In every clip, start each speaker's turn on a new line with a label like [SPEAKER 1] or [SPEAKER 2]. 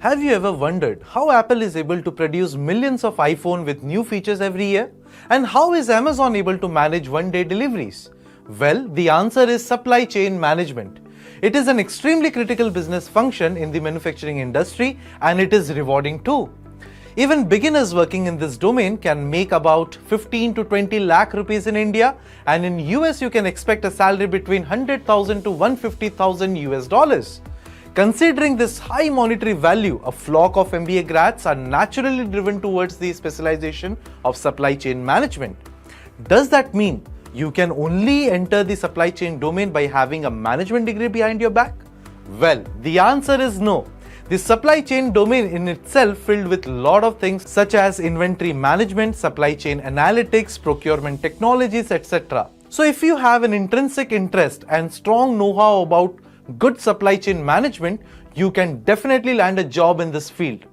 [SPEAKER 1] Have you ever wondered how Apple is able to produce millions of iPhone with new features every year? And how is Amazon able to manage one-day deliveries? Well, the answer is supply chain management. It is an extremely critical business function in the manufacturing industry, and it is rewarding too. Even beginners working in this domain can make about 15 to 20 lakh rupees in India, and in US you can expect a salary between 100,000 to 150,000 US dollars. Considering this high monetary value, a flock of MBA grads are naturally driven towards the specialization of supply chain management. Does that mean you can only enter the supply chain domain by having a management degree behind your back? Well, the answer is no. The supply chain domain in itself filled with a lot of things such as inventory management, supply chain analytics, procurement technologies, etc. So if you have an intrinsic interest and strong know-how about good supply chain management, you can definitely land a job in this field.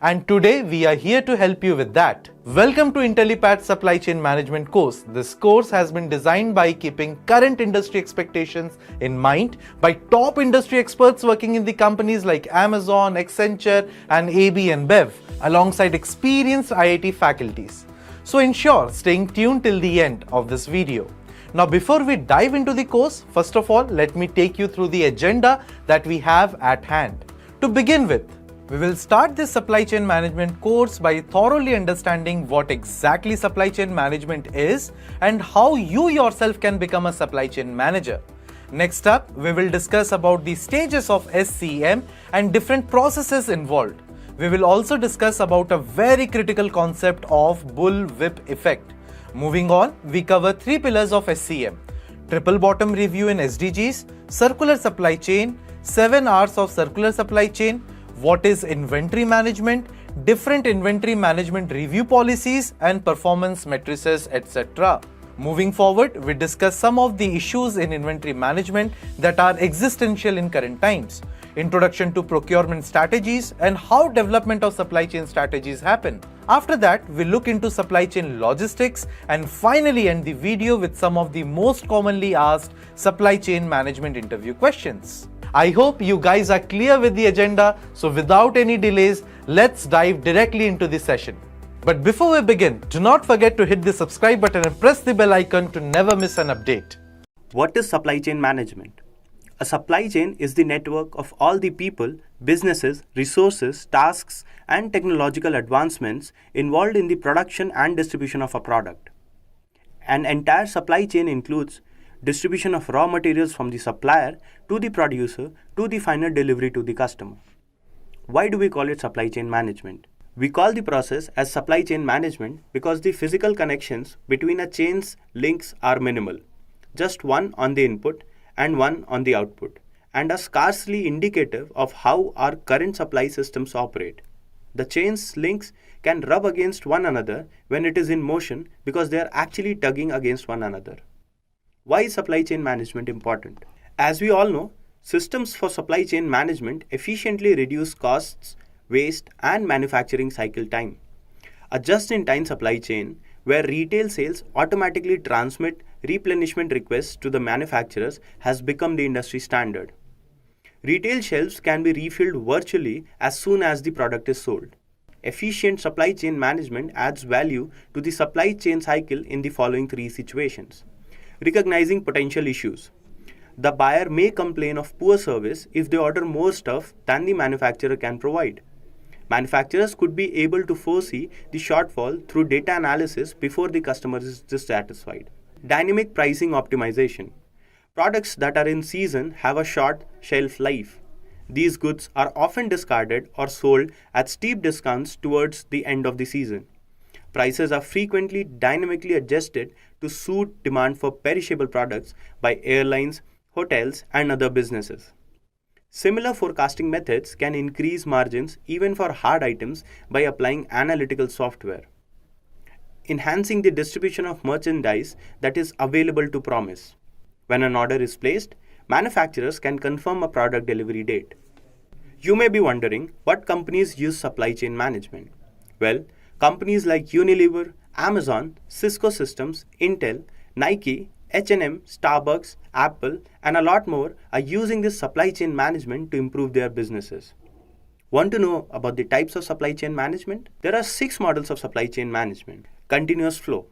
[SPEAKER 1] And today we are here to help you with that. Welcome to Intellipaat Supply Chain Management course. This course has been designed by keeping current industry expectations in mind by top industry experts working in the companies like Amazon, Accenture and AB and Bev, alongside experienced IIT faculties. So ensure staying tuned till the end of this video. Now before we dive into the course, first of all, let me take you through the agenda that we have at hand. To begin with, we will start this supply chain management course by thoroughly understanding what exactly supply chain management is and how you yourself can become a supply chain manager. Next up, we will discuss about the stages of SCM and different processes involved. We will also discuss about a very critical concept of Bullwhip Effect. Moving on, we cover 3 pillars of SCM: triple bottom review in SDGs, circular supply chain, 7 R's of circular supply chain, what is inventory management, different inventory management review policies and performance matrices, etc. Moving forward, we discuss some of the issues in inventory management that are existential in current times, introduction to procurement strategies and how development of supply chain strategies happen. After that, we look into supply chain logistics and finally end the video with some of the most commonly asked supply chain management interview questions. I hope you guys are clear with the agenda, so without any delays, let's dive directly into the session. But before we begin, do not forget to hit the subscribe button and press the bell icon to never miss an update.
[SPEAKER 2] What is supply chain management? A supply chain is the network of all the people, businesses, resources, tasks, and technological advancements involved in the production and distribution of a product. An entire supply chain includes distribution of raw materials from the supplier to the producer to the final delivery to the customer. Why do we call it supply chain management? We call the process as supply chain management because the physical connections between a chain's links are minimal, just one on the input and one on the output, and are scarcely indicative of how our current supply systems operate. The chain's links can rub against one another when it is in motion because they are actually tugging against one another. Why is supply chain management important? As we all know, systems for supply chain management efficiently reduce costs, waste, and manufacturing cycle time. A just-in-time supply chain where retail sales automatically transmit replenishment requests to the manufacturers has become the industry standard. Retail shelves can be refilled virtually as soon as the product is sold. Efficient supply chain management adds value to the supply chain cycle in the following 3 situations. Recognizing potential issues. The buyer may complain of poor service if they order more stuff than the manufacturer can provide. Manufacturers could be able to foresee the shortfall through data analysis before the customer is dissatisfied. Dynamic pricing optimization. Products that are in season have a short shelf life. These goods are often discarded or sold at steep discounts towards the end of the season. Prices are frequently dynamically adjusted to suit demand for perishable products by airlines, hotels, and other businesses. Similar forecasting methods can increase margins even for hard items by applying analytical software. Enhancing the distribution of merchandise that is available to promise. When an order is placed, manufacturers can confirm a product delivery date. You may be wondering what companies use supply chain management. Well, companies like Unilever, Amazon, Cisco Systems, Intel, Nike, H&M, Starbucks, Apple, and a lot more are using this supply chain management to improve their businesses. Want to know about the types of supply chain management? There are 6 models of supply chain management. Continuous flow.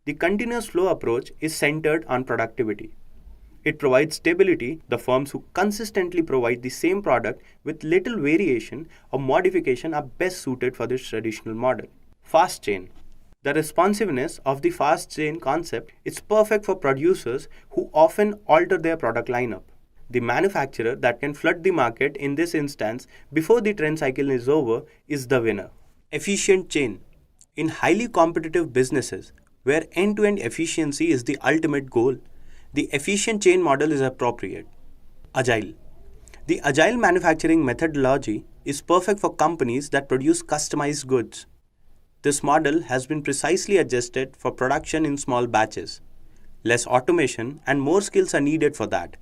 [SPEAKER 2] The continuous flow approach is centered on productivity. It provides stability. The firms who consistently provide the same product with little variation or modification are best suited for this traditional model. Fast chain. The responsiveness of the fast chain concept is perfect for producers who often alter their product lineup. The manufacturer that can flood the market in this instance before the trend cycle is over is the winner. Efficient chain. In highly competitive businesses where end to end efficiency is the ultimate goal, the efficient chain model is appropriate. Agile. The agile manufacturing methodology is perfect for companies that produce customized goods. This model has been precisely adjusted for production in small batches. Less automation and more skills are needed for that.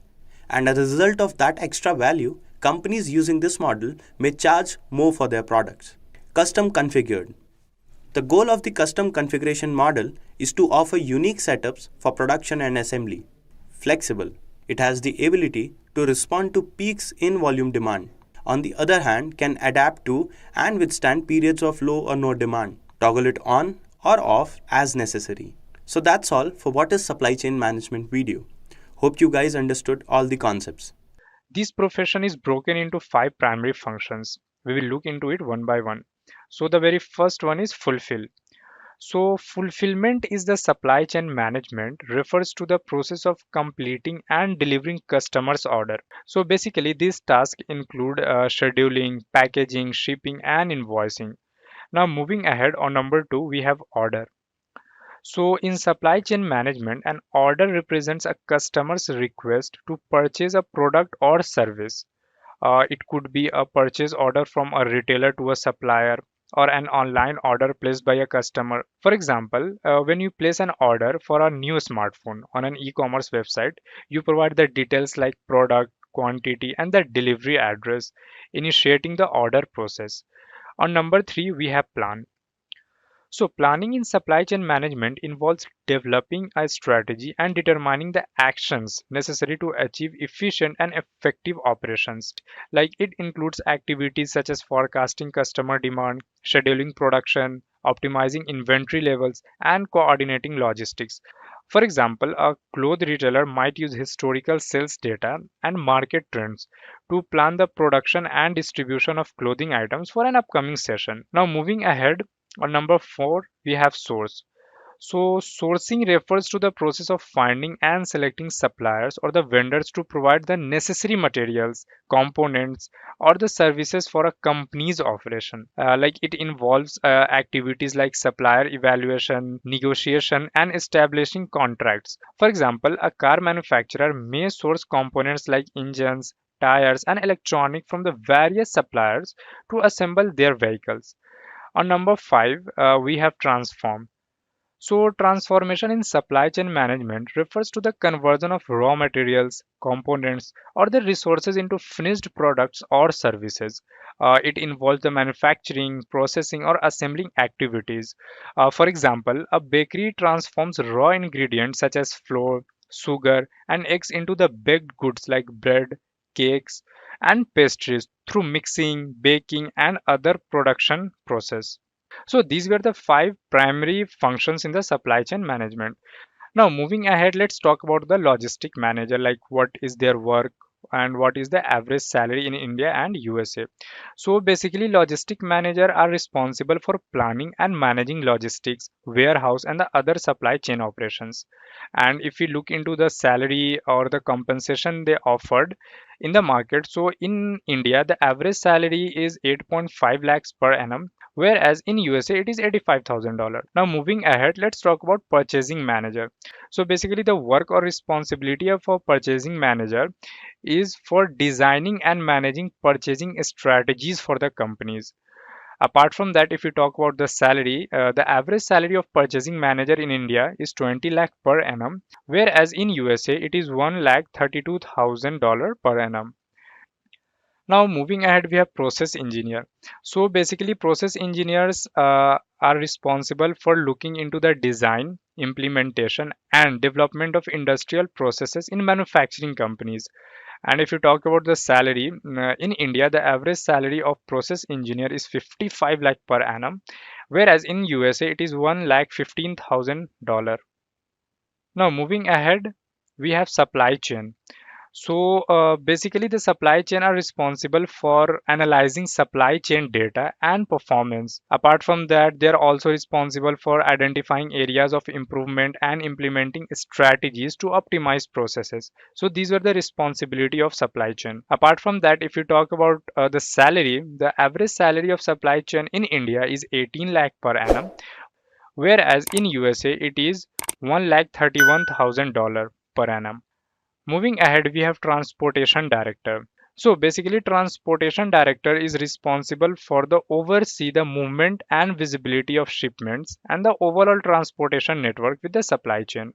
[SPEAKER 2] And as a result of that extra value, companies using this model may charge more for their products. Custom configured. The goal of the custom configuration model is to offer unique setups for production and assembly. Flexible. It has the ability to respond to peaks in volume demand. On the other hand, can adapt to and withstand periods of low or no demand. Toggle it on or off as necessary. So that's all for what is supply chain management video. Hope you guys understood all the concepts.
[SPEAKER 3] This profession is broken into 5 primary functions. We will look into it one by one. So the very first one is fulfill. So fulfillment is the supply chain management, refers to the process of completing and delivering customers' order. So basically these tasks include scheduling, packaging, shipping and invoicing. Now moving ahead, on number 2 we have order. So in supply chain management, an order represents a customer's request to purchase a product or service. It could be a purchase order from a retailer to a supplier, or an online order placed by a customer. For example, when you place an order for a new smartphone on an e-commerce website, you provide the details like product, quantity, and the delivery address, initiating the order process. On number 3, we have plan. So, planning in supply chain management involves developing a strategy and determining the actions necessary to achieve efficient and effective operations. Like it includes activities such as forecasting customer demand, scheduling production, optimizing inventory levels, and coordinating logistics. For example, a cloth retailer might use historical sales data and market trends to plan the production and distribution of clothing items for an upcoming session. Now, moving ahead, on number 4, we have source. So, sourcing refers to the process of finding and selecting suppliers or the vendors to provide the necessary materials, components, or the services for a company's operation. Like it involves activities like supplier evaluation, negotiation, and establishing contracts. For example, a car manufacturer may source components like engines, tires, and electronic from the various suppliers to assemble their vehicles. On number 5, we have transform. So, transformation in supply chain management refers to the conversion of raw materials, components, or the resources into finished products or services. It involves the manufacturing, processing, or assembling activities. For example, a bakery transforms raw ingredients such as flour, sugar, and eggs into the baked goods like bread, cakes, and pastries through mixing, baking, and other production process. So these were the 5 primary functions in the supply chain management. Now, moving ahead, let's talk about the logistic manager, like what is their work and what is the average salary in India and USA. So basically, logistic manager are responsible for planning and managing logistics, warehouse, and the other supply chain operations. And if we look into the salary or the compensation they offered in the market, so in India, the average salary is 8.5 lakhs per annum, whereas in USA it is $85,000. Now moving ahead, let's talk about purchasing manager. So basically the work or responsibility of a purchasing manager is for designing and managing purchasing strategies for the companies. Apart from that, if you talk about the salary, the average salary of purchasing manager in India is 20 lakh per annum, whereas in USA it is 1 lakh $32,000 per annum. Now moving ahead, we have process engineer. So basically process engineers are responsible for looking into the design, implementation and development of industrial processes in manufacturing companies. And if you talk about the salary, in India, the average salary of process engineer is 55 lakh per annum, whereas in USA it is 1 lakh $15,000. Now moving ahead, we have supply chain. So basically, the supply chain are responsible for analyzing supply chain data and performance. Apart from that, they are also responsible for identifying areas of improvement and implementing strategies to optimize processes. So these were the responsibility of supply chain. Apart from that, if you talk about the salary, the average salary of supply chain in India is 18 lakh per annum, whereas in USA it is 1 lakh $31,000 per annum. Moving ahead, we have transportation director. So basically, transportation director is responsible for the oversee the movement and visibility of shipments and the overall transportation network with the supply chain.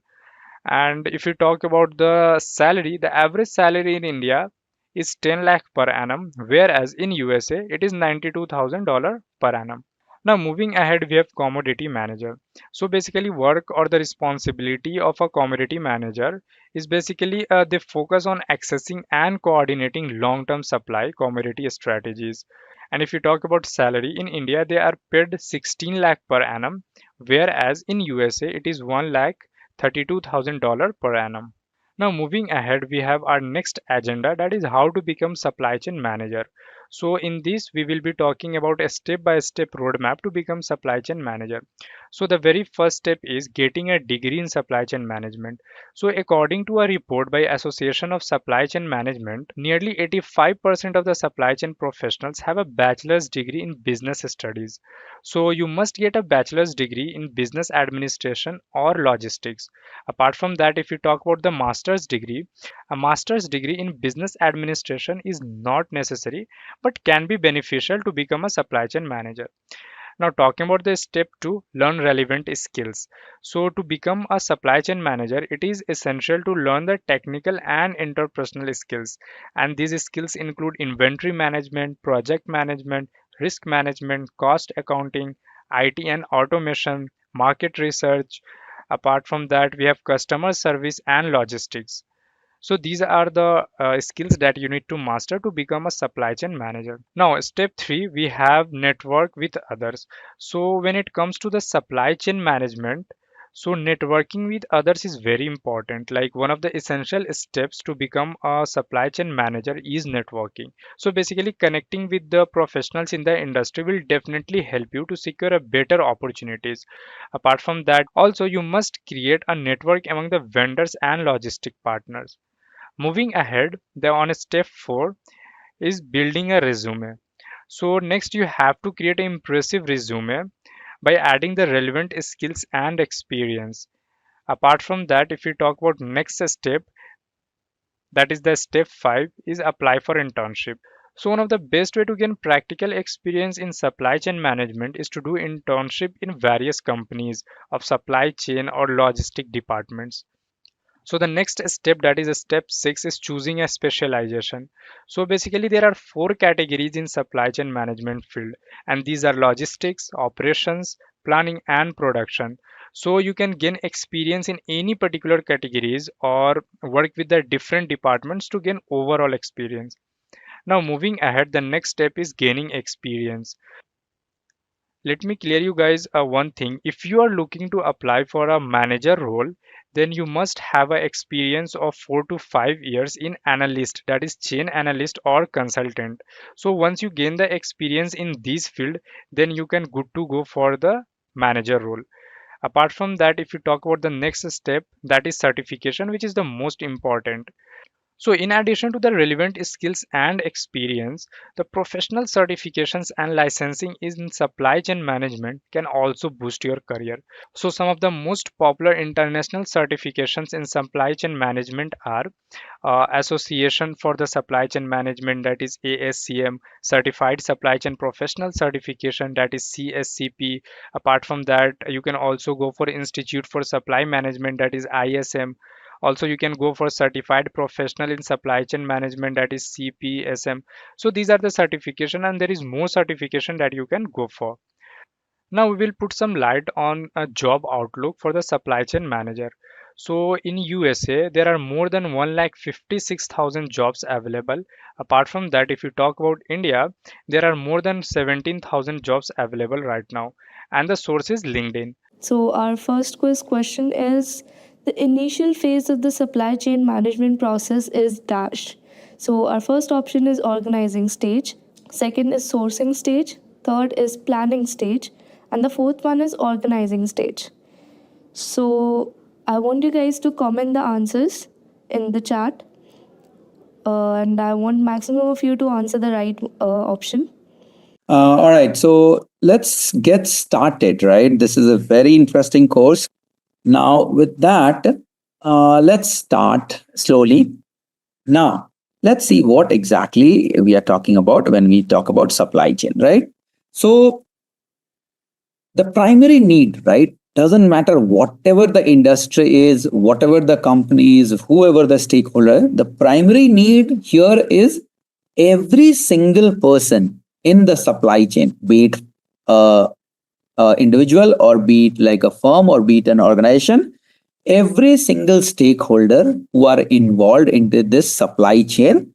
[SPEAKER 3] And if you talk about the salary, the average salary in India is 10 lakh per annum, whereas in USA it is $92,000 per annum. Now moving ahead, we have commodity manager. So basically work or the responsibility of a commodity manager is basically they focus on accessing and coordinating long-term supply commodity strategies. And if you talk about salary in India, they are paid 16 lakh per annum, whereas in USA it is 1 lakh $32,000 per annum. Now, moving ahead, we have our next agenda, that is how to become supply chain manager. So, in this, we will be talking about a step by step roadmap to become supply chain manager. So, the very first step is getting a degree in supply chain management. So, according to a report by Association of Supply Chain Management, nearly 85% of the supply chain professionals have a bachelor's degree in business studies. So, you must get a bachelor's degree in business administration or logistics. Apart from that, if you talk about the master's degree, a master's degree in business administration is not necessary but can be beneficial to become a supply chain manager. Now, talking about the step two, learn relevant skills. So, to become a supply chain manager, it is essential to learn the technical and interpersonal skills. And these skills include inventory management, project management, risk management, cost accounting, IT and automation, market research. Apart from that, we have customer service and logistics. So these are the skills that you need to master to become a supply chain manager. Now, step three, we have network with others. So when it comes to the supply chain management, so networking with others is very important. Like one of the essential steps to become a supply chain manager is networking. So basically connecting with the professionals in the industry will definitely help you to secure a better opportunities. Apart from that, also you must create a network among the vendors and logistic partners. Moving ahead, the on step 4 is building a resume. So next you have to create an impressive resume by adding the relevant skills and experience. Apart from that, if we talk about next step, that is the step 5 is apply for internship. So one of the best way to gain practical experience in supply chain management is to do internship in various companies of supply chain or logistic departments. So the next step, that is step 6, is choosing a specialization. So basically there are four categories in supply chain management field, and these are logistics, operations, planning and production. So you can gain experience in any particular categories or work with the different departments to gain overall experience. Now moving ahead, the next step is gaining experience. Let me clear you guys one thing. If you are looking to apply for a manager role, then you must have an experience of 4 to 5 years in analyst, that is chain analyst or consultant. So once you gain the experience in this field, then you can good to go for the manager role. Apart from that, if you talk about the next step, that is certification, which is the most important. So, in addition to the relevant skills and experience, the professional certifications and licensing in supply chain management can also boost your career. So, some of the most popular international certifications in supply chain management are Association for the Supply Chain Management, that is ASCM, Certified Supply Chain Professional Certification, that is CSCP. Apart from that, you can also go for Institute for Supply Management, that is ISM. Also, you can go for Certified Professional in Supply Chain Management, that is CPSM. So these are the certification, and there is more certification that you can go for. Now we will put some light on a job outlook for the supply chain manager. So in USA, there are more than 1,56,000 jobs available. Apart from that, if you talk about India, there are more than 17,000 jobs available right now. And the source is LinkedIn.
[SPEAKER 4] So, our first quiz question is the initial phase of the supply chain management process is dash. So, our first option is organizing stage, second is sourcing stage, third is planning stage, and the fourth one is organizing stage. So, I want you guys to comment the answers in the chat, and I want maximum of you to answer the right option.
[SPEAKER 5] All right, so let's get started, right? This is a very interesting course. Now, with that, let's start slowly. Now, let's see what exactly we are talking about when we talk about supply chain, right? So, the primary need, right? Doesn't matter whatever the industry is, whatever the company is, whoever the stakeholder, the primary need here is every single person in the supply chain, be it individual or be it like a firm or be it an organization, every single stakeholder who are involved into this supply chain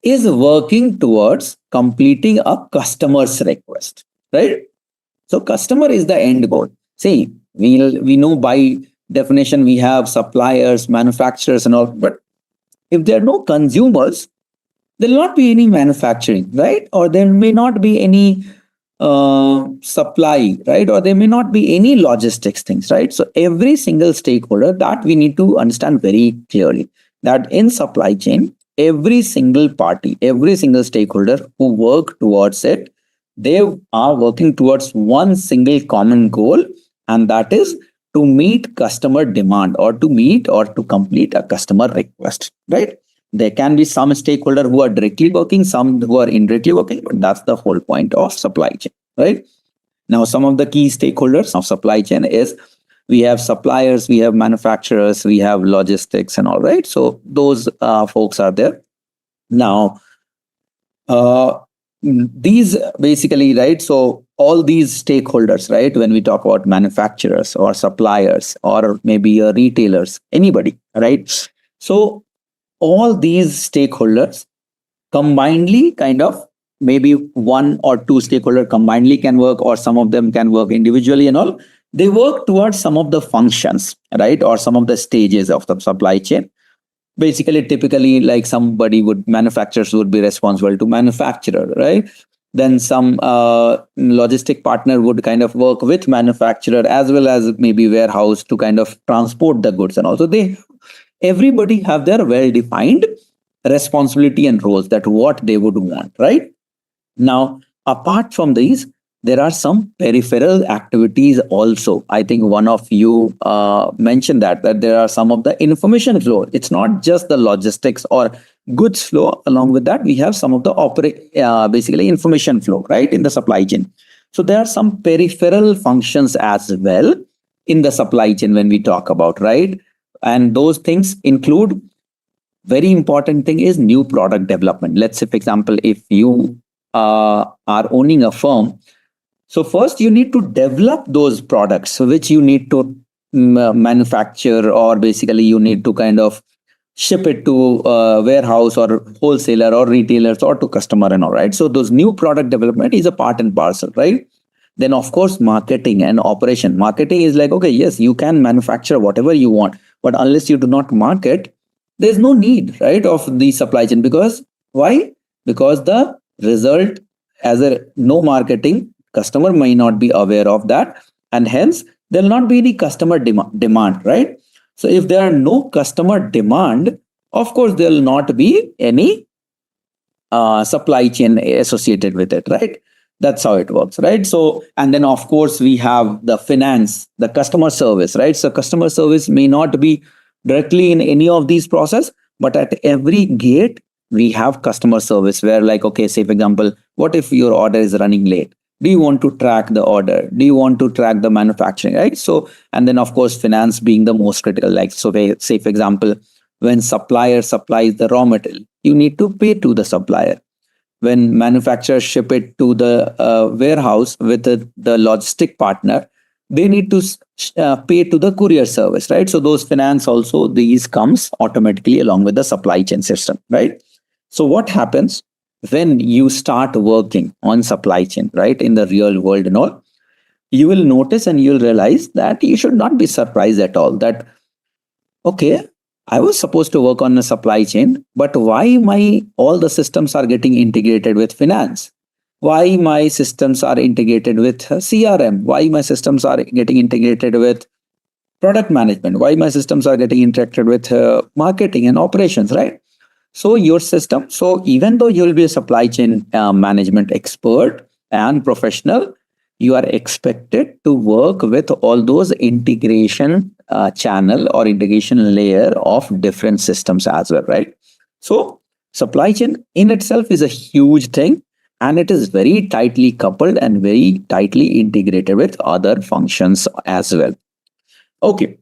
[SPEAKER 5] is working towards completing a customer's request, right? So customer is the end goal. See, we know by definition we have suppliers, manufacturers, and all, but if there are no consumers, there will not be any manufacturing, right? Or there may not be any supply, right? Or there may not be any logistics things, right? So every single stakeholder that we need to understand very clearly that in supply chain, every single party, every single stakeholder who work towards it, they are working towards one single common goal, and that is to meet customer demand or to meet or to complete a customer request, right? There can be some stakeholder who are directly working, some who are indirectly working, but that's the whole point of supply chain, right? Now, some of the key stakeholders of supply chain is we have suppliers, we have manufacturers, we have logistics and all, right? So those folks are there. Now, these basically, right? So all these stakeholders, right? When we talk about manufacturers or suppliers or maybe retailers, anybody, right? So all these stakeholders combinedly kind of maybe one or two stakeholder combinedly can work, or some of them can work individually and all. They work towards some of the functions, right? Or some of the stages of the supply chain. Basically, typically, like somebody would, manufacturers would be responsible to manufacturer, right? Then some logistic partner would kind of work with manufacturer as well as maybe warehouse to kind of transport the goods and also everybody have their well-defined responsibility and roles that what they would want, right? Now, apart from these, there are some peripheral activities also. I think one of you mentioned that there are some of the information flow. It's not just the logistics or goods flow. Along with that, we have some of the basically information flow, right, in the supply chain. So there are some peripheral functions as well in the supply chain when we talk about, right? And those things include, very important thing is new product development. Let's say, for example, if you are owning a firm, so first you need to develop those products which you need to manufacture, or basically you need to kind of ship it to a warehouse or wholesaler or retailers or to customer and all, right? So those new product development is a part and parcel, right? Then of course, marketing and operation. Marketing is like, okay, yes, you can manufacture whatever you want, but unless you do not market, there's no need, right, of the supply chain. Because why? Because the result as a no marketing, customer may not be aware of that, and hence there'll not be any customer demand, right? So if there are no customer demand, of course there'll not be any supply chain associated with it, right? That's how it works, right? So, and then of course we have the finance, the customer service, right? So customer service may not be directly in any of these process, but at every gate we have customer service where, like, okay, say for example, what if your order is running late? Do you want to track the order? Do you want to track the manufacturing, right? So, and then of course finance being the most critical, like, so say for example, when supplier supplies the raw material, you need to pay to the supplier. When manufacturers ship it to the warehouse with the logistic partner, they need to pay to the courier service, right? So those finance also, these comes automatically along with the supply chain system, right? So what happens when you start working on supply chain, right, in the real world and all, you will notice and you'll realize that you should not be surprised at all that, okay, I was supposed to work on a supply chain, but why my all the systems are getting integrated with finance? Why my systems are integrated with CRM? Why my systems are getting integrated with product management? Why my systems are getting integrated with marketing and operations, right? So your system, so even though you'll be a supply chain management expert and professional, you are expected to work with all those integration channel or integration layer of different systems as well, right? So supply chain in itself is a huge thing, and it is very tightly coupled and very tightly integrated with other functions as well. Okay,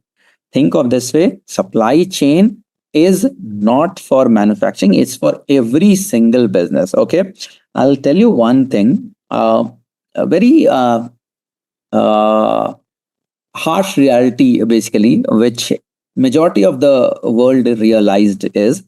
[SPEAKER 5] think of this way, supply chain is not for manufacturing, it's for every single business. Okay, I'll tell you one thing, a very uh, harsh reality basically, which majority of the world realized is,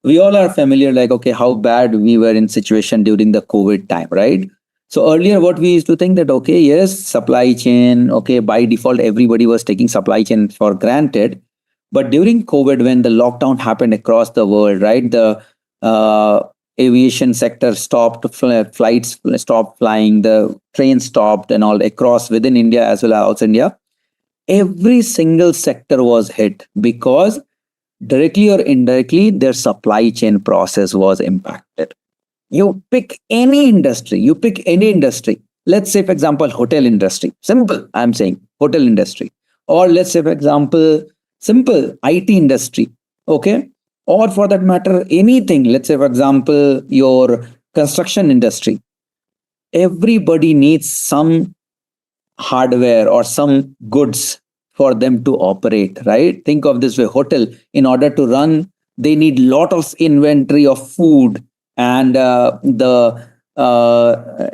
[SPEAKER 5] we all are familiar like, okay, how bad we were in situation during the COVID time, right? So earlier what we used to think that, okay, yes, supply chain, okay, by default everybody was taking supply chain for granted. But during COVID, when the lockdown happened across the world, right, the uh, aviation sector stopped, flights stopped flying, the train stopped and all across within India as well as outside India, every single sector was hit because directly or indirectly their supply chain process was impacted. You pick any industry, let's say for example hotel industry, simple, I'm saying hotel industry, or let's say for example simple IT industry, okay, or for that matter anything, let's say for example your construction industry, everybody needs some hardware or some goods for them to operate, right? Think of this way, hotel, in order to run, they need lot of inventory of food and the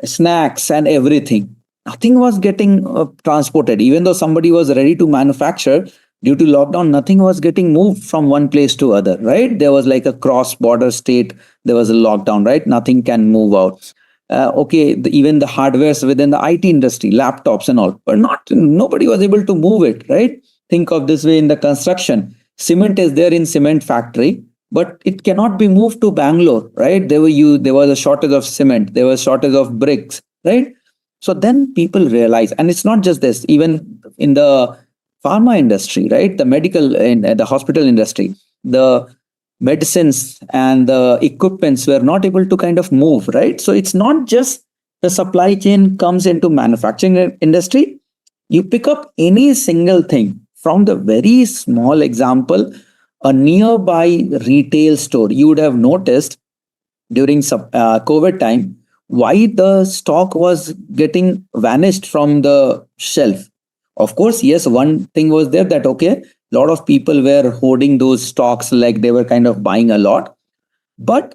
[SPEAKER 5] snacks and everything. Nothing was getting transported, even though somebody was ready to manufacture. Due to lockdown, nothing was getting moved from one place to other, right? There was like a cross border state, there was a lockdown, right? Nothing can move out. Okay, even the hardwares within the IT industry, laptops and all, but not nobody was able to move it, right? Think of this way, in the construction, cement is there in cement factory, but it cannot be moved to Bangalore, right? There was a shortage of cement, there was shortage of bricks, right? So then people realize, and it's not just this, even in the pharma industry, right? The medical and the hospital industry, the medicines and the equipments were not able to kind of move, right? So it's not just the supply chain comes into manufacturing industry. You pick up any single thing from the very small example, a nearby retail store, you would have noticed during COVID time, why the stock was getting vanished from the shelf. Of course, yes, one thing was there that, okay, a lot of people were hoarding those stocks, like they were kind of buying a lot. But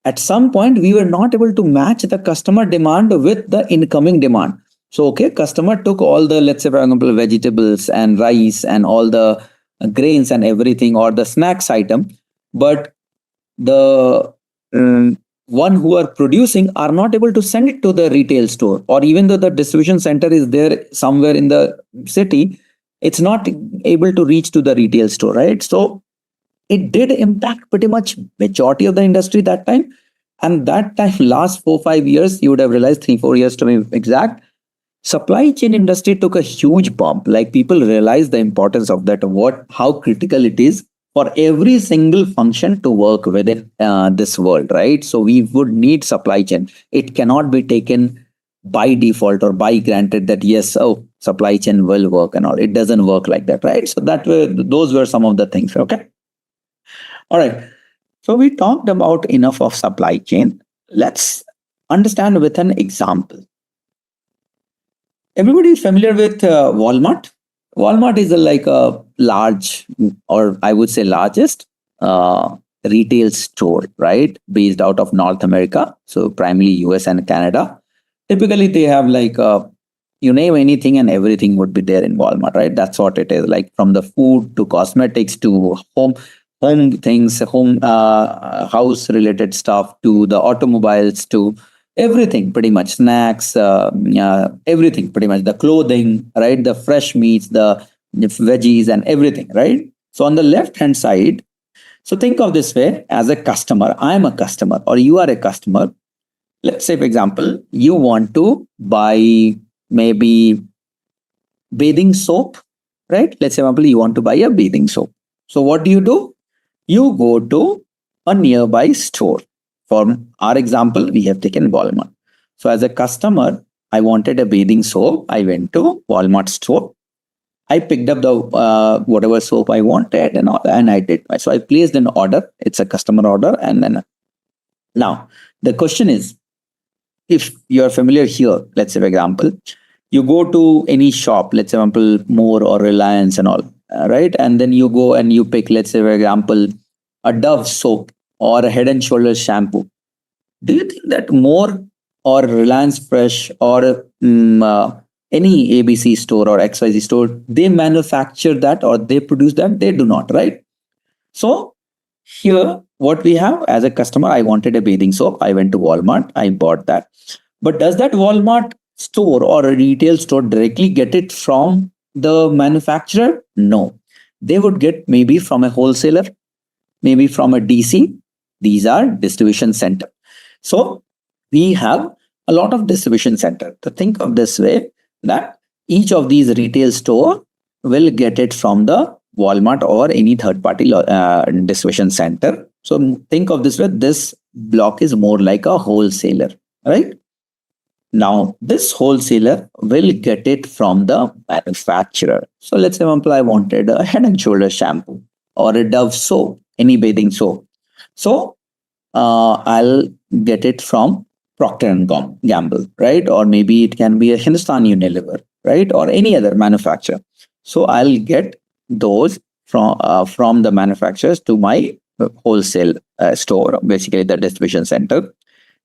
[SPEAKER 5] at some point, we were not able to match the customer demand with the incoming demand. So, okay, customer took all the, let's say, for example, vegetables and rice and all the grains and everything, or the snacks item, but the one who are producing are not able to send it to the retail store, or even though the distribution center is there somewhere in the city, it's not able to reach to the retail store, right? So it did impact pretty much majority of the industry that time. And that time, last 4-5 years, you would have realized, 3-4 years to be exact, supply chain industry took a huge bump. Like people realized the importance of that, how critical it is for every single function to work within this world, right? So we would need supply chain. It cannot be taken by default or by granted that yes, oh, supply chain will work and all. It doesn't work like that, right? So those were some of the things. Okay. All right. So we talked about enough of supply chain. Let's understand with an example. Everybody is familiar with Walmart. Walmart is like a large, or I would say largest retail store, right? Based out of North America. So primarily US and Canada. Typically, they have like You name anything and everything would be there in Walmart, right? That's what it is. Like from the food to cosmetics to home things, home house related stuff to the automobiles to everything, pretty much snacks, everything, pretty much the clothing, right? The fresh meats, the veggies, and everything, right? So on the left hand side, so think of this way: as a customer, I am a customer, or you are a customer. Let's say, for example, you want to buy maybe bathing soap, right? Let's say, for example, you want to buy a bathing soap. So what do? You go to a nearby store. For our example, we have taken Walmart. So as a customer, I wanted a bathing soap. I went to Walmart store. I picked up the whatever soap I wanted and all, and I did. So I placed an order. It's a customer order, and then now the question is, if you are familiar here, let's say, for example, you go to any shop, let's say, for example, More or Reliance and all, right? And then you go and you pick, let's say, for example, a Dove soap or a Head and Shoulders shampoo. Do you think that More or Reliance Fresh or any ABC store or XYZ store, they manufacture that or they produce that? They do not, right? So here, what we have as a customer, I wanted a bathing soap. I went to Walmart, I bought that. But does that Walmart store or a retail store directly get it from the manufacturer? No. They would get maybe from a wholesaler, maybe from a DC. These are distribution center. So we have a lot of distribution center. To think of this way, that each of these retail store will get it from the Walmart or any third party distribution center. So think of this way, this block is more like a wholesaler, right? Now this wholesaler will get it from the manufacturer. So let's say, for example, I wanted a Head and Shoulders shampoo or a Dove soap, any bathing soap. So I'll get it from Procter and Gamble, right? Or maybe it can be a Hindustan Unilever, right? Or any other manufacturer. So I'll get those from the manufacturers to my wholesale store, basically the distribution center.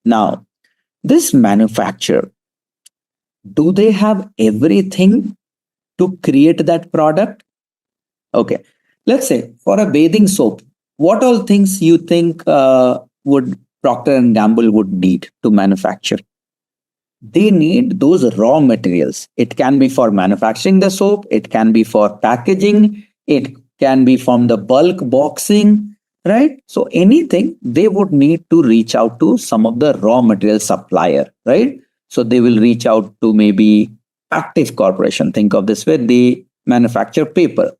[SPEAKER 5] Now, this manufacturer, do they have everything to create that product? Okay, let's say for a bathing soap, what all things you think would Procter and Gamble would need to manufacture? They need those raw materials. It can be for manufacturing the soap, it can be for packaging, it can be from the bulk boxing, right? So anything, they would need to reach out to some of the raw material supplier, right? So they will reach out to maybe Active Corporation. Think of this way, they manufacture paper.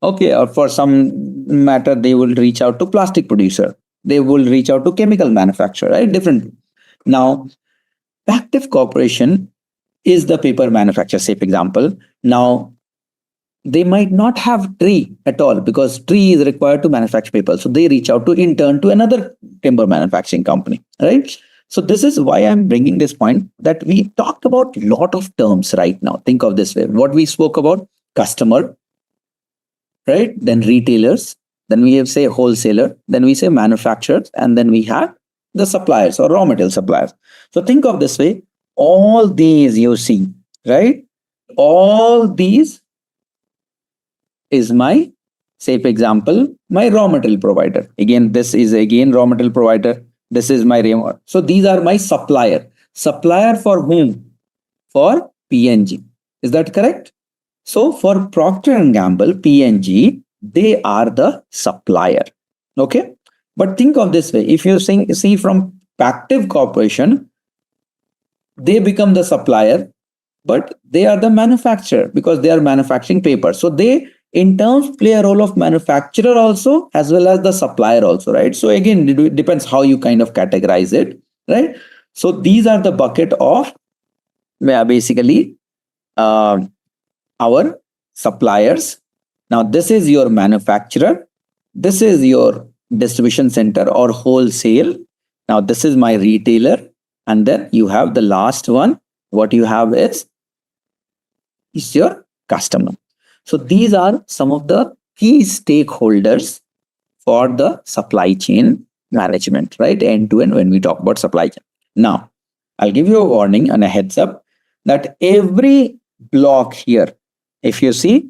[SPEAKER 5] Okay, or for some matter, they will reach out to plastic producer. They will reach out to chemical manufacturer, right? Different. Now, Active Corporation is the paper manufacturer, say, for example. Now, they might not have tree at all because tree is required to manufacture paper. So they reach out to intern to another timber manufacturing company, right? So this is why I'm bringing this point that we talked about a lot of terms right now. Think of this way. What we spoke about, customer, right? Then retailers, then we have say wholesaler, then we say manufacturers, and then we have the suppliers or raw material suppliers. So think of this way, all these you see, right? All these is my, say for example, my raw material provider. Again, this is again raw material provider. This is my raw. So these are my supplier. Supplier for whom? For P&G. Is that correct? So for Procter and Gamble, P&G, they are the supplier. Okay. But think of this way. If you see from Active Corporation, they become the supplier, but they are the manufacturer because they are manufacturing paper. So they in terms play a role of manufacturer also as well as the supplier also, right? So again, it depends how you kind of categorize it, right? So these are the bucket of basically our suppliers. Now this is your manufacturer, this is your distribution center or wholesale. Now this is my retailer, and then you have the last one. What you have is your customer. So these are some of the key stakeholders for the supply chain management, right? End to end when we talk about supply chain. Now, I'll give you a warning and a heads up. that every block here, if you see,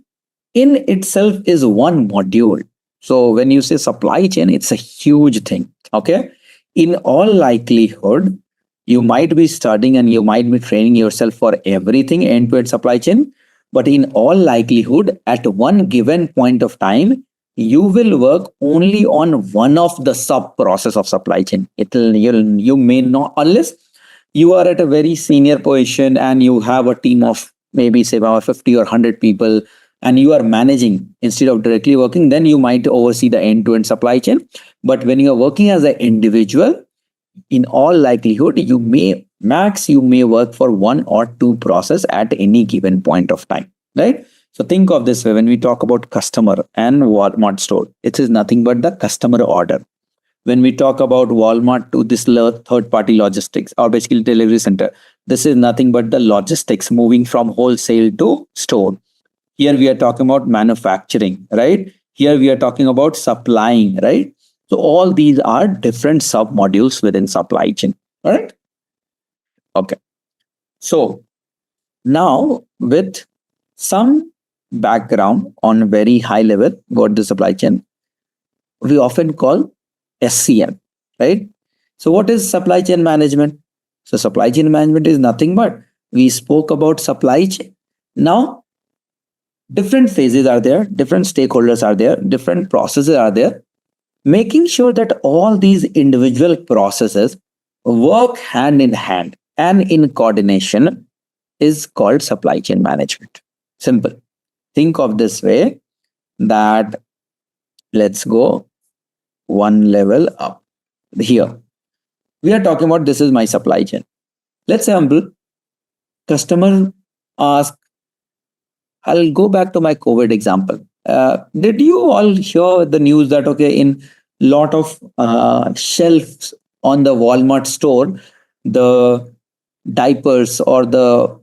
[SPEAKER 5] in itself is one module. So when you say supply chain, it's a huge thing. Okay. In all likelihood, you might be studying and you might be training yourself for everything end to end supply chain. But in all likelihood, at one given point of time, you will work only on one of the sub process of supply chain. You may not, unless you are at a very senior position and you have a team of maybe say about 50 or 100 people and you are managing instead of directly working, then you might oversee the end-to-end supply chain. But when you are working as an individual, in all likelihood, you may work for one or two process at any given point of time, right? So think of this way: when we talk about customer and Walmart store, it is nothing but the customer order. When we talk about Walmart to this third party logistics or basically delivery center, this is nothing but the logistics moving from wholesale to store. Here we are talking about manufacturing, right? Here we are talking about supplying, right? So all these are different sub modules within supply chain. All right. Okay. So now with some background on very high level what the supply chain we often call SCM, right? So what is supply chain management? So supply chain management is nothing but we spoke about supply chain. Now different phases are there, different stakeholders are there, different processes are there. Making sure that all these individual processes work hand in hand and in coordination is called supply chain management. Simple. Think of this way that let's go one level up. Here we are talking about this is my supply chain. Let's say customer ask, I'll go back to my COVID example. Did you all hear the news that okay, in lot of shelves on the Walmart store, the diapers or the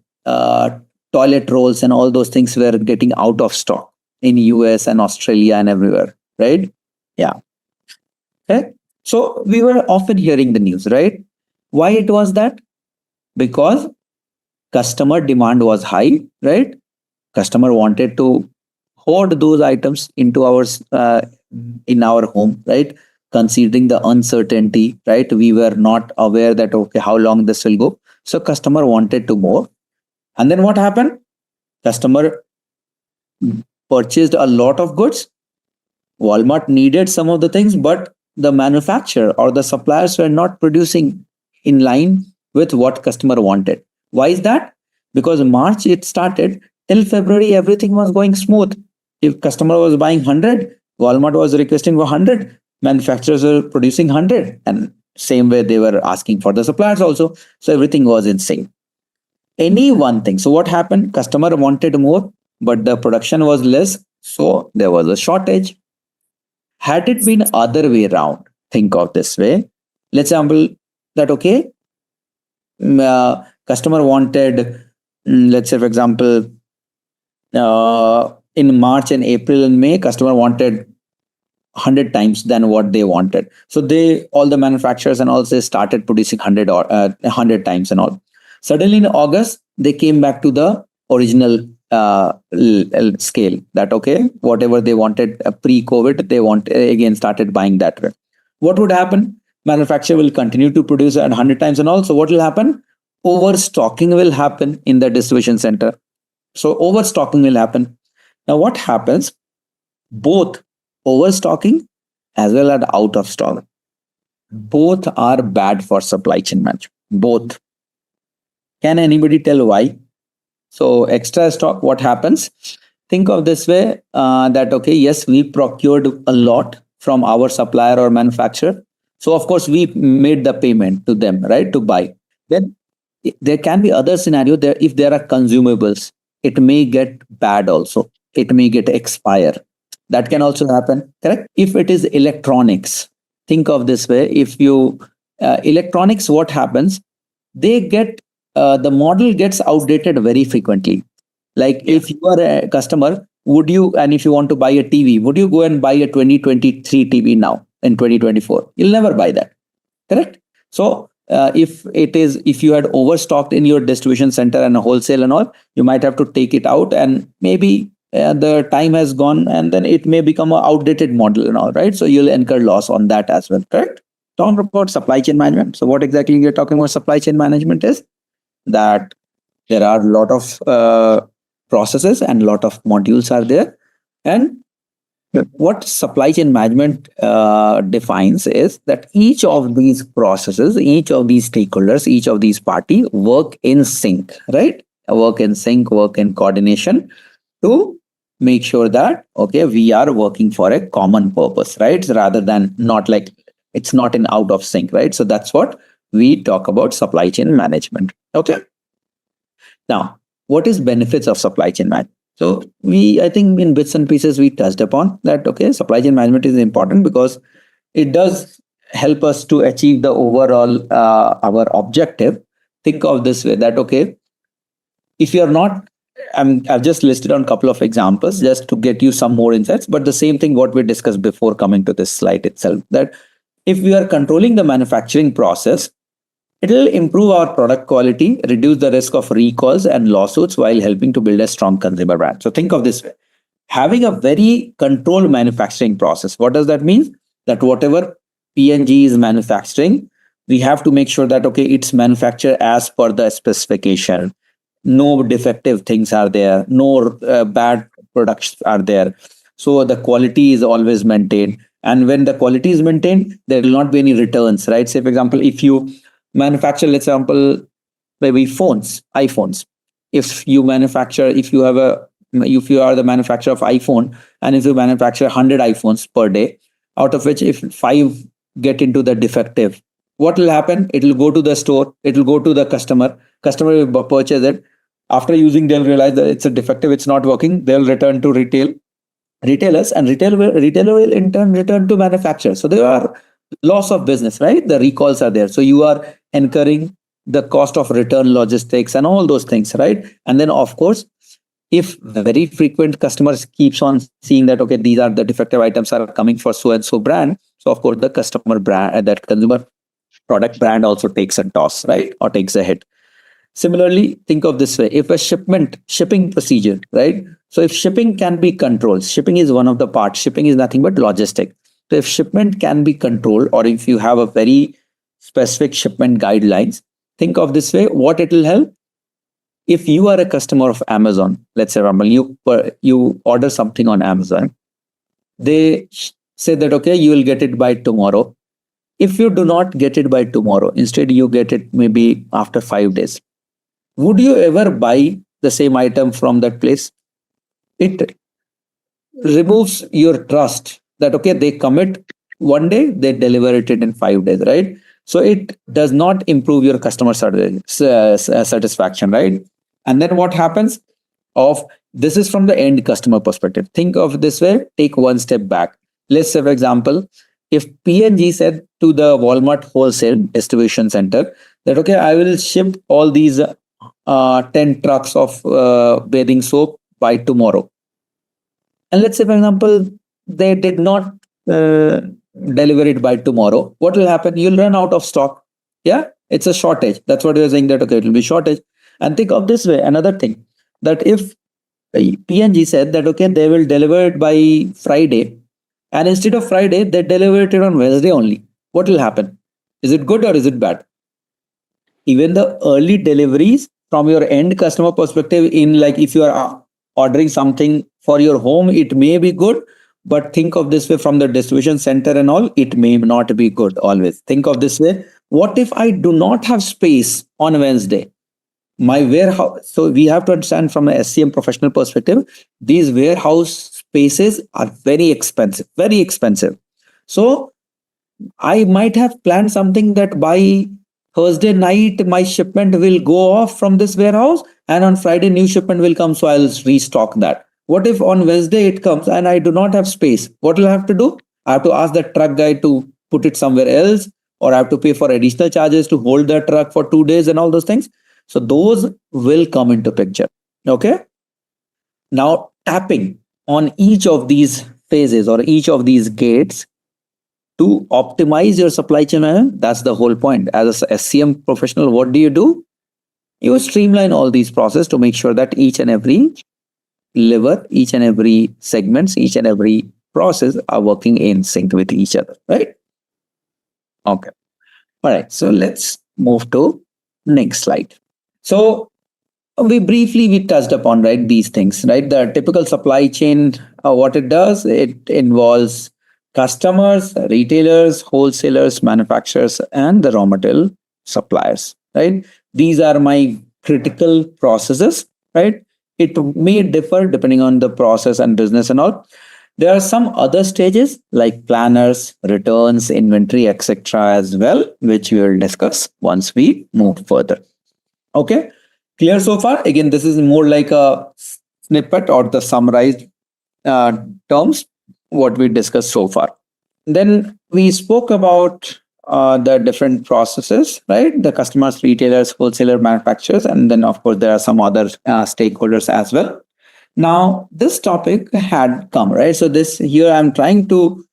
[SPEAKER 5] toilet rolls and all those things were getting out of stock in US and Australia and everywhere, right? Yeah. Okay. So we were often hearing the news, right? Why it was that? Because customer demand was high, right? Customer wanted to hoard those items into our in our home, right? Considering the uncertainty, right? We were not aware that okay, how long this will go. So customer wanted to more. And then what happened? Customer purchased a lot of goods. Walmart needed some of the things, but the manufacturer or the suppliers were not producing in line with what customer wanted. Why is that? Because March it started, till February everything was going smooth. If customer was buying 100, Walmart was requesting for 100, manufacturers were producing 100, and same way they were asking for the suppliers also. So everything was in sync. Any one thing. So what happened? Customer wanted more, but the production was less, so there was a shortage. Had it been other way around, think of this way. Let's example that okay, customer wanted, let's say for example, in March and April and May, customer wanted 100 times than what they wanted. So all the manufacturers and all they started producing 100 or 100 times and all. Suddenly in August, they came back to the original scale that okay, whatever they wanted pre-COVID, they again started buying that way. What would happen? Manufacturer will continue to produce at 100 times and all. So what will happen? Overstocking will happen in the distribution center. So overstocking will happen. Now what happens? Both overstocking as well as out of stock, both are bad for supply chain management. Both. Can anybody tell why? So extra stock, what happens? Think of this way that okay, yes, we procured a lot from our supplier or manufacturer. So of course we made the payment to them, right, to buy. Then there can be other scenario there. If there are consumables, it may get bad also. It may get expire. That can also happen, correct? If it is electronics, think of this way. If you electronics, what happens? They get the model gets outdated very frequently. Like if you are a customer, would you, and if you want to buy a TV, would you go and buy a 2023 TV now in 2024? You'll never buy that, correct? So if you had overstocked in your distribution center and wholesale and all, you might have to take it out, and maybe the time has gone, and then it may become an outdated model and all, right? So you'll incur loss on that as well, correct? Talking about supply chain management. So what exactly you're talking about supply chain management is that there are a lot of processes and a lot of modules are there, and what supply chain management defines is that each of these processes, each of these stakeholders, each of these party work in sync, right? Work in sync, work in coordination to make sure that, okay, we are working for a common purpose, right? Rather than not like it's not in out of sync, right? So that's what we talk about supply chain management. Okay. Now, what is benefits of supply chain management? So I think in bits and pieces, we touched upon that, okay, supply chain management is important because it does help us to achieve the overall, our objective. Think of this way that, okay, if you're not, I've just listed on a couple of examples just to get you some more insights, but the same thing what we discussed before coming to this slide itself, that if we are controlling the manufacturing process, it will improve our product quality, reduce the risk of recalls and lawsuits while helping to build a strong consumer brand. So think of this way. Having a very controlled manufacturing process. What does that mean? That whatever P&G is manufacturing, we have to make sure that, okay, it's manufactured as per the specification. No defective things are there. No bad products are there. So the quality is always maintained. And when the quality is maintained, there will not be any returns, right? Say, for example, if you manufacture, let's example, maybe iPhones. If you are the manufacturer of iPhone, and if you manufacture 100 iPhones per day, out of which if 5 get into the defective, what will happen? It will go to the store, it will go to the customer will purchase it. After using, they'll realize that it's a defective, it's not working. They'll return to retailers, and retailer will in turn return to manufacturer. So there are loss of business, right? The recalls are there. So you are incurring the cost of return logistics and all those things, right? And then of course, if very frequent customers keeps on seeing that, okay, these are the defective items are coming for so and so brand. So of course, the customer brand, that consumer product brand also takes a toss, right? Or takes a hit. Similarly, think of this way. If a shipping procedure, right? So if shipping can be controlled, shipping is one of the parts. Shipping is nothing but logistic. So if shipment can be controlled, or if you have a very specific shipment guidelines, think of this way, what it will help. If you are a customer of Amazon, let's say you order something on Amazon, they say that, okay, you will get it by tomorrow. If you do not get it by tomorrow, instead you get it maybe after 5 days, would you ever buy the same item from that place? It removes your trust that, okay, they commit one day, they deliver it in 5 days, right? So it does not improve your customer satisfaction, right? And then what happens? This is from the end customer perspective. Think of this way, take one step back. Let's say, for example, if P&G said to the Walmart wholesale distribution center that, okay, I will ship all these 10 trucks of bathing soap by tomorrow. And let's say, for example, they did not deliver it by tomorrow. What will happen? You'll run out of stock. Yeah, it's a shortage. That's what you're saying, that, okay, it will be shortage. And think of this way, another thing, that if P&G said that, okay, they will deliver it by Friday, and instead of Friday, they deliver it on Wednesday only. What will happen? Is it good or is it bad? Even the early deliveries from your end customer perspective, in like if you are ordering something for your home, it may be good, but think of this way, from the distribution center and all, it may not be good always. Think of this way. What if I do not have space on Wednesday? My warehouse. So we have to understand from an SCM professional perspective, these warehouse spaces are very expensive, very expensive. So I might have planned something that by Thursday night, my shipment will go off from this warehouse, and on Friday, new shipment will come. So I'll restock that. What if on Wednesday it comes and I do not have space? What will I have to do? I have to ask the truck guy to put it somewhere else, or I have to pay for additional charges to hold the truck for 2 days and all those things. So those will come into picture. Okay. Now tapping on each of these phases or each of these gates, to optimize your supply chain management. That's the whole point. As a SCM professional, what do? You streamline all these processes to make sure that each and every lever, each and every segments, each and every process are working in sync with each other, right? Okay. All right. So let's move to next slide. So we touched upon, right, these things, right? The typical supply chain, what it does, it involves customers, retailers, wholesalers, manufacturers, and the raw material suppliers, right? These are my critical processes, right? It may differ depending on the process and business and all. There are some other stages like planners, returns, inventory, etc. as well, which we will discuss once we move further. Okay, clear so far? Again, this is more like a snippet or the summarized terms, what we discussed so far. Then we spoke about the different processes, right? The customers, retailers, wholesaler, manufacturers, and then of course there are some other stakeholders as well. Now this topic had come, right? So this here I'm trying to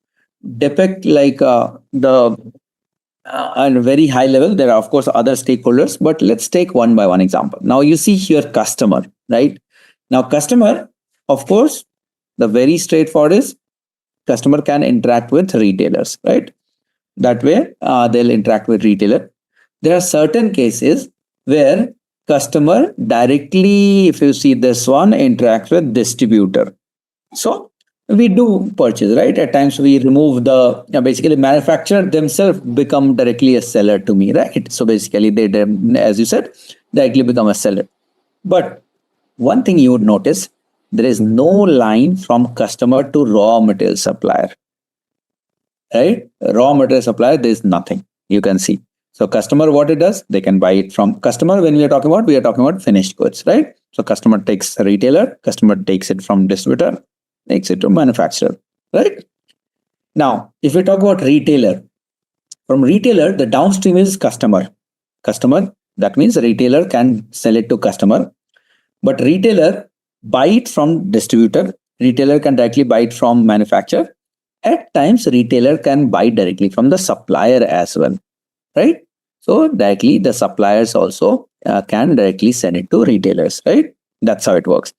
[SPEAKER 5] depict like the at a very high level. There are of course other stakeholders, but let's take one by one example. Now you see here customer, right? Now customer, of course, the very straightforward is customer can interact with retailers, right? That way they'll interact with retailer. There are certain cases where customer directly, if you see this one, interacts with distributor. So we do purchase, right? At times we remove the basically manufacturer themselves become directly a seller to me, right? So basically they, as you said, directly become a seller. But one thing you would notice, there is no line from customer to raw material supplier, right? Raw material supplier, there is nothing you can see. So customer, what it does, they can buy it from customer. When we are talking about finished goods, right? So customer takes a retailer, customer takes it from distributor, takes it to manufacturer, right? Now, if we talk about retailer, from retailer, the downstream is customer. Customer, that means the retailer can sell it to customer, but retailer buy it from distributor. Retailer can directly buy it from manufacturer. At times, retailer can buy directly from the supplier as well, right? So directly the suppliers also can directly send it to retailers, right? That's how it works.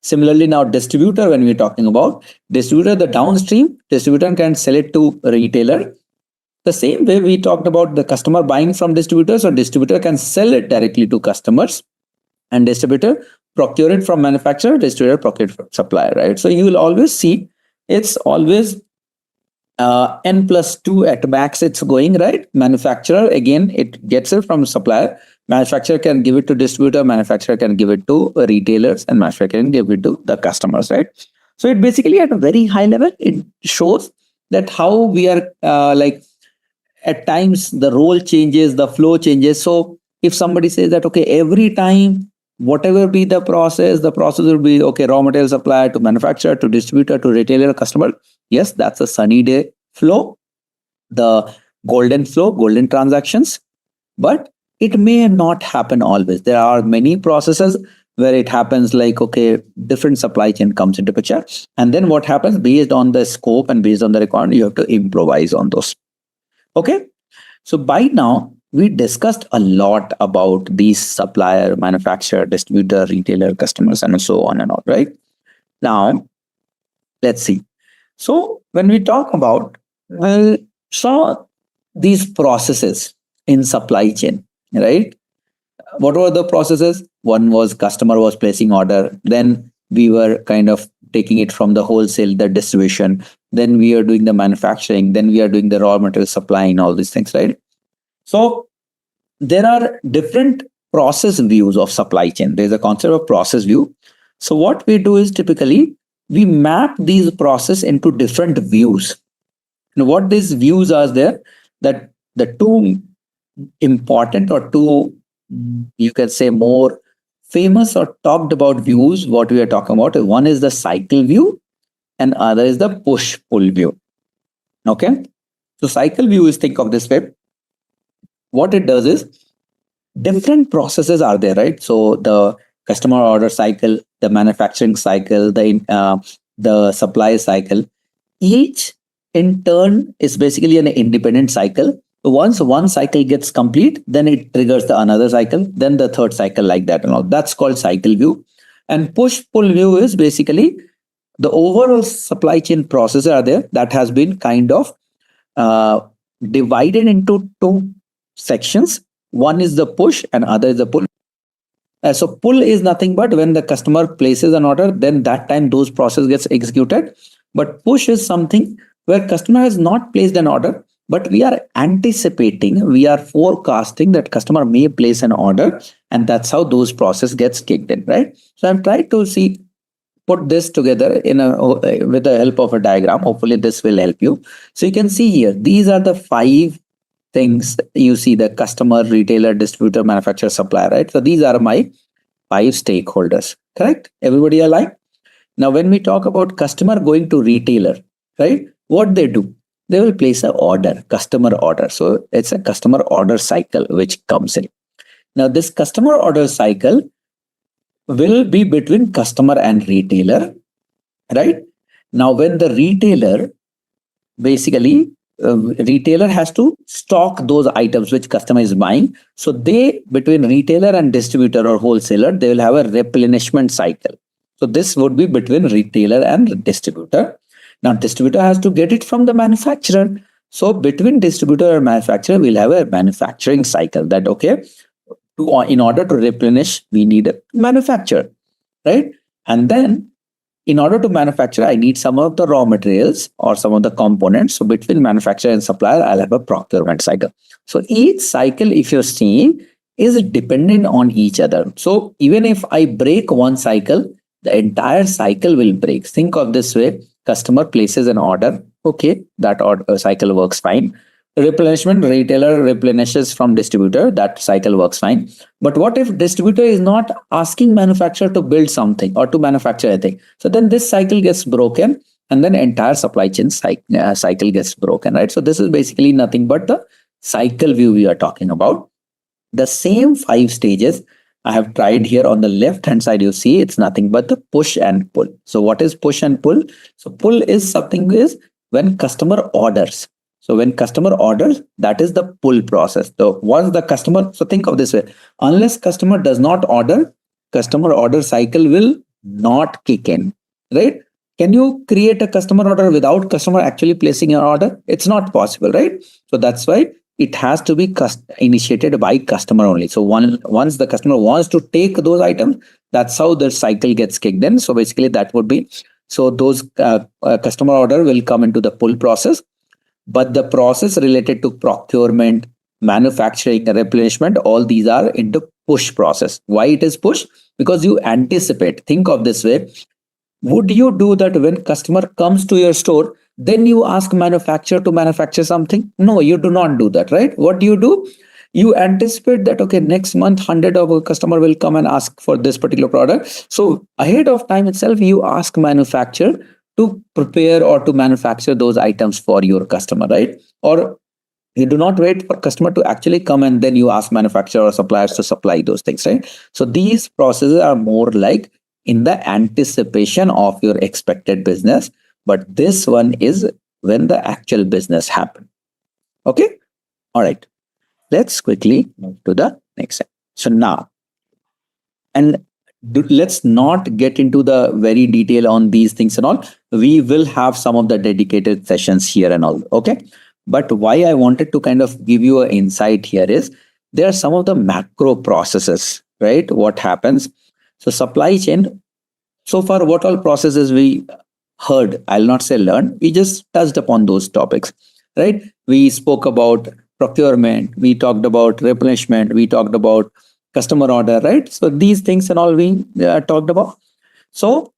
[SPEAKER 5] Similarly, now distributor, when we're talking about distributor, the downstream distributor can sell it to retailer. The same way we talked about the customer buying from distributors, or distributor can sell it directly to customers, and distributor procure it from manufacturer, distributor procure it from supplier, right? So you will always see it's always n+2 at max it's going, right? Manufacturer, again, it gets it from supplier. Manufacturer can give it to distributor, manufacturer can give it to retailers, and manufacturer can give it to the customers, right? So it basically at a very high level, it shows that how we are like at times the role changes, the flow changes. So if somebody says that, okay, every time, whatever be the process will be, okay, raw material supplier to manufacturer to distributor to retailer customer. Yes, that's a sunny day flow, the golden flow, golden transactions, but it may not happen always. There are many processes where it happens like, okay, different supply chain comes into picture. And then what happens based on the scope and based on the requirement, you have to improvise on those. Okay. So by now, we discussed a lot about these supplier, manufacturer, distributor, retailer, customers, and so on and on, right? Now, let's see. So when we talk about, so these processes in supply chain, right? What were the processes? One was customer was placing order. Then we were kind of taking it from the wholesale, the distribution. Then we are doing the manufacturing. Then we are doing the raw material supply and all these things, right? So there are different process views of supply chain. There's a concept of process view. So what we do is typically we map these process into different views. And what these views are there, that the two important or two, you can say more famous or talked about views, what we are talking about, one is the cycle view and other is the push-pull view. Okay. So cycle view is, think of this way. What it does is different processes are there, right? So the customer order cycle, the manufacturing cycle, the supply cycle, each in turn is basically an independent cycle. Once one cycle gets complete, then it triggers the another cycle, then the third cycle, like that and all. That's called cycle view. And push pull view is basically the overall supply chain processes are there that has been kind of divided into two sections. One is the push and other is the pull. So pull is nothing but when the customer places an order, then that time those process gets executed. But push is something where customer has not placed an order, but we are anticipating, we are forecasting that customer may place an order, and that's how those process gets kicked in, right? So I'm trying to put this together in with the help of a diagram. Hopefully this will help you. So you can see here, these are the 5 things you see: the customer, retailer, distributor, manufacturer, supplier, right? So these are my 5 stakeholders, correct? Everybody aligned? Now, when we talk about customer going to retailer, right? What they do? They will place an order, customer order. So it's a customer order cycle which comes in. Now, this customer order cycle will be between customer and retailer, right? Now, when the retailer basically retailer has to stock those items which customer is buying. So they, between retailer and distributor or wholesaler, they will have a replenishment cycle. So this would be between retailer and distributor. Now distributor has to get it from the manufacturer. So between distributor and manufacturer, we'll have a manufacturing cycle that, okay, in order to replenish, we need a manufacturer, right? And then in order to manufacture, I need some of the raw materials or some of the components. So between manufacturer and supplier, I'll have a procurement cycle. So each cycle, if you're seeing, is dependent on each other. So even if I break one cycle, the entire cycle will break. Think of this way: customer places an order. Okay, that order cycle works fine. Replenishment, retailer replenishes from distributor, that cycle works fine. But what if distributor is not asking manufacturer to build something or to manufacture anything? So then this cycle gets broken, and then entire supply chain cycle gets broken, right? So this is basically nothing but the cycle view we are talking about. The same 5 stages I have tried here on the left hand side. You see, it's nothing but the push and pull. So what is push and pull? So pull is something is when customer orders. So when customer orders, that is the pull process. So once the customer, so think of this way: unless customer does not order, customer order cycle will not kick in, right? Can you create a customer order without customer actually placing an order? It's not possible, right? So that's why it has to be initiated by customer only. So once the customer wants to take those items, that's how the cycle gets kicked in. So basically that would be, so those customer order will come into the pull process. But the process related to procurement, manufacturing, replenishment, all these are into push process. Why it is push? Because you anticipate. Think of this way: would you do that when customer comes to your store, then you ask manufacturer to manufacture something? No, you do not do that, right? What do? You anticipate that, okay, next month 100 of a customer will come and ask for this particular product. So ahead of time itself, you ask manufacturer to prepare or to manufacture those items for your customer, right? Or you do not wait for customer to actually come and then you ask manufacturer or suppliers to supply those things, right? So these processes are more like in the anticipation of your expected business, but this one is when the actual business happens. Okay, all right. Let's quickly move to the next slide. So now, and let's not get into the very detail on these things and all. We will have some of the dedicated sessions here and all. Okay. But why I wanted to kind of give you an insight here is there are some of the macro processes, right? What happens? So supply chain, so far, what all processes we heard, I'll not say learned, we just touched upon those topics, right? We spoke about procurement, we talked about replenishment, we talked about customer order, right? So these things and all we talked about. So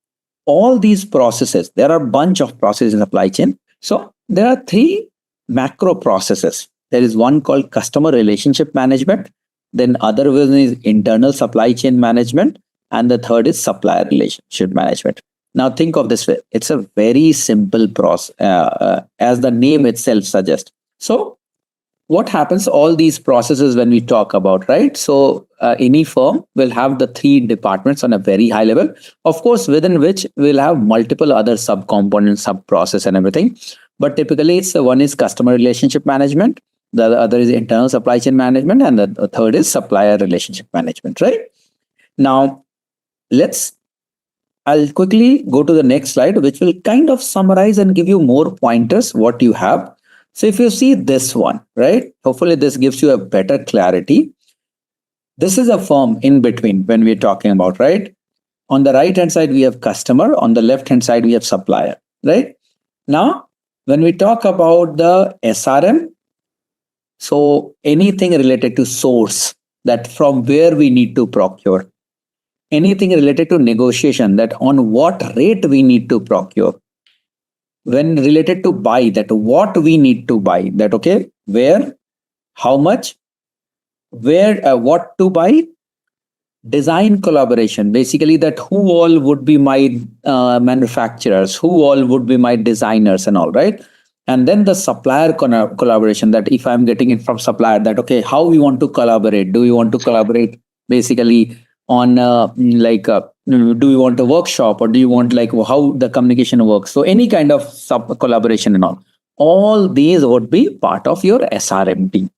[SPEAKER 5] all these processes, there are a bunch of processes in supply chain. So there are 3 macro processes. There is one called customer relationship management. Then other one is internal supply chain management. And the third is supplier relationship management. Now think of this way. It's a very simple process, as the name itself suggests. So what happens, all these processes when we talk about, right? So any firm will have the 3 departments on a very high level, of course, within which we'll have multiple other sub-components, sub-process and everything. but typically it's one is customer relationship management, the other is internal supply chain management, and the third is supplier relationship management, right? Now, I'll quickly go to the next slide, which will kind of summarize and give you more pointers what you have. So if you see this one, right, hopefully this gives you a better clarity. This is a firm in between when we're talking about, right? On the right hand side, we have customer. On the left hand side, we have supplier, right? Now, when we talk about the SRM, so anything related to source, that from where we need to procure, anything related to negotiation, that on what rate we need to procure, when related to buy, that what we need to buy, that okay, where, how much, where, what to buy, design collaboration, basically that who all would be my manufacturers, who all would be my designers and all, right? And then the supplier collaboration, that if I'm getting it from supplier, that okay, how we want to collaborate, do we want to collaborate basically on do you want a workshop, or do you want like how the communication works? So any kind of sub collaboration and all these would be part of your SRM team.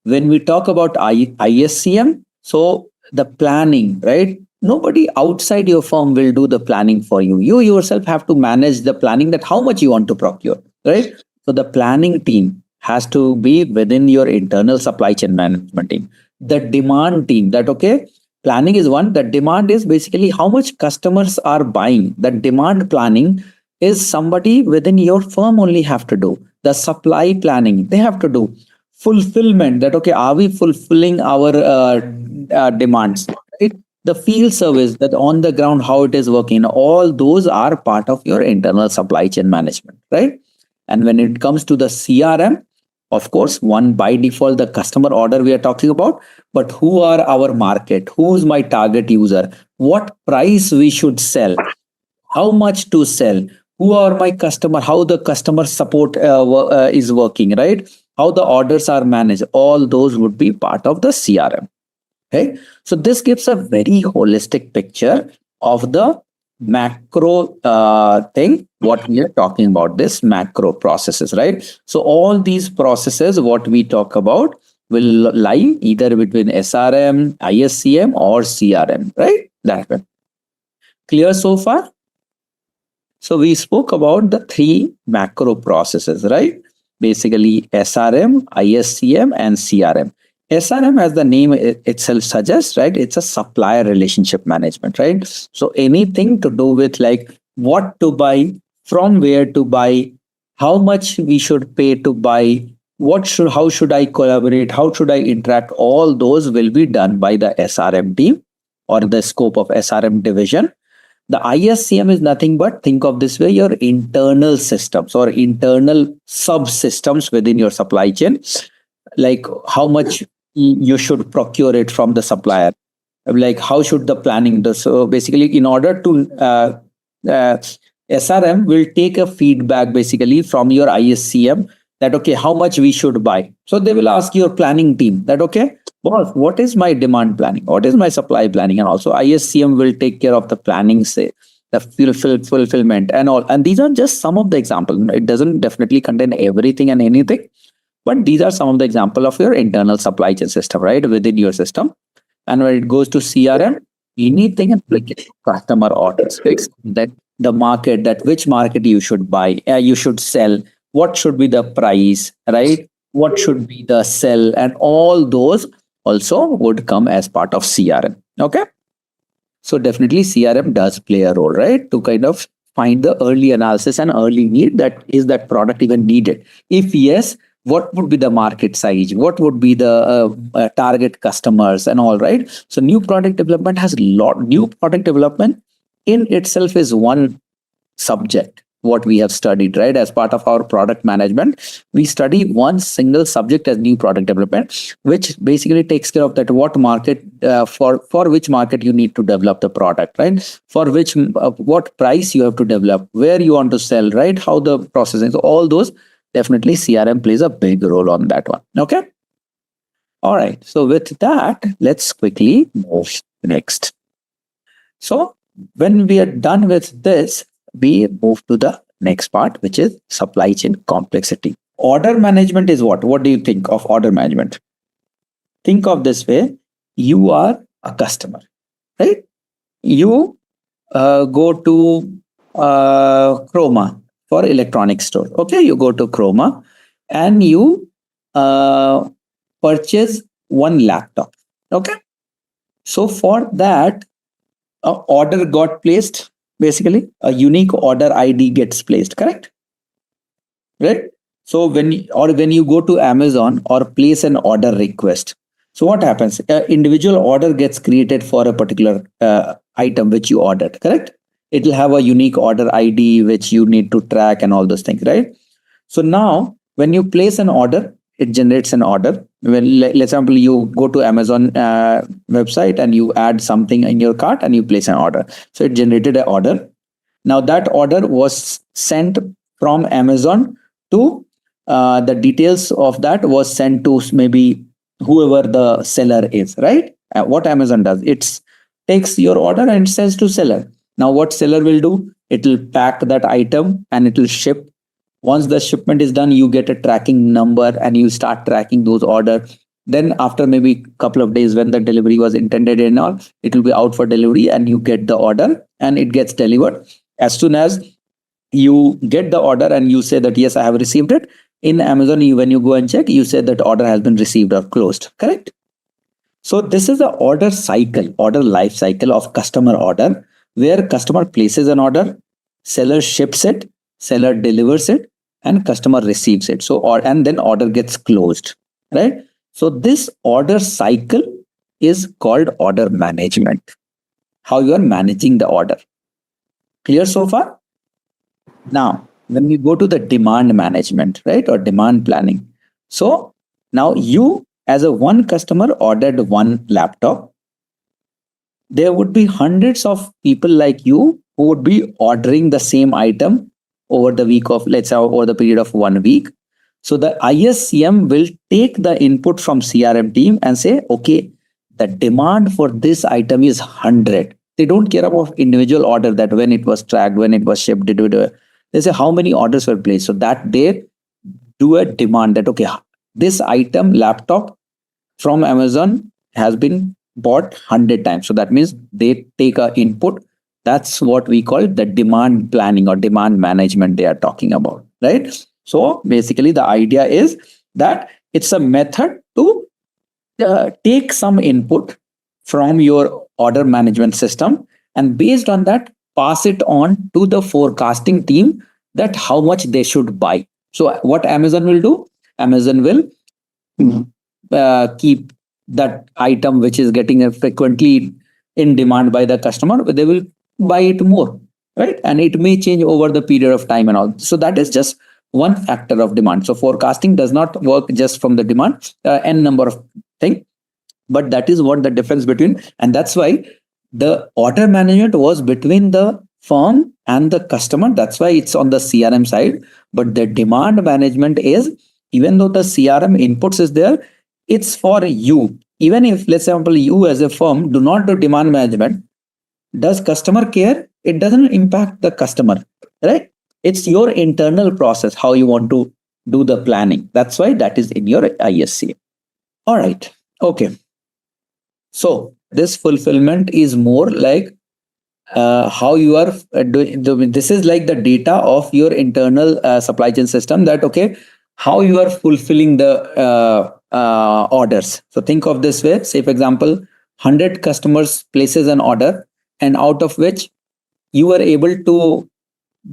[SPEAKER 5] When we talk about ISCM, so the planning, right? Nobody outside your firm will do the planning for you. You yourself have to manage the planning, that how much you want to procure, right? So the planning team has to be within your internal supply chain management team. The demand team, that okay, planning is one, the demand is basically how much customers are buying. The demand planning is somebody within your firm only have to do. The supply planning, they have to do. Fulfillment, that okay, are we fulfilling our demands, right? The field service, that on the ground how it is working, all those are part of your internal supply chain management, right? And when it comes to the CRM, of course, one by default, the customer order we are talking about, but who are our market, who's my target user, what price we should sell, how much to sell, who are my customer, how the customer support is working, right? How the orders are managed, all those would be part of the CRM. Okay, so this gives a very holistic picture of the macro thing, what we are talking about, this macro processes, right? So all these processes, what we talk about, will lie either between SRM, ISCM, or CRM, right? That way. Clear so far? So we spoke about the three macro processes, right? Basically SRM, ISCM, and CRM. SRM, as the name itself suggests, right? It's a supplier relationship management, right? So anything to do with like what to buy, from where to buy, how much we should pay to buy, how should I collaborate, how should I interact, all those will be done by the SRM team or the scope of SRM division. The ISCM is nothing but, think of this way, your internal systems or internal subsystems within your supply chain, like how much you should procure it from the supplier, like how should the planning do. So basically, in order to SRM will take a feedback basically from your ISCM, that okay, how much we should buy. So they will ask your planning team that okay, boss, what is my demand planning, what is my supply planning, and also ISCM will take care of the planning, say the fulfillment and all. And these are just some of the examples. It doesn't definitely contain everything and anything, but these are some of the example of your internal supply chain system, right, within your system. And when it goes to CRM, anything applicable to customer orders, fix that the market, that which market you should buy, you should sell, what should be the price, right? What should be the sell, and all those also would come as part of CRM. Okay. So definitely CRM does play a role, right? To kind of find the early analysis and early need, that is that product even needed? If yes, what would be the market size? What would be the target customers and all, right? So new product development has a lot. New product development in itself is one subject what we have studied, right? As part of our product management, we study one single subject as new product development, which basically takes care of that what market, for which market you need to develop the product, right? For which, what price you have to develop, where you want to sell, right? How the processing, so all those, definitely CRM plays a big role on that one. Okay. All right. So with that, let's quickly move next. So when we are done with this, we move to the next part, which is supply chain complexity. Order management is what? What do you think of order management? Think of this way: you are a customer, right? You go to Chroma for electronic store. Okay, you go to Chroma and you purchase one laptop. Okay, so for that, a order got placed. Basically, a unique order ID gets placed. Correct, right? So when you go to Amazon or place an order request, so what happens? An individual order gets created for a particular item which you ordered. Correct? It will have a unique order ID which you need to track and all those things, right? So now when you place an order, it generates an order. When, let's example, you go to Amazon website and you add something in your cart and you place an order. So it generated an order. Now that order was sent from Amazon to the details of that was sent to maybe whoever the seller is, right? What Amazon does, it takes your order and sends to seller. Now what seller will do? It will pack that item and it will ship. Once the shipment is done, you get a tracking number and you start tracking those orders. Then after maybe a couple of days when the delivery was intended and all, it will be out for delivery and you get the order and it gets delivered. As soon as you get the order and you say that, yes, I have received it, in Amazon, when you go and check, you say that order has been received or closed. Correct? So this is the order cycle, order life cycle of customer order, where customer places an order, seller ships it, seller delivers it, and customer receives it. So, and then order gets closed, right? So this order cycle is called order management. How you are managing the order. Clear so far? Now, when we go to the demand management, right, or demand planning. So now you as a one customer ordered one laptop. There would be hundreds of people like you who would be ordering the same item over the week of, let's say, over the period of 1 week. So the ISCM will take the input from CRM team and say, okay, the demand for this item is 100. They don't care about individual order, that when it was tracked, when it was shipped, they say how many orders were placed. So that they do a demand that, okay, this item laptop from Amazon has been bought 100 times. So that means they take a input. That's what we call the demand planning or demand management they are talking about, right? So basically the idea is that it's a method to take some input from your order management system and based on that, pass it on to the forecasting team that how much they should buy. So what Amazon will do? Amazon will keep that item which is getting frequently in demand by the customer, but they will buy it more, right? And it may change over the period of time and all. So that is just one factor of demand. So forecasting does not work just from the demand, n number of things, but that is what the difference between, and that's why the order management was between the firm and the customer. That's why it's on the CRM side. But the demand management is, even though the CRM inputs is there, it's for you. Even if, let's say, you as a firm do not do demand management, does customer care? It doesn't impact the customer, right? It's your internal process, how you want to do the planning. That's why that is in your ISC. All right. Okay. So this fulfillment is more like how you are doing. This is like the data of your internal supply chain system, that, okay, how you are fulfilling the orders. So think of this way. Say, for example, 100 customers places an order, and out of which you were able to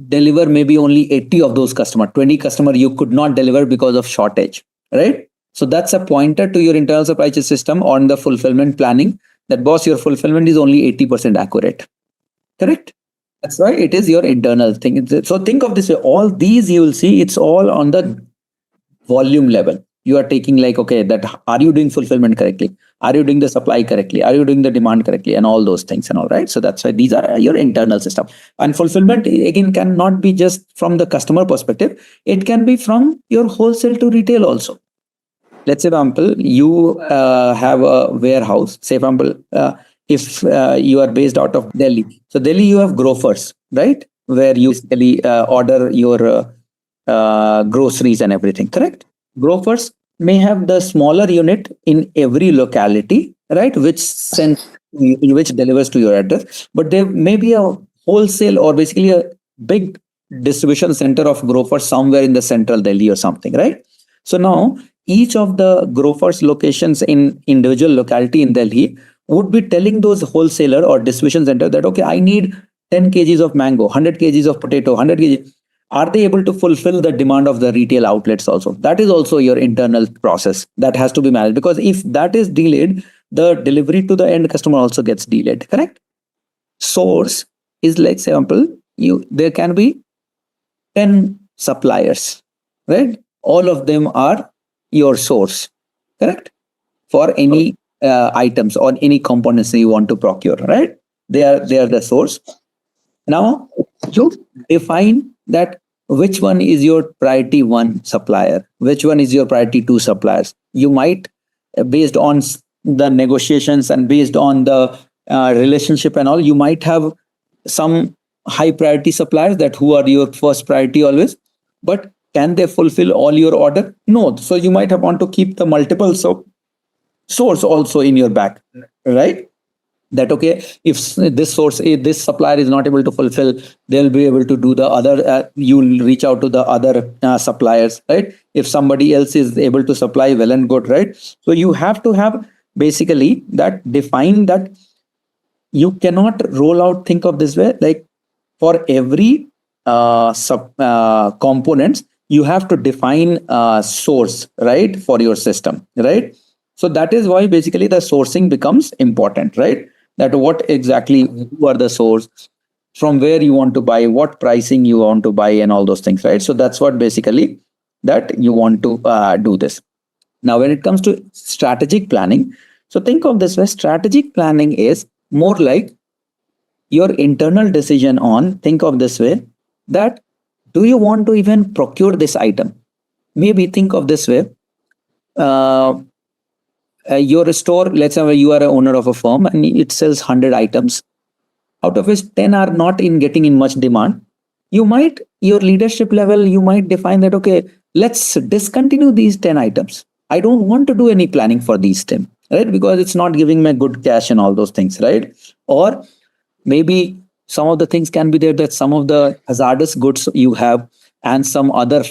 [SPEAKER 5] deliver maybe only 80 of those customers. 20 customers you could not deliver because of shortage, right? So that's a pointer to your internal supply chain system on the fulfillment planning, that, boss, your fulfillment is only 80% accurate. Correct? That's why it is your internal thing. So think of this way. All these you will see, it's all on the volume level. You are taking like, okay, that are you doing fulfillment correctly? Are you doing the supply correctly? Are you doing the demand correctly? And all those things and all, right? So that's why these are your internal system. And fulfillment, again, cannot be just from the customer perspective. It can be from your wholesale to retail also. Let's say, for example, you have a warehouse. Say, for example, if you are based out of Delhi. So Delhi, you have grofers, right? where you basically order your groceries and everything, correct? Grocers may have the smaller unit in every locality, right, which sends, which delivers to your address, but there may be a wholesale or basically a big distribution center of grocers somewhere in the central Delhi or something, right? So now each of the grocers locations in individual locality in Delhi would be telling those wholesaler or distribution center that, okay, I need 10 kgs of mango, 100 kgs of potato, 100 kgs. Are they able to fulfill the demand of the retail outlets also? That is also your internal process that has to be managed, because if that is delayed, the delivery to the end customer also gets delayed, correct? Source is, like example, there can be 10 suppliers, right? All of them are your source, correct? For any items or any components you want to procure, right? They are the source. Now you define that which one is your priority one supplier, which one is your priority two suppliers. You might, based on the negotiations and based on the relationship and all, you might have some high priority suppliers that who are your first priority always, but can they fulfill all your order? No. So you might have want to keep the multiple source also in your back, right? That, okay, if this supplier is not able to fulfill, they'll be able to do the other, you'll reach out to the other suppliers, right? If somebody else is able to supply, well and good, right? So you have to have basically that define that you cannot roll out, think of this way, like for every sub components, you have to define source, right, for your system, right? So that is why basically the sourcing becomes important, right? That what exactly, who are the source, from where you want to buy, what pricing you want to buy, and all those things, right? So that's what basically that you want to do this. Now, when it comes to strategic planning, so think of this way: strategic planning is more like your internal decision on, think of this way, that do you want to even procure this item? Maybe think of this way. Uh, your store, let's say you are a owner of a firm and it sells 100 items, out of which 10 are not in getting in much demand. You might, your leadership level, you might define that, okay, let's discontinue these 10 items. I don't want to do any planning for these 10, right? Because it's not giving me good cash and all those things, right? Or maybe some of the things can be there, that some of the hazardous goods you have and some other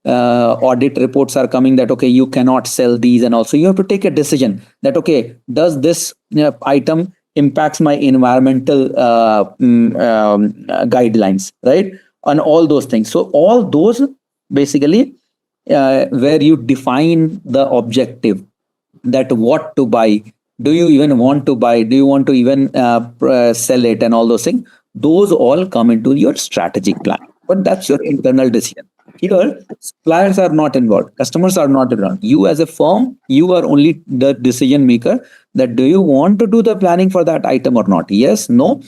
[SPEAKER 5] audit reports are coming that, okay, you cannot sell these, and also you have to take a decision that, okay, does this item impacts my environmental guidelines, right? And all those things. So all those basically where you define the objective, that what to buy, do you even want to buy, do you want to even sell it, and all those things, those all come into your strategic plan. But that's your internal decision. Here suppliers are not involved, customers are not involved. You as a firm, you are only the decision maker, that do you want to do the planning for that item or not, yes, no?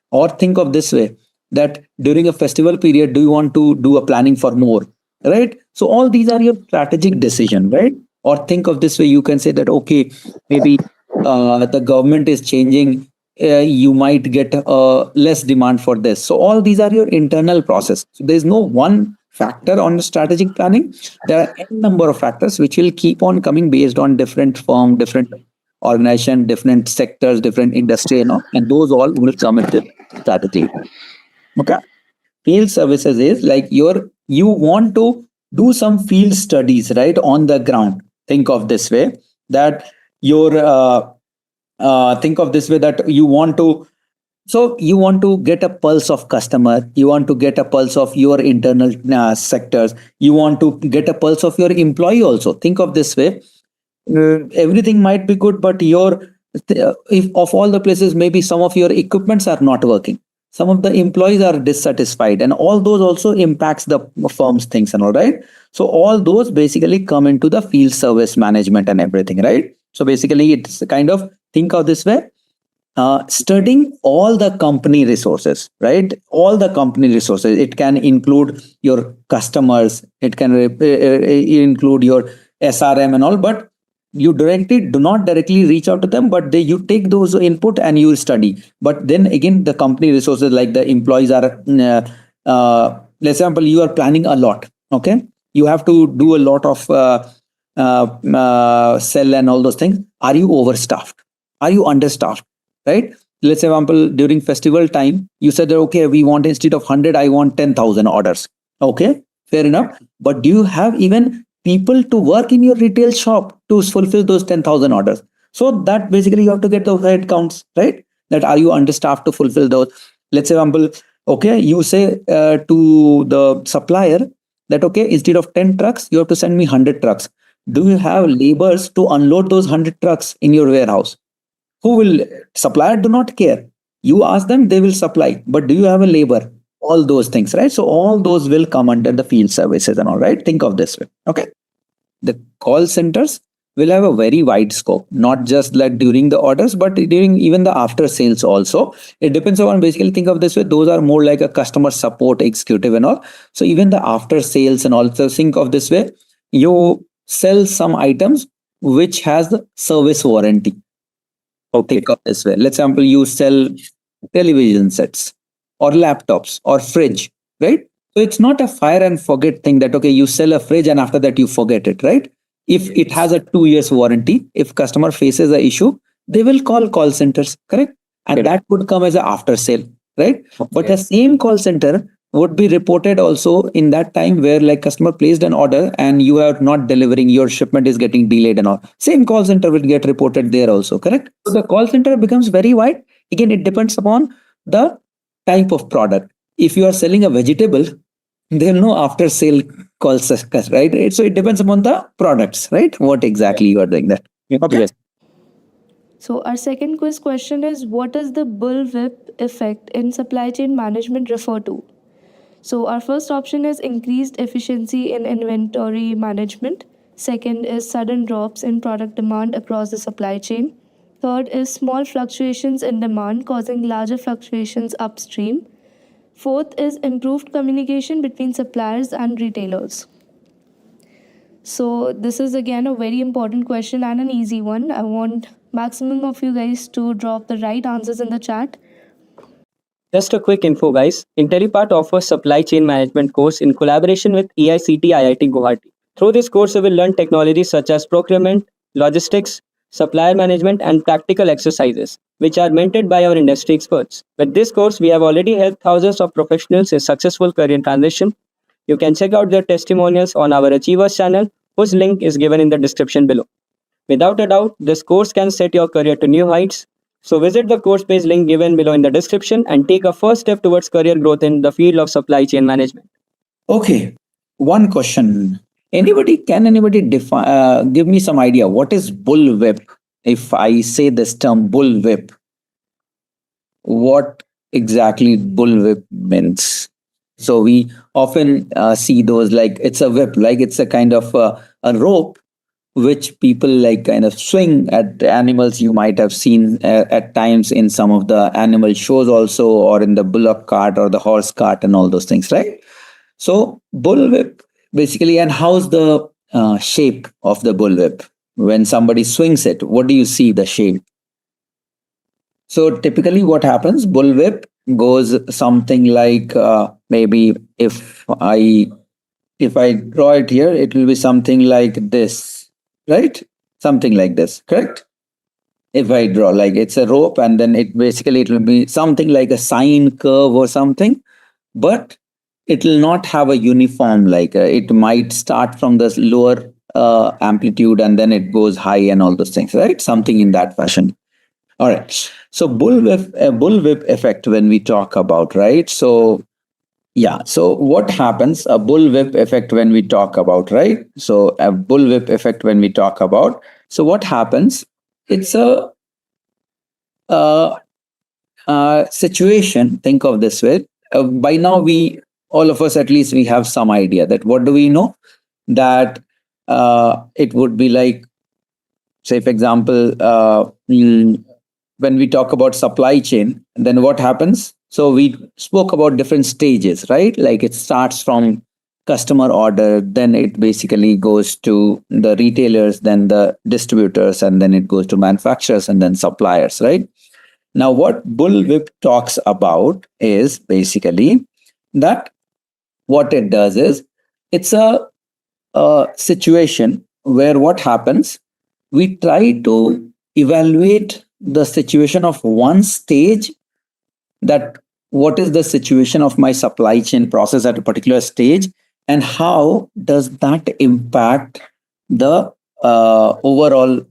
[SPEAKER 5] Or think of this way, that during a festival period, do you want to do a planning for more, right? So all these are your strategic decision, right? Or think of this way, you can say that, okay, maybe the government is changing, you might get less demand for this. So all these are your internal process. So there's no one factor on strategic planning. There are n number of factors which will keep on coming based on different firm, different organization, different sectors, different industry, and those all will come into strategy. Okay. Field services is like you want to do some field studies, right, on the ground. Think of this way, that think of this way, that you want to get a pulse of customer, you want to get a pulse of your internal sectors, you want to get a pulse of your employee also. Think of this way, everything might be good, but if of all the places, maybe some of your equipments are not working, some of the employees are dissatisfied, and all those also impacts the firm's things and all, right? So all those basically come into the field service management and everything, right? So basically it's kind of, think of this way, studying all the company resources, right? All the company resources. It can include your customers, it can include your SRM and all, but you do not directly reach out to them, but you take those input and you study. But then again, the company resources, like the employees are, example, you are planning a lot. Okay, you have to do a lot of sell and all those things. Are you overstaffed? Are you understaffed? Right? Let's say, example, during festival time, you said that, okay, we want, instead of 100, I want 10,000 orders. Okay, fair enough. But do you have even people to work in your retail shop to fulfill those 10,000 orders? So that basically you have to get those head counts, right? That are you understaffed to fulfill those? Let's say, example, okay, you say to the supplier that, okay, instead of 10 trucks, you have to send me 100 trucks. Do you have laborers to unload those 100 trucks in your warehouse? Who will? Supplier do not care. You ask them, they will supply. But do you have a labor? All those things, right? So all those will come under the field services and all, right? Think of this way. Okay. The call centers will have a very wide scope, not just like during the orders, but during even the after sales also. It depends on, basically think of this way, those are more like a customer support executive and all. So even the after sales and also, think of this way, you sell some items which has the service warranty. Okay, think of this way. Let's example, you sell television sets or laptops or fridge, right? So it's not a fire and forget thing that, okay, you sell a fridge and after that you forget it, right? If it has a 2 years warranty, if customer faces an issue, they will call centers, correct? And that would come as an after sale, right? But the same call center would be reported also in that time where like customer placed an order and you are not delivering, your shipment is getting delayed and all. Same call center will get reported there also, correct? So the call center becomes very wide. Again, it depends upon the type of product. If you are selling a vegetable, there are no after sale calls, right? So it depends upon the products, right? What exactly you are doing that. Okay.
[SPEAKER 4] So our second quiz question is, what does the bullwhip effect in supply chain management refer to? So our first option is increased efficiency in inventory management. Second is sudden drops in product demand across the supply chain. Third is small fluctuations in demand causing larger fluctuations upstream. Fourth is improved communication between suppliers and retailers. So this is again a very important question and an easy one. I want maximum of you guys to drop the right answers in the chat.
[SPEAKER 6] Just a quick info, guys. Intellipaat offers supply chain management course in collaboration with EICT IIT Guwahati. Through this course, you will learn technologies such as procurement, logistics, supplier management, and practical exercises, which are mentored by our industry experts. With this course, we have already helped thousands of professionals in successful career transition. You can check out their testimonials on our Achievers channel, whose link is given in the description below. Without a doubt, this course can set your career to new heights. So visit the course page link given below in the description and take a first step towards career growth in the field of supply chain management.
[SPEAKER 5] Okay, one question. Can anybody give me some idea what is bullwhip? If I say this term bullwhip, what exactly bullwhip means? So we often see those like it's a whip, like it's a kind of a rope which people like kind of swing at animals. You might have seen at times in some of the animal shows also, or in the bullock cart or the horse cart and all those things, right? So bullwhip basically, and how's the shape of the bullwhip? When somebody swings it, what do you see the shape? So typically what happens, bullwhip goes something like maybe if I draw it here, it will be something like this, right? Something like this, correct? If I draw, like it's a rope, and then it will be something like a sine curve or something, but it will not have a uniform, like it might start from the lower amplitude and then it goes high and all those things, right? Something in that fashion. All right. So bullwhip effect when we talk about, right? So yeah. So what happens? A bullwhip effect when we talk about, right? So a bullwhip effect when we talk about. So what happens? It's a situation. Think of this way. By now, all of us, at least, we have some idea that what do we know? That it would be like, say, for example, when we talk about supply chain, then what happens? So we spoke about different stages, right? Like it starts from customer order, then it basically goes to the retailers, then the distributors, and then it goes to manufacturers and then suppliers, right? Now, what Bullwhip talks about is basically that what it does is it's a situation where what happens, we try to evaluate the situation of one stage, that what is the situation of my supply chain process at a particular stage, and how does that impact the overall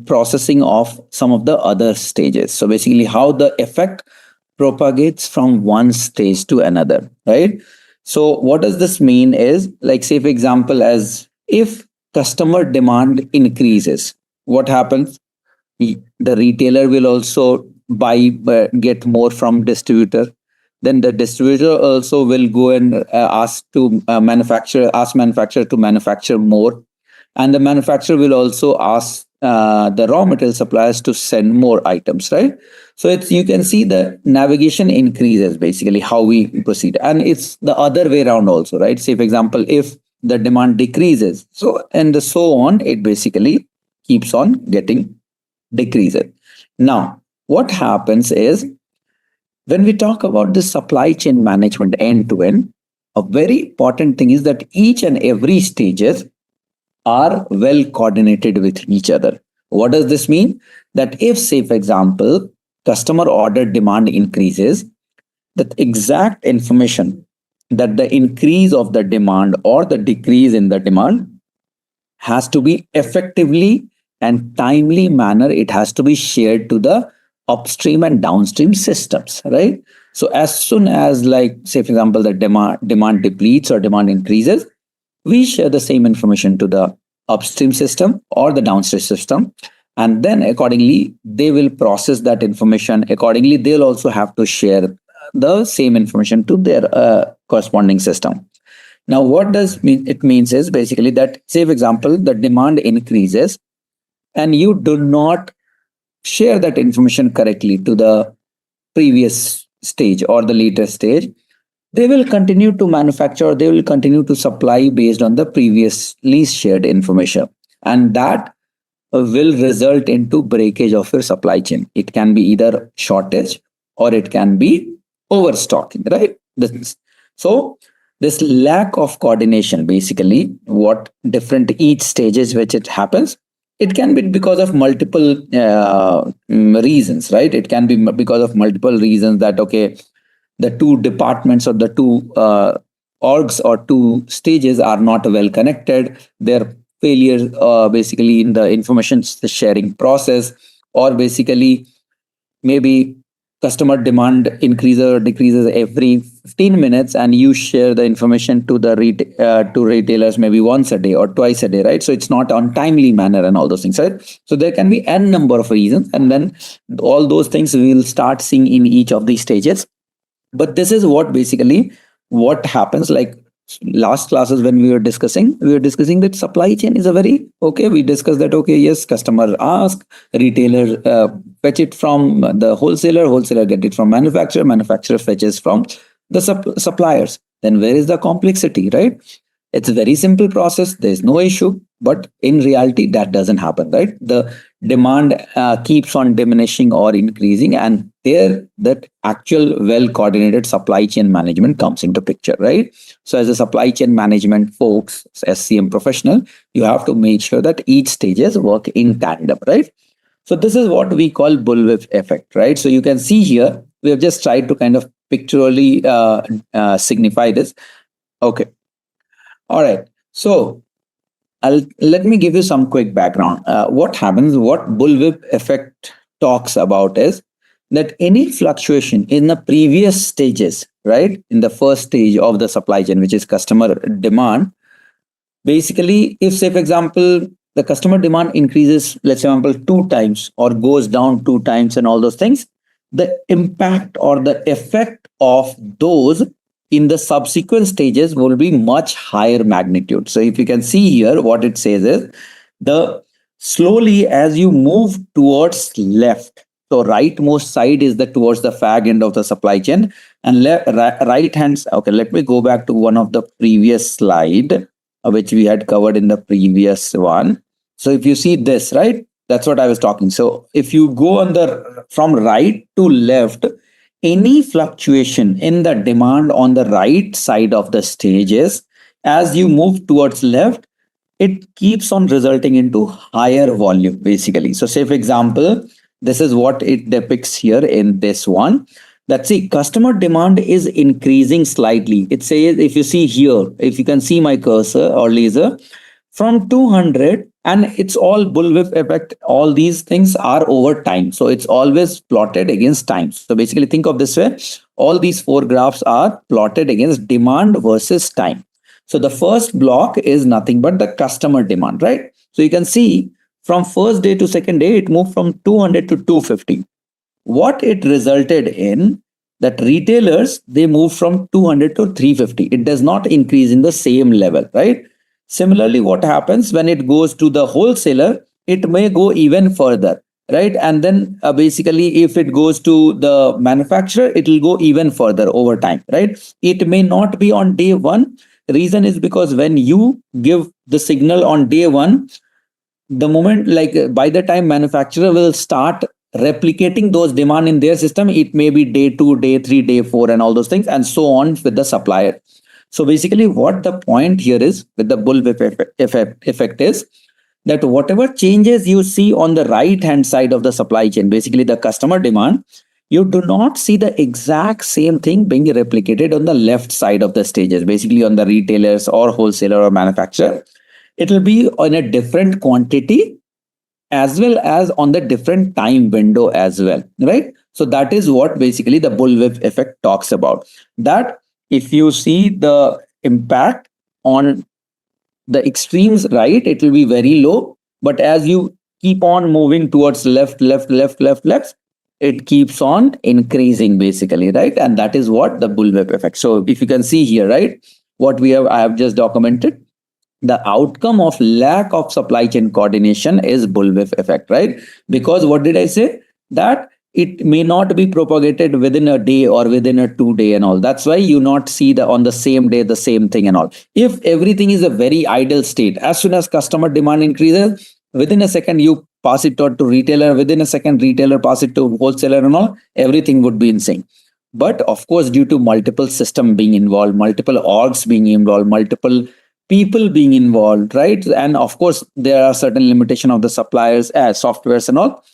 [SPEAKER 5] processing of some of the other stages. So basically how the effect propagates from one stage to another, right? So what does this mean is, like, say for example, as if customer demand increases, what happens? The retailer will also buy, get more from distributor. Then the distributor also will go and ask manufacturer to manufacture more, and the manufacturer will also ask the raw material suppliers to send more items, right? So it's, you can see the navigation increases, basically how we proceed, and it's the other way around also, right? Say for example, if the demand decreases, so and so on, it basically keeps on getting decreases. Now, what happens is, when we talk about the supply chain management end to end, a very important thing is that each and every stages are well coordinated with each other. What does this mean? That if, say, for example, customer order demand increases, the exact information that the increase of the demand or the decrease in the demand has to be effectively and timely manner, it has to be shared to the upstream and downstream systems, right? So as soon as, like, say for example, the demand depletes or demand increases, we share the same information to the upstream system or the downstream system, and then accordingly they will process that information. Accordingly, they'll also have to share the same information to their corresponding system. Now, what does mean it means is basically that, say for example, the demand increases and you do not share that information correctly to the previous stage or the later stage, they will continue to manufacture, or they will continue to supply based on the previously shared information, and that will result into breakage of your supply chain. It can be either shortage or it can be overstocking, right? So this lack of coordination, basically what different each stages which it happens, it can be because of multiple reasons, right? It can be because of multiple reasons, that okay, the two departments or the two orgs or two stages are not well connected. Their failures basically in the information sharing process, or basically maybe customer demand increases or decreases every 15 minutes, and you share the information to the to retailers maybe once a day or twice a day, right? So it's not on timely manner and all those things, right? So there can be n number of reasons, and then all those things we will start seeing in each of these stages. But this is what basically what happens. Like last classes when we were discussing that supply chain is a very, okay, we discussed that, okay, yes, customer ask, retailer fetch it from the wholesaler get it from manufacturer fetches from the suppliers. Then where is the complexity, right? It's a very simple process, there's no issue, but in reality that doesn't happen, right? The demand keeps on diminishing or increasing, and there that actual well coordinated supply chain management comes into picture, right? So as a supply chain management folks, SCM professional, you have to make sure that each stages work in tandem, right? So this is what we call bullwhip effect, right? So you can see here we have just tried to kind of pictorially signify this. Okay, all right. So let me give you some quick background. What happens, what bullwhip effect talks about is that any fluctuation in the previous stages, right, in the first stage of the supply chain, which is customer demand, basically, if, say for example, the customer demand increases, let's say, for example, 2 times or goes down 2 times and all those things, the impact or the effect of those in the subsequent stages will be much higher magnitude. So if you can see here, what it says is, the slowly as you move towards left, So rightmost side is the towards the fag end of the supply chain, and right hand. Okay, let me go back to one of the previous slide, which we had covered in the previous one. So if you see this, right, that's what I was talking. So if you go on the from right to left, any fluctuation in the demand on the right side of the stages, as you move towards left, it keeps on resulting into higher volume basically. So say for example, this is what it depicts here in this one, that see customer demand is increasing slightly. It says, if you see here, if you can see my cursor or laser, from 200, and it's all bullwhip effect, all these things are over time, so it's always plotted against time. So basically think of this way, all these four graphs are plotted against demand versus time. So the first block is nothing but the customer demand, right? So you can see from first day to second day, it moved from 200 to 250. What it resulted in, that retailers, they move from 200 to 350. It does not increase in the same level, right? Similarly, what happens when it goes to the wholesaler, it may go even further, right? And then basically, if it goes to the manufacturer, it will go even further over time, right? It may not be on day one. The reason is because when you give the signal on day one, the moment, like by the time manufacturer will start replicating those demand in their system, it may be day 2, day 3, day 4, and all those things, and so on with the supplier. So basically what the point here is with the bullwhip effect is that whatever changes you see on the right hand side of the supply chain, basically the customer demand, you do not see the exact same thing being replicated on the left side of the stages, basically on the retailers or wholesaler or manufacturer. It will be on a different quantity as well as on the different time window as well, right? So that is what basically the bullwhip effect talks about. That if you see the impact on the extremes, right, it will be very low. But as you keep on moving towards left, it keeps on increasing basically, right? And that is what the bullwhip effect. So if you can see here, right, what I have just documented, the outcome of lack of supply chain coordination is bullwhip effect, right? Because what did I say? That it may not be propagated within a day or within a 2 day and all. That's why you not see the on the same day the same thing and all. If everything is a very idle state, as soon as customer demand increases, within a second you pass it on to retailer, within a second retailer pass it to wholesaler and all, everything would be in sync. But of course, due to multiple system being involved, multiple orgs being involved, multiple people being involved, right? And of course, there are certain limitation of the suppliers as softwares and all.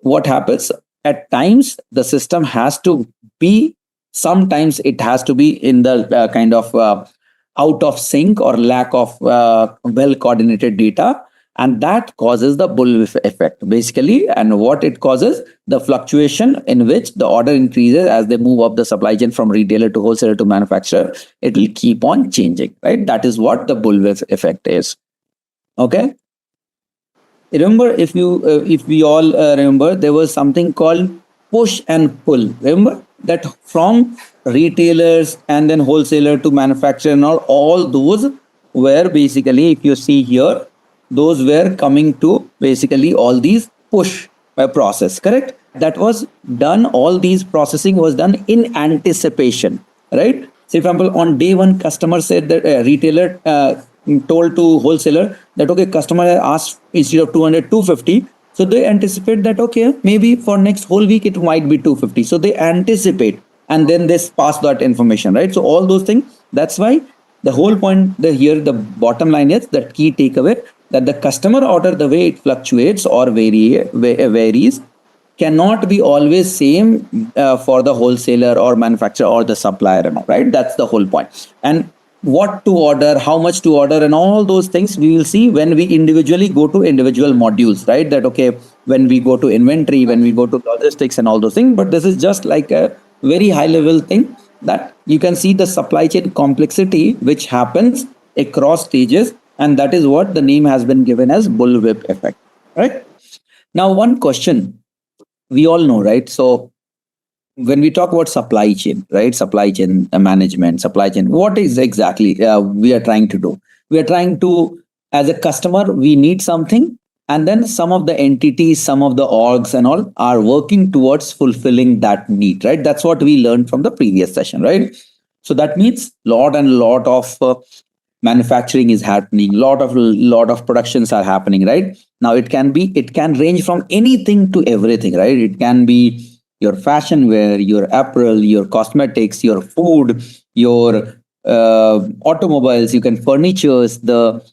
[SPEAKER 5] What happens? At times, the system has to be, sometimes it has to be in the kind of out of sync or lack of well coordinated data. And that causes the bullwhip effect basically. And what it causes, the fluctuation in which the order increases as they move up the supply chain from retailer to wholesaler to manufacturer, it will keep on changing, right? That is what the bullwhip effect is. Okay. Remember, if we all remember, there was something called push and pull. Remember that from retailers and then wholesaler to manufacturer and all those were basically, if you see here, those were coming to basically all these push process, correct? That was done, all these processing was done in anticipation, right? Say, for example, on day one, customer said that retailer told to wholesaler that, okay, customer asked instead of 200, 250. So they anticipate that, okay, maybe for next whole week, it might be 250. So they anticipate and then they pass that information, right? So all those things, that's why the whole point here, the bottom line is that key takeaway, that the customer order, the way it fluctuates or varies, cannot be always same for the wholesaler or manufacturer or the supplier, right? That's the whole point. And what to order, how much to order, and all those things we will see when we individually go to individual modules, right? That, okay, when we go to inventory, when we go to logistics and all those things. But this is just like a very high level thing that you can see the supply chain complexity which happens across stages. And that is what the name has been given as bullwhip effect, right? Now, one question we all know, right? So when we talk about supply chain, right? Supply chain management, supply chain, what is exactly we are trying to do? We are trying to, as a customer, we need something And then some of the entities, some of the orgs and all are working towards fulfilling that need, right? That's what we learned from the previous session, right? So that means lot of manufacturing is happening, lot of productions are happening, right? Now it can range from anything to everything, right? It can be your fashion wear, your apparel, your cosmetics, your food, your automobiles, you can furnitures, the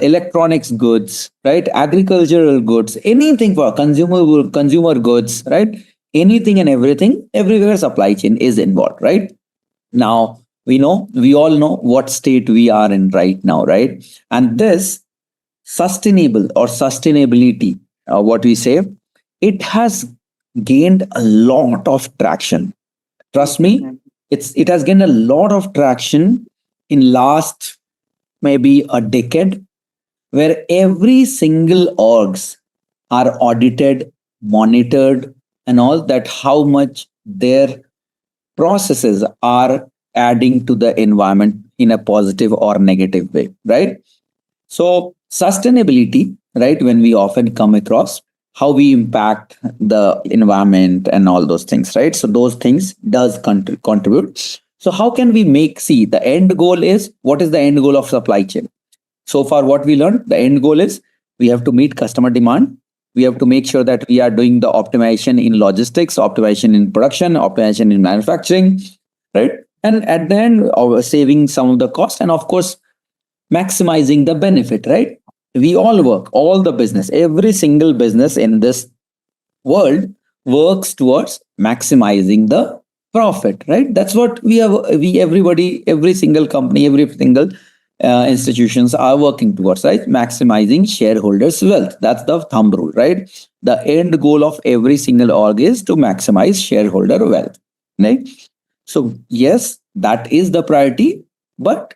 [SPEAKER 5] electronics goods, right? Agricultural goods, anything for consumer goods, right? Anything and everything, everywhere supply chain is involved, right? Now we all know what state we are in right now, right? And this sustainable or sustainability, what we say, it has gained a lot of traction. Trust me, it has gained a lot of traction in last maybe a decade, where every single orgs are audited, monitored, and all that, how much their processes are adding to the environment in a positive or negative way, right? So sustainability, right, when we often come across how we impact the environment and all those things, right? So those things does contribute. So how can we make, see, the end goal is, what is the end goal of supply chain? So far what we learned, the end goal is we have to meet customer demand. We have to make sure that we are doing the optimization in logistics, optimization in production, optimization in manufacturing, right? And at the end, saving some of the cost, and of course, maximizing the benefit, right? We all work, all the business, every single business in this world works towards maximizing the profit, right? That's what everybody, every single company, every single institutions are working towards, right? Maximizing shareholders' wealth. That's the thumb rule, right? The end goal of every single org is to maximize shareholder wealth, right? So yes, that is the priority, but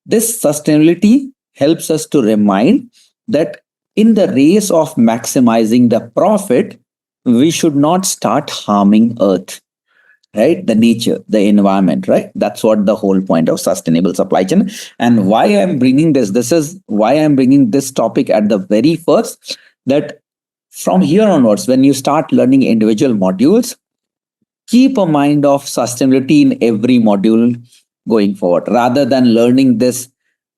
[SPEAKER 5] this sustainability helps us to remind that in the race of maximizing the profit, we should not start harming earth, right? The nature, the environment, right? That's what the whole point of sustainable supply chain. And why I'm bringing this is why I'm bringing this topic at the very first, that from here onwards, when you start learning individual modules, keep a mind of sustainability in every module going forward, rather than learning this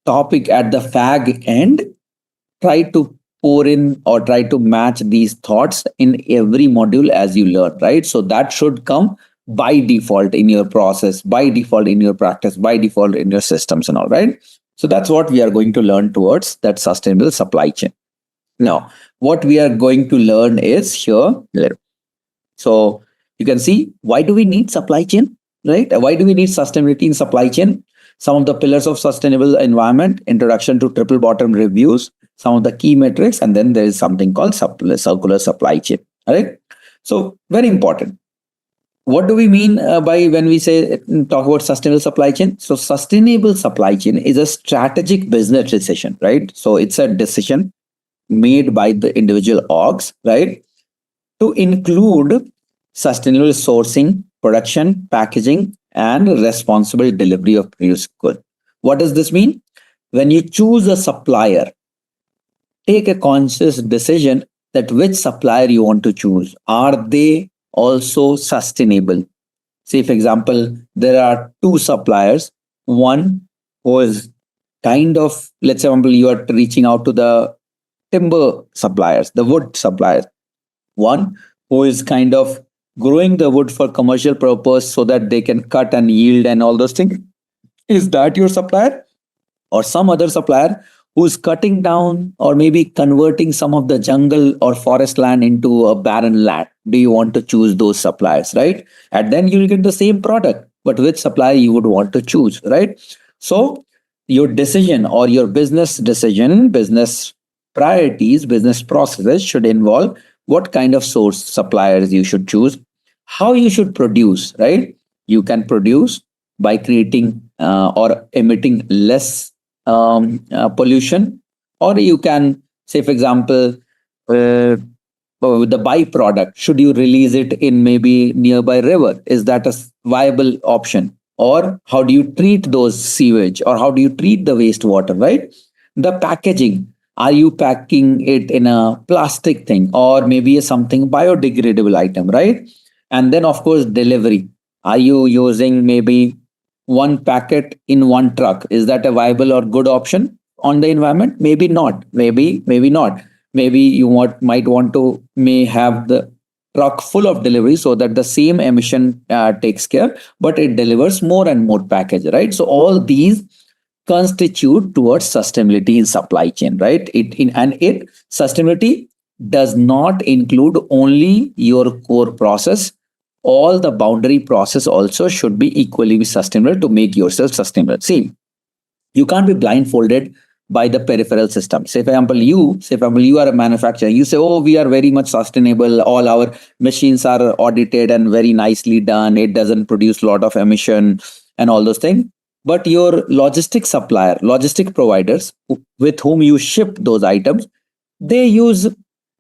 [SPEAKER 5] topic at the fag end. Try to pour in or try to match these thoughts in every module as you learn, right? So that should come by default in your process, by default in your practice, by default in your systems and all, right? So that's what we are going to learn towards that sustainable supply chain. Now, what we are going to learn is here. So you can see, why do we need supply chain, right? Why do we need sustainability in supply chain? Some of the pillars of sustainable environment, introduction to triple bottom reviews, some of the key metrics, and then there is something called circular supply chain, right? So very important. What do we mean by when we say talk about sustainable supply chain? So sustainable supply chain is a strategic business decision, right? So it's a decision made by the individual orgs, right, to include sustainable sourcing, production, packaging, and responsible delivery of produced goods. What does this mean? When you choose a supplier, take a conscious decision that which supplier you want to choose. Are they also sustainable? Say, for example, there are two suppliers. One who is kind of, let's say, you are reaching out to the timber suppliers, the wood suppliers. One who is kind of growing the wood for commercial purpose so that they can cut and yield and all those things. Is that your supplier? Or some other supplier who's cutting down or maybe converting some of the jungle or forest land into a barren land? Do you want to choose those suppliers, right? And then you'll get the same product, but which supplier you would want to choose, right? So your decision or your business decision, business priorities, business processes should involve what kind of source suppliers you should choose, how you should produce, right? You can produce by creating or emitting less pollution, or you can say, for example, the byproduct, should you release it in maybe nearby river? Is that a viable option? Or how do you treat those sewage, or how do you treat the wastewater, right? The packaging, Are you packing it in a plastic thing or maybe something biodegradable item, right? And then, of course, delivery. Are you using maybe one packet in one truck? Is that a viable or good option on the environment? Maybe not. Maybe not. Maybe you might want to may have the truck full of delivery so that the same emission takes care, but it delivers more and more package, right? So all these constitute towards sustainability in supply chain, right? It sustainability does not include only your core process. All the boundary process also should be equally sustainable to make yourself sustainable. See, you can't be blindfolded by the peripheral system. Say for example, you are a manufacturer. You say, oh, we are very much sustainable. All our machines are audited and very nicely done. It doesn't produce a lot of emission and all those things. But your logistic providers with whom you ship those items, they use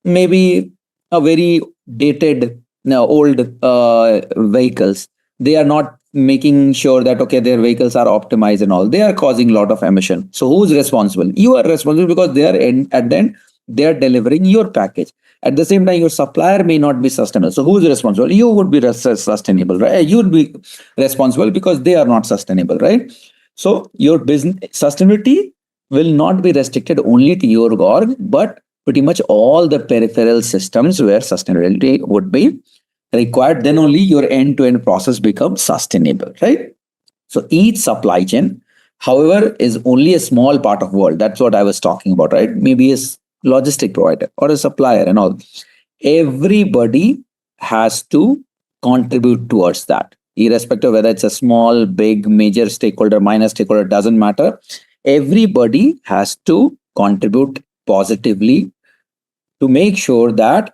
[SPEAKER 5] maybe a very dated, old vehicles. They are not making sure that okay, their vehicles are optimized and all. They are causing a lot of emission. So who's responsible? You are responsible because they are at the end they are delivering your package. At the same time, your supplier may not be sustainable. So who's responsible? You would be sustainable, right? You would be responsible because they are not sustainable, right? So your business sustainability will not be restricted only to your org, but pretty much all the peripheral systems where sustainability would be required. Then only your end-to-end process becomes sustainable, right? So each supply chain, however, is only a small part of world. That's what I was talking about, right? Maybe a logistic provider or a supplier and all. Everybody has to contribute towards that, irrespective of whether it's a small, big, major stakeholder, minor stakeholder, doesn't matter. Everybody has to contribute positively to make sure that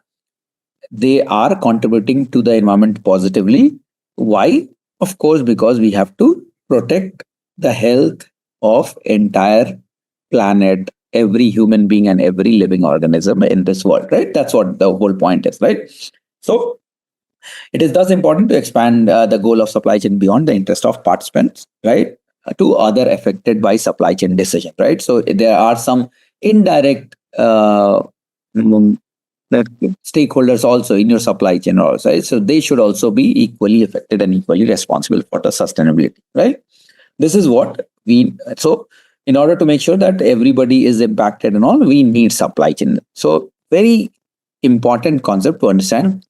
[SPEAKER 5] they are contributing to the environment positively. Why? Of course, because we have to protect the health of entire planet, every human being and every living organism in this world, right? That's what the whole point is, right? So it is thus important to expand the goal of supply chain beyond the interest of participants, right, to other affected by supply chain decision, right? So there are some indirect stakeholders also in your supply chain also, right? So they should also be equally affected and equally responsible for the sustainability, right? This is what so in order to make sure that everybody is impacted and all, we need supply chain. So very important concept to understand.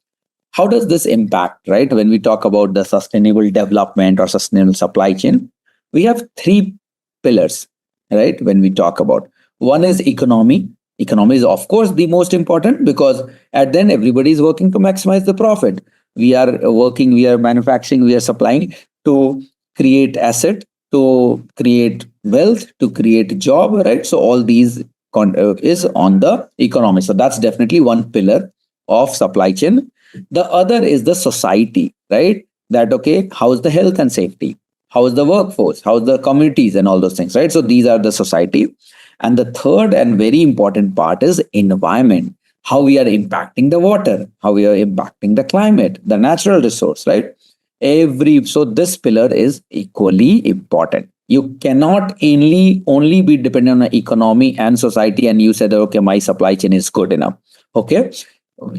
[SPEAKER 5] How does this impact, right? When we talk about the sustainable development or sustainable supply chain, we have three pillars, right? When we talk about, one is economy. Economy is of course the most important because at then everybody is working to maximize the profit. We are working, we are manufacturing, we are supplying to create asset, to create wealth, to create job, right? So all these is on the economy. So that's definitely one pillar of supply chain. The other is the society, right? That okay, how's the health and safety? How's the workforce? How's the communities and all those things, right? So these are the society. And the third and very important part is environment. How we are impacting the water, how we are impacting the climate, the natural resource, right? So this pillar is equally important. You cannot only be dependent on the economy and society and you said, okay, my supply chain is good enough. Okay.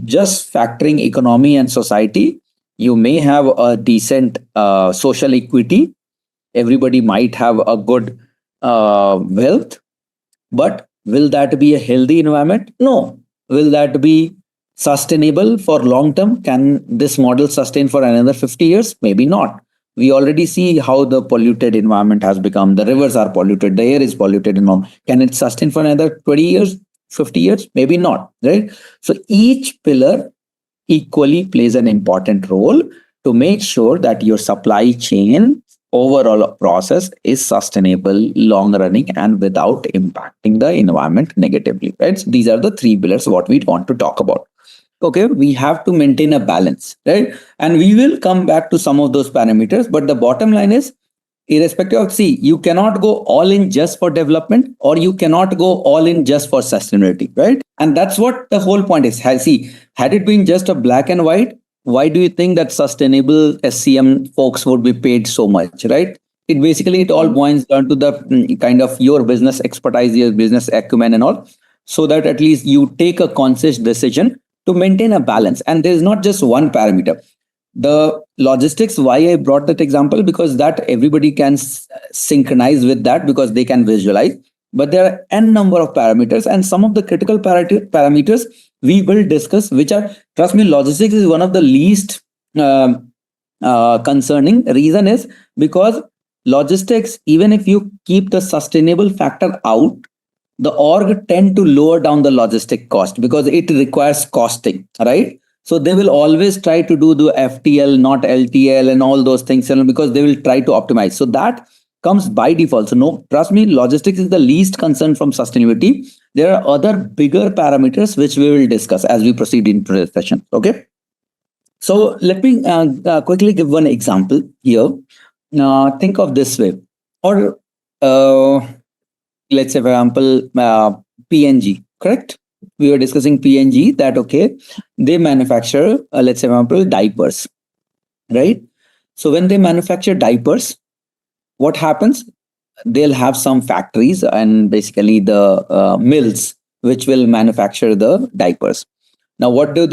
[SPEAKER 5] Just factoring economy and society, you may have a decent social equity. Everybody might have a good wealth, but will that be a healthy environment? No. Will that be sustainable for long term? Can this model sustain for another 50 years? Maybe not. We already see how the polluted environment has become. The rivers are polluted, the air is polluted. Can it sustain for another 20 years? 50 years? Maybe not, right? So each pillar equally plays an important role to make sure that your supply chain overall process is sustainable, long running, and without impacting the environment negatively, right? So these are the three pillars what we want to talk about. Okay, we have to maintain a balance, right? And we will come back to some of those parameters, but the bottom line is, irrespective of, see, you cannot go all in just for development or you cannot go all in just for sustainability, right? And that's what the whole point is. Had it been just a black and white, why do you think that sustainable SCM folks would be paid so much, right? It all boils down to the kind of your business expertise, your business acumen and all. so that at least you take a conscious decision to maintain a balance. And there is not just one parameter. The logistics, why I brought that example, because that everybody can synchronize with that because they can visualize. But there are n number of parameters, and some of the critical parameters we will discuss, which are, trust me, logistics is one of the least concerning. Reason is because logistics, even if you keep the sustainable factor out, the org tend to lower down the logistic cost because it requires costing, right? So they will always try to do the FTL, not LTL, and all those things, because they will try to optimize. So that comes by default. So no, trust me, logistics is the least concern from sustainability. There are other bigger parameters which we will discuss as we proceed into the session. Okay. So let me quickly give one example here. Think of this way, or let's say, for example, PNG, correct? We were discussing PNG, that okay, they manufacture, let's say, for example, diapers, right? So when they manufacture diapers, what happens? They'll have some factories and basically the mills which will manufacture the diapers. Now, what do?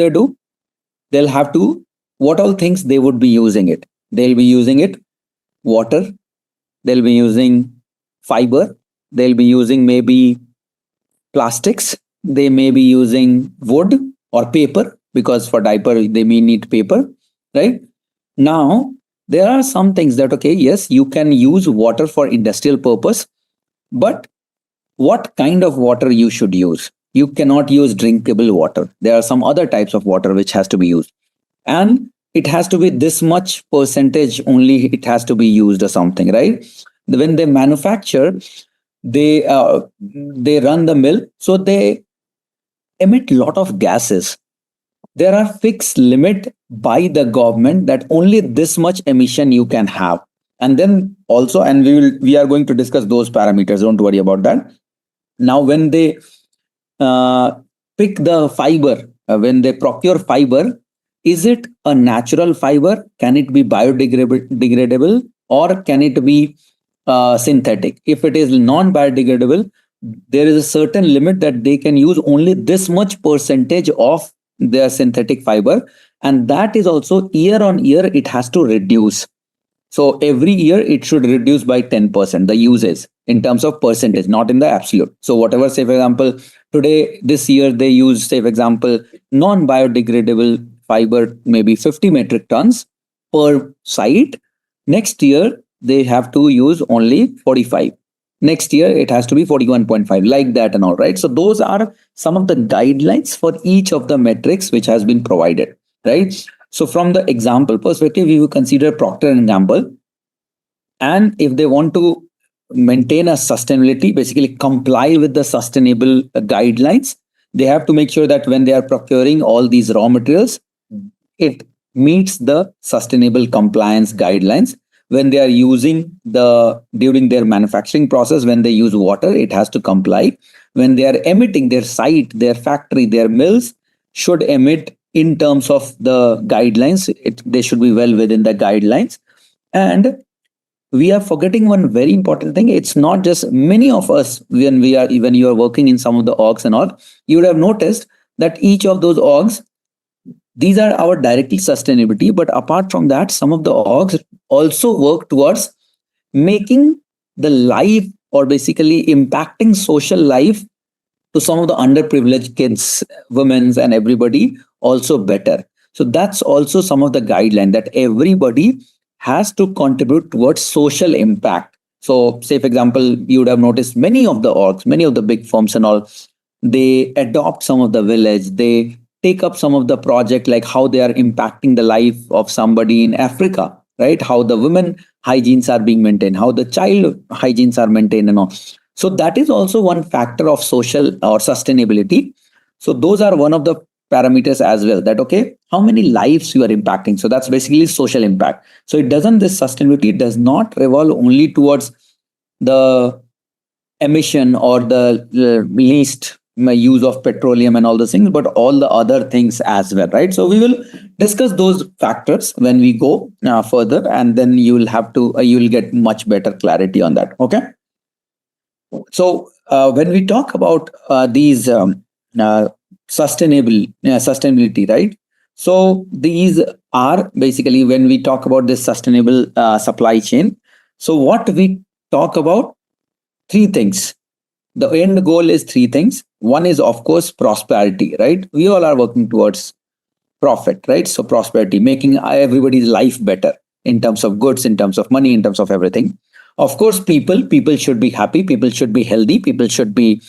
[SPEAKER 5] They'll have to, what all things they would be using it? They'll be using it water, they'll be using fiber, they'll be using maybe plastics, they may be using wood or paper, because for diaper they may need paper, right? Now there are some things that, okay, yes, you can use water for industrial purpose, but what kind of water you should use? You cannot use drinkable water. There are some other types of water which has to be used, and it has to be this much percentage only, it has to be used or something, right? When they manufacture, they run the mill, so they emit lot of gases. There are fixed limit by the government that only this much emission you can have. And then also, and we are going to discuss those parameters, don't worry about that. Now when they pick the fiber, when they procure fiber, is it a natural fiber? Can it be biodegradable, or can it be synthetic? If it is non-biodegradable, there is a certain limit that they can use only this much percentage of their synthetic fiber, and that is also year on year it has to reduce. So every year it should reduce by 10% the uses in terms of percentage, not in the absolute. So whatever, say for example, today this year they use, say for example, non-biodegradable fiber, maybe 50 metric tons per site. Next year they have to use only 45. Next year it has to be 41.5, like that and all, right? So those are some of the guidelines for each of the metrics which has been provided, right? So from the example perspective, we will consider Procter and Gamble, and if they want to maintain a sustainability, basically comply with the sustainable guidelines, they have to make sure that when they are procuring all these raw materials, it meets the sustainable compliance guidelines. When they are using during their manufacturing process, when they use water, it has to comply. When they are emitting, their site, their factory, their mills should emit in terms of the guidelines. They should be well within the guidelines. And we are forgetting one very important thing. It's not just many of us, when you are working in some of the orgs and all, you would have noticed that each of those orgs, these are our directly sustainability. But apart from that, some of the orgs also work towards making the life, or basically impacting social life to some of the underprivileged kids, women's, and everybody also better. So that's also some of the guideline that everybody has to contribute towards social impact. So say for example, you would have noticed many of the orgs, many of the big firms and all, they adopt some of the village, they take up some of the project, like how they are impacting the life of somebody in Africa, right? How the women hygienes are being maintained, how the child hygienes are maintained and all. So that is also one factor of social or sustainability. So those are one of the parameters as well, that okay, how many lives you are impacting. So that's basically social impact. So this sustainability does not revolve only towards the emission or the least use of petroleum and all those things, but all the other things as well, right? So we will discuss those factors when we go further, and then you will get much better clarity on that. Okay. So when we talk about these sustainability, right? So these are basically when we talk about this sustainable supply chain. So what we talk about, three things. The end goal is three things. One is, of course, prosperity, right? We all are working towards profit, right? So prosperity, making everybody's life better in terms of goods, in terms of money, in terms of everything. Of course, people should be happy, people should be healthy, people should be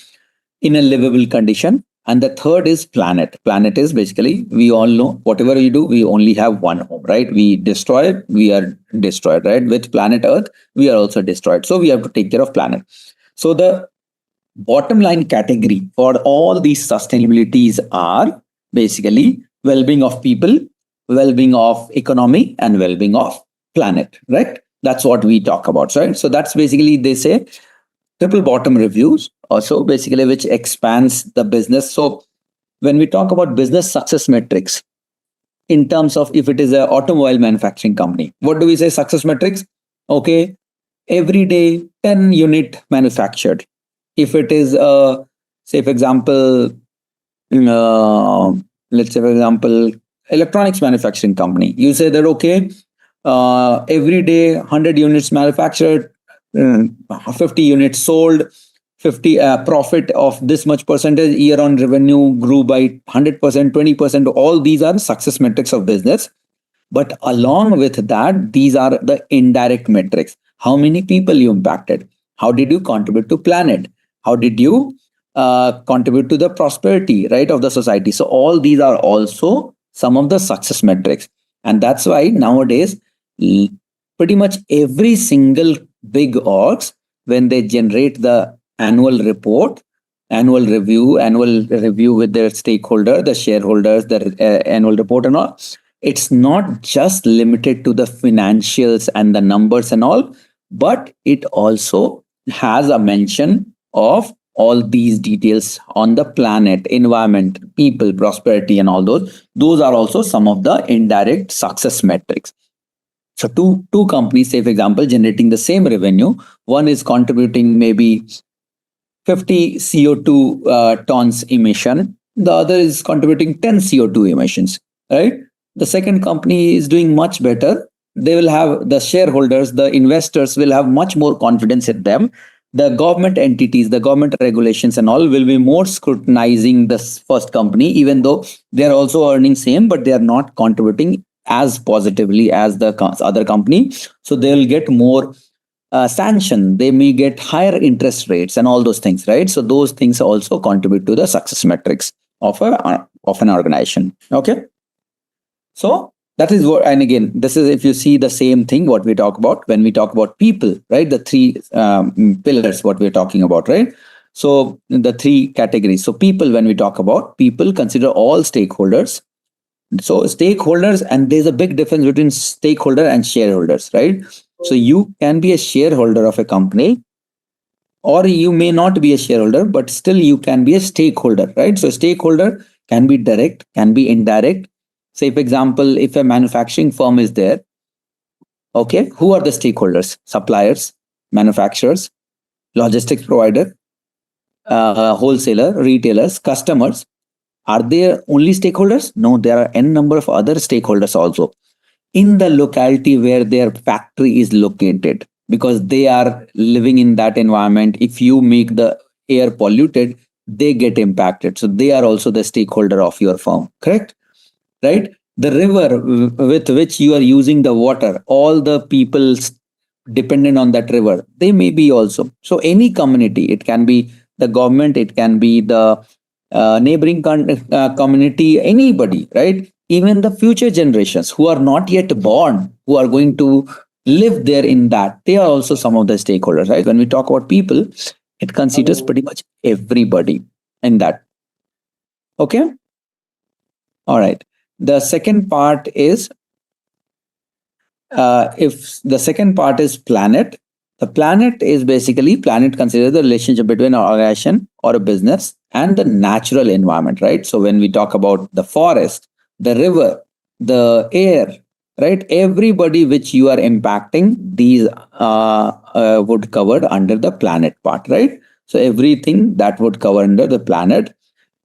[SPEAKER 5] in a livable condition. And the third is planet. Planet is basically, we all know, whatever you do, we only have one home, right? We destroy it, we are destroyed, right? With planet Earth, we are also destroyed. So we have to take care of planet. So the bottom line category for all these sustainabilities are basically well-being of people, well-being of economy, and well-being of planet, right? That's what we talk about, right? So that's basically, they say, triple bottom reviews also, basically, which expands the business. So when we talk about business success metrics, in terms of if it is an automobile manufacturing company, what do we say? Success metrics, okay, every day 10 unit manufactured. If it is say for example, uh, let's say for example, electronics manufacturing company, you say that okay, every day 100 units manufactured, 50 units sold, 50 profit of this much percentage, year on revenue grew by 100%, 20%. All these are success metrics of business. But along with that, these are the indirect metrics. How many people you impacted? How did you contribute to planet? How did you contribute to the prosperity, right, of the society? So all these are also some of the success metrics. And that's why nowadays, pretty much every single big orgs, when they generate the annual review with their stakeholder, the shareholders, the annual report and all, it's not just limited to the financials and the numbers and all, but it also has a mention of all these details on the planet, environment, people, prosperity, and all those. Those are also some of the indirect success metrics. So two companies, say for example, generating the same revenue, one is contributing maybe 50 CO2 tons emission, the other is contributing 10 CO2 emissions, right? The second company is doing much better. They will have the shareholders, the investors will have much more confidence in them. The government entities, the government regulations and all will be more scrutinizing this first company, even though they are also earning same, but they are not contributing as positively as the other company. So they will get more sanction, they may get higher interest rates and all those things, right? So those things also contribute to the success metrics of an organization. Okay, so that is what, and again, this is if you see the same thing what we talk about when we talk about people, right? The three pillars what we're talking about, right? So the three categories. So people, when we talk about people, consider all stakeholders. So stakeholders, and there's a big difference between stakeholder and shareholders, right? So you can be a shareholder of a company, or you may not be a shareholder, but still you can be a stakeholder, right? So stakeholder can be direct, can be indirect. Say for example, if a manufacturing firm is there, okay, who are the stakeholders? Suppliers, manufacturers, logistics provider, wholesaler, retailers, customers. Are there only stakeholders? No, there are n number of other stakeholders also in the locality where their factory is located, because they are living in that environment. If you make the air polluted, they get impacted. So they are also the stakeholder of your firm, correct? Right? The river with which you are using the water, all the people dependent on that river, they may be also. So any community, it can be the government, it can be the neighboring community, anybody, right? Even the future generations who are not yet born, who are going to live there in that, they are also some of the stakeholders, right? When we talk about people, it considers pretty much everybody in that. Okay. All right. The second part is if the second part is planet. The planet is basically, planet considers the relationship between an organization or a business and the natural environment, right? So when we talk about the forest, the river, the air, right? Everybody which you are impacting, these would covered under the planet part, right? So everything that would cover under the planet.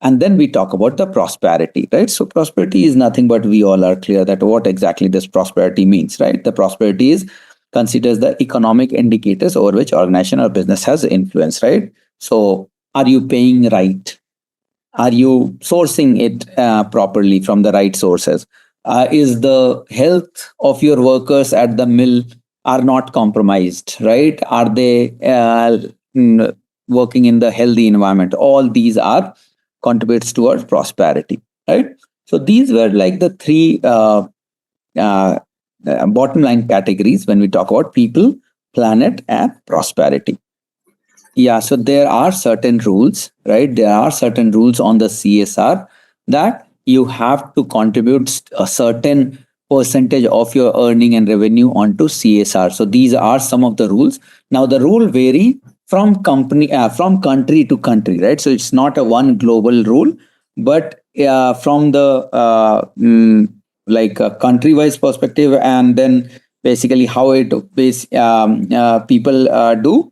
[SPEAKER 5] And then we talk about the prosperity, right? So prosperity is nothing but we all are clear that what exactly this prosperity means, right? The prosperity is considers the economic indicators over which organization or business has influence, right? So are you paying right? Are you sourcing it properly from the right sources? Is the health of your workers at the mill are not compromised, right? Are they working in the healthy environment? All these are contributes towards prosperity, right? So these were like the three uh, bottom line categories when we talk about people, planet, and prosperity. Yeah, so there are certain rules, right? There are certain rules on the CSR that you have to contribute a certain percentage of your earning and revenue onto CSR. So these are some of the rules. Now the rule vary from country to country, right? So it's not a one global rule, but from the like a country-wise perspective, and then basically how it people do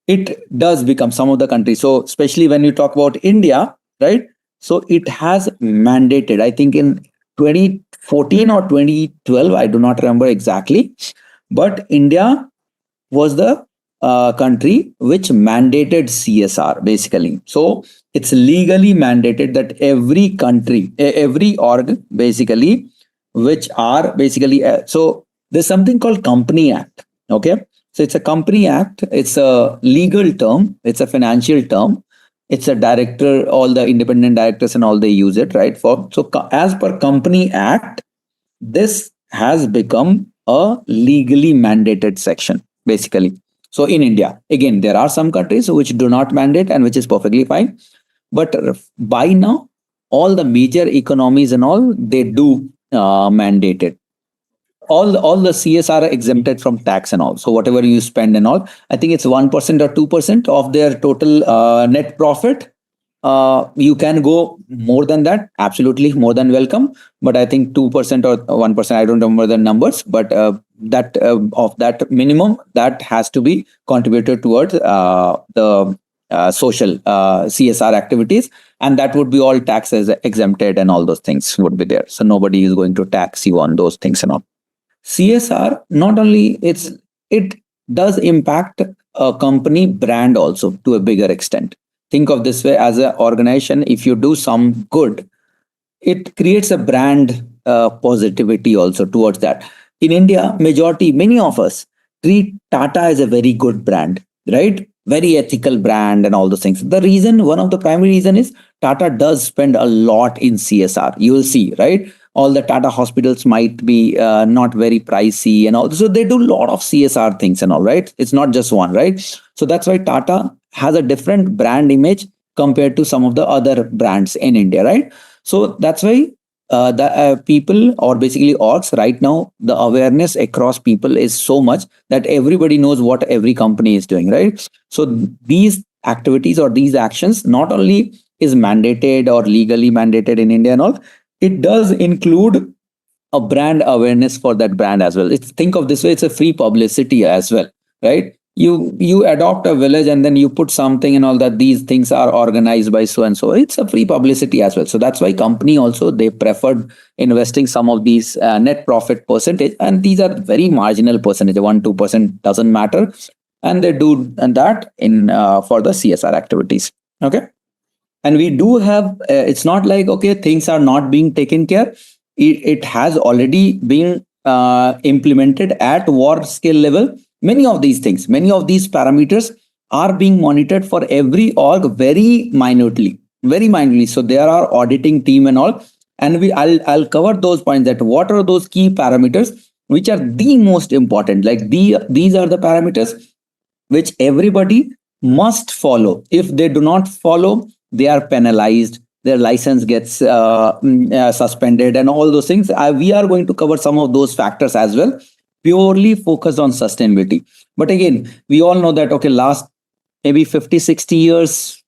[SPEAKER 5] it does become some of the countries. So especially when you talk about India, right? So it has mandated, I think in 2014 or 2012, I do not remember exactly, but India was the country which mandated CSR basically. So it's legally mandated that every country, every org basically, which are basically, so there's something called Company Act. Okay. So it's a Company Act. It's a legal term. It's a financial term. It's a director, all the independent directors and all they use it, right? As per Company Act, this has become a legally mandated section, basically. So in India, again, there are some countries which do not mandate and which is perfectly fine. But by now, all the major economies and all, they do mandate it. All the CSR are exempted from tax and all. So whatever you spend and all, I think it's 1% or 2% of their total net profit. You can go more than that, absolutely more than welcome. But I think 2% or 1%, I don't remember the numbers, but that of that minimum that has to be contributed towards the social CSR activities, and that would be all taxes exempted and all those things would be there. So nobody is going to tax you on those things and all. CSR not only it does impact a company brand also to a bigger extent. Think of this way: as an organization, if you do some good, it creates a brand positivity also towards that. In India, many of us treat Tata as a very good brand, right? Very ethical brand and all those things. One of the primary reason is Tata does spend a lot in CSR. You will see, right? All the Tata hospitals might be not very pricey and all. So they do a lot of CSR things and all, right? It's not just one, right? So that's why Tata has a different brand image compared to some of the other brands in India, right? So that's why the people or basically orgs right now, the awareness across people is so much that everybody knows what every company is doing, right? So these activities or these actions not only is mandated or legally mandated in India and all, it does include a brand awareness for that brand as well. Think of this way, it's a free publicity as well, right? You adopt a village and then you put something and all that these things are organized by so and so. It's a free publicity as well. So that's why company also they preferred investing some of these net profit percentage, and these are very marginal percentage, 1-2% doesn't matter, and they do and that in for the CSR activities. Okay. And we do have it's not like okay things are not being taken care. It has already been implemented at war scale level. Many of these things, many of these parameters are being monitored for every org very minutely. So there are auditing team and all, and I'll cover those points, that what are those key parameters which are the most important, like these are the parameters which everybody must follow. If they do not follow, they are penalized, their license gets suspended and all those things. We are going to cover some of those factors as well, purely focused on sustainability. But again, we all know that okay, last maybe 50-60 years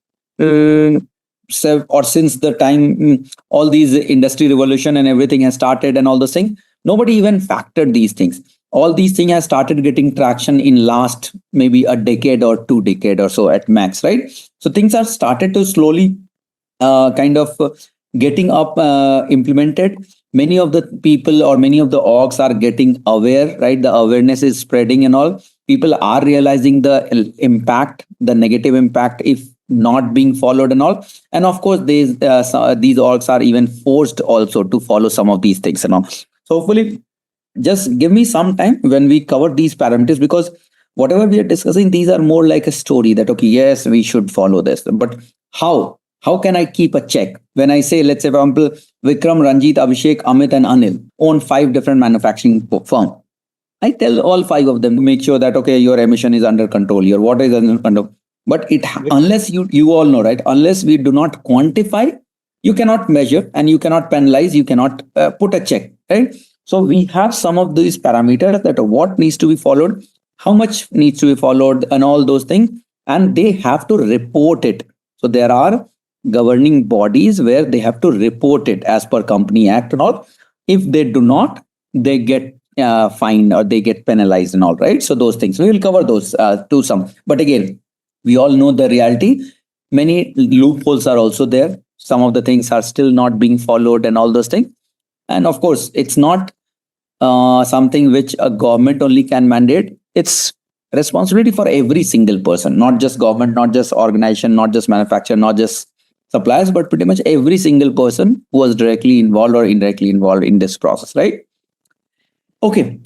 [SPEAKER 5] or since the time all these industry revolution and everything has started and all those things, nobody even factored these things. all these things have started getting traction in last maybe a decade or 2 decade or so at max, right? So things are started to slowly kind of getting up implemented. Many of the people or many of the orgs are getting aware, right? The awareness is spreading and all. People are realizing the impact, the negative impact if not being followed and all. And of course, these orgs are even forced also to follow some of these things and all. So hopefully, just give me some time when we cover these parameters, because whatever we are discussing, these are more like a story that, okay, yes, we should follow this, but how can I keep a check when I say, let's say, for example, Vikram, Ranjit, Abhishek, Amit and Anil own 5 different manufacturing firm. I tell all 5 of them to make sure that, okay, your emission is under control, your water is under control. But unless you all know, right, unless we do not quantify, you cannot measure and you cannot penalize, you cannot put a check, right? So we have some of these parameters that what needs to be followed, how much needs to be followed, and all those things, and they have to report it. So there are governing bodies where they have to report it as per Company Act and all. If they do not, they get fined or they get penalized and all, right? So those things we will cover those to some. But again, we all know the reality. Many loopholes are also there. Some of the things are still not being followed and all those things. And of course, it's not something which a government only can mandate. It's responsibility for every single person, not just government, not just organization, not just manufacturer, not just suppliers, but pretty much every single person who was directly involved or indirectly involved in this process, right? Okay.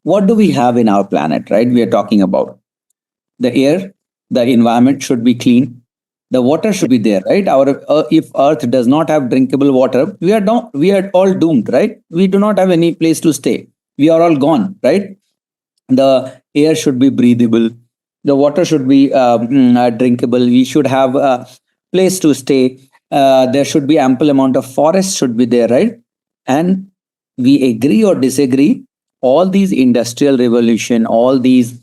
[SPEAKER 5] What do we have in our planet, right? We are talking about the air, the environment should be clean. The water should be there, right? If Earth does not have drinkable water, we are all doomed, right? We do not have any place to stay. We are all gone, right? The air should be breathable. The water should be drinkable. We should have a place to stay. There should be ample amount of forest should be there, right? And we agree or disagree, all these industrial revolution, all these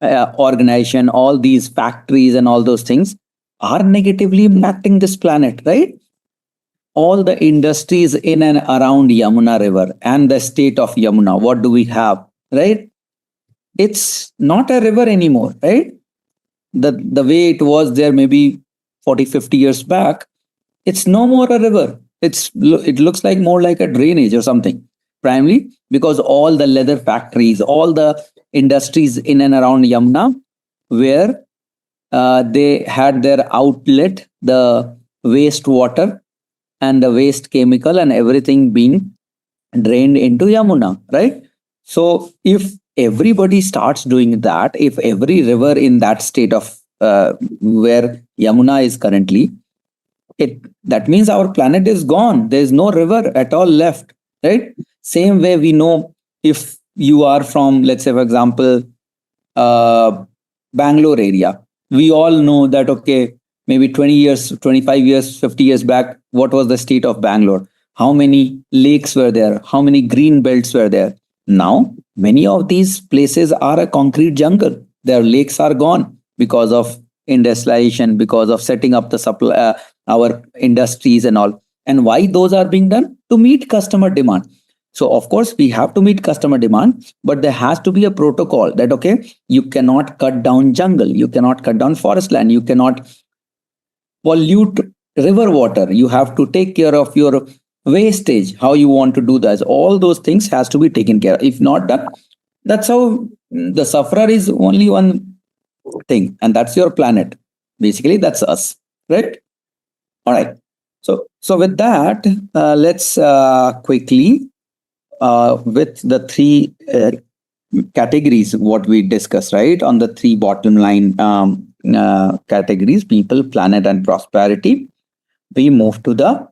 [SPEAKER 5] organization, all these factories and all those things are negatively impacting this planet, right? All the industries in and around Yamuna River and the state of Yamuna, what do we have, right? It's not a river anymore, right? The way it was there maybe 40, 50 years back, it's no more a river. It looks like more like a drainage or something. Primarily because all the leather factories, all the industries in and around Yamuna, where they had their outlet, the wastewater and the waste chemical and everything being drained into Yamuna, right? So if everybody starts doing that, if every river in that state of where Yamuna is currently, that means our planet is gone. There is no river at all left, right? Same way we know, if you are from, let's say, for example, Bangalore area, we all know that, okay, maybe 20 years, 25 years, 50 years back, what was the state of Bangalore? How many lakes were there? How many green belts were there? Now, many of these places are a concrete jungle. Their lakes are gone because of industrialization, because of setting up the supply, our industries and all. And why those are being done? To meet customer demand. So of course we have to meet customer demand, but there has to be a protocol that, okay, you cannot cut down jungle, you cannot cut down forest land, you cannot pollute river water, you have to take care of your wastage, how you want to do that. All those things has to be taken care of. If not done, that's how the sufferer is only one thing, and that's your planet. Basically, that's us, right? All right. So with that, let's quickly with the 3 categories what we discussed, right? On the 3 bottom line categories, people, planet, and prosperity. We move to the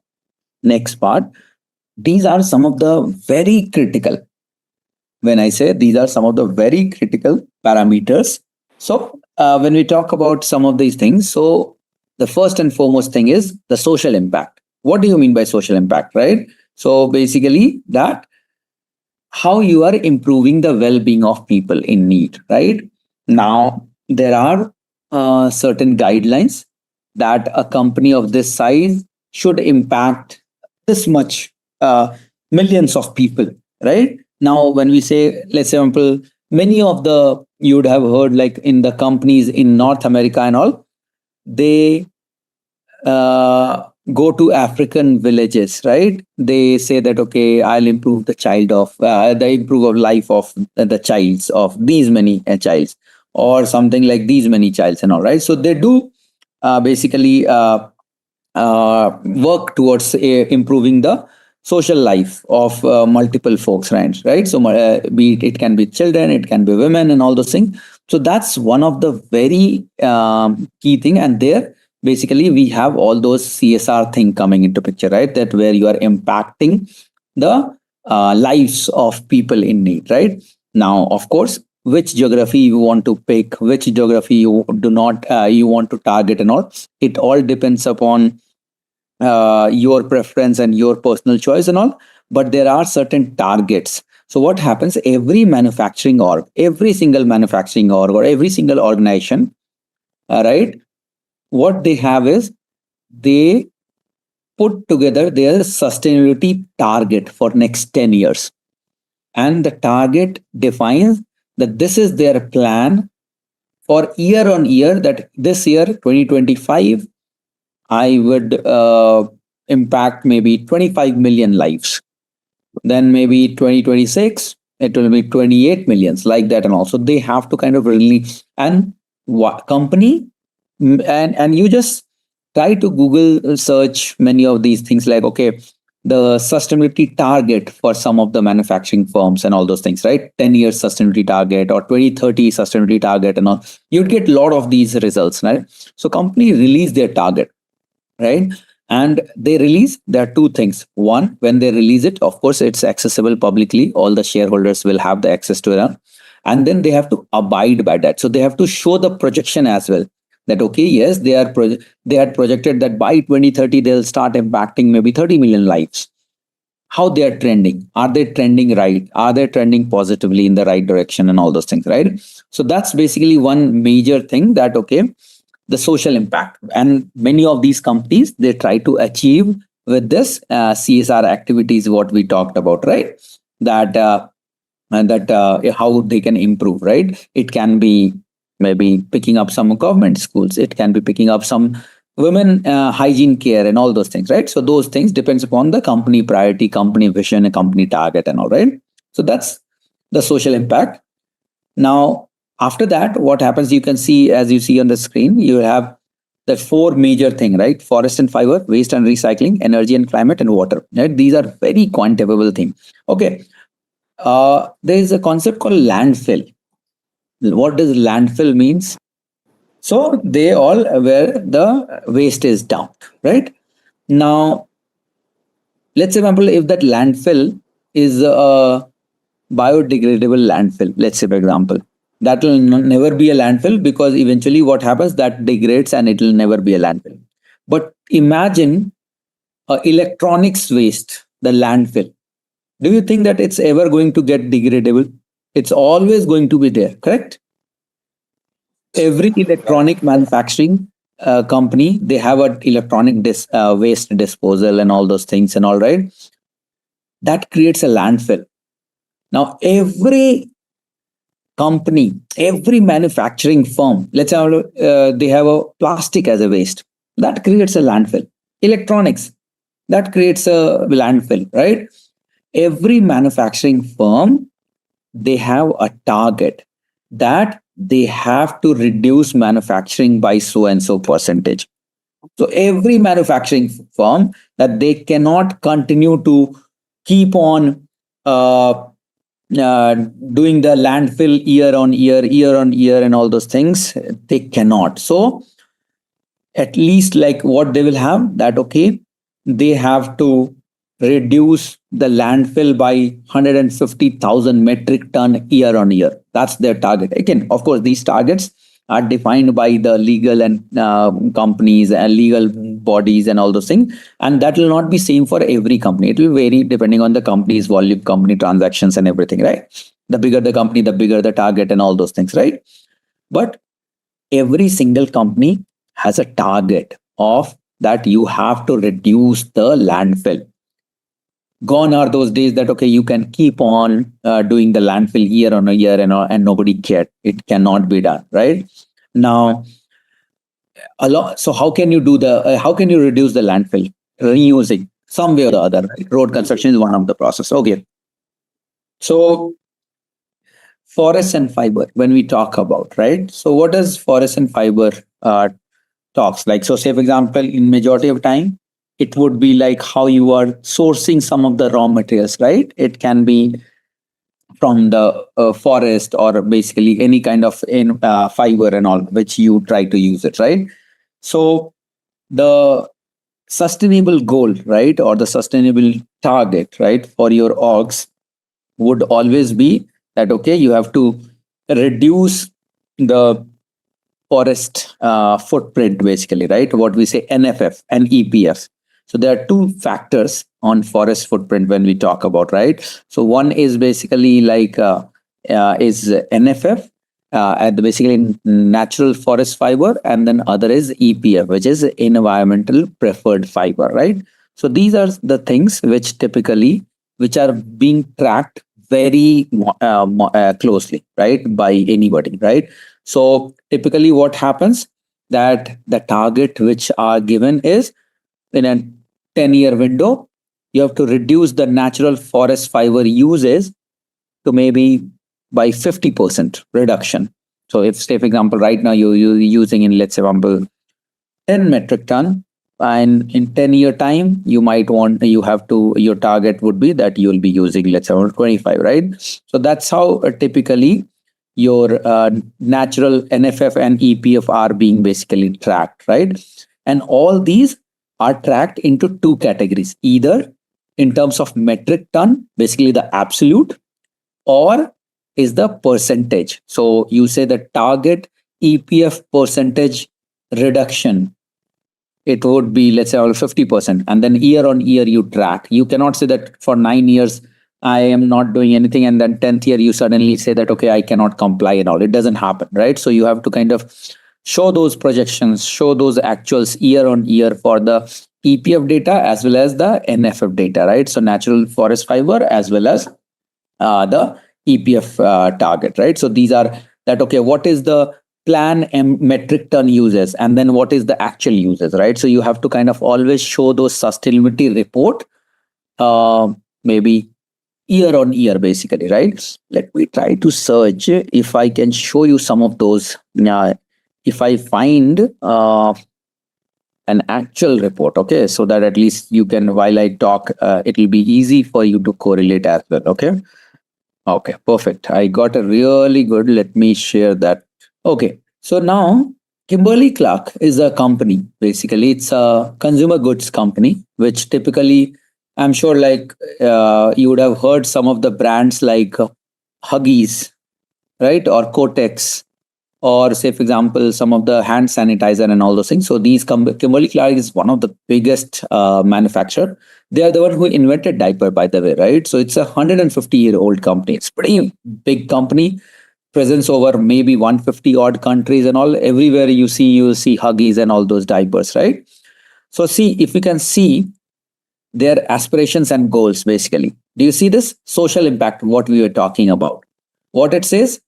[SPEAKER 5] next part. These are some of the very critical. When I say these are some of the very critical parameters. So when we talk about some of these things, so the first and foremost thing is the social impact. What do you mean by social impact, right? So basically that how you are improving the well-being of people in need, right? Now, there are certain guidelines that a company of this size should impact this much millions of people, right? now when we say, let's say example, many of the, you would have heard like in the companies in North America and all, they go to African villages, right? They say that, okay, I'll improve the improve of life of the childs of these many childs, or something like these many childs and all, right? So they do basically work towards improving the social life of multiple folks, right? So be it can be children, it can be women and all those things. So that's one of the very key thing. And there basically we have all those CSR thing coming into picture, right? That where you are impacting the lives of people in need, right? Now, of course, which geography you want to pick, which geography you do not you want to target and all, it all depends upon your preference and your personal choice and all. But there are certain targets. So what happens, every single manufacturing org or every single organization, right, what they have is they put together their sustainability target for next 10 years, and the target defines that this is their plan for year on year, that this year 2025 I would impact maybe 25 million lives, then maybe 2026 it will be 28 millions, like that. And also they have to kind of really, and what company, and you just try to Google search many of these things, like, okay, the sustainability target for some of the manufacturing firms and all those things, right? 10 years sustainability target or 2030 sustainability target and all, you'd get a lot of these results, right? So company release their target, right? And they release, there are two things. One, when they release it, of course it's accessible publicly, all the shareholders will have the access to it, and then they have to abide by that. So they have to show the projection as well, that okay, yes, they had projected that by 2030 they'll start impacting maybe 30 million lives. How they are trending, are they trending right, are they trending positively in the right direction and all those things, right? So that's basically one major thing, that okay, the social impact. And many of these companies, they try to achieve with this CSR activities, what we talked about, right? That how they can improve, right? It can be maybe picking up some government schools, it can be picking up some women hygiene care and all those things, right? So those things depends upon the company priority, company vision, and company target and all, right? So that's the social impact. Now, after that, what happens, you can see, as you see on the screen, you have the four major thing, right? Forest and fiber, waste and recycling, energy and climate, and water, right? These are very quantifiable things. Okay. There is a concept called landfill. What does landfill means? So they all where the waste is dumped, right? Now, let's say, for example, if that landfill is a biodegradable landfill, let's say, for example, that will never be a landfill, because eventually what happens, that degrades and it will never be a landfill. But imagine electronics waste, the landfill. Do you think that it's ever going to get degradable? It's always going to be there, correct? Every electronic manufacturing company, they have an electronic waste disposal and all those things and all, right? That creates a landfill. Now, every company, every manufacturing firm, let's say they have a plastic as a waste, that creates a landfill. Electronics, that creates a landfill, right? Every manufacturing firm, they have a target that they have to reduce manufacturing by so and so percentage. So every manufacturing firm, that they cannot continue to keep on doing the landfill year on year and all those things, they cannot. So at least, like, what they will have, that okay, they have to reduce the landfill by 150,000 metric ton year on year. That's their target. Again, of course, these targets are defined by the legal and companies and legal bodies and all those things, and that will not be same for every company. It will vary depending on the company's volume, company transactions, and everything, right? The bigger the company, the bigger the target and all those things, right? But every single company has a target of that you have to reduce the landfill. Gone are those days that, okay, you can keep on doing the landfill year on a year and nobody cared. It cannot be done, right? Now, so how can you do how can you reduce the landfill? Reusing some way or the other, right? Road construction is one of the process. Okay. So forest and fiber, when we talk about, right? So what does forest and fiber talks like? So say, for example, in majority of time, it would be like how you are sourcing some of the raw materials, right? It can be from the forest or basically any kind of fiber and all, which you try to use it, right? So the sustainable goal, right, or the sustainable target, right, for your orgs would always be that, okay, you have to reduce the forest footprint, basically, right? What we say NFF and EPF. So there are two factors on forest footprint when we talk about, right? So one is basically like is NFF, basically natural forest fiber, and then other is EPF, which is environmental preferred fiber, right? So these are the things which typically which are being tracked very closely, right, by anybody, right? So typically what happens that the target which are given is in a 10-year window, you have to reduce the natural forest fiber uses to maybe by 50% reduction. So if, say, for example, right now you're using in, let's say, example, 10 metric ton, and in 10-year time, you might want, you have to, your target would be that you'll be using, let's say, around 25, right? So that's how typically your natural NFF and EPF are being basically tracked, right? And all these are tracked into two categories, either in terms of metric ton, basically the absolute, or is the percentage. So you say the target EPF percentage reduction, it would be, let's say, all 50%. And then year on year you track. You cannot say that for 9 years, I am not doing anything. And then 10th year, you suddenly say that, okay, I cannot comply and all. It doesn't happen, right? So you have to kind of show those projections, show those actuals year on year for the EPF data as well as the NFF data, right? So natural forest fiber as well as the EPF target, right? So these are that, okay, what is the plan metric ton uses and then what is the actual uses, right? So you have to kind of always show those sustainability report maybe year on year, basically, right? Let me try to search if I can show you some of those. If I find an actual report, okay, so that at least you can, while I talk, it will be easy for you to correlate as well, okay? Okay, perfect. I got a really good, let me share that. Okay, so now Kimberly Clark is a company. Basically, it's a consumer goods company, which typically, I'm sure, like you would have heard some of the brands like Huggies, right? Or Kotex, or say, for example, some of the hand sanitizer and all those things. So these Kimberly Clark is one of the biggest manufacturer. They are the one who invented diaper, by the way, right? So it's a 150-year-old company. It's pretty big company, presence over maybe 150 odd countries and all. Everywhere you see Huggies and all those diapers, right? So see, if you can see their aspirations and goals, basically. Do you see this social impact, what we were talking about? What it says?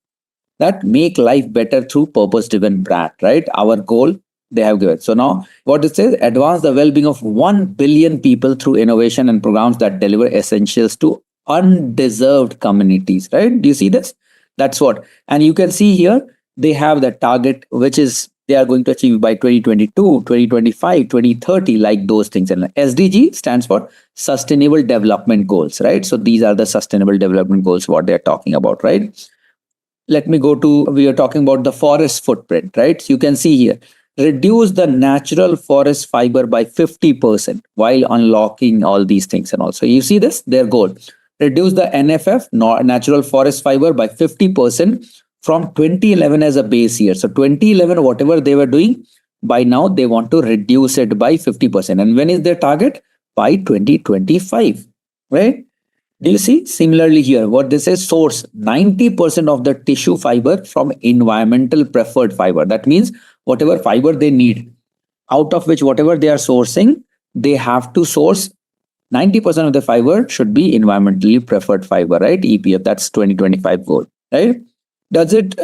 [SPEAKER 5] That make life better through purpose-driven brand, right? Our goal they have given. So now what it says, advance the well-being of 1 billion people through innovation and programs that deliver essentials to undeserved communities, right? Do you see this? That's what. And you can see here, they have the target, which is they are going to achieve by 2022, 2025, 2030, like those things. And SDG stands for Sustainable Development Goals, right? So these are the Sustainable Development Goals, what they're talking about, right? Let me go to, we are talking about the forest footprint, right? So you can see here, reduce the natural forest fiber by 50% while unlocking all these things. And also you see this, their goal, reduce the NFF, natural forest fiber, by 50% from 2011 as a base year. So 2011, whatever they were doing, by now they want to reduce it by 50%. And when is their target? By 2025, right? Do you see? Similarly here, what this is, source 90% of the tissue fiber from environmental preferred fiber. That means whatever fiber they need, out of which whatever they are sourcing, they have to source 90% of the fiber should be environmentally preferred fiber, right? EPF, that's 2025 goal, right? Does it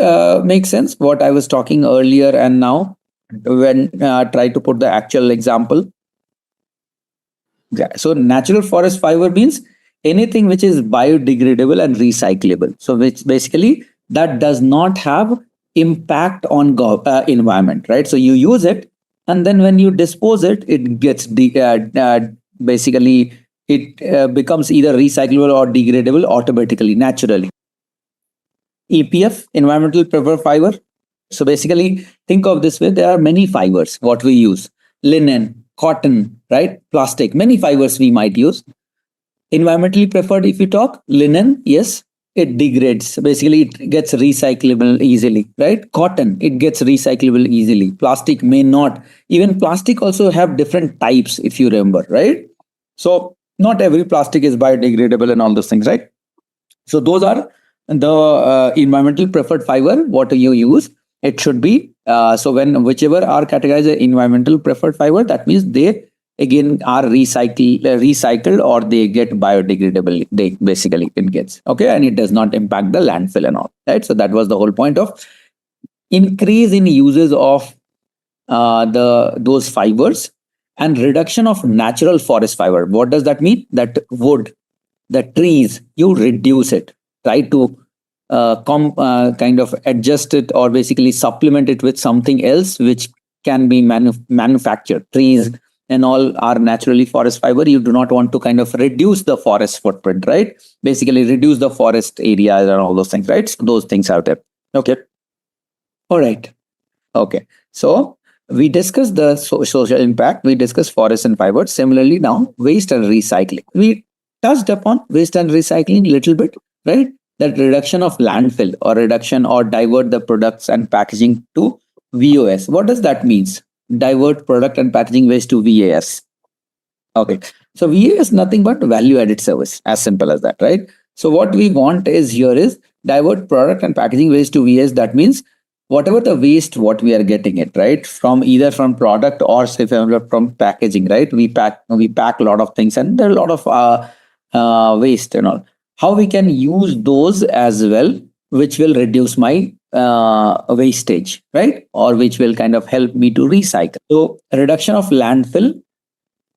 [SPEAKER 5] make sense what I was talking earlier and now when try to put the actual example? Yeah. So natural forest fiber means anything which is biodegradable and recyclable. So which basically that does not have impact on environment, right? So you use it, and then when you dispose it, it gets basically it becomes either recyclable or degradable automatically, naturally. EPF, environmental preferred fiber. So basically, think of this way: there are many fibers what we use: linen, cotton, right? Plastic, many fibers we might use. Environmentally preferred, if you talk, linen, yes, it degrades. Basically, it gets recyclable easily, right? Cotton, it gets recyclable easily. Plastic may not. Even plastic also have different types, if you remember, right? So not every plastic is biodegradable and all those things, right? So those are the environmental preferred fiber. What you use, it should be so when whichever are categorized as environmental preferred fiber, that means they again are recycled or they get biodegradable. They basically it gets okay, and it does not impact the landfill and all, right? So that was the whole point of increase in uses of those fibers and reduction of natural forest fiber. What does that mean? That wood, the trees, you reduce it, try to kind of adjust it or basically supplement it with something else which can be manufactured. Trees and all are naturally forest fiber. You do not want to kind of reduce the forest footprint, right? Basically reduce the forest areas and all those things, right? So those things are there. Okay. All right. Okay. So we discussed the social impact. We discussed forest and fiber. Similarly, now waste and recycling. We touched upon waste and recycling a little bit, right? That reduction of landfill or reduction or divert the products and packaging to VOS. What does that mean? Divert product and packaging waste to VAS. Okay. So VAS is nothing but value added service, as simple as that, right? So what we want is here is divert product and packaging waste to VAS. That means whatever the waste, what we are getting it, right? From either from product or say from packaging, right? We pack a lot of things and there are a lot of waste and all. How we can use those as well, which will reduce my wastage, right? Or which will kind of help me to recycle. So reduction of landfill,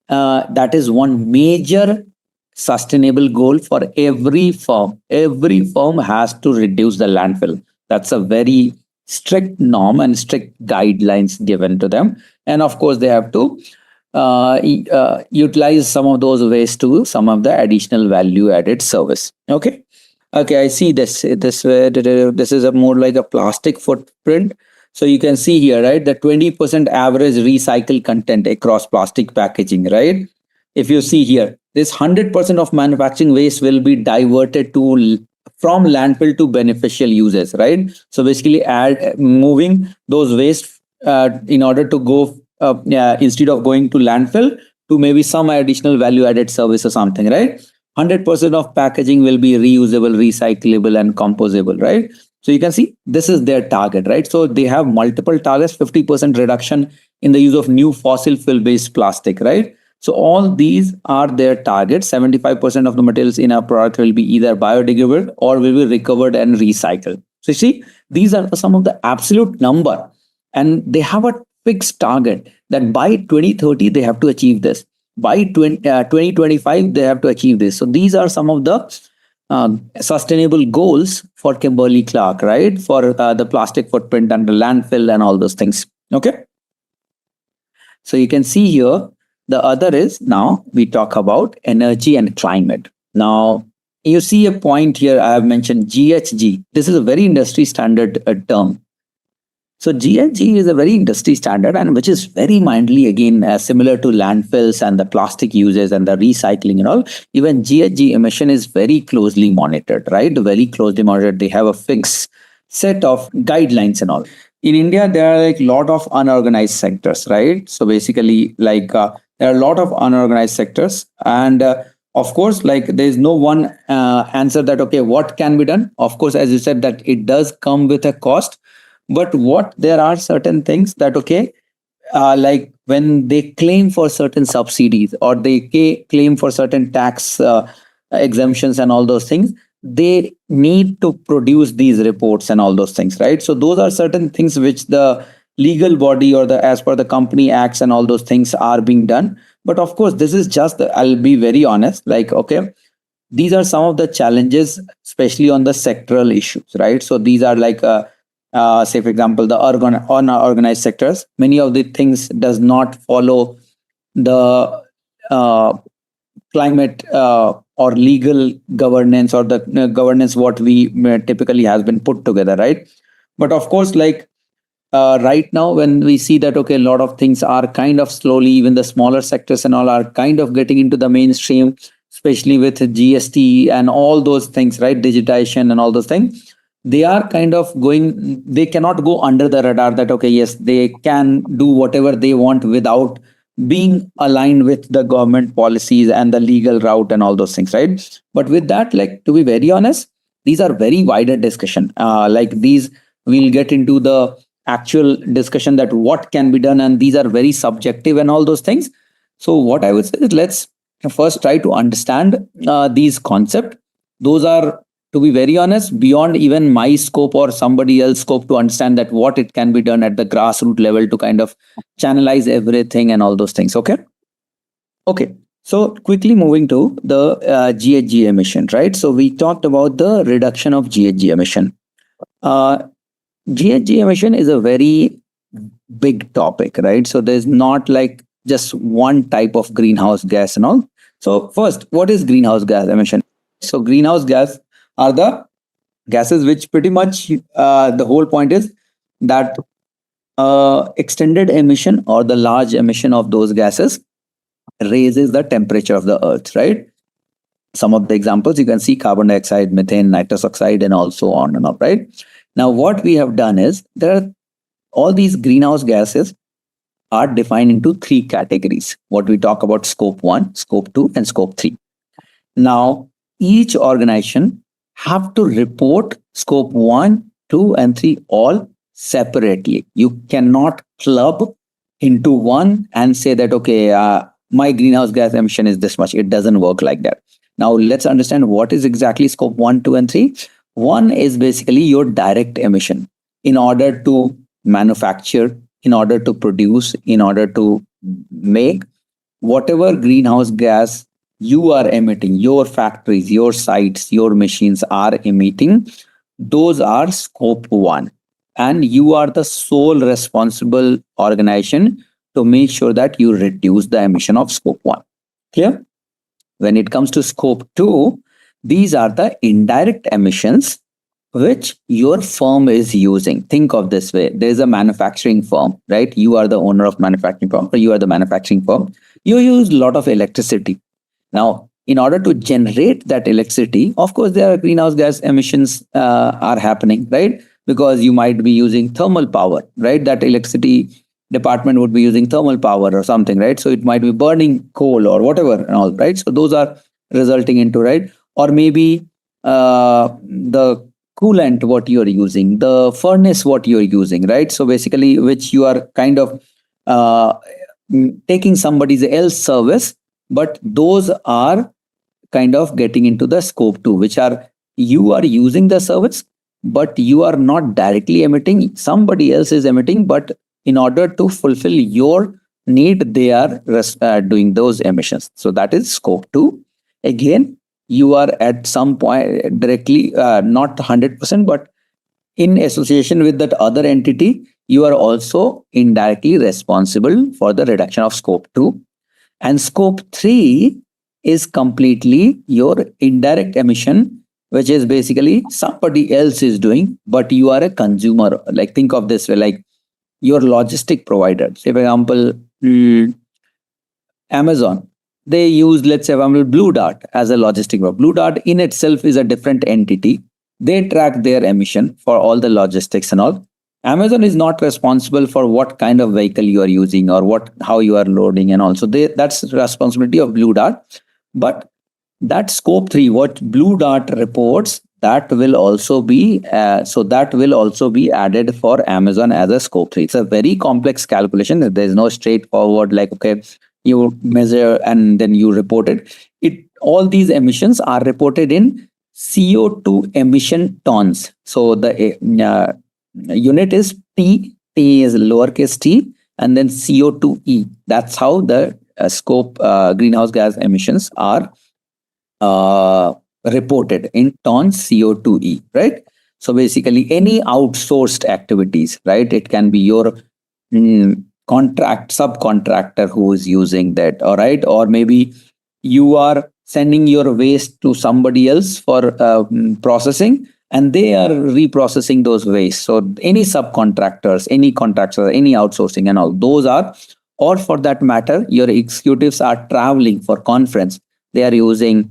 [SPEAKER 5] that is one major sustainable goal for every firm. Every firm has to reduce the landfill. That's a very strict norm and strict guidelines given to them. And of course, they have to utilize some of those waste to some of the additional value added service. Okay. Okay, I see this. This is a more like a plastic footprint. So you can see here, right, the 20% average recycled content across plastic packaging, right? If you see here, this 100% of manufacturing waste will be diverted from landfill to beneficial uses, right? So basically, moving those waste in order to go instead of going to landfill to maybe some additional value added service or something, right? 100% of packaging will be reusable, recyclable, and composable, right? So you can see this is their target, right? So they have multiple targets: 50% reduction in the use of new fossil fuel-based plastic, right? So all these are their targets. 75% of the materials in our product will be either biodegradable or will be recovered and recycled. So you see, these are some of the absolute number, and they have a fixed target that by 2030 they have to achieve this. By 2025 they have to achieve this. So these are some of the sustainable goals for Kimberly-Clark, right? For the plastic footprint and the landfill and all those things. Okay. So you can see here, the other is now we talk about energy and climate. Now you see a point here. I have mentioned GHG. This is a very industry standard term. So GHG is a very industry standard, and which is very mindly again similar to landfills and the plastic uses and the recycling and all. Even GHG emission is very closely monitored, right? Very closely monitored. They have a fixed set of guidelines and all. In India, there are like a lot of unorganized sectors, right? So basically, like there are a lot of unorganized sectors, and of course, like there is no one answer that okay, what can be done? Of course, as you said, that it does come with a cost. But there are certain things that, okay, like when they claim for certain subsidies or they claim for certain tax exemptions and all those things, they need to produce these reports and all those things, right? So those are certain things which the legal body or the as per the company acts and all those things are being done. But of course, this is just, I'll be very honest, like, okay, these are some of the challenges, especially on the sectoral issues, right? So these are like, say for example, the unorganized sectors. Many of the things does not follow the climate or legal governance or the governance what we typically has been put together, right? But of course, like right now when we see that, okay, a lot of things are kind of slowly, even the smaller sectors and all are kind of getting into the mainstream, especially with GST and all those things, right? Digitization and all those things, they are kind of going, they cannot go under the radar that, okay, yes, they can do whatever they want without being aligned with the government policies and the legal route and all those things, right? But with that, like, to be very honest, these are very wider discussion. Like these, we'll get into the actual discussion that what can be done, and these are very subjective and all those things. So what I would say is, let's first try to understand these concepts. Those are, to be very honest, beyond even my scope or somebody else's scope to understand that what it can be done at the grassroots level to kind of channelize everything and all those things. Okay, so quickly moving to the GHG emission, right? So we talked about the reduction of GHG emission. GHG emission is a very big topic, right? So there's not like just one type of greenhouse gas and all. So first, what is greenhouse gas emission? So greenhouse gas are the gases which pretty much the whole point is that extended emission or the large emission of those gases raises the temperature of the earth, right? Some of the examples you can see: carbon dioxide, methane, nitrous oxide, and also on and on, right? Now, what we have done is, there are all these greenhouse gases are defined into three categories. What we talk about: scope 1, scope 2, and scope 3. Now, each organization have to report scope 1, 2, and 3 all separately. You cannot club into one and say that, okay, my greenhouse gas emission is this much. It doesn't work like that. Now, let's understand what is exactly scope 1, 2, and 3. One is basically your direct emission. In order to manufacture, in order to produce, in order to make, whatever greenhouse gas you are emitting, your factories, your sites, your machines are emitting, those are scope 1. And you are the sole responsible organization to make sure that you reduce the emission of scope 1. Clear? When it comes to scope 2, these are the indirect emissions which your firm is using. Think of this way: there is a manufacturing firm, right? You are the owner of manufacturing firm, or you are the manufacturing firm. You use a lot of electricity. Now, in order to generate that electricity, of course, there are greenhouse gas emissions are happening, right? Because you might be using thermal power, right? That electricity department would be using thermal power or something, right? So it might be burning coal or whatever and all, right? So those are resulting into, right? Or maybe the coolant what you're using, the furnace what you're using, right? So basically, which you are kind of taking somebody else's service, but those are kind of getting into the scope 2, which are, you are using the service, but you are not directly emitting, somebody else is emitting, but in order to fulfill your need, they are doing those emissions. So that is scope 2. Again, you are at some point directly, not 100%, but in association with that other entity, you are also indirectly responsible for the reduction of scope 2. And scope 3 is completely your indirect emission, which is basically somebody else is doing, but you are a consumer. Like, think of this way, like your logistic provider. Say, for example, Amazon. They use, let's say, for example, Blue Dart as a logistic provider. Blue Dart in itself is a different entity. They track their emission for all the logistics and all. Amazon is not responsible for what kind of vehicle you are using or how you are loading, and also that's the responsibility of Blue Dart. But that scope 3, what Blue Dart reports, that will also be added for Amazon as a scope 3. It's a very complex calculation. There's no straightforward like, okay, you measure and then you report it. All these emissions are reported in CO2 emission tons. So the unit is T is lowercase t, and then CO2e. That's how the scope greenhouse gas emissions are reported in tons CO2e, right? So basically any outsourced activities, right? It can be your subcontractor who is using that, all right? Or maybe you are sending your waste to somebody else for processing, and they are reprocessing those waste. So any subcontractors, any contractors, any outsourcing and all, those are, or for that matter, your executives are traveling for conference, they are using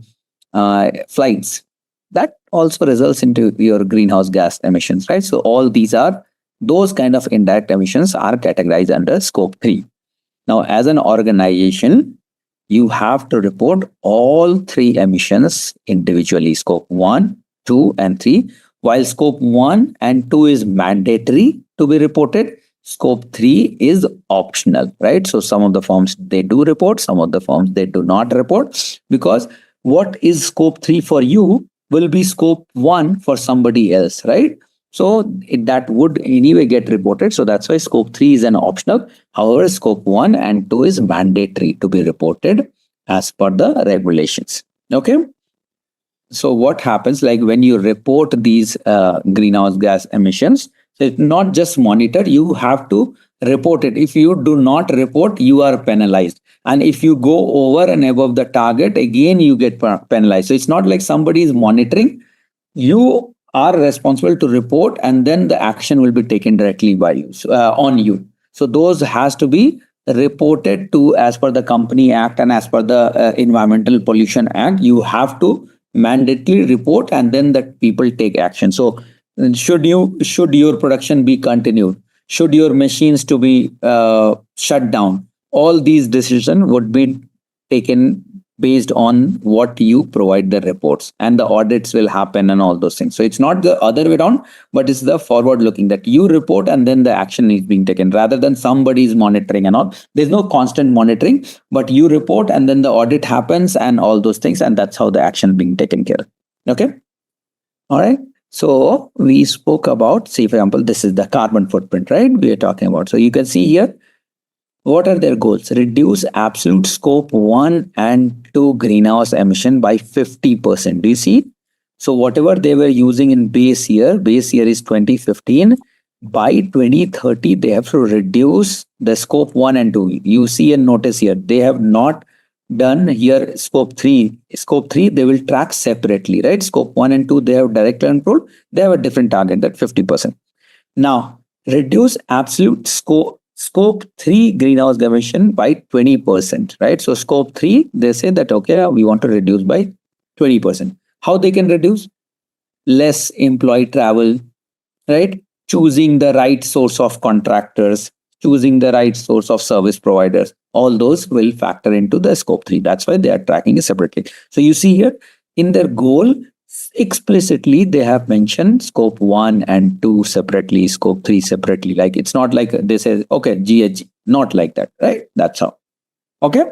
[SPEAKER 5] flights. That also results into your greenhouse gas emissions, right? So all these are, those kind of indirect emissions are categorized under scope 3. Now, as an organization, you have to report all 3 emissions individually, scope 1, 2, and 3. While scope 1 and 2 is mandatory to be reported, scope 3 is optional, right? So some of the firms, they do report, some of the firms, they do not report, because what is scope 3 for you will be scope 1 for somebody else, right? So that would anyway get reported. So that's why scope 3 is an optional. However, scope 1 and 2 is mandatory to be reported as per the regulations. Okay. So what happens, like when you report these greenhouse gas emissions, so it's not just monitor, you have to report it. If you do not report, you are penalized. And if you go over and above the target, again, you get penalized. So it's not like somebody is monitoring. You are responsible to report, and then the action will be taken directly by you, on you. So those has to be reported to as per the Company Act and as per the Environmental Pollution Act. You have to mandatorily report, and then that people take action. So should your production be continued, should your machines to be shut down, all these decisions would be taken based on what you provide the reports, and the audits will happen and all those things. So it's not the other way around, but it's the forward looking, that you report and then the action is being taken, rather than somebody is monitoring and all. There's no constant monitoring, but you report and then the audit happens and all those things, and that's how the action being taken care of. Okay. All right. So we spoke about, say for example, this is the carbon footprint, right? We are talking about. So you can see here, what are their goals? Reduce absolute scope 1 and 2 greenhouse emission by 50%. Do you see? So whatever they were using in base year is 2015. By 2030, they have to reduce the scope 1 and 2. You see and notice here, they have not done here scope 3. Scope 3, they will track separately, right? Scope 1 and 2, they have direct control. They have a different target, that 50%. Now, reduce absolute scope 3 greenhouse gas emission by 20%, right? So scope 3, they say that, okay, we want to reduce by 20%. How they can reduce? Less employee travel, right? Choosing the right source of contractors, choosing the right source of service providers. All those will factor into the scope 3. That's why they are tracking it separately. So you see here, in their goal, explicitly they have mentioned scope 1 and 2 separately, scope 3 separately. Like it's not like they say, okay, GHG, not like that, right? That's how. Okay.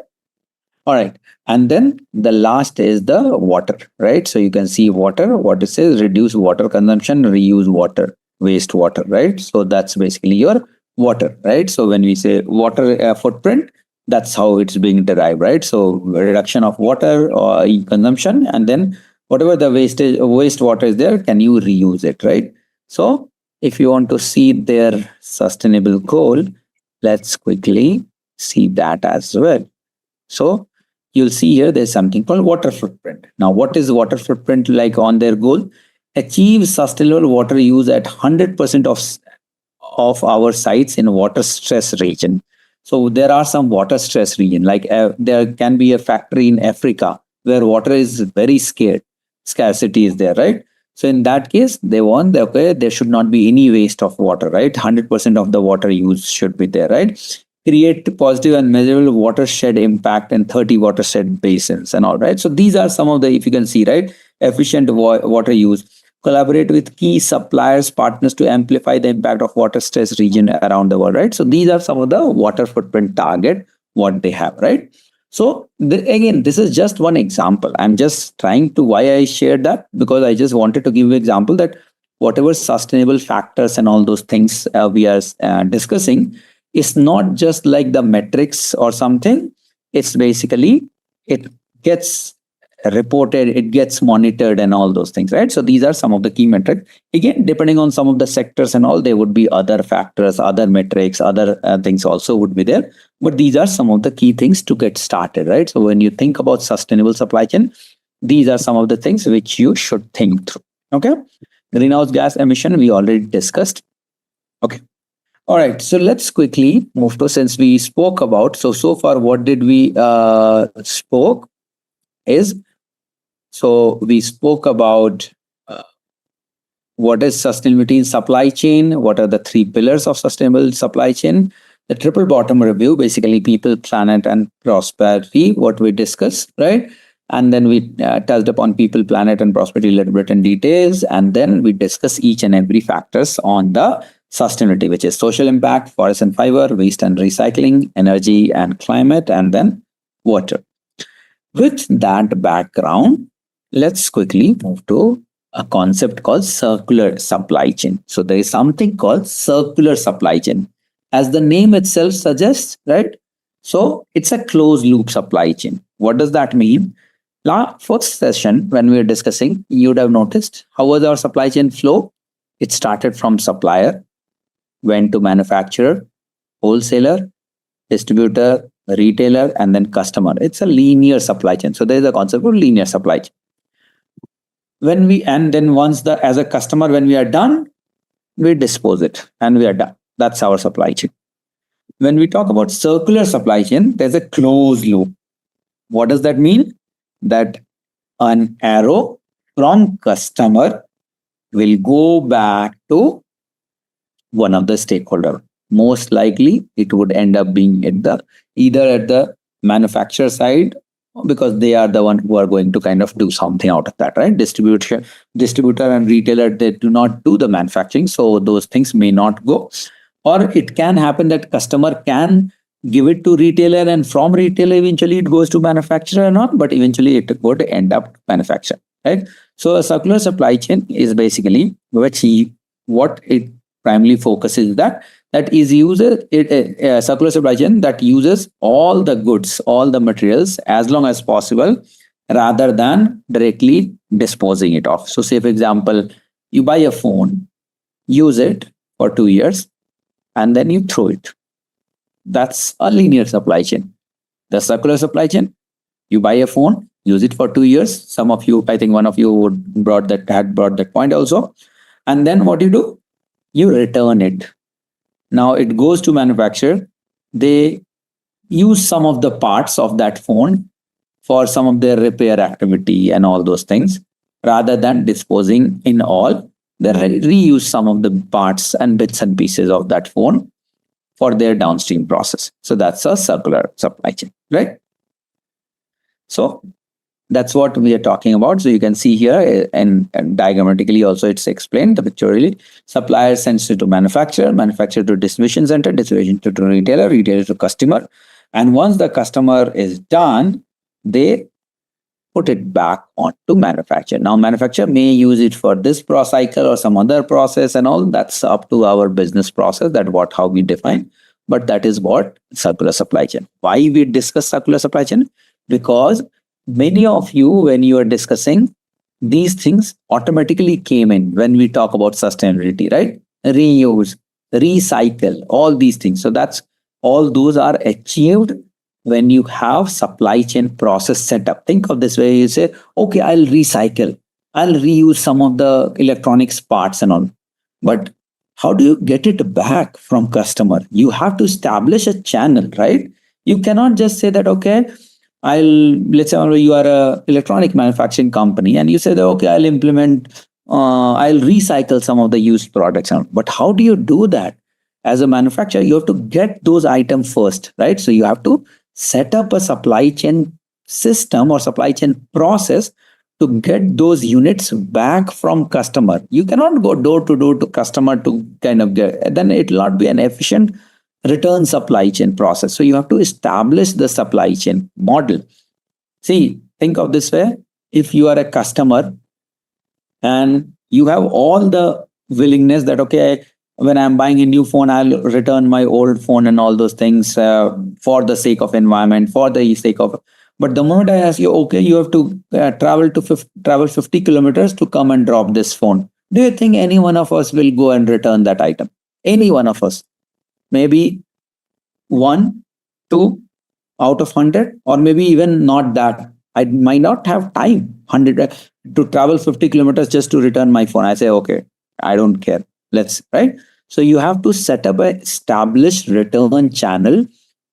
[SPEAKER 5] All right. And then the last is the water, right? So you can see water, what it says, reduce water consumption, reuse water, waste water, right? So that's basically your water, right? So when we say water footprint, that's how it's being derived, right? So reduction of water or consumption, and then whatever the wastewater is there, can you reuse it, right? So if you want to see their sustainable goal, let's quickly see that as well. So you'll see here, there's something called water footprint. Now, what is water footprint like on their goal? Achieve sustainable water use at 100% of our sites in water stress region. So there are some water stress region, like there can be a factory in Africa where water is very scarce. Scarcity is there, right? So in that case, they want, okay, there should not be any waste of water, right? 100% of the water use should be there, right? Create positive and measurable watershed impact in 30 watershed basins and all, right? So these are some of the, if you can see, right? Efficient water use. collaborate with key suppliers, partners to amplify the impact of water stress region around the world, right? So these are some of the water footprint target, what they have, right? So again, this is just one example. I'm just trying to why I shared that because I just wanted to give you an example that whatever sustainable factors and all those things we are discussing is not just like the metrics or something. It's basically it gets reported, it gets monitored and all those things, right? So these are some of the key metrics. Again, depending on some of the sectors and all, there would be other factors, other metrics, other things also would be there. But these are some of the key things to get started, right? So when you think about sustainable supply chain, these are some of the things which you should think through. Okay. Greenhouse gas emission, we already discussed. Okay. All right. So let's quickly move to, since we spoke about, so far, what did we spoke is, so we spoke about what is sustainability in supply chain, what are the three pillars of sustainable supply chain, the triple bottom review, basically people, planet, and prosperity, what we discussed, right? And then we touched upon people, planet, and prosperity a little bit in details. And then we discuss each and every factors on the sustainability, which is social impact, forest and fiber, waste and recycling, energy and climate, and then water. With that background, let's quickly move to a concept called circular supply chain. So there is something called circular supply chain. As the name itself suggests, right? So it's a closed loop supply chain. What does that mean? First session, when we were discussing, you would have noticed how was our supply chain flow? It started from supplier, went to manufacturer, wholesaler, distributor, retailer, and then customer. It's a linear supply chain. So there is a concept of linear supply chain. And then once as a customer, when we are done, we dispose it and we are done. That's our supply chain. When we talk about circular supply chain, there's a closed loop. What does that mean? That an arrow from customer will go back to one of the stakeholder. Most likely, it would end up being either at the manufacturer side, because they are the one who are going to kind of do something out of that, right? Distributor and retailer, they do not do the manufacturing, so those things may not go. Or it can happen that customer can give it to retailer, and from retailer eventually it goes to manufacturer or not, but eventually it would end up manufacturer, right? So a circular supply chain is basically what it primarily focuses that is a circular supply chain that uses all the goods, all the materials as long as possible, rather than directly disposing it off. So say, for example, you buy a phone, use it for 2 years, and then you throw it. That's a linear supply chain. The circular supply chain, you buy a phone, use it for 2 years. Some of you, I think one of you had brought that point also. And then what you do? You return it. Now it goes to manufacturer. They use some of the parts of that phone for some of their repair activity and all those things. Rather than disposing in all, they reuse some of the parts and bits and pieces of that phone for their downstream process. So that's a circular supply chain, right? So that's what we are talking about. So you can see here, and diagrammatically also it's explained the pictorially. Supplier sends it to manufacturer, manufacturer to distribution center, distribution to retailer, retailer to customer. And once the customer is done, they put it back on to manufacturer. Now manufacturer may use it for this cycle or some other process and all. That's up to our business process, how we define. But that is what circular supply chain. Why we discuss circular supply chain? Because many of you, when you are discussing these things, automatically came in when we talk about sustainability, right? Reuse, recycle, all these things. So all those are achieved when you have supply chain process set up. Think of this way: you say, okay, I'll recycle, I'll reuse some of the electronics parts and all. But how do you get it back from customer? You have to establish a channel, right? You cannot just say that, okay, let's say you are a electronic manufacturing company and you say that, okay, I'll recycle some of the used products. But how do you do that? As a manufacturer, you have to get those items first, right? So you have to set up a supply chain system or supply chain process to get those units back from customer. You cannot go door to door to customer to kind of get, then it will not be an efficient return supply chain process. So you have to establish the supply chain model. See, think of this way. If you are a customer and you have all the willingness that, okay, when I'm buying a new phone, I'll return my old phone and all those things for the sake of environment, for the sake of. But the moment I ask you, okay, you have to travel 50 kilometers to come and drop this phone. Do you think any one of us will go and return that item? Any one of us? Maybe 1, 2 out of 100, or maybe even not that. I might not have time 100 to travel 50 kilometers just to return my phone. I say, okay, I don't care. Let's, right? So you have to set up an established return channel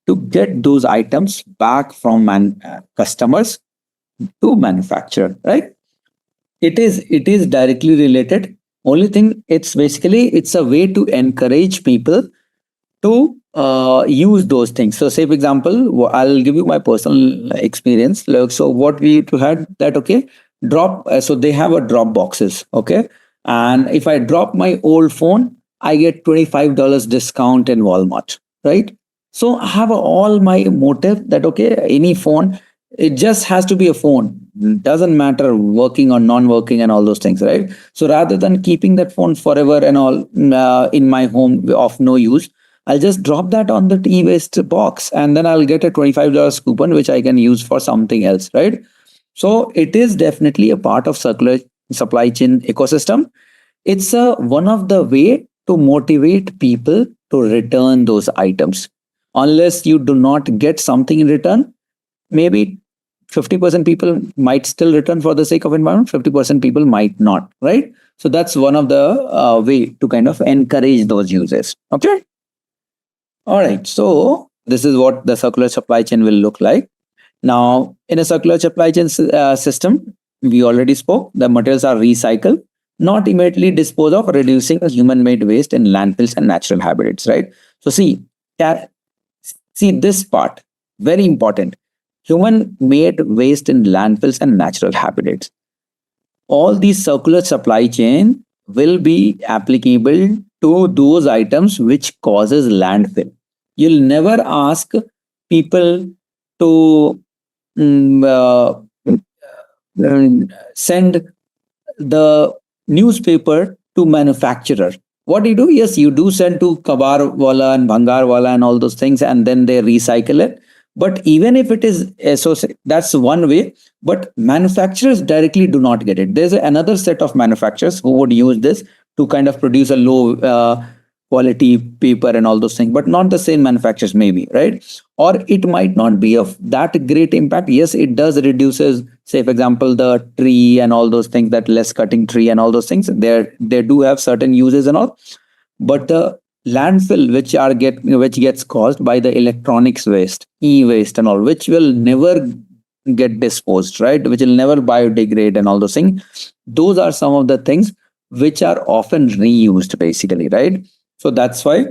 [SPEAKER 5] to get those items back from customers to manufacturer, right? It is directly related. Only thing, it's a way to encourage people to use those things. So say, for example, I'll give you my personal experience. Like, so what we had that, okay, drop. So they have a drop boxes, okay? And if I drop my old phone, I get $25 discount in Walmart, right? So I have all my motive that, okay, any phone, it just has to be a phone. It doesn't matter working or non-working and all those things, right? So rather than keeping that phone forever and all in my home of no use, I'll just drop that on the e-waste box and then I'll get a $25 coupon, which I can use for something else, right? So it is definitely a part of circular supply chain ecosystem. It's one of the way to motivate people to return those items. Unless you do not get something in return, maybe 50% people might still return for the sake of environment, 50% people might not, right? So that's one of the way to kind of encourage those users. Okay. All right. So this is what the circular supply chain will look like. Now, in a circular supply chain system, we already spoke, the materials are recycled, not immediately disposed of, reducing human-made waste in landfills and natural habitats, right? So see this part, very important. Human-made waste in landfills and natural habitats. All these circular supply chain will be applicable to those items which causes landfill. You'll never ask people to send the newspaper to manufacturer. What do you do? Yes, you do send to kabar wala and bhangar wala and all those things, and then they recycle it. But even if it is associated, that's one way. But manufacturers directly do not get it. There's another set of manufacturers who would use this to kind of produce a low quality paper and all those things, but not the same manufacturers maybe, right? Or it might not be of that great impact. Yes, it does reduces, say for example, the tree and all those things, that less cutting tree and all those things. They do have certain uses and all, but the landfill which gets caused by the electronics waste, e-waste and all, which will never get disposed, right? Which will never biodegrade and all those things. Those are some of the things which are often reused basically, right? So that's why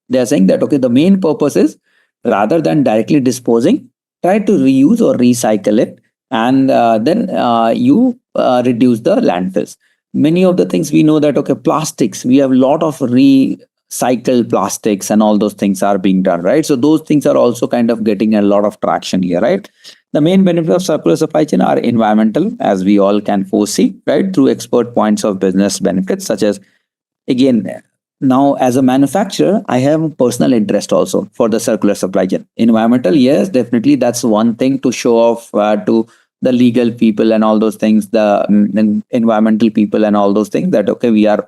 [SPEAKER 5] they're saying that, okay, the main purpose is rather than directly disposing, try to reuse or recycle it, and then you reduce the landfills. Many of the things we know that, okay, plastics, we have a lot of recycled plastics and all those things are being done, right? So those things are also kind of getting a lot of traction here, right? The main benefit of circular supply chain are environmental, as we all can foresee, right? Through expert points of business benefits, such as, again, now as a manufacturer, I have a personal interest also for the circular supply chain. Environmental, yes, definitely, that's one thing to show off to the legal people and all those things, the environmental people and all those things, that, okay, we are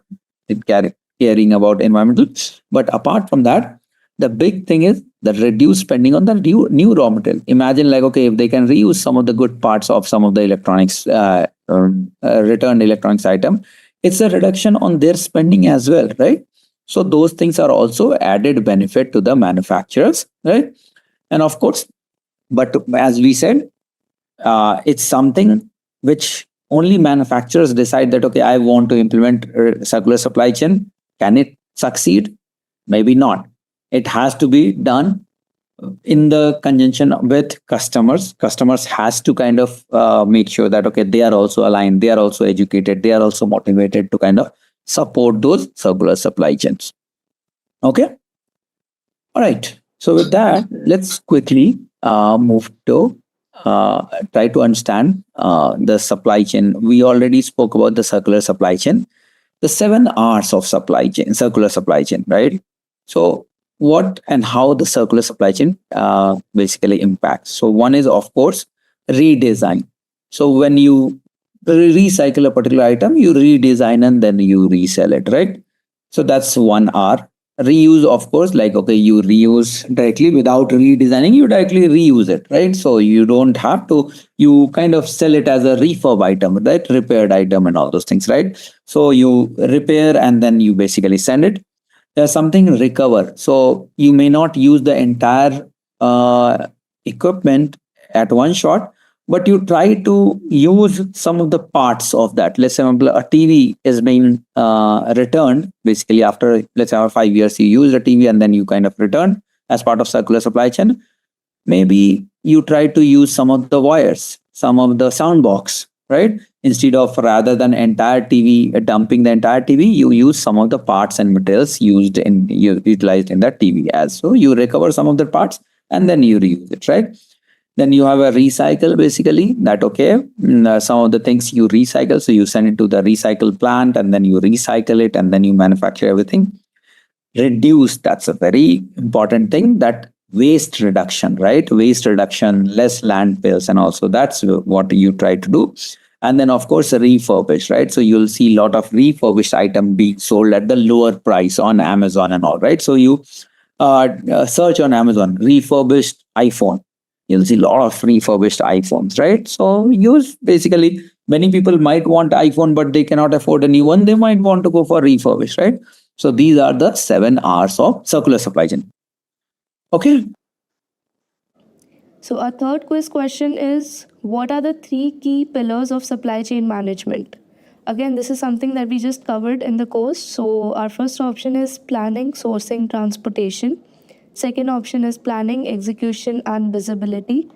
[SPEAKER 5] caring about environmental. But apart from that, the big thing is the reduced spending on the new raw material. Imagine, like, okay, if they can reuse some of the good parts of some of the electronics, returned electronics item, it's a reduction on their spending as well, right? So those things are also added benefit to the manufacturers, right? And of course, but as we said, it's something which only manufacturers decide that, okay, I want to implement circular supply chain. Can it succeed? Maybe not. It has to be done in the conjunction with customers has to kind of make sure that okay, they are also aligned, they are also educated, they are also motivated to kind of support those circular supply chains. Okay, all right, so with that, let's quickly move to try to understand the supply chain. We already spoke about the circular supply chain, the 7 R's of supply chain, circular supply chain, right? So, what and how the circular supply chain basically impacts. So, one is, of course, redesign. So, when you recycle a particular item, you redesign and then you resell it, right? So, that's 1 R. Reuse, of course, like okay, you reuse directly without redesigning, you directly reuse it, right? So, you don't have to, you kind of sell it as a refurb item, right? Repaired item and all those things, right? So you repair and then you basically send it. There's something recover. So you may not use the entire equipment at one shot, but you try to use some of the parts of that. Let's say a TV is being returned basically after, let's say, after 5 years, you use the TV and then you kind of return as part of circular supply chain. Maybe you try to use some of the wires, some of the sound box, right? Instead of rather than entire TV, dumping the entire TV, you use some of the parts and materials utilized in that TV as. So you recover some of the parts and then you reuse it, right? Then you have a recycle basically that okay, some of the things you recycle, so you send it to the recycle plant and then you recycle it and then you manufacture everything. Reduce, that's a very important thing, that waste reduction, right? Waste reduction, less landfills, and also that's what you try to do. And then of course refurbish, right? So you'll see a lot of refurbished item being sold at the lower price on Amazon and all, right? So you search on Amazon refurbished iPhone, you'll see a lot of refurbished iPhones, right? So use basically, many people might want iPhone but they cannot afford a new one, they might want to go for refurbished, right? So these are the 7 R's of circular supply chain. Okay.
[SPEAKER 4] So, our third quiz question is, what are the 3 key pillars of supply chain management? Again, this is something that we just covered in the course. So, our first option is planning, sourcing, transportation. Second option is planning, execution, and visibility.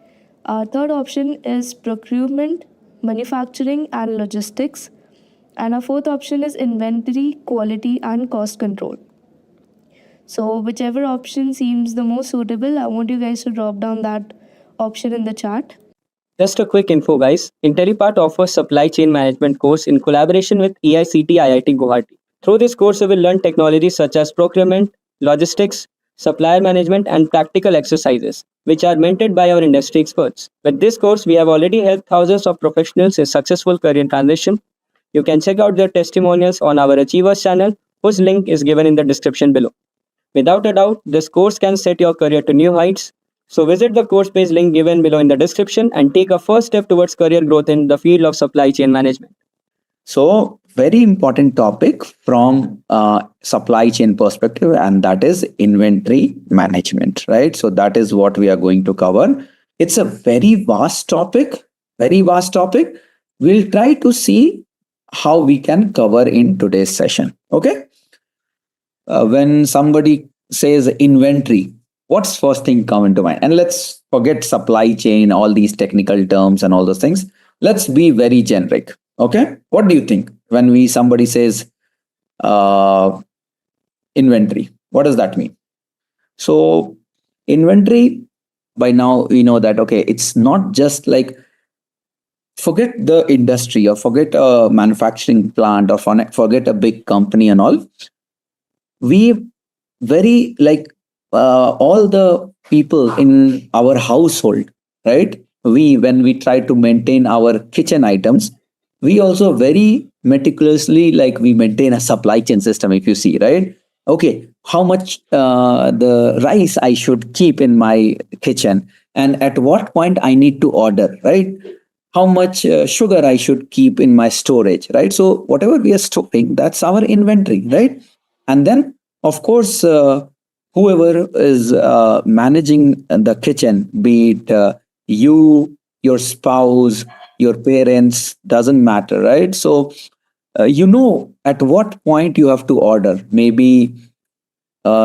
[SPEAKER 4] Our third option is procurement, manufacturing, and logistics. And our fourth option is inventory, quality, and cost control. So, whichever option seems the most suitable, I want you guys to drop down that option in the chat.
[SPEAKER 6] Just a quick info, guys. Intellipaat offers supply chain management course in collaboration with EICT IIT Guwahati. Through this course, you will learn technologies such as procurement, logistics, supplier management, and practical exercises, which are mentored by our industry experts. With this course, we have already helped thousands of professionals in successful career transition. You can check out their testimonials on our Achievers channel, whose link is given in the description below. Without a doubt, this course can set your career to new heights. So visit the course page link given below in the description and take a first step towards career growth in the field of supply chain management.
[SPEAKER 5] So very important topic from supply chain perspective, and that is inventory management, right? So that is what we are going to cover. It's a very vast topic, very vast topic. We'll try to see how we can cover in today's session. Okay. When somebody says inventory, what's first thing come into mind? And let's forget supply chain, all these technical terms and all those things. Let's be very generic. Okay. What do you think when somebody says inventory? What does that mean? So inventory, by now we know that okay, it's not just like, forget the industry or forget a manufacturing plant or forget a big company and all. We very like all the people in our household, right? When we try to maintain our kitchen items, we also very meticulously like we maintain a supply chain system, if you see, right? Okay, how much the rice I should keep in my kitchen and at what point I need to order, right? How much sugar I should keep in my storage, right? So whatever we are storing, that's our inventory, right? And then of course, whoever is managing the kitchen, be it you, your spouse, your parents, doesn't matter, right? So you know at what point you have to order. Maybe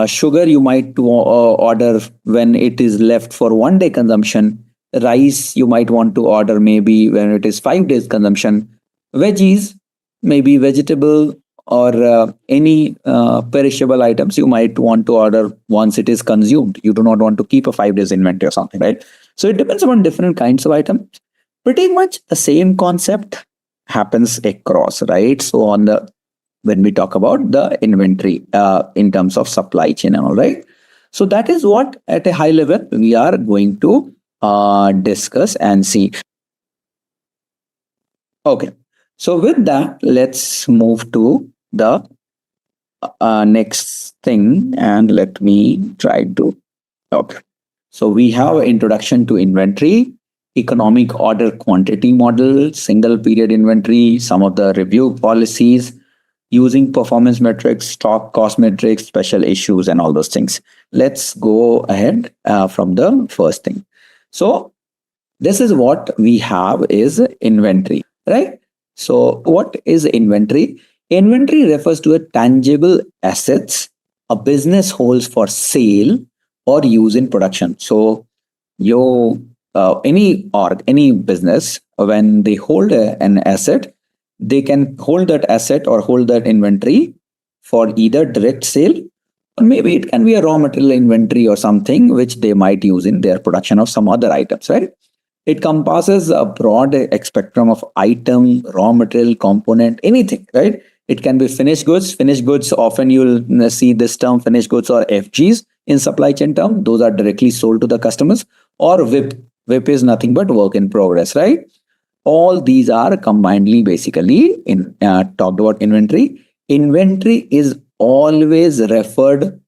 [SPEAKER 5] sugar you might order when it is left for 1 day consumption. Rice you might want to order maybe when it is 5 days consumption. Veggies, maybe vegetable or any perishable items you might want to order once it is consumed. You do not want to keep a 5 days inventory or something, right? So it depends upon different kinds of items. Pretty much the same concept happens across, right? So on the when we talk about the inventory in terms of supply chain and all, right? So that is what at a high level we are going to discuss and see. Okay, so with that, let's move to the next thing, and let me try to. Okay, so we have introduction to inventory, economic order quantity model, single period inventory, some of the review policies, using performance metrics, stock cost metrics, special issues, and all those things. Let's go ahead from the first thing. So this is what we have is inventory, right? So what is inventory? Inventory refers to a tangible assets a business holds for sale or use in production. So you any business, when they hold an asset, they can hold that asset or hold that inventory for either direct sale, or maybe it can be a raw material inventory or something which they might use in their production of some other items, right? It compasses a broad spectrum of item, raw material, component, anything, right? It can be finished goods. Finished goods, often you'll see this term finished goods or FGs in supply chain term. Those are directly sold to the customers. Or WIP. WIP is nothing but work in progress, right? All these are combinedly basically in talked about inventory. Inventory is always referred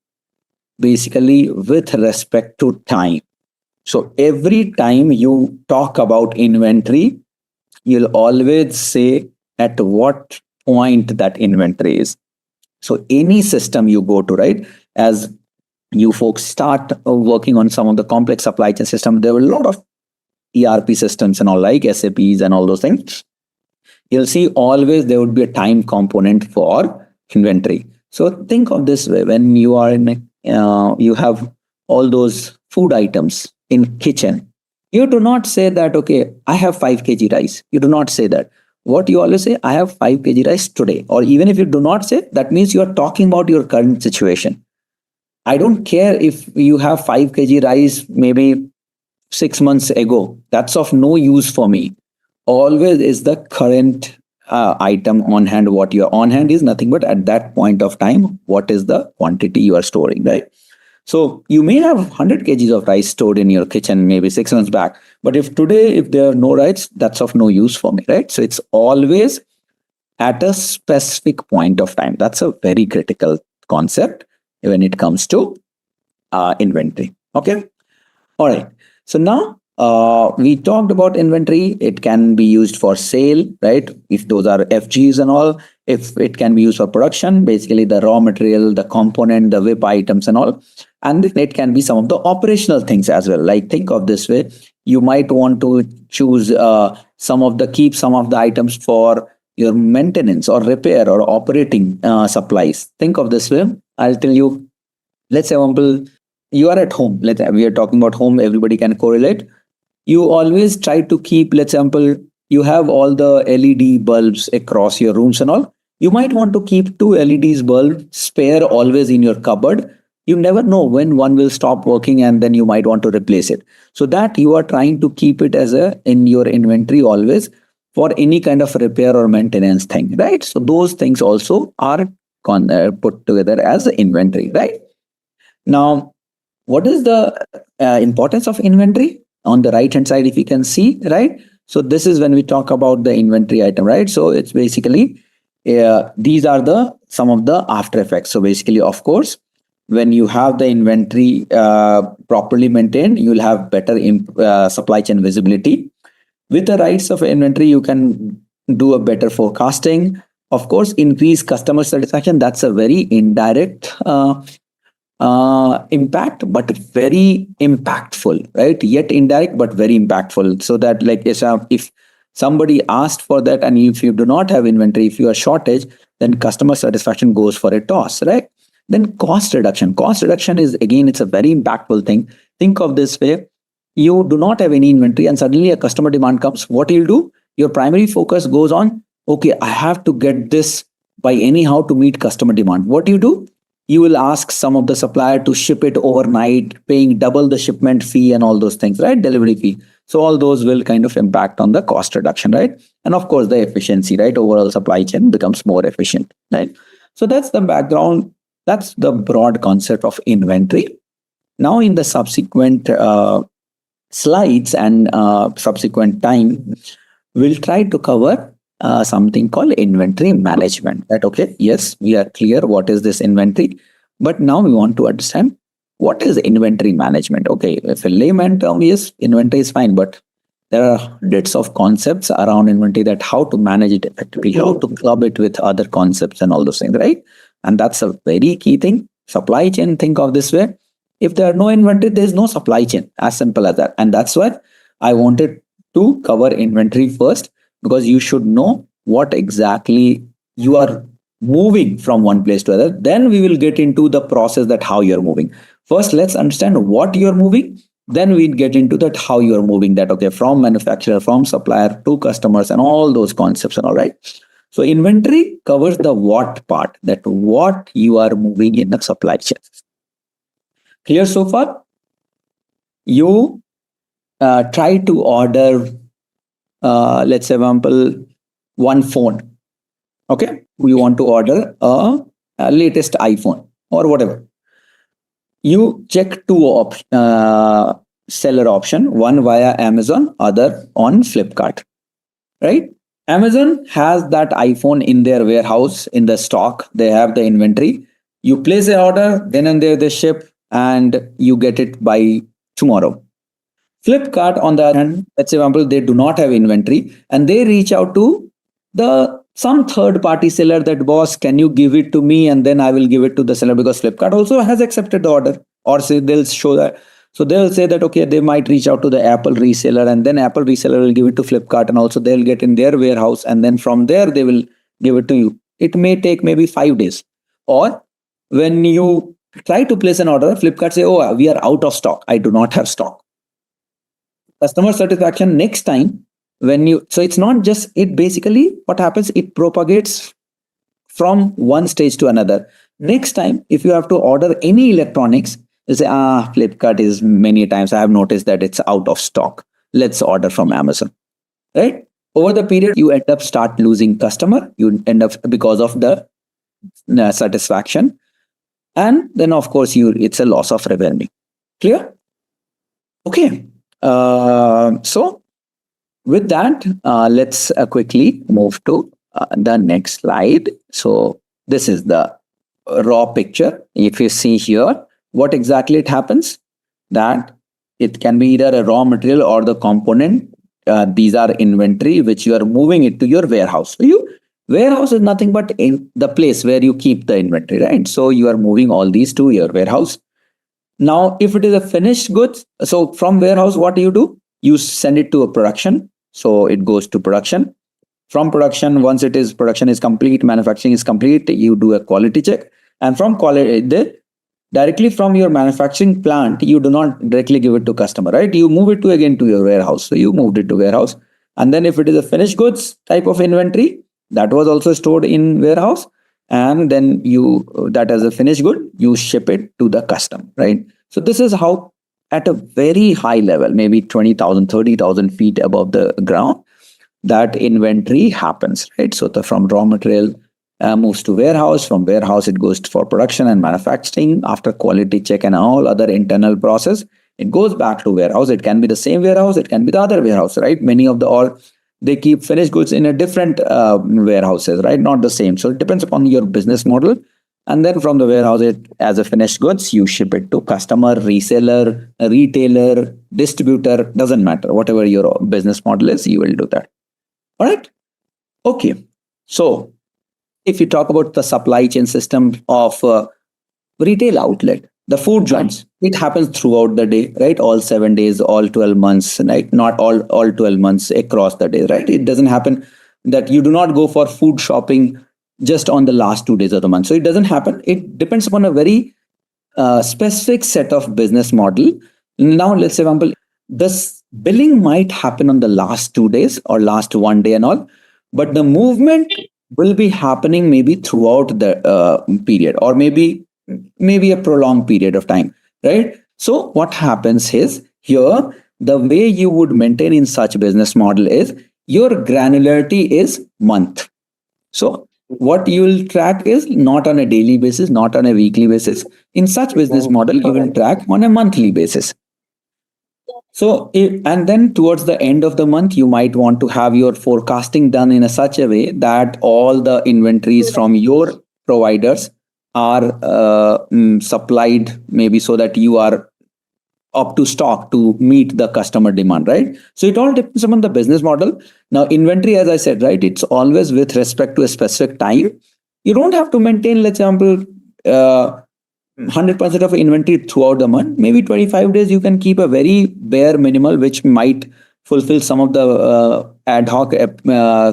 [SPEAKER 5] basically with respect to time. So every time you talk about inventory, you'll always say at what point that inventory is. So any system you go to, right, as you folks start working on some of the complex supply chain system, there were a lot of ERP systems and all, like SAPs and all those things. You'll see always there would be a time component for inventory. So think of this way: when you are in, you have all those food items in kitchen. You do not say that, okay, I have 5 kg rice. You do not say that. What you always say, I have 5 kg rice today. Or even if you do not say, that means you are talking about your current situation. I don't care if you have 5 kg rice maybe 6 months ago. That's of no use for me. Always is the current item on hand. What your on hand is nothing but at that point of time, what is the quantity you are storing, right? So you may have 100 kgs of rice stored in your kitchen maybe 6 months back. But if today, if there are no rice, that's of no use for me, right? So it's always at a specific point of time. That's a very critical concept when it comes to inventory. Okay. All right. So now we talked about inventory. It can be used for sale, right? If those are FGs and all. If it can be used for production, basically the raw material, the component, the WIP items and all. And it can be some of the operational things as well. Like think of this way: you might want to choose keep some of the items for your maintenance or repair or operating supplies. Think of this way. I'll tell you. Let's say, example, you are at home. We are talking about home. Everybody can correlate. You always try to keep, let's example, you have all the LED bulbs across your rooms and all. You might want to keep 2 LEDs bulb spare always in your cupboard. You never know when one will stop working and then you might want to replace it. So that you are trying to keep it as in your inventory always for any kind of repair or maintenance thing, right? So those things also are put together as inventory, right? Now, what is the importance of inventory? On the right hand side, if you can see, right? So this is when we talk about the inventory item, right? So it's basically, these are some of the after effects. So basically, of course, when you have the inventory properly maintained, you'll have better supply chain visibility. With the rights of inventory, you can do a better forecasting. Of course, increase customer satisfaction. That's a very indirect impact, but very impactful, right? Yet indirect, but very impactful. So that, like, if somebody asked for that, and if you do not have inventory, if you are shortage, then customer satisfaction goes for a toss, right? Then cost reduction. Cost reduction is, again, it's a very impactful thing. Think of this way. You do not have any inventory and suddenly a customer demand comes. What you'll do? Your primary focus goes on, okay, I have to get this by anyhow to meet customer demand. What do? You will ask some of the supplier to ship it overnight, paying double the shipment fee and all those things, right? Delivery fee. So all those will kind of impact on the cost reduction, right? And of course, the efficiency, right? Overall supply chain becomes more efficient, right? So that's the background. That's the broad concept of inventory. Now, in the subsequent slides and subsequent time, we'll try to cover something called inventory management. That, okay, yes, we are clear what is this inventory, but now we want to understand what is inventory management. Okay, if a layman term, yes, inventory is fine, but there are bits of concepts around inventory, that how to manage it effectively, how to club it with other concepts and all those things, right? And that's a very key thing. Supply chain, think of this way. If there are no inventory, there's no supply chain, as simple as that. And that's why I wanted to cover inventory first, because you should know what exactly you are moving from one place to other. Then we will get into the process, that how you're moving. First, let's understand what you're moving. Then we get into that how you're moving that, okay, from manufacturer, from supplier to customers and all those concepts and all, right? So inventory covers the what part, that what you are moving in the supply chain. Clear so far? You try to order, let's say, example, one phone. Okay, we want to order a latest iPhone or whatever. You check two seller option, one via Amazon, other on Flipkart, right? Amazon has that iPhone in their warehouse, in the stock. They have the inventory. You place an order, then and there they ship, and you get it by tomorrow. Flipkart, on the other hand, let's say, example, they do not have inventory, and they reach out to some third party seller, that, boss, can you give it to me, and then I will give it to the seller, because Flipkart also has accepted the order. Or say they'll show that. So they'll say that, okay, they might reach out to the Apple reseller, and then Apple reseller will give it to Flipkart, and also they'll get in their warehouse, and then from there they will give it to you. It may take maybe 5 days. Or when you try to place an order, Flipkart say, oh, we are out of stock. I do not have stock. Customer satisfaction next time, so it's not just, it basically, what happens, it propagates from one stage to another. Next time, if you have to order any electronics, you say, Flipkart is many times, I have noticed that it's out of stock. Let's order from Amazon, right? Over the period, you end up start losing customer. You end up, because of the satisfaction. And then, of course, it's a loss of revenue. Clear? Okay. So with that, let's quickly move to the next slide. So this is the raw picture. If you see here, what exactly it happens, that it can be either a raw material or the component. These are inventory, which you are moving it to your warehouse. So warehouse is nothing but in the place where you keep the inventory, right? So you are moving all these to your warehouse. Now, if it is a finished goods, so from warehouse, what do? You send it to a production. So it goes to production. From production, once production is complete, manufacturing is complete, you do a quality check. And from quality, directly from your manufacturing plant, you do not directly give it to customer, right? You move it again to your warehouse. So you moved it to warehouse. And then if it is a finished goods type of inventory, that was also stored in warehouse. And then that as a finished good, you ship it to the customer, right? So this is how, at a very high level, maybe 20,000, 30,000 feet above the ground, that inventory happens, right? So from raw material moves to warehouse. From warehouse, it goes for production and manufacturing. After quality check and all other internal process, it goes back to warehouse. It can be the same warehouse. It can be the other warehouse, right? Many of they keep finished goods in a different warehouses, right? Not the same. So it depends upon your business model. And then from the warehouse, as a finished goods, you ship it to customer, reseller, retailer, distributor, doesn't matter. Whatever your business model is, you will do that. All right. Okay. So if you talk about the supply chain system of retail outlet, the food joints, it happens throughout the day, right? All 7 days, all 12 months, right? Not all 12 months across the day, right? It doesn't happen that you do not go for food shopping just on the last 2 days of the month. So it doesn't happen. It depends upon a very specific set of business model. Now, let's say, for example, this billing might happen on the last 2 days or last 1 day and all, but the movement will be happening maybe throughout the period, or maybe a prolonged period of time, right? So what happens is, here the way you would maintain in such business model is your granularity is month. So what you will track is not on a daily basis, not on a weekly basis. In such business model, you will track on a monthly basis. So, and then towards the end of the month, you might want to have your forecasting done in a such a way that all the inventories from your providers are supplied, maybe so that you are up to stock to meet the customer demand, right? So it all depends upon the business model. Now, inventory, as I said, right, it's always with respect to a specific time. You don't have to maintain, let's example, 100% of inventory throughout the month. Maybe 25 days you can keep a very bare minimal, which might fulfill some of the ad hoc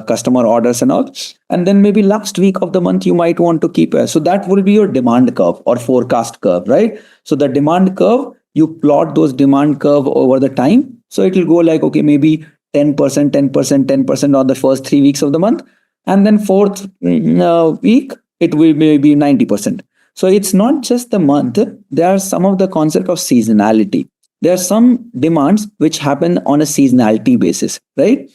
[SPEAKER 5] customer orders and all. And then maybe last week of the month you might want to keep so that will be your demand curve or forecast curve, right? So the demand curve, you plot those demand curve over the time. So it will go like, okay, maybe 10%, 10%, 10% on the first 3 weeks of the month. And then fourth week, it will maybe 90%. So it's not just the month. There are some of the concept of seasonality. There are some demands which happen on a seasonality basis, right?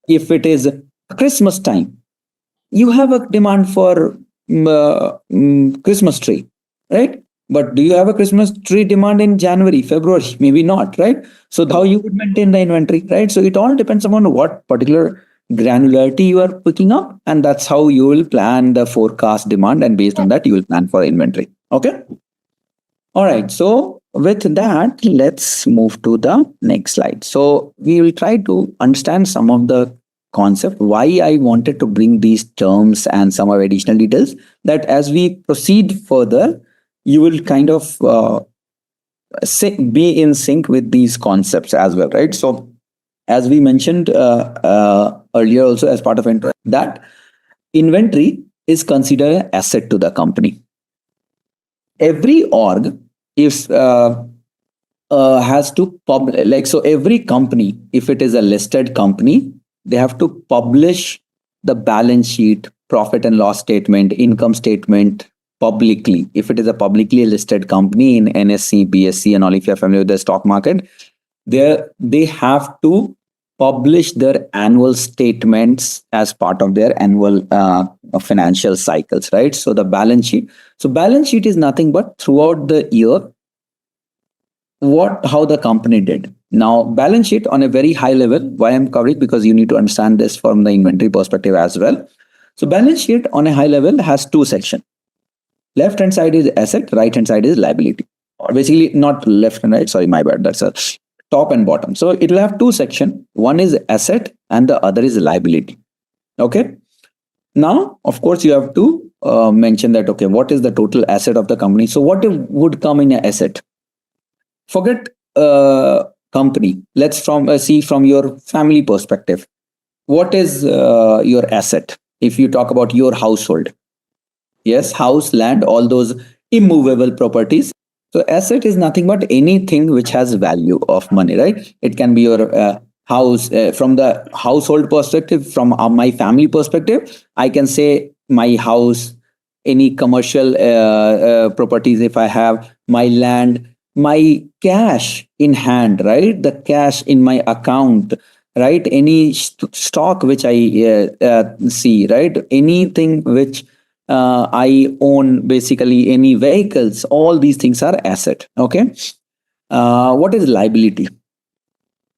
[SPEAKER 5] If it is Christmas time, you have a demand for Christmas tree, right? But do you have a Christmas tree demand in January, February? Maybe not, right? So how you would maintain the inventory, right? So it all depends upon what particular granularity you are picking up, and that's how you will plan the forecast demand, and based on that you will plan for inventory. Okay. All right. So with that, let's move to the next slide. So we will try to understand some of the concept, why I wanted to bring these terms and some of additional details, that as we proceed further, you will kind of be in sync with these concepts as well, right? So as we mentioned earlier also as part of intro, that inventory is considered an asset to the company. Every org is has to publish, so every company, if it is a listed company, they have to publish the balance sheet, profit and loss statement, income statement publicly. If it is a publicly listed company in NSE, BSE and all, if you're familiar with the stock market, they have to publish their annual statements as part of their annual financial cycles, right? So the balance sheet. So balance sheet is nothing but throughout the year, how the company did. Now, balance sheet on a very high level, why I'm covering, because you need to understand this from the inventory perspective as well. So balance sheet on a high level has two sections. Left hand side is asset, right hand side is liability. Or basically not left and right, sorry, my bad, that's a top and bottom. So it will have two sections. One is asset and the other is liability. Okay. Now, of course, you have to mention that, okay, what is the total asset of the company? So what would come in an asset? Forget company. Let's see from your family perspective. What is your asset? If you talk about your household, yes, house, land, all those immovable properties. So asset is nothing but anything which has value of money, right? It can be your house. From the household perspective, from my family perspective, I can say my house, any commercial properties if I have, my land, my cash in hand, right? The cash in my account, right? Any stock which I see, right? Anything which I own, basically any vehicles, all these things are asset. Okay. What is liability?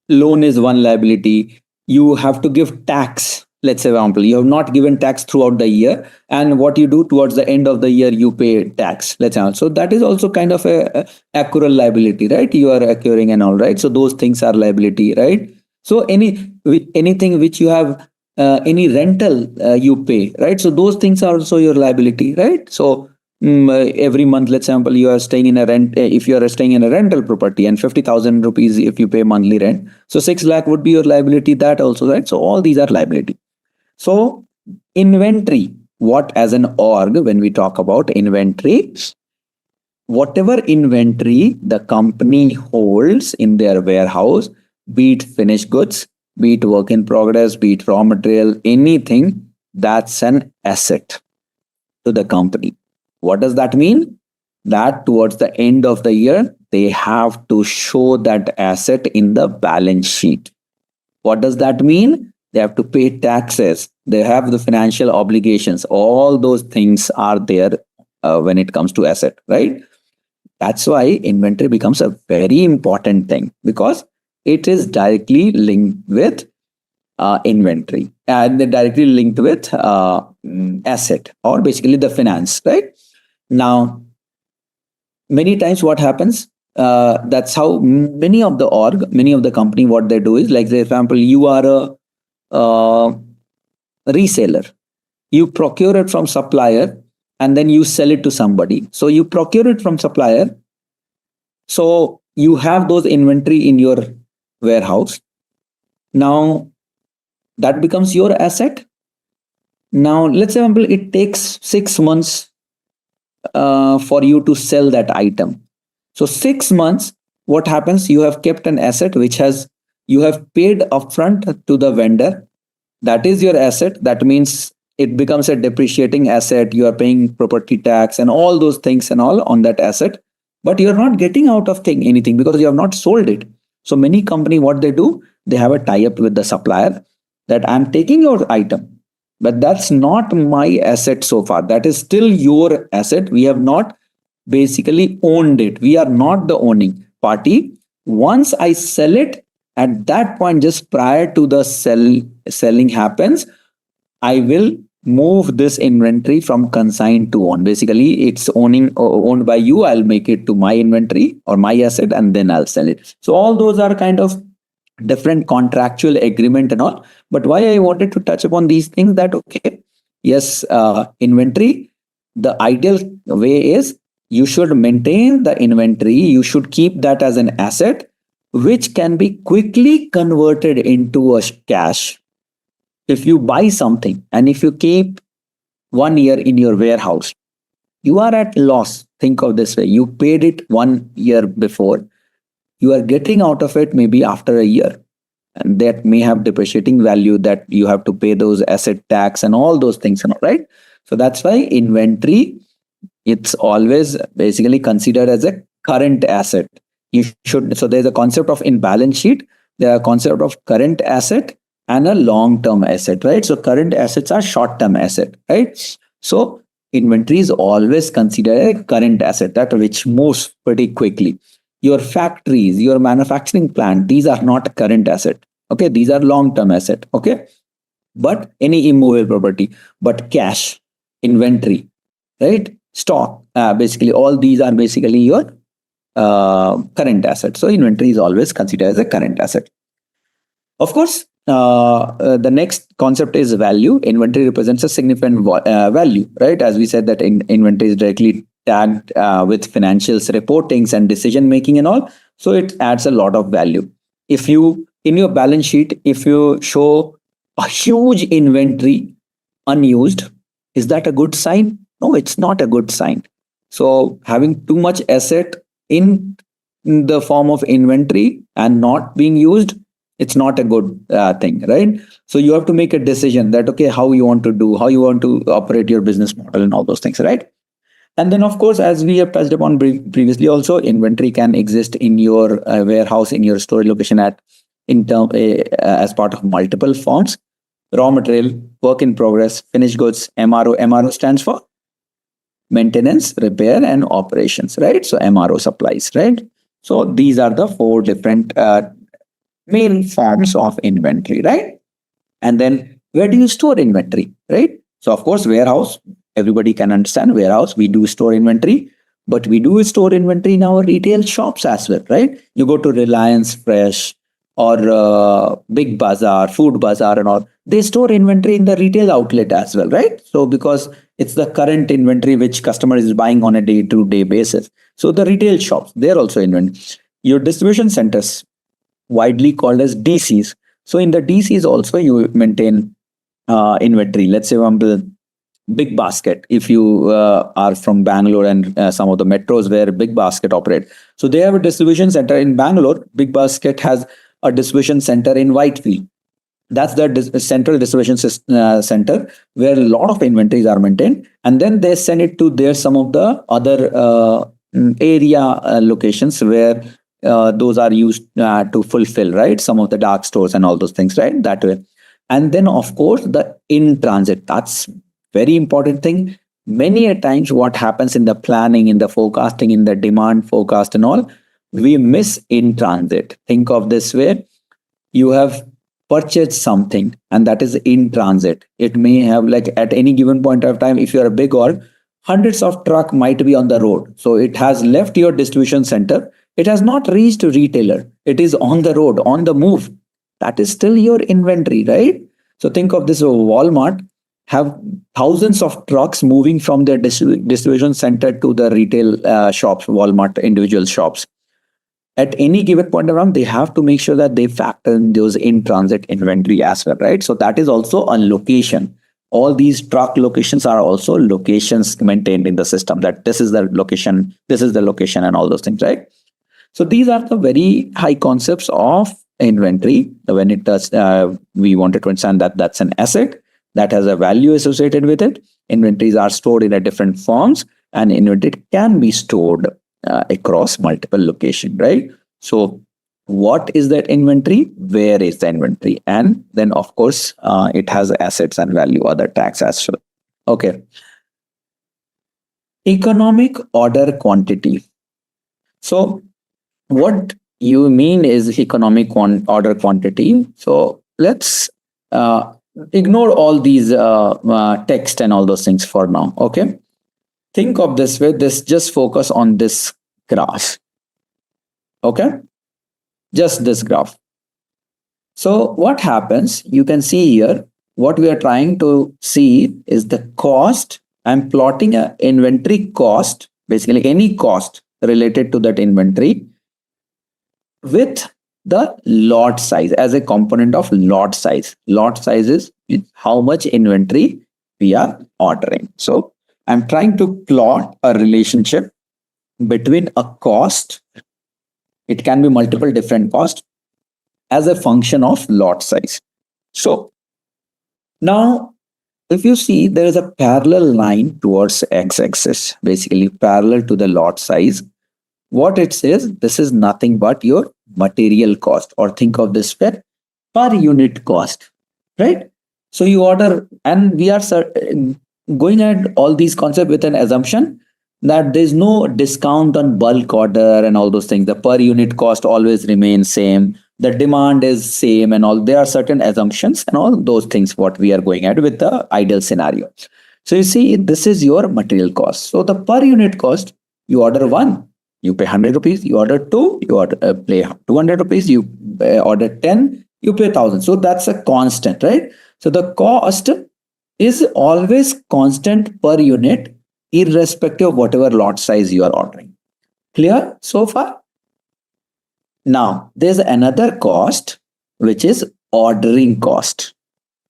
[SPEAKER 5] Loan is one liability. You have to give tax. Let's say, for example, you have not given tax throughout the year, and what you do towards the end of the year, you pay tax. Let's say, so that is also kind of a accrual liability, right? You are accruing and all, right? So those things are liability, right? So anything which you have, any rental you pay, right? So those things are also your liability, right? So every month, let's example, you are staying in a if you are staying in a rental property, and 50,000 rupees if you pay monthly rent, so 6 lakh would be your liability, that also, right? So all these are liability. So inventory what as an org, when we talk about inventory, whatever inventory the company holds in their warehouse, be it finished goods, be it work in progress, be it raw material, anything, that's an asset to the company. What does that mean? That towards the end of the year, they have to show that asset in the balance sheet. What does that mean? They have to pay taxes. They have the financial obligations. All those things are there when it comes to asset, right? That's why inventory becomes a very important thing, because it is directly linked with inventory, and they're directly linked with asset, or basically the finance, right? Now, many times what happens, that's how many of the company, what they do is, like, for example, you are a reseller. You procure it from supplier and then you sell it to somebody. So you procure it from supplier. So you have those inventory in your warehouse. Now that becomes your asset. Now, let's say, example, it takes 6 months for you to sell that item. So 6 months, what happens? You have kept an asset you have paid upfront to the vendor. That is your asset. That means it becomes a depreciating asset. You are paying property tax and all those things and all on that asset, but you're not getting out of anything because you have not sold it. So many company, what they do, they have a tie-up with the supplier that I'm taking your item, but that's not my asset so far. That is still your asset. We have not basically owned it. We are not the owning party. Once I sell it, at that point, just prior to the selling happens, I will move this inventory from consigned to own. Basically, it's owned by you. I'll make it to my inventory or my asset, and then I'll sell it. So all those are kind of different contractual agreement and all. But why I wanted to touch upon these things, that okay, yes, inventory, the ideal way is you should maintain the inventory. You should keep that as an asset, which can be quickly converted into a cash. If you buy something and if you keep 1 year in your warehouse, you are at loss. Think of this way. You paid it 1 year before. You are getting out of it maybe after a year. And that may have depreciating value, that you have to pay those asset tax and all those things, right? So that's why inventory, it's always basically considered as a current asset. So there's a concept of, in balance sheet, there are concept of current asset and a long-term asset, right? So current assets are short-term asset, right? So inventory is always considered a current asset, that which moves pretty quickly. Your factories, your manufacturing plant, these are not current asset. Okay, these are long-term asset. Okay, but any immovable property, but cash, inventory, right? Stock, basically all these are basically your current asset. So inventory is always considered as a current asset. Of course, the next concept is value. Inventory represents a significant value, right? As we said, that inventory is directly tagged with financials, reportings, and decision making and all. So it adds a lot of value. If you, in your balance sheet, if you show a huge inventory unused, is that a good sign? No, it's not a good sign. So having too much asset in the form of inventory and not being used, it's not a good thing, right? So you have to make a decision that, okay, how you want to do, how you want to operate your business model and all those things, right? And then, of course, as we have touched upon previously also, inventory can exist in your warehouse, in your storage location as part of multiple forms. Raw material, work in progress, finished goods, MRO. MRO stands for maintenance, repair, and operations, right? So MRO supplies, right? So these are the 4 different main forms of inventory, right? And then where do you store inventory, right? So of course, warehouse, everybody can understand warehouse. We do store inventory, but we do store inventory in our retail shops as well, right? You go to Reliance Fresh or Big Bazaar, Food Bazaar and all, they store inventory in the retail outlet as well, right? So because it's the current inventory which customer is buying on a day-to-day basis. So the retail shops, they're also inventory. Your distribution centers, widely called as DCs. So in the DCs also you maintain inventory. Let's say Big Basket. If you are from Bangalore and some of the metros where Big Basket operate, so they have a distribution center in Bangalore. Big Basket has a distribution center in Whitefield. That's the central distribution center where a lot of inventories are maintained, and then they send it to their some of the other area locations where those are used to fulfill, right, some of the dark stores and all those things, right, that way. And then of course the in transit, that's very important thing. Many a times what happens in the planning, in the forecasting, in the demand forecast and all, we miss in transit. Think of this way: you have purchased something and that is in transit. It may have, like, at any given point of time, if you're a big org, hundreds of truck might be on the road, so it has left your distribution center, it has not reached a retailer, it is on the road, on the move. That is still your inventory, right? So think of this: Walmart have thousands of trucks moving from their distribution center to the retail shops, Walmart individual shops. At any given point around, they have to make sure that they factor in those in transit inventory as well, right? So that is also a location. All these truck locations are also locations maintained in the system, that this is the location, this is the location, and all those things, right? So these are the very high concepts of inventory. When it does, we wanted to understand that that's an asset that has a value associated with it. Inventories are stored in a different forms, and inventory can be stored across multiple locations, right? So what is that inventory? Where is the inventory? And then of course it has assets and value, other tags as well. Okay. Economic order quantity. So what you mean is economic order quantity. So let's ignore all these text and all those things for now. Okay. Think of this way, this just focus on this graph. Okay, just this graph. So what happens, you can see here, what we are trying to see is the cost. I'm plotting a inventory cost, basically any cost related to that inventory, with the lot size as a component of lot size. Lot size is how much inventory we are ordering. So I'm trying to plot a relationship between a cost, it can be multiple different costs, as a function of lot size. So now if you see, there is a parallel line towards x-axis, basically parallel to the lot size. What it says, this is nothing but your material cost, or think of this per unit cost, right? So you order, and we are going at all these concepts with an assumption that there's no discount on bulk order and all those things. The per unit cost always remains same. The demand is same and all. There are certain assumptions and all those things what we are going at with the ideal scenario. So you see, this is your material cost. So the per unit cost, you order one, you pay 100 rupees. You order two, you pay 200 rupees. You order 10, you pay 1,000. So that's a constant, right? So the cost is always constant per unit, irrespective of whatever lot size you are ordering. Clear so far? Now, there's another cost, which is ordering cost.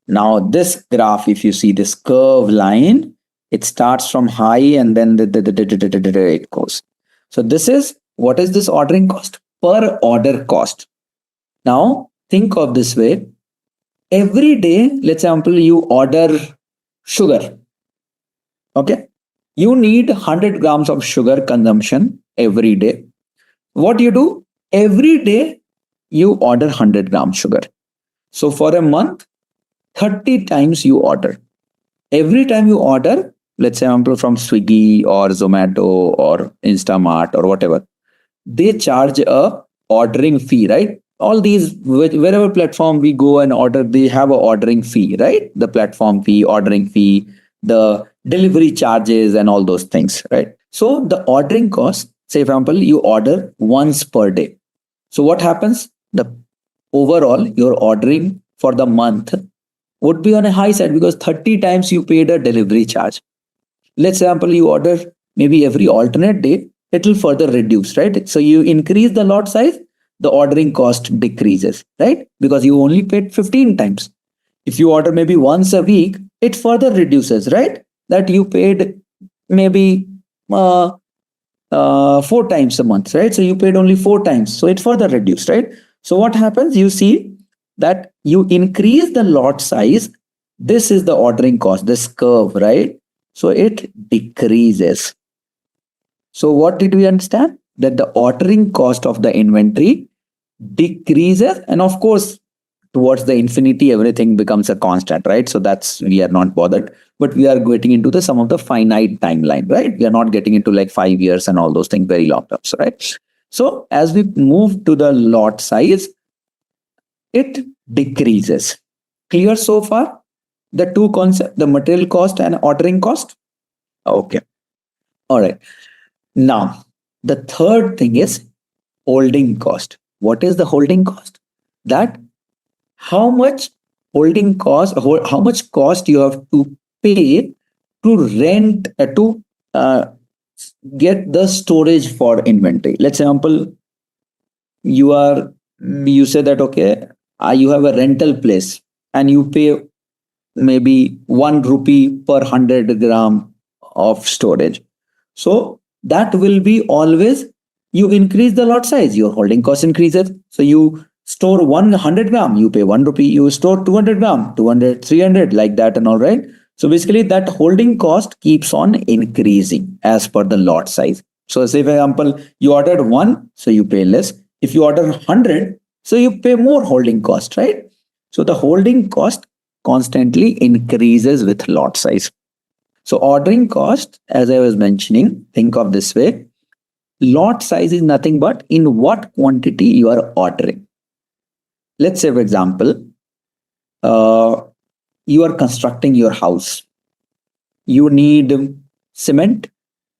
[SPEAKER 5] Now, this graph, if you see this curve line, it starts from high and then it goes. So this is, what is this ordering cost? Per order cost. Now, think of this way. Every day, let's example, you order sugar. Okay. You need 100 grams of sugar consumption every day. What you do? Every day, you order 100 grams sugar. So for a month, 30 times you order. Every time you order, let's say from Swiggy or Zomato or Instamart or whatever, they charge a ordering fee, right? All these, wherever platform we go and order, they have a ordering fee, right? The platform fee, ordering fee, the delivery charges and all those things, right? So the ordering cost, say for example, you order once per day. So what happens? The overall, your ordering for the month would be on a high side because 30 times you paid a delivery charge. Let's say example, you order maybe every alternate day, it will further reduce, right? So you increase the lot size, the ordering cost decreases, right? Because you only paid 15 times. If you order maybe once a week, it further reduces, right? that you paid maybe 4 times a month, right? So you paid only 4 times. So it further reduced, right? So what happens? You see that you increase the lot size. This is the ordering cost, this curve, right? So it decreases. So what did we understand? That the ordering cost of the inventory decreases, and of course, towards the infinity, everything becomes a constant, right? So that's, we are not bothered, but we are getting into the some of the finite timeline, right? We are not getting into like 5 years and all those things, very long terms, right? So as we move to the lot size, it decreases. Clear so far? The two concepts, the material cost and ordering cost. Okay. All right. Now, the third thing is holding cost. What is the holding cost? That how much holding cost, how much cost you have to pay to rent, to get the storage for inventory. Let's example, you say that, okay, you have a rental place and you pay maybe 1 rupee per 100 gram of storage. So that will be always, you increase the lot size, your holding cost increases. So you store 100 gram, you pay 1 rupee. You store 200 gram, 200, 300, like that and all, right? So basically that holding cost keeps on increasing as per the lot size. So say for example, you ordered 1, so you pay less. If you order 100, so you pay more holding cost, right? So the holding cost constantly increases with lot size. So ordering cost, as I was mentioning, think of this way. Lot size is nothing but in what quantity you are ordering. Let's say, for example, you are constructing your house. You need cement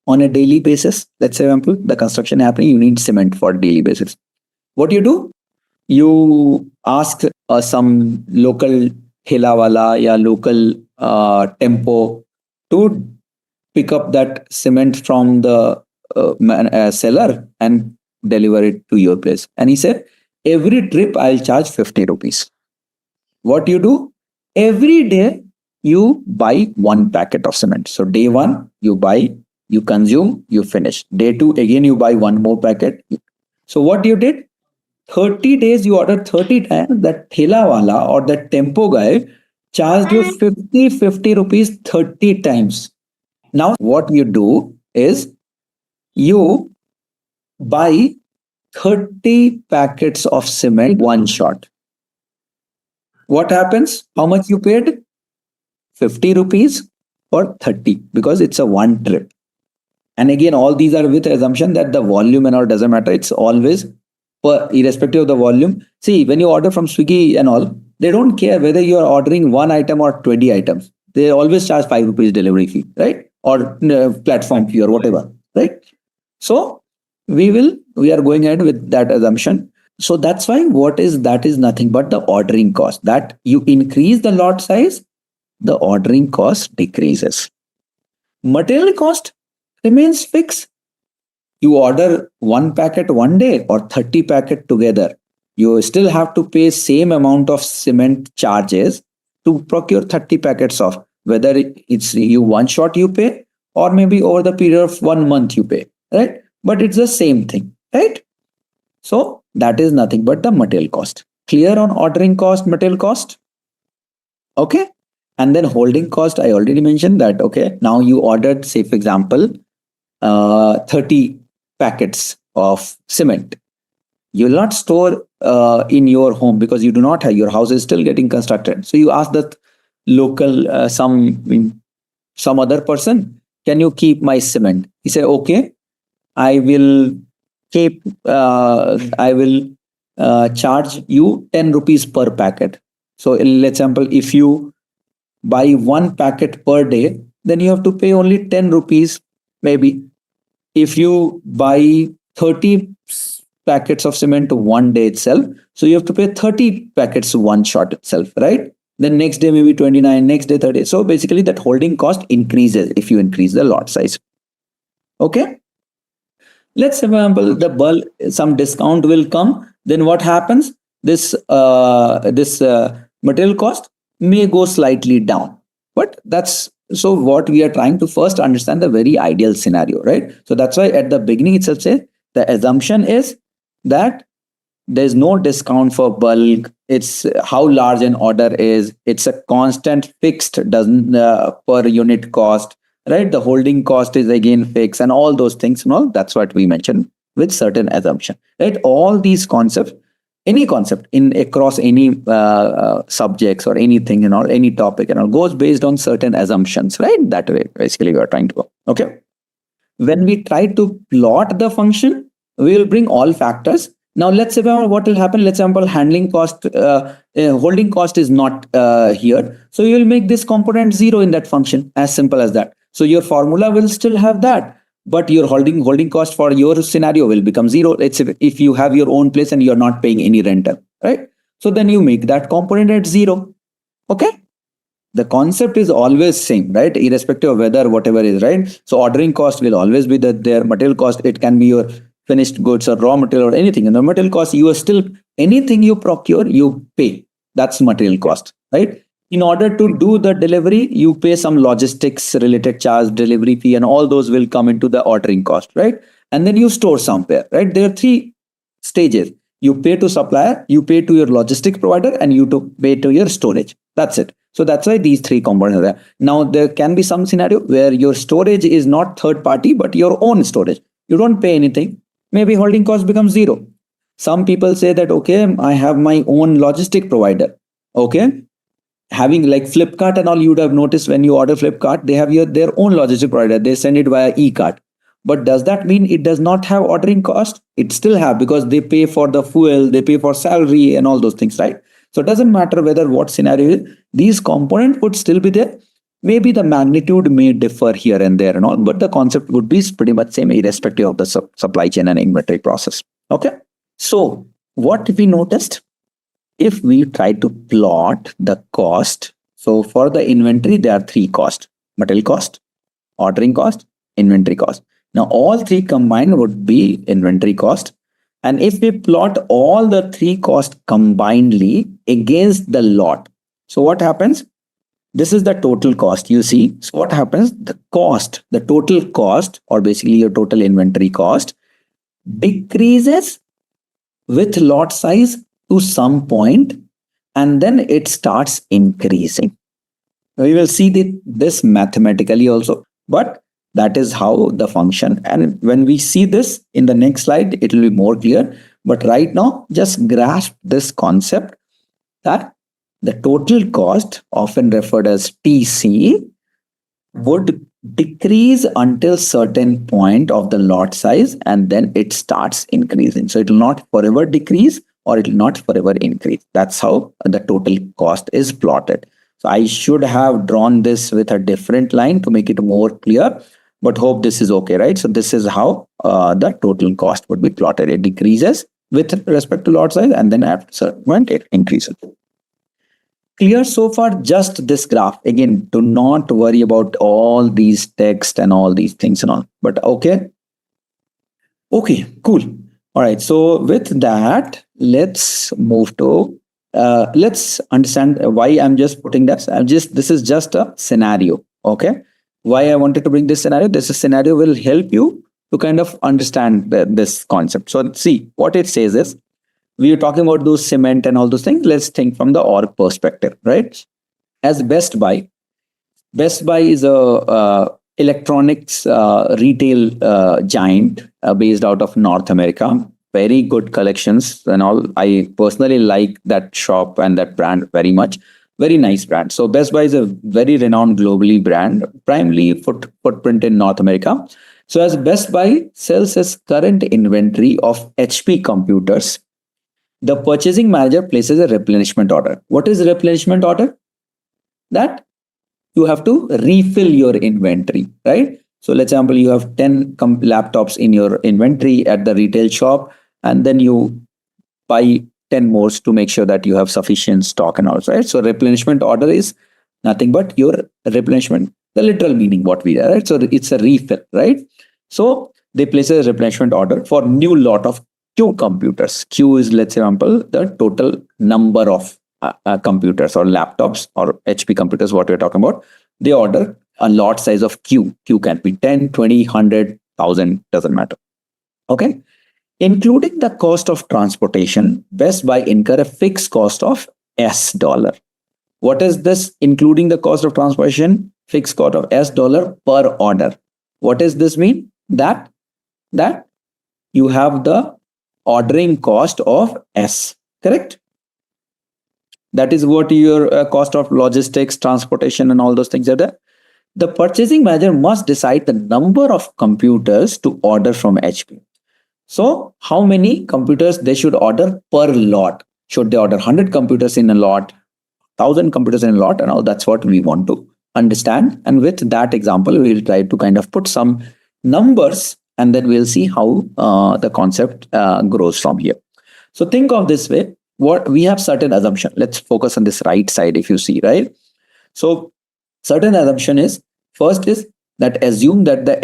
[SPEAKER 5] on a daily basis. Let's say, for example, the construction happening, you need cement for daily basis. What do? You ask some local helawala ya local tempo to pick up that cement from the seller and deliver it to your place. And he said, every trip I'll charge 50 rupees. What do? Every day you buy 1 packet of cement. So day 1, you buy, you consume, you finish. Day 2, again, you buy 1 more packet. So what you did? 30 days you ordered 30 times, that thelawala or that tempo guy charged you 50 rupees 30 times. Now what you do is you buy 30 packets of cement one shot. What happens? How much you paid? 50 rupees for 30, because it's a one trip. And again, all these are with assumption that the volume and all doesn't matter. It's always irrespective of the volume. See, when you order from Swiggy and all, they don't care whether you are ordering 1 item or 20 items. They always charge 5 rupees delivery fee, right? Or platform fee or whatever, right? So we are going ahead with that assumption. So that's why that is nothing but the ordering cost. That you increase the lot size, the ordering cost decreases. Material cost remains fixed. You order 1 packet one day or 30 packet together, you still have to pay same amount of cement charges to procure 30 packets of, whether it's you one shot you pay or maybe over the period of 1 month you pay, right? But it's the same thing, right? So that is nothing but the material cost. Clear on ordering cost, material cost? Okay. And then holding cost, I already mentioned that. Okay. Now you ordered, say for example, 30 packets of cement. You will not store in your home because you do not have, your house is still getting constructed. So you ask that local, some other person, can you keep my cement? He said, okay, I will keep, I will charge you 10 rupees per packet. So let's example, if you buy 1 packet per day, then you have to pay only 10 rupees maybe. If you buy 30 packets of cement one day itself, so you have to pay 30 packets one shot itself, right? Then next day maybe 29, next day 30. So basically that holding cost increases if you increase the lot size. Okay. Let's say, for example, the bulk, some discount will come. Then what happens? This material cost may go slightly down, but that's So what we are trying to first understand the very ideal scenario, right? So that's why at the beginning itself say the assumption is that there's no discount for bulk. It's how large an order is. It's a constant fixed doesn't per unit cost, right? The holding cost is again fixed and all those things. That's what we mentioned with certain assumption, right? All these concepts, any concept in across any subjects or anything any topic goes based on certain assumptions, right? That way basically we are trying to go. Okay, when we try to plot the function, we will bring all factors. Now let's say what will happen. Let's example handling cost, holding cost is not here, so you will make this component 0 in that function, as simple as that. So your formula will still have that, but your holding cost for your scenario will become 0. It's if you have your own place and you're not paying any rental, right? So then you make that component at 0. Okay, the concept is always same, right? Irrespective of whether whatever is, right? So ordering cost will always be there. Material cost, it can be your finished goods or raw material or anything. And the material cost, you are still, anything you procure, you pay. That's material cost, right? In order to do the delivery, you pay some logistics related charge, delivery fee, and all those will come into the ordering cost, right? And then you store somewhere, right? There are 3 stages. You pay to supplier, you pay to your logistic provider, and you pay to your storage. That's it. So that's why these 3 components are there. Now there can be some scenario where your storage is not third party, but your own storage. You don't pay anything. Maybe holding cost becomes 0. Some people say that, okay, I have my own logistic provider. Okay, having like Flipkart and all, you would have noticed when you order Flipkart, they have their own logistic provider. They send it via e-cart. But does that mean it does not have ordering cost? It still have, because they pay for the fuel, they pay for salary and all those things, right? So it doesn't matter whether what scenario, these components would still be there. Maybe the magnitude may differ here and there and all, but the concept would be pretty much same irrespective of the supply chain and inventory process. Okay. So what we noticed, if we try to plot the cost, so for the inventory, there are 3 costs: material cost, ordering cost, inventory cost. Now all 3 combined would be inventory cost. And if we plot all the 3 costs combinedly against the lot, so what happens? This is the total cost, you see. So what happens? The cost, the total cost, or basically your total inventory cost, decreases with lot size to some point, and then it starts increasing. We will see this mathematically also, but that is how the function. And when we see this in the next slide, it will be more clear. But right now, just grasp this concept that the total cost, often referred as TC, would decrease until certain point of the lot size, and then it starts increasing. So it will not forever decrease or it will not forever increase. That's how the total cost is plotted. So I should have drawn this with a different line to make it more clear, but hope this is okay, right? So this is how the total cost would be plotted. It decreases with respect to lot size, and then after a certain point it increases. Clear so far? Just this graph. Again, do not worry about all these text and all these things and all. But okay. Okay, cool. All right. So with that, let's move to let's understand why I'm just putting this. This is just a scenario. Okay. Why I wanted to bring this scenario. This scenario will help you to kind of understand this concept. So see what it says is, we are talking about those cement and all those things. Let's think from the org perspective, right? As Best Buy is a electronics retail giant based out of North America. Very good collections and all. I personally like that shop and that brand very much. Very nice brand. So Best Buy is a very renowned globally brand, primarily footprint in North America. So as Best Buy sells its current inventory of HP computers, the purchasing manager places a replenishment order. What is replenishment order? That you have to refill your inventory, right? So let's example, you have 10 laptops in your inventory at the retail shop, and then you buy 10 more to make sure that you have sufficient stock and all, right? So replenishment order is nothing but your replenishment, the literal meaning what we are, right? So it's a refill, right? So they place a replenishment order for new lot of Q computers. Q is, let's example, the total number of computers or laptops or HP computers, what we're talking about. They order a lot size of Q. Q can be 10, 20, 100, 1,000, doesn't matter. Okay. Including the cost of transportation, Best Buy incur a fixed cost of $S. What is this including the cost of transportation? Fixed cost of $S per order. What does this mean? That you have the ordering cost of S, correct? That is what your cost of logistics, transportation, and all those things are there. The purchasing manager must decide the number of computers to order from HP. So how many computers they should order per lot? Should they order 100 computers in a lot, 1,000 computers in a lot? And all that's what we want to understand. And with that example, we'll try to kind of put some numbers, and then we'll see how the concept grows from here. So think of this way. What we have certain assumption. Let's focus on this right side. If you see, right? So certain assumption is, first is that assume that the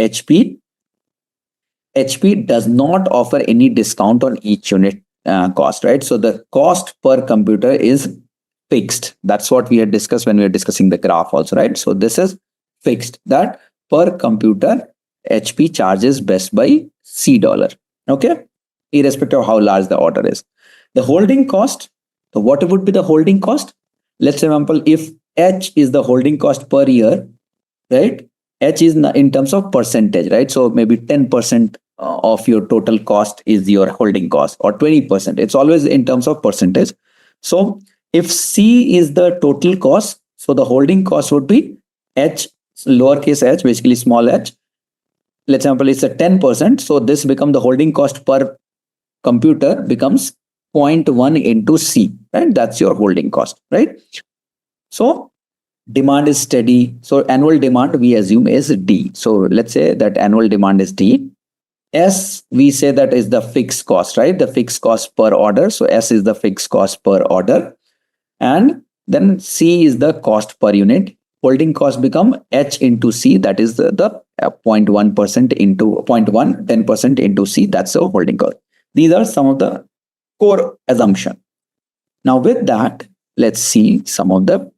[SPEAKER 5] HP does not offer any discount on each unit cost, right? So the cost per computer is fixed. That's what we had discussed when we were discussing the graph also, right? So this is fixed, that per computer HP charges Best Buy $C. Okay, irrespective of how large the order is. The holding cost, so what would be the holding cost? Let's say, example, if H is the holding cost per year, right? H is in terms of percentage, right? So maybe 10% of your total cost is your holding cost, or 20%. It's always in terms of percentage. So if C is the total cost, so the holding cost would be H, lowercase h, basically small h. Let's example, it's a 10%. So this becomes the holding cost per computer becomes 0.1 into C, right? That's your holding cost, right? So demand is steady. So annual demand we assume is D. So let's say that annual demand is D. S, we say that is the fixed cost, right? The fixed cost per order. So S is the fixed cost per order. And then C is the cost per unit. Holding cost become H into C. That is the 0.1% into 0.1, 10% into C. That's the holding cost. These are some of the core assumption. Now with that, let's see some of the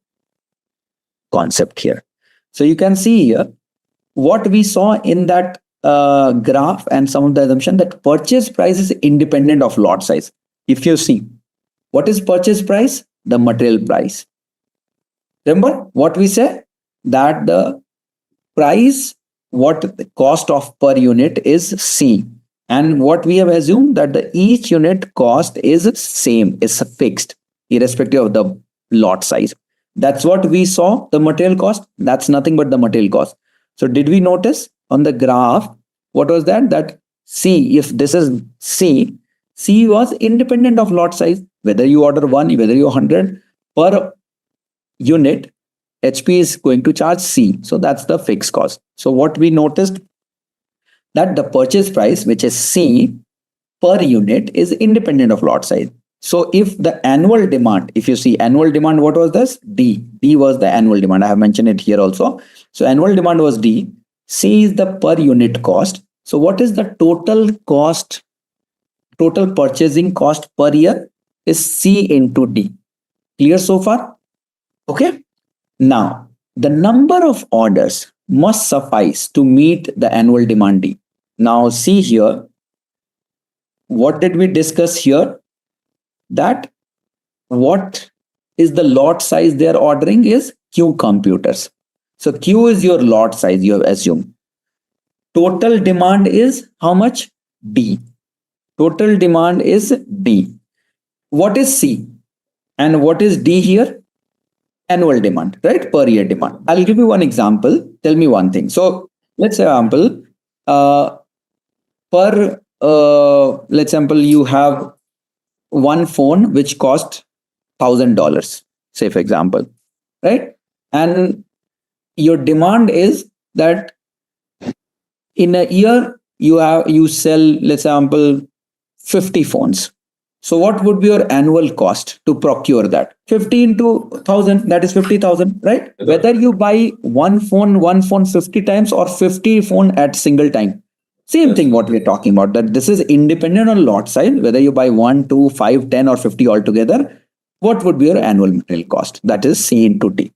[SPEAKER 5] concept here. So you can see here what we saw in that graph and some of the assumption that purchase price is independent of lot size. If you see, what is purchase price? The material price. Remember what we said? That the price, what the cost of per unit is C. And what we have assumed that the each unit cost is same, is fixed, irrespective of the lot size. That's what we saw, the material cost. That's nothing but the material cost. So did we notice on the graph, what was that? That C, if this is C, C was independent of lot size. Whether you order 1, whether you 100 per unit, HP is going to charge C. So that's the fixed cost. So what we noticed, that the purchase price, which is C per unit, is independent of lot size. So if the annual demand, if you see annual demand, what was this? D. D was the annual demand. I have mentioned it here also. So annual demand was D. C is the per unit cost. So what is the total cost, total purchasing cost per year is C into D. Clear so far? Okay. Now, the number of orders must suffice to meet the annual demand D. Now see here, what did we discuss here? That what is the lot size they are ordering is Q computers. So Q is your lot size, you have assumed. Total demand is how much? D. Total demand is D. What is C? And what is D here? Annual demand, right? Per year demand. I'll give you one example. Tell me one thing. So let's say example, let's example, you have one phone which cost $1,000, say for example, right? And your demand is that in a year you sell, let's example, 50 phones. So what would be your annual cost to procure that? 50 into 1,000, that is 50,000, right? Whether you buy one phone 50 times or 50 phone at single time. Same thing what we're talking about, that this is independent on lot size, whether you buy 1, 2, 5, 10 or 50 altogether, what would be your annual material cost? That is C into D.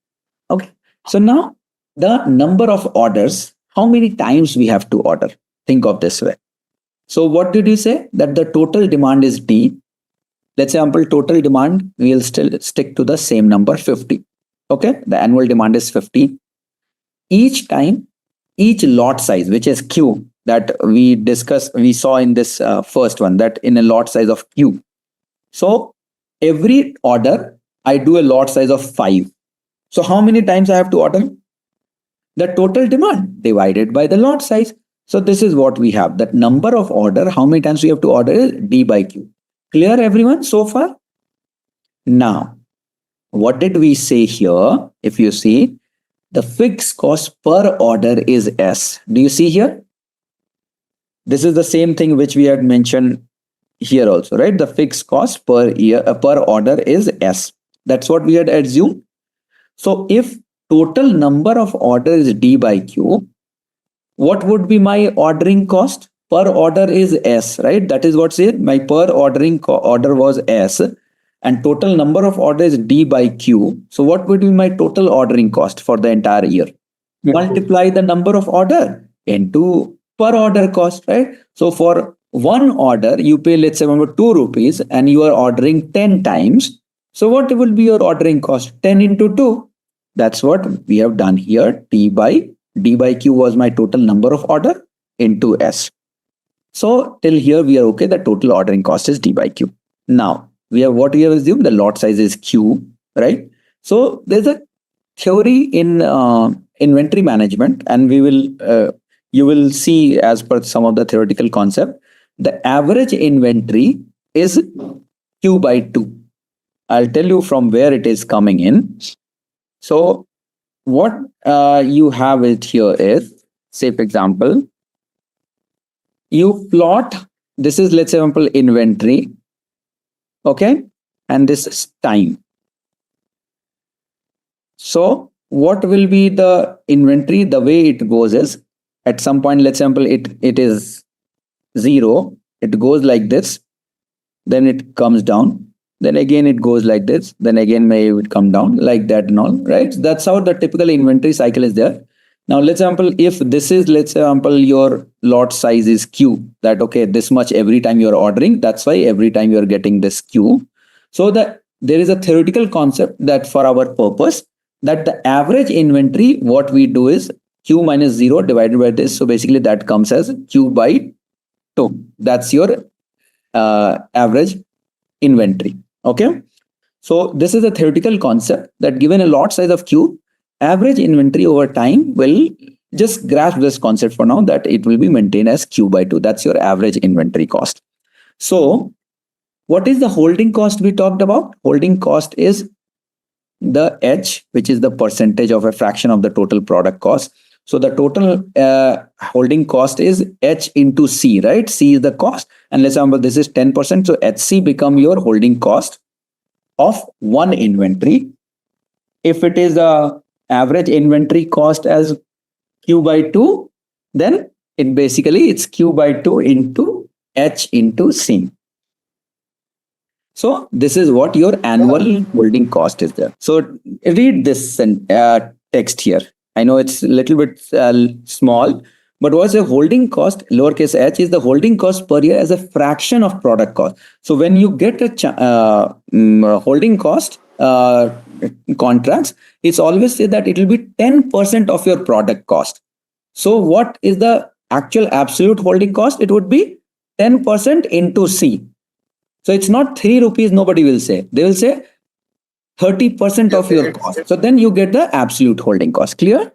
[SPEAKER 5] Okay. So now the number of orders, how many times we have to order. Think of this way. So what did you say? That the total demand is D. Let's say example total demand, we'll still stick to the same number 50. Okay, the annual demand is 50. Each time, each lot size, which is Q, that we saw in this first one, that in a lot size of Q. So every order, I do a lot size of 5. So how many times I have to order? The total demand divided by the lot size. So this is what we have. That number of order, how many times we have to order is D by Q. Clear everyone so far? Now, what did we say here? If you see, the fixed cost per order is S. Do you see here? This is the same thing which we had mentioned here also, right? The fixed cost per order is S. That's what we had assumed. So if total number of orders is D by Q, what would be my ordering cost? Per order is S, right? That is what's here. My per order was S and total number of orders D by Q. So what would be my total ordering cost for the entire year? Multiply the number of order into per order cost, right? So for one order, you pay, let's say, 2 rupees and you are ordering 10 times. So what will be your ordering cost? 10 into 2. That's what we have done here. D by Q was my total number of order into S. So till here we are okay. The total ordering cost is D by Q. Now we have assumed the lot size is Q, right? So there's a theory in inventory management, and you will see as per some of the theoretical concept, the average inventory is Q by 2. I'll tell you from where it is coming in. So what you have it here is, say for example, you plot, this is let's say example inventory, okay, and this is time. So what will be the inventory? The way it goes is, at some point, let's example it is 0, it goes like this, then it comes down, then again it goes like this, then again may it come down like that and all, right? That's how the typical inventory cycle is there. Now let's example, if this is, let's example, your lot size is Q, that okay, this much every time you're ordering, that's why every time you're getting this Q. So that there is a theoretical concept that for our purpose, that the average inventory, what we do is Q minus 0 divided by this. So basically that comes as Q by 2. That's your average inventory. Okay. So this is a theoretical concept that given a lot size of Q, average inventory over time will just grasp this concept for now, that it will be maintained as Q by 2. That's your average inventory cost. So what is the holding cost we talked about? Holding cost is the H, which is the percentage of a fraction of the total product cost. So the total holding cost is H into C, right? C is the cost. And let's example, this is 10%. So HC become your holding cost of one inventory. If it is the average inventory cost as Q by 2, then it's Q by 2 into H into C. So this is what your annual holding cost is there. So read this text here. I know it's a little bit small, but what's the holding cost? Lowercase h is the holding cost per year as a fraction of product cost. So when you get a holding cost contracts, it's always say that it will be 10% of your product cost. So what is the actual absolute holding cost? It would be 10% into C. So it's not 3 rupees, nobody will say. They will say 30% of your cost. So then you get the absolute holding cost. Clear?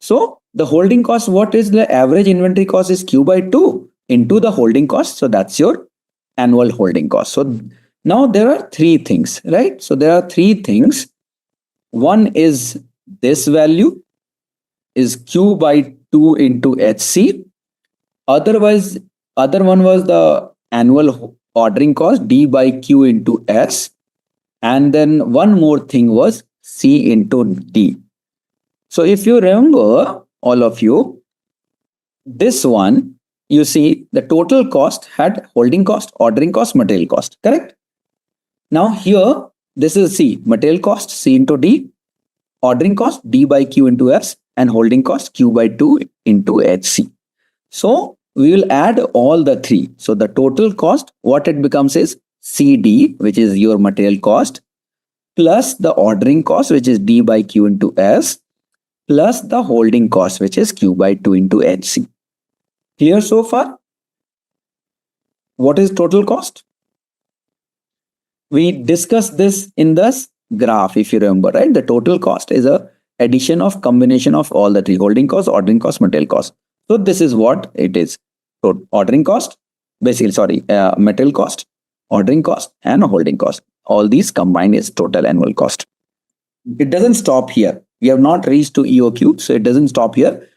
[SPEAKER 5] So the holding cost, what is the average inventory cost is Q by 2 into the holding cost. So that's your annual holding cost. So now there are 3 things, right? So there are 3 things. One is this value is Q by 2 into HC. Other one was the annual ordering cost, D by Q into S. And then one more thing was C into D. So if you remember, all of you, this one, you see the total cost had holding cost, ordering cost, material cost, correct? Now here, this is C, material cost, C into D. ordering cost D by Q into S, and holding cost Q by 2 into HC. So we will add all the three. So the total cost, what it becomes is CD, which is your material cost, plus the ordering cost, which is D by Q into S, plus the holding cost, which is Q by 2 into HC. Clear so far? What is total cost? We discussed this in this graph, if you remember, right? The total cost is a addition of combination of all the three: holding cost, ordering cost, material cost. So this is what it is. So ordering cost, basically, material cost, ordering cost, and holding cost. All these combined is total annual cost. It doesn't stop here. We have not reached to EOQ, so it doesn't stop here.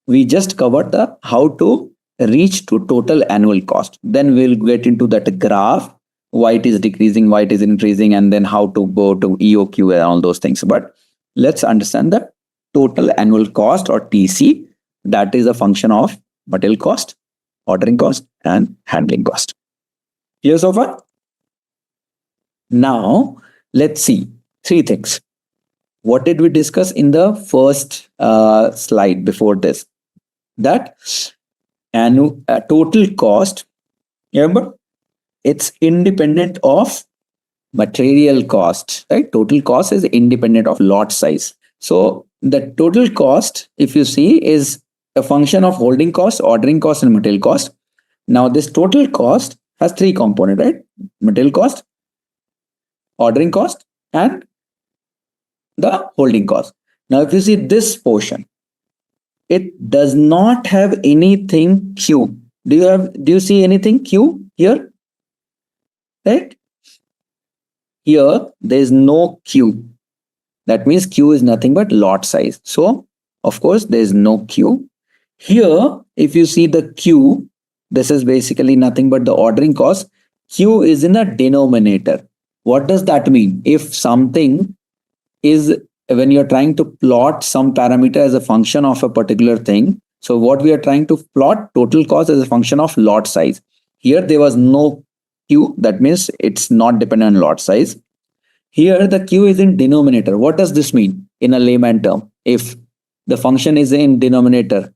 [SPEAKER 5] We just covered the how to reach to total annual cost. Then we'll get into that graph, why it is decreasing, why it is increasing, and then how to go to EOQ and all those things. But let's understand the total annual cost, or TC. That is a function of material cost, ordering cost, and handling cost. Clear so far? Now, let's see three things. What did we discuss in the first slide before this? That total cost, remember, it's independent of material cost, right? Total cost is independent of lot size. So the total cost, if you see, is a function of holding cost, ordering cost, and material cost. Now this total cost has three components, right? Material cost, ordering cost, and the holding cost. Now if you see this portion, it does not have anything Q. Do you see anything Q here? Right? Here there is no Q. That means Q is nothing but lot size. So of course there is no Q. Here, if you see the Q, this is basically nothing but the ordering cost. Q is in a denominator. What does that mean? If something is, when you're trying to plot some parameter as a function of a particular thing, so what we are trying to plot, total cost, as a function of lot size. Here there was no Q, that means it's not dependent on lot size. Here the Q is in denominator. What does this mean in a layman term? If the function is in denominator,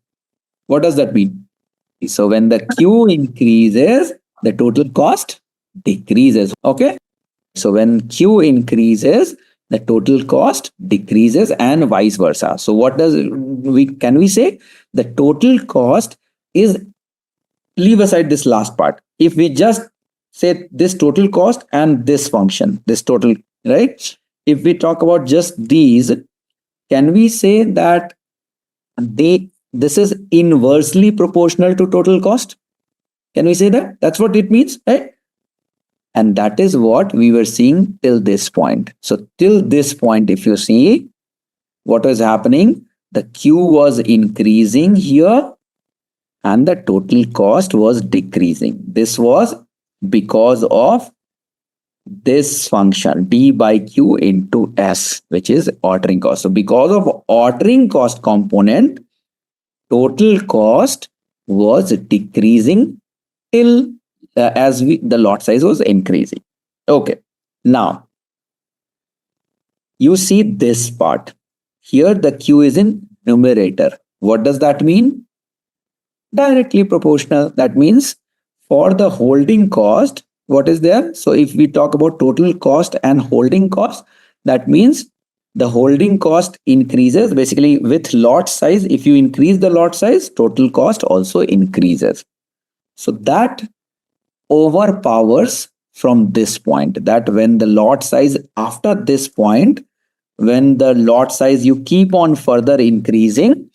[SPEAKER 5] what does that mean? So when the Q increases, the total cost decreases. Okay. So when Q increases, the total cost decreases, and vice versa. So what can we say? The total cost is, leave aside this last part. If we just say this total cost and this function, this total, right? If we talk about just these, can we say that this is inversely proportional to total cost? Can we say that? That's what it means, right? And that is what we were seeing till this point. So till this point, if you see what was happening, the Q was increasing here and the total cost was decreasing. This was because of this function D by Q into S, which is ordering cost. So because of ordering cost component, total cost was decreasing till the lot size was increasing. Okay. Now, you see this part. Here the Q is in numerator. What does that mean? Directly proportional. That means for the holding cost, what is there? So if we talk about total cost and holding cost, that means the holding cost increases. Basically, with lot size, if you increase the lot size, total cost also increases. So that overpowers from this point, that when the lot size, after this point, when the lot size you keep on further increasing,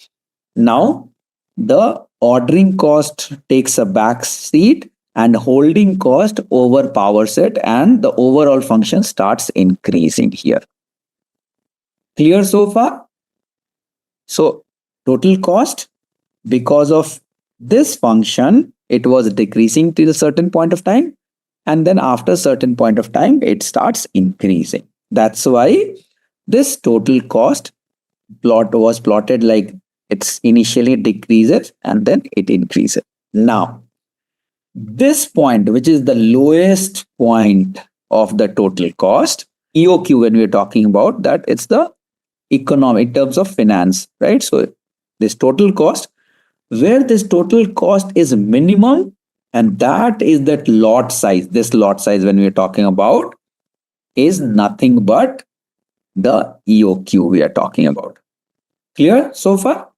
[SPEAKER 5] now the ordering cost takes a back seat and holding cost overpowers it, and the overall function starts increasing here. Clear so far? So total cost, because of this function, it was decreasing till a certain point of time, and then after a certain point of time, it starts increasing. That's why this total cost plot was plotted like it's initially decreases and then it increases. Now, this point, which is the lowest point of the total cost, EOQ, when we're talking about that, it's the economic, in terms of finance, right? So this total cost, where this total cost is minimum, and that is that lot size. This lot size, when we're talking about, is nothing but the EOQ we are talking about. Clear so far?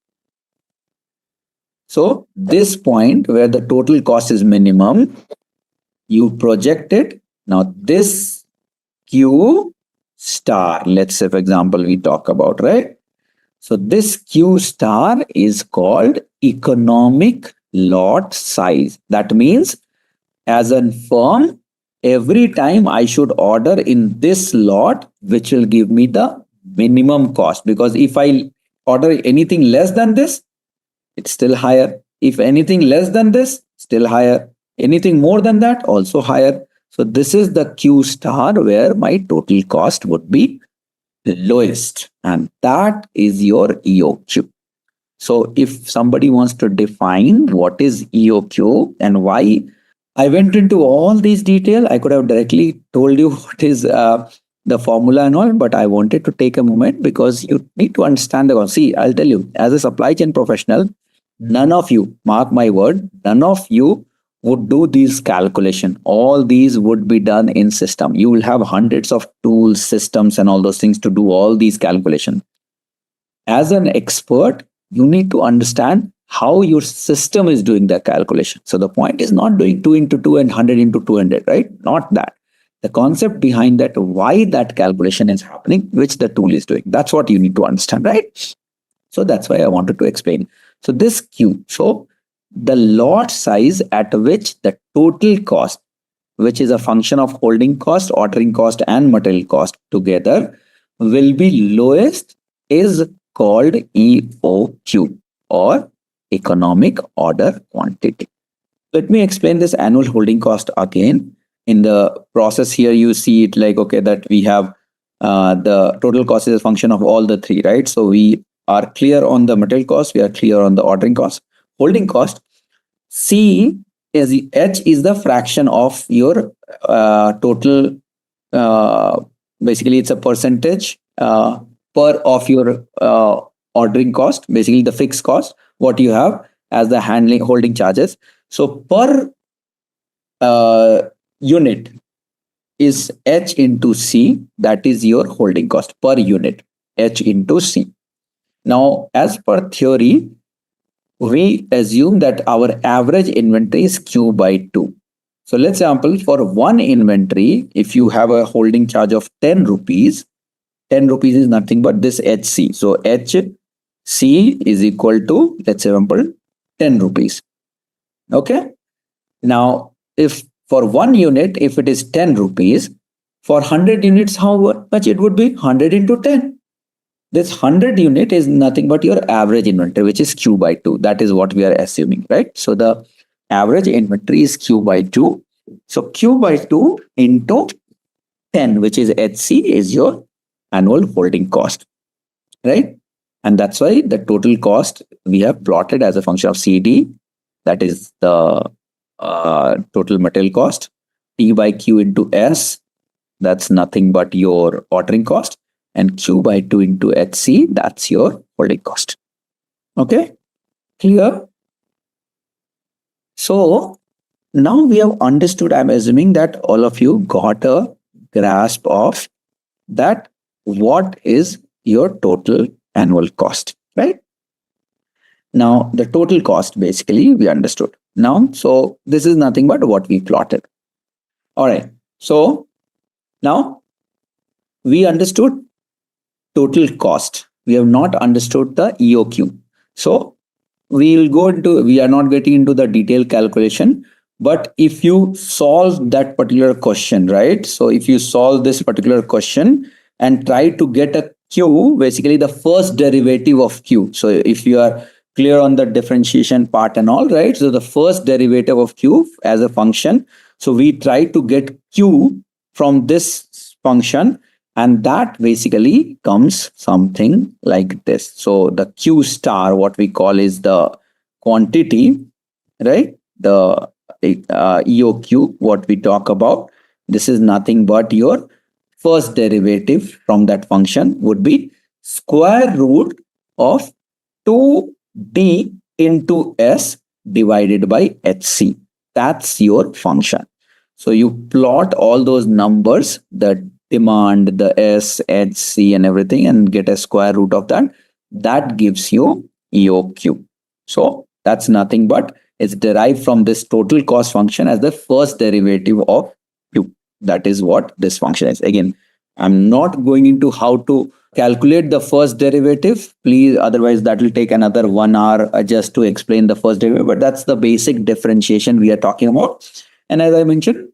[SPEAKER 5] So this point where the total cost is minimum, you project it. Now this Q star, let's say for example we talk about, right? So this Q star is called economic lot size. That means as a firm, every time I should order in this lot, which will give me the minimum cost. Because if I order anything less than this, it's still higher. If anything less than this, still higher. Anything more than that, also higher. So this is the Q star where my total cost would be lowest, and that is your EOQ. So if somebody wants to define what is EOQ and why, I went into all these detail. I could have directly told you what is the formula and all, but I wanted to take a moment because you need to understand the. See, I'll tell you, as a supply chain professional, none of you, mark my word, none of you would do these calculation. All these would be done in system. You will have hundreds of tools, systems, and all those things to do all these calculation. As an expert, you need to understand how your system is doing the calculation. So the point is not doing 2 into 2 and 100 into 200, right? Not that. The concept behind that, why that calculation is happening, which the tool is doing. That's what you need to understand, right? So that's why I wanted to explain. So this Q, so the lot size at which the total cost, which is a function of holding cost, ordering cost, and material cost together, will be lowest, is called EOQ, or economic order quantity. Let me explain this annual holding cost again. In the process here, you see it like, okay, that we have the total cost is a function of all the three, right? So we are clear on the material cost, we are clear on the ordering cost. Holding cost, C is H is the fraction of your total. Basically, it's a percentage per of your ordering cost. Basically, the fixed cost what you have as the handling holding charges. So per unit is H into C. That is your holding cost per unit. H into C. Now, as per theory, we assume that our average inventory is Q by 2. So let's example, for one inventory, if you have a holding charge of 10 rupees, 10 rupees is nothing but this HC. So HC is equal to, let's example, 10 rupees. Okay. Now, if for one unit, if it is 10 rupees, for 100 units, how much it would be? 100 into 10. This 100 unit is nothing but your average inventory, which is Q by 2. That is what we are assuming, right? So the average inventory is Q by 2. So Q by 2 into 10, which is HC, is your annual holding cost, right? And that's why the total cost we have plotted as a function of CD. That is the total material cost. T by Q into S, that's nothing but your ordering cost. And Q by 2 into HC, that's your holding cost. Okay, clear? So now we have understood, I'm assuming that all of you got a grasp of that what is your total annual cost, right? Now the total cost basically we understood. Now, so this is nothing but what we plotted. All right, so now we understood total cost. We have not understood the EOQ. So we will go into, we are not getting into the detailed calculation, but if you solve that particular question, right? So if you solve this particular question and try to get a Q, basically the first derivative of Q. So if you are clear on the differentiation part and all, right? So the first derivative of Q as a function. So we try to get Q from this function, and that basically comes something like this. So the Q star, what we call is the quantity, right? The EOQ, what we talk about, this is nothing but your first derivative from that function would be square root of 2D into S divided by HC. That's your function. So you plot all those numbers, the demand, the S, HC, and everything, and get a square root of that. That gives you EOQ. So that's nothing but it's derived from this total cost function as the first derivative of Q. That is what this function is. Again, I'm not going into how to calculate the first derivative. Please, otherwise that will take another 1 hour just to explain the first derivative. But that's the basic differentiation we are talking about. And as I mentioned,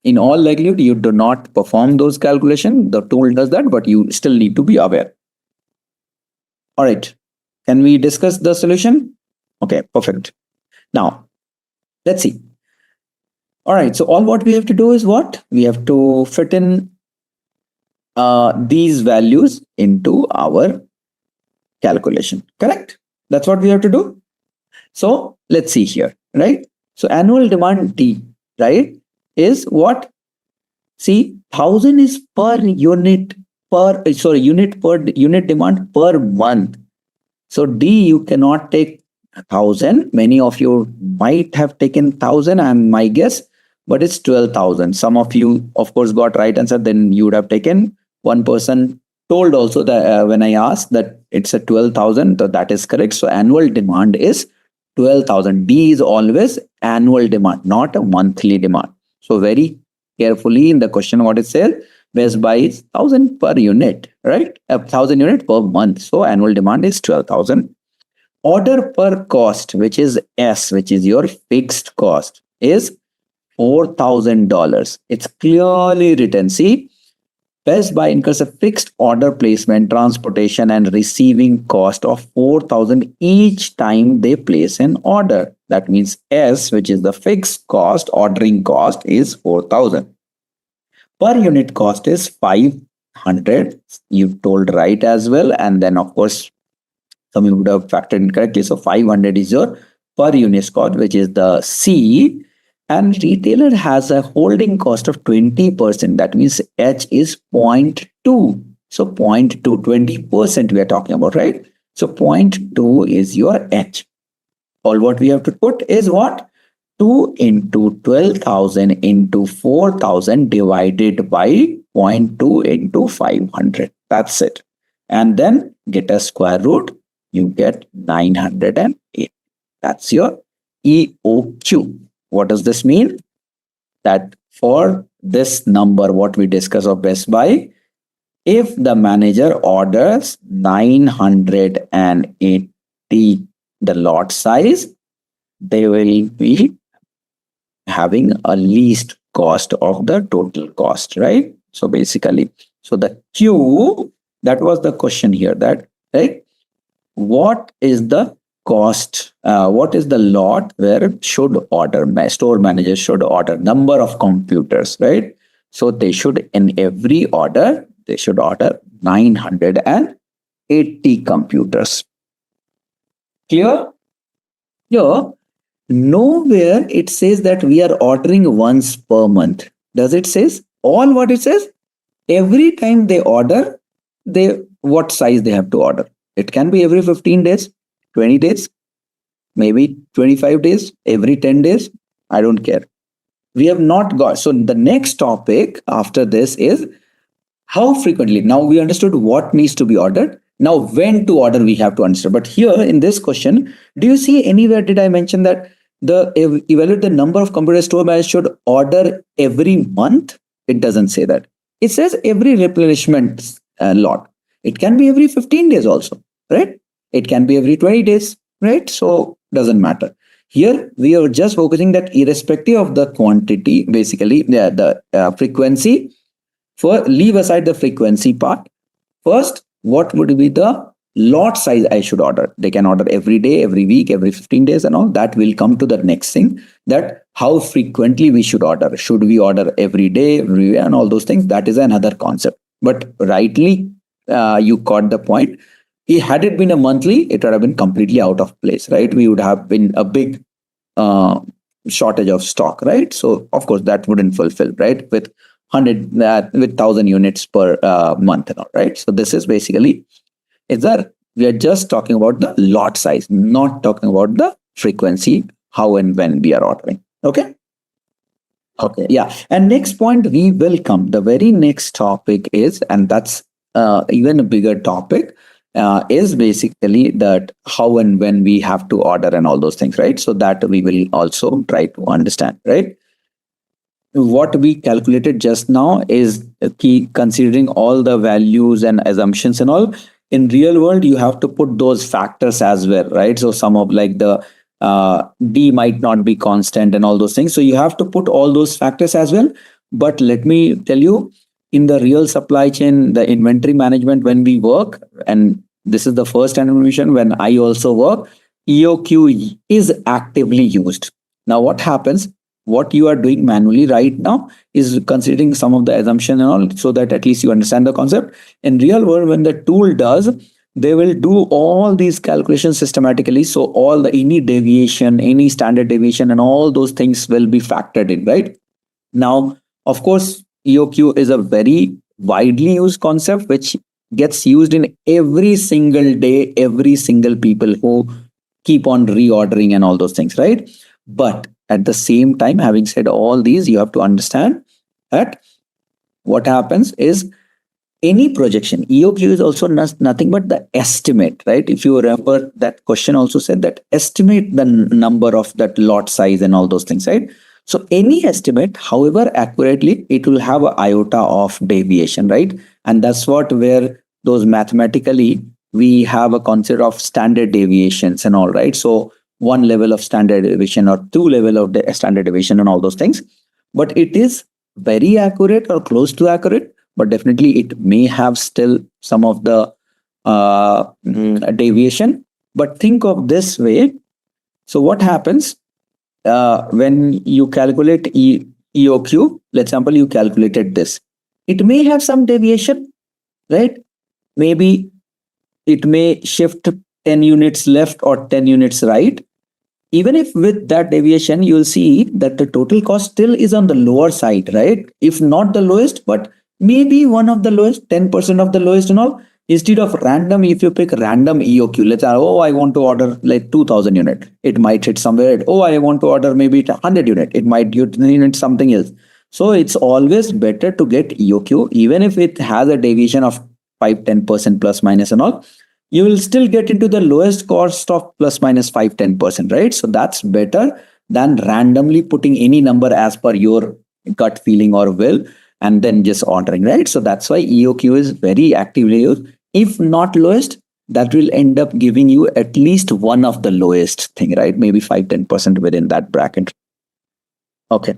[SPEAKER 5] in all likelihood, you do not perform those calculations. The tool does that, but you still need to be aware. All right. Can we discuss the solution? Okay, perfect. Now, let's see. All right. So all what we have to do is what? We have to fit in these values into our calculation. Correct? That's what we have to do. So let's see here, right? So annual demand D, right, is what? See, 1000 is per unit unit demand per month. So D, you cannot take 1000. Many of you might have taken 1000, and my guess, but it's 12,000. Some of you, of course, got right answer. Then you would have taken. One person told also that when I asked that it's a 12,000, so that is correct. So annual demand is 12,000. D is always annual demand, not a monthly demand. So very carefully in the question what it says, Best Buy is 1000 per unit, right? 1000 unit per month. So annual demand is 12,000. Order per cost, which is S, which is your fixed cost, is $4,000. It's clearly written. See, Best Buy incurs a fixed order placement, transportation, and receiving cost of 4,000 each time they place an order. That means S, which is the fixed cost, ordering cost, is 4,000. Per unit cost is 500. You told right as well. And then, of course, some you would have factored in correctly. So 500 is your per unit cost, which is the C. And retailer has a holding cost of 20%. That means H is 0.2. So 0.2, 20% we are talking about, right? So 0.2 is your H. All what we have to put is what? 2 into 12,000 into 4,000 divided by 0.2 into 500. That's it. And then get a square root. You get 908. That's your EOQ. What does this mean? That for this number, what we discuss of Best Buy, if the manager orders 980, the lot size, they will be having a least cost of the total cost, right? So basically, so the Q, that was the question here, that, right? What is the cost? What is the lot where should order, my store manager should order number of computers, right? So they should, in every order, they should order 980 computers. Clear? Here, nowhere it says that we are ordering once per month. Does it says? All what it says, every time they order, what size they have to order. It can be every 15 days, 20 days, maybe 25 days, every 10 days. I don't care. We have not got. So the next topic after this is how frequently. Now we understood what needs to be ordered. Now when to order we have to understand. But here in this question, do you see anywhere did I mention that evaluate the number of computer store managers should order every month? It doesn't say that. It says every replenishment lot. It can be every 15 days also, right? It can be every 20 days, right? So doesn't matter. Here we are just focusing that irrespective of the quantity, basically the frequency. Leave aside the frequency part. First, what would be the lot size I should order? They can order every day, every week, every 15 days and all. That will come to the next thing, that how frequently we should order. Should we order every day, and all those things? That is another concept. But rightly, you caught the point. Had it been a monthly, it would have been completely out of place, right? We would have been a big shortage of stock, right? So of course that wouldn't fulfill, right? With 100 with 1,000 units per month and all, right? So this is basically, we are just talking about the lot size, not talking about the frequency, how and when we are ordering. Okay. Okay. Yeah. And next point we will come. The very next topic is, and that's even a bigger topic, is basically that how and when we have to order and all those things, right? So that we will also try to understand, right? What we calculated just now is key, considering all the values and assumptions and all. In real world, you have to put those factors as well, right? So some of like the d might not be constant and all those things, so you have to put all those factors as well. But let me tell you, in the real supply chain, the inventory management, when we work, and this is the first animation when I also work, EOQ is actively used. Now what happens, what you are doing manually right now is considering some of the assumption and all, so that at least you understand the concept. In real world, when the tool does, they will do all these calculations systematically. So all the any deviation, any standard deviation, and all those things will be factored in, right? Now, of course, EOQ is a very widely used concept which gets used in every single day, every single people who keep on reordering and all those things, right? But at the same time, having said all these, you have to understand that what happens is any projection, EOQ is also nothing but the estimate, right? If you remember, that question also said that estimate the number of that lot size and all those things, right? So any estimate, however accurately, it will have an iota of deviation, right? And that's what where those mathematically we have a concept of standard deviations and all, right? So one level of standard deviation or two level of the standard deviation and all those things. But it is very accurate or close to accurate, but definitely it may have still some of the deviation. But think of this way. So what happens when you calculate EOQ, let's example, you calculated this. It may have some deviation, right? Maybe it may shift 10 units left or 10 units right. Even if with that deviation, you'll see that the total cost still is on the lower side, right? If not the lowest, but maybe one of the lowest, 10% of the lowest and all. Instead of random, if you pick random EOQ, let's say, oh, I want to order like 2,000 unit. It might hit somewhere at, oh, I want to order maybe 100 unit. It might unit something else. So it's always better to get EOQ, even if it has a deviation of 5-10% plus minus and all. You will still get into the lowest cost of plus minus 5-10%, right? So that's better than randomly putting any number as per your gut feeling or will and then just ordering, right? So that's why EOQ is very actively used. If not lowest, that will end up giving you at least one of the lowest thing, right? Maybe 5-10% within that bracket. Okay.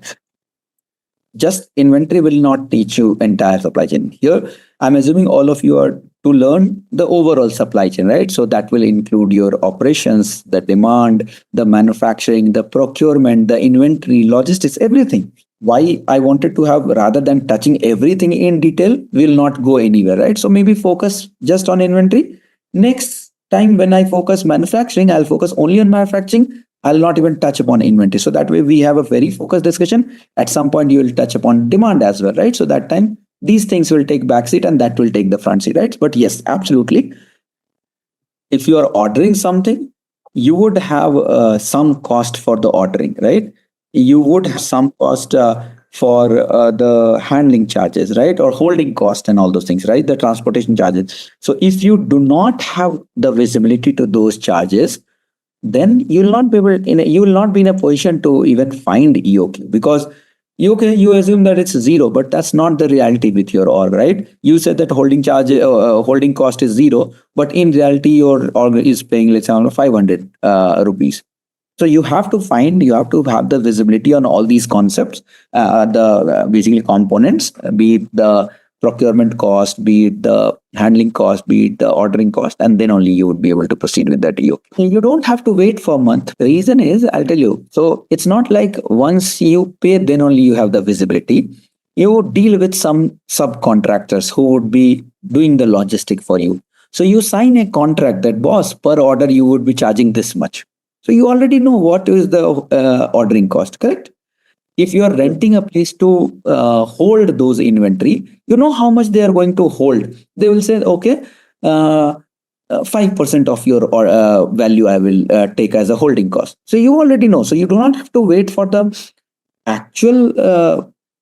[SPEAKER 5] Just inventory will not teach you entire supply chain. Here, I'm assuming all of you are to learn the overall supply chain, right? So that will include your operations, the demand, the manufacturing, the procurement, the inventory, logistics, everything. Why I wanted to have, rather than touching everything in detail, will not go anywhere, right? So maybe focus just on inventory. Next time when I focus manufacturing, I'll focus only on manufacturing. I'll not even touch upon inventory. So that way we have a very focused discussion. At some point you will touch upon demand as well, right? So that time these things will take backseat and that will take the front seat, right? But yes, absolutely. If you are ordering something, you would have some cost for the ordering, right? You would have some cost for the handling charges, right? Or holding cost and all those things, right? The transportation charges. So if you do not have the visibility to those charges, then you will not be in a position to even find EOQ, because you assume that it's zero, but that's not the reality with your org, right? You said that holding charge, holding cost is zero, but in reality your org is paying, let's say, 500 rupees. So you have to have the visibility on all these concepts, the basically components, be it the procurement cost, be it the handling cost, be it the ordering cost, and then only you would be able to proceed with that EOQ. You don't have to wait for a month. The reason is, I'll tell you. So it's not like once you pay, then only you have the visibility. You deal with some subcontractors who would be doing the logistic for you. So you sign a contract that, boss, per order you would be charging this much. So you already know what is the ordering cost, correct? if you are renting a place to hold those inventory, you know how much they are going to hold. They will say, okay, 5% of your value I will take as a holding cost. So you already know. So you do not have to wait for the actual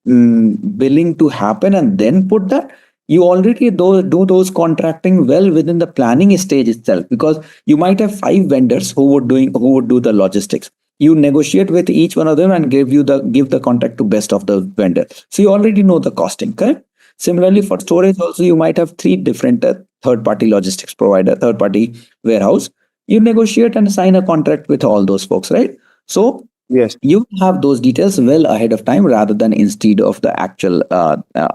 [SPEAKER 5] billing to happen and then put that. You already do those contracting well within the planning stage itself, because you might have 5 vendors who would do the logistics. You negotiate with each one of them and give the contract to best of the vendor. So you already know the costing, correct? Similarly, for storage also, you might have 3 different third-party logistics provider, third-party warehouse. You negotiate and sign a contract with all those folks, right? So
[SPEAKER 6] Yes.
[SPEAKER 5] you have those details well ahead of time rather than instead of the actual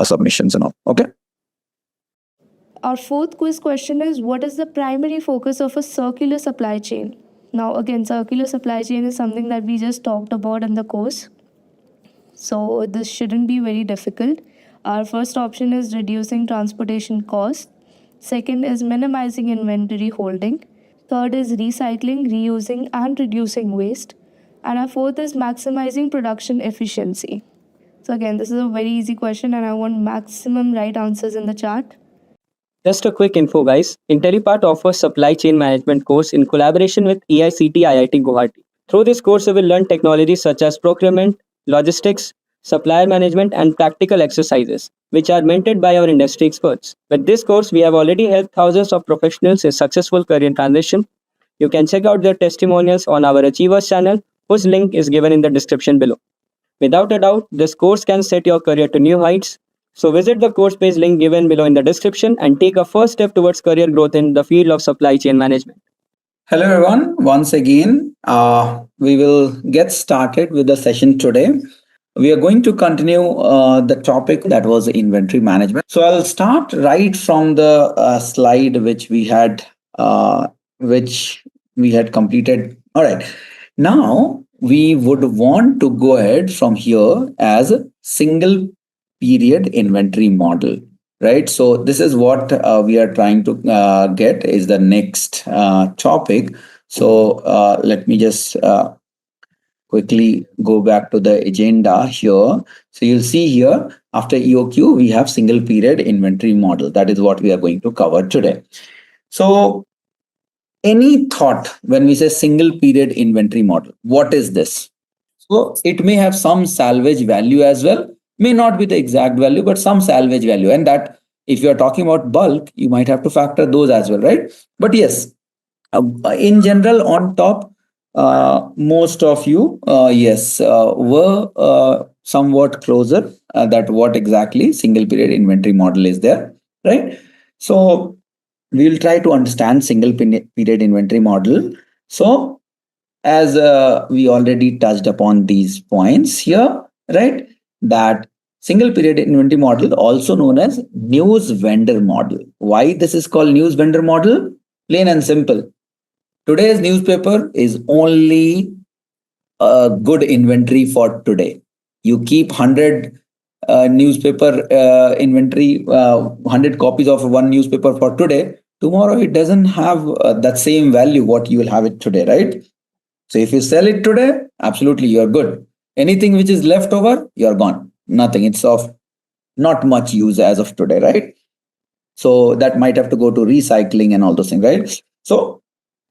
[SPEAKER 5] submissions and all. Okay.
[SPEAKER 4] Our fourth quiz question is, what is the primary focus of a circular supply chain? Now, again, circular supply chain is something that we just talked about in the course. So, this shouldn't be very difficult. Our first option is reducing transportation costs. Second is minimizing inventory holding. Third is recycling, reusing, and reducing waste. And our fourth is maximizing production efficiency. So, again, this is a very easy question, and I want maximum right answers in the chat.
[SPEAKER 6] Just a quick info, guys. Intellipaat offers supply chain management course in collaboration with EICT IIT Guwahati. Through this course, you will learn technologies such as procurement, logistics, supplier management, and practical exercises, which are mentored by our industry experts. With this course, we have already helped thousands of professionals in successful career transition. You can check out their testimonials on our Achievers channel, whose link is given in the description below. Without a doubt, this course can set your career to new heights. So visit the course page link given below in the description and take a first step towards career growth in the field of supply chain management.
[SPEAKER 5] Hello, everyone. Once again, we will get started with the session today. We are going to continue the topic that was inventory management. So I'll start right from the slide which we had completed. All right. Now we would want to go ahead from here as a single period inventory model, right? So this is what we are trying to get is the next topic. So let me just quickly go back to the agenda here. So you'll see here after EOQ, we have single period inventory model. That is what we are going to cover today. So any thought when we say single period inventory model, what is this? So it may have some salvage value as well, may not be the exact value, but some salvage value. And that if you are talking about bulk, you might have to factor those as well, right? But yes, in general, on top, most of you, were somewhat closer that what exactly single period inventory model is there, right? So we will try to understand single period inventory model. So as we already touched upon these points here, right? That single period inventory model, also known as news vendor model. Why this is called news vendor model? Plain and simple. Today's newspaper is only a good inventory for today. You keep 100 newspaper inventory, 100 copies of one newspaper for today. Tomorrow it doesn't have that same value what you will have it today, right? So if you sell it today, absolutely you're good. Anything which is left over, you're gone. Nothing. It's of not much use as of today, right? So that might have to go to recycling and all those things, right? So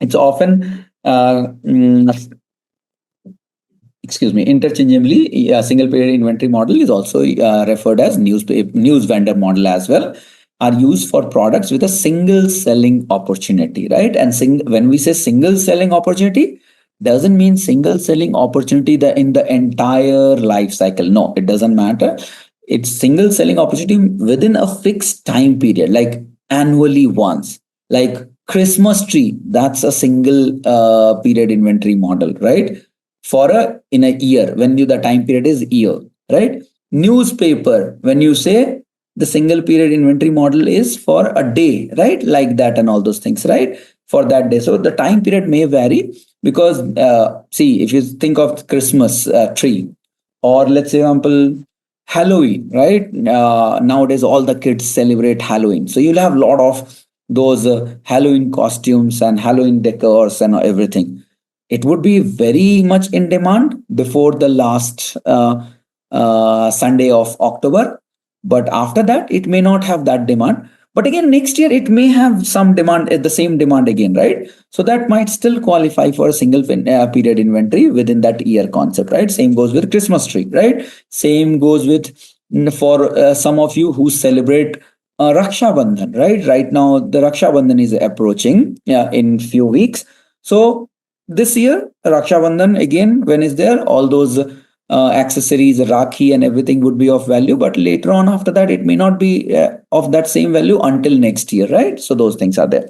[SPEAKER 5] it's often interchangeably, single period inventory model is also referred as news vendor model as well, are used for products with a single selling opportunity, right? And when we say single selling opportunity, doesn't mean single selling opportunity in the entire life cycle. No, it doesn't matter. It's single selling opportunity within a fixed time period, like annually once, like Christmas tree. That's a single period inventory model, right? In a year, when the time period is year, right? Newspaper, when you say the single period inventory model is for a day, right? Like that and all those things, right? For that day. So the time period may vary because see, if you think of Christmas tree, or let's say example Halloween, right? Nowadays all the kids celebrate Halloween, so you'll have a lot of those Halloween costumes and Halloween decors and everything. It would be very much in demand before the last Sunday of October. But after that, it may not have that demand. But again, next year it may have some demand at the same demand again, right? So that might still qualify for a single period inventory within that year concept, right? Same goes with Christmas tree, right? Same goes with for some of you who celebrate Raksha Bandhan, right? Right now, the Raksha Bandhan is approaching, yeah, in few weeks. So this year, Raksha Bandhan again, when is there, all those accessories, Rakhi, and everything would be of value. But later on, after that, it may not be of that same value until next year, right? So those things are there.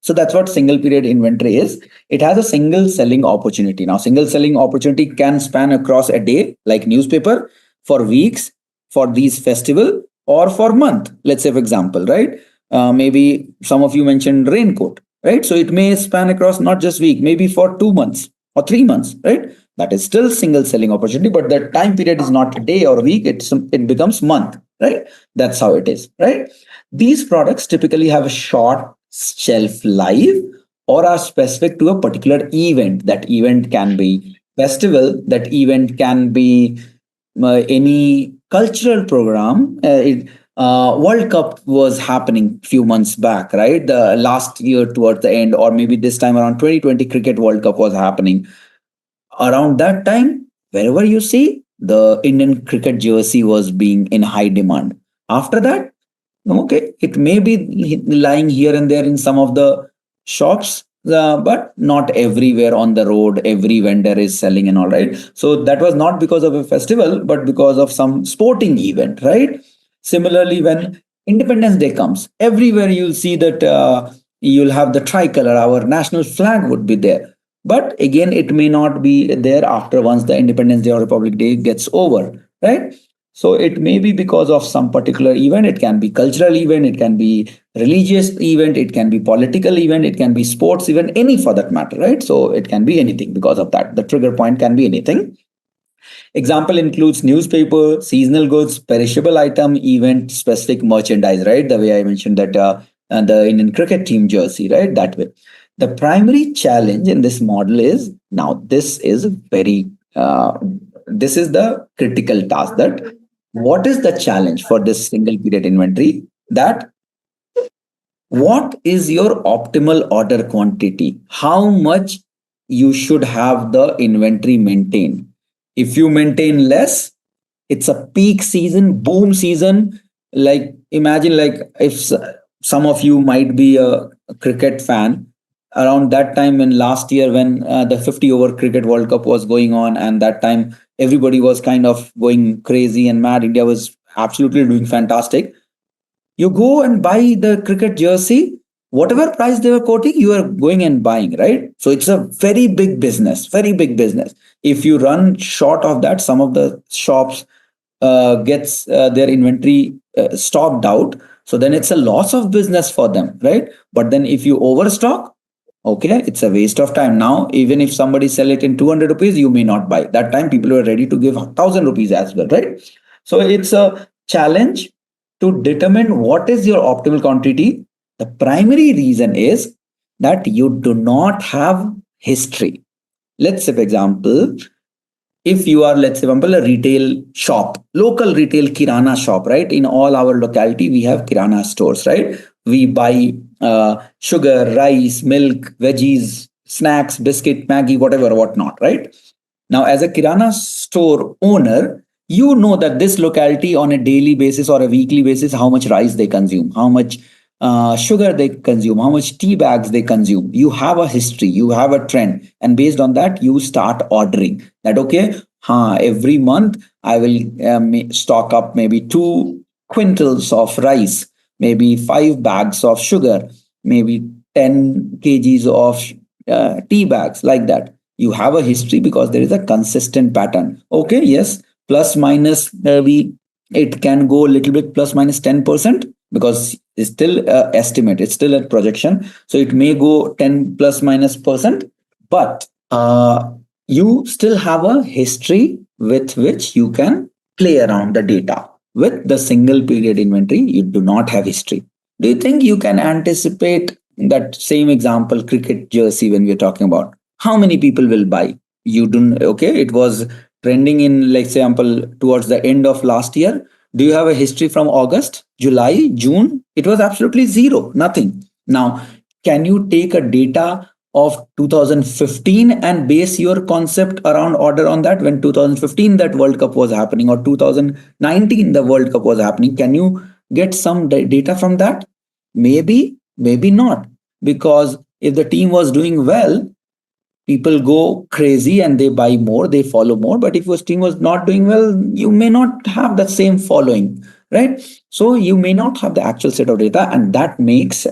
[SPEAKER 5] So that's what single period inventory is. It has a single selling opportunity. Now, single selling opportunity can span across a day, like newspaper, for weeks, for these festival, or for month. Let's say, for example, right? Maybe some of you mentioned raincoat, right? So it may span across not just week, maybe for 2 months or 3 months, right? That is still single selling opportunity, but the time period is not a day or a week. It becomes month, right? That's how it is, right? These products typically have a short shelf life or are specific to a particular event. That event can be festival. That event can be any cultural program. World Cup was happening few months back, right? The last year towards the end, or maybe this time around 2020 Cricket World Cup was happening. Around that time, wherever you see, the Indian cricket jersey was being in high demand. After that, okay, it may be lying here and there in some of the shops, but not everywhere on the road. Every vendor is selling and all, right. So that was not because of a festival, but because of some sporting event, right? Similarly, when Independence Day comes, everywhere you'll see that you'll have the tricolor, our national flag would be there. But again, it may not be there after once the Independence Day or Republic Day gets over, right? So it may be because of some particular event. It can be cultural event, it can be religious event, it can be political event, it can be sports event, any for that matter, right? So it can be anything because of that. The trigger point can be anything. Example includes newspaper, seasonal goods, perishable item, event specific merchandise, right? The way I mentioned that the Indian cricket team jersey, right? That way. The primary challenge in this model is now this is this is the critical task, that what is the challenge for this single period inventory, that what is your optimal order quantity, how much you should have the inventory maintained. If you maintain less, it's a peak season, boom season. Like imagine, like if some of you might be a cricket fan, around that time in last year when the 50 over cricket World Cup was going on, and that time everybody was kind of going crazy and mad. India was absolutely doing fantastic. You go and buy the cricket jersey, whatever price they were quoting, you are going and buying, right? So it's a very big business, very big business. If you run short of that, some of the shops gets their inventory stocked out. So then it's a loss of business for them, right? But then if you overstock, okay, it's a waste of time. Now, even if somebody sell it in 200 rupees, you may not buy. That time people were ready to give 1,000 rupees as well, right? So it's a challenge to determine what is your optimal quantity. The primary reason is that you do not have history. Let's say, for example, if you are, let's say, for example, a retail shop, local retail kirana shop, right? In all our locality, we have kirana stores, right? We buy sugar, rice, milk, veggies, snacks, biscuit, Maggie, whatever, whatnot, right? Now, as a kirana store owner, you know that this locality on a daily basis or a weekly basis, how much rice they consume, how much sugar they consume, how much tea bags they consume. You have a history, you have a trend, and based on that, you start ordering that, okay, every month I will stock up maybe 2 quintals of rice, maybe 5 bags of sugar, maybe 10 kgs of tea bags, like that. You have a history because there is a consistent pattern. Okay, yes, plus minus, it can go a little bit plus minus 10%, because it's still estimate, it's still a projection. So it may go 10 plus minus percent, but you still have a history with which you can play around the data. With the single period inventory, you do not have history. Do you think you can anticipate that same example, cricket jersey, when we're talking about how many people will buy? You don't, okay, it was trending in, like example, towards the end of last year? Do you have a history from August, July, June? It was absolutely zero, nothing. Now, can you take a data of 2015 and base your concept around order on that? When 2015 that World Cup was happening, or 2019 the World Cup was happening, can you get some data from that? Maybe, maybe not. Because if the team was doing well, people go crazy and they buy more, they follow more. But if your team was not doing well, you may not have the same following, right? So you may not have the actual set of data, and that makes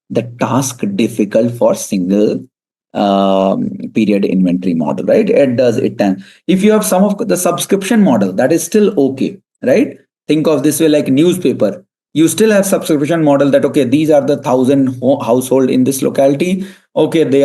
[SPEAKER 5] the task difficult for single period inventory model, right? It does it. And if you have some of the subscription model, that is still okay, right? Think of this way, like newspaper. You still have subscription model that, okay, these are the 1,000 household in this locality. Okay, they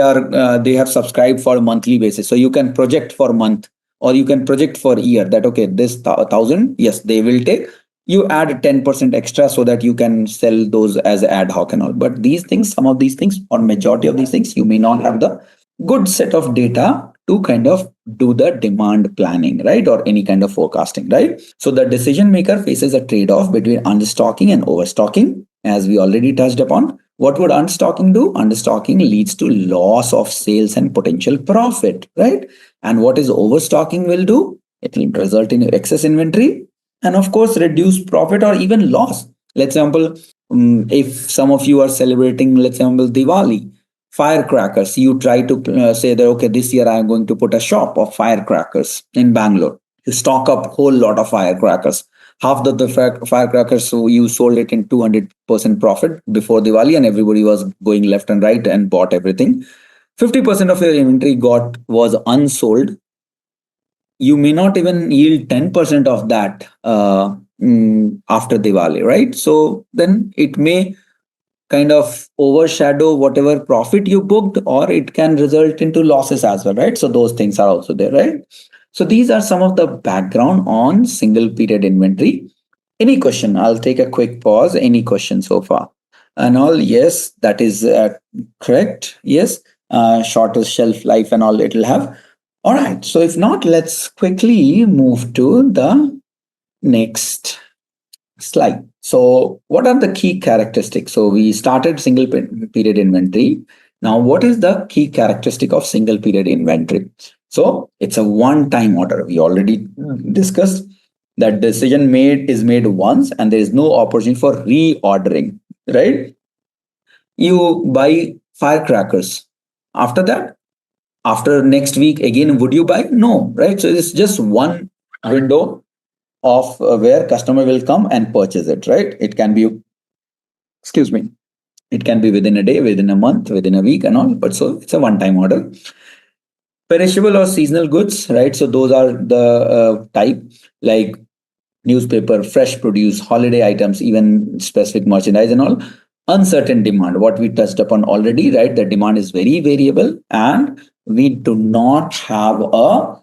[SPEAKER 5] have subscribed for a monthly basis, so you can project for a month, or you can project for a year, that okay, this 1,000, yes, they will take. You add 10% extra so that you can sell those as ad hoc and all. But these things, some of these things, or majority of these things, you may not have the good set of data to kind of do the demand planning, right? Or any kind of forecasting, right? So the decision maker faces a trade-off between understocking and overstocking, as we already touched upon. What would understocking do? Understocking leads to loss of sales and potential profit, right? And what is overstocking will do? It will result in excess inventory, and of course reduce profit or even loss. Let's example, if some of you are celebrating, let's example, Diwali, firecrackers, you try to say that, okay, this year I'm going to put a shop of firecrackers in Bangalore. You stock up whole lot of firecrackers. Half the firecrackers, so you sold it in 200% profit before Diwali, and everybody was going left and right and bought everything. 50% of your inventory was unsold. You may not even yield 10% of that after Diwali, right? So then it may kind of overshadow whatever profit you booked, or it can result into losses as well, right? So those things are also there, right? So these are some of the background on single period inventory. Any question? I'll take a quick pause. Any question so far? And all, yes, that is correct. Yes, shorter shelf life and all it will have. All right. So if not, let's quickly move to the next slide. So what are the key characteristics? So we started single period inventory. Now, what is the key characteristic of single period inventory? So it's a one-time order. We already discussed that decision is made once, and there is no opportunity for reordering, right? You buy firecrackers. After that, after next week, again, would you buy? No, right? So it's just one window of where customer will come and purchase it, right? It can be, excuse me, it can be within a day, within a month, within a week and all, but so it's a one-time order. Perishable or seasonal goods, right? So those are the type, like newspaper, fresh produce, holiday items, even specific merchandise and all. Uncertain demand, what we touched upon already, right? The demand is very variable, and we do not have a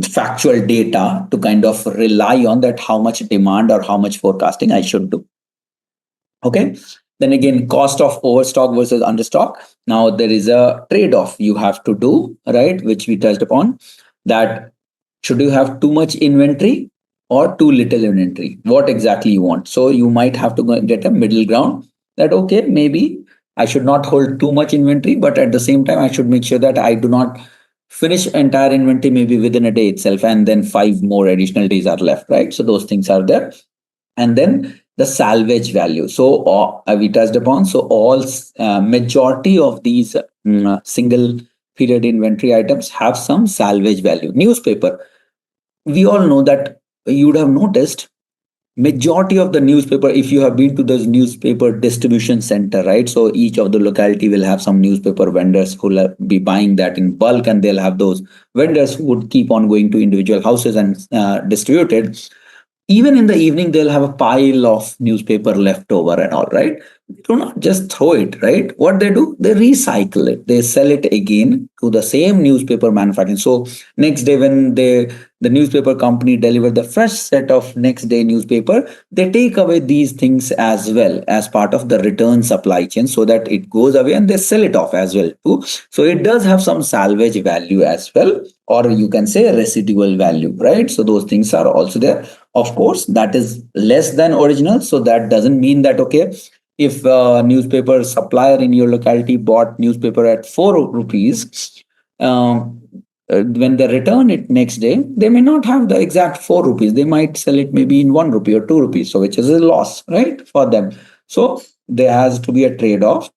[SPEAKER 5] factual data to kind of rely on that how much demand or how much forecasting I should do. Okay. Then again, cost of overstock versus understock. Now there is a trade-off you have to do, right? Which we touched upon, that should you have too much inventory or too little inventory? What exactly you want? So you might have to get a middle ground that, okay, maybe I should not hold too much inventory, but at the same time, I should make sure that I do not finish entire inventory maybe within a day itself, and then 5 more additional days are left, right? So those things are there. And then the salvage value. So we touched upon, so all majority of these single period inventory items have some salvage value. Newspaper, we all know that you would have noticed majority of the newspaper, if you have been to those newspaper distribution center, right? So each of the locality will have some newspaper vendors who will be buying that in bulk, and they'll have those vendors who would keep on going to individual houses and distribute it. Even in the evening, they'll have a pile of newspaper left over and all, right? do not just throw it, right? What they do, they recycle it. They sell it again to the same newspaper manufacturing. So next day, when the newspaper company deliver the fresh set of next day newspaper, they take away these things as well as part of the return supply chain, so that it goes away and they sell it off as well too. So it does have some salvage value as well, or you can say residual value, right? So those things are also there. Of course, that is less than original. So that doesn't mean that, okay, if a newspaper supplier in your locality bought newspaper at 4 rupees, when they return it next day, they may not have the exact 4 rupees. They might sell it maybe in 1 rupee or 2 rupees, so which is a loss, right, for them. So there has to be a trade-off,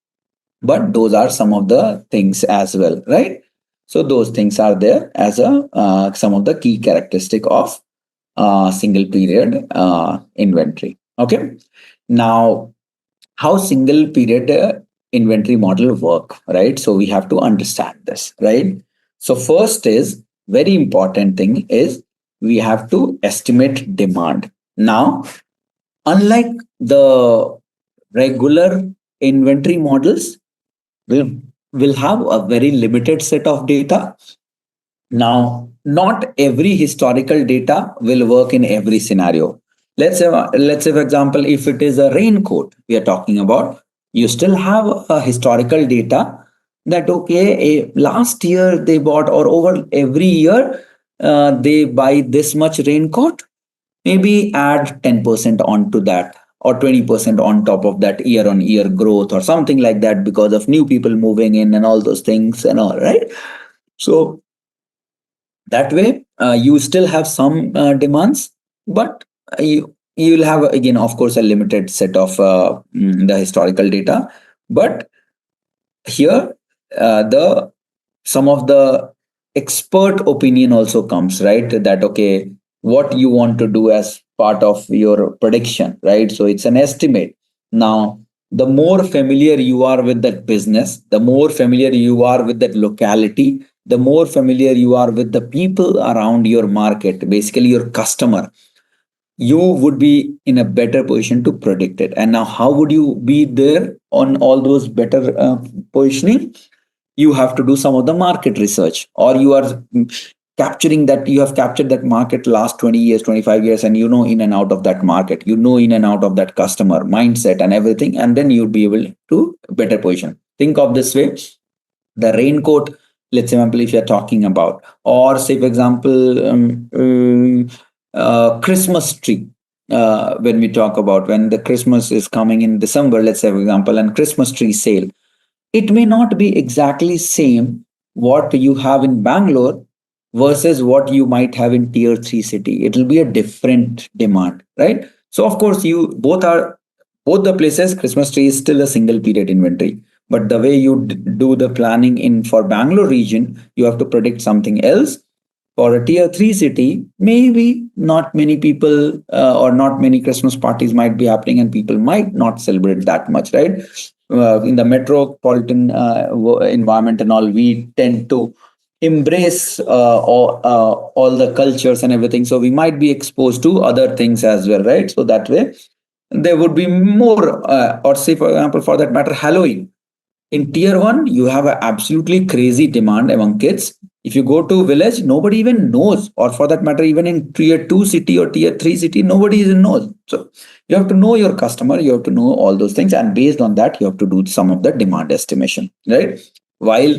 [SPEAKER 5] but those are some of the things as well, right? So those things are there as a some of the key characteristic of single period inventory. Okay, now how single period inventory model work, right? So we have to understand this, right? So first is very important thing is we have to estimate demand. Now, unlike the regular inventory models, will will have a very limited set of data. Now, not every historical data will work in every scenario. Let's say, for example, if it is a raincoat we are talking about, you still have a historical data that, okay, last year they bought, or over every year they buy this much raincoat. Maybe add 10% onto that, or 20% on top of that year on year growth, or something like that, because of new people moving in and all those things and all, right? So that way you still have some demands, but you will have, again, of course, a limited set of the historical data. But here the some of the expert opinion also comes, right? That, okay, what you want to do as part of your prediction, right? So it's an estimate. Now, the more familiar you are with that business, the more familiar you are with that locality, the more familiar you are with the people around your market, basically your customer, you would be in a better position to predict it. And now, how would you be there on all those better positioning? You have to do some of the market research, or you are capturing that, you have captured that market last 20 years, 25 years, and you know in and out of that market, you know in and out of that customer mindset and everything, and then you'll be able to better position. Think of this way: the raincoat, let's say, example, if you're talking about, or say, for example, Christmas tree. When we talk about, when the Christmas is coming in December, let's say, for example, and Christmas tree sale, it may not be exactly same what you have in Bangalore versus what you might have in tier 3 city. It will be a different demand, right? So of course, you both the places, Christmas tree is still a single period inventory, but the way you do the planning in for Bangalore region, you have to predict something else. For a tier 3 city, maybe not many people or not many Christmas parties might be happening, and people might not celebrate that much, right? In the metropolitan environment and all, we tend to embrace all the cultures and everything. So we might be exposed to other things as well, right? So that way, there would be more, or say, for example, for that matter, Halloween. In tier 1, you have an absolutely crazy demand among kids. If you go to village, nobody even knows, or for that matter, even in tier 2 city or tier 3 city, nobody even knows. So you have to know your customer, you have to know all those things, and based on that, you have to do some of the demand estimation, right? While,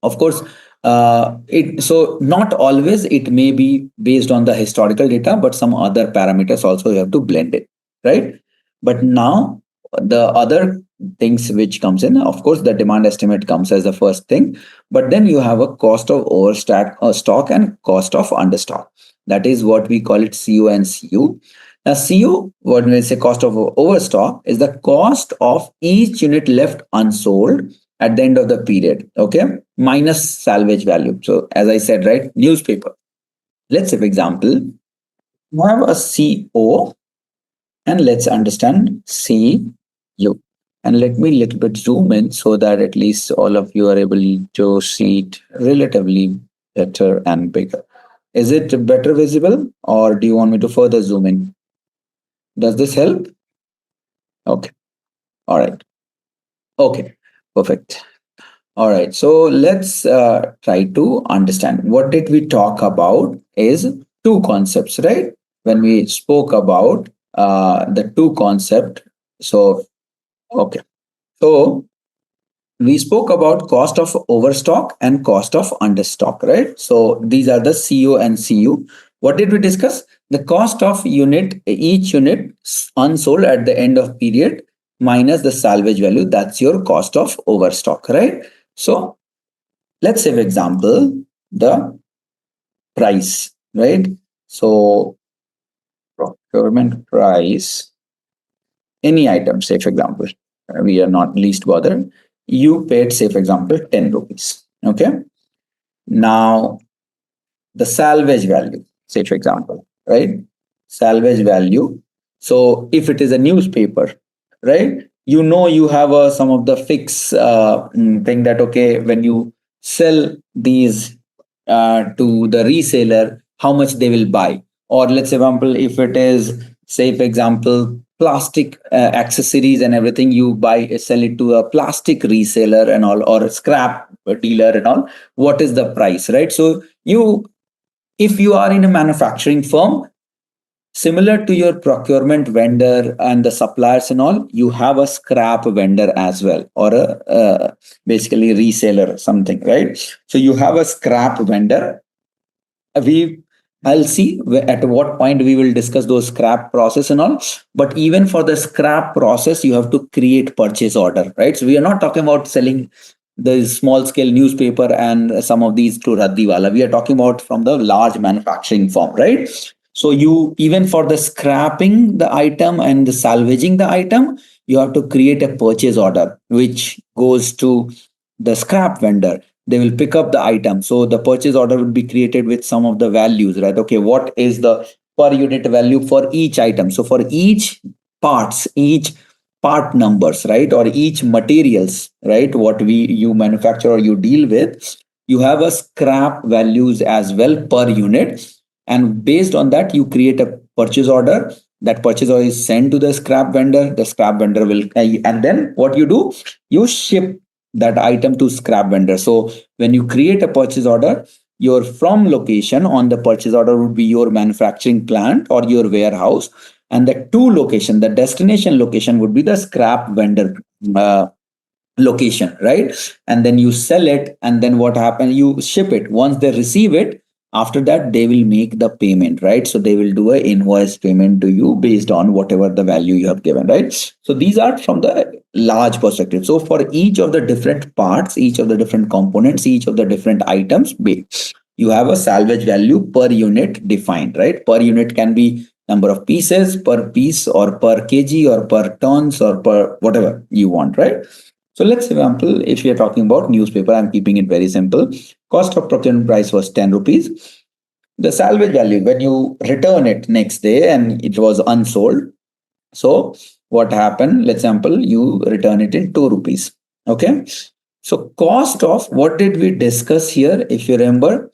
[SPEAKER 5] of course, it so not always it may be based on the historical data, but some other parameters also you have to blend it, right? But now the other things which comes in, of course, the demand estimate comes as the first thing, but then you have a cost of overstack stock and cost of understock. That is what we call it CU and CU. Now, CU, when we say cost of overstock, is the cost of each unit left unsold at the end of the period, okay, minus salvage value. So as I said, right, newspaper, let's say, for example, you have a CO, and let's understand CU. And let me little bit zoom in so that at least all of you are able to see it relatively better and bigger. Is it better visible, or do you want me to further zoom in? Does this help? Okay. All right. Okay. Perfect. All right. So let's try to understand what did we talk about is two concepts, right? When we spoke about the two concept. So, okay. So we spoke about cost of overstock and cost of understock, right? So these are the CO and CU. What did we discuss? The cost of each unit unsold at the end of period minus the salvage value. That's your cost of overstock, right? So let's say, for example, the price, right? So procurement price, any item, say, for example, we are not least bothered. You paid, say, for example, 10 rupees. Okay. Now, the salvage value, say, for example, right? Salvage value. So, if it is a newspaper, right? You have some of the fix thing that, okay, when you sell these to the reseller, how much they will buy. Or let's say, for example, if it is, say, for example, plastic accessories and everything, you sell it to a plastic reseller and all, or a scrap dealer and all. What is the price, right? So if you are in a manufacturing firm, similar to your procurement vendor and the suppliers and all, you have a scrap vendor as well, or a basically reseller something, right? So you have a scrap vendor. we I'll see at what point we will discuss those scrap process and all. But even for the scrap process, you have to create purchase order, right? So we are not talking about selling the small scale newspaper and some of these to Raddiwala. We are talking about from the large manufacturing firm, right? So you, even for the scrapping the item and the salvaging the item, you have to create a purchase order, which goes to the scrap vendor. They will pick up the item. So the purchase order would be created with some of the values, right? Okay, what is the per unit value for each item? So for each part numbers, right? Or each materials, right? What you manufacture or you deal with, you have a scrap values as well per unit. And based on that, you create a purchase order. That purchase order is sent to the scrap vendor. The scrap vendor will, and then what you do, you ship that item to scrap vendor. So when you create a purchase order, your from location on the purchase order would be your manufacturing plant or your warehouse, and the to location, the destination location would be the scrap vendor uh, location, right? And then you sell it, and then what happens, you ship it. Once they receive it, after that they will make the payment, right? So they will do a invoice payment to you based on whatever the value you have given, right? So these are from the large perspective. So for each of the different parts, each of the different components, each of the different items, you have a salvage value per unit defined, right? Per unit can be number of pieces per piece, or per kg, or per tons, or per whatever you want, right? So let's example, if we are talking about newspaper, I'm keeping it very simple. Cost of procurement price was 10 rupees. The salvage value, when you return it next day and it was unsold, so what happened? Let's example, you return it in 2 rupees. Okay. So cost of, what did we discuss here? If you remember,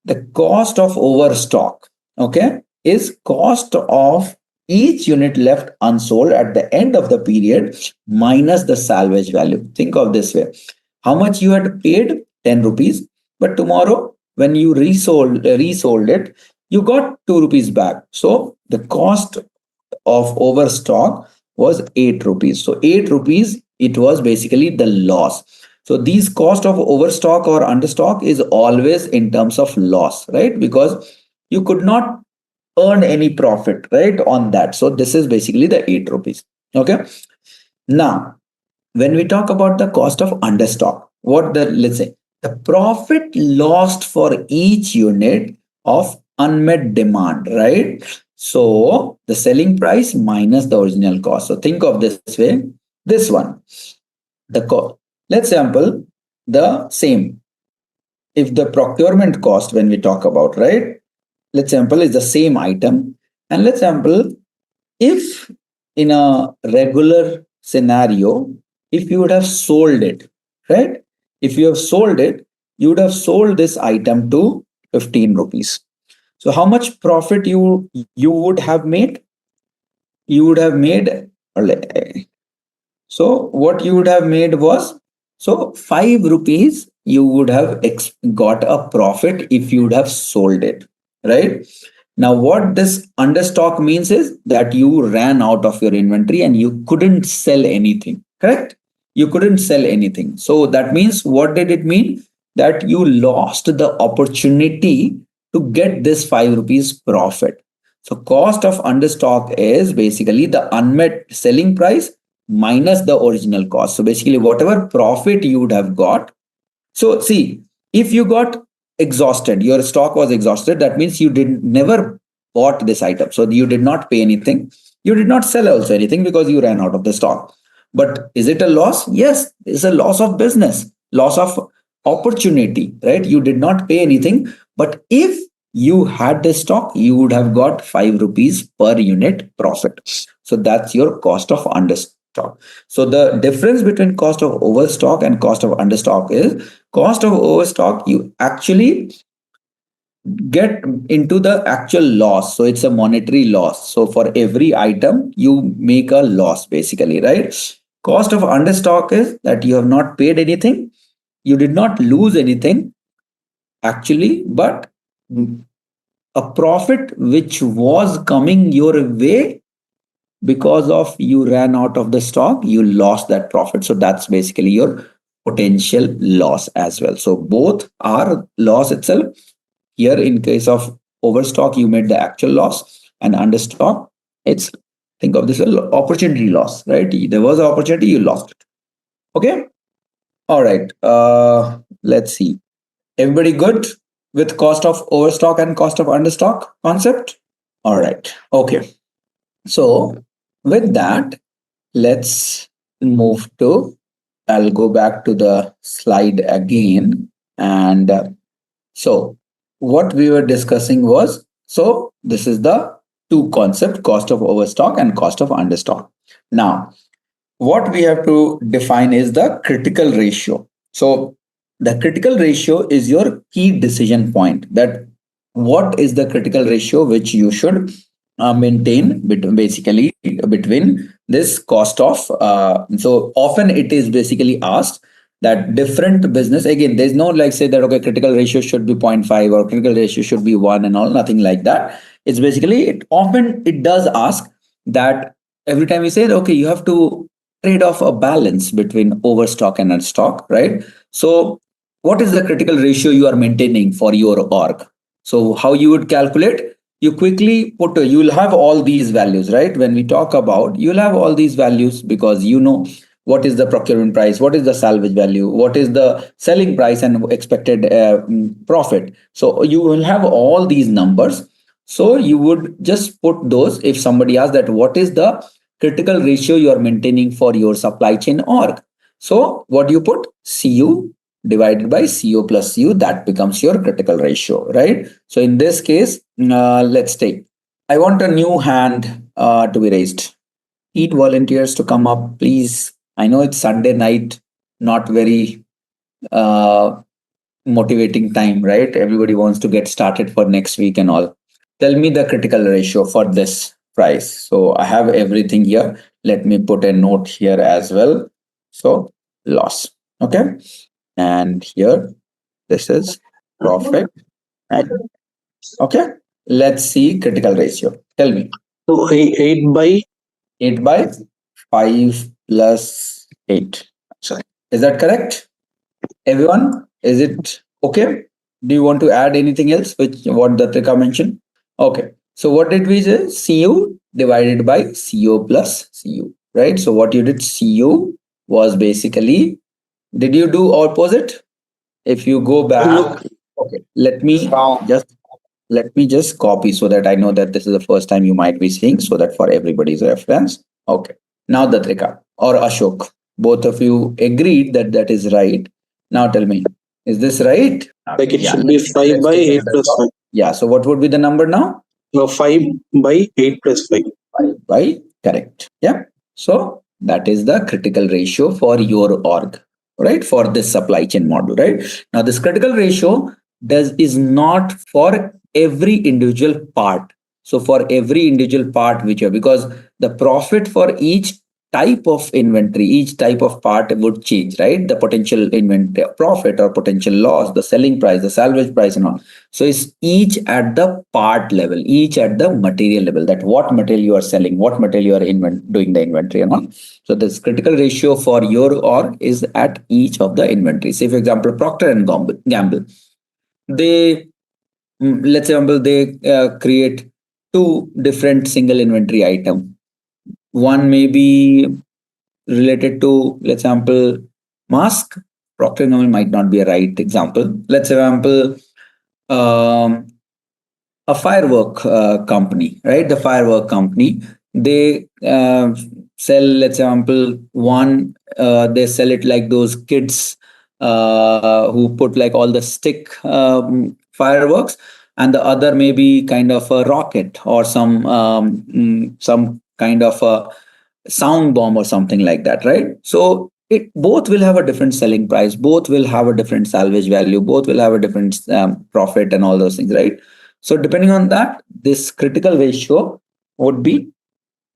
[SPEAKER 5] the cost of overstock, okay, is cost of each unit left unsold at the end of the period minus the salvage value. Think of this way. How much you had paid? 10 rupees. But tomorrow, when you resold it, you got 2 rupees back. So the cost of overstock was 8 rupees. So 8 rupees, it was basically the loss. So these cost of overstock or understock is always in terms of loss, right? Because you could not earn any profit, right, on that. So this is basically the 8 rupees. Okay. Now, when we talk about the cost of understock, let's say the profit lost for each unit of unmet demand, right? So the selling price minus the original cost. So think of this way. This one, the cost. Let's sample the same. If the procurement cost, when we talk about, right? Let's sample is the same item, and let's sample if in a regular scenario, if you would have sold it, right? If you have sold it, you would have sold this item to 15 rupees. So how much profit you would have made? You would have made, So what you would have made was, so 5 rupees you would have got a profit if you would have sold it, right? Now what this understock means is that you ran out of your inventory and you couldn't sell anything, correct? You couldn't sell anything. So that means, what did it mean? That you lost the opportunity to get this 5 rupees profit. So cost of understock is basically the unmet selling price minus the original cost. So basically whatever profit you would have got. So see, if you got exhausted, your stock was exhausted, that means you did never bought this item. So you did not pay anything. You did not sell also anything because you ran out of the stock. But is it a loss? Yes, it's a loss of business, loss of opportunity, right? You did not pay anything. But if you had the stock, you would have got 5 rupees per unit profit. So that's your cost of understock. So the difference between cost of overstock and cost of understock is, cost of overstock, you actually get into the actual loss. So it's a monetary loss. So for every item, you make a loss basically, right? Cost of understock is that you have not paid anything. You did not lose anything actually, but a profit which was coming your way, because of you ran out of the stock, you lost that profit. So that's basically your potential loss as well. So both are loss itself. Here in case of overstock, you made the actual loss, and understock, it's, think of this as opportunity loss, right? There was an opportunity, you lost it. Okay. All right. Let's see. Everybody good with cost of overstock and cost of understock concept? All right. Okay. So with that, let's move to, I'll go back to the slide again. And so what we were discussing was, so this is the two concept, cost of overstock and cost of understock. Now, what we have to define is the critical ratio. So the critical ratio is your key decision point, that what is the critical ratio which you should maintain basically between this cost of, so often it is basically asked that different business, again, there's no like say that okay, critical ratio should be 0.5 or critical ratio should be 1 and all, nothing like that. It's basically, it often it does ask that every time we say okay, you have to trade off a balance between overstock and unstock, right? So what is the critical ratio you are maintaining for your org? So how you would calculate? You quickly put, you will have all these values, right? When we talk about, you'll have all these values because you know what is the procurement price, what is the salvage value, what is the selling price and expected profit. So you will have all these numbers. So you would just put those. If somebody asks that what is the critical ratio you are maintaining for your supply chain org, so what you put, cu divided by co plus cu, that becomes your critical ratio, right? So in this case, let's take, I want a new hand to be raised. Need volunteers to come up, please. I know it's Sunday night, not very motivating time, right? Everybody wants to get started for next week and all. Tell me the critical ratio for this price. So I have everything here. Let me put a note here as well. So loss. Okay. And here, this is profit. And okay. Let's see critical ratio. Tell me.
[SPEAKER 7] So 8 by
[SPEAKER 5] 5 plus 8. Sorry. Is that correct? Everyone? Is it okay? Do you want to add anything else which what Datrika mentioned? Okay. So what did we say? CU divided by CO plus CU, right? So what you did, CU was basically, did you do opposite? If you go back, okay, let me just copy so that I know that this is the first time you might be seeing, so that for everybody's reference. Okay. Now Datrika or Ashok, both of you agreed that that is right. Now tell me, is this right?
[SPEAKER 7] like it should be 5 by 8 plus 5.
[SPEAKER 5] Yeah. So what would be the number now?
[SPEAKER 7] No, 5 by 8 plus 5.
[SPEAKER 5] 5 by, correct. Yeah. So that is the critical ratio for your org, right? For this supply chain model, right? Now this critical ratio is not for every individual part. So for every individual part, which are, because the profit for each type of inventory, each type of part would change, right? The potential inventory profit or potential loss, the selling price, the salvage price, and all. So it's each at the part level, each at the material level, that what material you are selling, what material you are doing the inventory and all. So this critical ratio for your org is at each of the inventory. Say, for example, Procter and Gamble, they, let's say, they create two different single inventory item. One may be related to, let's example, mask. Procter & Gamble might not be a right example. Let's example, a firework company, right? The firework company, they sell, let's example, one, they sell it like those kids who put like all the stick fireworks, and the other may be kind of a rocket or some kind of a sound bomb or something like that, right? So it both will have a different selling price, both will have a different salvage value, both will have a different profit and all those things, right? So depending on that, this critical ratio would be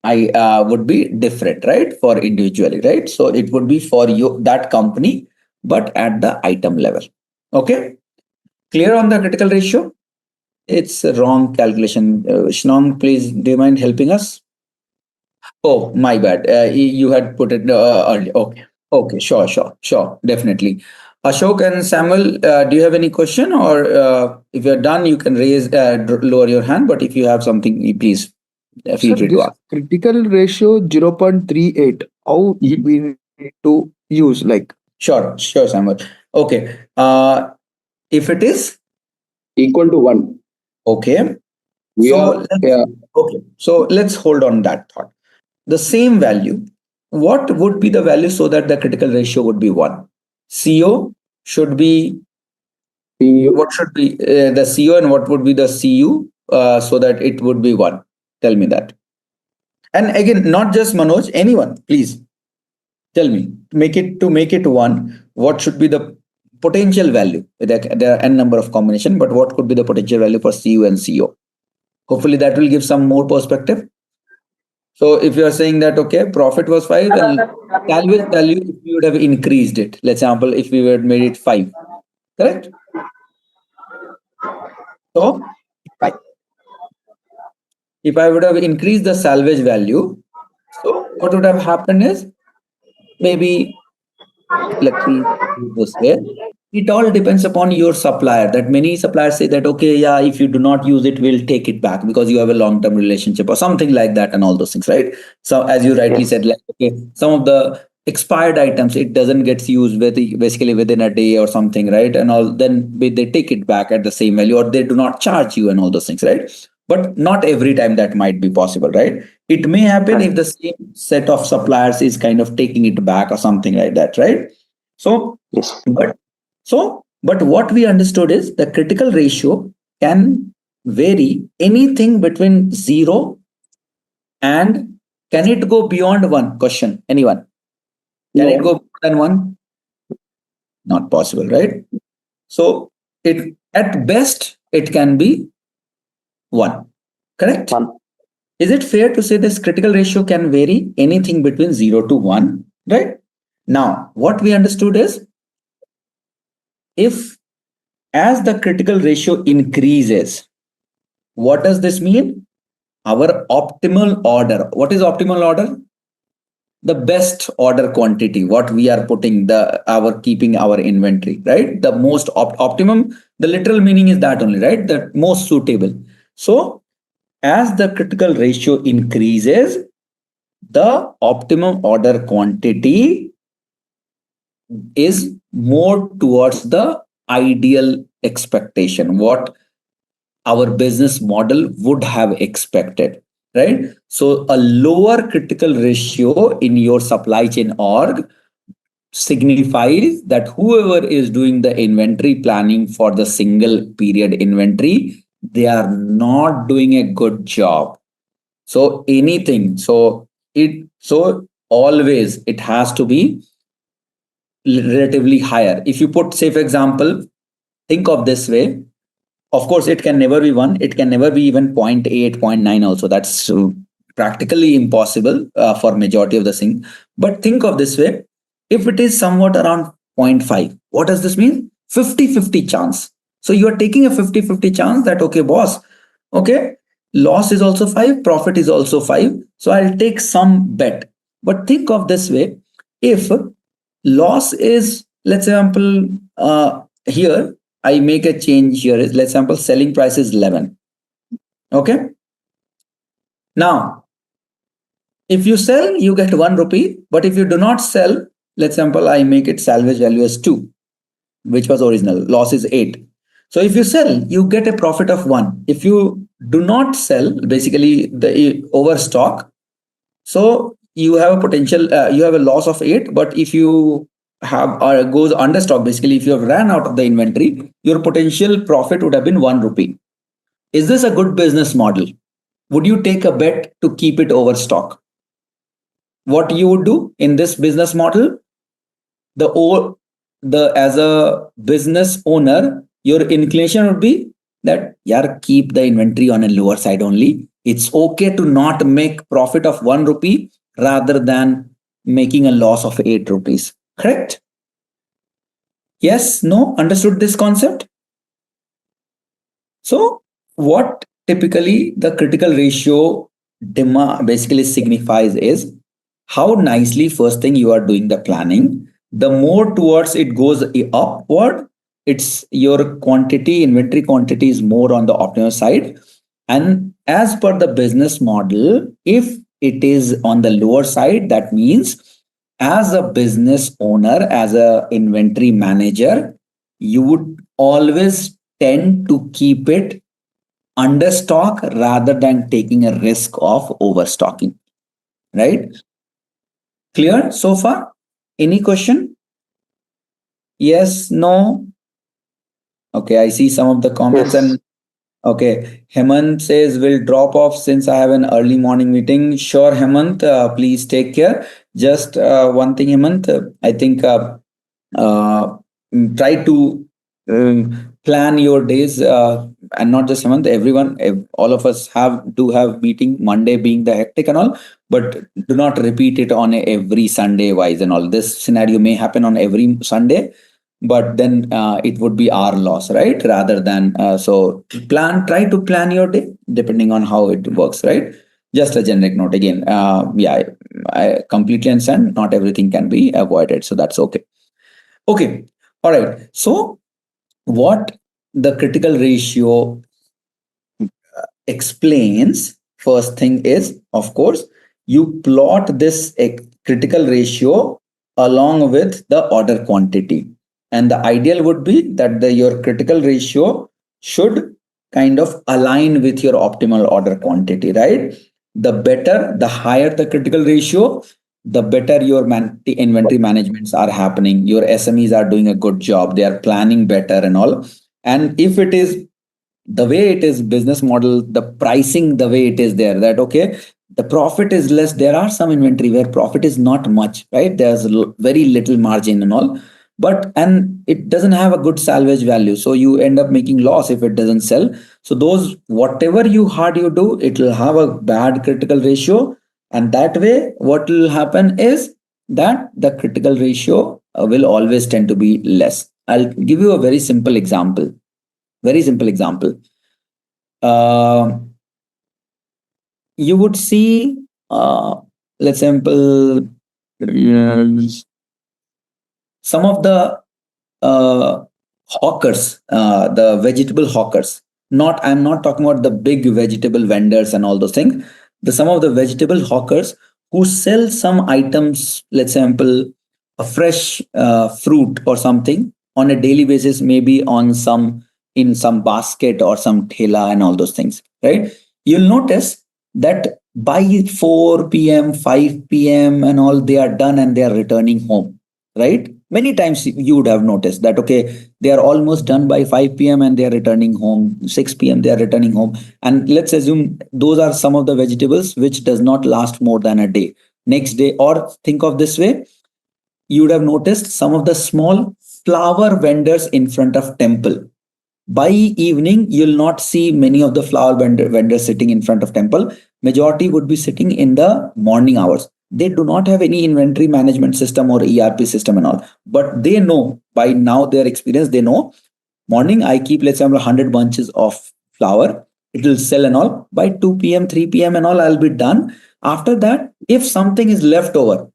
[SPEAKER 5] would be different, right, for individually, right? So it would be for you, that company, but at the item level. Okay, clear on the critical ratio? It's a wrong calculation. Shnong, please, do you mind helping us? Oh, my bad. You had put it earlier. Okay. Okay. Sure. Definitely. Ashok and Samuel, do you have any question, or if you're done, you can lower your hand. But if you have something, please feel free to ask.
[SPEAKER 8] Critical ratio 0.38. How
[SPEAKER 5] Mhm.
[SPEAKER 8] we need to use, like?
[SPEAKER 5] Sure, Samuel. Okay. If it is
[SPEAKER 7] Equal to 1.
[SPEAKER 5] okay,
[SPEAKER 7] So
[SPEAKER 5] let's hold on that thought. The same value, what would be the value so that the critical ratio would be 1? CO should be, what should be the CO, and what would be the CU so that it would be 1? Tell me that. And again, not just Manoj, anyone, please tell me, make it 1, what should be the potential value? There are n number of combination, but what could be the potential value for CU and CO? Hopefully that will give some more perspective. So if you are saying that, okay, profit was 5 and salvage value, if we would have increased it, let's example, if we had made it 5, correct? So if I would have increased the salvage value, so what would have happened is, maybe, let me do this way. It all depends upon your supplier. That many suppliers say that, okay, yeah, if you do not use it, we'll take it back because you have a long-term relationship or something like that, and all those things, right? So as you rightly said, like, okay, some of the expired items, it doesn't get used basically within a day or something, right? And all, then they take it back at the same value, or they do not charge you and all those things, right? But not every time that might be possible, right? It may happen if the same set of suppliers is kind of taking it back or something like that, right? So, but what we understood is the critical ratio can vary anything between 0 and, can it go beyond 1? Question, anyone? Can it go more than 1? Not possible, right? So it, at best, it can be 1. Correct?
[SPEAKER 7] 1.
[SPEAKER 5] Is it fair to say this critical ratio can vary anything between 0 to 1, right? Now, what we understood is, if as the critical ratio increases, what does this mean? Our optimal order. What is optimal order? The best order quantity, what we are putting, keeping our inventory, right? The most optimum, the literal meaning is that only, right? The most suitable. So as the critical ratio increases, the optimum order quantity is more towards the ideal expectation, what our business model would have expected, right? So a lower critical ratio in your supply chain org signifies that whoever is doing the inventory planning for the single period inventory, they are not doing a good job. So always it has to be relatively higher. If you put, say, for example, think of this way. Of course, it can never be 1. It can never be even 0.8, 0.9 also. That's practically impossible for majority of the thing. But think of this way: if it is somewhat around 0.5, what does this mean? 50-50 chance. So you are taking a 50-50 chance that, okay, boss, okay, loss is also 5, profit is also 5, so I'll take some bet. But think of this way: if loss is, let's example, here I make a change here, is, let's example, selling price is 11. Okay, now if you sell, you get 1 rupee, but if you do not sell, let's example, I make it salvage value as 2, which was original, loss is 8. So if you sell, you get a profit of 1. If you do not sell, basically the overstock, so you have a potential, you have a loss of 8. But if you have goes under stock, basically if you have ran out of the inventory, your potential profit would have been 1 rupee. Is this a good business model? Would you take a bet to keep it overstock? What you would do in this business model, as a business owner, your inclination would be that, yeah, keep the inventory on a lower side only. It's okay to not make profit of 1 rupee rather than making a loss of 8 rupees. Correct? Yes, no, understood this concept? So what typically the critical ratio basically signifies is how nicely first thing you are doing the planning. The more towards it goes upward, it's your quantity, inventory quantity is more on the optimal side. And as per the business model, if it is on the lower side, that means as a business owner, as a inventory manager, you would always tend to keep it under stock rather than taking a risk of overstocking. Right? Clear so far? Any question? Yes, no? Okay, I see some of the comments.
[SPEAKER 8] Yes.
[SPEAKER 5] And okay, Hemant says we'll drop off since I have an early morning meeting. Sure, Hemant, please take care. Just one thing, Hemant, I think try to plan your days, and not just Hemant, everyone, all of us do have meeting, Monday being the hectic and all, but do not repeat it on every Sunday wise and all. This scenario may happen on every Sunday, but then it would be our loss, right? Rather than so try to plan your day depending on how it works, right? Just a generic note again. Yeah, I completely understand. Not everything can be avoided, so that's okay. Okay, all right. So what the critical ratio explains, first thing is, of course, you plot this critical ratio along with the order quantity. And the ideal would be that your critical ratio should kind of align with your optimal order quantity, right? The higher the critical ratio, the better your inventory managements are happening. Your SMEs are doing a good job. They are planning better and all. And if it is the way it is business model, the pricing, the way it is there, that okay, the profit is less. There are some inventory where profit is not much, right? There's very little margin and all, and it doesn't have a good salvage value. So you end up making loss if it doesn't sell. So those, whatever you do, it will have a bad critical ratio. And that way, what will happen is that the critical ratio will always tend to be less. I'll give you a very simple example. You would see, let's sample some of the hawkers, the vegetable hawkers. I'm not talking about the big vegetable vendors and all those things. Some of the vegetable hawkers who sell some items, let's sample a fresh fruit or something on a daily basis, maybe in some basket or some thela and all those things, right? You'll notice that by 4 p.m., 5 p.m. and all, they are done and they are returning home, right? Many times you would have noticed that, okay, they are almost done by 5 p.m. and they are returning home. 6 p.m. they are returning home. And let's assume those are some of the vegetables which does not last more than a day. Next day, or think of this way, you would have noticed some of the small flower vendors in front of temple. By evening, you'll not see many of the flower vendors sitting in front of temple. majority would be sitting in the morning hours. They do not have any inventory management system or ERP system and all, but they know by now their experience, they know morning I keep, let's say, 100 bunches of flour, it will sell and all. By 2 p.m., 3 p.m. and all, I'll be done. After that, if something is left over,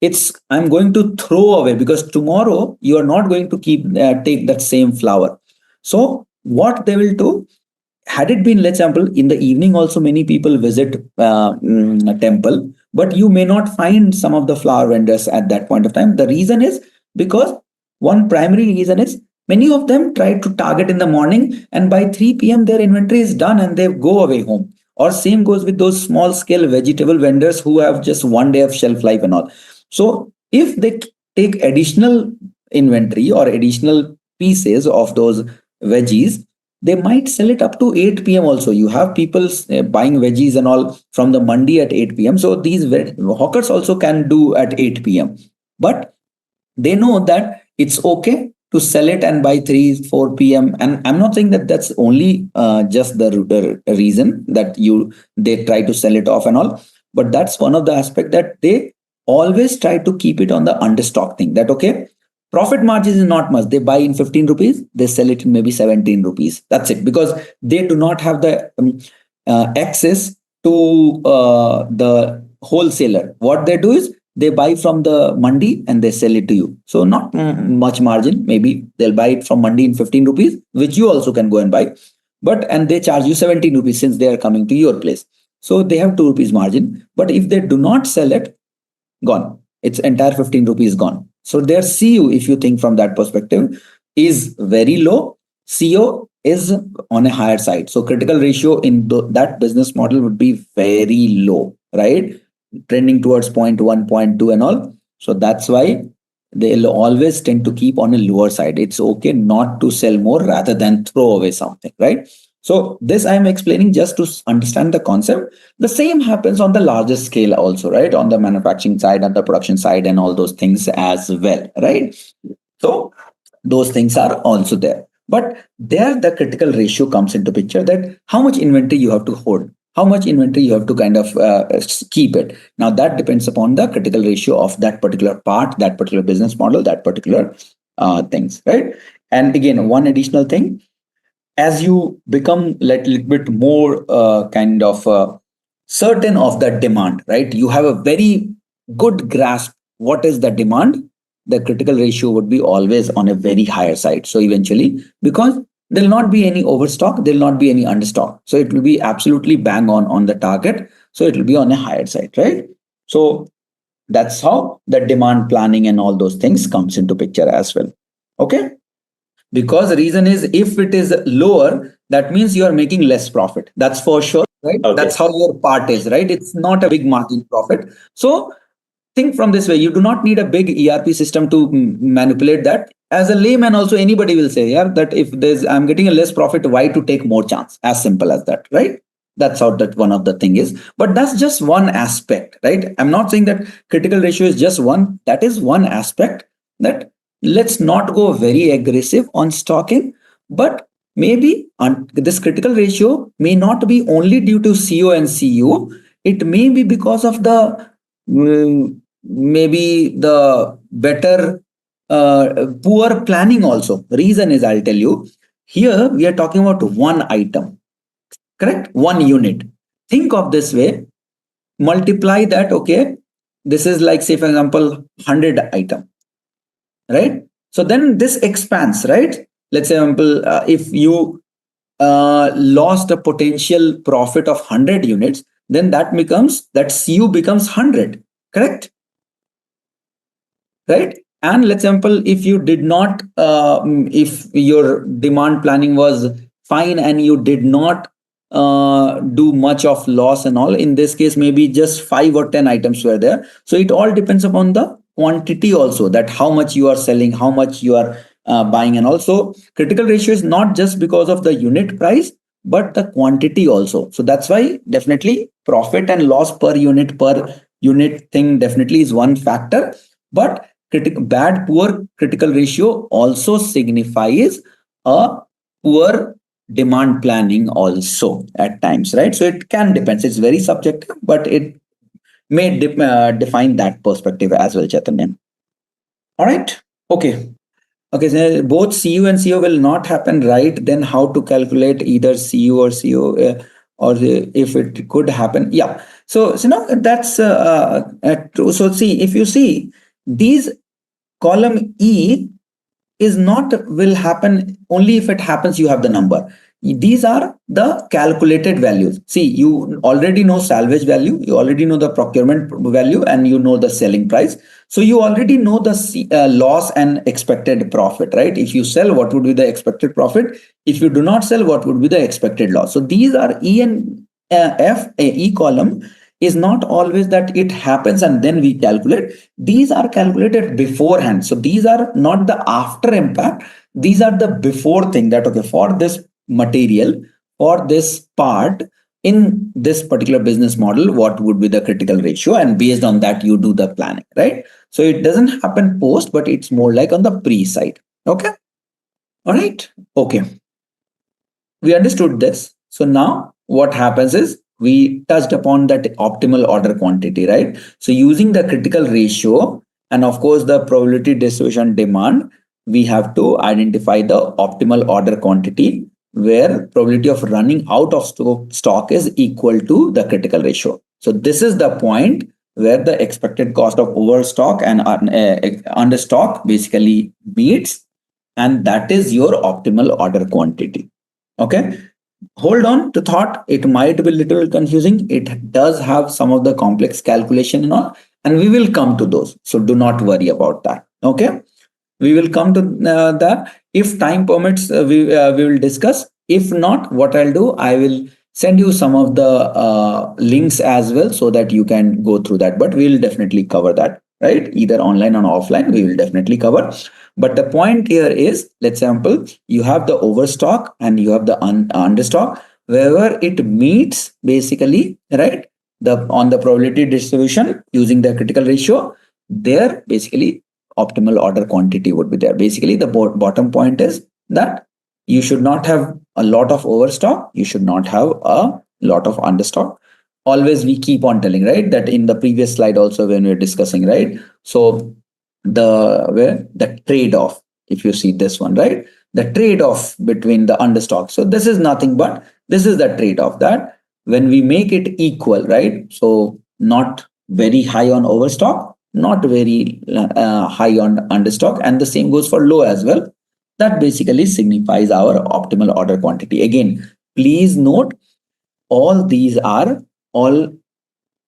[SPEAKER 5] it's I'm going to throw away, because tomorrow you are not going to take that same flour. So what they will do, had it been, let's example, in the evening also many people visit a temple, but you may not find some of the flower vendors at that point of time. The reason is because one primary reason is many of them try to target in the morning, and by 3 p.m. their inventory is done and they go away home. Or same goes with those small scale vegetable vendors who have just one day of shelf life and all. So if they take additional inventory or additional pieces of those veggies, they might sell it up to 8 p.m. also. You have people buying veggies and all from the mandi at 8 p.m. So these hawkers also can do at 8 p.m. But they know that it's okay to sell it and by 3-4 p.m. And I'm not saying that that's only just the reason that they try to sell it off and all, but that's one of the aspect that they always try to keep it on the understock thing. That okay, profit margin is not much. They buy in 15 rupees, they sell it in maybe 17 rupees. That's it, because they do not have the access to the wholesaler. What they do is they buy from the mandi and they sell it to you. So not much margin. Maybe they'll buy it from mandi in 15 rupees, which you also can go and buy. And they charge you 17 rupees since they are coming to your place. So they have 2 rupees margin. But if they do not sell it, gone. It's entire 15 rupees gone. So their CU, if you think from that perspective, is very low. CO is on a higher side. So critical ratio in that business model would be very low, right? Trending towards 0.1, 0.2 and all. So that's why they'll always tend to keep on a lower side. It's okay not to sell more rather than throw away something, right? So this I'm explaining just to understand the concept. The same happens on the larger scale also, right? On the manufacturing side and the production side and all those things as well, right? So those things are also there. But there the critical ratio comes into picture, that how much inventory you have to hold, how much inventory you have to kind of keep it. Now that depends upon the critical ratio of that particular part, that particular business model, that particular things, right? And again, one additional thing, as you become a little bit more certain of the demand, right? You have a very good grasp what is the demand, the critical ratio would be always on a very higher side. So eventually, because there'll not be any overstock, there'll not be any understock. So it will be absolutely bang on the target. So it will be on a higher side, right? So that's how the demand planning and all those things comes into picture as well. Okay. Because the reason is, if it is lower, that means you are making less profit. That's for sure, right? Okay. That's how your part is, right? It's not a big margin profit. So think from this way, you do not need a big ERP system to manipulate that. As a layman also, anybody will say, yeah, that if I'm getting a less profit, why to take more chance? As simple as that, right? That's how that one of the thing is. But that's just one aspect, right? I'm not saying that critical ratio is just one. That is one aspect, that let's not go very aggressive on stocking, but maybe this critical ratio may not be only due to CO and CU. It may be because of the maybe the better poor planning also. Reason is, I'll tell you, here we are talking about one item, correct? One unit. Think of this way, multiply that, okay? This is like, say for example, 100 item, right? So then this expands, right? Let's say example, if you lost a potential profit of 100 units, then that CU becomes 100, correct? Right? And let's example, if you did not, if your demand planning was fine and you did not do much of loss and all, in this case, maybe just 5 or 10 items were there. So it all depends upon the quantity also, that how much you are selling, how much you are buying. And also critical ratio is not just because of the unit price, but the quantity also. So that's why definitely profit and loss per unit thing definitely is one factor. But poor critical ratio also signifies a poor demand planning also at times, right? So it can depend. It's very subjective, but it may define that perspective as well, Chaitanya. All right. Okay. Okay, so both CU and CO will not happen, right? Then how to calculate either CU or CO, or if it could happen? Yeah. So now that's true. So see, if you see these column E is not will happen only if it happens you have the number. These are the calculated values. See, you already know salvage value, you already know the procurement value, and you know the selling price. So you already know the loss and expected profit, right? If you sell, what would be the expected profit? If you do not sell, what would be the expected loss? So these are E and F. E column is not always that it happens and then we calculate. These are calculated beforehand. So these are not the after impact. These are the before thing, that okay, for this material, for this part in this particular business model, what would be the critical ratio? And based on that, you do the planning, right? So it doesn't happen post, but it's more like on the pre side. Okay. All right. Okay. We understood this. So now what happens is we touched upon that optimal order quantity, right? So using the critical ratio and of course the probability distribution demand, we have to identify the optimal order quantity where probability of running out of stock is equal to the critical ratio. So this is the point where the expected cost of overstock and understock basically meets, and that is your optimal order quantity. Okay, hold on to thought. It might be a little confusing. It does have some of the complex calculation and all, and we will come to those. So do not worry about that. Okay, we will come to that. If time permits, we will discuss. If not, what I'll do, I will send you some of the links as well so that you can go through that. But we will definitely cover that, right? Either online or offline, we will definitely cover. But the point here is, let's example, you have the overstock and you have the understock. Wherever it meets, basically, right, the on the probability distribution using the critical ratio, there basically optimal order quantity would be there. Basically, the bottom point is that you should not have a lot of overstock. You should not have a lot of understock. Always we keep on telling, right, that in the previous slide also when we were discussing, right? So the trade-off, if you see this one, right, the trade-off between the understock. So this is nothing but this is the trade-off, that when we make it equal, right, so not very high on overstock, not very high on understock, and the same goes for low as well, that basically signifies our optimal order quantity. Again, please note, all these are all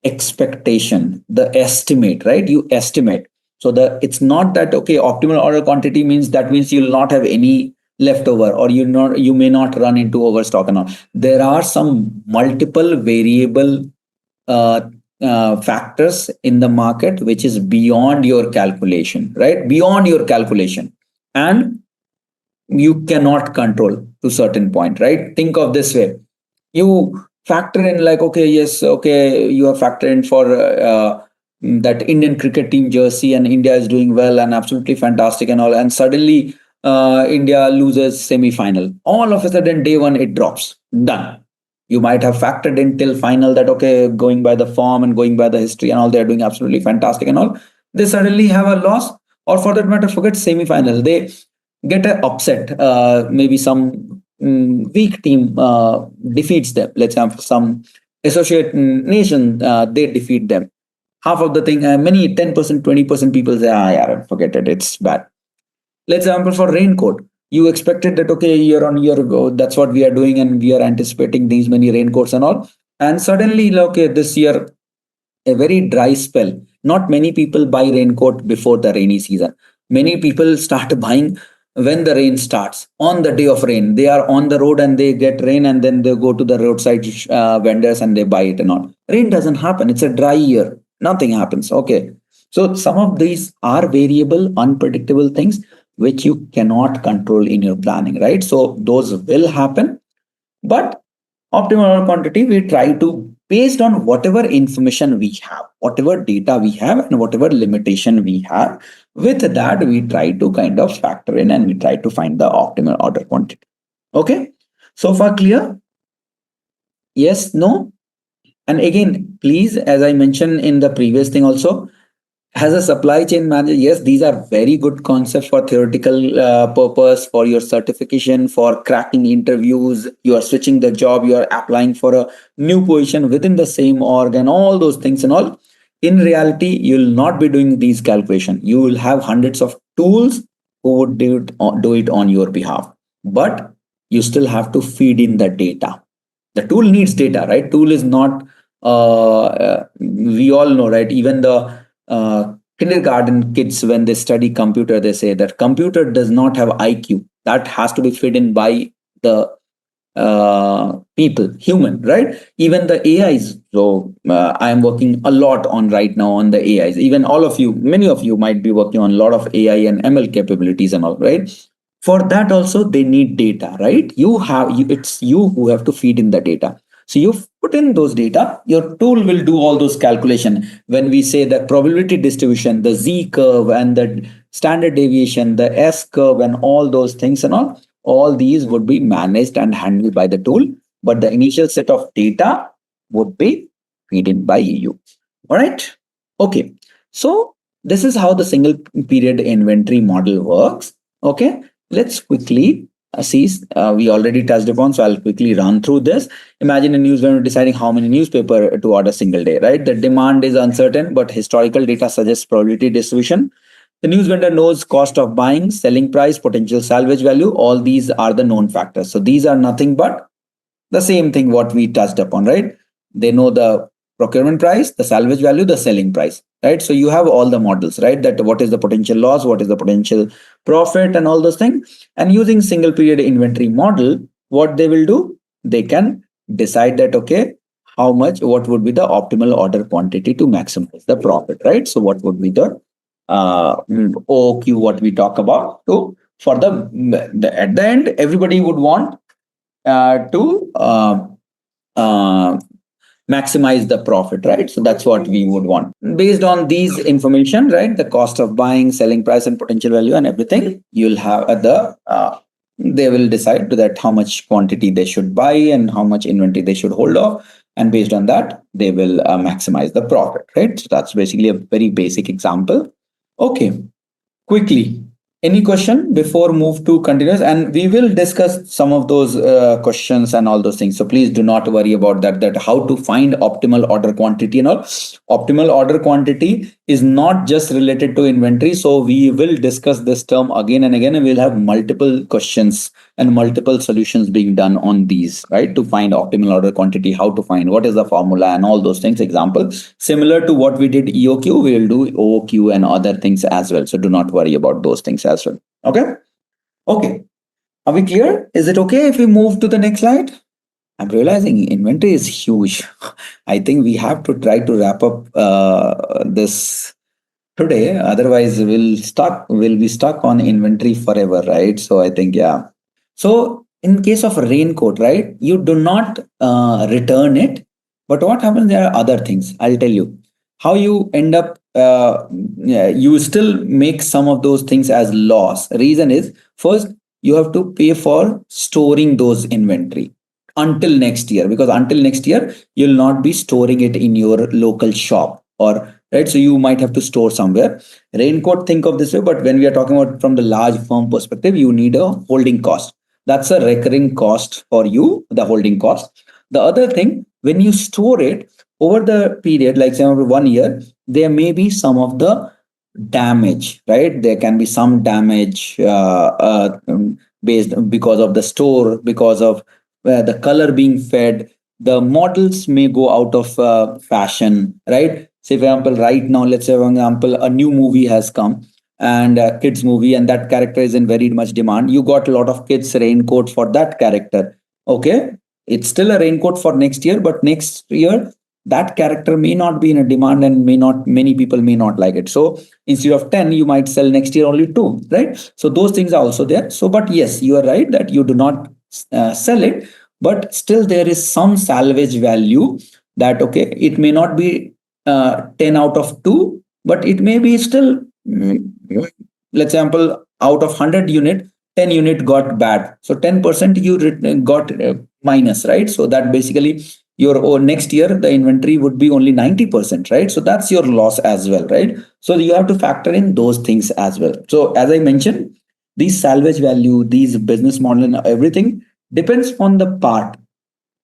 [SPEAKER 5] expectation, the estimate, right? You estimate. So it's not that okay, optimal order quantity means that means you'll not have any leftover, or you may not run into overstock and all. There are some multiple variable factors in the market which is beyond your calculation, right? Beyond your calculation, and you cannot control to certain point, right? Think of this way: you factor in like, okay, yes, okay, you have factored in for that Indian cricket team jersey, and India is doing well and absolutely fantastic and all, and suddenly India loses semi-final. All of a sudden, day one it drops. Done. You might have factored in till final that okay, going by the form and going by the history and all, they're doing absolutely fantastic and all. They suddenly have a loss, or for that matter, forget semi-final. They get an upset. Maybe some weak team defeats them. Let's have some associate nation, they defeat them. Half of the thing, many 10%, 20% people say, yeah, forget it, it's bad. Let's example for raincoat. You expected that okay, year on year ago, that's what we are doing, and we are anticipating these many raincoats and all. And suddenly, okay, this year a very dry spell. Not many people buy raincoat before the rainy season. Many people start buying when the rain starts, on the day of rain. They are on the road and they get rain, and then they go to the roadside vendors and they buy it and all. Rain doesn't happen. It's a dry year. Nothing happens. Okay. So some of these are variable, unpredictable things which you cannot control in your planning, right? So those will happen. But optimal order quantity, we try to, based on whatever information we have, whatever data we have, and whatever limitation we have, with that we try to kind of factor in and we try to find the optimal order quantity. Okay, So far clear? Yes, no? And again, please, as I mentioned in the previous thing also, as a supply chain manager, yes, these are very good concepts for theoretical purpose, for your certification, for cracking interviews. You are switching the job, you are applying for a new position within the same org, and all those things and all. In reality, you will not be doing these calculations. You will have hundreds of tools who would do it on your behalf. But you still have to feed in the data. The tool needs data, right? Tool is not, we all know, right? Even the kindergarten kids, when they study computer, they say that computer does not have IQ. That has to be fed in by the people, human, right? Even the AIs. So I am working a lot on right now on the AIs. Even all of you, many of you might be working on a lot of AI and ML capabilities and all, right? For that also they need data, right? It's you who have to feed in the data. So you put in those data, your tool will do all those calculation. When we say the probability distribution, the Z curve and the standard deviation, the S curve and all those things and all these would be managed and handled by the tool, but the initial set of data would be fed in by you. All right. Okay. So this is how the single period inventory model works. Okay. Let's quickly see. We already touched upon, so I'll quickly run through this. Imagine a news vendor deciding how many newspaper to order single day, right? The demand is uncertain, but historical data suggests probability distribution. The news vendor knows cost of buying, selling price, potential salvage value. All these are the known factors. So these are nothing but the same thing what we touched upon, right? They know the procurement price, the salvage value, the selling price, right? So you have all the models, right? That what is the potential loss, what is the potential profit, and all those things. And using single period inventory model, what they will do, they can decide that, okay, how much, what would be the optimal order quantity to maximize the profit, right? So what would be the OQ, what we talk about. So for the at the end, everybody would want to maximize the profit, right? So that's what we would want. Based on these information, right? The cost of buying, selling price, and potential value, and everything, you'll have they will decide to that how much quantity they should buy and how much inventory they should hold off. And based on that, they will maximize the profit, right? So that's basically a very basic example. Okay, quickly. Any question before move to continuous? And we will discuss some of those questions and all those things. So please do not worry about that. That how to find optimal order quantity and all. Optimal order quantity is not just related to inventory. So we will discuss this term again and again, and we'll have multiple questions and multiple solutions being done on these, right? To find optimal order quantity, how to find, what is the formula and all those things. Example, similar to what we did EOQ, we will do OOQ and other things as well. So do not worry about those things as well. Okay. Okay. Are we clear? Is it okay if we move to the next slide? I'm realizing inventory is huge. I think we have to try to wrap up this today. Otherwise, we'll be stuck on inventory forever, right? So I think, yeah. So in case of a raincoat, right, you do not return it. But what happens? There are other things. I'll tell you how you end up. You still make some of those things as loss. Reason is, first you have to pay for storing those inventory until next year, because until next year you'll not be storing it in your local shop, or right, so you might have to store somewhere. Raincoat, think of this way, but when we are talking about from the large firm perspective, you need a holding cost. That's a recurring cost for you, the holding cost. The other thing, when you store it over the period, like say 1 year, there may be some of the damage, right? There can be some damage based because of the store, because of the color being fed. The models may go out of fashion, right? Say for example, right now, let's say for example, a new movie has come, and a kids movie, and that character is in very much demand. You got a lot of kids raincoat for that character. Okay, it's still a raincoat for next year, but next year that character may not be in a demand, and many people may not like it. So instead of 10, you might sell next year only 2, right? So those things are also there. So, but yes, you are right that you do not sell it, but still there is some salvage value. That okay, it may not be 10 out of 2, but it may be still, let's example, out of 100 unit, 10 unit got bad. So 10% you got minus, right? So that basically your next year the inventory would be only 90%, right? So that's your loss as well, right? So you have to factor in those things as well. So as I mentioned, these salvage value, these business model and everything depends on the part.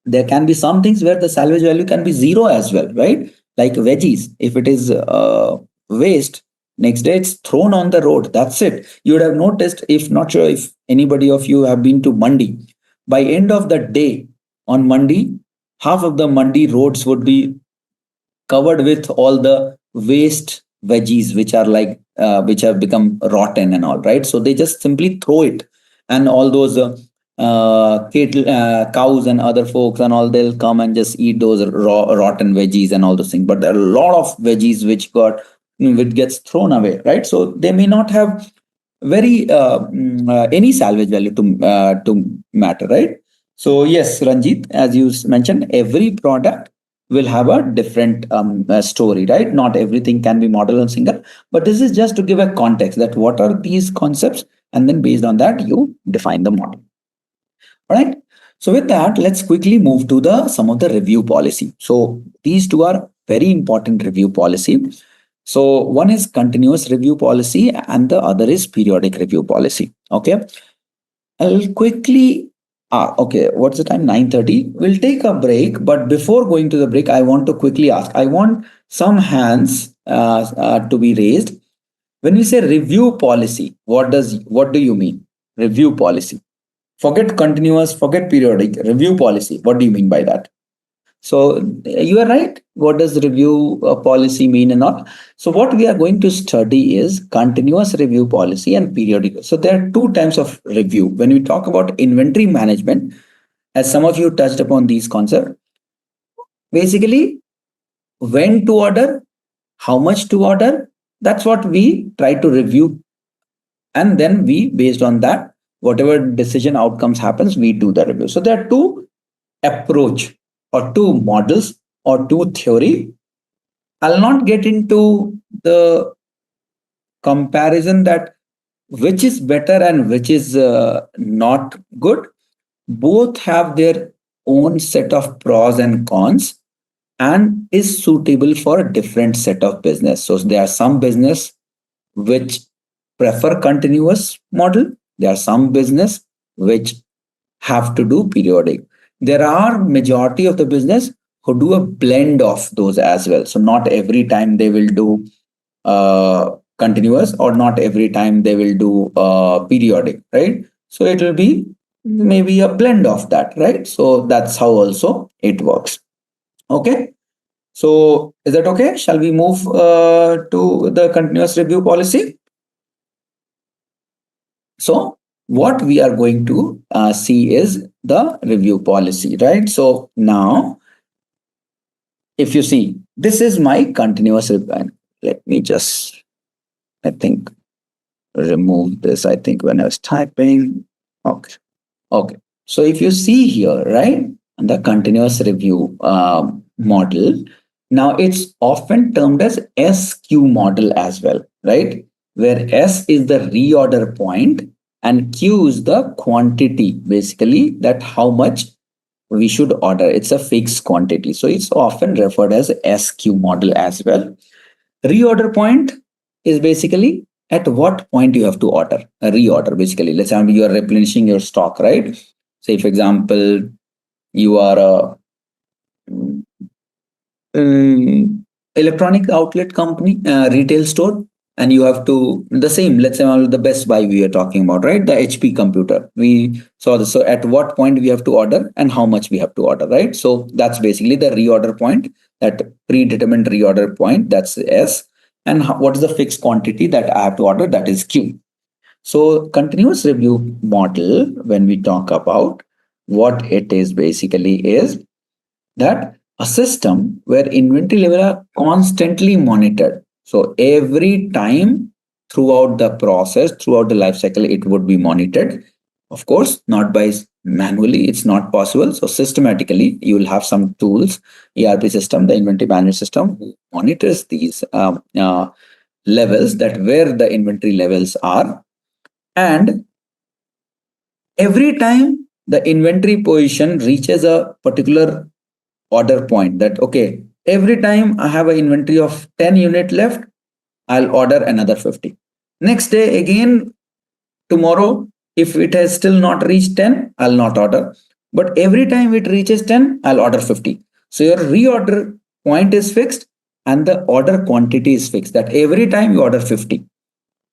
[SPEAKER 5] There can be some things where the salvage value can be zero as well, right? Like veggies, if it is waste, next day it's thrown on the road, that's it. You would have noticed, if not sure if anybody of you have been to mandi, by end of the day on mandi, half of the mandi roads would be covered with all the waste veggies which are like which have become rotten and all, right? So they just simply throw it, and all those cattle, cows and other folks and all, they'll come and just eat those rotten veggies and all those things. But there are a lot of veggies which gets thrown away, right? So they may not have very any salvage value to matter, right? So yes, Ranjit, as you mentioned, every product will have a different story, right? Not everything can be model and single, but this is just to give a context that what are these concepts, and then based on that you define the model. All right. So with that, let's quickly move to some of the review policy. So these two are very important review policy. So one is continuous review policy and the other is periodic review policy. Okay. I'll quickly okay, what's the time? 9:30. We'll take a break, but before going to the break, I want to quickly ask. I want some hands to be raised. When we say review policy, what do you mean? Review policy. Forget continuous, forget periodic. Review policy. What do you mean by that? So you are right. What does review policy mean and all? So what we are going to study is continuous review policy and periodic. So there are two types of review. When we talk about inventory management, as some of you touched upon these concepts, basically when to order, how much to order, that's what we try to review. And then we, based on that, whatever decision outcomes happens, we do the review. So there are two approach or two models or two theory. I'll not get into the comparison that which is better and which is not good. Both have their own set of pros and cons and is suitable for a different set of business. So there are some business which prefer continuous model. There are some business which have to do periodic. There are majority of the business who do a blend of those as well. So not every time they will do continuous, or not every time they will do periodic, right? So it will be maybe a blend of that, right? So that's how also it works. Okay. So is that okay? Shall we move to the continuous review policy? So what we are going to see is the review policy, right? So now, if you see, this is my continuous review. Let me just, I think, remove this. I think when I was typing. Okay. Okay. So if you see here, right, the continuous review model, now it's often termed as SQ model as well, right? Where S is the reorder point and Q is the quantity, basically, that how much we should order. It's a fixed quantity. So it's often referred as SQ model as well. Reorder point is basically at what point you have to order. A reorder, basically. Let's say you are replenishing your stock, right? Say, for example, you are a electronic outlet company, retail store, and you have to, the same, let's say the Best Buy we are talking about, right? The HP computer. We saw this. So at what point we have to order and how much we have to order, right? So that's basically the reorder point, that predetermined reorder point, that's S. And what is the fixed quantity that I have to order, that is Q. So continuous review model, when we talk about what it is, basically is that a system where inventory level are constantly monitored. So every time throughout the process, throughout the life cycle, it would be monitored. Of course, not by manually, it's not possible. So systematically, you will have some tools, ERP system, the inventory management system, monitors these levels, that where the inventory levels are. And every time the inventory position reaches a particular order point, that okay, every time I have an inventory of 10 unit left, I'll order another 50. Next day again, tomorrow, if it has still not reached 10, I'll not order. But every time it reaches 10, I'll order 50. So your reorder point is fixed and the order quantity is fixed, that every time you order 50.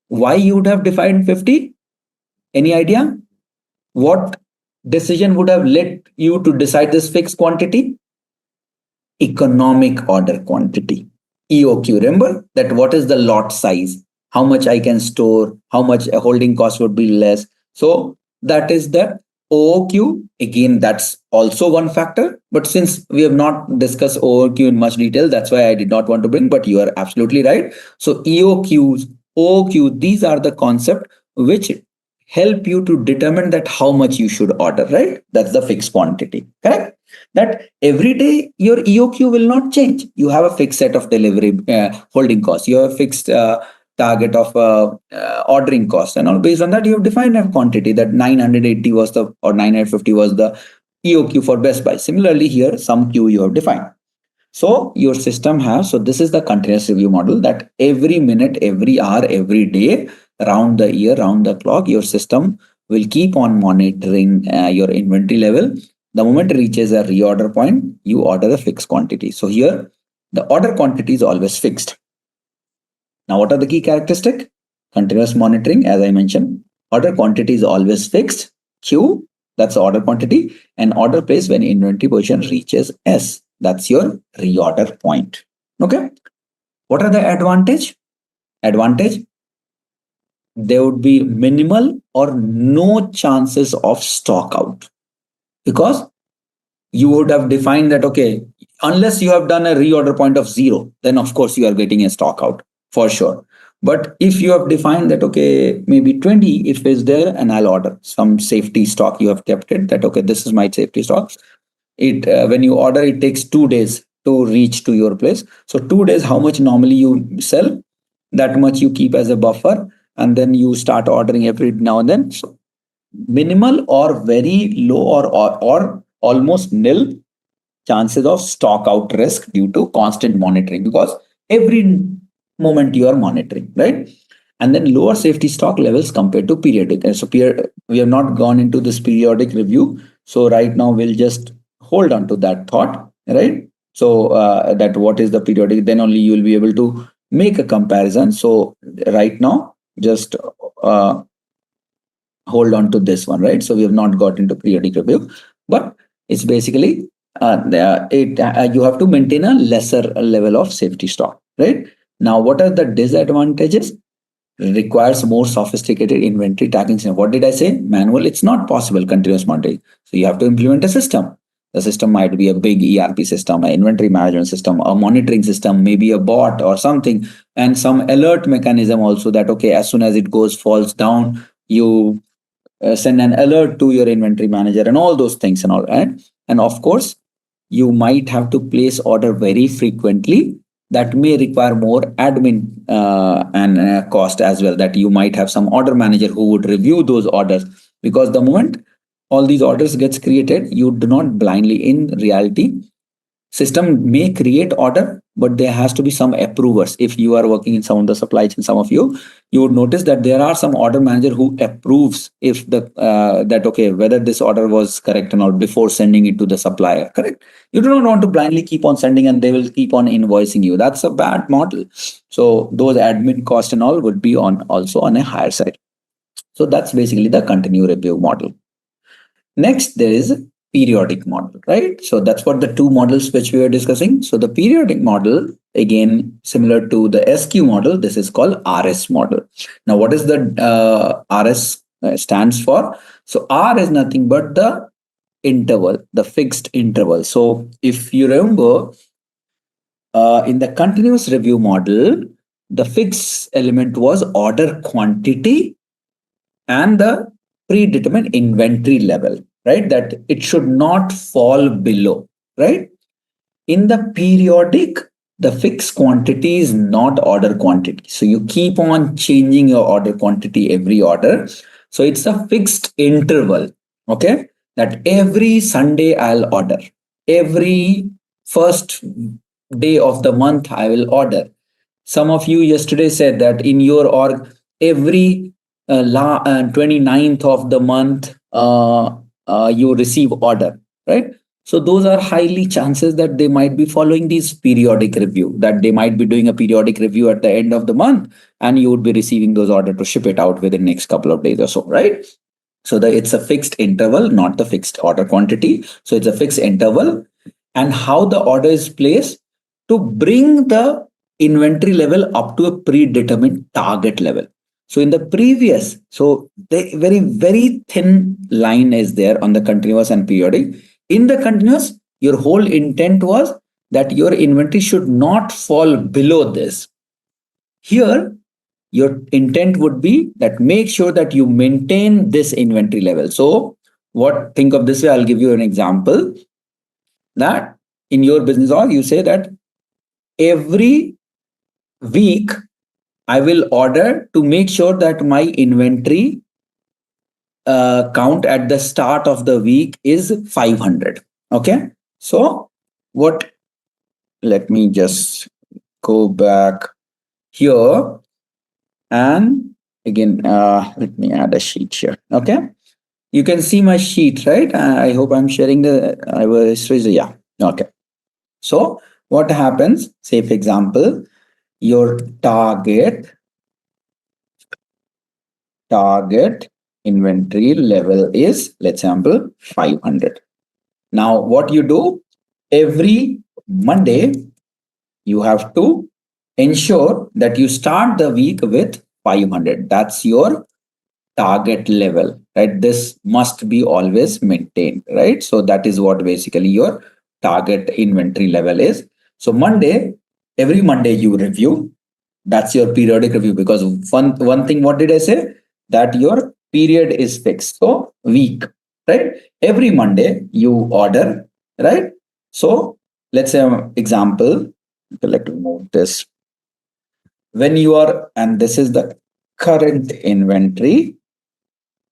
[SPEAKER 5] Why you would have defined 50? Any idea? What decision would have led you to decide this fixed quantity? Economic order quantity. EOQ. Remember that what is the lot size? How much I can store, how much a holding cost would be less. So that is the OOQ. Again, that's also one factor. But since we have not discussed OOQ in much detail, that's why I did not want to bring, but you are absolutely right. So EOQs, OOQ, these are the concept which help you to determine that how much you should order, right? That's the fixed quantity, correct? That every day your EOQ will not change. You have a fixed set of delivery holding costs. You have a fixed target of ordering costs, and all based on that you have defined a quantity that 980 was the, or 950 was the EOQ for Best Buy. Similarly here, some Q you have defined. So your system has, so this is the continuous review model, that every minute, every hour, every day, round the year, round the clock, your system will keep on monitoring your inventory level. The moment it reaches a reorder point, you order a fixed quantity. So here, the order quantity is always fixed. Now, what are the key characteristics? Continuous monitoring, as I mentioned. Order quantity is always fixed. Q, that's the order quantity. And order placed when inventory position reaches S. That's your reorder point. Okay. What are the advantage? Advantage, there would be minimal or no chances of stock out, because you would have defined that, okay, unless you have done a reorder point of 0, then of course you are getting a stock out for sure. But if you have defined that, okay, maybe 20, if it's there, and I'll order some safety stock, you have kept it that, okay, this is my safety stock. It when you order, it takes 2 days to reach to your place. So 2 days, how much normally you sell, that much you keep as a buffer, and then you start ordering every now and then. So minimal or very low or almost nil chances of stock out risk due to constant monitoring, because every moment you are monitoring, right? And then lower safety stock levels compared to periodic. And so we have not gone into this periodic review. So right now we'll just hold on to that thought, right? So that what is the periodic, then only you will be able to make a comparison. So right now, just hold on to this one, right? So we have not got into periodic review, but it's basically you have to maintain a lesser level of safety stock, right? Now, what are the disadvantages? It requires more sophisticated inventory tracking system. What did I say? Manual, it's not possible, continuous monitoring. So you have to implement a system. The system might be a big ERP system, an inventory management system, a monitoring system, maybe a bot or something, and some alert mechanism also that, okay, as soon as it falls down, you send an alert to your inventory manager and all those things and all, right? And of course, you might have to place order very frequently. That may require more admin and cost as well, that you might have some order manager who would review those orders, because the moment all these orders gets created, you do not blindly, in reality, system may create order, but there has to be some approvers. If you are working in some of the supply chain, some of you would notice that there are some order manager who approves if the that, okay, whether this order was correct or not before sending it to the supplier, correct? You do not want to blindly keep on sending and they will keep on invoicing you. That's a bad model. So those admin cost and all would be also on a higher side. So that's basically the continuous review model. Next, there is periodic model, right? So that's what the two models which we were discussing. So the periodic model, again, similar to the SQ model, this is called RS model. Now, what is the RS stands for? So R is nothing but the interval, the fixed interval. So if you remember, in the continuous review model, the fixed element was order quantity and the predetermined inventory level, right? That it should not fall below, right? In the periodic, the fixed quantity is not order quantity. So you keep on changing your order quantity every order. So it's a fixed interval. Okay, that every Sunday I'll order. Every first day of the month I will order. Some of you yesterday said that in your org, every 29th of the month, you receive order, right? So those are highly chances that they might be following these periodic review, that they might be doing a periodic review at the end of the month, and you would be receiving those order to ship it out within next couple of days or so, right? So it's a fixed interval, not the fixed order quantity. So it's a fixed interval, and how the order is placed to bring the inventory level up to a predetermined target level. So in the previous, so the very thin line is there on the continuous and periodic. In the continuous, your whole intent was that your inventory should not fall below this. Here, your intent would be that make sure that you maintain this inventory level. So think of this way, I'll give you an example that in your business org, you say that every week I will order to make sure that my inventory count at the start of the week is 500. Okay. So let me just go back here. And again, let me add a sheet here. Okay. You can see my sheet, right? I hope I'm sharing yeah. Okay. So what happens, say for example, your target inventory level is, let's example, 500. Now what you do, every Monday, you have to ensure that you start the week with 500. That's your target level, right? This must be always maintained, right? So that is what basically your target inventory level is. So every Monday you review. That's your periodic review, because one thing, what did I say? That your period is fixed. So week, right? Every Monday you order, right? So let's say example, let me move this. When you are, and this is the current inventory,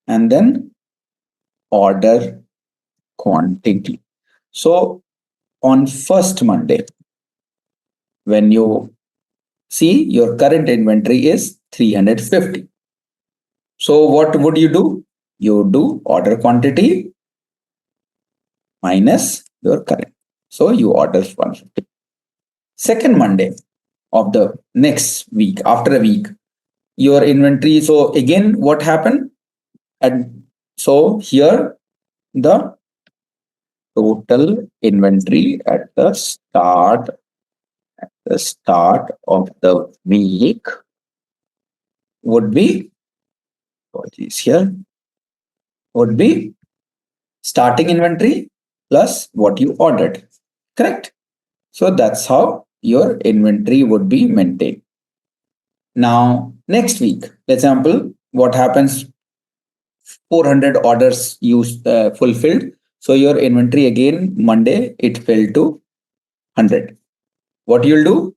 [SPEAKER 5] and then order quantity. So on first Monday, when you see your current inventory is 350. So what would you do? You do order quantity minus your current. So you order 150. Second Monday of the next week, after a week, your inventory. So again, what happened? And so here the total inventory at the start of the week would be, would be starting inventory plus what you ordered, correct? So that's how your inventory would be maintained. Now next week, example, what happens? 400 orders fulfilled. So your inventory again, Monday, it fell to 100. What you'll do?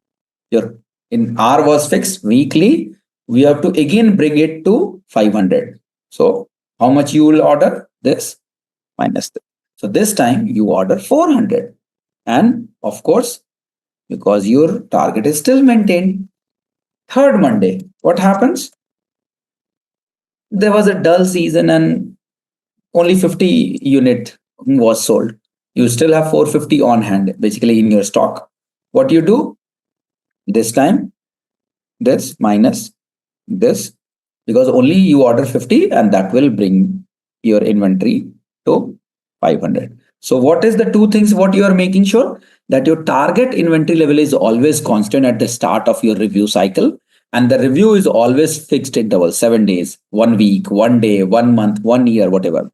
[SPEAKER 5] In R was fixed weekly. We have to again bring it to 500. So how much you will order? This minus this. So this time you order 400. And of course, because your target is still maintained. Third Monday, what happens? There was a dull season and only 50 unit was sold. You still have 450 on hand, basically in your stock. What you do? This time, this minus this, because only you order 50 and that will bring your inventory to 500. So what is the two things what you are making sure? That your target inventory level is always constant at the start of your review cycle. And the review is always fixed interval, 7 days, 1 week, 1 day, 1 month, 1 year, whatever.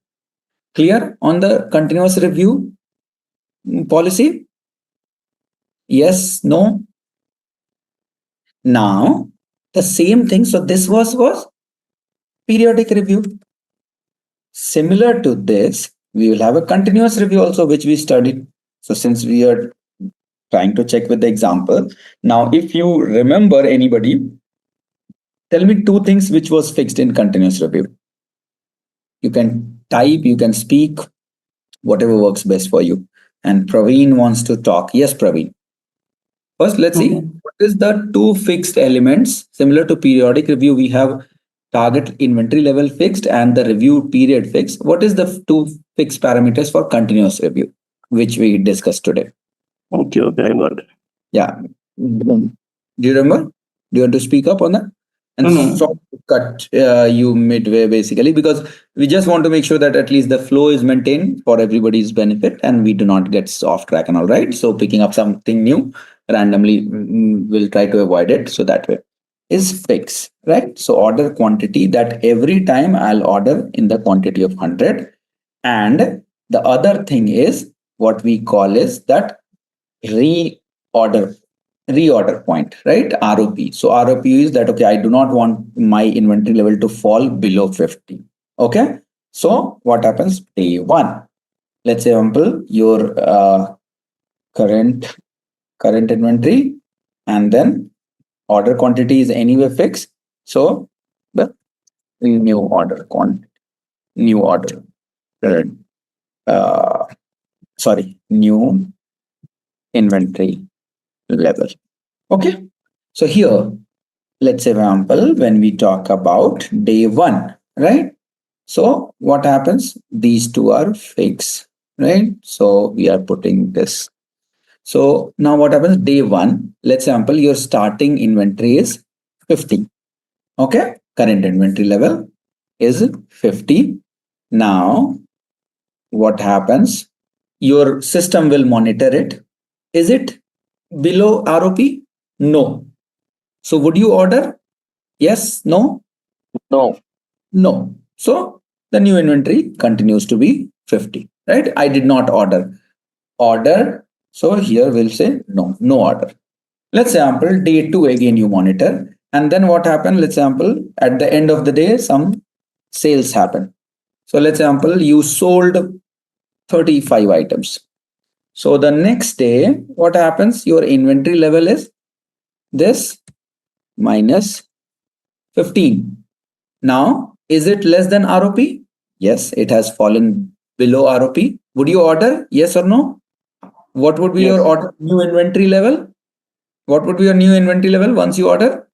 [SPEAKER 5] Clear on the continuous review policy? Yes, no? Now, the same thing. So this was periodic review. Similar to this, we will have a continuous review also, which we studied. So since we are trying to check with the example, now if you remember, anybody, tell me two things which was fixed in continuous review. You can type, you can speak, whatever works best for you. And Praveen wants to talk. Yes, Praveen. First, let's see what is the two fixed elements. Similar to periodic review, we have target inventory level fixed and the review period fixed. What is the two fixed parameters for continuous review, which we discussed today?
[SPEAKER 9] Okay, I got it.
[SPEAKER 5] Yeah. Do you remember? Do you want to speak up on that? And
[SPEAKER 9] No.
[SPEAKER 5] so cut you midway basically, because we just want to make sure that at least the flow is maintained for everybody's benefit and we do not get off track and all right. So picking up something new randomly, we'll try to avoid it. So that way is fixed, right? So order quantity, that every time I'll order in the quantity of 100. And the other thing is what we call is that reorder point, right? ROP. So ROP is that, okay, I do not want my inventory level to fall below 50. Okay. So what happens? Day one, let's say example, your current inventory, and then order quantity is anyway fixed. So the new order new inventory level. Okay. So here, let's say example, when we talk about day one, right? So what happens? These two are fixed, right? So we are putting this. So now what happens? Day one, let's say example, your starting inventory is 50. Okay. Current inventory level is 50. Now what happens? Your system will monitor it. Is it below ROP? No. So would you order? Yes, no?
[SPEAKER 9] No.
[SPEAKER 5] No. So the new inventory continues to be 50, right? I did not order. Order. So here we'll say no order. Let's sample day two again you monitor. And then what happened? Let's sample at the end of the day, some sales happen. So let's sample you sold 35 items. So the next day, what happens? Your inventory level is this minus 15. Now, is it less than ROP? Yes, it has fallen below ROP. Would you order? Yes or no? What would be your order new inventory level? What would be your new inventory level once you order?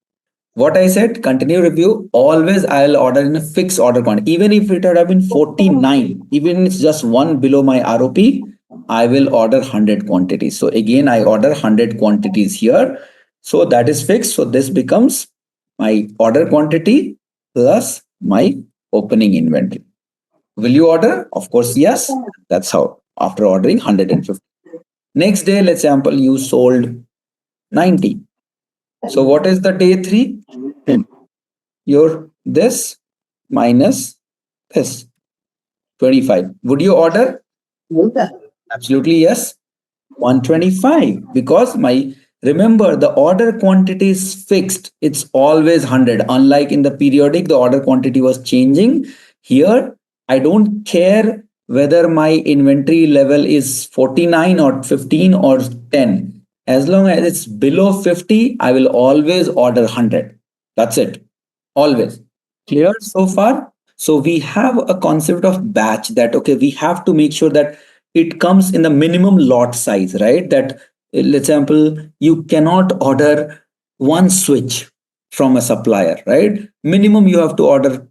[SPEAKER 5] What I said, continue review, always I'll order in a fixed order quantity. Even if it had have been 49, even if it's just one below my ROP, I will order 100 quantities. So again, I order 100 quantities here. So that is fixed. So this becomes my order quantity plus my opening inventory. Will you order? Of course, yes. That's how after ordering 150. Next day, let's sample you sold 90. So what is the day three? Your this minus this 25. Would you order? Absolutely yes. 125 because my remember the order quantity is fixed. It's always 100. Unlike in the periodic, the order quantity was changing. Here, I don't care whether my inventory level is 49 or 15 or 10. As long as it's below 50, I will always order 100. That's it. Always. Clear so far? So we have a concept of batch that, okay, we have to make sure that it comes in the minimum lot size, right? That, let's example, you cannot order one switch from a supplier, right? Minimum you have to order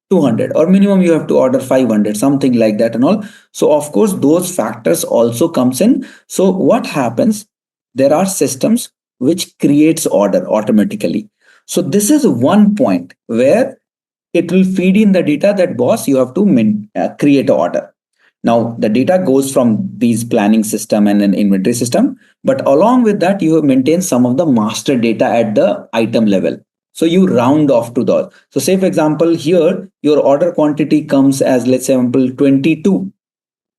[SPEAKER 5] 200 or minimum you have to order 500, something like that and all. So of course, those factors also comes in. So what happens? There are systems which creates order automatically. So this is one point where it will feed in the data that boss, you have to create an order. Now the data goes from these planning system and an inventory system, but along with that, you maintain some of the master data at the item level. So you round off to those. So say for example, here your order quantity comes as let's say example 22,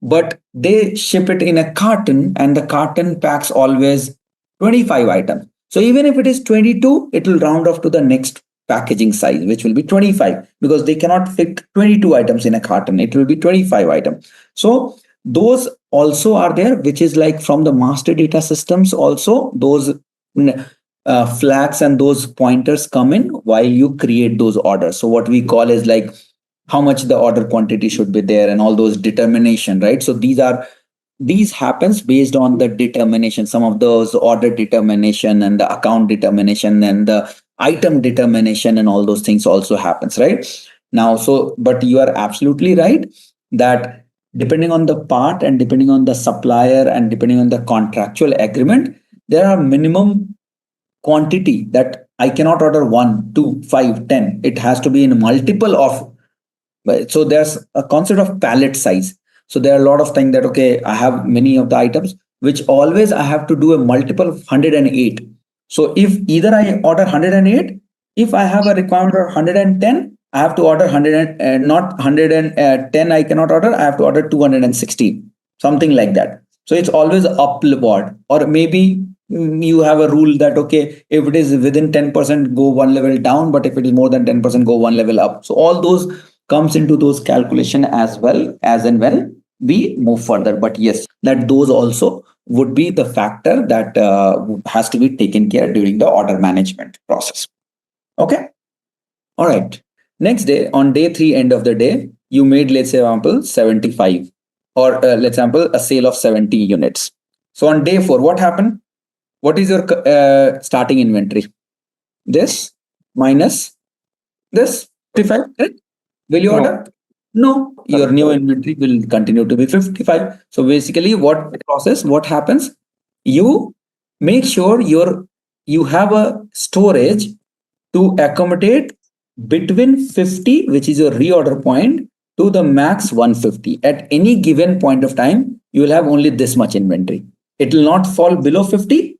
[SPEAKER 5] but they ship it in a carton and the carton packs always 25 items. So even if it is 22, it will round off to the next packaging size, which will be 25 because they cannot fit 22 items in a carton. It will be 25 items. So those also are there, which is like from the master data systems also those flags and those pointers come in while you create those orders. So what we call is like how much the order quantity should be there, and all those determination, right? So these happens based on the determination, some of those order determination and the account determination and the item determination and all those things also happens, right? Now, so but you are absolutely right that depending on the part and depending on the supplier and depending on the contractual agreement, there are minimum quantity that I cannot order 1, 2, 5, 10. It has to be in multiple of. So there's a concept of pallet size. So there are a lot of things that, okay, I have many of the items, which always I have to do a multiple of 108. So if either I order 108, if I have a requirement of 110, I have to order 100 and not 110, I cannot order, I have to order 216, something like that. So it's always upward. Or maybe you have a rule that, okay, if it is within 10%, go one level down, but if it is more than 10%, go one level up. So all those comes into those calculation as well as and when we move further. But yes, that those also would be the factor that has to be taken care during the order management process. Okay. All right. Next day, on day 3, end of the day, you made, let's say, example 75, or let's example a sale of 70 units. So on day 4, what happened? What is your starting inventory? This minus this 55, right? Will you
[SPEAKER 3] No.
[SPEAKER 5] order? No, your new inventory will continue to be 55. So basically, what happens? You make sure you have a storage to accommodate between 50, which is your reorder point, to the max 150. At any given point of time, you will have only this much inventory. It will not fall below 50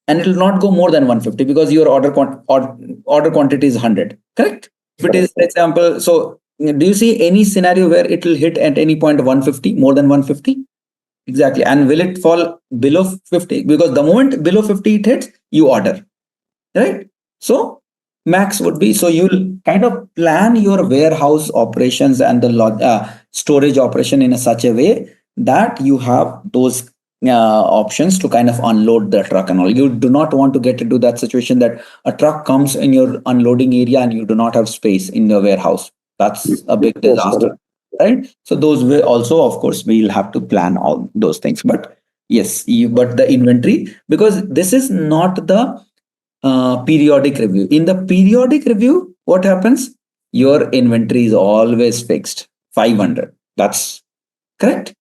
[SPEAKER 5] and it will not go more than 150 because your order quantity is 100. Correct? If it is, for example, so do you see any scenario where it will hit at any point 150, more than 150? Exactly. And will it fall below 50? Because the moment below 50 it hits, you order. Right? So max would be, so you'll kind of plan your warehouse operations and the storage operation in such a way that you have those options to kind of unload the truck and all. You do not want to get into that situation that a truck comes in your unloading area and you do not have space in the warehouse. That's a big disaster, right? So those will also, of course, we'll have to plan all those things. But yes, but the inventory, because this is not the periodic review. In the periodic review, what happens? Your inventory is always fixed, 500. That's correct.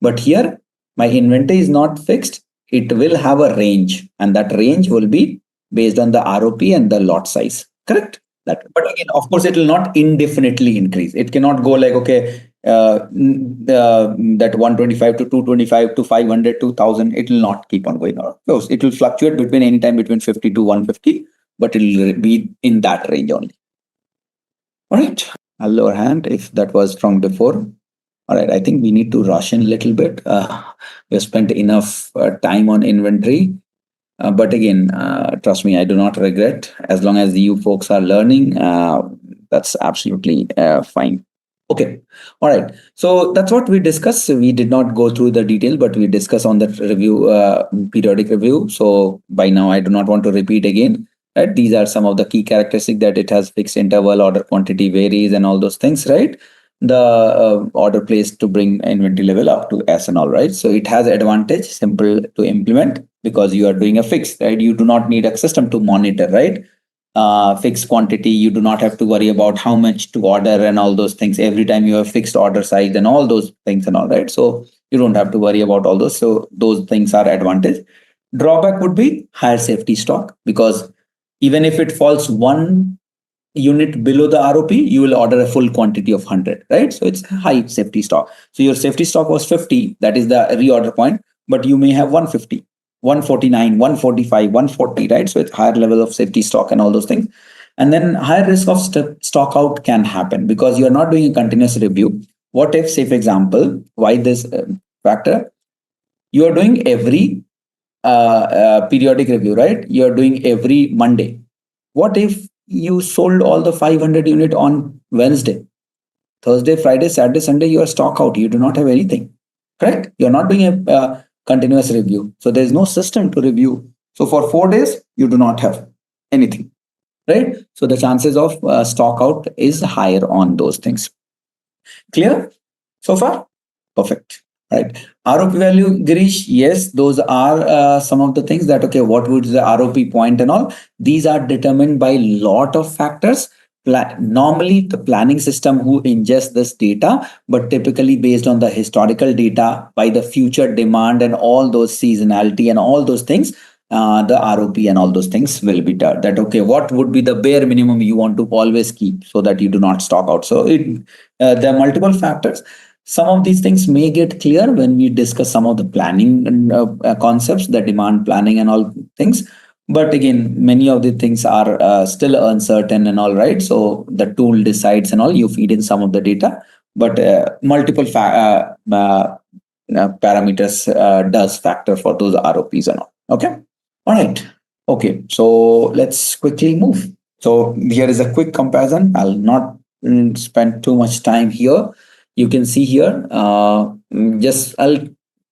[SPEAKER 5] But here, my inventory is not fixed. It will have a range, and that range will be based on the ROP and the lot size. Correct? That, but again, of course, it will not indefinitely increase. It cannot go like, okay, that 125 to 225 to 500 to 1000. It will not keep on going on. So it will fluctuate between any time between 50 to 150, but it will be in that range only. All right. I'll lower hand if that was from before. All right. I think we need to rush in a little bit. We have spent enough time on inventory. But again, trust me, I do not regret. As long as you folks are learning, that's absolutely fine. Okay. All right. So that's what we discussed. We did not go through the detail, but we discussed on the review, periodic review. So by now, I do not want to repeat again. Right? These are some of the key characteristics, that it has fixed interval, order quantity varies, and all those things, right? The order placed to bring inventory level up to S and all, right? So it has advantage, simple to implement because you are doing a fix, right? You do not need a system to monitor, right? Fixed quantity, you do not have to worry about how much to order and all those things. Every time you have fixed order size and all those things and all, right? So you don't have to worry about all those. So those things are advantage. Drawback would be higher safety stock, because even if it falls one unit below the ROP, you will order a full quantity of 100, right? So it's high safety stock. So your safety stock was 50, that is the reorder point, but you may have 150, 149, 145, 140, right? So it's higher level of safety stock and all those things. And then higher risk of stock out can happen because you're not doing a continuous review. What if, say, for example, why this factor? You are doing every periodic review, right? You're doing every Monday. What if you sold all the 500 unit on Wednesday? Thursday, Friday, Saturday, Sunday, you are stock out. You do not have anything, correct? You're not doing a continuous review. So there's no system to review. So for 4 days, you do not have anything, right? So the chances of stock out is higher on those things. Clear so far? Perfect. Right. ROP value, Girish, yes, those are some of the things that, okay, what would the ROP point and all? These are determined by lot of factors. Normally, the planning system who ingests this data, but typically based on the historical data, by the future demand and all those seasonality and all those things, the ROP and all those things will be done. That, okay, what would be the bare minimum you want to always keep so that you do not stock out? So there are multiple factors. Some of these things may get clear when we discuss some of the planning concepts, the demand planning and all things. But again, many of the things are still uncertain and all, right? So the tool decides and all, you feed in some of the data, but multiple parameters does factor for those ROPs and all. Okay. All right. Okay. So let's quickly move. So here is a quick comparison. I'll not spend too much time here. You can see here, just I'll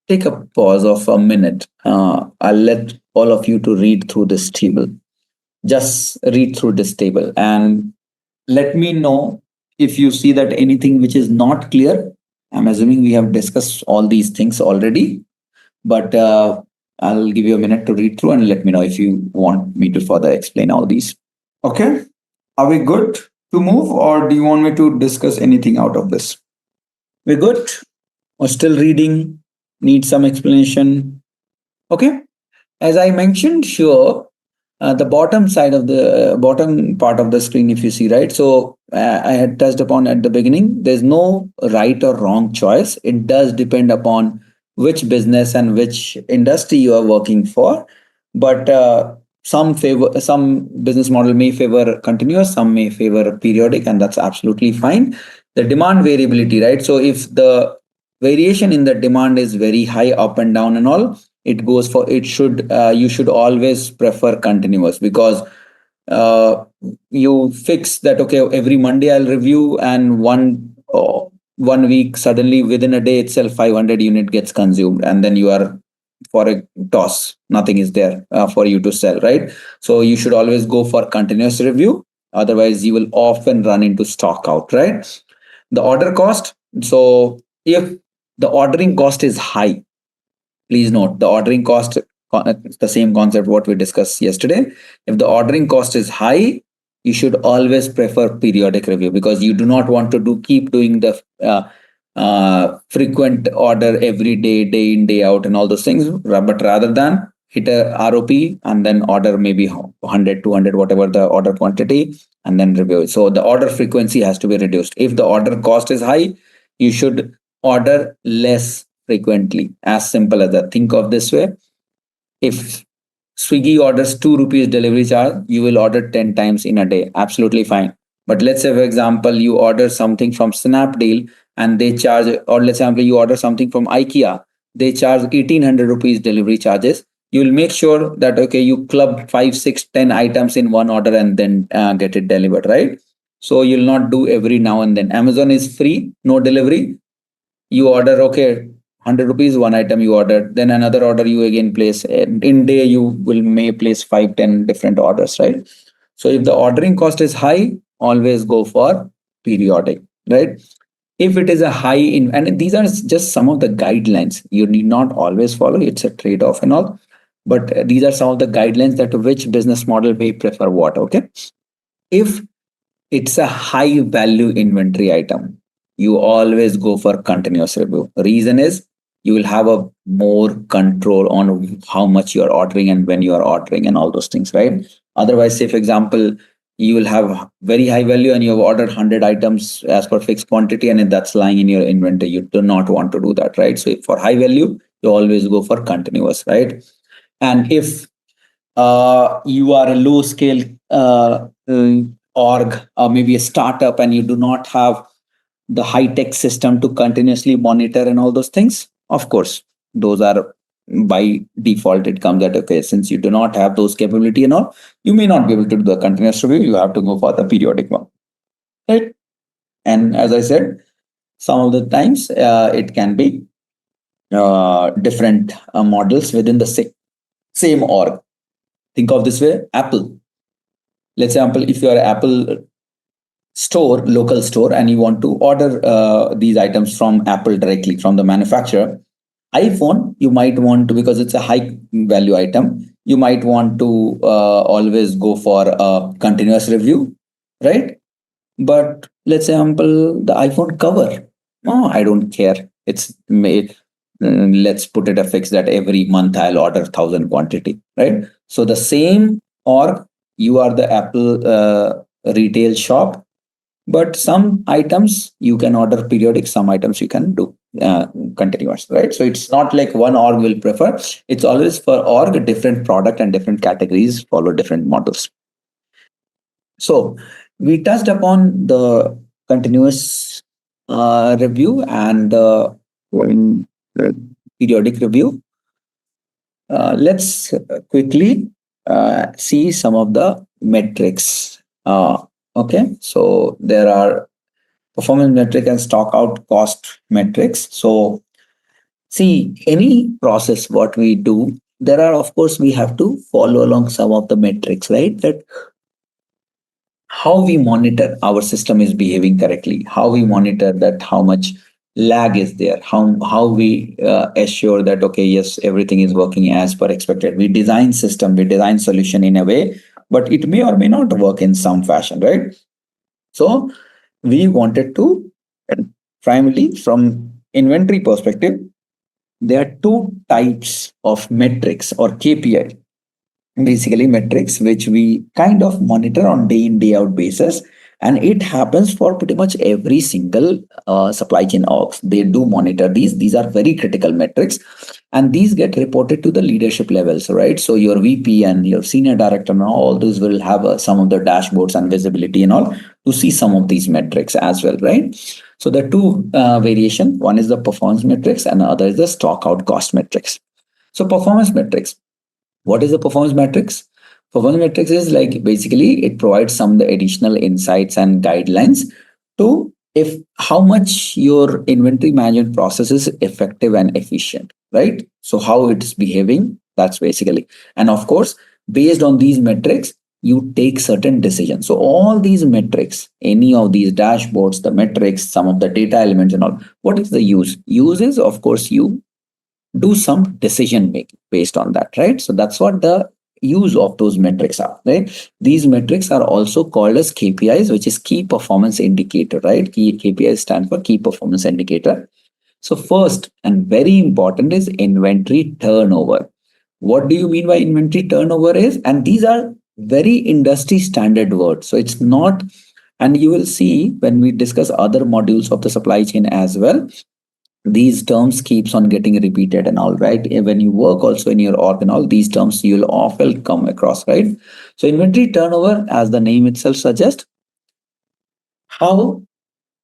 [SPEAKER 5] take a pause of a minute. I'll let all of you to read through this table. Just read through this table and let me know if you see that anything which is not clear. I'm assuming we have discussed all these things already, but I'll give you a minute to read through and let me know if you want me to further explain all these. Okay. Are we good to move, or do you want me to discuss anything out of this? We're good? Or still reading? Need some explanation? Okay. As I mentioned, sure, the bottom side of the bottom part of the screen, if you see, right? So I had touched upon at the beginning, there's no right or wrong choice. It does depend upon which business and which industry you are working for. But some business model may favor continuous, some may favor periodic, and that's absolutely fine. The demand variability, right? So if the variation in the demand is very high up and down and all, it goes for, it should, you should always prefer continuous, because you fix that, okay, every Monday I'll review, and one week suddenly within a day itself 500 unit gets consumed, and then you are for a toss, nothing is there for you to sell, right? So you should always go for continuous review, otherwise you will often run into stock out, right? The order cost. So if the ordering cost is high, please note the ordering cost, the same concept what we discussed yesterday. If the ordering cost is high, you should always prefer periodic review, because you do not want to keep doing the frequent order every day, day in, day out, and all those things. But rather than hit a ROP and then order maybe 100, 200, whatever the order quantity, and then review it. So the order frequency has to be reduced. If the order cost is high, you should order less frequently. As simple as that. Think of this way. If Swiggy orders 2 rupees delivery charge, you will order 10 times in a day. Absolutely fine. But let's say, for example, you order something from Snapdeal and they charge, or let's say you order something from IKEA, they charge 1800 rupees delivery charges. You will make sure that, okay, you club 5, 6, 10 items in one order and then get it delivered, right? So you'll not do every now and then. Amazon is free, no delivery. You order, okay, 100 rupees, one item you ordered, then another order you again place. In day, you may place 5, 10 different orders, right? So if the ordering cost is high, always go for periodic, right? If it is a high and these are just some of the guidelines, you need not always follow. It's a trade-off and all, but these are some of the guidelines that which business model may prefer what. Okay, if it's a high value inventory item, you always go for continuous review. Reason is you will have a more control on how much you are ordering and when you are ordering and all those things, right? Otherwise, say for example, you will have very high value and you have ordered 100 items as per fixed quantity, and that's lying in your inventory. You do not want to do that, right? So for high value, you always go for continuous, right? And if you are a low scale org, or maybe a startup, and you do not have the high tech system to continuously monitor and all those things, of course, those are by default. It comes that, okay, since you do not have those capability and all, you may not be able to do the continuous review. You have to go for the periodic one, right? And as I said, some of the times it can be different models within the same org. Think of this way: Apple. Let's say, Apple, if you are Apple store, local store, and you want to order these items from Apple directly from the manufacturer. iPhone, you might want to, because it's a high value item, you might want to always go for a continuous review, right? But let's example the iPhone cover. No, I don't care. It's made. Let's put it a fix that every month I'll order 1,000 quantity, right? So the same, or you are the Apple retail shop, but some items you can order periodic, some items you can do continuous, right? So it's not like one org will prefer. It's always for org, different product and different categories follow different models. So we touched upon the continuous review and the periodic review. Let's quickly see some of the metrics. Okay, so there are performance metric and stockout cost metrics. So see, any process what we do, there are, of course, we have to follow along some of the metrics, right? That how we monitor our system is behaving correctly, how we monitor that how much lag is there, how we assure that okay, yes, everything is working as per expected. We design system, we design solution in a way, but it may or may not work in some fashion, right? So we wanted to, primarily from inventory perspective, there are two types of metrics or KPI, basically metrics which we kind of monitor on day in day out basis, and it happens for pretty much every single supply chain orgs. They do monitor these are very critical metrics, and these get reported to the leadership levels, right? So your VP and your senior director and all those will have some of the dashboards and visibility and all to see some of these metrics as well, right? So the two variation, one is the performance metrics and the other is the stock out cost metrics. So performance metrics, what is the performance metrics? Performance metrics is like basically it provides some of the additional insights and guidelines to if how much your inventory management process is effective and efficient, right? So how it's behaving, that's basically. And of course, based on these metrics, you take certain decisions. So all these metrics, any of these dashboards, the metrics, some of the data elements and all, what is the use? Use is, of course, you do some decision making based on that, right? So that's what the use of those metrics are, right? These metrics are also called as KPIs, which is key performance indicator, right? Key KPIs stand for key performance indicator. So first and very important is inventory turnover. What do you mean by inventory turnover is, and these are very industry standard words. So it's not, and you will see when we discuss other modules of the supply chain as well, these terms keeps on getting repeated and all, right? When you work also in your org and all, these terms you'll often come across, right? So inventory turnover, as the name itself suggests, how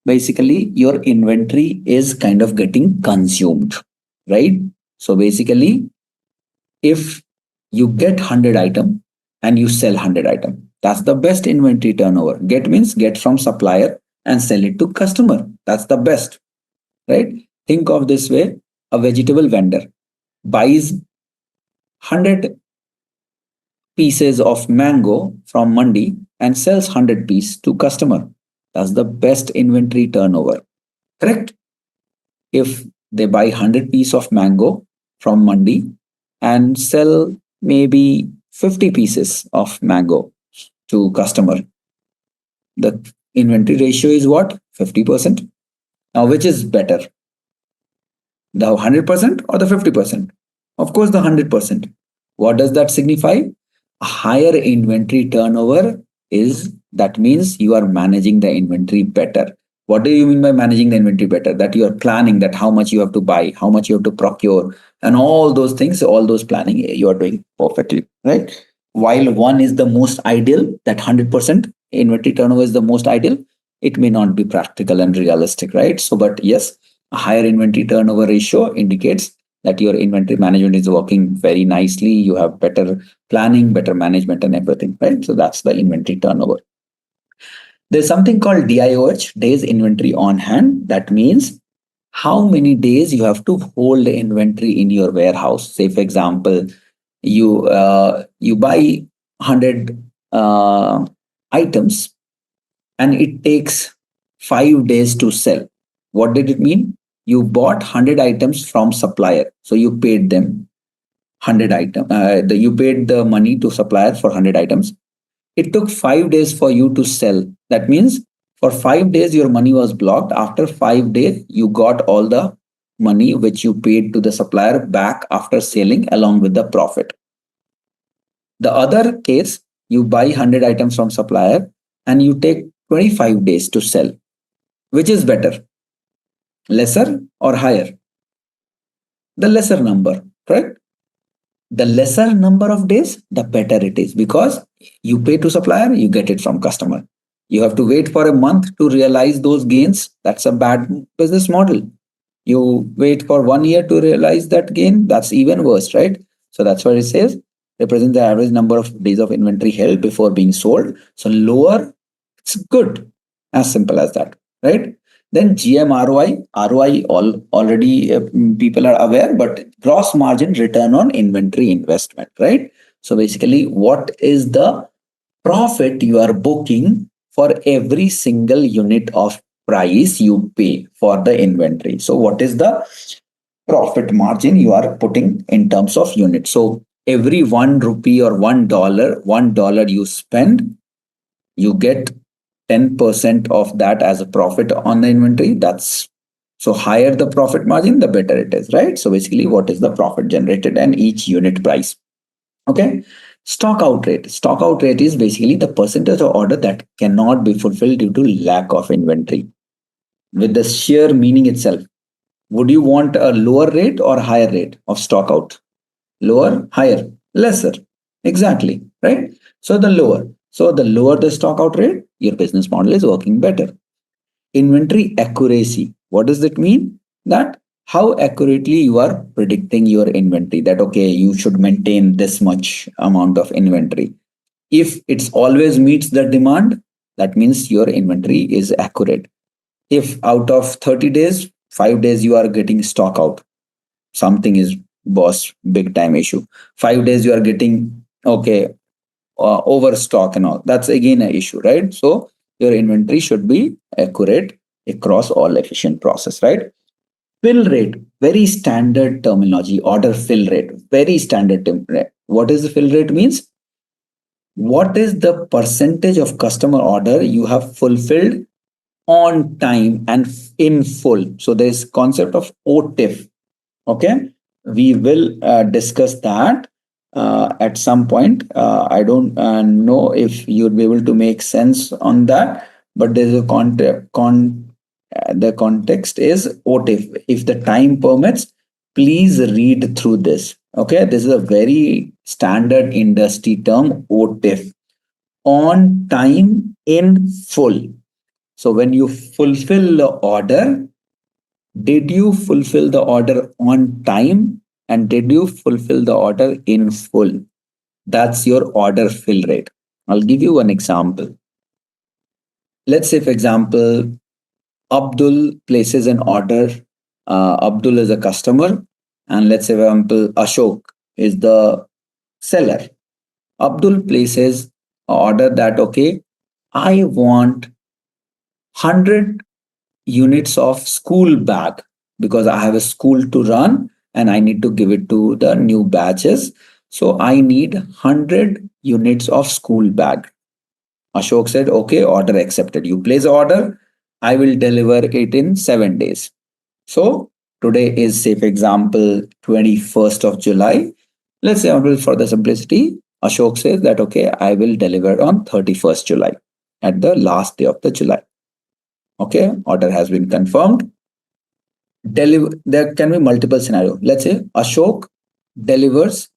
[SPEAKER 5] basically your inventory is kind of getting consumed, right? So basically, if you get 100 item and you sell 100 item, that's the best inventory turnover. Get means get from supplier and sell it to customer. That's the best, right? Think of this way, a vegetable vendor buys 100 pieces of mango from mandi and sells 100 pieces to customer. That's the best inventory turnover, correct? If they buy 100 pieces of mango from mandi and sell maybe 50 pieces of mango to customer, the inventory ratio is what? 50%. Now, which is better? The 100% or the 50%? Of course, the 100%. What does that signify? A higher inventory turnover is, that means you are managing the inventory better. What do you mean by managing the inventory better? That you are planning that how much you have to buy, how much you have to procure, and all those things, all those planning you are doing perfectly, right? While one is the most ideal, that 100% inventory turnover is the most ideal, it may not be practical and realistic, right? So, but yes, a higher inventory turnover ratio indicates that your inventory management is working very nicely. You have better planning, better management, and everything, right? So that's the inventory turnover. There's something called DIOH, days inventory on hand. That means how many days you have to hold inventory in your warehouse. Say, for example, you buy 100 items and it takes 5 days to sell. What did it mean? You bought 100 items from supplier, so you paid them 100 items. You paid the money to supplier for 100 items. It took 5 days for you to sell. That means for 5 days your money was blocked. After 5 days, you got all the money which you paid to the supplier back after selling along with the profit. The other case, you buy 100 items from supplier and you take 25 days to sell. Which is better? Lesser or higher? The lesser number, correct? The lesser number of days, the better it is, because you pay to supplier, you get it from customer. You have to wait for a month to realize those gains. That's a bad business model. You wait for 1 year to realize that gain. That's even worse, right? So that's what it says. Represent the average number of days of inventory held before being sold. So lower, it's good. As simple as that, right? Then GM ROI already people are aware, but gross margin return on inventory investment, right? So basically, what is the profit you are booking for every single unit of price you pay for the inventory? So what is the profit margin you are putting in terms of units? So every 1 rupee or $1 you spend, you get 10% of that as a profit on the inventory. That's so higher the profit margin, the better it is, right? So basically, what is the profit generated and each unit price? Okay. Stock out rate. Stock out rate is basically the percentage of order that cannot be fulfilled due to lack of inventory. With the sheer meaning itself, would you want a lower rate or higher rate of stock out? Lower, higher, lesser. Exactly, right? So the lower. So the lower the stock out rate, your business model is working better. Inventory accuracy. What does that mean? That how accurately you are predicting your inventory. That okay, you should maintain this much amount of inventory. If it's always meets the demand, that means your inventory is accurate. If out of 30 days, 5 days you are getting stock out, something is boss big time issue. 5 days you are getting okay overstock and all. That's again an issue, right? So your inventory should be accurate across all efficient process, right? Fill rate, very standard terminology. Order fill rate, very standard term. What is the fill rate means? What is the percentage of customer order you have fulfilled on time and in full? So there's concept of OTIF. Okay, we will discuss that at some point. I don't know if you'd be able to make sense on that, but there's a the context is OTIF. If the time permits, please read through this. Okay, this is a very standard industry term, OTIF, on time in full. So when you fulfill the order, did you fulfill the order on time and did you fulfill the order in full? That's your order fill rate. I'll give you one example. Let's say, for example, Abdul places an order. Abdul is a customer, and let's say, for example, Ashok is the seller. Abdul places an order that okay, I want 100 units of school bag because I have a school to run and I need to give it to the new batches. So I need 100 units of school bag. Ashok said, okay, order accepted. You place the order, I will deliver it in 7 days. So today is, say, for example, 21st of July. Let's say, for the simplicity, Ashok says that, okay, I will deliver on 31st July at the last day of the July. Okay, order has been confirmed. There can be multiple scenarios. Let's say Ashok delivers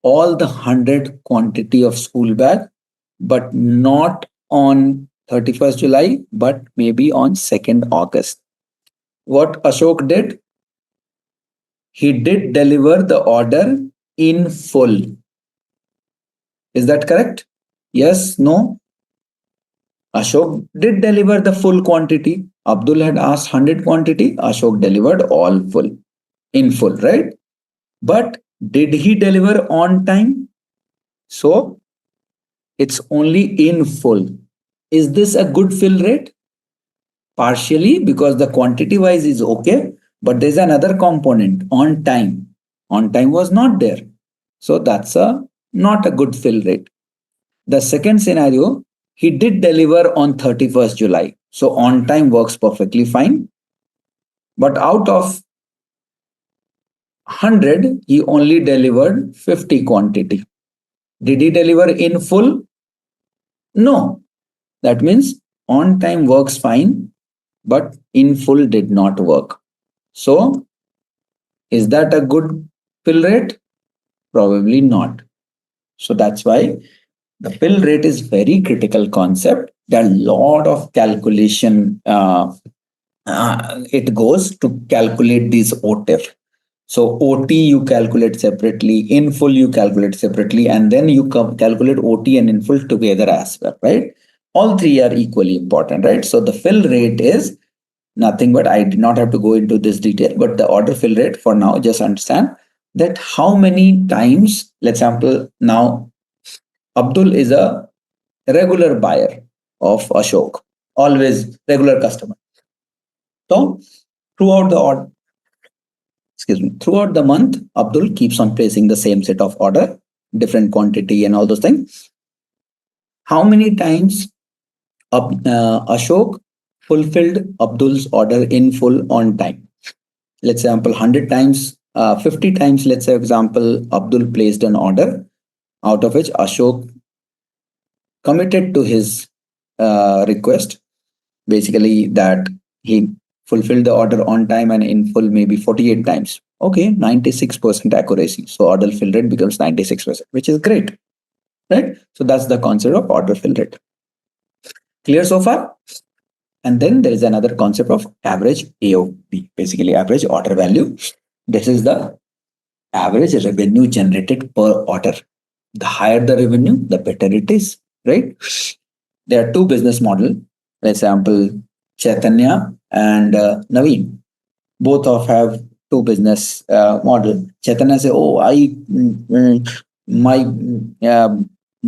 [SPEAKER 5] all the 100 quantity of school bag, but not on 31st July, but maybe on 2nd August. What Ashok did? He did deliver the order in full. Is that correct? Yes, no? Ashok did deliver the full quantity. Abdul had asked 100 quantity. Ashok delivered all full, in full, right? But did he deliver on time? So it's only in full. Is this a good fill rate? Partially, because the quantity wise is okay, but there's another component, on time. On time was not there. So that's a not a good fill rate. The second scenario, he did deliver on 31st July. So on time works perfectly fine. But out of 100, he only delivered 50 quantity. Did he deliver in full? No. That means on time works fine, but in full did not work. So is that a good fill rate? Probably not. So that's why the fill rate is very critical concept. There are a lot of calculation. It goes to calculate these OTIF. So OT you calculate separately, in full you calculate separately, and then you calculate OT and in full together as well, right? All three are equally important, right? So the fill rate is nothing but, I did not have to go into this detail, but the order fill rate for now, just understand that how many times, let's example, now Abdul is a regular buyer of Ashok, always regular customer. So throughout the order, throughout the month, Abdul keeps on placing the same set of order, different quantity and all those things. How many times Ashok fulfilled Abdul's order in full on time? Let's say example 100 times, 50 times, let's say example, Abdul placed an order, out of which Ashok committed to his request, basically that he fulfilled the order on time and in full maybe 48 times. Okay, 96% accuracy. So order fill rate becomes 96%, which is great, right? So that's the concept of order fill rate. Clear so far? And then there is another concept of average AOV, basically average order value. This is the average revenue generated per order. The higher the revenue, the better it is, right? There are two business models. For example, Chaitanya and Naveen, both of have two business model. Chaitanya say, "Oh, my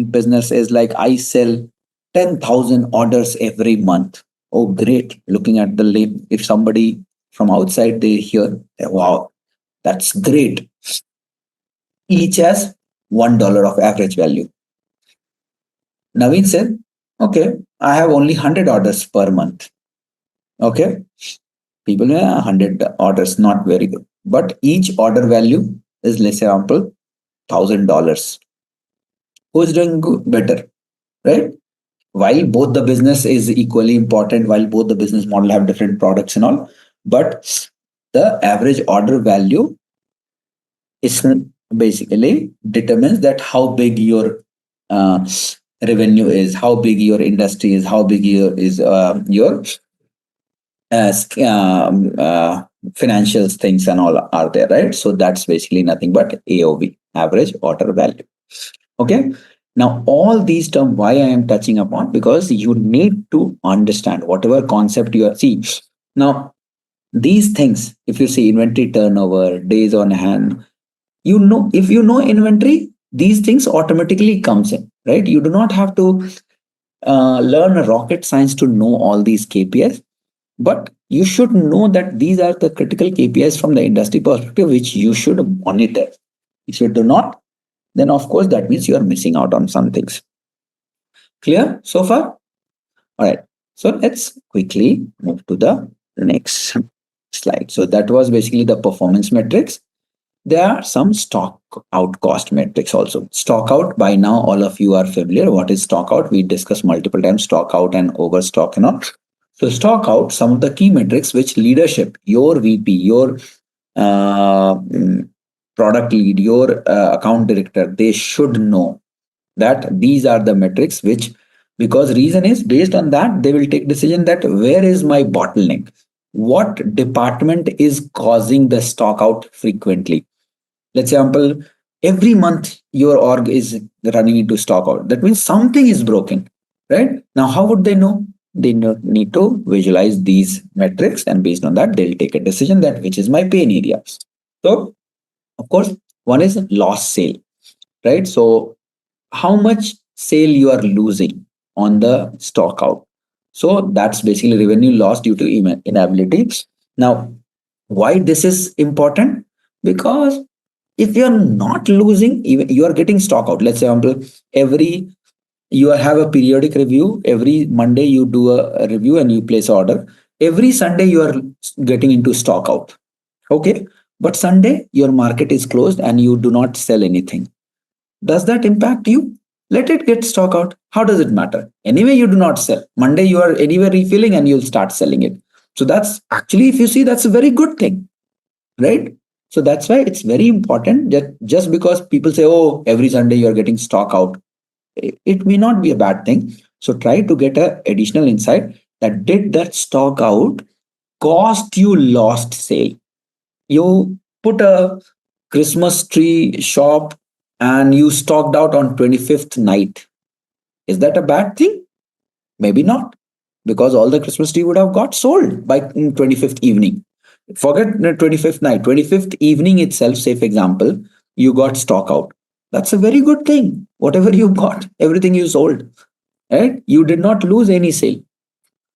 [SPEAKER 5] business is like I sell 10,000 orders every month." Oh, great! Looking at the link, if somebody from outside they hear, wow, that's great. Each has $1 of average value. Naveen said, okay, I have only 100 orders per month. Okay. People may 100 orders, not very good. But each order value is, let's say, example, $1,000. Who is doing better? Right? While both the business is equally important, while both the business model have different products and all, but the average order value is basically determines that how big your revenue is, how big your industry is, how big your financial things and all are there, right? So that's basically nothing but AOV, average order value. Okay. Now, all these terms, why I am touching upon, because you need to understand whatever concept you are. See, now these things, if you see inventory turnover, days on hand, you know, if you know inventory, these things automatically comes in, right? You do not have to learn a rocket science to know all these KPIs, but you should know that these are the critical KPIs from the industry perspective, which you should monitor. If you do not, then of course that means you are missing out on some things. Clear so far? All right. So let's quickly move to the next slide. So that was basically the performance metrics. There are some stock out cost metrics also. Stock out, by now all of you are familiar. What is stock out? We discussed multiple times stock out and overstock and all. So stock out, some of the key metrics which leadership, your VP, your product lead, your account director, they should know that these are the metrics which, because reason is based on that, they will take decision that where is my bottleneck? What department is causing the stock out frequently? Let's say, example, every month your org is running into stock out. That means something is broken, right? Now, how would they know? They need to visualize these metrics, and based on that, they'll take a decision that which is my pain area. So, of course, one is lost sale, right? So, how much sale you are losing? on the stock out. So that's basically revenue lost due to inability. Now, why this is important? Because if you're not losing, even you are getting stock out. Let's say, example, every you have a periodic review. Every Monday you do a review and you place order. Every Sunday you are getting into stock out. Okay, but Sunday your market is closed and you do not sell anything. Does that impact you? Let it get stock out. How does it matter? Anyway, you do not sell. Monday you are anywhere refilling and you'll start selling it. So that's actually, if you see, that's a very good thing, right? So that's why it's very important that just because people say, oh, every Sunday you're getting stock out, it may not be a bad thing. So try to get a additional insight that did that stock out cost you lost sale. You put a Christmas tree shop and you stocked out on 25th night. Is that a bad thing? Maybe not, because all the Christmas tree would have got sold by 25th evening. Forget the 25th night, 25th evening itself, say for example, you got stock out. That's a very good thing. Whatever you got, everything you sold, right? You did not lose any sale.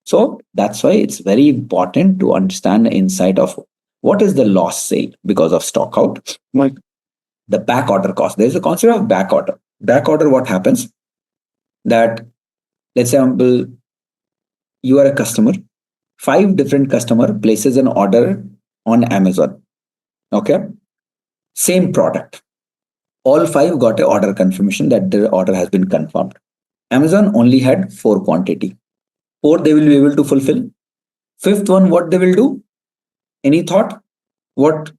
[SPEAKER 5] So that's why it's very important to understand the insight of what is the lost sale because of stock out. Like the back order cost. There's a concept of back order. Back order, what happens? That, let's say, you are a customer, 5 different customer places an order on Amazon. Okay. Same product. All 5 got an order confirmation that the order has been confirmed. Amazon only had 4 quantity. 4 they will be able to fulfill. 5th one, what they will do? Any thought? What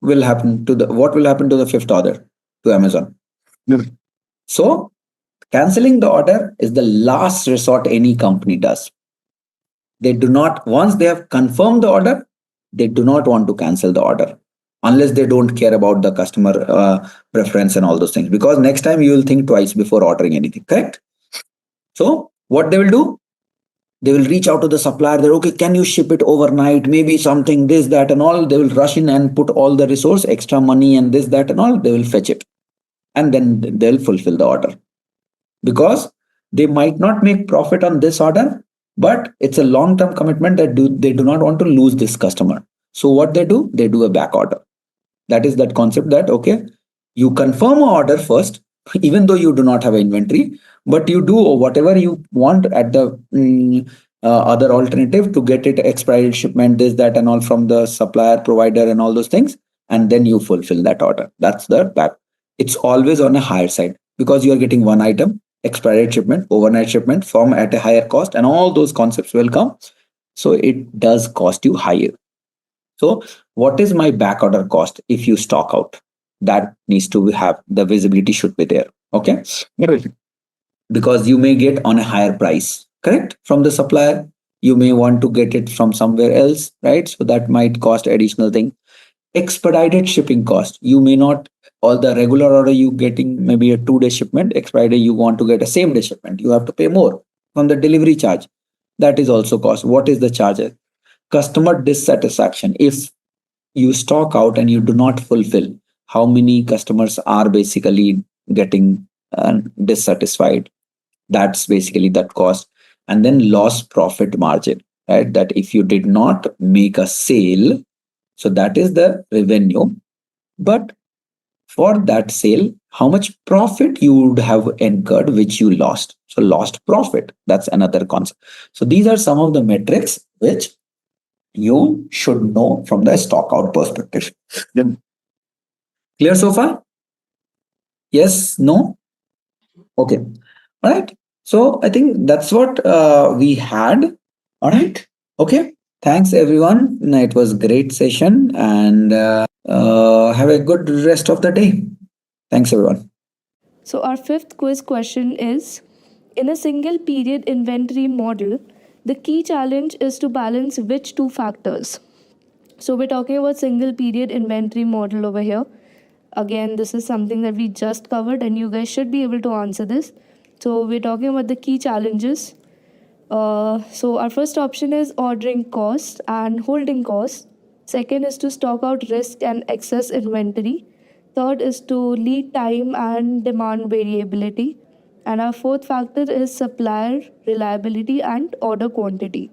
[SPEAKER 5] will happen to the 5th order to Amazon? So canceling the order is the last resort any company does. They do not, once they have confirmed the order, they do not want to cancel the order unless they don't care about the customer preference and all those things, because next time you will think twice before ordering anything, correct? So what they will do, they will reach out to the supplier. They're okay, can you ship it overnight? Maybe something, this, that, and all. They will rush in and put all the resource, extra money, and this, that, and all. They will fetch it. And then they'll fulfill the order. Because they might not make profit on this order, but it's a long-term commitment that they do not want to lose this customer. So what they do a back order. That is that concept that, okay, you confirm an order first, even though you do not have inventory, but you do whatever you want at the other alternative to get it expired shipment, this, that, and all from the supplier, provider, and all those things, and then you fulfill that order. That's the back. It's always on a higher side because you are getting one item, expired shipment, overnight shipment from at a higher cost, and all those concepts will come. So it does cost you higher. So what is my back order cost if you stock out? That needs to have the visibility should be there. Okay. Because you may get on a higher price, correct? From the supplier. You may want to get it from somewhere else, right? So that might cost additional thing. Expedited shipping cost. You may not, all the regular order you getting maybe a 2-day shipment, expedited you want to get a same day shipment. You have to pay more from the delivery charge. That is also cost. What is the charge? Customer dissatisfaction. If you stock out and you do not fulfill, how many customers are basically getting dissatisfied? That's basically that cost. And then lost profit margin, right? That if you did not make a sale, so that is the revenue. But for that sale, how much profit you would have incurred, which you lost. So lost profit, that's another concept. So these are some of the metrics which you should know from the stock out perspective. Clear so far? Yes, no? Okay. All right. So I think that's what we had. All right. Okay. Thanks everyone. It was a great session, and have a good rest of the day. Thanks everyone.
[SPEAKER 4] So our fifth quiz question is, in a single period inventory model, the key challenge is to balance which 2 factors? So we're talking about single period inventory model over here. Again, this is something that we just covered and you guys should be able to answer this. So we're talking about the key challenges. So our first option is ordering cost and holding cost. Second is to stock out risk and excess inventory. Third is to lead time and demand variability. And our fourth factor is supplier reliability and order quantity.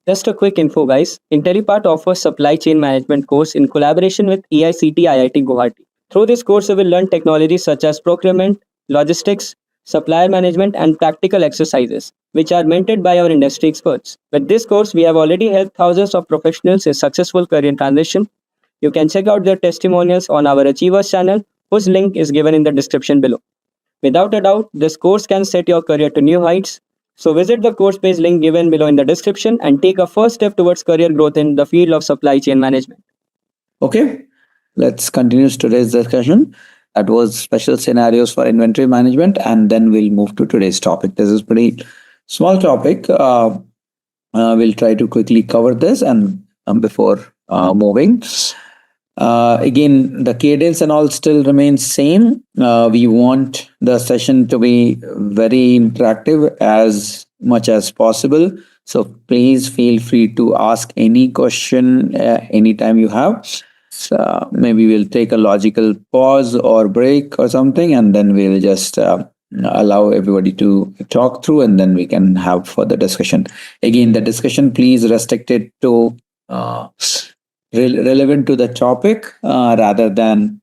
[SPEAKER 6] Just a quick info, guys. Intellipaat offers supply chain management course in collaboration with EICT IIT Guwahati. Through this course, you will learn technologies such as procurement, logistics, supplier management, and practical exercises, which are mentored by our industry experts. With this course, we have already helped thousands of professionals in successful career transition. You can check out their testimonials on our Achievers channel, whose link is given in the description below. Without a doubt, this course can set your career to new heights. So visit the course page link given below in the description and take a first step towards career growth in the field of supply chain management.
[SPEAKER 5] Okay, let's continue today's discussion. That was special scenarios for inventory management, and then we'll move to today's topic. This is pretty small topic. We'll try to quickly cover this and before moving. Again, the cadence and all still remains same. We want the session to be very interactive as much as possible. So please feel free to ask any question anytime you have. So maybe we'll take a logical pause or break or something, and then we'll just allow everybody to talk through, and then we can have further discussion. Again, the discussion please restrict it to relevant to the topic rather than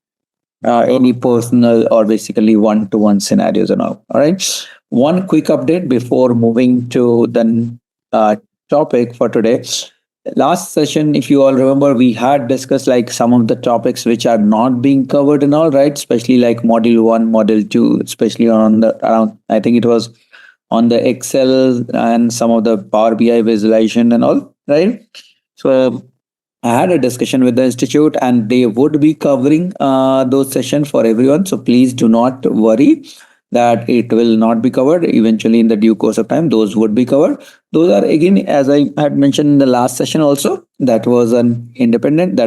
[SPEAKER 5] any personal or basically one-to-one scenarios and all. All right. One quick update before moving to the topic for today. Last session, if you all remember, we had discussed like some of the topics which are not being covered and all, right? Especially like module 1, module 2, especially on the around, I think it was on the Excel and some of the Power BI visualization and all, right? So I had a discussion with the institute and they would be covering those sessions for everyone. So please do not worry that it will not be covered. Eventually in the due course of time, those would be covered. Those are again, as I had mentioned in the last session also, that was an independent,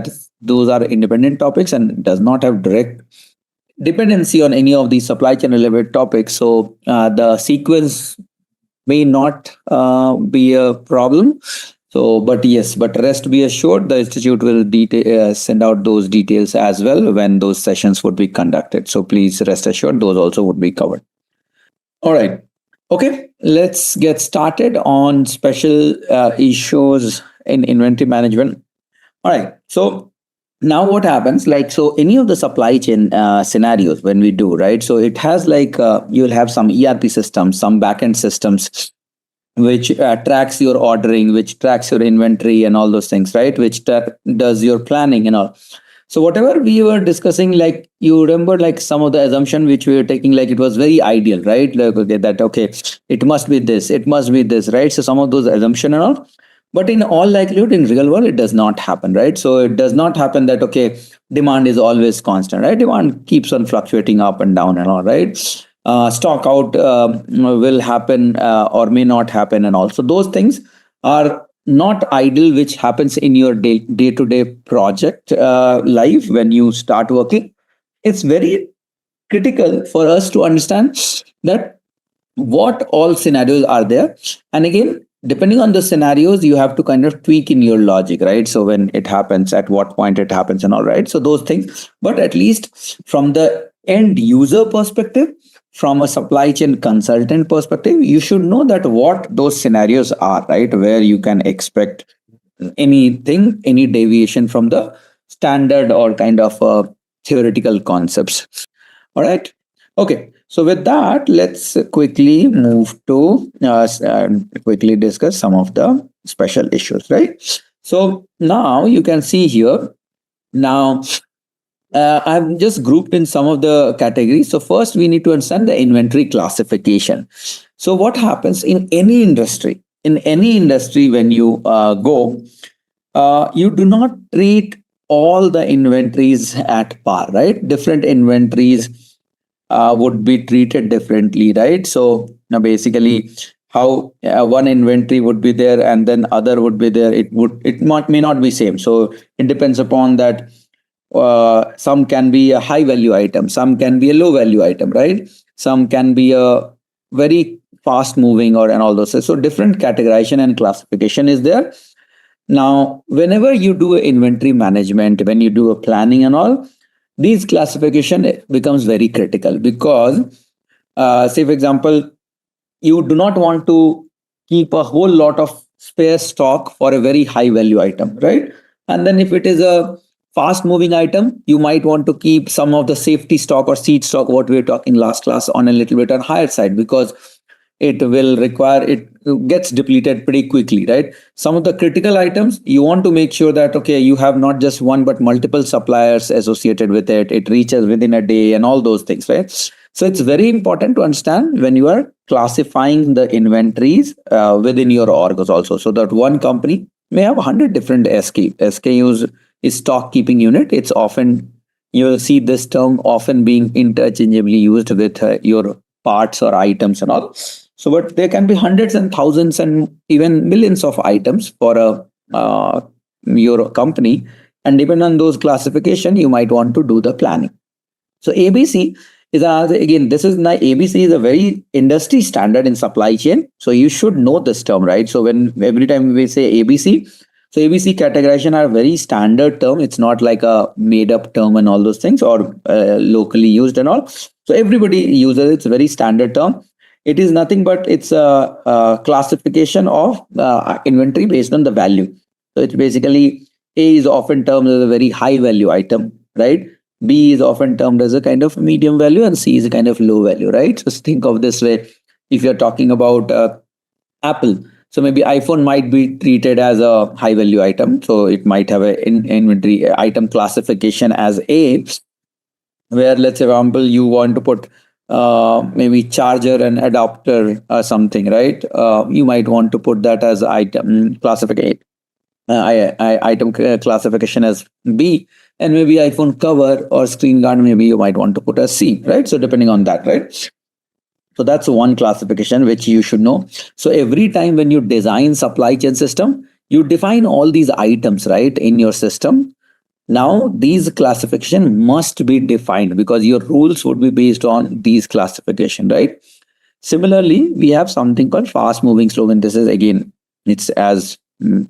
[SPEAKER 5] those are independent topics and does not have direct dependency on any of these supply chain related topics. So the sequence may not be a problem. So, but rest be assured, the institute will send out those details as well when those sessions would be conducted. So please rest assured, those also would be covered. All right. Okay, let's get started on special issues in inventory management. All right. So now what happens, like, so any of the supply chain scenarios when we do, right? So it has like, you'll have some ERP systems, some backend systems, which tracks your ordering, which tracks your inventory and all those things, right? Which does your planning and all. So whatever we were discussing, like you remember, like some of the assumption which we were taking, like it was very ideal, right? Like okay, it must be this, right? So some of those assumption and all. But in all likelihood, in real world, it does not happen, right? So it does not happen that, okay, demand is always constant, right? Demand keeps on fluctuating up and down and all, right? Stock out will happen or may not happen and all. So those things are not ideal, which happens in your day-to-day project life when you start working. It's very critical for us to understand that what all scenarios are there. And again, depending on the scenarios, you have to kind of tweak in your logic, right? So when it happens, at what point it happens and all, right? So those things, but at least from the end user perspective, from a supply chain consultant perspective, you should know that what those scenarios are, right? Where you can expect anything, any deviation from the standard or kind of theoretical concepts. All right. Okay. So with that, let's quickly move to quickly discuss some of the special issues, right? So now you can see here, now I've just grouped in some of the categories. So first we need to understand the inventory classification. So what happens in any industry, when you go, you do not treat all the inventories at par, right? Different inventories would be treated differently, right? So now basically how one inventory would be there and then other would be there, may not be same. So it depends upon that. Some can be a high value item, some can be a low value item, right? Some can be a very fast moving and all those. So different categorization and classification is there. Now, whenever you do inventory management, when you do a planning and all, these classification becomes very critical, because say for example, you do not want to keep a whole lot of spare stock for a very high value item, right? And then if it is a fast moving item, you might want to keep some of the safety stock or seed stock, what we were talking last class, on a little bit on higher side, because it will require, it gets depleted pretty quickly, right? Some of the critical items you want to make sure that, okay, you have not just one but multiple suppliers associated with it, it reaches within a day and all those things, right? So it's very important to understand when you are classifying the inventories within your orgs also, so that one company may have 100 different SKUs is stock keeping unit. It's often, you'll see this term often being interchangeably used with your parts or items and all. So, but there can be hundreds and thousands and even millions of items for your company, and depending on those classification, you might want to do the planning. So ABC is another, again, this is ABC is a very industry standard in supply chain. So you should know this term, right? So when every time we say ABC, so ABC categorization are very standard term. It's not like a made up term and all those things, or locally used and all. So everybody uses it. It's a very standard term. It is nothing but it's a classification of inventory based on the value. So it's basically, A is often termed as a very high value item, right? B is often termed as a kind of medium value, and C is a kind of low value, right? So think of this way. If you're talking about Apple, so maybe iPhone might be treated as a high value item. So it might have an inventory item classification as A, where, let's say, for example, you want to put maybe charger and adapter or something, right? You might want to put that as item classification. Item classification as B, and maybe iPhone cover or screen guard, maybe you might want to put as C, right? So depending on that, right? So that's one classification which you should know. So every time when you design supply chain system, you define all these items, right, in your system. Now these classification must be defined because your rules would be based on these classification, right? Similarly, we have something called fast moving, slow moving. This is again, it's as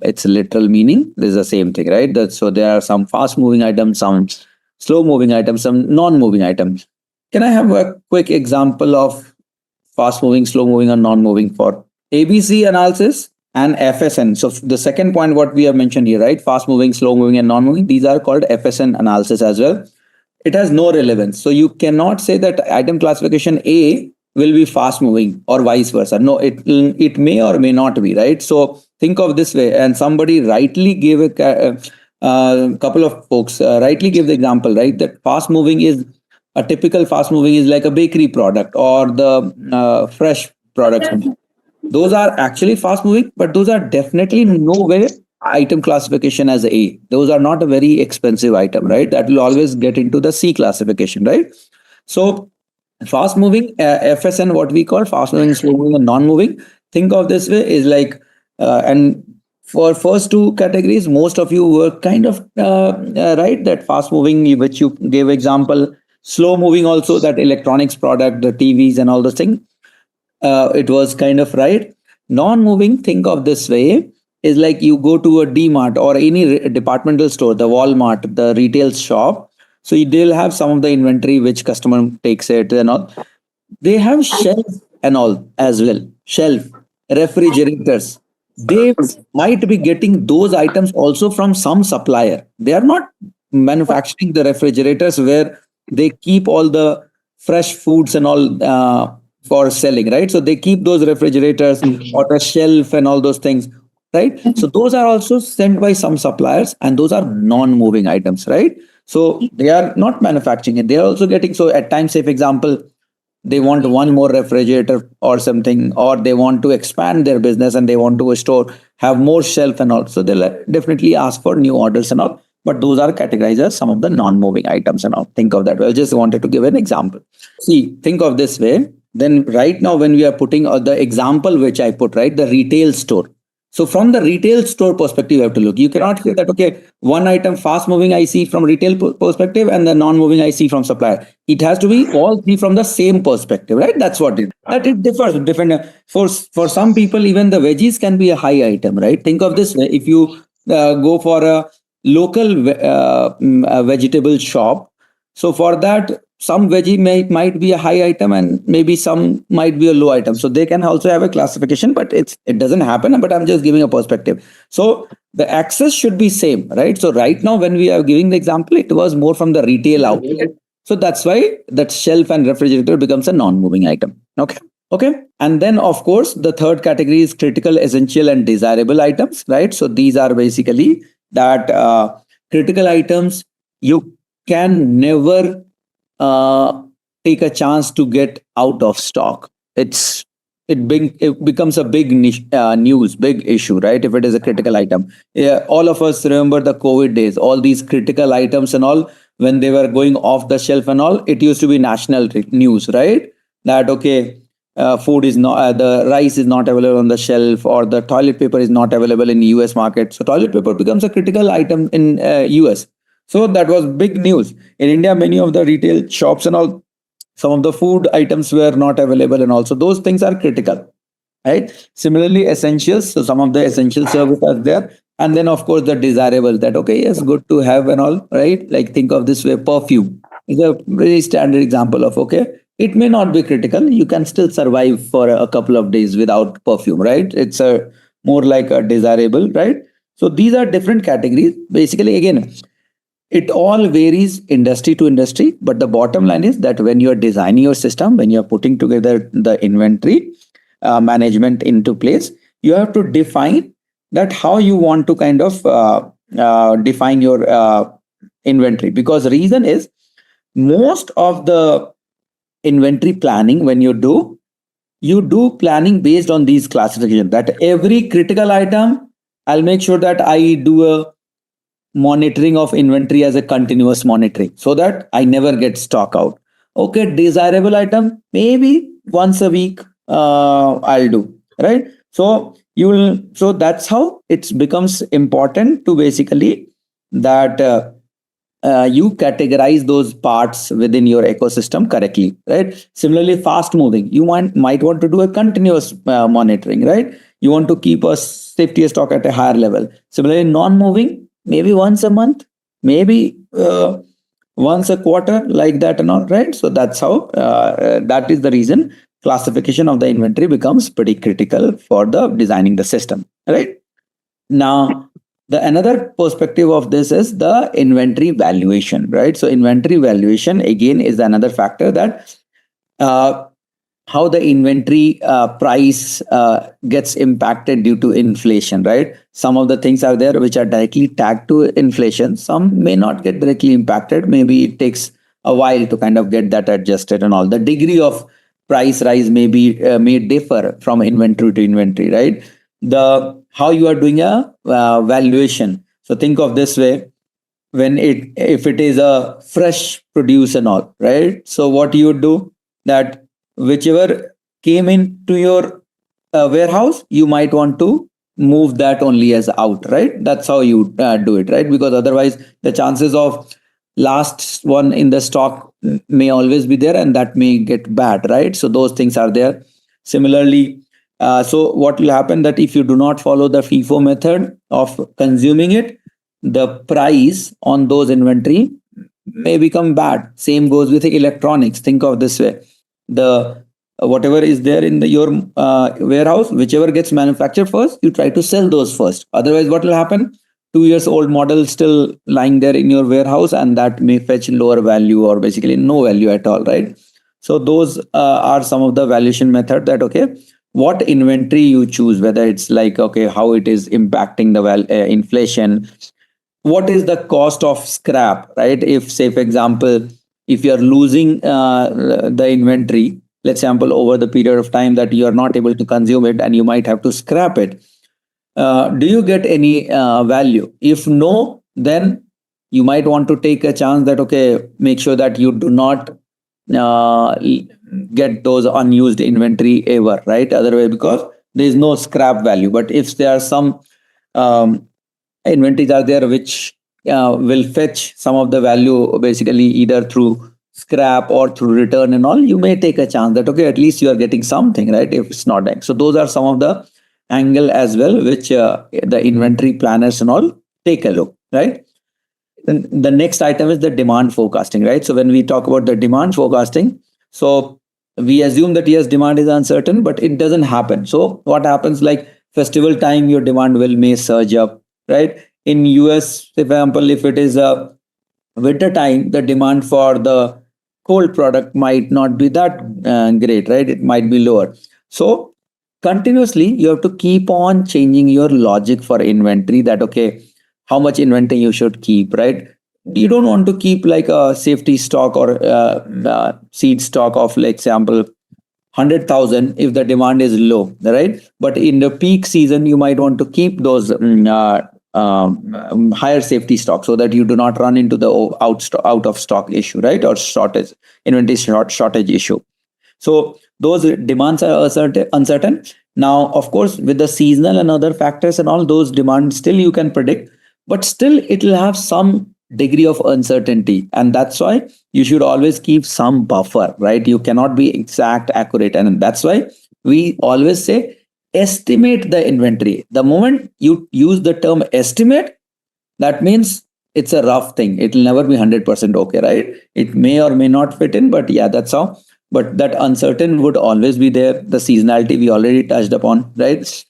[SPEAKER 5] its literal meaning. This is the same thing, right? So there are some fast moving items, some slow moving items, some non-moving items. Can I have a quick example of fast moving, slow moving, or non-moving for ABC analysis and FSN? So the second point, what we have mentioned here, right? Fast moving, slow moving, and non-moving, these are called FSN analysis as well. It has no relevance. So you cannot say that item classification A will be fast moving or vice versa. No, it may or may not be, right? So think of this way, and somebody rightly gave a couple of folks rightly gave the example, right? That fast moving is a typical fast moving is like a bakery product or the fresh products. Those are actually fast moving, but those are definitely nowhere item classification as A. Those are not a very expensive item, right? That will always get into the C classification, right? So fast moving, FSN, what we call fast moving, slow moving, and non-moving. Think of this way is like, and for first two categories, most of you were kind of right, that fast moving, which you gave example, slow moving also, that electronics product, the TVs and all those things. It was kind of right. Non-moving, think of this way, is like you go to a D-Mart or any departmental store, the Walmart, the retail shop. So they'll have some of the inventory which customer takes it and all. They have shelf and all as well. Shelf, refrigerators. They might be getting those items also from some supplier. They are not manufacturing the refrigerators where they keep all the fresh foods and all for selling, right? So they keep those refrigerators or the shelf and all those things, right? So those are also sent by some suppliers, and those are non-moving items, right? So they are not manufacturing it. They are also getting, so at times, say for example, they want one more refrigerator or something, or they want to expand their business and they want to have more shelf and all. So they'll definitely ask for new orders and all. But those are categorized as some of the non-moving items and all. Think of that. I just wanted to give an example. See, think of this way. Then right now, when we are putting the example which I put, right, the retail store. So from the retail store perspective, you have to look. You cannot say that, okay, one item fast moving I see from retail perspective and the non-moving I see from supplier. It has to be all three from the same perspective, right? That's what it differs. Different for some people, even the veggies can be a high item, right? Think of this way. If you go for a local vegetable shop, so for that, some veggie might be a high item and maybe some might be a low item. So they can also have a classification, but it doesn't happen. But I'm just giving a perspective. So the access should be same, right? So right now when we are giving the example, it was more from the retail outlet. So that's why that shelf and refrigerator becomes a non-moving item. Okay. And then of course the third category is critical, essential, and desirable items, right? So these are basically that critical items you can never take a chance to get out of stock. It becomes a big news, big issue, right? If it is a critical item. Yeah, all of us remember the COVID days, all these critical items and all, when they were going off the shelf and all, it used to be national news, right? That okay, food is not, the rice is not available on the shelf, or the toilet paper is not available in US market. So toilet paper becomes a critical item in US. So that was big news. In India, many of the retail shops and all, some of the food items were not available, and also those things are critical, right? Similarly, essentials. So some of the essential services are there, and then of course the desirable. That okay, yes, good to have and all, right? Like think of this way, perfume is a very standard example of okay. It may not be critical. You can still survive for a couple of days without perfume, right? It's a more like a desirable, right? So these are different categories. Basically, again, it all varies industry to industry, but the bottom line is that when you're designing your system, when you're putting together the inventory management into place, you have to define that how you want to kind of define your inventory. Because the reason is most of the inventory planning, when you do planning based on these classifications, that every critical item, I'll make sure that I do a monitoring of inventory as a continuous monitoring so that I never get stock out. Okay, desirable item, maybe once a week I'll do, right? So that's how it becomes important to basically that you categorize those parts within your ecosystem correctly, right? Similarly, fast moving, you might want to do a continuous monitoring, right? You want to keep a safety stock at a higher level. Similarly, non-moving, maybe once a month, maybe once a quarter, like that and all, right? So that's how that is the reason classification of the inventory becomes pretty critical for the designing the system, right? Now, the another perspective of this is the inventory valuation, right? So inventory valuation again is another factor that how the inventory price gets impacted due to inflation, right? Some of the things are there which are directly tagged to inflation. Some may not get directly impacted. Maybe it takes a while to kind of get that adjusted and all. The degree of price rise may differ from inventory to inventory, right? How you are doing a valuation. So think of this way: if it is a fresh produce and all, right? So what you would do, that whichever came into your warehouse, you might want to move that only as out, right? That's how you do it, right? Because otherwise the chances of last one in the stock may always be there, and that may get bad, right? So those things are there. Similarly, so what will happen, that if you do not follow the FIFO method of consuming it, the price on those inventory may become bad. Same goes with the electronics. Think of this way: the whatever is there in your warehouse, whichever gets manufactured first, you try to sell those first. Otherwise, what will happen? 2 years old model still lying there in your warehouse, and that may fetch lower value or basically no value at all, right? So those are some of the valuation method, that okay, what inventory you choose, whether it's like okay, how it is impacting the inflation, what is the cost of scrap, right? If say for example, if you are losing the inventory, let's sample over the period of time that you are not able to consume it and you might have to scrap it, do you get any value? If no, then you might want to take a chance that okay, make sure that you do not get those unused inventory ever, right? Otherwise, because there is no scrap value. But if there are some inventories are there which will fetch some of the value, basically either through scrap or through return and all, you may take a chance that okay, at least you are getting something, right? If it's not that. So those are some of the angle as well which the inventory planners and all take a look, right? the next item is the demand forecasting, right? So when we talk about the demand forecasting, so we assume that yes, demand is uncertain, but it doesn't happen. So what happens, like festival time, your demand may surge up, right? In US, for example, if it is a winter time, the demand for the cold product might not be that great, right? It might be lower. So continuously, you have to keep on changing your logic for inventory, that okay, how much inventory you should keep, right? You don't want to keep like a safety stock or seed stock of, like example, 100,000 if the demand is low, right? But in the peak season, you might want to keep those higher safety stock, so that you do not run into the out of stock issue, right? Or shortage, inventory shortage issue. So those demands are uncertain. Now, of course, with the seasonal and other factors and all, those demands still you can predict, but still it will have some degree of uncertainty. And that's why you should always keep some buffer, right? You cannot be exact, accurate. And that's why we always say estimate the inventory. The moment you use the term estimate, that means it's a rough thing. It will never be 100% okay, right? It may or may not fit in, but yeah, that's how. But that uncertain would always be there. The seasonality we already touched upon, right?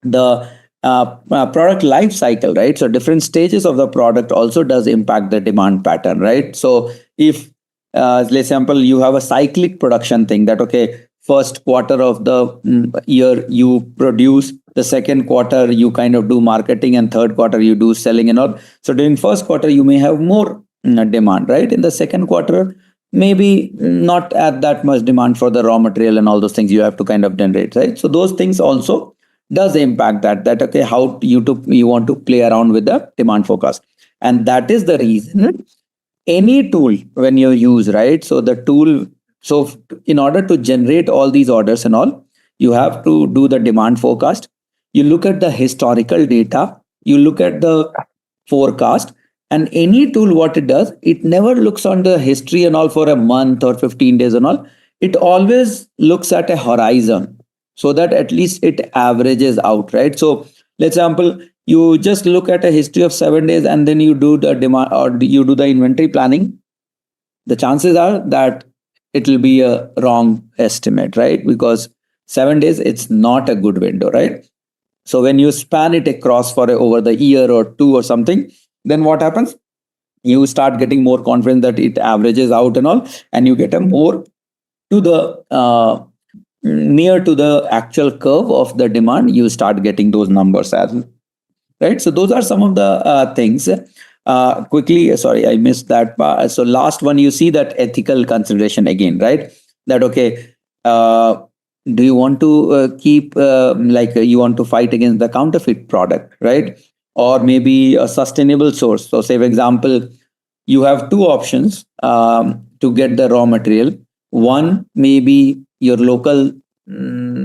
[SPEAKER 5] The product life cycle, right? So different stages of the product also does impact the demand pattern, right? So if, let's example, you have a cyclic production thing, that okay, first quarter of the year you produce, the second quarter you kind of do marketing, and third quarter you do selling and all. So during first quarter you may have more demand, right? In the second quarter, maybe not at that much demand for the raw material and all those things you have to kind of generate, right? So those things also does impact that okay, how you want to play around with the demand forecast. And that is the reason any tool when you use, right? So the tool, so in order to generate all these orders and all, you have to do the demand forecast. You look at the historical data, you look at the forecast, and any tool, what it does, it never looks on the history and all for a month or 15 days and all. It always looks at a horizon, so that at least it averages out, right? So, let's example, you just look at a history of 7 days and then you do the demand or you do the inventory planning. The chances are that it will be a wrong estimate, right? Because 7 days, it's not a good window, right? So when you span it across for over the year or two or something, then what happens? You start getting more confident that it averages out and all, and you get a more to the near to the actual curve of the demand. You start getting those numbers as well, right? So those are some of the things. Quickly, sorry, I missed that part. So last one, you see that ethical consideration again, right? That okay, do you want to keep like you want to fight against the counterfeit product, right? Or maybe a sustainable source. So say, for example, you have two options to get the raw material. One, maybe your local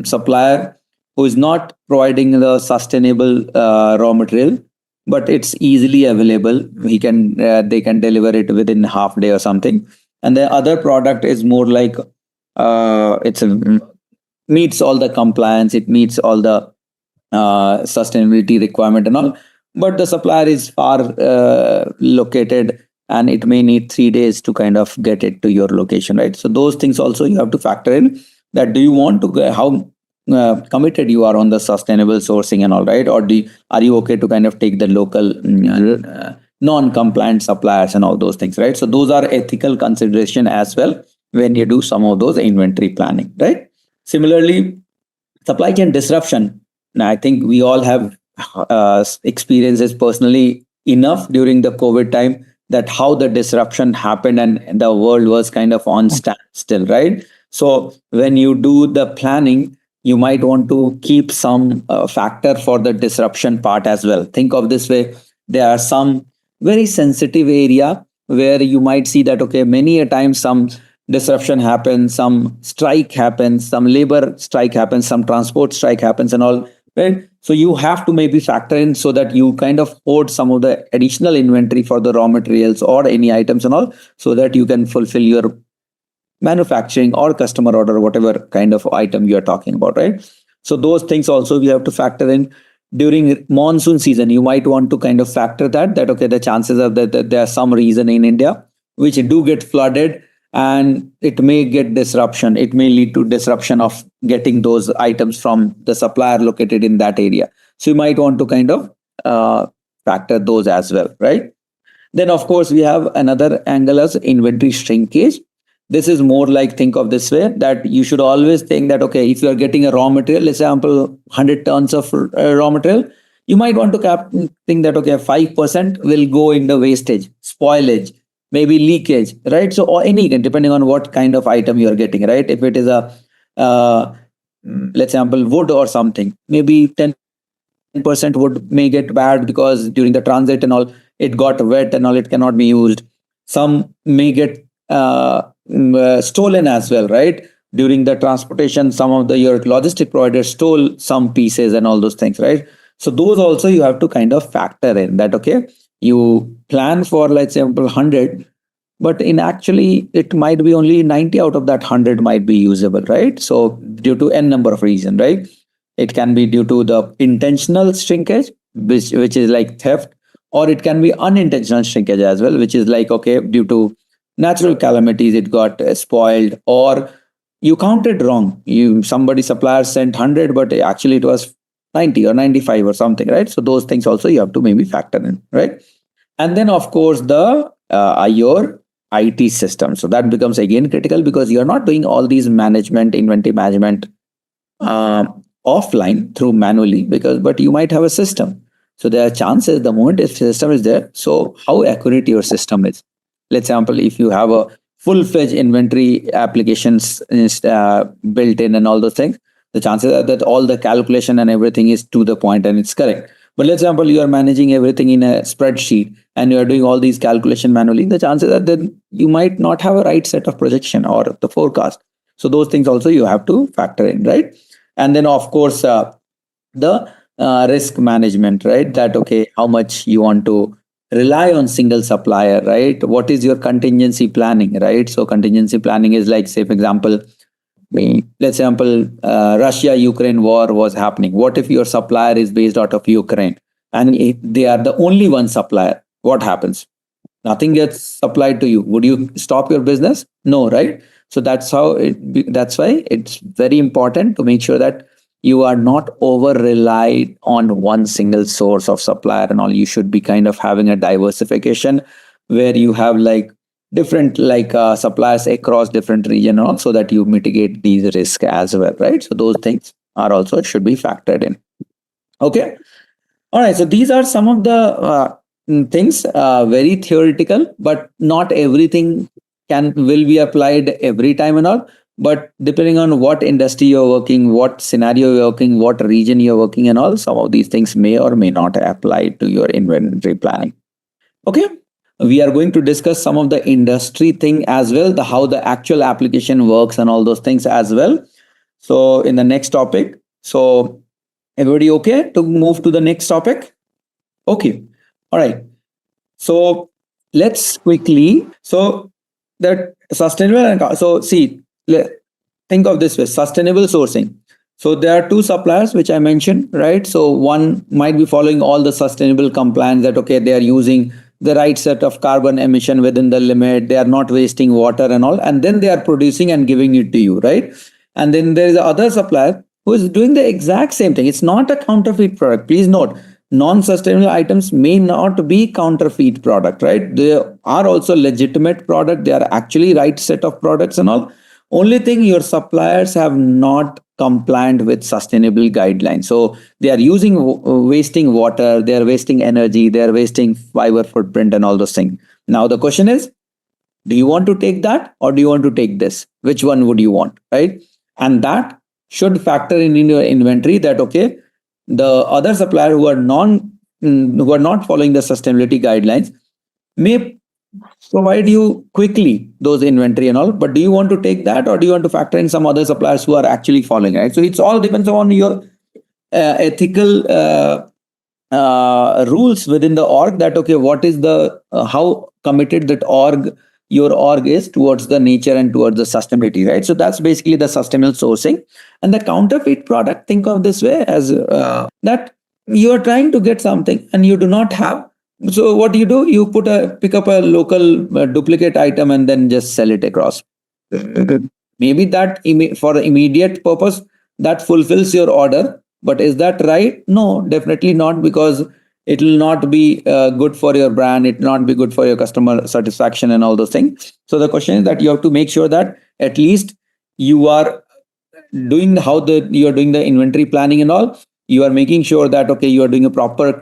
[SPEAKER 5] supplier who is not providing the sustainable raw material, but it's easily available. They can deliver it within half day or something. And the other product is more like it's meets all the compliance, it meets all the sustainability requirement and all, but the supplier is far located, and it may need 3 days to kind of get it to your location, right? So those things also you have to factor in, that do you want to how committed you are on the sustainable sourcing and all, right? Or are you okay to kind of take the local non-compliant suppliers and all those things, right? So those are ethical consideration as well when you do some of those inventory planning, right? Similarly, supply chain disruption. Now, I think we all have experiences personally enough during the COVID time, that how the disruption happened and the world was kind of on standstill, right? So when you do the planning, you might want to keep some factor for the disruption part as well. Think of this way: there are some very sensitive area where you might see that okay, many a time some disruption happens, some strike happens, some labor strike happens, some transport strike happens and all, right? So you have to maybe factor in so that you kind of hoard some of the additional inventory for the raw materials or any items and all, so that you can fulfill your manufacturing or customer order, whatever kind of item you are talking about, right? So those things also we have to factor in. during monsoon season, you might want to kind of factor that okay, the chances are that there are some region in India which do get flooded, and it may get disruption. It may lead to disruption of getting those items from the supplier located in that area. So you might want to kind of factor those as well, right? Then of course we have another angle as inventory shrinkage. This is more like, think of this way, that you should always think that okay, if you are getting a raw material, example 100 tons of raw material, you might want to think that okay, 5% will go in the wastage, spoilage, maybe leakage, right? So or any, depending on what kind of item you are getting, right? If it is a let's example wood or something, maybe 10% wood may get bad because during the transit and all it got wet and all, it cannot be used. Some may get stolen as well, right? During the transportation, some of your logistic providers stole some pieces and all those things, right? So those also you have to kind of factor in that okay, you plan for, let's say, 100, but in actually it might be only 90 out of that 100 might be usable, right? So due to n number of reasons, right? It can be due to the intentional shrinkage, which is like theft, or it can be unintentional shrinkage as well, which is like okay, due to natural calamities it got spoiled, or you counted wrong. Somebody supplier sent 100, but actually it was 90 or 95 or something, right? So those things also you have to maybe factor in, right? And then of course the your IT system. So that becomes again critical because you're not doing all these inventory management offline through manually, but you might have a system. So there are chances the moment if system is there. So how accurate your system is. Let's example, if you have a full-fledged inventory applications built in and all those things, the chances are that all the calculation and everything is to the point and it's correct. But let's example, you are managing everything in a spreadsheet and you are doing all these calculation manually, the chances are that you might not have a right set of projection or the forecast. So those things also you have to factor in, right? And then of course, the risk management, right? That okay, how much you want to rely on single supplier, right? What is your contingency planning, right? So contingency planning is like, say for example, let's example, Russia-Ukraine war was happening. What if your supplier is based out of Ukraine and they are the only one supplier? What happens? Nothing gets supplied to you. Would you stop your business? No, right? So that's why it's very important to make sure that you are not over relied on one single source of supplier and all. You should be kind of having a diversification where you have like different suppliers across different region, so that you mitigate these risks as well, right? So those things are also should be factored in. Okay. All right. So these are some of the things, very theoretical, but not everything will be applied every time and all. But depending on what industry you're working, what scenario you're working, what region you're working and all, some of these things may or may not apply to your inventory planning. Okay. We are going to discuss some of the industry thing as well, how the actual application works and all those things as well. So in the next topic, so everybody okay to move to the next topic? Okay. All right. So let's quickly, so that sustainable, so see, think of this way, sustainable sourcing. So there are two suppliers which I mentioned, right? So one might be following all the sustainable compliance that, okay, they are using the right set of carbon emission within the limit, they are not wasting water and all, and then they are producing and giving it to you, right? And then there is the other supplier who is doing the exact same thing. It's not a counterfeit product. Please note, non-sustainable items may not be counterfeit product, right? They are also legitimate product. They are actually right set of products and all. Only thing, your suppliers have not compliant with sustainable guidelines. So they are wasting water, they are wasting energy, they are wasting fiber footprint and all those things. Now the question is, do you want to take that or do you want to take this? Which one would you want, right? And that should factor in your inventory that, okay, the other supplier who are not following the sustainability guidelines may provide you quickly those inventory and all, but do you want to take that or do you want to factor in some other suppliers who are actually following, right? So it's all depends on your ethical rules within the org, that okay, what is the how committed that your org is towards the nature and towards the sustainability, right? So that's basically the sustainable sourcing. And the counterfeit product, think of this way as that you are trying to get something and you do not have. So what do? You pick up a local duplicate item and then just sell it across. Maybe that for the immediate purpose that fulfills your order, but is that right? No, definitely not, because it will not be good for your brand. It will not be good for your customer satisfaction and all those things. So the question is that you have to make sure that at least you are doing you are doing the inventory planning and all. You are making sure that okay, you are doing a proper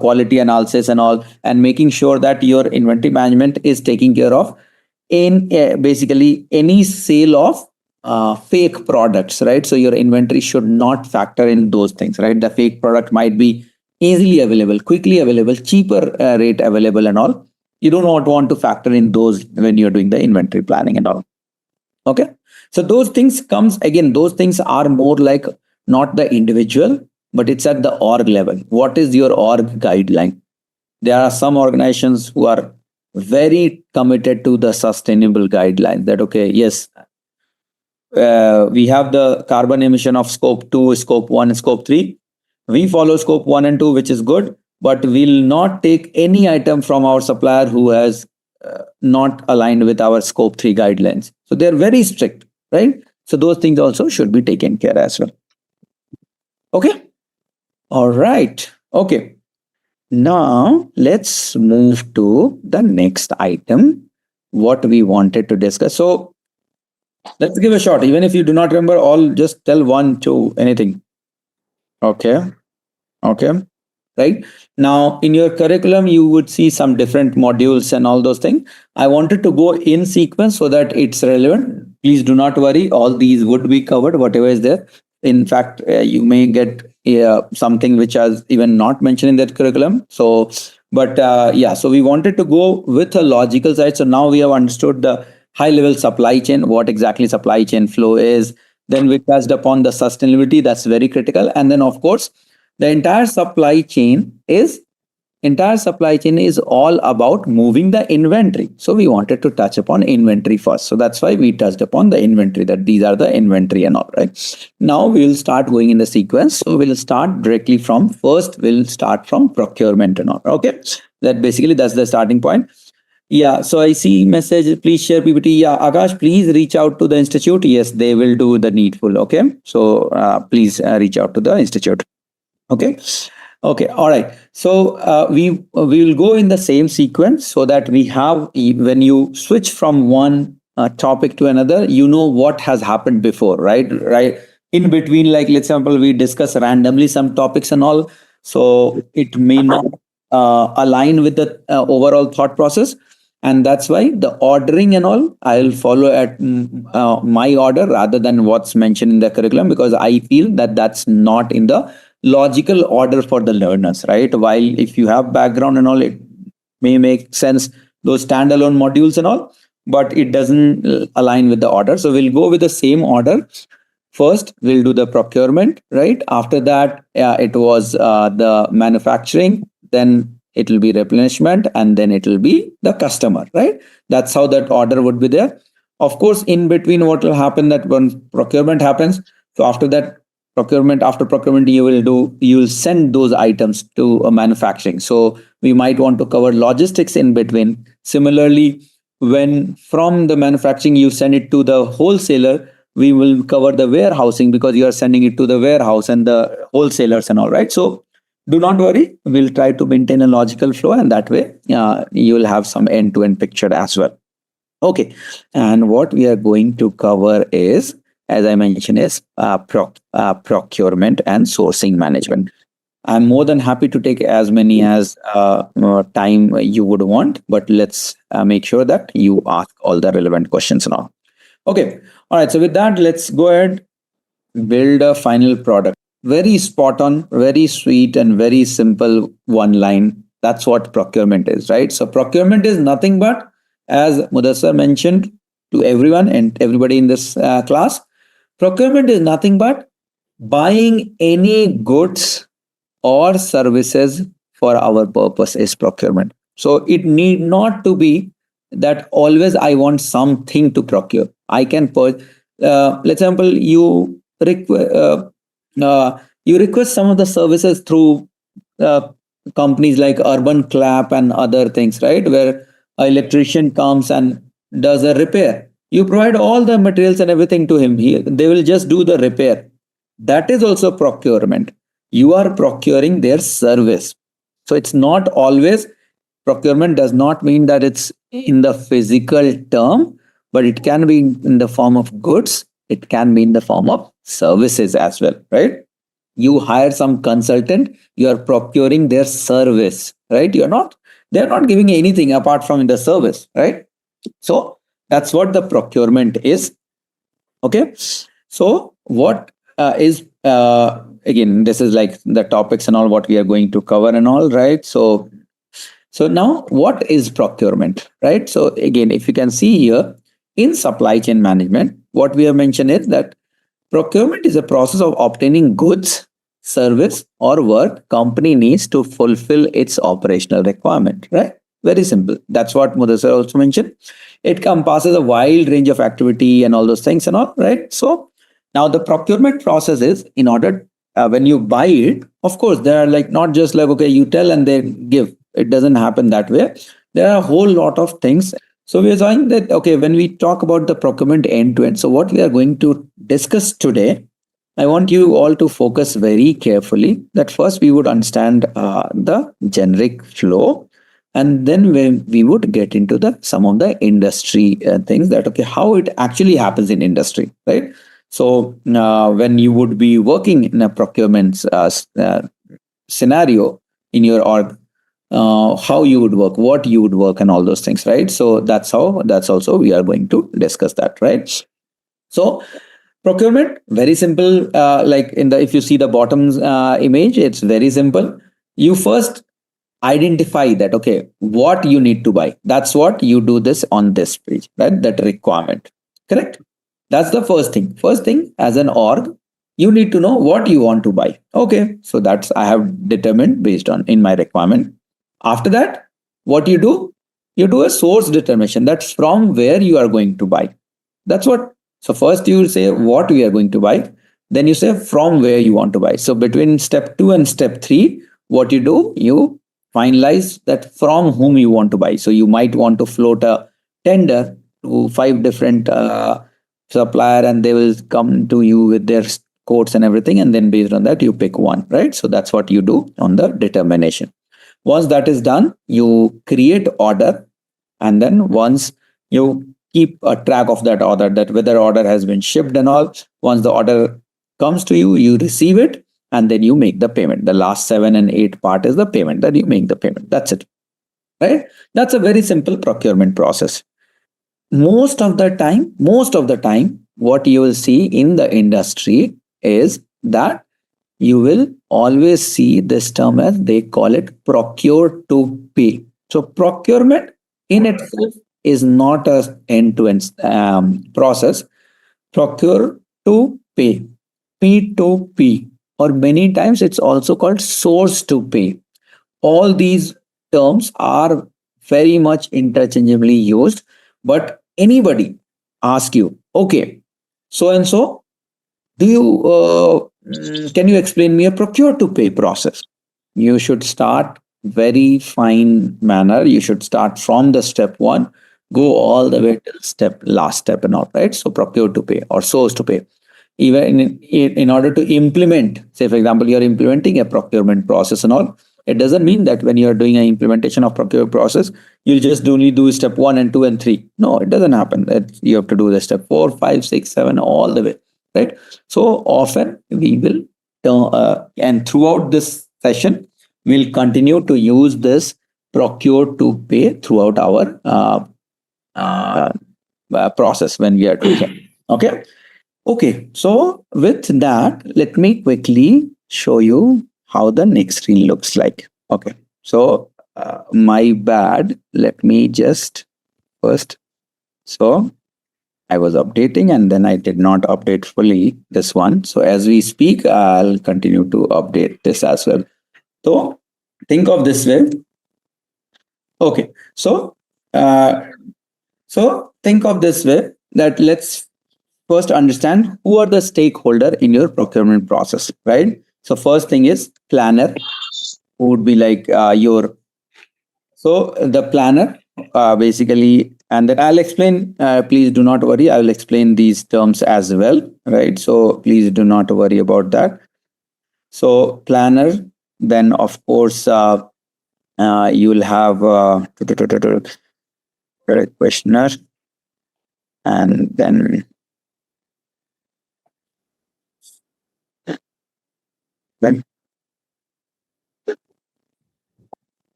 [SPEAKER 5] quality analysis and all, and making sure that your inventory management is taking care of in basically any sale of fake products, right? So your inventory should not factor in those things, right? The fake product might be easily available, quickly available, cheaper rate available and all. You do not want to factor in those when you're doing the inventory planning and all. Okay, so those things those things are more like not the individual, but it's at the org level. What is your org guideline? There are some organizations who are very committed to the sustainable guidelines that okay, yes, we have the carbon emission of scope 2, scope 1, scope 3. We follow scope 1 and 2, which is good, but we'll not take any item from our supplier who has not aligned with our scope 3 guidelines. So they're very strict, right? So those things also should be taken care as well. Okay. All right. Okay. Now let's move to the next item, what we wanted to discuss. So let's give a shot. Even if you do not remember all, just tell 1, 2, anything. Okay. Okay. Right now in your curriculum you would see some different modules and all those things. I wanted to go in sequence so that it's relevant. Please do not worry, all these would be covered, whatever is there. In fact, you may get something which is even not mentioned in that curriculum. So but yeah, so we wanted to go with a logical side. So now we have understood the high level supply chain, what exactly supply chain flow is. Then we touched upon the sustainability, that's very critical. And then of course the entire supply chain is all about moving the inventory. So we wanted to touch upon inventory first. So that's why we touched upon the inventory, that these are the inventory and all, right? Now we will start going in the sequence. So we'll start directly from we'll start from procurement and all. Okay. That's the starting point. Yeah, so I see message, please share PPT. Yeah, Akash, please reach out to the institute. Yes, they will do the needful. Okay. So please reach out to the institute. Okay. All right. So we will go in the same sequence so that we have, when you switch from one topic to another, you know what has happened before, right? In between, like let's example, we discuss randomly some topics and all, so it may not align with the overall thought process. And that's why the ordering and all, I'll follow at my order rather than what's mentioned in the curriculum, because I feel that that's not in the logical order for the learners, right? While if you have background and all, it may make sense, those standalone modules and all, but it doesn't align with the order. So we'll go with the same order. First, we'll do the procurement, right? After that, it was the manufacturing, then it will be replenishment, and then it will be the customer, right? That's how that order would be there. Of course, in between, what will happen that when procurement happens, so after that, after procurement, you will send those items to manufacturing. So we might want to cover logistics in between. Similarly, when from the manufacturing you send it to the wholesaler, we will cover the warehousing, because you are sending it to the warehouse and the wholesalers and all, right? So do not worry, we'll try to maintain a logical flow, and that way you will have some end-to-end picture as well. Okay, and what we are going to cover is, as I mentioned, is procurement and sourcing management. I'm more than happy to take as many as time you would want, but let's make sure that you ask all the relevant questions now. Okay, all right, so with that, let's go ahead, build a final product. Very spot on, very sweet, and very simple one line. That's what procurement is, right? So procurement is nothing but, as Mudassar mentioned to everyone and everybody in this class, procurement is nothing but buying any goods or services for our purpose is procurement. So it need not to be that always I want something to procure. I can purchase, let's example, you You request some of the services through uh, companies like Urban Clap and other things, right? Where an electrician comes and does a repair. You provide all the materials and everything to him. They will just do the repair. That is also procurement. You are procuring their service. So it's not always, procurement does not mean that it's in the physical term, but it can be in the form of goods. It can be in the form of services as well, right? You hire some consultant, you are procuring their service, right? They're not giving anything apart from the service, right? So that's what the procurement is. Okay. So what is again, this is like the topics and all what we are going to cover and all, right? So now what is procurement, right? So again, if you can see here in supply chain management, what we have mentioned is that procurement is a process of obtaining goods, service, or work company needs to fulfill its operational requirement, right? Very simple. That's what Mudasar also mentioned. It encompasses a wide range of activity and all those things and all, right? So now the procurement process is in order when you buy it, of course, there are like not just like, okay, you tell and they give. It doesn't happen that way. There are a whole lot of things. So we are saying that, okay, when we talk about the procurement end to end, so what we are going to discuss today, I want you all to focus very carefully that first we would understand the generic flow, and then when we would get into the some of the industry things that, okay, how it actually happens in industry, right? So when you would be working in a procurement scenario in your org, how you would work, what you would work, and all those things, right? So that's also we are going to discuss that, right? So procurement, very simple. Like in the, if you see the bottom image, it's very simple. You first identify that, okay, what you need to buy. That's what you do this on this page, right? That requirement, correct? That's the first thing. First thing, as an org, you need to know what you want to buy. Okay, so that's I have determined based on in my requirement. After that, what you do a source determination. That's from where you are going to buy. That's what. So first you say what we are going to buy, then you say from where you want to buy. So between step 2 and step 3, what you do, you finalize that from whom you want to buy. So you might want to float a tender to 5 different supplier, and they will come to you with their quotes and everything, and then based on that you pick one, right? So that's what you do on the determination. Once that is done, you create order, and then once you keep a track of that order, that whether order has been shipped and all. Once the order comes to you, you receive it, and then you make the payment. The last 7 and 8 part is the payment, that you make the payment. That's it, right? That's a very simple procurement process. Most of the time, what you will see in the industry is that you will always see this term as they call it procure to pay. So procurement in itself is not a end-to-end process. Procure to pay, P2P, or many times it's also called source to pay. All these terms are very much interchangeably used, but anybody ask you, okay, so and so, do you can you explain me a procure to pay process? You should start very fine manner. You should start from the step 1, go all the way to last step and all, right? So procure to pay or source to pay. Even in order to implement, say for example, you're implementing a procurement process and all, it doesn't mean that when you're doing an implementation of procurement process, you'll just only do step 1 and 2 and 3. No, it doesn't happen. You have to do the step 4, 5, 6, 7, all the way, right? So often we will, and throughout this session, we'll continue to use this procure to pay throughout our process when we are doing. Okay, so with that, let me quickly show you how the next screen looks like. Okay, so my bad. Let me just first. So I was updating and then I did not update fully this one. So as we speak, I'll continue to update this as well. So think of this way. Okay, so think of this way that let's first understand who are the stakeholder in your procurement process, right? So first thing is planner, would be like so the planner basically, and then I'll explain. Please do not worry. I will explain these terms as well, right? So please do not worry about that. So planner, then of course you will have questionnaire, and then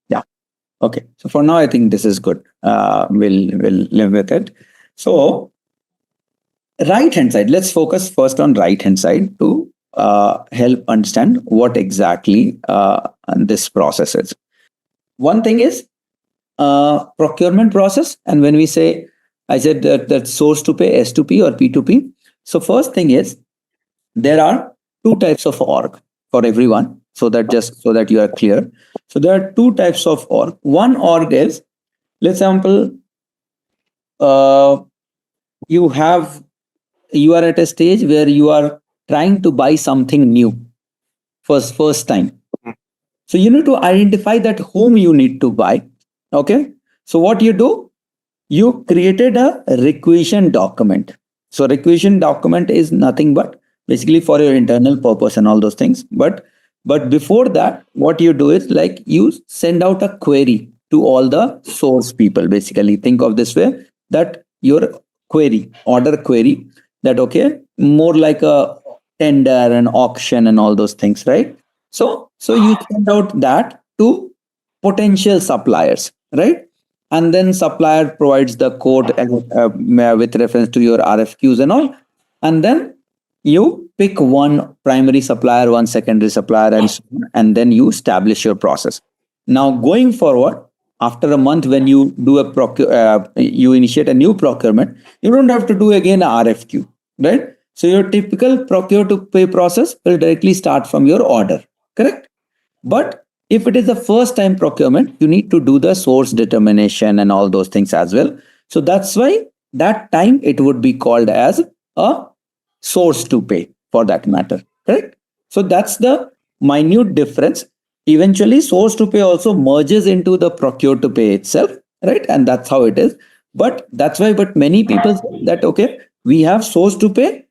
[SPEAKER 5] yeah. Okay. So for now, I think this is good. We'll live with it. So right hand side. Let's focus first on right hand side to help understand what exactly this process is. One thing is procurement process, and when we say, I said that source to pay, S to P or P to P. So first thing is there are two types of org for everyone, so that just so that you are clear. So there are two types of org. One org is, let's example, you are at a stage where you are trying to buy something new first time. So you need to identify that whom you need to buy. Okay. So what you do, you created a requisition document. So requisition document is nothing but basically for your internal purpose and all those things. But before that, what you do is like you send out a query to all the source people. Basically, think of this way, that your query, order query, that okay, more like a tender and auction and all those things, right? So you send out that to potential suppliers, right? And then supplier provides the code with reference to your RFQs and all, and then you pick one primary supplier, one secondary supplier, and so on, and then you establish your process. Now going forward, after a month, when you do you initiate a new procurement, you don't have to do again a RFQ, right? So your typical procure to pay process will directly start from your order, correct? But if it is the first time procurement, you need to do the source determination and all those things as well. So that's why that time it would be called as a source to pay, for that matter, correct? So that's the minute difference. Eventually source to pay also merges into the procure to pay itself, right? And that's how it is. But that's why, but many people say that okay, we have source to pay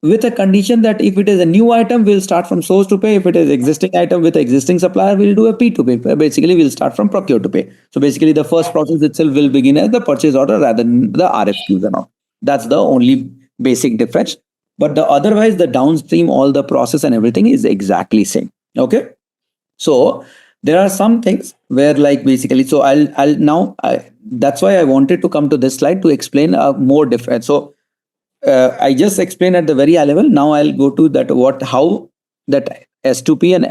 [SPEAKER 5] with a condition that if it is a new item, we'll start from source to pay. If it is existing item with existing supplier, we'll do a P to pay. Basically, we'll start from procure to pay. So basically, the first process itself will begin as the purchase order rather than the RFQs and all. That's the only basic difference. But the otherwise, the downstream, all the process and everything is exactly same. Okay. So there are some things where like basically, so I'll now, that's why I wanted to come to this slide to explain more different. So I just explained at the very high level. Now I'll go to that how that S2P and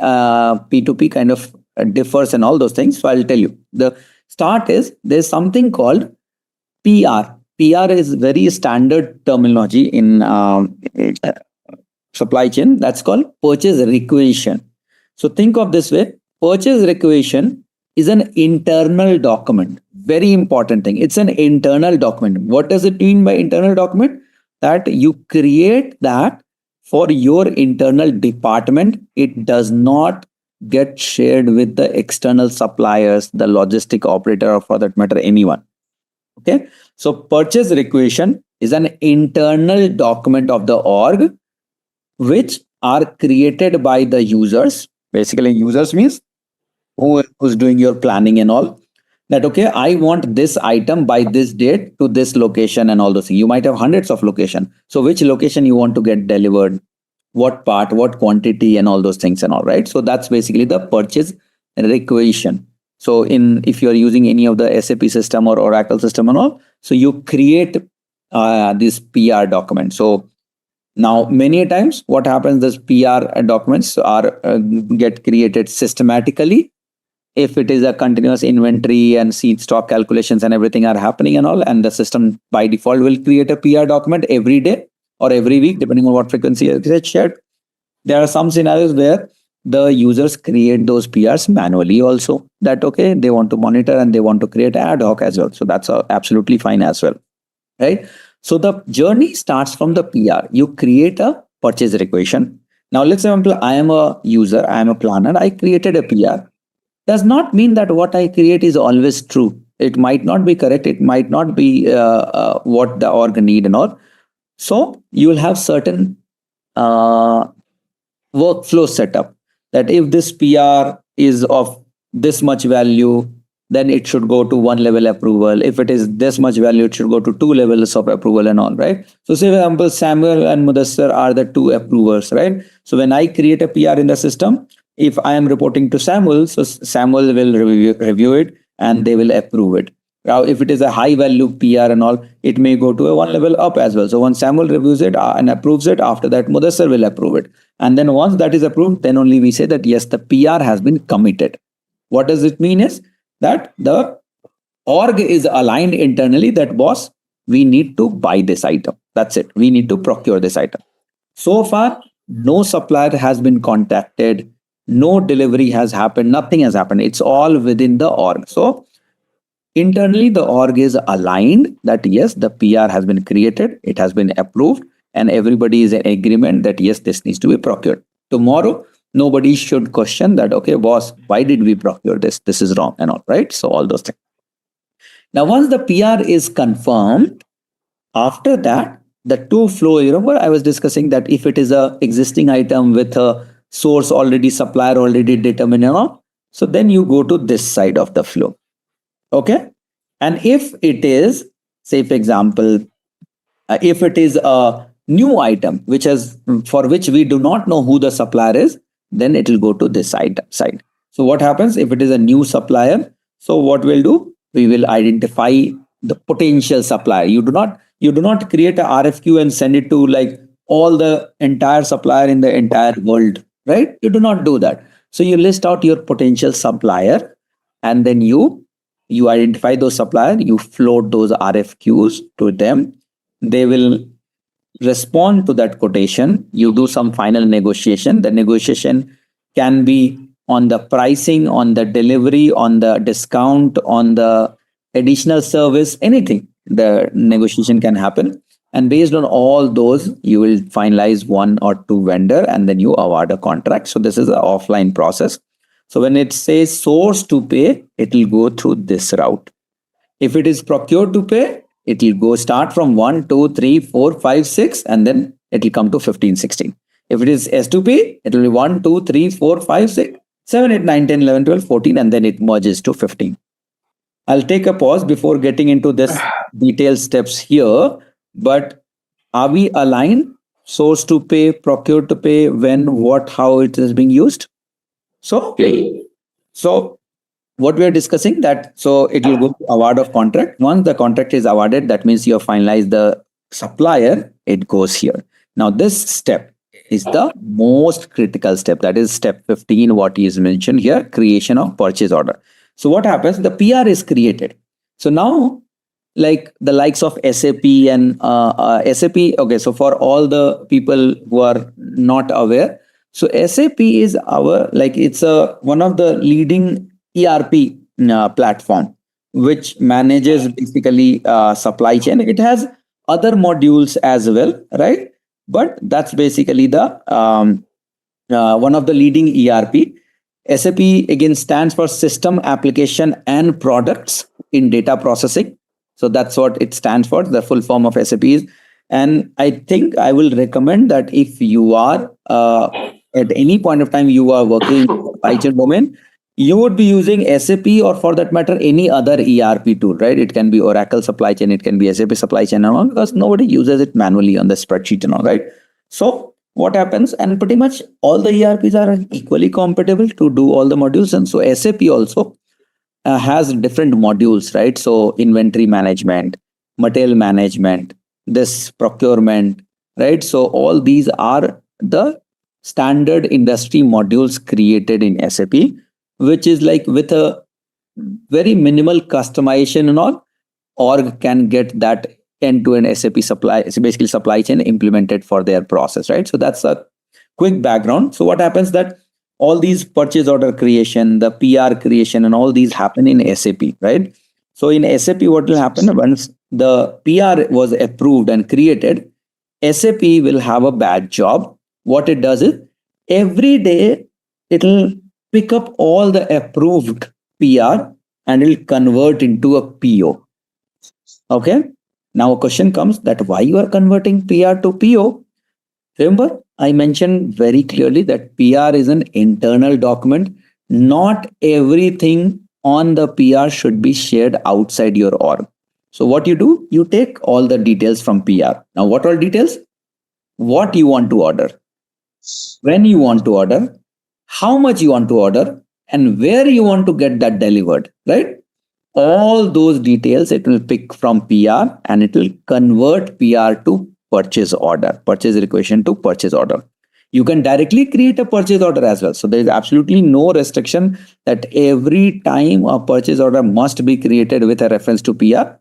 [SPEAKER 5] P2P kind of differs and all those things. So I'll tell you. The start is there's something called PR. PR is very standard terminology in supply chain. That's called purchase requisition. So think of this way: purchase requisition is an internal document. Very important thing. It's an internal document. What does it mean by internal document? That you create that for your internal department. It does not get shared with the external suppliers, the logistic operator, or for that matter, anyone. Okay. So purchase requisition is an internal document of the org, which are created by the users. Basically, users means who's doing your planning and all. That okay, I want this item by this date to this location and all those things. You might have hundreds of locations. So which location you want to get delivered, what part, what quantity, and all those things and all, right? So that's basically the purchase requisition. So if you're using any of the SAP system or Oracle system and all, so you create this PR document. So now many times what happens, this PR documents are get created systematically. If it is a continuous inventory and seed stock calculations and everything are happening and all, and the system by default will create a PR document every day or every week, depending on what frequency it is shared. There are some scenarios where the users create those PRs manually also. That okay, they want to monitor and they want to create ad hoc as well. So that's absolutely fine as well, right? So the journey starts from the PR. You create a purchase requisition. Now, let's say I am a user, I am a planner, I created a PR. Does not mean that what I create is always true. It might not be correct. It might not be what the org need and all. So you will have certain workflow setup that if this PR is of this much value, then it should go to one level approval. If it is this much value, it should go to two levels of approval and all, right? So say for example, Samuel and Mudassar are the two approvers, right? So when I create a PR in the system, if I am reporting to Samuel, so Samuel will review it and they will approve it. Now, if it is a high value PR and all, it may go to a one level up as well. So once Samuel reviews it and approves it, after that Mudassar will approve it. And then once that is approved, then only we say that yes, the PR has been committed. What does it mean is that the org is aligned internally that boss, we need to buy this item. That's it. We need to procure this item. So far, no supplier has been contacted. No delivery has happened. Nothing has happened. It's all within the org. So internally, the org is aligned that yes, the PR has been created, it has been approved, and everybody is in agreement that yes, this needs to be procured. Tomorrow, nobody should question that, okay, boss, why did we procure this? This is wrong and all, right? So all those things. Now, once the PR is confirmed, after that, the two flow, remember I was discussing that if it is a existing item with a source already, supplier already determined and all, so then you go to this side of the flow. Okay. And if it is, say, for example, if it is a new item, which has for which we do not know who the supplier is, then it will go to this side. So what happens if it is a new supplier? So what we'll do? We will identify the potential supplier. You do not create a RFQ and send it to like all the entire supplier in the entire world, right? You do not do that. So you list out your potential supplier and then you identify those suppliers, you float those RFQs to them. They will respond to that quotation. You do some final negotiation. The negotiation can be on the pricing, on the delivery, on the discount, on the additional service, anything. The negotiation can happen. And based on all those, you will finalize one or two vendor and then you award a contract. So this is an offline process. So when it says source to pay, it will go through this route. If it is procure to pay, it will go start from 1, 2, 3, 4, 5, 6, and then it will come to 15, 16. If it is S2P, it will be 1, 2, 3, 4, 5, 6, 7, 8, 9, 10, 11, 12, 14, and then it merges to 15. I'll take a pause before getting into this detailed steps here, but are we aligned? Source to pay, procure to pay, when, what, how it is being used? So what we are discussing that, so it will go to award of contract. Once the contract is awarded, that means you have finalized the supplier, it goes here. Now this step is the most critical step. That is step 15, what is mentioned here, creation of purchase order. So what happens? The PR is created. So now, like the likes of SAP and SAP, okay, so for all the people who are not aware, so SAP is it's one of the leading ERP platform, which manages basically supply chain. It has other modules as well, right? But that's basically the one of the leading ERP. SAP again stands for System, Application and Products in Data Processing. So that's what it stands for. The full form of SAP is. And I think I will recommend that if you are at any point of time you are working in the supply chain domain, you would be using SAP or for that matter any other ERP tool, right? It can be Oracle supply chain, it can be SAP supply chain and all, because nobody uses it manually on the spreadsheet and all, right? So what happens, and pretty much all the ERPs are equally compatible to do all the modules, and so SAP also has different modules, right? So inventory management, material management, this procurement, right? So all these are the standard industry modules created in SAP, which is like with a very minimal customization and all, org can get that end-to-end SAP supply, basically supply chain implemented for their process, right? So that's a quick background. So what happens that all these purchase order creation, the PR creation and all these happen in SAP, right? So in SAP, what will happen the PR was approved and created, SAP will have a bad job. What it does is every day it'll pick up all the approved PR and it'll convert into a PO. Okay. Now a question comes that why you are converting PR to PO? Remember, I mentioned very clearly that PR is an internal document. Not everything on the PR should be shared outside your org. So what you do, you take all the details from PR. Now, what all details? What you want to order, when you want to order, how much you want to order, and where you want to get that delivered, right? All those details it will pick from PR and it will convert PR to purchase order, purchase requisition to purchase order. You can directly create a purchase order as well. So there is absolutely no restriction that every time a purchase order must be created with a reference to PR.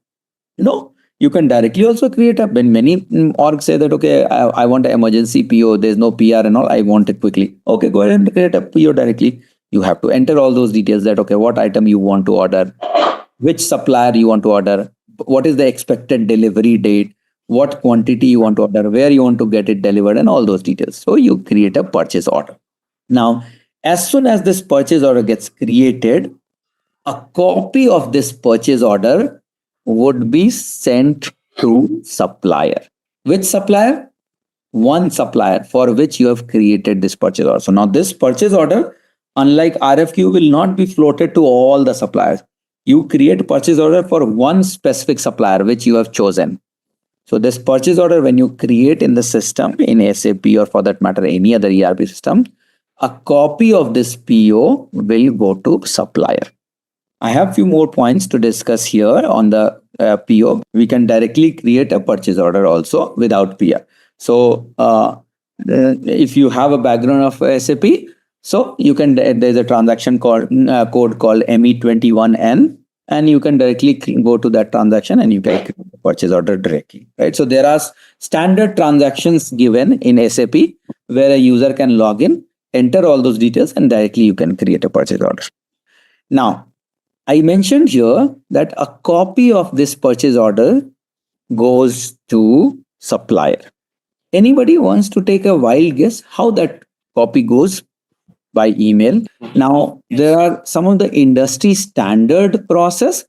[SPEAKER 5] No, you can directly also create a, when many orgs say that, okay, I want an emergency PO, there's no PR and all, I want it quickly. Okay, go ahead and create a PO directly. You have to enter all those details that, okay, what item you want to order, which supplier you want to order, what is the expected delivery date, what quantity you want to order, where you want to get it delivered, and all those details. So you create a purchase order. Now, as soon as this purchase order gets created, a copy of this purchase order would be sent to supplier. Which supplier? One supplier for which you have created this purchase order. So now this purchase order, unlike RFQ, will not be floated to all the suppliers. You create purchase order for one specific supplier which you have chosen. So this purchase order, when you create in the system, in SAP or for that matter, any other ERP system, a copy of this PO will go to supplier. I have few more points to discuss here on the PO. We can directly create a purchase order also without PR. So if you have a background of SAP, so you can, there's a transaction code called ME21N, and you can directly go to that transaction and you can create a purchase order directly, right? So there are standard transactions given in SAP where a user can log in, enter all those details, and directly you can create a purchase order. Now, I mentioned here that a copy of this purchase order goes to supplier. Anybody wants to take a wild guess how that copy goes? By email. Now, there are some of the industry standard process.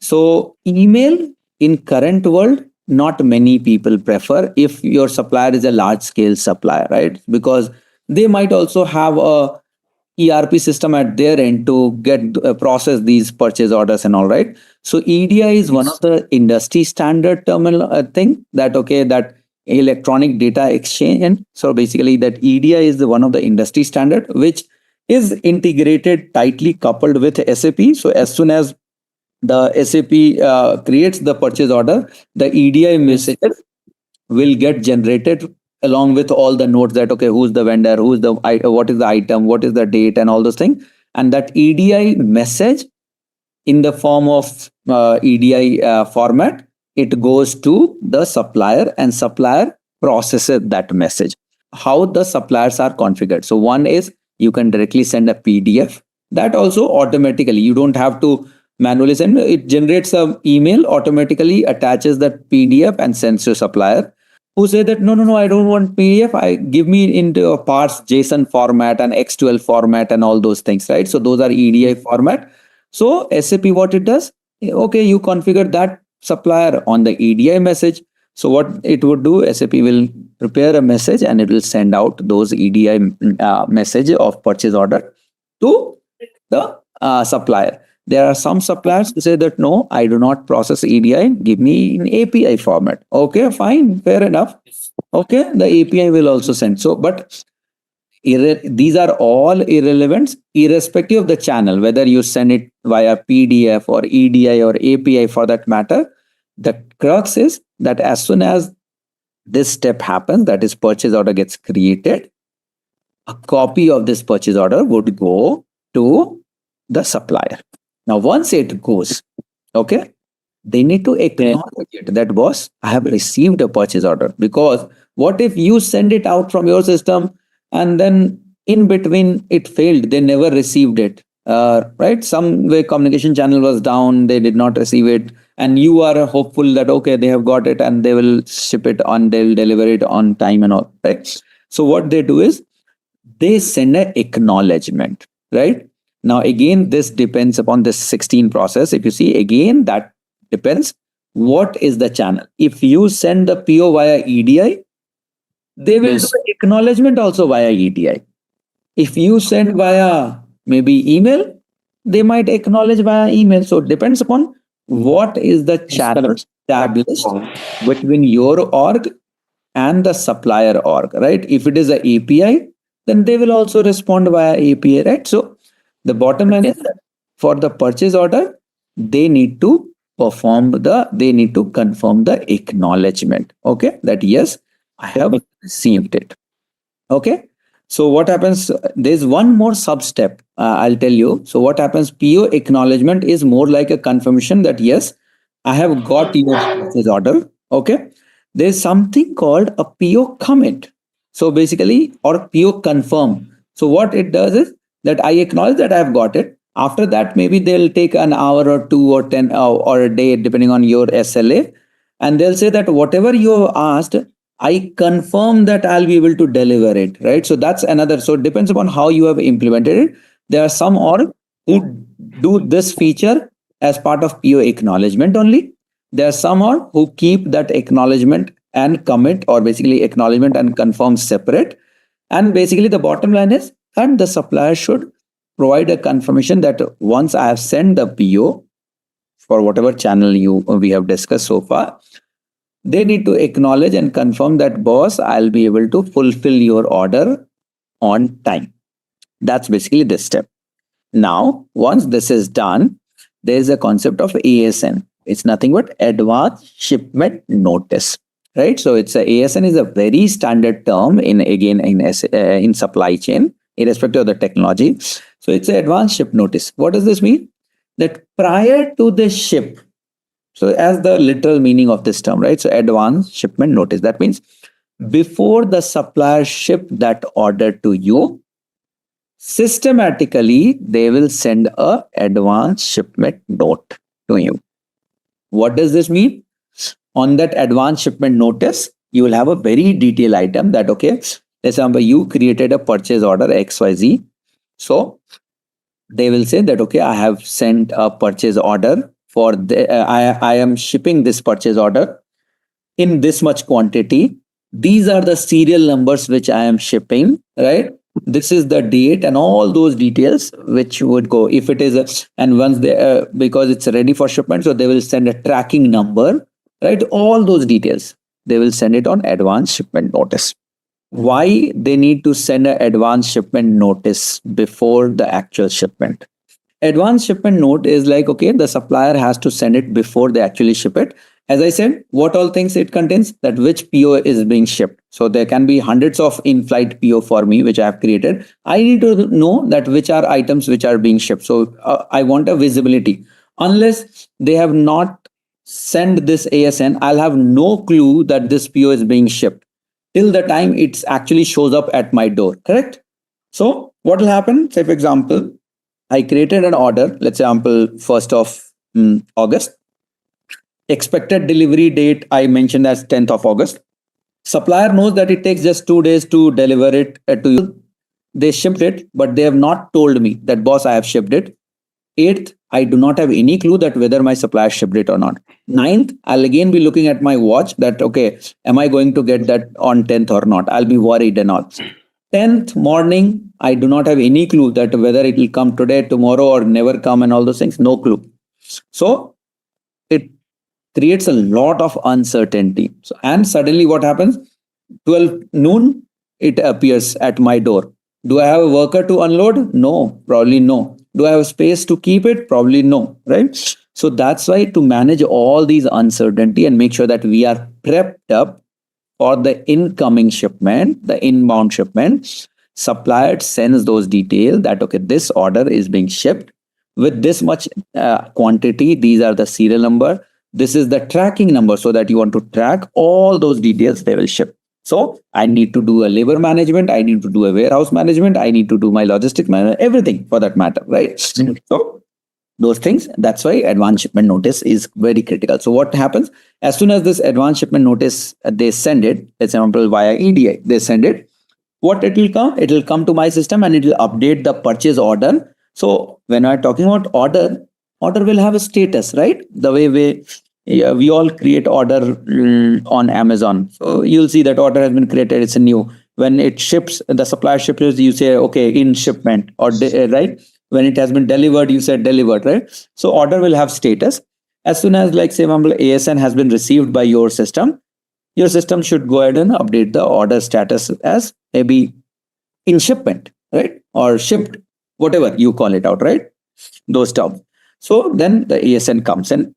[SPEAKER 5] So email in current world, not many people prefer if your supplier is a large scale supplier, right? Because they might also have a ERP system at their end to get process these purchase orders and all, right? So EDI is one of the industry standard terminal thing that, okay, that electronic data exchange. And so basically that EDI is the one of the industry standard which is integrated tightly coupled with SAP. So as soon as the SAP creates the purchase order, the EDI messages will get generated along with all the notes that, okay, who's the vendor, who's the, what is the item, what is the date, and all those things. And that EDI message in the form of EDI format, it goes to the supplier and supplier processes that message. How the suppliers are configured. So one is you can directly send a PDF. That also automatically, you don't have to manually send. It generates an email, automatically attaches that PDF and sends to supplier. Who say that no, I don't want PDF. I give me into a parts JSON format and X12 format and all those things, right? So those are EDI format. So SAP, what it does? Okay, you configure that supplier on the EDI message. So what it would do, SAP will prepare a message and it will send out those EDI message of purchase order to the supplier. There are some suppliers who say that, no, I do not process EDI, give me in API format. Okay, fine, fair enough. Okay, the API will also send. So, but these are all irrelevant, irrespective of the channel, whether you send it via PDF or EDI or API for that matter. The crux is that as soon as this step happens, that is purchase order gets created, a copy of this purchase order would go to the supplier. Now, once it goes, okay, they need to acknowledge it that, boss, I have received a purchase order. Because what if you send it out from your system and then in between it failed, they never received it, right? Some way communication channel was down, they did not receive it, and you are hopeful that okay, they have got it and they will ship it on, they'll deliver it on time and all, right? So what they do is they send an acknowledgement, right? Now again, this depends upon this 16 process. If you see again, that depends what is the channel. If you send the PO via EDI, they will do acknowledgement also via EDI. If you send via maybe email, they might acknowledge via email. So it depends upon what is the channel established between your org and the supplier org, right? If it is a API, then they will also respond via API, right? So the bottom line is that for the purchase order, they need to they need to confirm the acknowledgement, okay? That yes, I have received it. Okay. So what happens? There's one more sub step. I'll tell you. So what happens? PO acknowledgement is more like a confirmation that yes, I have got your purchase order. Okay. There's something called a PO commit. So basically, or PO confirm. So what it does is that I acknowledge that I have got it. After that, maybe they'll take an hour or two or 10 or a day, depending on your SLA. And they'll say that whatever you have asked, I confirm that I'll be able to deliver it, right? So that's another. So it depends upon how you have implemented it. There are some org who do this feature as part of PO acknowledgement only. There are some org who keep that acknowledgement and commit, or basically acknowledgement and confirm separate. And basically the bottom line is that the supplier should provide a confirmation that once I have sent the PO for whatever channel we have discussed so far, they need to acknowledge and confirm that, boss, I'll be able to fulfill your order on time. That's basically this step. Now, once this is done, there is a concept of ASN. It's nothing but Advance Shipment Notice, right? So it's ASN is a very standard term in supply chain, irrespective of the technology. So it's an Advance Ship Notice. What does this mean? That prior to the ship, so as the literal meaning of this term, right? So advance shipment notice. That means before the supplier ship that order to you, systematically they will send a advance shipment note to you. What does this mean? On that advance shipment notice, you will have a very detailed item that, okay, let's say you created a purchase order XYZ. So they will say that, okay, I have sent a purchase order for I am shipping this purchase order in this much quantity. These are the serial numbers which I am shipping, right? This is the date and all those details which would go if it is and once they because it's ready for shipment, so they will send a tracking number, right? All those details they will send it on advance shipment notice. Why they need to send an advance shipment notice before the actual shipment? Advance shipment note is like, okay, the supplier has to send it before they actually ship it. As I said, what all things it contains, that which PO is being shipped. So there can be hundreds of in-flight PO for me, which I have created. I need to know that which are items which are being shipped. So I want a visibility. Unless they have not sent this ASN, I'll have no clue that this PO is being shipped till the time it actually shows up at my door, correct? So what will happen? Say, for example, I created an order, let's say example 1st of August. Expected delivery date I mentioned as 10th of August. Supplier knows that it takes just 2 days to deliver it to you. They shipped it, but they have not told me that, boss, I have shipped it. 8th, I do not have any clue that whether my supplier shipped it or not. 9th, I'll again be looking at my watch that, okay, am I going to get that on 10th or not? I'll be worried and all. 10th morning, I do not have any clue that whether it will come today, tomorrow, or never come and all those things. No clue. So it creates a lot of uncertainty. So, and suddenly what happens? 12 noon, it appears at my door. Do I have a worker to unload? No, probably no. Do I have space to keep it? Probably no, right? So that's why to manage all these uncertainty and make sure that we are prepped up for the incoming shipment, the inbound shipment, supplier sends those details that, okay, this order is being shipped with this much quantity. These are the serial number. This is the tracking number, so that you want to track all those details they will ship. So I need to do a labor management. I need to do a warehouse management. I need to do my logistics management, everything for that matter, right? So those things. That's why advance shipment notice is very critical. So what happens as soon as this advance shipment notice they send it, for example via EDI, they send it. What it will come? It will come to my system and it will update the purchase order. So when I'm talking about order will have a status, right? The way we all create order on Amazon. So you'll see that order has been created. It's a new. When it ships, the supplier ships, you say, okay, in shipment or right. When it has been delivered, you said delivered, right? So order will have status. As soon as, like, say, ASN has been received by your system should go ahead and update the order status as maybe in shipment, right? Or shipped, whatever you call it out, right? Those terms. So then the ASN comes in.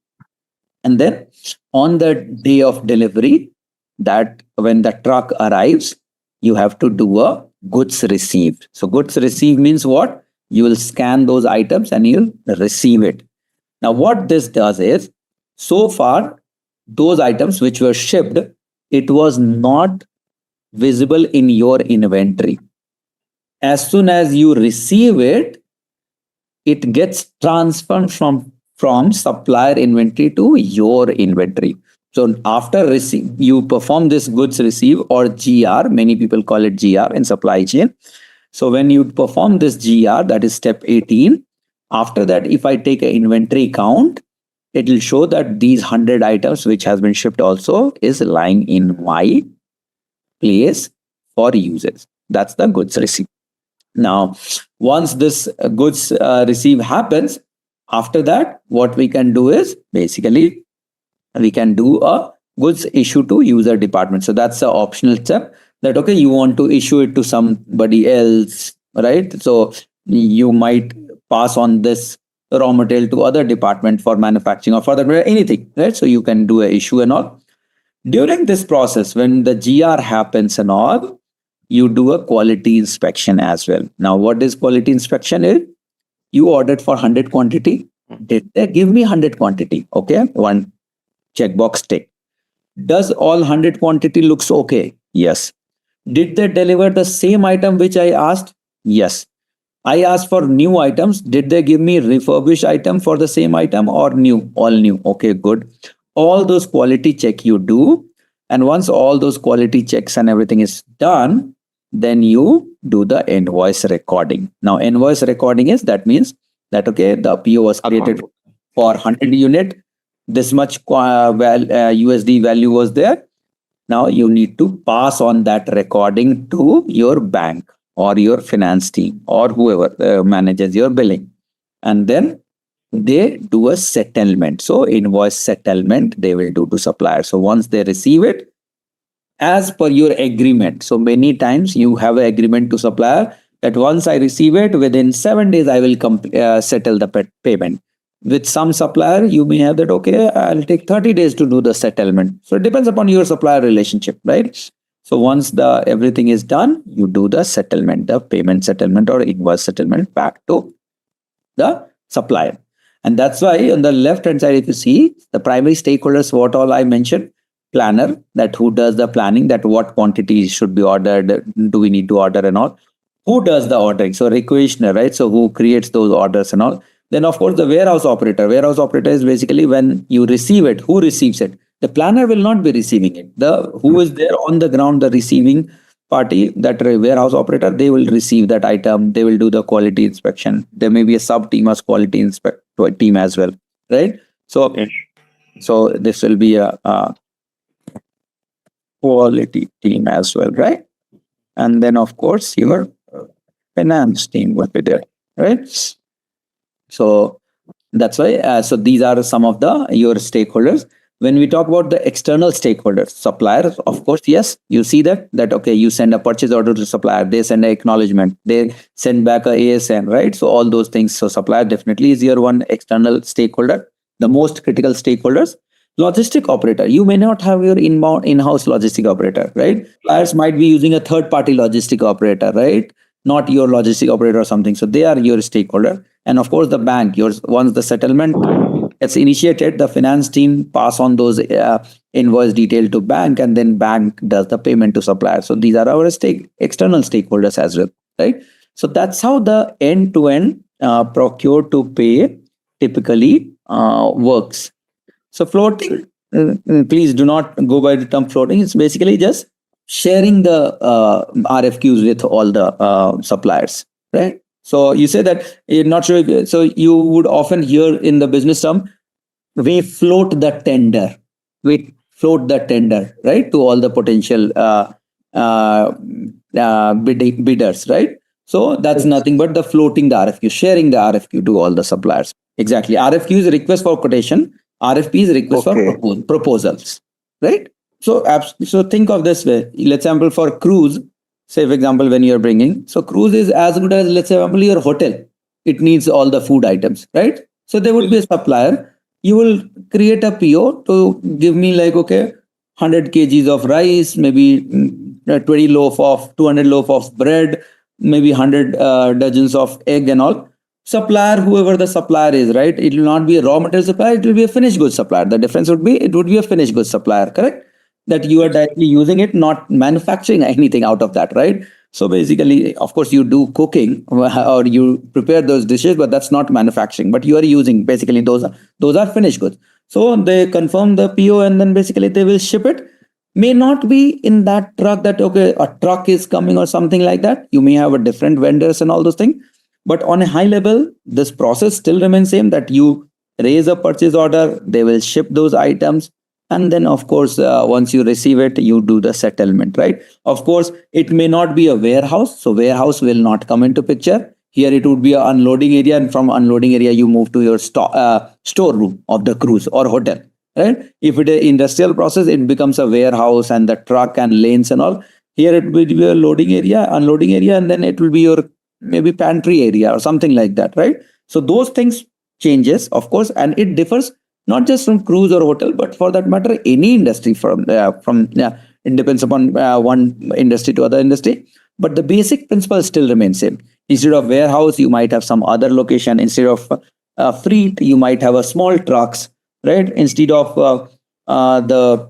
[SPEAKER 5] And then on the day of delivery, that when the truck arrives, you have to do a goods received. So goods received means what? You will scan those items and you'll receive it. Now, what this does is, so far, those items which were shipped, it was not visible in your inventory. As soon as you receive it, it gets transferred from supplier inventory to your inventory. So after you perform this goods receive or GR, many people call it GR in supply chain. So when you perform this GR, that is step 18, after that, if I take an inventory count, it will show that these 100 items which has been shipped also is lying in my place for users. That's the goods receive. Now, once this goods receive happens, after that, what we can do is basically we can do a goods issue to user department. So that's the optional step that, okay, you want to issue it to somebody else, right? So you might pass on this raw material to other department for manufacturing or further anything, right? So you can do a issue and all. During this process, when the GR happens and all, you do a quality inspection as well. Now, what is quality inspection is? You ordered for 100 quantity. Did they give me 100 quantity? Okay, one checkbox tick. Does all 100 quantity looks okay? Yes. Did they deliver the same item which I asked? Yes. I asked for new items. Did they give me refurbished item for the same item or new? All new. Okay, good. All those quality check you do. And once all those quality checks and everything is done, then you do the invoice recording. Now, invoice recording is, that means that, okay, the PO was created for 100 unit. This much USD value was there. Now you need to pass on that recording to your bank or your finance team or whoever manages your billing. And then they do a settlement. So invoice settlement they will do to supplier. So once they receive it, as per your agreement. So many times you have an agreement to supplier that once I receive it, within 7 days, I will settle the payment. With some supplier, you may have that, okay, I'll take 30 days to do the settlement. So it depends upon your supplier relationship, right? So once the everything is done, you do the settlement, the payment settlement or invoice settlement back to the supplier. And that's why on the left-hand side, if you see the primary stakeholders, what all I mentioned, planner, that who does the planning, that what quantities should be ordered, do we need to order and all. Who does the ordering? So requisitioner, right? So who creates those orders and all. Then of course the warehouse operator. Warehouse operator is basically when you receive it, who receives it? The planner will not be receiving it. The who is there on the ground, the receiving party, that warehouse operator, they will receive that item. They will do the quality inspection. There may be a sub team as quality inspect team as well, right? So, so this will be a quality team as well, right? And then of course your finance team will be there, right? So that's why. So these are some of the your stakeholders. When we talk about the external stakeholders, suppliers, of course, yes, you see that okay, you send a purchase order to supplier, they send an acknowledgement, they send back a ASN, right? So all those things. So supplier definitely is your one external stakeholder, the most critical stakeholders. Logistic operator, you may not have your in-house logistic operator, right? Suppliers might be using a third-party logistic operator, right? Not your logistic operator or something. So they are your stakeholder. And of course, the bank, once the settlement gets initiated, the finance team pass on those invoice detail to bank, and then bank does the payment to supplier. So these are our external stakeholders as well, right? So that's how the end-to-end procure to pay typically works. So floating, please do not go by the term floating. It's basically just sharing the RFQs with all the suppliers, right? So you say that you're not sure. So you would often hear in the business term, we float the tender. We float the tender, right, to all the potential bidders, right? So that's nothing but the floating the RFQ, sharing the RFQ to all the suppliers. Exactly. RFQ is request for quotation. RFP is request for proposals, right? So, so think of this way. Let's example for cruise. Say, for example, when you're bringing, so cruise is as good as, let's say, for example, your hotel. It needs all the food items, right? So there would be a supplier. You will create a PO to give me like, okay, 100 kgs of rice, maybe 20 loaf of 200 loaf of bread, maybe 100 dozens of egg and all. Supplier, whoever the supplier is, right? It will not be a raw material supplier, it will be a finished goods supplier. The difference would be, it would be a finished goods supplier, correct? That you are directly using it, not manufacturing anything out of that, right? So basically, of course, you do cooking or you prepare those dishes, but that's not manufacturing. But you are using basically those are finished goods. So they confirm the PO and then basically they will ship it. May not be in that truck that, okay, a truck is coming or something like that. You may have a different vendors and all those things. But on a high level, this process still remains same, that you raise a purchase order, they will ship those items. And then, of course, once you receive it, you do the settlement, right? Of course, it may not be a warehouse. So warehouse will not come into picture. Here it would be an unloading area. And from unloading area, you move to your storeroom of the cruise or hotel, right? If it is industrial process, it becomes a warehouse and the truck and lanes and all. Here it will be a loading area, unloading area, and then it will be your maybe pantry area or something like that, right? So those things changes, of course, and it differs not just from cruise or hotel, but for that matter, any industry it depends upon one industry to other industry. But the basic principle still remains same. Instead of warehouse, you might have some other location. Instead of freight, you might have a small trucks, right? Instead of the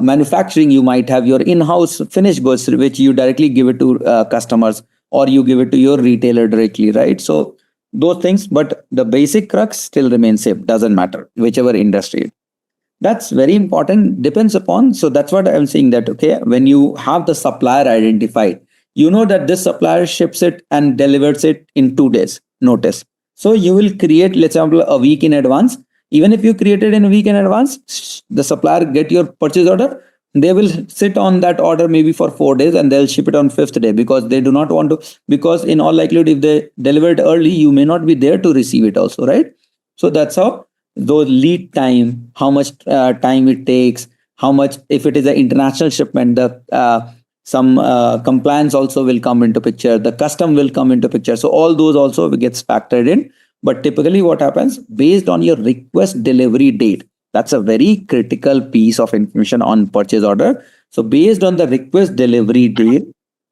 [SPEAKER 5] manufacturing, you might have your in-house finished goods, which you directly give it to customers, or you give it to your retailer directly, right? So those things, but the basic crux still remains same, doesn't matter whichever industry. That's very important, depends upon. So that's what I'm saying, that okay, when you have the supplier identified, you know that this supplier ships it and delivers it in 2 days notice. So you will create, let's say, a week in advance. Even if you create it in a week in advance, the supplier get your purchase order, they will sit on that order maybe for 4 days and they'll ship it on 5th day, because they do not want to, because in all likelihood, if they deliver it early, you may not be there to receive it also, right? So that's how those lead time, how much time it takes, how much, if it is an international shipment, the some compliance also will come into picture, the custom will come into picture. So all those also gets factored in. But typically what happens, based on your request delivery date, that's a very critical piece of information on purchase order. So based on the request delivery date,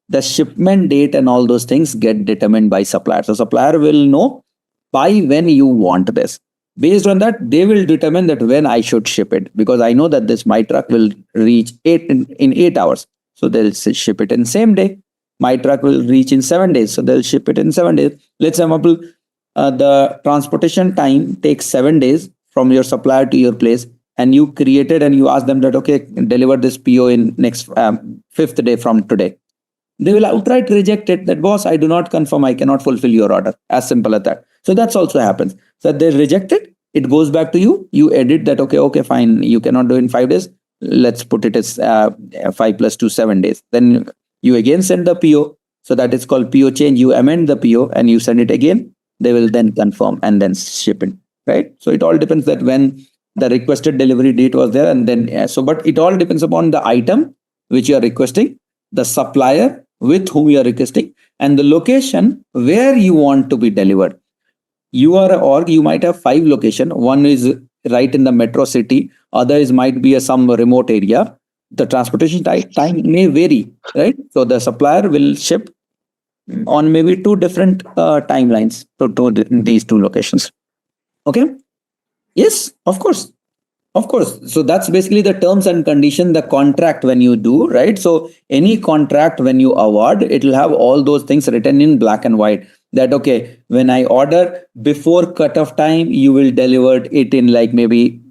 [SPEAKER 5] the shipment date and all those things get determined by supplier. So supplier will know by when you want this. Based on that, they will determine that when I should ship it, because I know that this my truck will reach in 8 hours. So they'll ship it in same day. My truck will reach in 7 days. So they'll ship it in 7 days. Let's say, the transportation time takes 7 days from your supplier to your place, and you created and you ask them that, okay, deliver this PO in next 5th day from today. They will outright reject it, that boss, I do not confirm, I cannot fulfill your order. As simple as that. So that's also happens. So they reject it, it goes back to you, you edit that, okay, fine, you cannot do it in 5 days. Let's put it as 5 plus 2, 7 days. Then you again send the PO. So that is called PO change. You amend the PO and you send it again. They will then confirm and then ship it, right? So it all depends that when the requested delivery date was there, and then but it all depends upon the item which you are requesting, the supplier with whom you are requesting, and the location where you want to be delivered. You are an org, you might have 5 locations. One is right in the metro city, other is might be some remote area. The transportation time may vary, right? So the supplier will ship on maybe 2 different timelines to these 2 locations. Okay. Yes, of course. So that's basically the terms and condition, the contract when you do, right? So any contract when you award, it will have all those things written in black and white. that, okay, when I order before cutoff time, you will deliver it in like maybe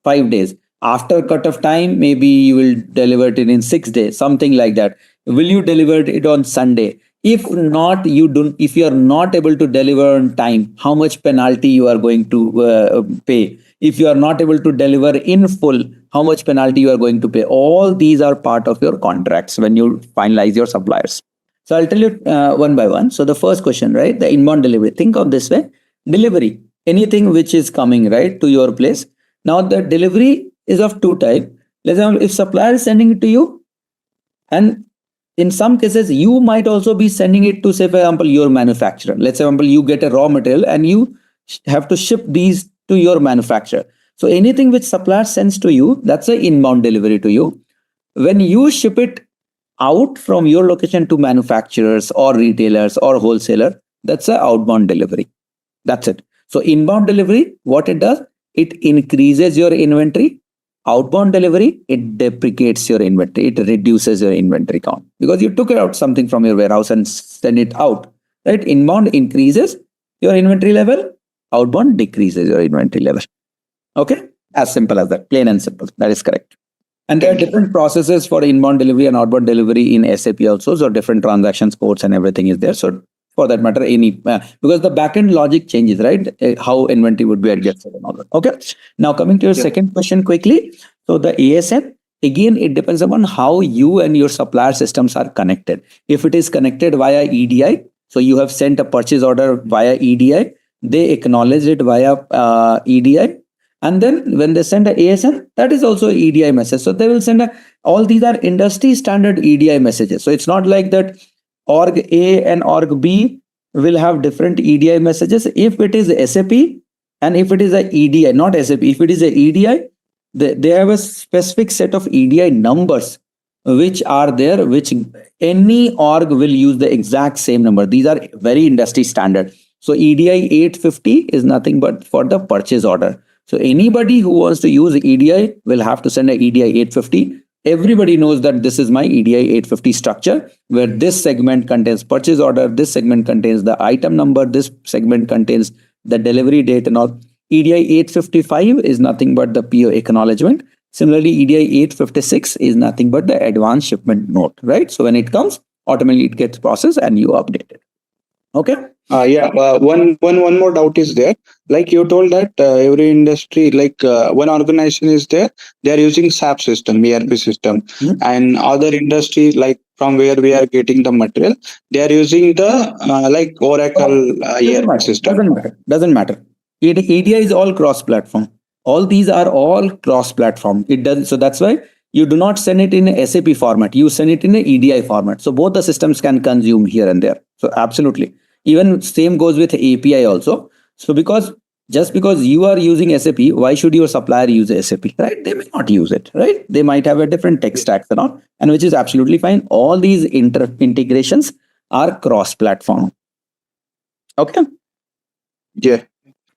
[SPEAKER 5] 5 days. After cutoff time, maybe you will deliver it in 6 days, something like that. Will you deliver it on Sunday? If not, you don't. If you are not able to deliver on time, how much penalty you are going to pay? If you are not able to deliver in full, how much penalty you are going to pay? All these are part of your contracts when you finalize your suppliers. So I'll tell you one by one. So the first question, right? The inbound delivery. Think of this way: delivery, anything which is coming right to your place. Now the delivery is of two types. Let's say if supplier is sending it to you, and in some cases you might also be sending it to, say for example, your manufacturer. Let's say for example, you get a raw material and you have to ship these to your manufacturer. So anything which supplier sends to you, that's an inbound delivery to you. When you ship it out from your location to manufacturers or retailers or wholesaler, that's an outbound delivery. That's it. So inbound delivery, what it does, it increases your inventory. Outbound delivery, it deprecates your inventory. It reduces your inventory count because you took out something from your warehouse and send it out, right? Inbound increases your inventory level. Outbound decreases your inventory level. Okay, as simple as that, plain and simple. That is correct. And there are different processes for inbound delivery and outbound delivery in SAP also. So different transactions codes and everything is there. So for that matter, any because the backend logic changes, right? How inventory would be adjusted and all that. Okay. Now coming to your second question quickly. So the ASN, again, it depends upon how you and your supplier systems are connected. If it is connected via EDI, so you have sent a purchase order via EDI, they acknowledge it via EDI. And then when they send a ASN, that is also EDI message. So they will send all these are industry standard EDI messages. So it's not like that org A and org B will have different EDI messages. If it is SAP and if it is a EDI, not SAP, if it is a EDI, they have a specific set of EDI numbers which are there, which any org will use the exact same number. These are very industry standard. So EDI 850 is nothing but for the purchase order. So anybody who wants to use EDI will have to send an EDI 850. Everybody knows that this is my EDI 850 structure, where this segment contains purchase order, this segment contains the item number, this segment contains the delivery date and all. EDI 855 is nothing but the PO acknowledgement. Similarly, EDI 856 is nothing but the advanced shipment note, right? So when it comes, automatically it gets processed and you update it. Okay.
[SPEAKER 8] One more doubt is there. Like you told that every industry, like one organization is there, they are using SAP system, ERP system, and other industry, like from where we are getting the material, they are using the like Oracle ERP system.
[SPEAKER 5] Doesn't matter. EDI is all cross-platform. All these are all cross-platform. It does so. That's why you do not send it in a SAP format. You send it in a EDI format. So both the systems can consume here and there. So absolutely. Even same goes with API also. So just because you are using SAP, why should your supplier use SAP, right? They may not use it, right? They might have a different tech stack and all, and which is absolutely fine. All these integrations are cross-platform. Okay.
[SPEAKER 8] Yeah.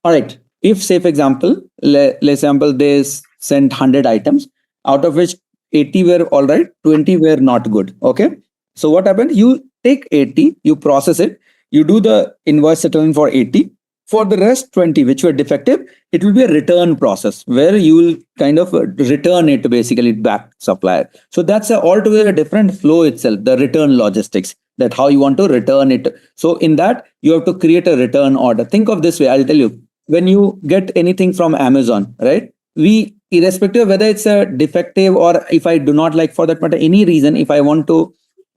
[SPEAKER 5] All right. If, say, for example, let's example, they sent 100 items, out of which 80 were all right, 20 were not good. Okay. So what happened? You take 80, you process it, you do the invoice settlement for 80. For the rest 20, which were defective, it will be a return process where you will kind of return it basically back to supplier. So that's altogether a different flow itself, the return logistics, that how you want to return it. So in that, you have to create a return order. Think of this way, I'll tell you, when you get anything from Amazon, right? We, irrespective of whether it's a defective or if I do not like, for that matter, any reason, if I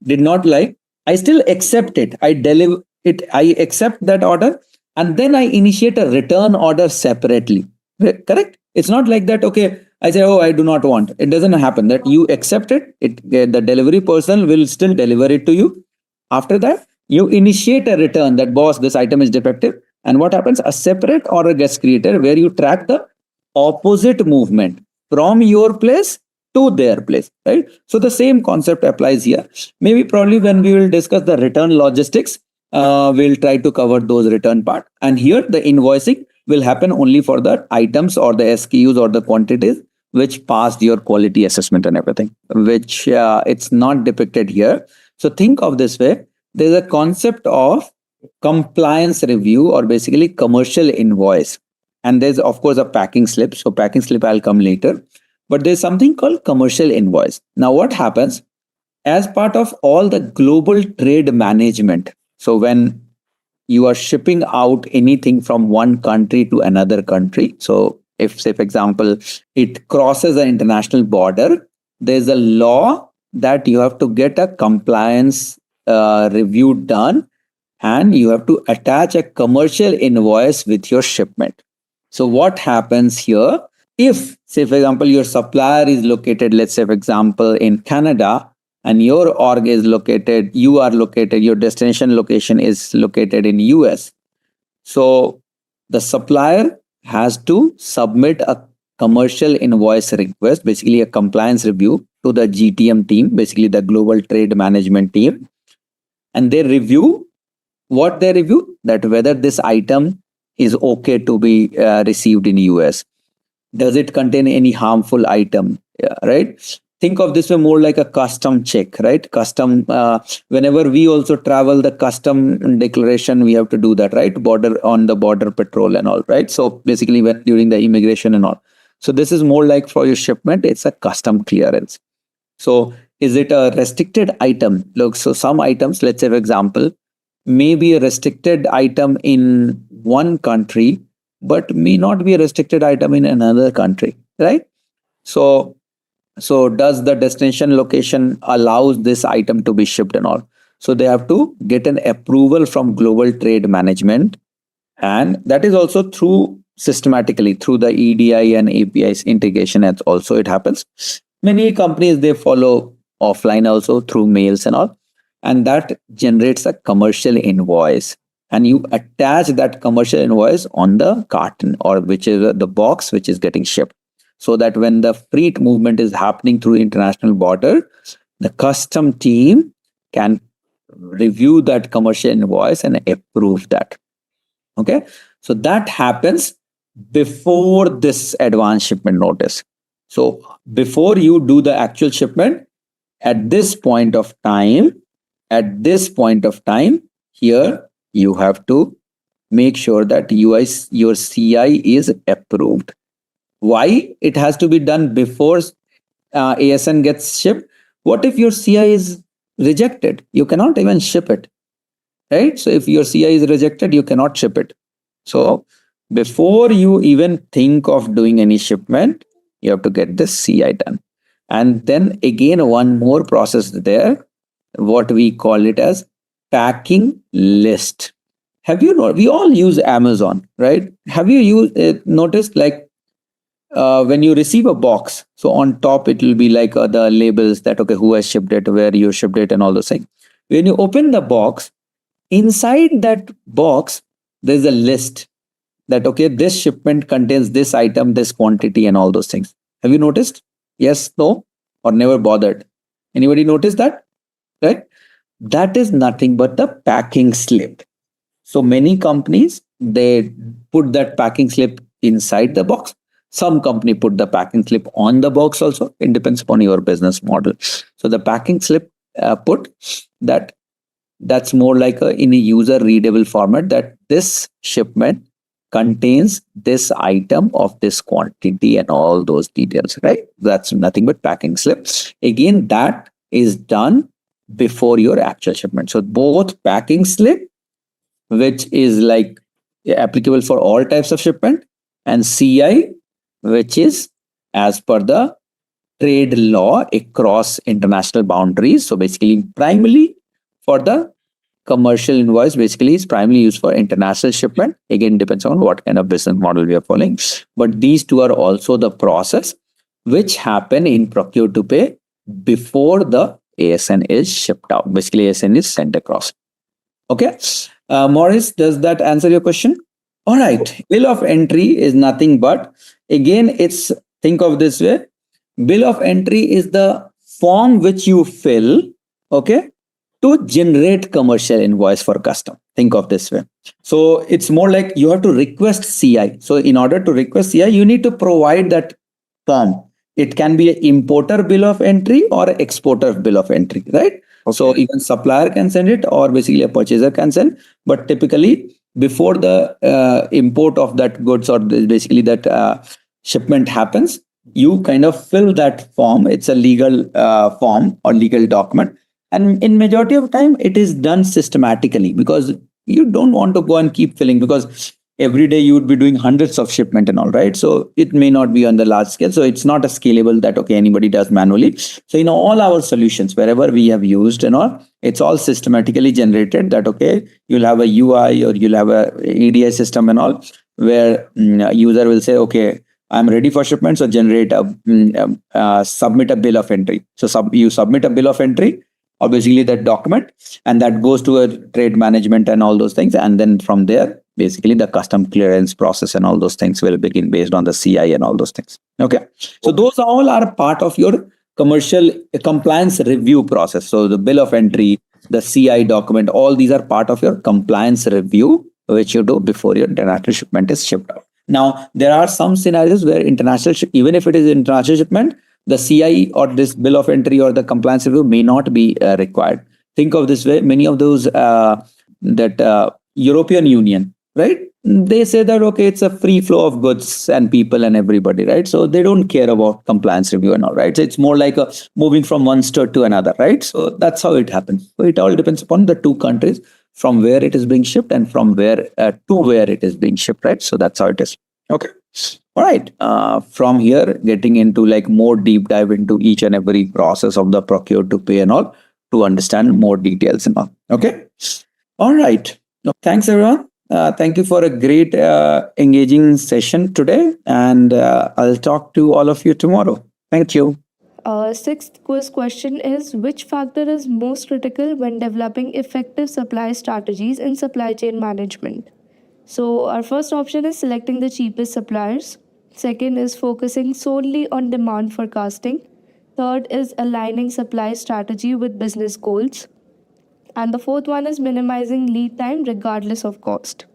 [SPEAKER 5] did not like, I still accept it. I deliver it. I accept that order. And then I initiate a return order separately. Correct? It's not like that, okay, I say, oh, I do not want. It doesn't happen. That you accept it, the delivery person will still deliver it to you. After that, you initiate a return that, boss, this item is defective. And what happens? A separate order gets created where you track the opposite movement from your place to their place, right? So the same concept applies here. Maybe probably when we will discuss the return logistics, we'll try to cover those return part. And here the invoicing will happen only for the items or the SKUs or the quantities which passed your quality assessment and everything, which it's not depicted here. So think of this way. There's a concept of compliance review, or basically commercial invoice. And there's of course a packing slip. So packing slip I'll come later. But there's something called commercial invoice. Now what happens as part of all the global trade management? So when you are shipping out anything from one country to another country. So if, say, for example, it crosses an international border, there's a law that you have to get a compliance review done, and you have to attach a commercial invoice with your shipment. So what happens here? If, say, for example, your supplier is located, let's say, for example, in Canada, and your org is located, your destination location is located in US. So the supplier has to submit a commercial invoice request, basically a compliance review, to the GTM team, basically the global trade management team. And they review what they review, that whether this item is okay to be received in US. Does it contain any harmful item? Right? Think of this way more like a custom check, right? Custom, whenever we also travel, the custom declaration, we have to do that, right? On the border patrol and all, right? So basically when during the immigration and all. So this is more like for your shipment, it's a custom clearance. So is it a restricted item? Look, so some items, let's say for example, may be a restricted item in one country, but may not be a restricted item in another country, right? So does the destination location allows this item to be shipped and all? So they have to get an approval from global trade management, and that is also through systematically through the EDI and APIs integration. And also it happens. Many companies, they follow offline also through mails and all, and that generates a commercial invoice. And you attach that commercial invoice on the carton, or which is the box which is getting shipped, so that when the freight movement is happening through international border, the custom team can review that commercial invoice and approve that. Okay, so that happens before this advance shipment notice. So before you do the actual shipment, at this point of time, here you have to make sure that your CI is approved. Why it has to be done before ASN gets shipped? What if your CI is rejected? You cannot even ship it, right? So if your CI is rejected, you cannot ship it. So before you even think of doing any shipment, you have to get this CI done. And then again, one more process there, what we call it as packing list. Have you we all use Amazon, right? Have you noticed, like, when you receive a box, so on top it will be like the labels that, okay, who has shipped it, where you shipped it, and all those things. When you open the box, inside that box there's a list that, okay, this shipment contains this item, this quantity, and all those things. Have you noticed? Yes, no, or never bothered? Anybody notice that? Right? That is nothing but the packing slip. So many companies, they put that packing slip inside the box. Some company put the packing slip on the box also. It depends upon your business model. So the packing slip put that's more like in a user readable format, that this shipment contains this item of this quantity and all those details, right? That's nothing but packing slips. Again, that is done before your actual shipment. So both packing slip, which is like applicable for all types of shipment, and CI, which is as per the trade law across international boundaries. So basically, primarily for the commercial invoice, basically is primarily used for international shipment. Again, depends on what kind of business model we are following. But these two are also the process which happen in procure to pay before the ASN is shipped out. Basically, ASN is sent across. Okay. Maurice, does that answer your question? All right. Bill of entry is nothing but, again, it's, think of this way. Bill of entry is the form which you fill, okay, to generate commercial invoice for custom. Think of this way. So it's more like you have to request CI. So in order to request CI, you need to provide that form. It can be an importer bill of entry or exporter bill of entry, right? So even supplier can send it, or basically a purchaser can send. But typically, before the import of that goods, or basically that shipment happens, you kind of fill that form. It's a legal form or legal document, and in majority of time, it is done systematically, because you don't want to go and keep filling, because every day you would be doing hundreds of shipment and all, right? So it may not be on the large scale. So it's not a scalable that, okay, anybody does manually. So in all our solutions, wherever we have used and all, it's all systematically generated that, okay, you'll have a UI or you'll have a EDI system and all, where a user will say, okay, I'm ready for shipment. So generate submit a bill of entry. So you submit a bill of entry, or basically that document, and that goes to a trade management and all those things. And then from there, basically the custom clearance process and all those things will begin based on the CI and all those things. Okay. So those all are part of your commercial compliance review process. So the bill of entry, the CI document, all these are part of your compliance review, which you do before your international shipment is shipped out. Now, there are some scenarios where even if it is international shipment, the CI or this bill of entry or the compliance review may not be required. Think of this way: many of those European Union, right? They say that, okay, it's a free flow of goods and people and everybody, right? So they don't care about compliance review and all, right? So it's more like a moving from one state to another, right? So that's how it happens. So it all depends upon the two countries, from where it is being shipped and from where to where it is being shipped, right? So that's how it is. Okay. All right. From here, getting into like more deep dive into each and every process of the procure to pay and all, to understand more details and all. Okay. All right. Thanks, everyone. Thank you for a great engaging session today, and I'll talk to all of you tomorrow. Thank you.
[SPEAKER 4] Sixth quiz question is, which factor is most critical when developing effective supply strategies in supply chain management? So our first option is selecting the cheapest suppliers. Second is focusing solely on demand forecasting. Third is aligning supply strategy with business goals. And the fourth one is minimizing lead time regardless of cost.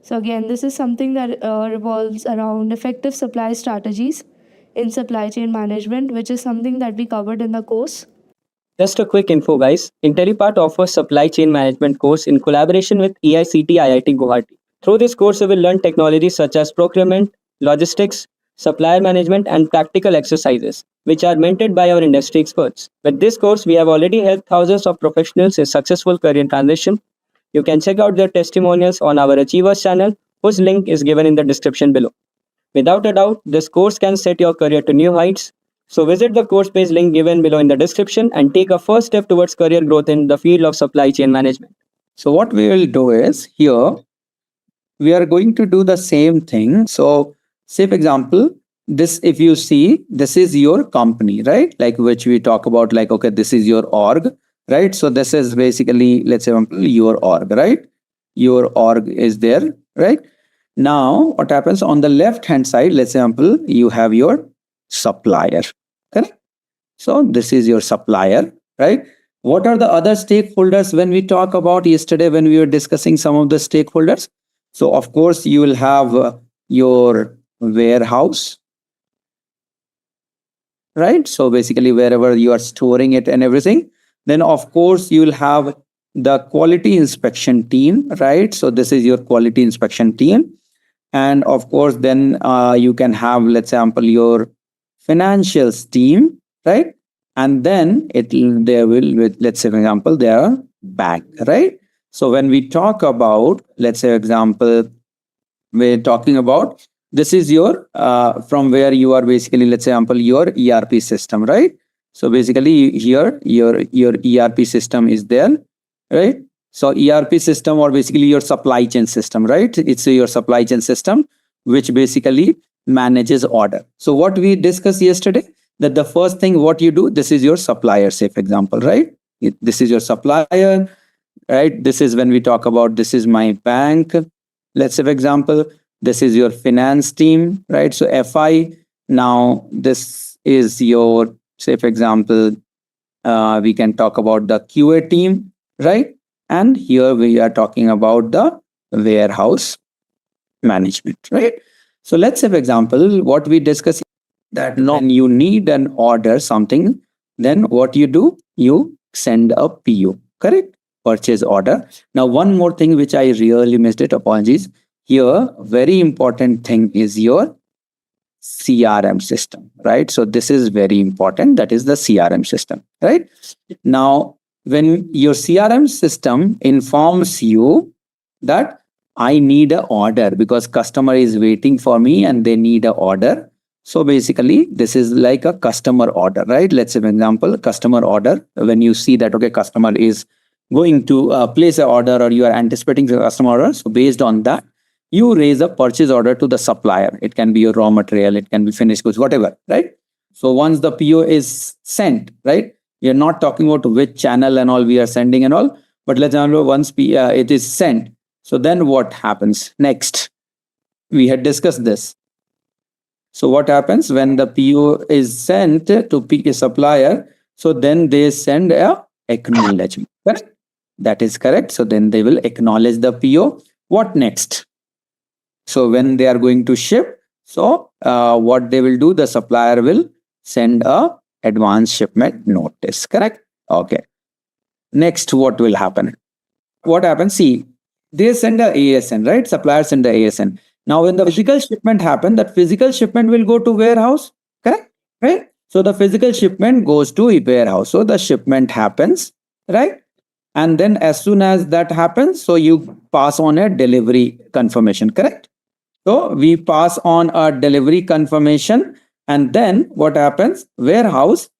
[SPEAKER 4] So again, this is something that revolves around effective supply strategies in supply chain management, which is something that we covered in the course.
[SPEAKER 6] Just a quick info, guys. Intellipaat offers supply chain management course in collaboration with EICT IIT Guwahati. Through this course, you will learn technologies such as procurement, logistics, supplier management, and practical exercises, which are mentored by our industry experts. With this course, we have already helped thousands of professionals in successful career transition. You can check out their testimonials on our Achievers channel, whose link is given in the description below. Without a doubt, this course can set your career to new heights. So visit the course page link given below in the description and take a first step towards career growth in the field of supply chain management.
[SPEAKER 5] So what we will do is, here we are going to do the same thing. So say, for example, this, if you see, this is your company, right? Like, which we talk about, like, okay, this is your org, right? So this is basically, let's say, your org, right? Your org is there, right? Now, what happens on the left hand side, let's say, you have your supplier, correct? So this is your supplier, right? What are the other stakeholders when we talk about yesterday when we were discussing some of the stakeholders? So of course, you will have your warehouse, right? So basically, wherever you are storing it and everything, then of course, you will have the quality inspection team, right? So this is your quality inspection team. And of course, then you can have, let's say, your financials team, right? And then there will, let's say, for example, there are bank, right? So when we talk about, let's say, for example, we're talking about, this is your, from where you are basically, let's say, your ERP system, right? So basically here, your ERP system is there, right? So ERP system, or basically your supply chain system, right? It's your supply chain system, which basically manages order. So what we discussed yesterday, that the first thing what you do, this is your supplier, say, for example, right? This is your supplier, right? This is when we talk about, this is my bank. Let's say, for example, this is your finance team, right? So FI. Now this is your, say, for example, we can talk about the QA team, right? And here we are talking about the warehouse management, right? So let's say, for example, what we discussed, that when you need an order something, then what you do, you send a PO, correct? Purchase order. Now, one more thing which I really missed it, apologies. Here, very important thing is your CRM system, right? So this is very important. That is the CRM system, right? Now, when your CRM system informs you that I need an order because customer is waiting for me and they need an order. So basically, this is like a customer order, right? Let's say, for example, customer order. When you see that, okay, customer is going to place an order or you are anticipating the customer order. So based on that, you raise a purchase order to the supplier. It can be your raw material, it can be finished goods, whatever, right? So once the PO is sent, right? We are not talking about which channel and all we are sending and all, but let's remember once it is sent. So then what happens next? We had discussed this. So what happens when the PO is sent to a supplier? So then they send a acknowledgement. Correct? That is correct. So then they will acknowledge the PO. What next? So when they are going to ship, so what they will do, the supplier will send a advance shipment notice, correct? Okay. Next, what will happen? What happens? See, they send a ASN, right? Supplier send a ASN. Now, when the physical shipment happen, that physical shipment will go to warehouse, correct? Right? So the physical shipment goes to a warehouse. So the shipment happens, right? And then as soon as that happens, so you pass on a delivery confirmation, correct? So we pass on a delivery confirmation, and then what happens? Warehouse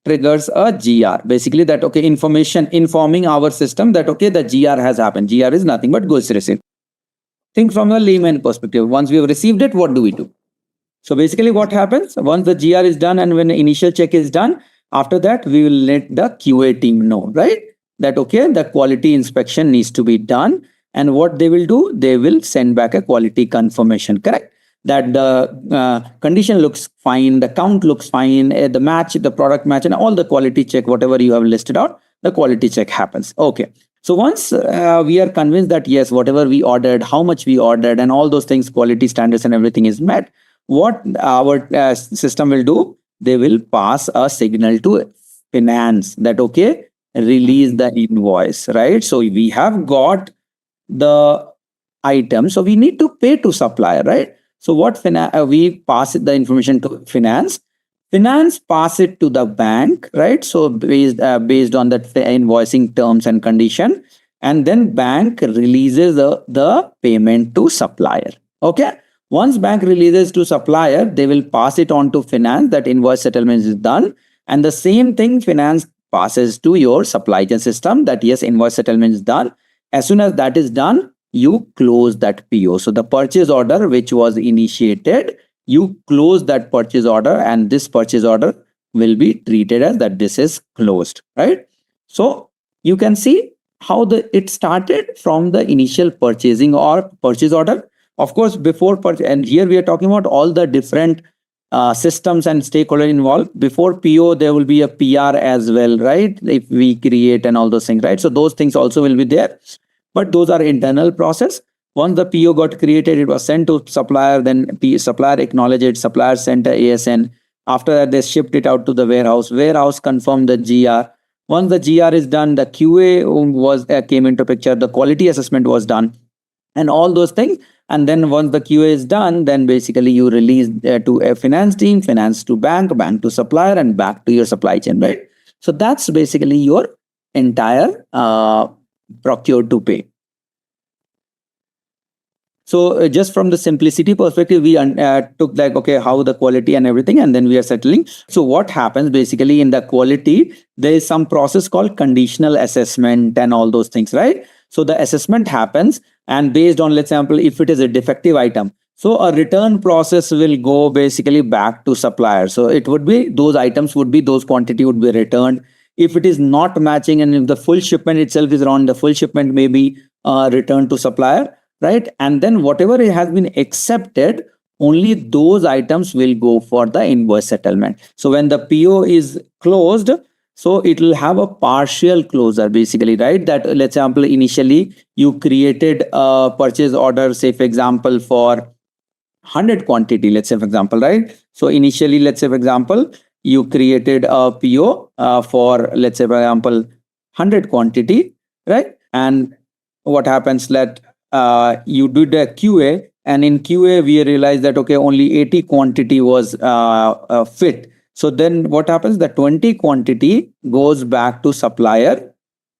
[SPEAKER 5] triggers a GR. Basically that, okay, information informing our system that, okay, the GR has happened. GR is nothing but goods received. Think from a layman perspective. Once we have received it, what do we do? So basically what happens? Once the GR is done and when the initial check is done, after that, we will let the QA team know, right? That, okay, the quality inspection needs to be done. And what they will do, they will send back a quality confirmation, correct? That the condition looks fine, the count looks fine, the match, the product match, and all the quality check, whatever you have listed out, the quality check happens. Okay. So once we are convinced that yes, whatever we ordered, how much we ordered, and all those things, quality standards and everything is met, what our system will do, they will pass a signal to finance that, okay, release the invoice, right? So we have got the item, so we need to pay to supplier, right? So what we pass the information to finance pass it to the bank, right? So based on that invoicing terms and condition, and then bank releases the payment to supplier. Okay, once bank releases to supplier, they will pass it on to finance, that invoice settlement is done, and the same thing finance passes to your supply chain system that yes, invoice settlement is done. As soon as that is done, you close that PO. So the purchase order which was initiated, you close that purchase order, and this purchase order will be treated as that this is closed, right? So you can see how it started from the initial purchasing or purchase order. Of course, before purchase, and here we are talking about all the different systems and stakeholder involved. Before PO, there will be a PR as well, right? If we create and all those things, right? So those things also will be there, but those are internal process. Once the PO got created, it was sent to supplier, then supplier acknowledged it, supplier sent a ASN. After that, they shipped it out to the warehouse. Warehouse confirmed the GR. Once the GR is done, the QA came into picture, the quality assessment was done, and all those things. And then once the QA is done, then basically you release to a finance team, finance to bank, bank to supplier, and back to your supply chain, right? So that's basically your entire procure to pay. So just from the simplicity perspective, we took like, okay, how the quality and everything, and then we are settling. So what happens basically in the quality, there is some process called conditional assessment and all those things, right? So the assessment happens, and based on, let's example, if it is a defective item, so a return process will go basically back to supplier. So it would be, those items would be, those quantity would be returned. If it is not matching and if the full shipment itself is wrong, the full shipment may be returned to supplier, right? And then whatever has been accepted, only those items will go for the invoice settlement. So when the PO is closed, so it will have a partial closure basically, right? That let's example, initially you created a purchase order, say for example, for 100 quantity, let's say for example, right? So initially, let's say for example, you created a PO for, let's say, for example, 100 quantity, right? And what happens that you did a QA, and in QA we realized that okay, only 80 quantity was fit. So then what happens? The 20 quantity goes back to supplier,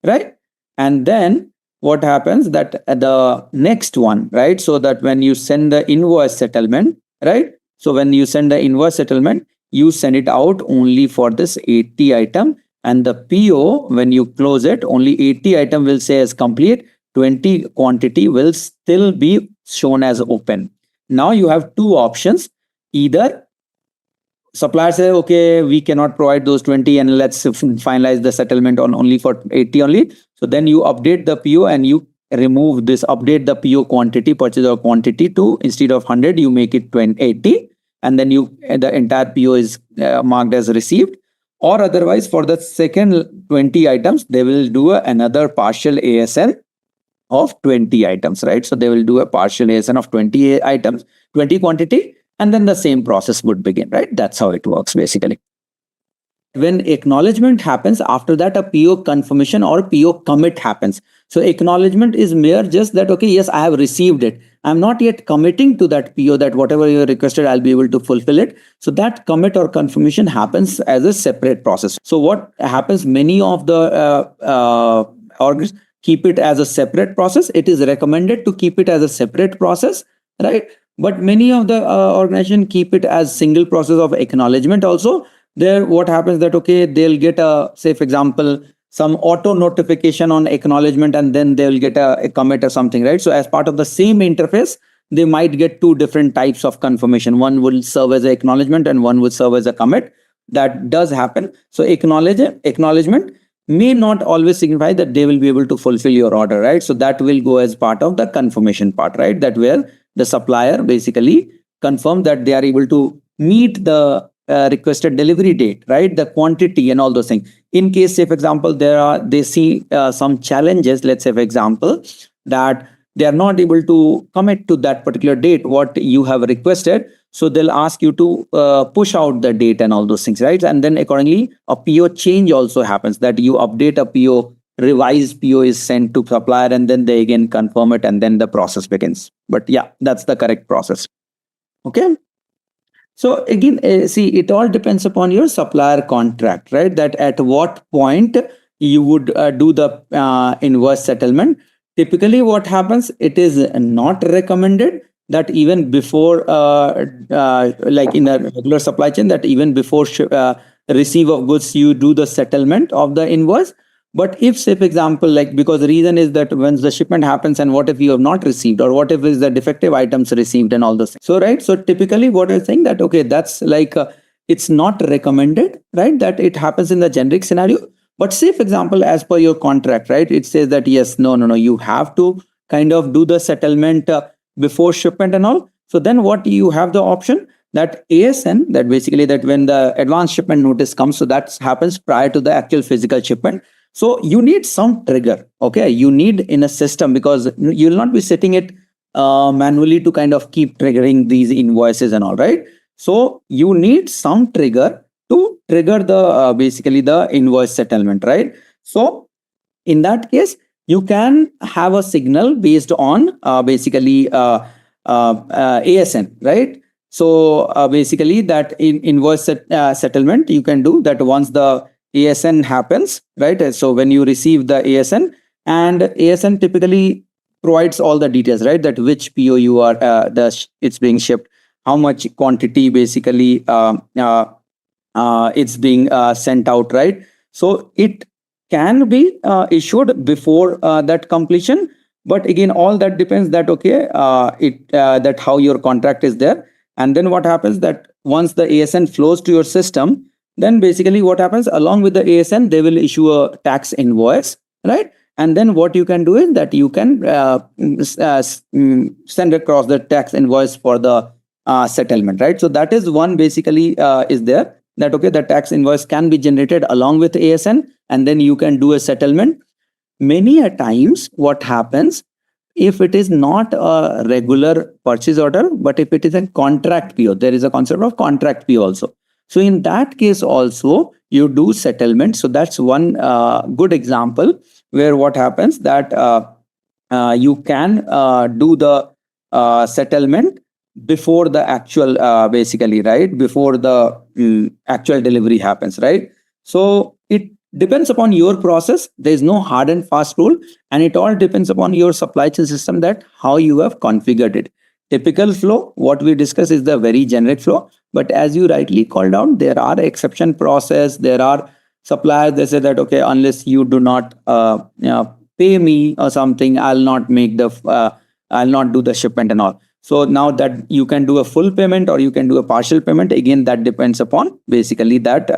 [SPEAKER 5] right? And then what happens that the next one, right? So that when you send the invoice settlement, right? So when you send the invoice settlement, you send it out only for this 80 item, and the PO, when you close it, only 80 item will say as complete, 20 quantity will still be shown as open. Now you have two options. Either supplier say, okay, we cannot provide those 20 and let's finalize the settlement on only for 80 only. So then you update the PO and you remove this, update the PO quantity, purchase order quantity to, instead of 100, you make it 80. And then the entire PO is marked as received. Or otherwise, for the second 20 items, they will do another partial ASN of 20 items, right? So they will do a partial ASN of 20 items, 20 quantity, and then the same process would begin, right? That's how it works basically. When acknowledgement happens, after that a PO confirmation or PO commit happens. So acknowledgement is mere just that, okay, yes, I have received it. I'm not yet committing to that PO that whatever you requested, I'll be able to fulfill it. So that commit or confirmation happens as a separate process. So what happens, many of the orgs keep it as a separate process. It is recommended to keep it as a separate process, right? But many of the organization keep it as single process of acknowledgement also. There, what happens that, okay, they'll get a, say, for example, some auto notification on acknowledgement, and then they'll get a commit or something, right? So as part of the same interface, they might get two different types of confirmation. One will serve as an acknowledgement and one will serve as a commit. That does happen. So acknowledgement may not always signify that they will be able to fulfill your order, right? So that will go as part of the confirmation part, right? That where the supplier basically confirm that they are able to meet the requested delivery date, right? The quantity and all those things. In case, say, for example, they see some challenges, let's say, for example, that they are not able to commit to that particular date, what you have requested. So they'll ask you to push out the date and all those things, right? And then accordingly, a PO change also happens, that you update a PO, revised PO is sent to supplier, and then they again confirm it, and then the process begins. But yeah, that's the correct process. Okay. So again, see, it all depends upon your supplier contract, right? That at what point you would do the invoice settlement. Typically what happens, it is not recommended that even before, like in a regular supply chain, that even before receive of goods, you do the settlement of the invoice. But if, say, for example, like, because the reason is that when the shipment happens, and what if you have not received, or what if is the defective items received and all those things. So, right. So typically what I'm saying that, okay, that's like, it's not recommended, right? That it happens in the generic scenario. But say, for example, as per your contract, right? It says that, yes, no, you have to kind of do the settlement before shipment and all. So then what you have the option that ASN, that basically that when the advance shipment notice comes, so that happens prior to the actual physical shipment. So you need some trigger, okay? You need in a system, because you will not be setting it manually to kind of keep triggering these invoices and all, right? So you need some trigger to trigger the basically the invoice settlement, right? So in that case, you can have a signal based on basically ASN, right? So basically that in invoice settlement, you can do that once the ASN happens, right? So when you receive the ASN, and ASN typically provides all the details, right? That which PO you are, it's being shipped, how much quantity basically it's being sent out, right? So it can be issued before that completion, but again, all that depends that, okay, that how your contract is there. And then what happens that once the ASN flows to your system, then basically what happens, along with the ASN, they will issue a tax invoice, right? And then what you can do is that you can send across the tax invoice for the settlement, right? So that is one basically is there, that, okay, the tax invoice can be generated along with ASN, and then you can do a settlement. Many a times what happens, if it is not a regular purchase order, but if it is a contract PO, there is a concept of contract PO also. So in that case also you do settlement. So that's one good example where what happens that you can do the settlement before the actual basically, right, before the actual delivery happens, right? So it depends upon your process. There is no hard and fast rule, and it all depends upon your supply chain system, that how you have configured it. Typical flow, what we discuss, is the very generic flow, but as you rightly called out, there are exception process. There are suppliers, they say that okay, unless you do not pay me or something, I'll not make the I'll not do the shipment and all. So now that you can do a full payment or you can do a partial payment, again that depends upon basically that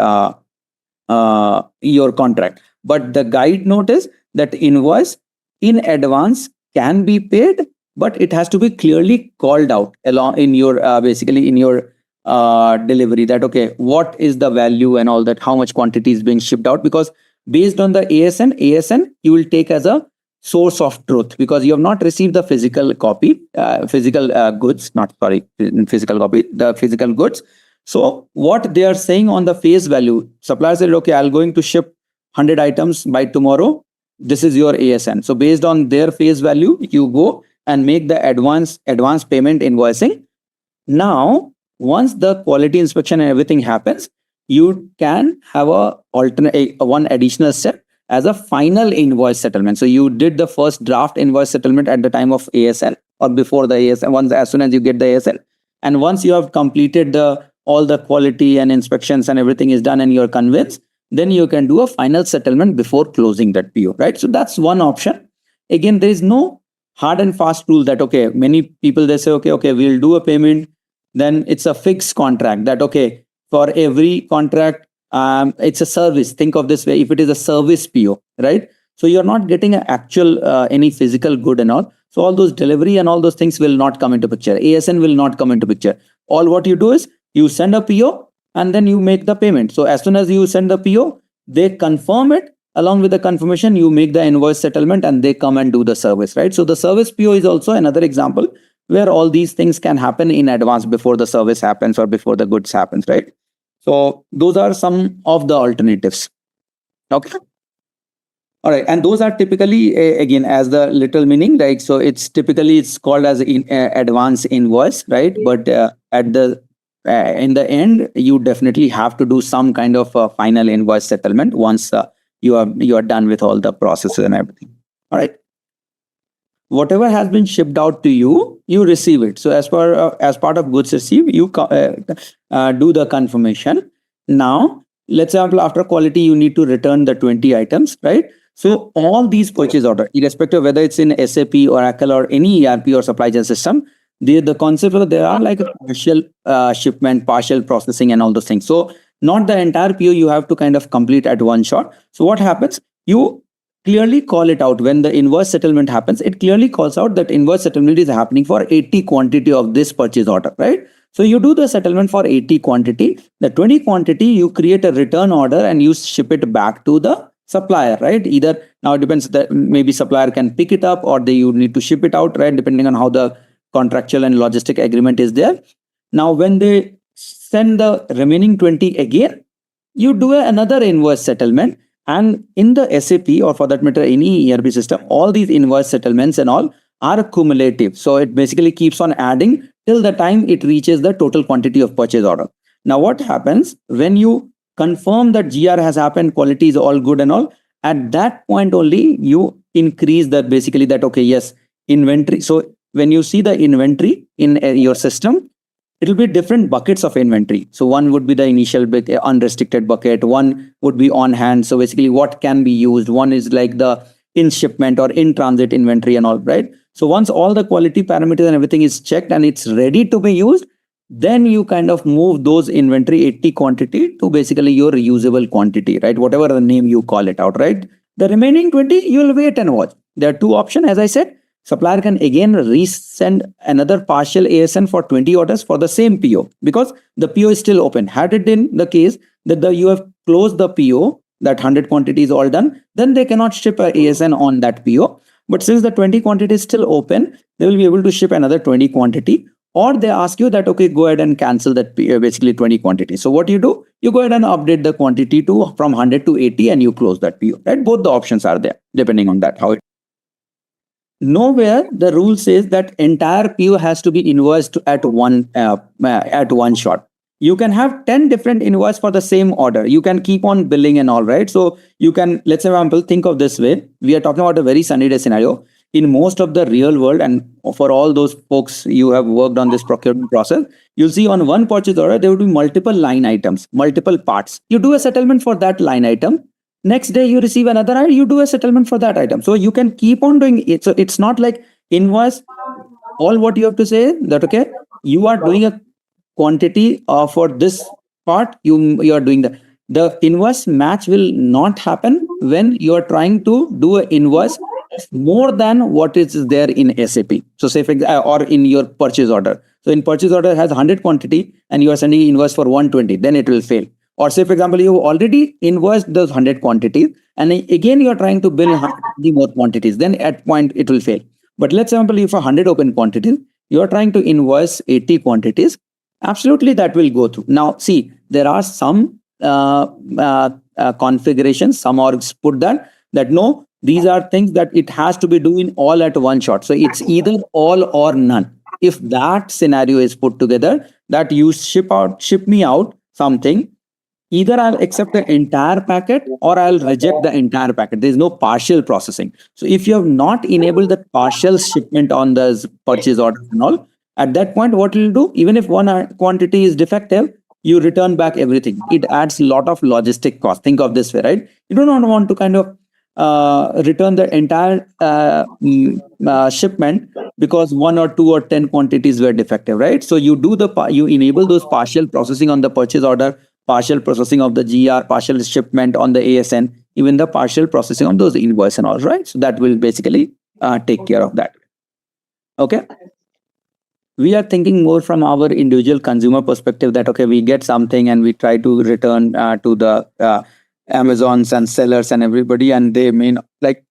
[SPEAKER 5] your contract. But the guide note is that invoice in advance can be paid, but it has to be clearly called out along in your basically in your delivery, that okay, what is the value and all that, how much quantity is being shipped out, because based on the ASN you will take as a source of truth, because you have not received the physical copy, physical goods, not sorry, physical copy, the physical goods. So what they are saying on the face value, supplier said, okay, I'm going to ship 100 items by tomorrow. This is your ASN. So based on their face value, you go and make the advance payment invoicing. Now, once the quality inspection and everything happens, you can have one additional step as a final invoice settlement. So you did the first draft invoice settlement at the time of ASN or before the ASN, once as soon as you get the ASN. And once you have completed all the quality and inspections and everything is done and you're convinced, then you can do a final settlement before closing that PO, right? So that's one option. Again, there is no hard and fast rule that, okay, many people, they say, okay, we'll do a payment. Then it's a fixed contract that, okay, for every contract, it's a service. Think of this way, if it is a service PO, right? So you're not getting an actual, any physical good and all. So all those delivery and all those things will not come into picture. ASN will not come into picture. All what you do is you send a PO and then you make the payment. So as soon as you send the PO, they confirm it. Along with the confirmation, you make the invoice settlement and they come and do the service, right? So the service PO is also another example where all these things can happen in advance before the service happens or before the goods happens, right? So those are some of the alternatives. Okay. All right. And those are typically, again, as the literal meaning, like, so it's typically, it's called as advance invoice, right? But at the in the end, you definitely have to do some kind of final invoice settlement once you are done with all the processes and everything. All right. Whatever has been shipped out to you, you receive it. So as part of goods received, you do the confirmation. Now, let's say after quality, you need to return the 20 items, right? So all these purchase order, irrespective of whether it's in SAP, Oracle, or any ERP or supply chain system, the concept of there are like a partial shipment, partial processing, and all those things. So not the entire PO you have to kind of complete at one shot. So what happens? You clearly call it out when the invoice settlement happens. It clearly calls out that invoice settlement is happening for 80 quantity of this purchase order, right? So you do the settlement for 80 quantity. The 20 quantity, you create a return order and you ship it back to the supplier, right? Either, now it depends that maybe supplier can pick it up or you need to ship it out, right? Depending on how the contractual and logistic agreement is there. Now, when they send the remaining 20 again, you do another invoice settlement. And in the SAP, or for that matter, any ERP system, all these invoice settlements and all are cumulative. So it basically keeps on adding till the time it reaches the total quantity of purchase order. Now, what happens when you confirm that GR has happened, quality is all good and all, at that point only you increase that, basically that, okay, yes, inventory. So when you see the inventory in your system, it will be different buckets of inventory. So one would be the initial unrestricted bucket, one would be on hand. So basically what can be used, one is like the in shipment or in transit inventory and all, right? So once all the quality parameters and everything is checked and it's ready to be used, then you kind of move those inventory 80 quantity to basically your usable quantity, right? Whatever the name you call it out, right? The remaining 20, you will wait and watch. There are two options, as I said. Supplier can again resend another partial ASN for 20 orders for the same PO because the PO is still open. Had it been the case that you have closed the PO, that 100 quantity is all done, then they cannot ship a ASN on that PO. But since the 20 quantity is still open, they will be able to ship another 20 quantity or they ask you that, okay, go ahead and cancel that basically 20 quantities. So what you do, you go ahead and update the quantity to from 100 to 80 and you close that PO, right? Both the options are there depending on that how it. Nowhere the rule says that entire PO has to be invoiced at one shot. You can have 10 different invoice for the same order. You can keep on billing and all, right? So you can, let's say, example, think of this way. We are talking about a very sunny day scenario. In most of the real world, and for all those folks you have worked on this procurement process, you'll see on one purchase order there will be multiple line items, multiple parts. You do a settlement for that line item. Next day you receive another item, you do a settlement for that item. So you can keep on doing it. So it's not like invoice. All what you have to say that, okay, you are doing a quantity for this part, you are doing the invoice match will not happen when you are trying to do an invoice more than what is there in SAP. So say or in your purchase order. So in purchase order has 100 quantity and you are sending invoice for 120, then it will fail. Or say, for example, you already invoiced those 100 quantities and again you are trying to bill 100 more quantities, then at point it will fail. But let's say, if 100 open quantities, you are trying to invoice 80 quantities, absolutely that will go through. Now, see, there are some configurations, some orgs put that no, these are things that it has to be doing all at one shot. So it's either all or none. If that scenario is put together, that you ship me out something, either I'll accept the entire packet or I'll reject the entire packet. There's no partial processing. So if you have not enabled the partial shipment on the purchase order and all, at that point, what you'll do, even if one quantity is defective, you return back everything. It adds a lot of logistic cost. Think of this way, right? You do not want to kind of return the entire shipment because 1 or 2 or 10 quantities were defective, right? So you do you enable those partial processing on the purchase order, partial processing of the GR, partial shipment on the ASN, even the partial processing of those invoice and all, right? So that will basically take care of that. Okay. We are thinking more from our individual consumer perspective that, okay, we get something and we try to return to the Amazons and sellers and everybody, and they may not, like,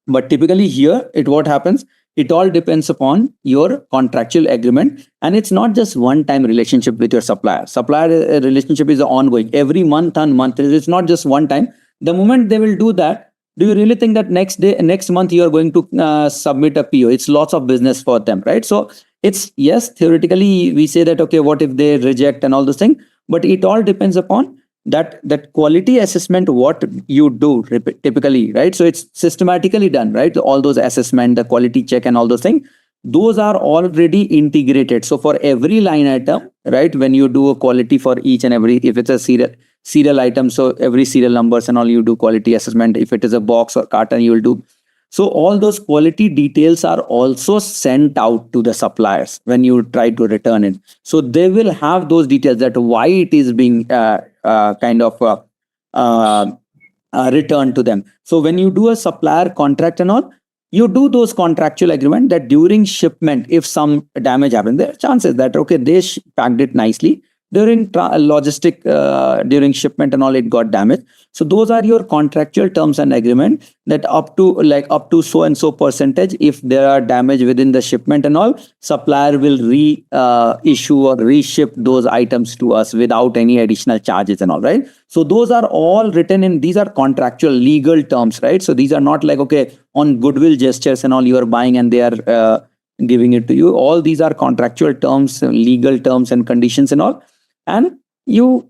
[SPEAKER 5] but typically here, what happens, it all depends upon your contractual agreement. And it's not just one-time relationship with your supplier. Supplier relationship is ongoing every month on month. It's not just one time. The moment they will do that, do you really think that next month you are going to submit a PO? It's lots of business for them, right? So it's, yes, theoretically we say that, okay, what if they reject and all those things, but it all depends upon that quality assessment, what you do typically, right? So it's systematically done, right? All those assessment, the quality check and all those things, those are already integrated. So for every line item, right, when you do a quality for each and every, if it's a serial item, so every serial numbers and all, you do quality assessment. If it is a box or carton, you will do. So all those quality details are also sent out to the suppliers when you try to return it. So they will have those details that why it is being returned to them. So when you do a supplier contract and all, you do those contractual agreement that during shipment, if some damage happens, there are chances that, okay, they packed it nicely. During during shipment and all, it got damaged. So those are your contractual terms and agreement that up to so and so percentage, if there are damage within the shipment and all, supplier will issue or reship those items to us without any additional charges and all, right? So those are all written in, these are contractual legal terms, right? So these are not like, okay, on goodwill gestures and all, you are buying and they are giving it to you. All these are contractual terms, legal terms and conditions and all. And you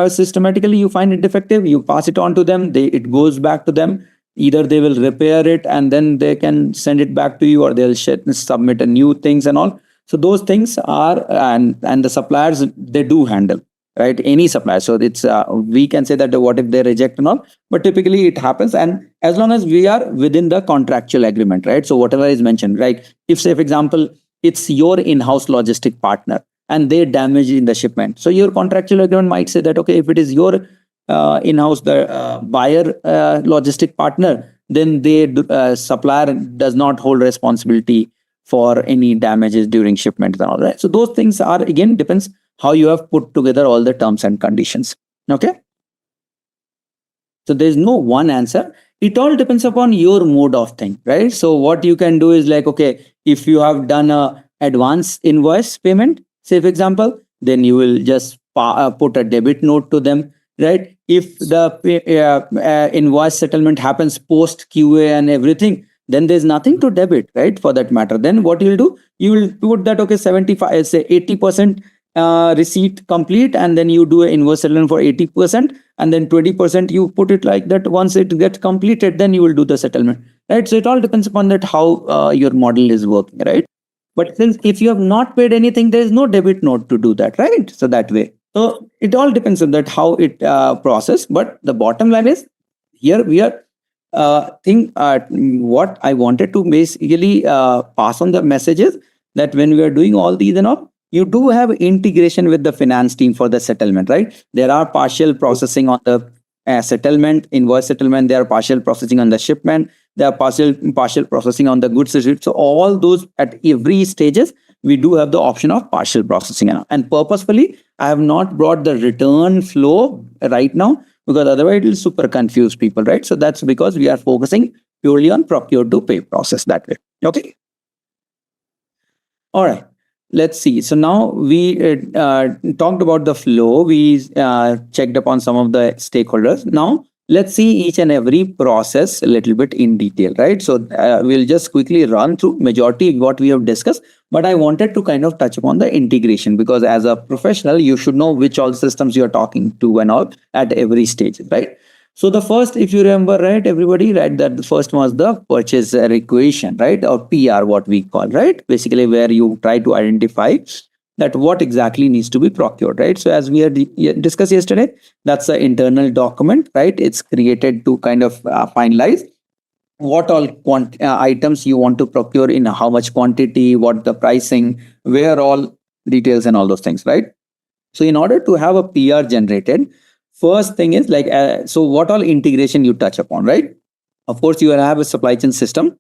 [SPEAKER 5] systematically, you find it defective, you pass it on to them, it goes back to them. Either they will repair it and then they can send it back to you, or they'll submit a new things and all. So those things are, and the suppliers, they do handle, right? Any supplier. So it's we can say that what if they reject and all, but typically it happens. And as long as we are within the contractual agreement, right? So whatever is mentioned, right? If, say, for example, it's your in-house logistic partner and they damage in the shipment, so your contractual agreement might say that, okay, if it is your in-house buyer logistic partner, then the supplier does not hold responsibility for any damages during shipment and all, right? So those things are, again, depends how you have put together all the terms and conditions. Okay. So there's no one answer. It all depends upon your mode of thing, right? So what you can do is like, okay, if you have done a advance invoice payment, say for example, then you will just put a debit note to them, right? If the invoice settlement happens post QA and everything, then there's nothing to debit, right? For that matter, then what you'll do, you will put that, okay, 75, say 80% receipt complete, and then you do an invoice settlement for 80%, and then 20% you put it like that. Once it gets completed, then you will do the settlement, right? So it all depends upon that how your model is working, right? But since if you have not paid anything, there is no debit note to do that, right? So that way, so it all depends on that how it process. But the bottom line is, here we are what I wanted to basically pass on the messages, that when we are doing all these and all, you do have integration with the finance team for the settlement, right? There are partial processing on the settlement, invoice settlement. There are partial processing on the shipment. There are partial processing on the goods receipt. So all those at every stages, we do have the option of partial processing. And purposefully, I have not brought the return flow right now, because otherwise it will super confuse people, right? So that's because we are focusing purely on procure to pay process that way. Okay. All right. Let's see. So now we talked about the flow. We checked upon some of the stakeholders. Now let's see each and every process a little bit in detail, right? So we'll just quickly run through majority what we have discussed, but I wanted to kind of touch upon the integration, because as a professional, you should know which all systems you're talking to and all at every stage, right? So the first, if you remember, right, everybody, right, that the first was the purchase requisition, right, or PR, what we call, right, basically where you try to identify that what exactly needs to be procured, right? So as we had discussed yesterday, that's an internal document, right? It's created to kind of finalize what all items you want to procure, in how much quantity, what the pricing, where all details and all those things, right? So in order to have a PR generated, first thing is like, so what all integration you touch upon, right? Of course, you have a supply chain system.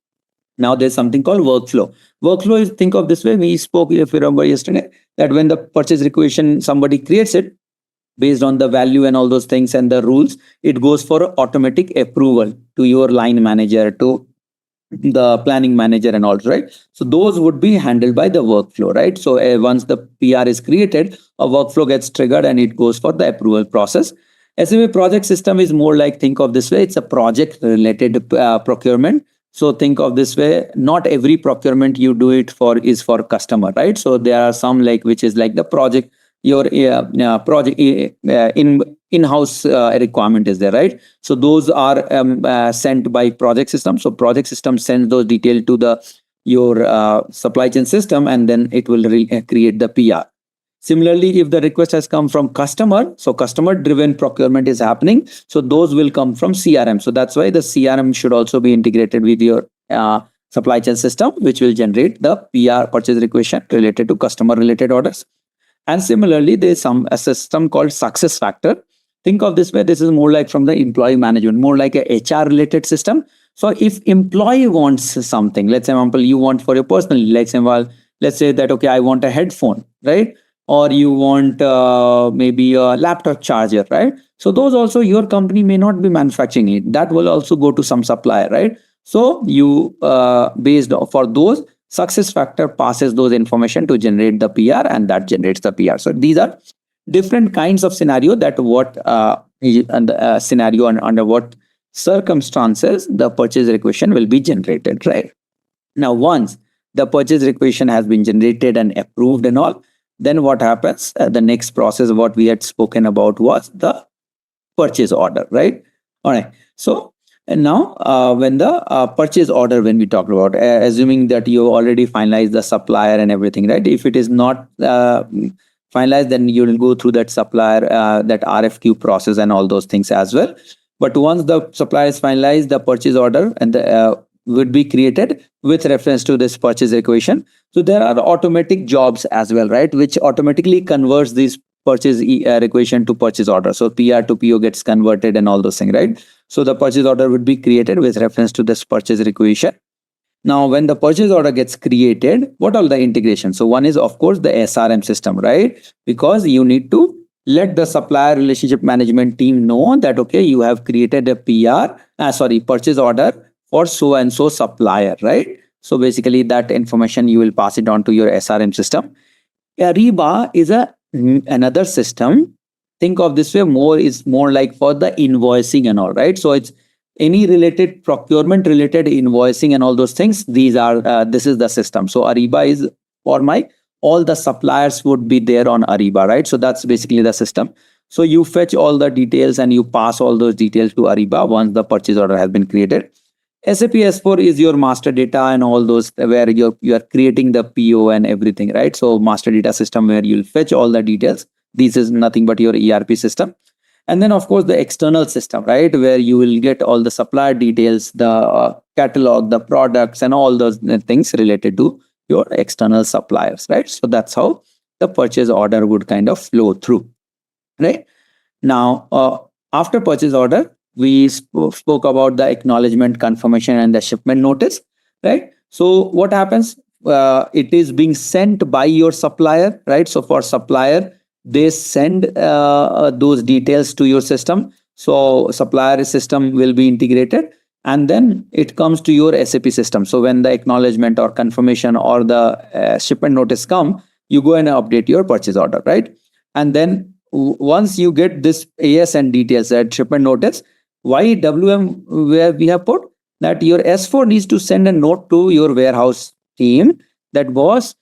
[SPEAKER 5] Now there's something called workflow. Workflow is, think of this way. We spoke, if you remember yesterday, that when the purchase requisition, somebody creates it based on the value and all those things and the rules, it goes for automatic approval to your line manager, to the planning manager and all, right? So those would be handled by the workflow, right? So once the PR is created, a workflow gets triggered and it goes for the approval process. SMA project system is more like, think of this way, it's a project related procurement. So think of this way, not every procurement you do it for is for customer, right? So there are some like, which is like the project, your project in-house requirement is there, right? So those are sent by project system. So project system sends those details to your supply chain system, and then it will create the PR. Similarly, if the request has come from customer, so customer driven procurement is happening. So those will come from CRM. So that's why the CRM should also be integrated with your supply chain system, which will generate the PR, purchase requisition, related to customer related orders. And similarly, there is a system called success factor. Think of this way, this is more like from the employee management, more like a HR related system. So if employee wants something, let's say, example, you want for your personal, let's say that, okay, I want a headphone, right? Or you want maybe a laptop charger, right? So those also your company may not be manufacturing it. That will also go to some supplier, right? So you based for those, success factor passes those information to generate the PR, and that generates the PR. So these are different kinds of scenario, that what scenario and under what circumstances the purchase requisition will be generated, right? Now, once the purchase requisition has been generated and approved and all, then what happens? The next process, what we had spoken about, was the purchase order, right? All right. So, and now when the purchase order, when we talked about, assuming that you already finalized the supplier and everything, right? If it is not finalized, then you will go through that supplier, that RFQ process and all those things as well. But once the supplier is finalized, the purchase order and the would be created with reference to this purchase requisition. So there are automatic jobs as well, right? Which automatically converts this purchase requisition to purchase order. So PR to PO gets converted and all those things, right? So the purchase order would be created with reference to this purchase requisition. Now, when the purchase order gets created, what are the integrations? So one is, of course, the SRM system, right? Because you need to let the supplier relationship management team know that, okay, you have created a purchase order for so and so supplier, right? So basically that information you will pass it on to your SRM system. Ariba is another system. Think of this way, more like for the invoicing and all, right? So it's any related procurement related invoicing and all those things. This is the system. So Ariba is for my all the suppliers would be there on Ariba, right? So that's basically the system. So you fetch all the details and you pass all those details to Ariba once the purchase order has been created. SAP S4 is your master data and all those where you are creating the PO and everything, right? So master data system where you'll fetch all the details. This is nothing but your ERP system. And then of course the external system, right? Where you will get all the supplier details, the catalog, the products and all those things related to your external suppliers, right? So that's how the purchase order would kind of flow through, right? Now, after purchase order, we spoke about the acknowledgement, confirmation, and the shipment notice, right? So what happens? It is being sent by your supplier, right? So for supplier, they send those details to your system. So supplier system will be integrated, and then it comes to your SAP system. So when the acknowledgement or confirmation or the shipment notice come, you go and update your purchase order, right? And then once you get this ASN details, that shipment notice, why WM where we have put that your S4 needs to send a note to your warehouse team that was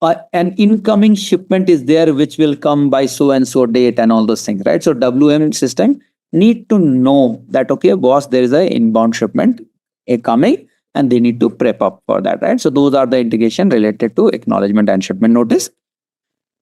[SPEAKER 5] an incoming shipment is there which will come by so and so date and all those things, right? So WM system need to know that, okay, boss, there is an inbound shipment coming and they need to prep up for that, right? So those are the integration related to acknowledgement and shipment notice.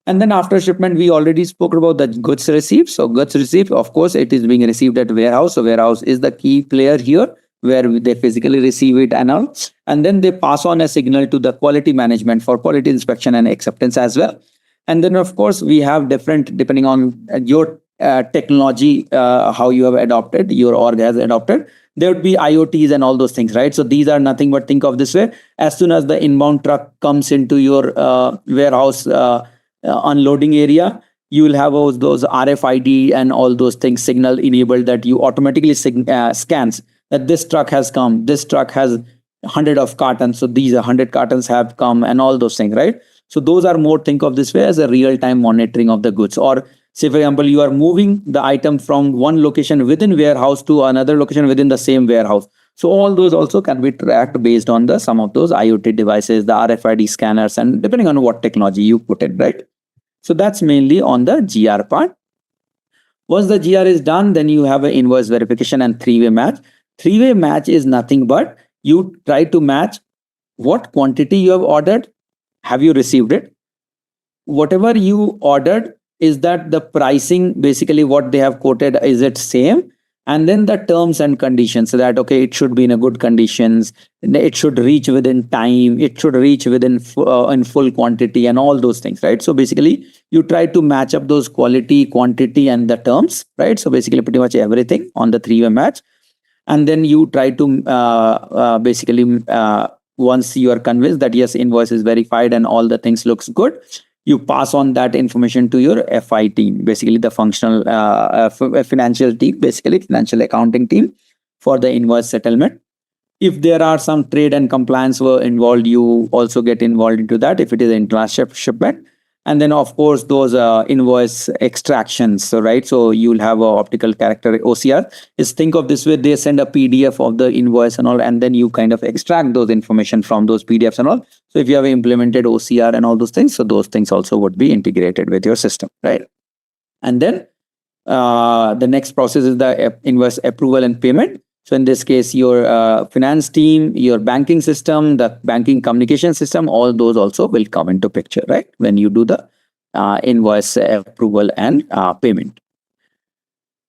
[SPEAKER 5] And then after shipment, we already spoke about the goods received. So goods received, of course, it is being received at warehouse. So warehouse is the key player here where they physically receive it and all. And then they pass on a signal to the quality management for quality inspection and acceptance as well. And then, of course, we have different, depending on your technology, how you have adopted, your org has adopted, there would be IoTs and all those things, right? So these are nothing but think of this way. As soon as the inbound truck comes into your warehouse unloading area, you will have those RFID and all those things signal enabled that you automatically scans that this truck has come, this truck has 100 of cartons, so these 100 cartons have come and all those things, right? So those are more, think of this way as a real-time monitoring of the goods. Or say, for example, you are moving the item from one location within warehouse to another location within the same warehouse. So all those also can be tracked based on the some of those IoT devices, the RFID scanners, and depending on what technology you put in, right? So that's mainly on the GR part. Once the GR is done, then you have an invoice verification and three-way match. Three-way match is nothing but you try to match what quantity you have ordered. Have you received it? Whatever you ordered, is that the pricing, basically what they have quoted, is it same? And then the terms and conditions, so that, okay, it should be in a good conditions, it should reach within time, it should reach within in full quantity and all those things, right? So basically you try to match up those quality, quantity and the terms, right? So basically pretty much everything on the three-way match. And then you try to basically once you are convinced that yes, invoice is verified and all the things looks good, you pass on that information to your FI team, basically the functional financial team, basically financial accounting team for the invoice settlement. If there are some trade and compliance were involved, you also get involved into that if it is an international shipment. And then of course those invoice extractions, so right, so you'll have a optical character OCR. Is think of this way, they send a PDF of the invoice and all, and then you kind of extract those information from those PDFs and all. So if you have implemented OCR and all those things, so those things also would be integrated with your system, right? And then the next process is the invoice approval and payment. So in this case, your finance team, your banking system, the banking communication system, all those also will come into picture, right? When you do the invoice approval and payment.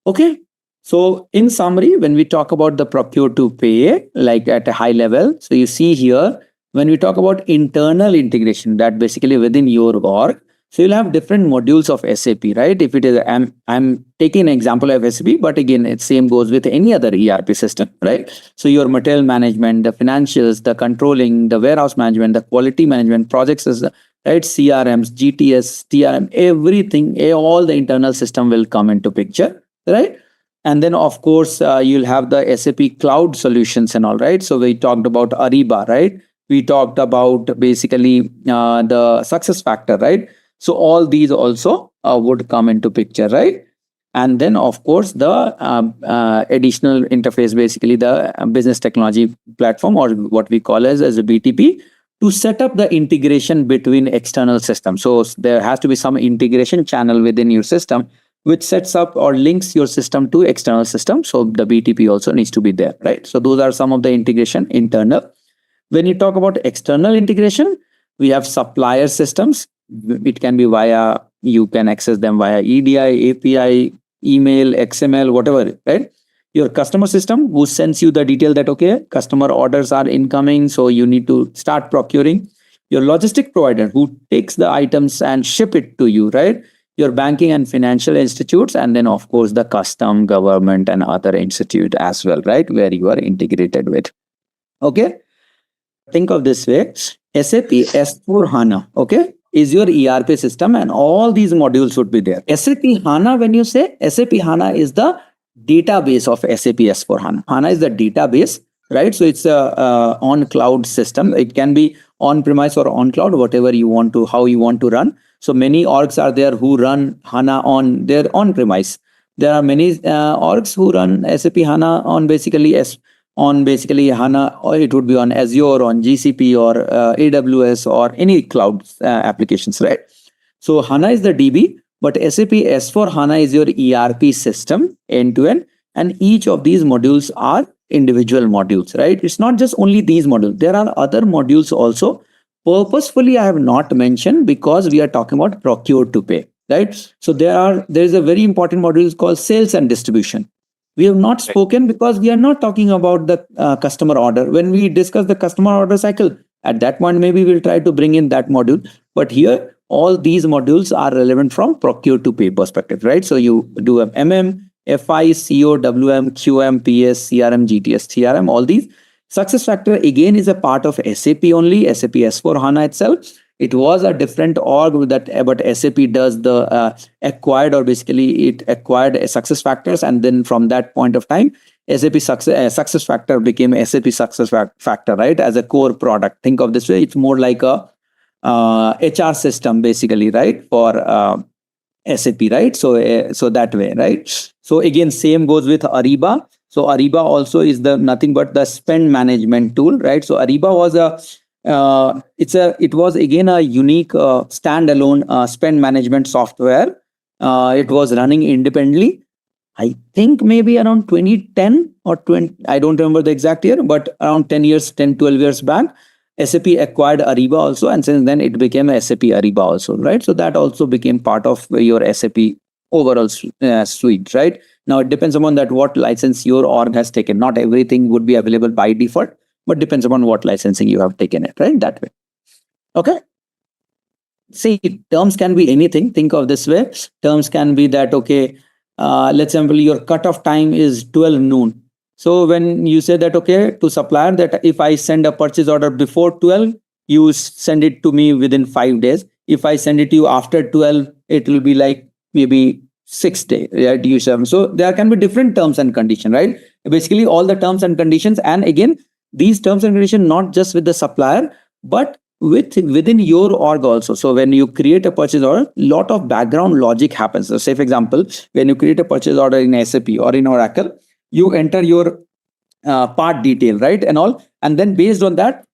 [SPEAKER 5] Okay. So in summary, when we talk about the procure to pay, like at a high level, so you see here, when we talk about internal integration, that basically within your org, so you'll have different modules of SAP, right? If it is, I'm taking an example of SAP, but again, it same goes with any other ERP system, right? So your material management, the financials, the controlling, the warehouse management, the quality management, projects, right? CRMs, GTS, TRM, everything, all the internal system will come into picture, right? And then of course, you'll have the SAP cloud solutions and all, right? So we talked about Ariba, right? We talked about basically the success factor, right? So all these also would come into picture, right? And then of course the additional interface, basically the business technology platform, or what we call as a BTP, to set up the integration between external systems. So there has to be some integration channel within your system which sets up or links your system to external system. So the BTP also needs to be there, right? So those are some of the integration internal. When you talk about external integration, we have supplier systems. It can be via, you can access them via EDI, API, email, XML, whatever, right? Your customer system, who sends you the detail that, okay, customer orders are incoming, so you need to start procuring. Your logistic provider, who takes the items and ship it to you, right? Your banking and financial institutes, and then of course the custom, government and other institute as well, right? Where you are integrated with. Okay. Think of this way, SAP S4 HANA, okay, is your ERP system, and all these modules would be there. SAP HANA, when you say SAP HANA is the database of SAP S4 HANA. HANA is the database, right? So it's a on cloud system. It can be on premise or on cloud, whatever you want to, how you want to run. So many orgs are there who run HANA on their on premise. There are many orgs who run SAP HANA on basically HANA, or it would be on Azure, on GCP, or AWS, or any cloud applications, right? So HANA is the DB, but SAP S4 HANA is your ERP system end to end, and each of these modules are individual modules, right? It's not just only these modules. There are other modules also. Purposefully, I have not mentioned because we are talking about procure to pay, right? So there is a very important module called sales and distribution. We have not spoken because we are not talking about the customer order. When we discuss the customer order cycle, at that point, maybe we'll try to bring in that module. But here, all these modules are relevant from procure to pay perspective, right? So you do MM, FI, CO, WM, QM, PS, CRM, GTS, CRM, all these. Success factor again is a part of SAP only, SAP S4 HANA itself. It was a different org that, but SAP does the acquired, or basically it acquired success factors, and then from that point of time, SAP success factor became SAP success factor, right? As a core product. Think of this way, it's more like a HR system basically, right? For SAP, right? So so that way, right? So again, same goes with Ariba. So Ariba also is the nothing but the spend management tool, right? So Ariba was it was again a unique standalone spend management software. It was running independently. I think maybe around 2010 or 20, I don't remember the exact year, but around 12 years back, SAP acquired Ariba also, and since then it became SAP Ariba also, right? So that also became part of your SAP overall suite, right? Now it depends upon that what license your org has taken. Not everything would be available by default, but depends upon what licensing you have taken it, right? That way. Okay. See, terms can be anything. Think of this way. Terms can be that, okay, let's say your cutoff time is 12 noon. So when you say that, okay, to supplier, that if I send a purchase order before 12, you send it to me within 5 days. If I send it to you after 12, it will be like maybe 6 days, right? So there can be different terms and conditions, right? Basically all the terms and conditions, and again, these terms and conditions not just with the supplier, but within your org also. So when you create a purchase order, lot of background logic happens. So say for example, when you create a purchase order in SAP or in Oracle, you enter your part detail, right? And all, and then based on that,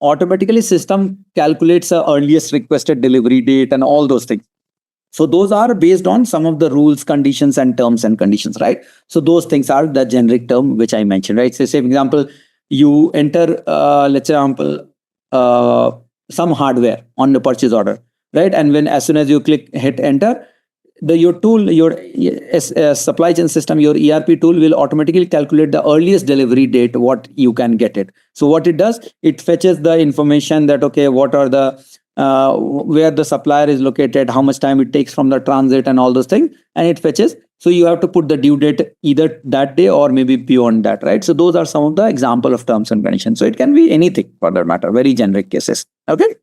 [SPEAKER 5] automatically system calculates the earliest requested delivery date and all those things. So those are based on some of the rules, conditions, and terms and conditions, right? So those things are the generic term which I mentioned, right? So say for example, you enter, let's say example, some hardware on the purchase order, right? And when as soon as you hit enter, your tool, your supply chain system, your ERP tool will automatically calculate the earliest delivery date what you can get it. So what it does, it fetches the information that, okay, what are the where the supplier is located, how much time it takes from the transit and all those things, and it fetches. So you have to put the due date either that day or maybe beyond that, right? So those are some of the example of terms and conditions. So it can be anything for that matter, very generic cases. Okay.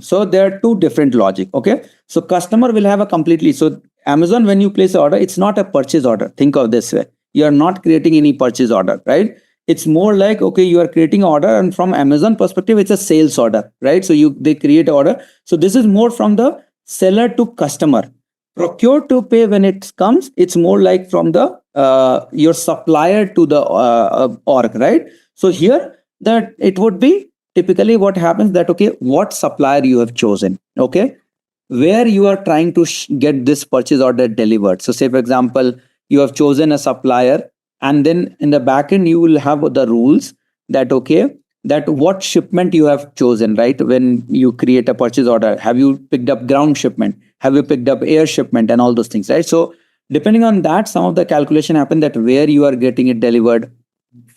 [SPEAKER 5] So there are two different logic. Okay. So customer will have a completely, so Amazon, when you place an order, it's not a purchase order. Think of this way. You are not creating any purchase order, right? it's more like, okay, you are creating order, and from Amazon perspective, it's a sales order, right? So they create order. So this is more from the seller to customer. Procure to pay, when it comes, it's more like from the your supplier to the org, right? So here that it would be typically what happens that, okay, what supplier you have chosen, okay, where you are trying to get this purchase order delivered. So say for example, you have chosen a supplier, and then in the backend you will have the rules that, okay, that what shipment you have chosen, right? When you create a purchase order, have you picked up ground shipment, have you picked up air shipment, and all those things, right? So depending on that, some of the calculation happen, that where you are getting it delivered,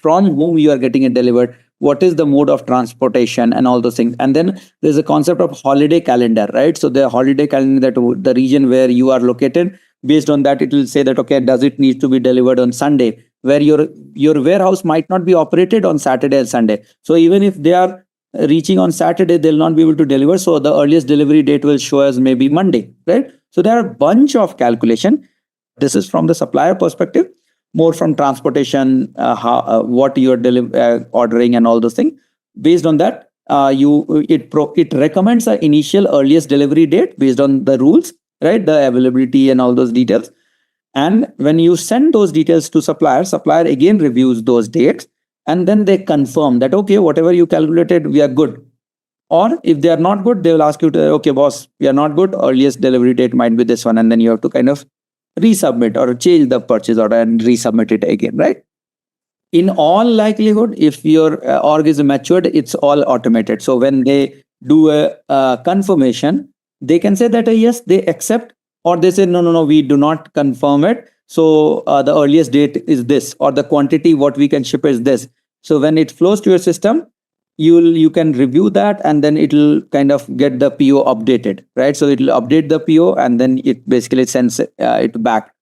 [SPEAKER 5] from whom you are getting it delivered, what is the mode of transportation, and all those things. And then there's a concept of holiday calendar, right? So the holiday calendar, that the region where you are located, based on that it will say that, okay, does it need to be delivered on Sunday, where your warehouse might not be operated on Saturday and Sunday. So even if they are reaching on Saturday, they'll not be able to deliver, so the earliest delivery date will show as maybe Monday, right? So there are a bunch of calculation. This is from the supplier perspective, more from transportation, what you are ordering, and all those things. Based on that, it recommends an initial earliest delivery date based on the rules, right? The availability and all those details. And when you send those details to supplier again reviews those dates, and then they confirm that, okay, whatever you calculated, we are good. Or if they are not good, they will ask you to, okay, boss, we are not good. Earliest delivery date might be this one. And then you have to kind of resubmit or change the purchase order and resubmit it again, right? In all likelihood, if your org is matured, it's all automated. So when they do a confirmation, they can say that yes, they accept, or they say no, we do not confirm it. So the earliest date is this, or the quantity what we can ship is this. So when it flows to your system, you can review that, and then it'll kind of get the PO updated, right? So it'll update the PO, and then it basically sends it back.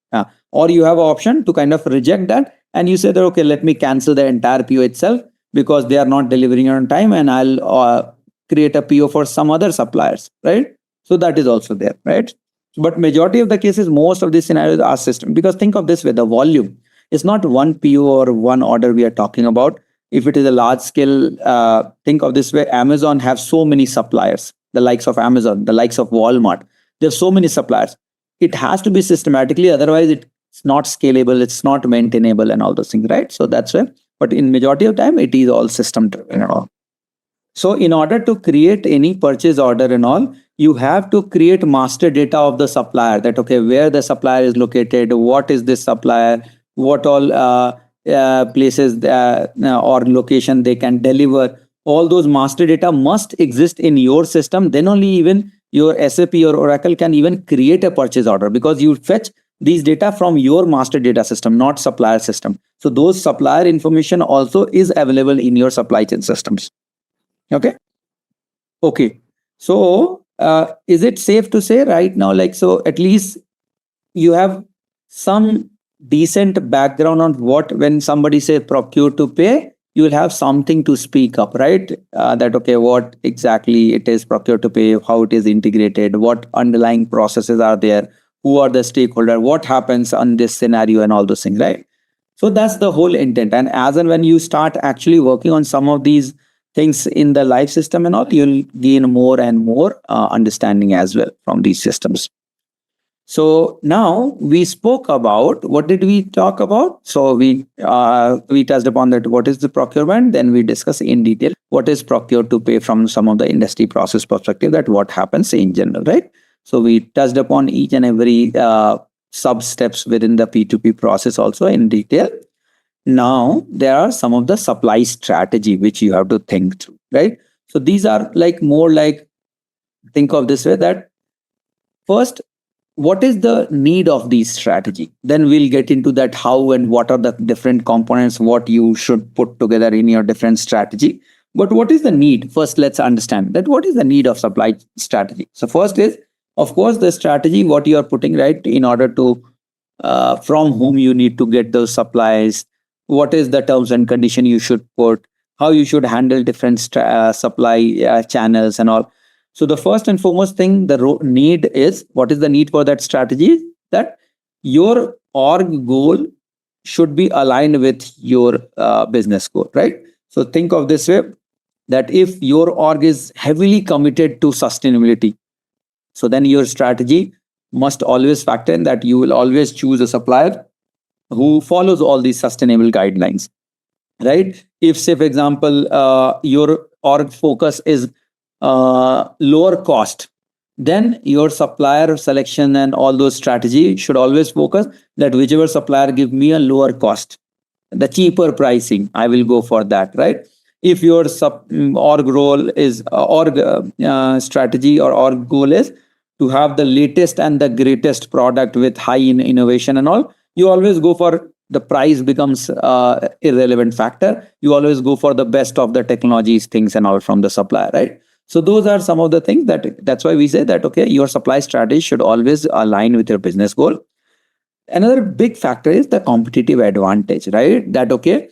[SPEAKER 5] Or you have an option to kind of reject that, and you say that, okay, let me cancel the entire PO itself because they are not delivering on time, and I'll create a PO for some other suppliers, right? So that is also there, right? But majority of the cases, most of these scenarios are system, because think of this way, the volume is not one PO or one order we are talking about. If it is a large scale, think of this way, Amazon have so many suppliers, the likes of Amazon, the likes of Walmart. There's so many suppliers. It has to be systematically, otherwise it's not scalable, it's not maintainable, and all those things, right? So that's why, but in majority of time, it is all system driven and all. So in order to create any purchase order and all, you have to create master data of the supplier, that, okay, where the supplier is located, what is this supplier, what all places or location they can deliver. All those master data must exist in your system. Then only even your SAP or Oracle can even create a purchase order, because you fetch these data from your master data system, not supplier system. So those supplier information also is available in your supply chain systems. Okay. So is it safe to say right now, like, so at least you have some decent background on what, when somebody say procure to pay, you will have something to speak up, right? That, okay, what exactly it is procure to pay, how it is integrated, what underlying processes are there, who are the stakeholder, what happens on this scenario, and all those things, right? So that's the whole intent. And as and when you start actually working on some of these things in the life system and all, you'll gain more and more understanding as well from these systems. So now we spoke about, what did we talk about? So we touched upon that, what is the procurement. Then we discuss in detail what is procure to pay from some of the industry process perspective, that what happens in general, right? So we touched upon each and every sub steps within the P2P process also in detail. Now there are some of the supply strategy which you have to think through, right? So these are like more like, think of this way, that first, what is the need of these strategy? Then we'll get into that how and what are the different components, what you should put together in your different strategy. But what is the need? First, let's understand that what is the need of supply strategy. So first is, of course, the strategy, what you are putting, right, in order to, from whom you need to get those supplies, what is the terms and condition you should put, how you should handle different supply channels and all. So the first and foremost thing, the need is, what is the need for that strategy? That your org goal should be aligned with your business goal, right? So think of this way, that if your org is heavily committed to sustainability, so then your strategy must always factor in that you will always choose a supplier who follows all these sustainable guidelines, right? If, say, for example, your org focus is lower cost, then your supplier selection and all those strategy should always focus that whichever supplier give me a lower cost, the cheaper pricing, I will go for that, right? If your org role is org strategy or org goal is to have the latest and the greatest product with high innovation and all, you always go for the price becomes irrelevant factor. You always go for the best of the technologies, things and all from the supplier, right? So those are some of the things that's why we say that, okay, your supply strategy should always align with your business goal. Another big factor is the competitive advantage, right? That, okay,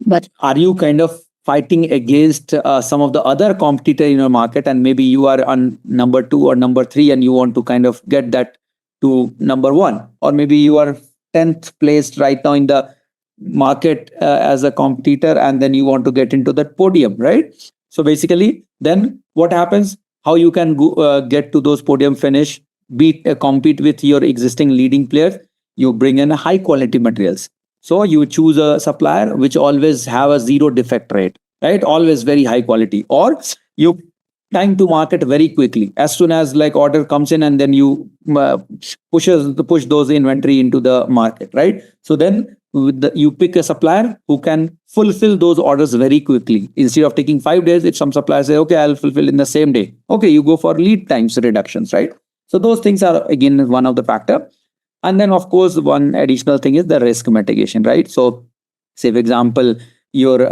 [SPEAKER 5] but are you kind of fighting against some of the other competitor in your market, and maybe you are on number 2 or number 3 and you want to kind of get that to number 1, or maybe you are 10th placed right now in the market as a competitor, and then you want to get into that podium, right? So basically, then what happens? How you can get to those podium finish, compete with your existing leading players? You bring in high quality materials. So you choose a supplier which always have a 0 defect rate, right? Always very high quality, or you time to market very quickly. As soon as like order comes in, and then you push those inventory into the market, right? So then you pick a supplier who can fulfill those orders very quickly. Instead of taking 5 days, if some suppliers say, okay, I'll fulfill in the same day. Okay, you go for lead times reductions, right? So those things are again one of the factor. And then of course, one additional thing is the risk mitigation, right? So say for example, your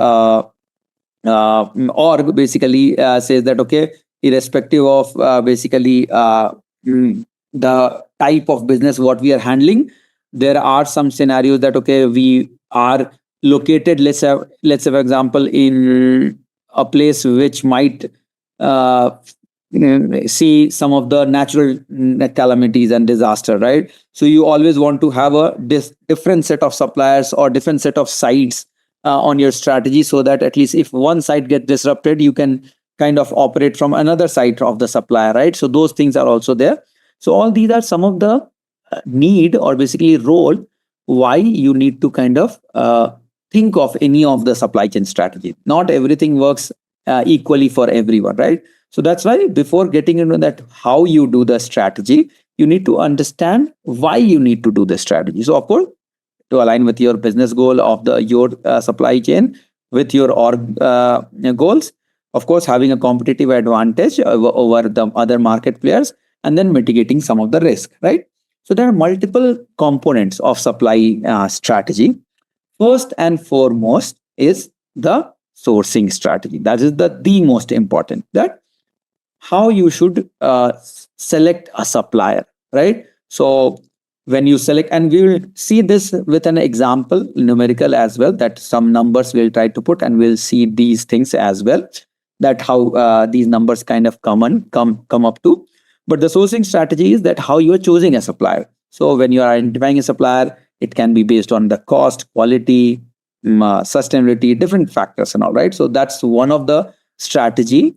[SPEAKER 5] org basically says that, okay, irrespective of the type of business what we are handling, there are some scenarios that, okay, we are located, let's say for example, in a place which might see some of the natural calamities and disaster, right? So you always want to have a different set of suppliers or different set of sites on your strategy, so that at least if one site gets disrupted, you can kind of operate from another site of the supplier, right? So those things are also there. So all these are some of the need or basically role why you need to kind of think of any of the supply chain strategy. Not everything works equally for everyone, right? So that's why before getting into that how you do the strategy, you need to understand why you need to do the strategy. So of course, to align with your business goal of your supply chain with your org goals, of course, having a competitive advantage over the other market players, and then mitigating some of the risk, right? So there are multiple components of supply strategy. First and foremost is the sourcing strategy. That is the most important, that how you should select a supplier, right? So when you select, and we will see this with an example numerical as well, that some numbers we'll try to put, and we'll see these things as well, that how these numbers kind of come up to. But the sourcing strategy is that how you are choosing a supplier. So when you are identifying a supplier, it can be based on the cost, quality, sustainability, different factors and all, right? So that's one of the strategy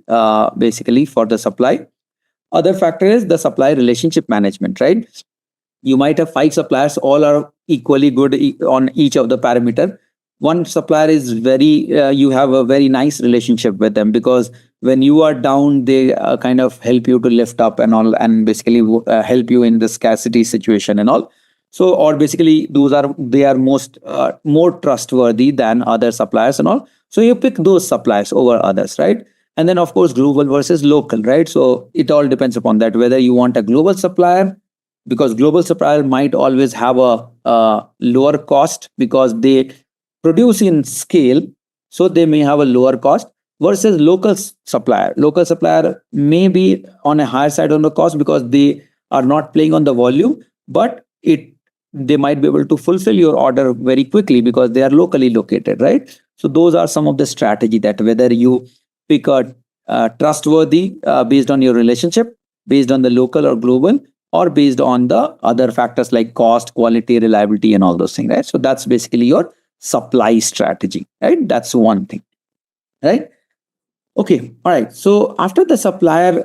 [SPEAKER 5] basically for the supply. Other factor is the supply relationship management, right? You might have 5 suppliers, all are equally good on each of the parameter. One supplier is you have a very nice relationship with them, because when you are down, they kind of help you to lift up and all, and basically help you in the scarcity situation and all. So, or basically they are more trustworthy than other suppliers and all. So you pick those suppliers over others, right? And then of course, global versus local, right? So it all depends upon that, whether you want a global supplier, because global supplier might always have a lower cost because they produce in scale, so they may have a lower cost, versus local supplier. Local supplier may be on a higher side on the cost because they are not playing on the volume, but they might be able to fulfill your order very quickly because they are locally located, right? So those are some of the strategy, that whether you pick a trustworthy based on your relationship, based on the local or global, or based on the other factors like cost, quality, reliability, and all those things, right? So that's basically your supply strategy, right? That's one thing, right? Okay, all right. So after the supplier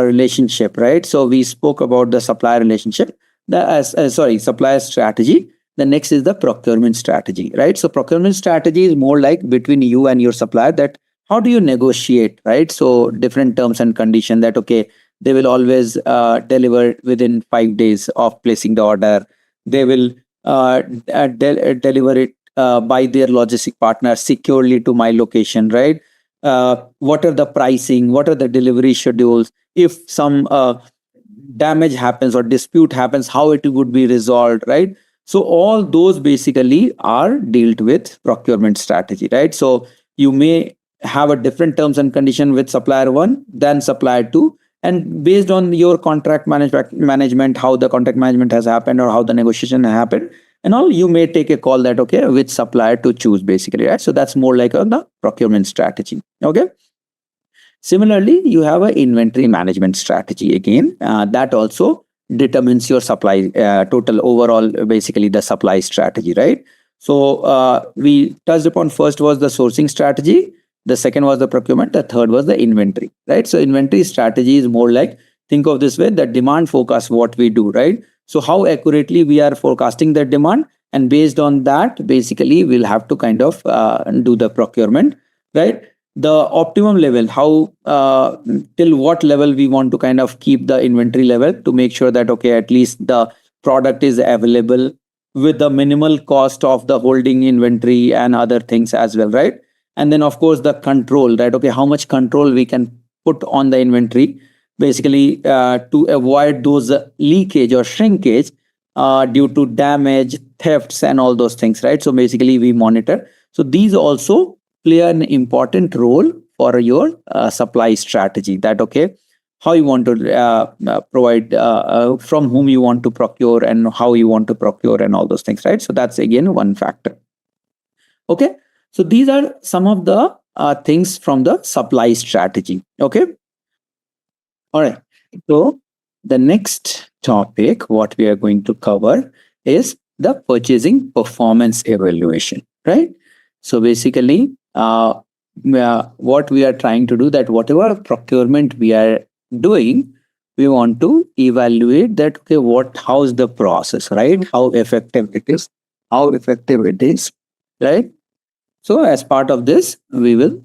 [SPEAKER 5] relationship, right? So we spoke about the supplier relationship, supplier strategy. The next is the procurement strategy, right? So procurement strategy is more like between you and your supplier, that how do you negotiate, right? So different terms and condition, that okay, they will always deliver within 5 days of placing the order. They will deliver it by their logistic partner securely to my location, right? What are the pricing, what are the delivery schedules, if some damage happens or dispute happens, how it would be resolved, right? So all those basically are dealt with procurement strategy, right? So you may have a different terms and condition with supplier one than supplier two, and based on your contract management, how the contract management has happened or how the negotiation has happened and all, you may take a call that okay, which supplier to choose basically, right? So that's more like the procurement strategy. Okay. Similarly, you have an inventory management strategy again, that also determines your supply total overall, basically the supply strategy, right? So we touched upon, first was the sourcing strategy, the second was the procurement, the third was the inventory, right? So inventory strategy is more like, think of this way, that demand forecast what we do, right? So how accurately we are forecasting the demand, and based on that, basically we'll have to kind of do the procurement, right? The optimum level, how till what level we want to kind of keep the inventory level to make sure that okay, at least the product is available with the minimal cost of the holding inventory and other things as well, right? And then of course the control, right? Okay, how much control we can put on the inventory, basically to avoid those leakage or shrinkage due to damage, thefts, and all those things, right? So basically we monitor. So these also play an important role for your supply strategy, that okay, how you want to provide, from whom you want to procure, and how you want to procure, and all those things, right? So that's again one factor. Okay, so these are some of the things from the supply strategy. Okay, all right. So the next topic what we are going to cover is the purchasing performance evaluation, right? So basically what we are trying to do, that whatever procurement we are doing, we want to evaluate that okay, how's the process, right? How effective it is, right? So as part of this, we will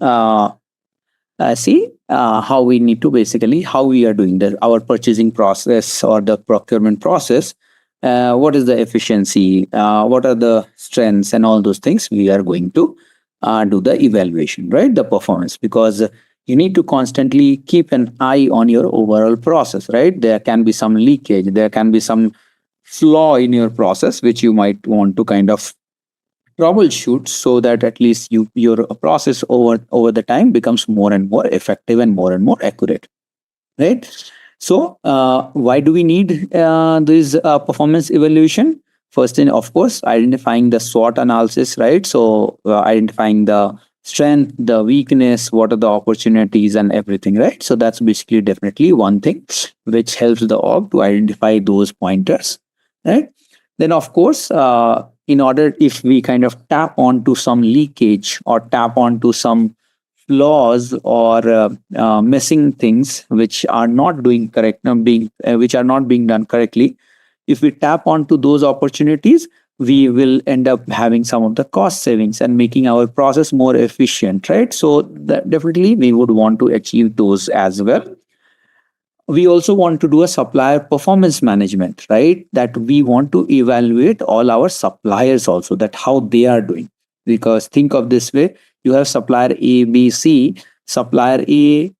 [SPEAKER 5] see how we need to basically, how we are doing our purchasing process or the procurement process. What is the efficiency, what are the strengths, and all those things we are going to do the evaluation, right? The performance, because you need to constantly keep an eye on your overall process, right? There can be some leakage, there can be some flaw in your process which you might want to kind of troubleshoot, so that at least your process over the time becomes more and more effective and more accurate, right? So why do we need this performance evaluation? First thing, of course, identifying the SWOT analysis, right? So identifying the strength, the weakness, what are the opportunities, and everything, right? So that's basically definitely one thing which helps the org to identify those pointers, right? Then of course, in order, if we kind of tap onto some leakage or tap onto some flaws or missing things which are not doing correct, which are not being done correctly, if we tap onto those opportunities, we will end up having some of the cost savings and making our process more efficient, right? So that definitely we would want to achieve those as well. We also want to do a supplier performance management, right? That we want to evaluate all our suppliers also, that how they are doing. Because think of this way, you have supplier A, B, C. Supplier A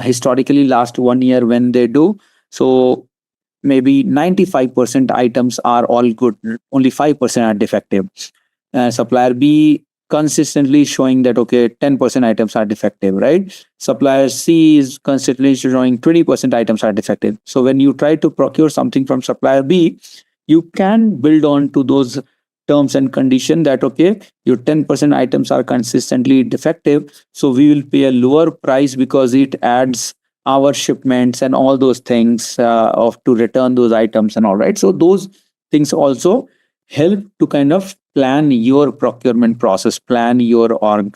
[SPEAKER 5] historically last 1 year when they do, so maybe 95% items are all good, only 5% are defective. Supplier B consistently showing that okay, 10% items are defective, right? Supplier C is consistently showing 20% items are defective. So when you try to procure something from supplier B, you can build on to those terms and condition that okay, your 10% items are consistently defective, so we will pay a lower price because it adds our shipments and all those things of to return those items and all, right? So those things also help to kind of plan your procurement process, plan your org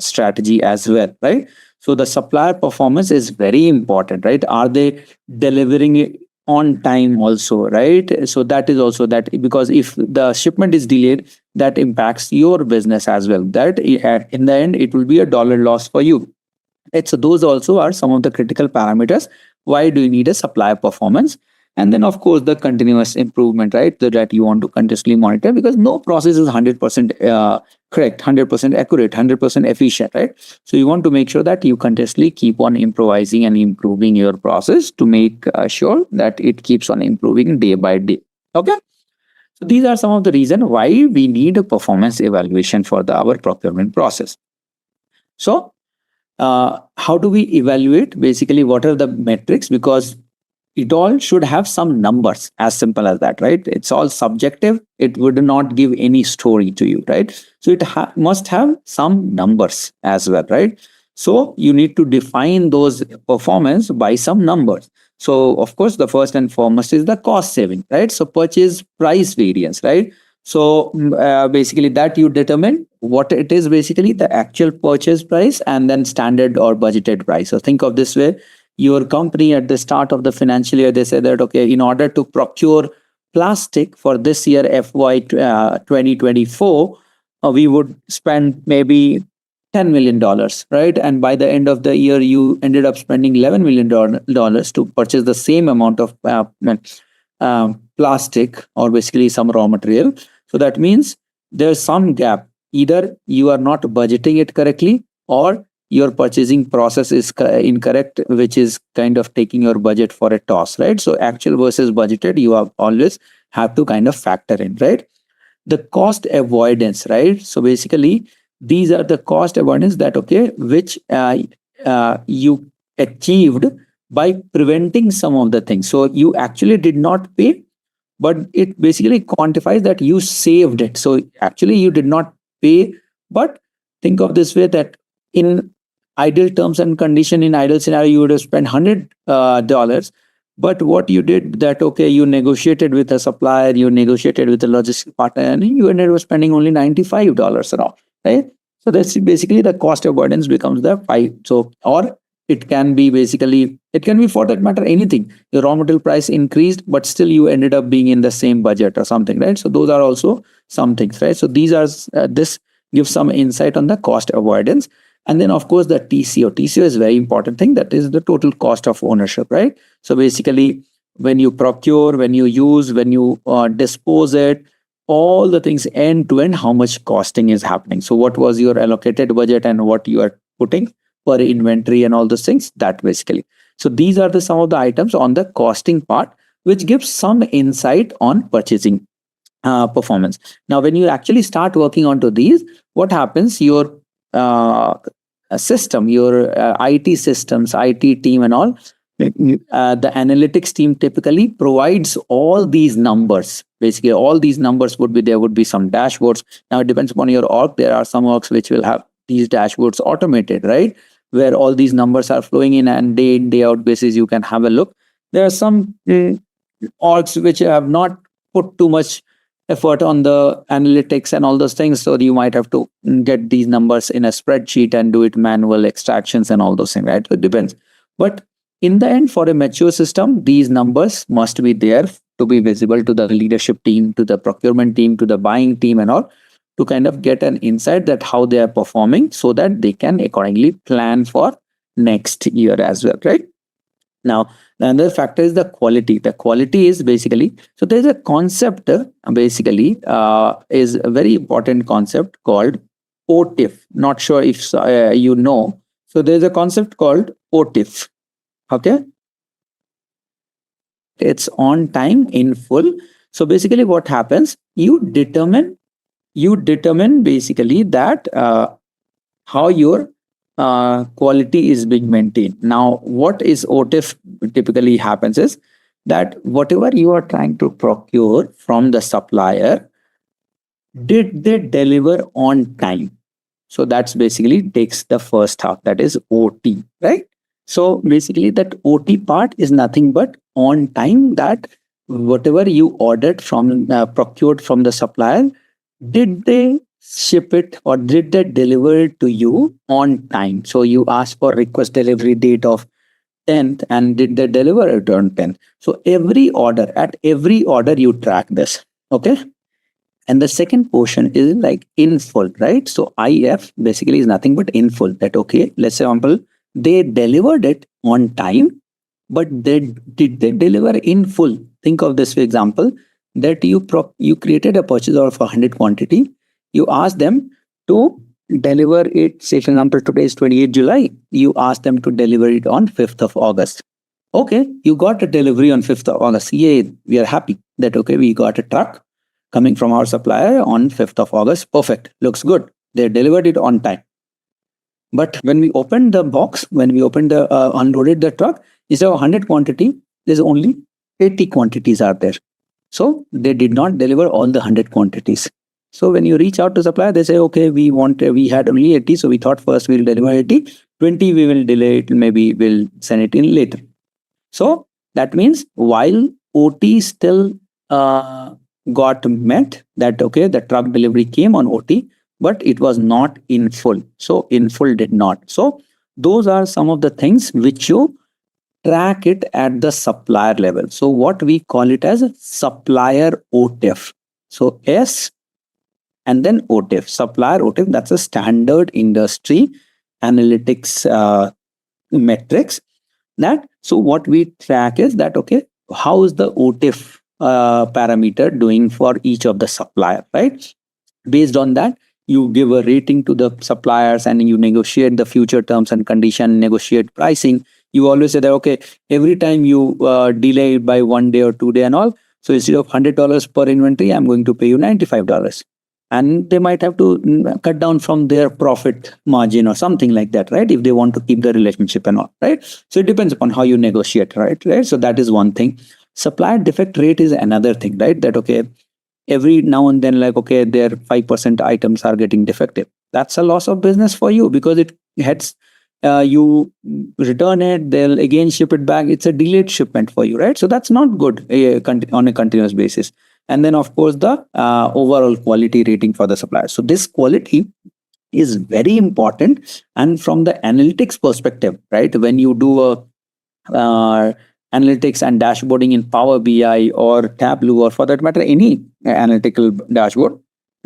[SPEAKER 5] strategy as well, right? So the supplier performance is very important, right? Are they delivering it on time also, right? So that is also that, because if the shipment is delayed, that impacts your business as well. That in the end, it will be a dollar loss for you. Right? So those also are some of the critical parameters. Why do you need a supplier performance? And then, of course, the continuous improvement, right? That you want to continuously monitor, because no process is 100% correct, 100% accurate, 100% efficient, right? So you want to make sure that you continuously keep on improvising and improving your process to make sure that it keeps on improving day by day. Okay. So these are some of the reasons why we need a performance evaluation for our procurement process. So how do we evaluate? Basically, what are the metrics? Because it all should have some numbers, as simple as that, right? It's all subjective. It would not give any story to you, right? So it must have some numbers as well, right? So you need to define those performance by some numbers. So of course, the first and foremost is the cost saving, right? So purchase price variance, right? So basically that you determine what it is, basically the actual purchase price and then standard or budgeted price. So think of this way: your company at the start of the financial year, they say that, okay, in order to procure plastic for this year, FY 2024, we would spend maybe $10 million, right? And by the end of the year, you ended up spending $11 million to purchase the same amount of plastic, or basically some raw material. So that means there's some gap. Either you are not budgeting it correctly, or your purchasing process is incorrect, which is kind of taking your budget for a toss, right? So actual versus budgeted, you always have to kind of factor in, right? The cost avoidance, right? So basically, these are the cost avoidance that, okay, which you achieved by preventing some of the things. So you actually did not pay, but it basically quantifies that you saved it. So actually you did not pay, but think of this way, that in ideal terms and condition, in ideal scenario, you would have spent $100, but what you did that, okay, you negotiated with a supplier, you negotiated with a logistics partner, and you ended up spending only $95 around, right? So that's basically the cost avoidance becomes the 5. So, or it can be basically, it can be for that matter anything. Your raw material price increased, but still you ended up being in the same budget or something, right? So those are also some things, right? So these are this gives some insight on the cost avoidance. And then of course the TCO. TCO is a very important thing. That is the total cost of ownership, right? So basically, when you procure, when you use, when you dispose it, all the things end to end, how much costing is happening. So what was your allocated budget and what you are putting per inventory and all those things, that basically. So these are the some of the items on the costing part, which gives some insight on purchasing performance. Now, when you actually start working onto these, what happens? Your system, your IT systems, IT team and all, the analytics team typically provides all these numbers. Basically, all these numbers would be, there would be some dashboards. Now, it depends upon your org. There are some orgs which will have these dashboards automated, right? Where all these numbers are flowing in, and day in, day out basis, you can have a look. There are some orgs which have not put too much effort on the analytics and all those things. So you might have to get these numbers in a spreadsheet and do it manual extractions and all those things, right? So it depends. But in the end, for a mature system, these numbers must be there to be visible to the leadership team, to the procurement team, to the buying team and all, to kind of get an insight that how they are performing, so that they can accordingly plan for next year as well, right? Now, the other factor is the quality. The quality is basically, so there's a concept basically is a very important concept called OTIF. Not sure if you know. So there's a concept called OTIF. Okay. It's on time, in full. So basically what happens, you determine basically that how your quality is being maintained. Now, what is OTIF typically happens is that whatever you are trying to procure from the supplier, did they deliver on time? So that's basically takes the first half, that is OT, right? So basically that OT part is nothing but on time, that whatever you ordered from procured from the supplier, did they ship it or did they deliver it to you on time? So you ask for request delivery date of 10th and did they deliver it on 10th? So at every order you track this. Okay. And the second portion is like in full, right? So IF basically is nothing but in full. That okay, let's say example, they delivered it on time, but did they deliver in full? Think of this, for example, that you created a purchase order for 100 quantity. You ask them to deliver it. Say for example, today is 28th July. You ask them to deliver it on 5th of August. Okay, you got a delivery on 5th of August. Yay, we are happy that okay, we got a truck coming from our supplier on 5th of August. Perfect. Looks good. They delivered it on time. But when we opened the box, when we opened the unloaded the truck, instead of 100 quantity, there's only 80 quantities are there. So they did not deliver all the 100 quantities. So when you reach out to supplier, they say, okay, we had only 80. So we thought first we'll deliver 80, 20 we will delay it. Maybe we'll send it in later. So that means while OT still got met, that okay, the truck delivery came on OT, but it was not in full. So in full did not. So those are some of the things which you track it at the supplier level. So what we call it as supplier OTIF. So S and then OTIF, supplier OTIF, that's a standard industry analytics metrics. That so what we track is that okay, how is the OTIF parameter doing for each of the supplier, right? Based on that, you give a rating to the suppliers and you negotiate the future terms and condition, negotiate pricing. You always say that okay, every time you delay it by 1 day or 2 day and all, so instead of $100 per inventory, I'm going to pay you $95. And they might have to cut down from their profit margin or something like that, right? If they want to keep the relationship and all, right? So it depends upon how you negotiate, right? So that is one thing. Supplier defect rate is another thing, right? That okay, every now and then, like okay, their 5% items are getting defective. That's a loss of business for you because it heads you return it, they'll again ship it back. It's a delayed shipment for you, right? So that's not good on a continuous basis. And then of course the overall quality rating for the supplier. So this quality is very important. And from the analytics perspective, right, when you do a analytics and dashboarding in Power BI or Tableau, or for that matter any analytical dashboard,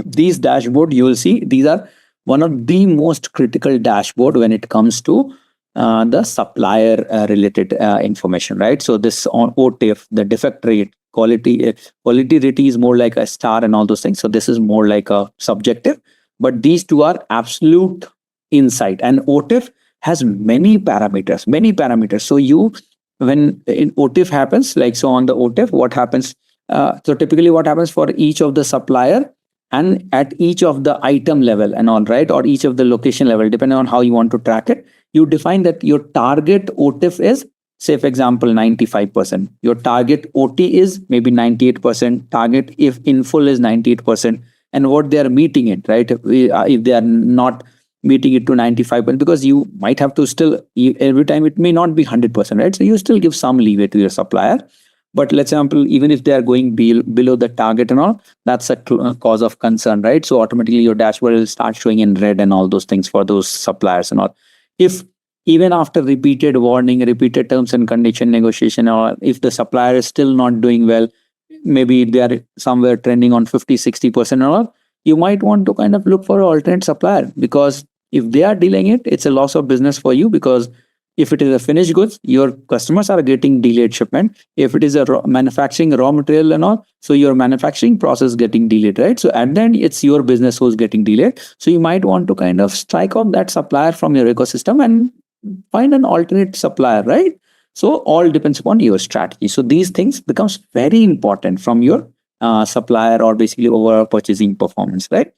[SPEAKER 5] these dashboard you will see these are one of the most critical dashboard when it comes to the supplier related information, right? So this on OTIF, the defect rate, quality rating is more like a star and all those things. So this is more like a subjective, but these two are absolute insight. And OTIF has many parameters. So you, when in OTIF happens, like so on the OTIF, what happens? So typically what happens for each of the supplier and at each of the item level and all, right, or each of the location level, depending on how you want to track it, you define that your target OTIF is, say for example, 95%. Your target OT is maybe 98%. Target if in full is 98%, and what they are meeting it, right? If they are not meeting it to 95%, because you might have to still every time it may not be 100%, right? So you still give some leeway to your supplier. But let's example, even if they are going below the target and all, that's a cause of concern, right? So automatically your dashboard will start showing in red and all those things for those suppliers and all. If even after repeated warning, repeated terms and condition negotiation, or if the supplier is still not doing well, maybe they are somewhere trending on 50-60% and all, you might want to kind of look for an alternate supplier, because if they are delaying it, it's a loss of business for you, because if it is a finished goods, your customers are getting delayed shipment. If it is a manufacturing raw material and all, so your manufacturing process getting delayed, right? So at the end, it's your business who's getting delayed. So you might want to kind of strike off that supplier from your ecosystem and find an alternate supplier, right? So all depends upon your strategy. So these things becomes very important from your supplier or basically overall purchasing performance, right?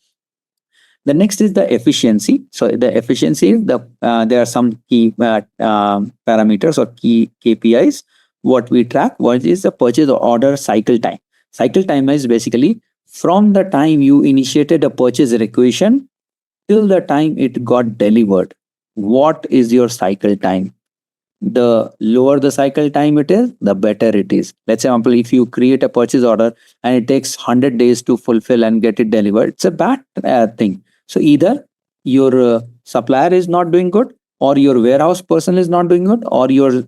[SPEAKER 5] The next is the efficiency. So the efficiency, there are some key parameters or key KPIs. What we track, what is the purchase order cycle time. Cycle time is basically from the time you initiated a purchase requisition till the time it got delivered. What is your cycle time? the lower the cycle time it is, the better it is. Let's say, example, if you create a purchase order and it takes 100 days to fulfill and get it delivered, it's a bad thing. So either your supplier is not doing good, or your warehouse person is not doing good, or your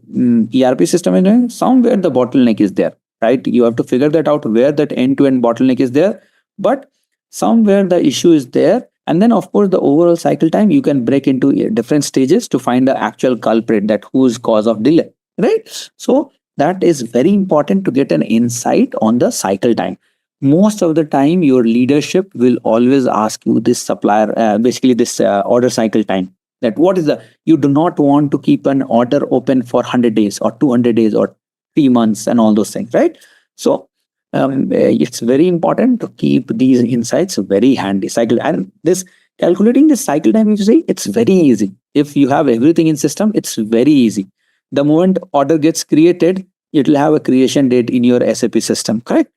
[SPEAKER 5] ERP system is doing, somewhere the bottleneck is there, right? You have to figure that out, where that end-to-end bottleneck is there, but somewhere the issue is there. And then of course the overall cycle time you can break into different stages to find the actual culprit, that whose cause of delay, right? So that is very important to get an insight on the cycle time. Most of the time your leadership will always ask you this supplier, basically this order cycle time, that what is the, you do not want to keep an order open for 100 days or 200 days or 3 months and all those things, right? So it's very important to keep these insights very handy. Cycle, and this calculating the cycle time, if you say, it's very easy. If you have everything in system, it's very easy. The moment order gets created, it will have a creation date in your SAP system, correct?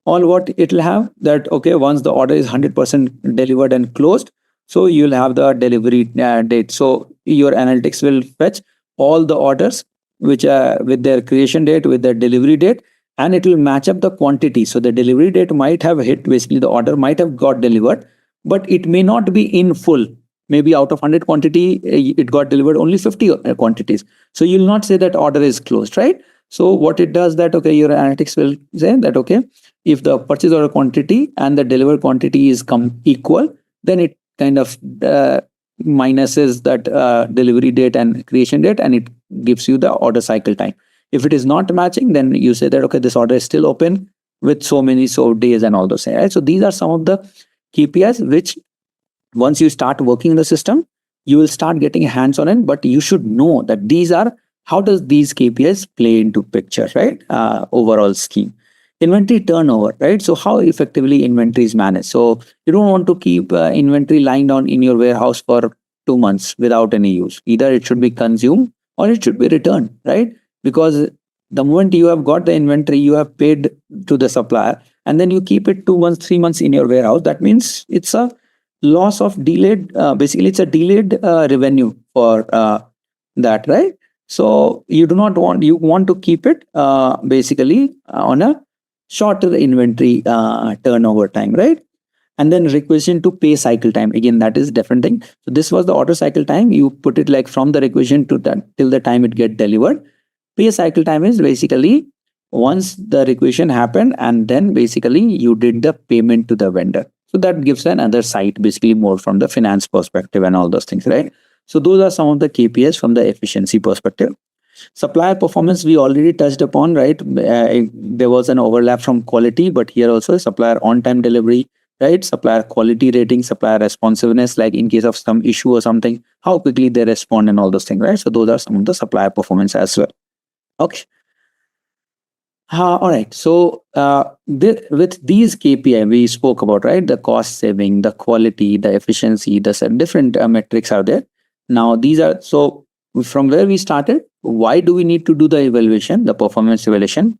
[SPEAKER 5] All what it will have, that okay, once the order is 100% delivered and closed, so you'll have the delivery date. So your analytics will fetch all the orders which are with their creation date, with their delivery date, and it will match up the quantity. So the delivery date might have hit, basically the order might have got delivered, but it may not be in full. Maybe out of 100 quantity, it got delivered only 50 quantities. So you'll not say that order is closed, right? So what it does, that okay, your analytics will say that okay, if the purchase order quantity and the delivered quantity is equal, then it kind of minuses that delivery date and creation date, and it gives you the order cycle time. If it is not matching, then you say that okay, this order is still open with so many days and all those things, right? So these are some of the KPIs which once you start working in the system, you will start getting hands on it. But you should know that these are, how does these KPIs play into picture, right? Overall scheme. Inventory turnover, right? So how effectively inventory is managed. So you don't want to keep inventory lying down in your warehouse for 2 months without any use. Either it should be consumed or it should be returned, right? Because the moment you have got the inventory, you have paid to the supplier, and then you keep it 2 months, 3 months in your warehouse. That means it's a loss of delayed, basically it's a delayed revenue for that, right? So you do not want, you want to keep it basically on a shorter inventory turnover time, right? And then requisition to pay cycle time, again that is different thing. So this was the order cycle time, you put it like from the requisition to that till the time it get delivered. Pay cycle time is basically once the requisition happened and then basically you did the payment to the vendor. So that gives another sight, basically more from the finance perspective and all those things, right? So those are some of the KPIs from the efficiency perspective. Supplier performance we already touched upon, right? There was an overlap from quality, but here also supplier on-time delivery, right? Supplier quality rating, supplier responsiveness, like in case of some issue or something, how quickly they respond and all those things, right? So those are some of the supplier performance as well. Okay. All right. So with these KPI we spoke about, right? The cost saving, the quality, the efficiency, the different metrics are there. Now these are, so from where we started, why do we need to do the evaluation, the performance evaluation?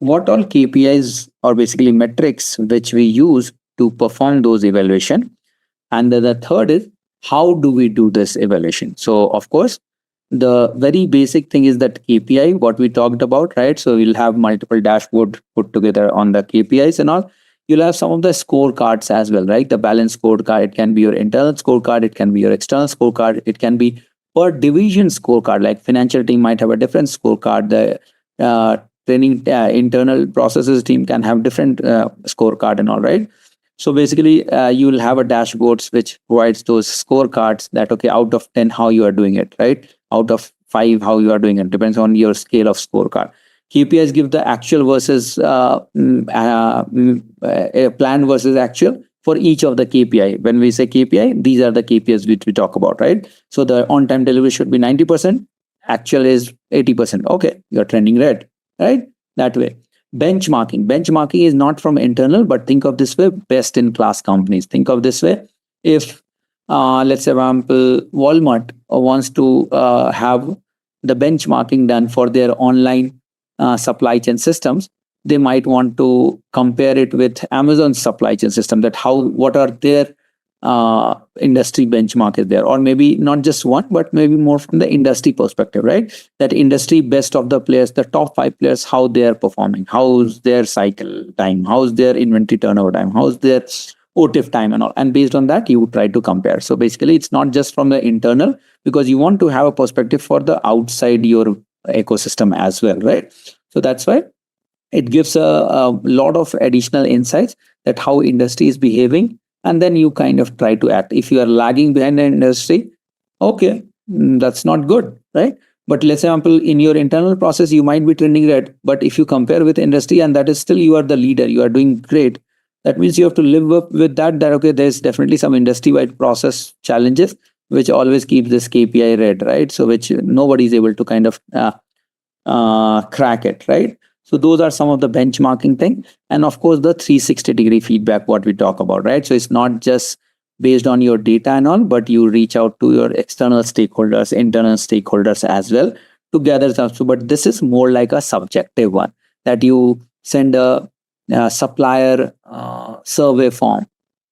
[SPEAKER 5] What all KPIs or basically metrics which we use to perform those evaluation? And then the third is, how do we do this evaluation? So of course, the very basic thing is that KPI, what we talked about, right? So we'll have multiple dashboard put together on the KPIs and all. You'll have some of the scorecards as well, right? The balance scorecard, it can be your internal scorecard, it can be your external scorecard, it can be per division scorecard, like financial team might have a different scorecard. The training internal processes team can have different scorecard and all, right? So basically you will have a dashboards which provides those scorecards that, okay, out of 10, how you are doing it, right? Out of 5, how you are doing it, depends on your scale of scorecard. KPIs give the actual versus plan versus actual for each of the KPI. When we say KPI, these are the KPIs which we talk about, right? So the on-time delivery should be 90%, actual is 80%. Okay, you're trending red, right? That way. Benchmarking is not from internal, but think of this way, best in class companies. Think of this way, if let's say, for example, Walmart wants to have the benchmarking done for their online supply chain systems, they might want to compare it with Amazon's supply chain system, that what are their industry benchmark is there, or maybe not just one, but maybe more from the industry perspective, right? That industry best of the players, the top 5 players, how they are performing, how's their cycle time, how's their inventory turnover time, how's their OTIF time and all. And based on that, you try to compare. So basically, it's not just from the internal, because you want to have a perspective for the outside your ecosystem as well, right? So that's why it gives a lot of additional insights that how industry is behaving, and then you kind of try to act. If you are lagging behind the industry, okay, that's not good, right? But let's example, in your internal process, you might be trending red, but if you compare with industry and that is still you are the leader, you are doing great, that means you have to live up with that okay, there's definitely some industry-wide process challenges which always keep this KPI red, right? So which nobody is able to kind of crack it, right? So those are some of the benchmarking thing. And of course, the 360-degree feedback, what we talk about, right? So it's not just based on your data and all, but you reach out to your external stakeholders, internal stakeholders as well to gather some. So, but this is more like a subjective one, that you send a supplier survey form,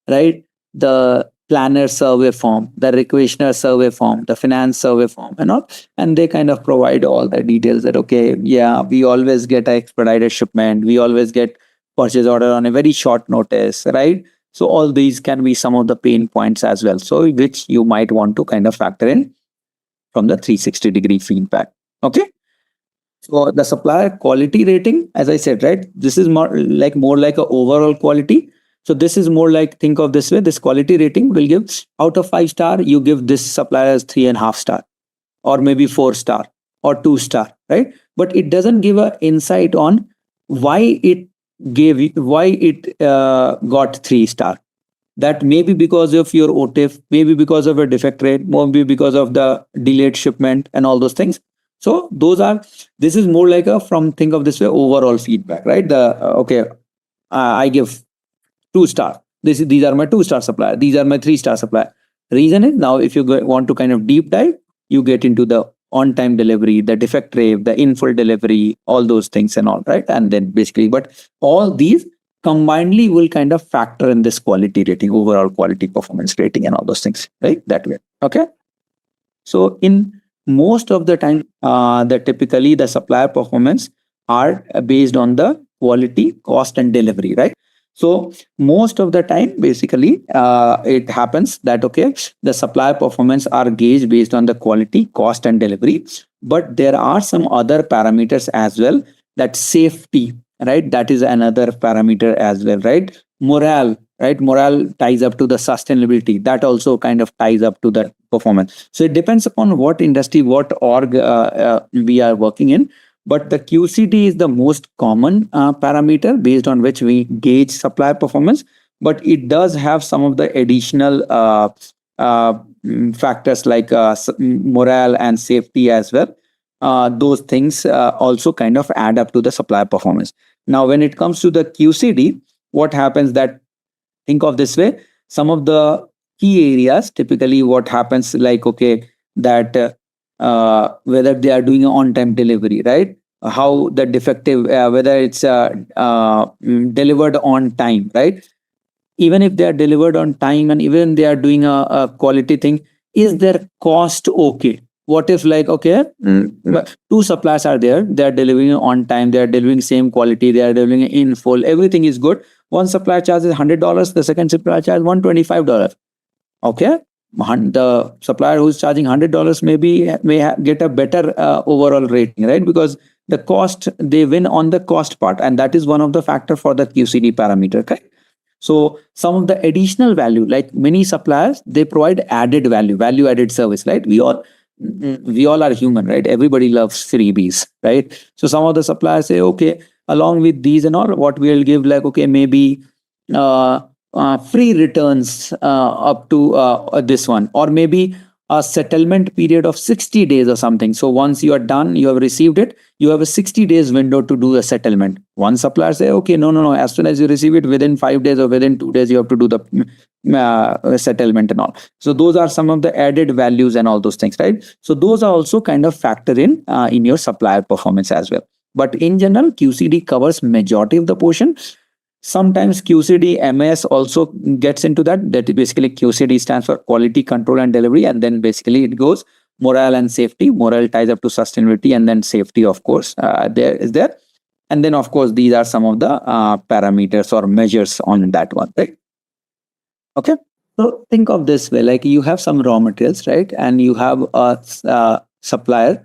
[SPEAKER 5] right? The planner survey form, the requisitioner survey form, the finance survey form and all. And they kind of provide all the details that, okay, yeah, we always get an expedited shipment. We always get purchase order on a very short notice, right? So all these can be some of the pain points as well. So which you might want to kind of factor in from the 360-degree feedback. Okay. So the supplier quality rating, as I said, right? This is more like a overall quality. So this is more like, think of this way, this quality rating will give out of 5 star, you give this supplier as 3.5 star, or maybe 4 star or 2 star, right? But it doesn't give an insight on why it got 3 star. That may be because of your OTIF, maybe because of your defect rate, maybe because of the delayed shipment and all those things. So this is more like think of this way, overall feedback, right? I give 2 star. These are my 2 star supplier. These are my 3 star supplier. Reason is, now if you want to kind of deep dive, you get into the on-time delivery, the defect rate, the in-full delivery, all those things and all, right? And then basically, but all these combinedly will kind of factor in this quality rating, overall quality performance rating and all those things, right? That way. Okay. So in most of the time, typically the supplier performance are based on the quality, cost and delivery, right? So most of the time, basically, it happens that, okay, the supplier performance are gauged based on the quality, cost and delivery. But there are some other parameters as well, that safety, right? That is another parameter as well, right? Morale, right? Morale ties up to the sustainability. That also kind of ties up to the performance. So it depends upon what industry, what org we are working in. But the QCD is the most common parameter based on which we gauge supplier performance. But it does have some of the additional factors like morale and safety as well. Those things also kind of add up to the supplier performance. Now, when it comes to the QCD, what happens that, think of this way, some of the key areas, typically what happens like, okay, that whether they are doing an on-time delivery, right? How the defective, whether it's delivered on time, right? Even if they are delivered on time and even they are doing a quality thing, is their cost okay? What if like, okay, 2 suppliers are there, they are delivering on time, they are delivering same quality, they are delivering in full, everything is good. One supplier charges $100, the second supplier charges $125. Okay, the supplier who's charging $100 may get a better overall rating, right? Because the cost, they win on the cost part, and that is one of the factor for the QCD parameter. Okay, so some of the additional value, like many suppliers, they provide added value added service, right? We all are human, right? Everybody loves freebies, right? So some of the suppliers say, okay, along with these and all, what we'll give, like, okay, maybe free returns up to this one, or maybe a settlement period of 60 days or something. So once you are done, you have received it, you have a 60 days window to do a settlement. One supplier say, okay, no, as soon as you receive it, within 5 days or within 2 days, you have to do the settlement and all. So those are some of the added values and all those things, right? So those are also kind of factor in your supplier performance as well. But in general, QCD covers majority of the portion. Sometimes QCD MS also gets into that. That basically QCD stands for quality control and delivery, and then basically it goes morale and safety. Morale ties up to sustainability, and then safety, of course, there is there. And then, of course, these are some of the parameters or measures on that one, right? Okay. So think of this way, like you have some raw materials, right? And you have a supplier,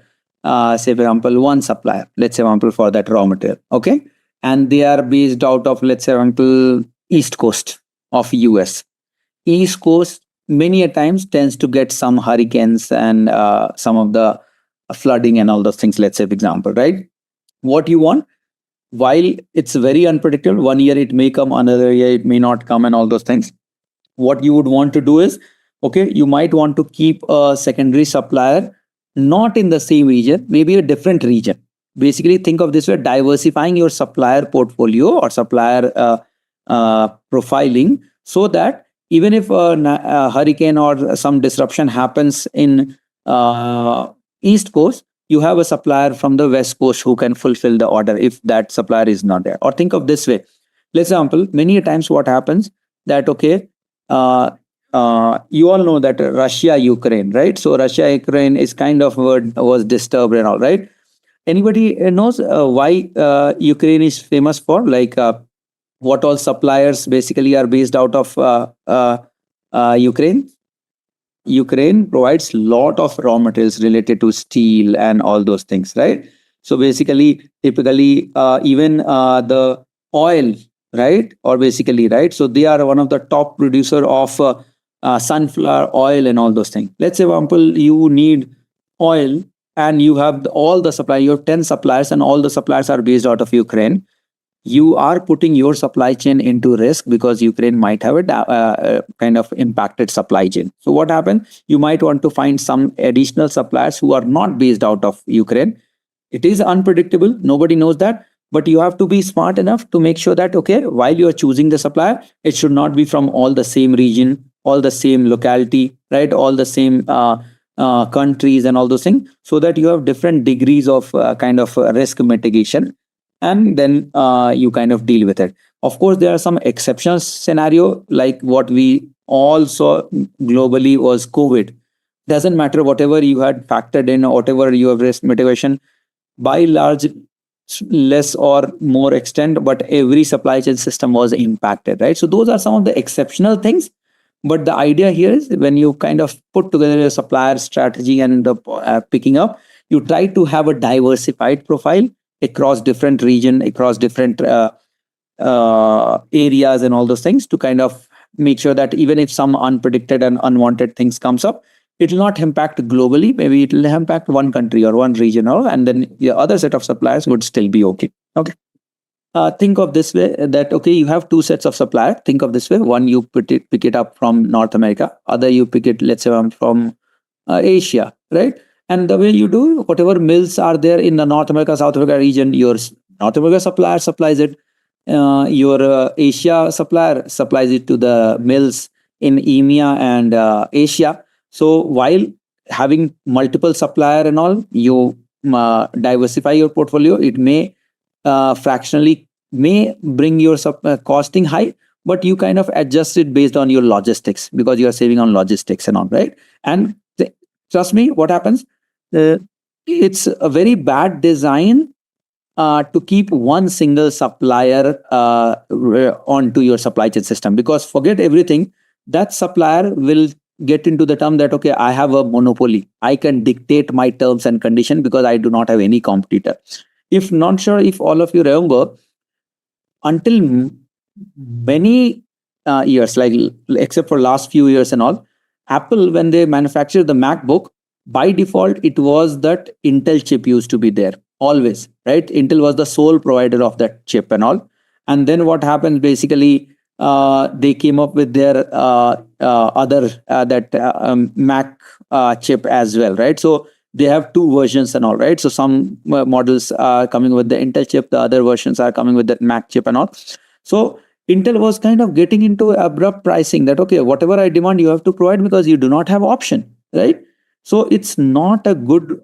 [SPEAKER 5] say for example, one supplier, let's say for example for that raw material, okay? And they are based out of, let's say for example, East Coast of US. East Coast many a times tends to get some hurricanes and some of the flooding and all those things, let's say for example, right? What you want, while it's very unpredictable, one year it may come, another year it may not come and all those things, what you would want to do is, okay, you might want to keep a secondary supplier not in the same region, maybe a different region. Basically think of this way, diversifying your supplier portfolio or supplier profiling, so that even if a hurricane or some disruption happens in East Coast, you have a supplier from the West Coast who can fulfill the order if that supplier is not there. Or think of this way, let's example, many times what happens that, okay, you all know that Russia Ukraine, right? So Russia Ukraine is kind of was disturbed and all, right? Anybody knows why Ukraine is famous for, like what all suppliers basically are based out of Ukraine? Ukraine provides lot of raw materials related to steel and all those things, right? So basically, typically, even the oil, right? Or basically, right? So they are one of the top producer of sunflower oil and all those things. Let's say, for example, you need oil and you have all the supply, you have 10 suppliers and all the suppliers are based out of Ukraine. You are putting your supply chain into risk because Ukraine might have a kind of impacted supply chain. So what happens? You might want to find some additional suppliers who are not based out of Ukraine. It is unpredictable. Nobody knows that. But you have to be smart enough to make sure that, okay, while you are choosing the supplier, it should not be from all the same region, all the same locality, right? All the same countries and all those things, so that you have different degrees of kind of risk mitigation, and then you kind of deal with it. Of course, there are some exceptional scenario, like what we all saw globally was COVID. Doesn't matter whatever you had factored in or whatever you have risk mitigation, by large, less or more extent, but every supply chain system was impacted, right? So those are some of the exceptional things. But the idea here is when you kind of put together a supplier strategy and the picking up, you try to have a diversified profile across different region, across different areas and all those things, to kind of make sure that even if some unpredicted and unwanted things comes up, it will not impact globally. Maybe it will impact one country or one region, and then the other set of suppliers would still be okay. Okay. Think of this way that, okay, you have two sets of suppliers. Think of this way. One, you pick it up from North America. Other, you pick it, let's say, from Asia, right? And the way you do, whatever mills are there in the North America, South America region, your North America supplier supplies it. Your Asia supplier supplies it to the mills in EMEA and Asia. So while having multiple supplier and all, you diversify your portfolio. It may fractionally may bring your costing high, but you kind of adjust it based on your logistics, because you are saving on logistics and all, right? And trust me, what happens? It's a very bad design to keep one single supplier onto your supply chain system, because forget everything, that supplier will get into the term that, okay, I have a monopoly. I can dictate my terms and condition because I do not have any competitor. If not sure if all of you remember, until many years, like except for last few years and all, Apple, when they manufactured the MacBook, by default, it was that Intel chip used to be there always, right? Intel was the sole provider of that chip and all. And then what happened, basically, they came up with their other Mac chip as well, right? So they have two versions and all, right? So some models are coming with the Intel chip, the other versions are coming with the Mac chip and all. So Intel was kind of getting into abrupt pricing that, okay, whatever I demand, you have to provide because you do not have option, right? So it's not a good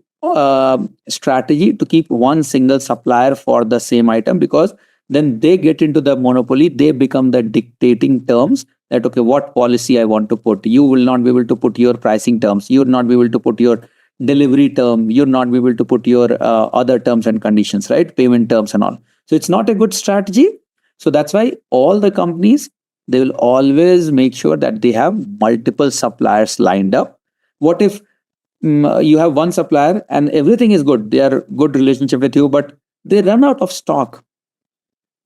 [SPEAKER 5] strategy to keep one single supplier for the same item, because then they get into the monopoly. They become the dictating terms that, okay, what policy I want to put. You will not be able to put your pricing terms. You will not be able to put your delivery term. You'll not be able to put your other terms and conditions, right? Payment terms and all. So it's not a good strategy. So that's why all the companies, they will always make sure that they have multiple suppliers lined up. What if you have one supplier and everything is good, they are good relationship with you, but they run out of stock?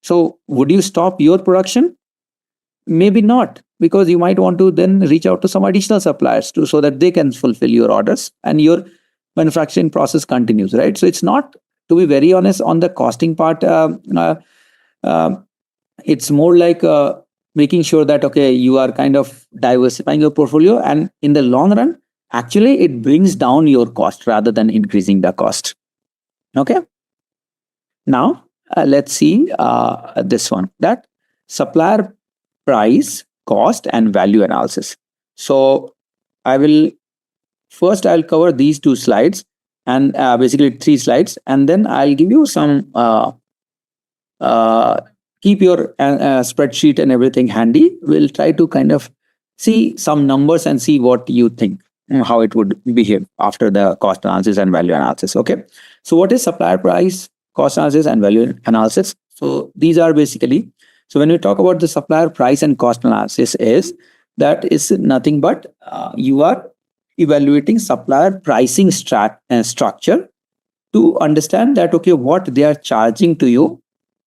[SPEAKER 5] So would you stop your production? Maybe not, because you might want to then reach out to some additional suppliers too, so that they can fulfill your orders and your manufacturing process continues, right? So it's not, to be very honest, on the costing part, it's more like making sure that, okay, you are kind of diversifying your portfolio, and in the long run, actually it brings down your cost rather than increasing the cost. Okay. Now let's see this one, that supplier price, cost, and value analysis. So I'll cover these two slides, and basically 3 slides, and then I'll give you some keep your spreadsheet and everything handy. We'll try to kind of see some numbers and see what you think, how it would behave after the cost analysis and value analysis. Okay. So what is supplier price, cost analysis, and value analysis? So these are basically, so when we talk about the supplier price and cost analysis, that is nothing but you are evaluating supplier pricing structure to understand that, okay, what they are charging to you,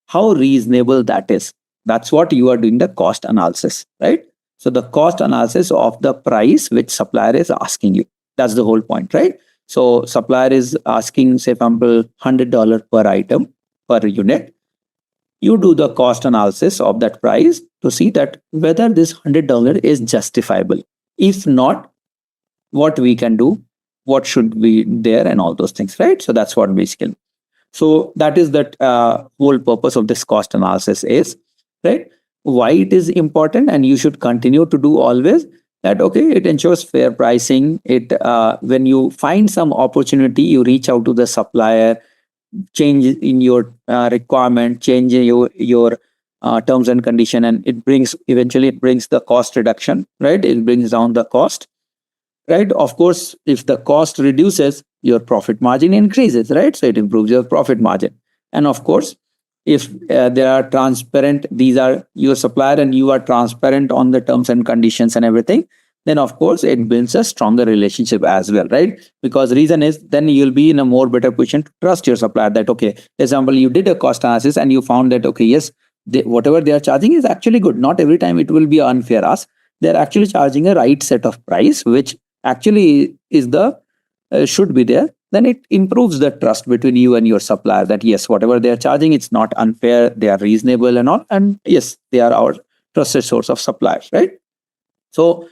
[SPEAKER 5] how reasonable that is. That's what you are doing, the cost analysis, right? So the cost analysis of the price which supplier is asking you. That's the whole point, right? So supplier is asking, say, for example, $100 per item per unit. You do the cost analysis of that price to see that whether this $100 is justifiable. If not, what we can do, what should be there, and all those things, right? So that's what basically. So that is that whole purpose of this cost analysis is, right? Why it is important, and you should continue to do always that. Okay, it ensures fair pricing. It when you find some opportunity, you reach out to the supplier, change in your requirement, change in your terms and condition, and it brings the cost reduction, right? It brings down the cost, right? Of course, if the cost reduces, your profit margin increases, right? So it improves your profit margin. And of course, if they are transparent, these are your supplier, and you are transparent on the terms and conditions and everything, then of course it builds a stronger relationship as well, right? Because reason is, then you'll be in a more better position to trust your supplier that, okay, for example, you did a cost analysis and you found that, okay, yes, whatever they are charging is actually good. Not every time it will be unfair ask. They're actually charging a right set of price, which actually is the should be there. Then it improves the trust between you and your supplier that, yes, whatever they are charging, it's not unfair, they are reasonable and all, and yes, they are our trusted source of suppliers, right? So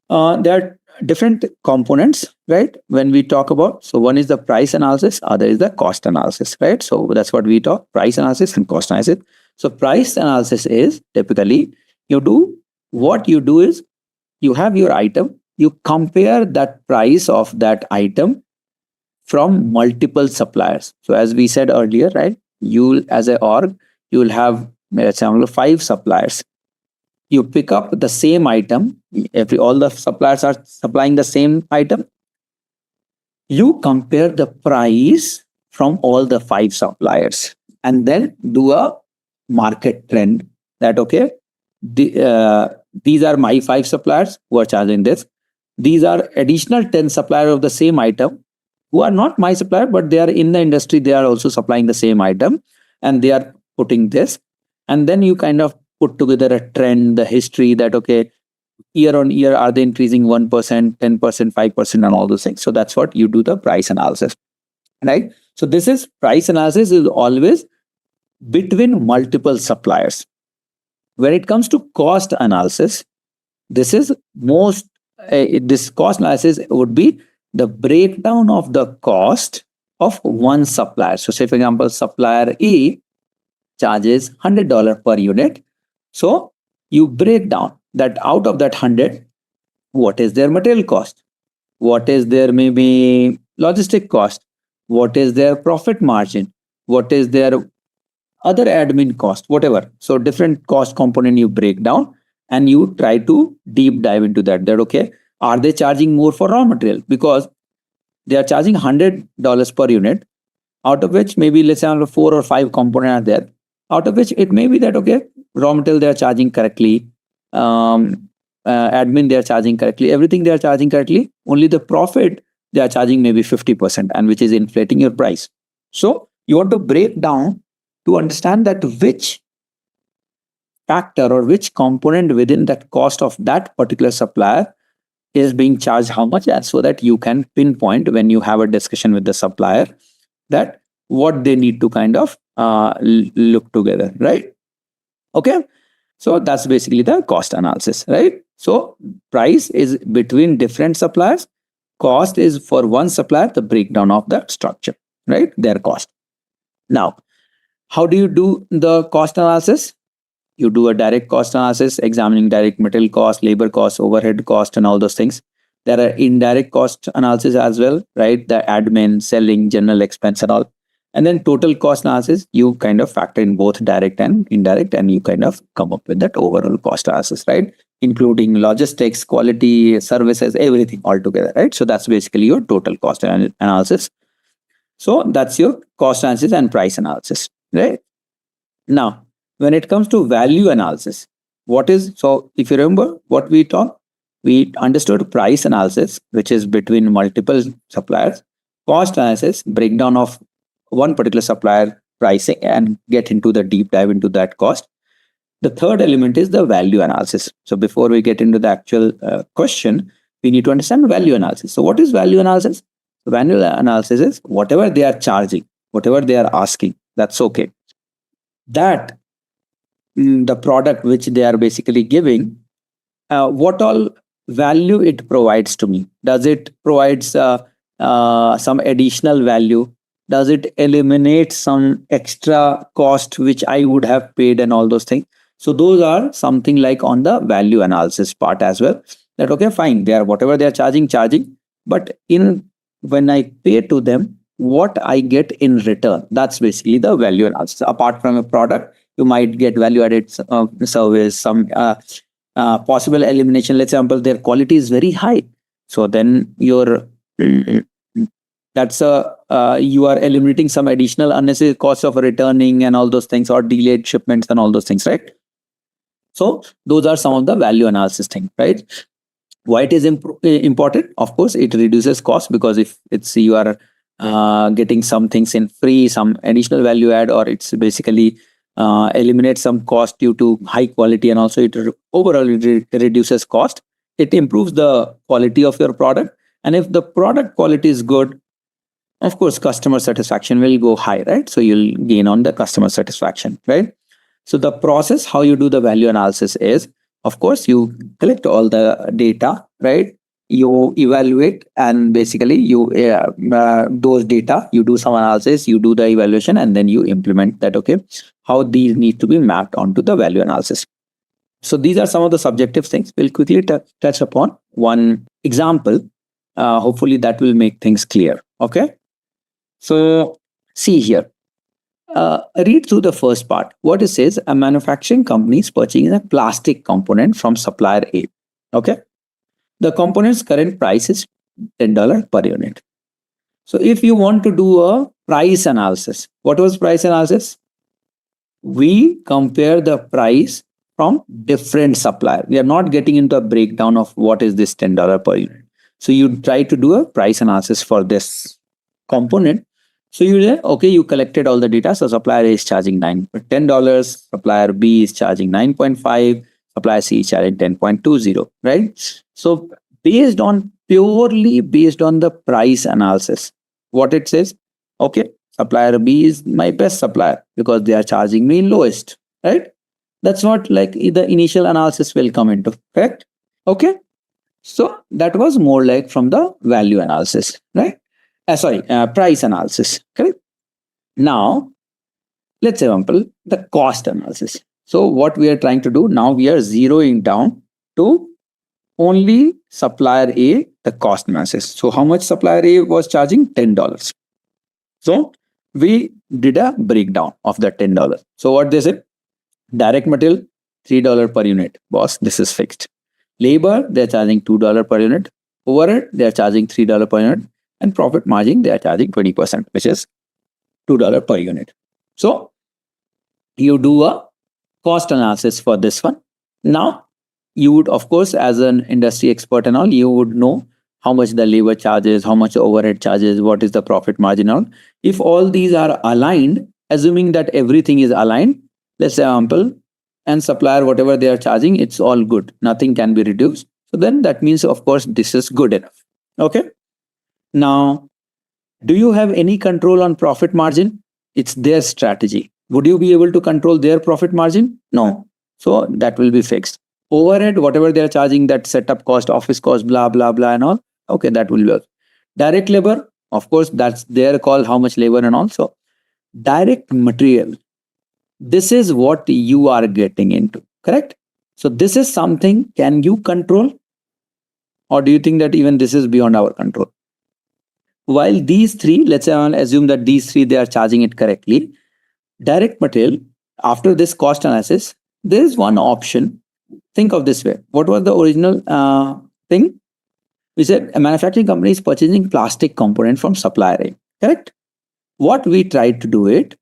[SPEAKER 5] there are different components, right, when we talk about. So one is the price analysis, other is the cost analysis, right? So that's what we talk, price analysis and cost analysis. So price analysis is typically what you do is you have your item, you compare that price of that item from multiple suppliers. So as we said earlier, right, you as an org, you will have, let's say, 5 suppliers. You pick up the same item, all the suppliers are supplying the same item. You compare the price from all the 5 suppliers and then do a market trend that, okay, these are my 5 suppliers who are charging this. These are additional 10 suppliers of the same item who are not my supplier, but they are in the industry, they are also supplying the same item and they are putting this. And then you kind of put together a trend, the history that, okay, year on year, are they increasing 1%, 10%, 5%, and all those things. So that's what you do, the price analysis, right? So this is price analysis is always between multiple suppliers. When it comes to cost analysis, this is this cost analysis would be the breakdown of the cost of one supplier. So say, for example, supplier A charges $100 per unit. So you break down that out of that 100, what is their material cost? What is their maybe logistic cost? What is their profit margin? What is their other admin cost, whatever. So different cost component you break down and you try to deep dive into that. That okay, are they charging more for raw material? Because they are charging $100 per unit, out of which maybe let's say 4 or 5 components are there. Out of which it may be that okay, raw material they are charging correctly, admin they are charging correctly, everything they are charging correctly. Only the profit they are charging maybe 50%, and which is inflating your price. So you want to break down to understand that which factor or which component within that cost of that particular supplier is being charged how much, and so that you can pinpoint when you have a discussion with the supplier that what they need to kind of look together, right? Okay, so that's basically the cost analysis, right? So price is between different suppliers, cost is for one supplier, the breakdown of the structure, right? Their cost. Now, how do you do the cost analysis? You do a direct cost analysis, examining direct material cost, labor cost, overhead cost, and all those things. There are indirect cost analysis as well, right? The admin, selling, general expense, and all. And then total cost analysis, you kind of factor in both direct and indirect, and you kind of come up with that overall cost analysis, right? Including logistics, quality, services, everything all together, right? So that's basically your total cost analysis. So that's your cost analysis and price analysis, right? Now, when it comes to value analysis, what is, so if you remember what we talked, we understood price analysis, which is between multiple suppliers, cost analysis, breakdown of one particular supplier pricing and get into the deep dive into that cost. The third element is the value analysis. So before we get into the actual question, we need to understand value analysis. So what is value analysis? Value analysis is whatever they are charging, whatever they are asking, that's okay. That the product which they are basically giving, what all value it provides to me. Does it provides some additional value? Does it eliminate some extra cost which I would have paid and all those things? So those are something like on the value analysis part as well. That okay, fine, they are whatever they are charging, but in when I pay to them, what I get in return. That's basically the value analysis. Apart from a product, you might get value added service, some possible elimination. Let's example, their quality is very high, so then your that's a you are eliminating some additional unnecessary costs of returning and all those things, or delayed shipments and all those things, right? So those are some of the value analysis things, right? Why it is important? Of course, it reduces cost, because if it's you are getting some things in free, some additional value add, or it's basically eliminates some cost due to high quality, and also it overall reduces cost. It improves the quality of your product, and if the product quality is good, of course customer satisfaction will go high, right? So you'll gain on the customer satisfaction, right? So the process how you do the value analysis is, of course, you collect all the data, right? You evaluate, and basically you those data, you do some analysis, you do the evaluation, and then you implement that. Okay, how these need to be mapped onto the value analysis. So these are some of the subjective things. We'll quickly touch upon one example. Hopefully that will make things clear. Okay, so see here. Read through the first part. What it says: a manufacturing company is purchasing a plastic component from supplier A. Okay, the component's current price is $10 per unit. So if you want to do a price analysis, what was price analysis? We compare the price from different suppliers. We are not getting into a breakdown of what is this $10 per unit. So you try to do a price analysis for this component. So you say, okay, you collected all the data. So supplier A is charging $10, supplier B is charging 9.5, supplier C is charging 10.20, right? So purely based on the price analysis, what it says, okay, supplier B is my best supplier because they are charging me lowest, right? That's not like the initial analysis will come into effect. Okay, so that was more like from the value analysis, right? Price analysis. Correct. Now, let's example the cost analysis. So what we are trying to do now, we are zeroing down to only supplier A, the cost analysis. So how much supplier A was charging? $10. So we did a breakdown of the $10. So what they said, direct material, $3 per unit. Boss, this is fixed. Labor, they're charging $2 per unit. Overhead, they're charging $3 per unit. And profit margin, they are charging 20%, which is $2 per unit. So you do a cost analysis for this one. Now, you would, of course, as an industry expert and all, you would know how much the labor charges, how much the overhead charges, what is the profit margin on. If all these are aligned, assuming that everything is aligned, let's say example, and supplier, whatever they are charging, it's all good. Nothing can be reduced. So then that means, of course, this is good enough. Okay. Now, do you have any control on profit margin? It's their strategy. Would you be able to control their profit margin? No. So that will be fixed. Overhead, whatever they are charging, that setup cost, office cost, blah, blah, blah, and all. Okay, that will work. Direct labor, of course, that's their call, how much labor and all. So direct material, this is what you are getting into, correct? So this is something, can you control? Or do you think that even this is beyond our control? While these three, let's say I'll assume that these three, they are charging it correctly. Direct material, after this cost analysis, there is one option. Think of this way. What was the original thing? We said a manufacturing company is purchasing plastic component from supplier A, correct? What we tried to do it,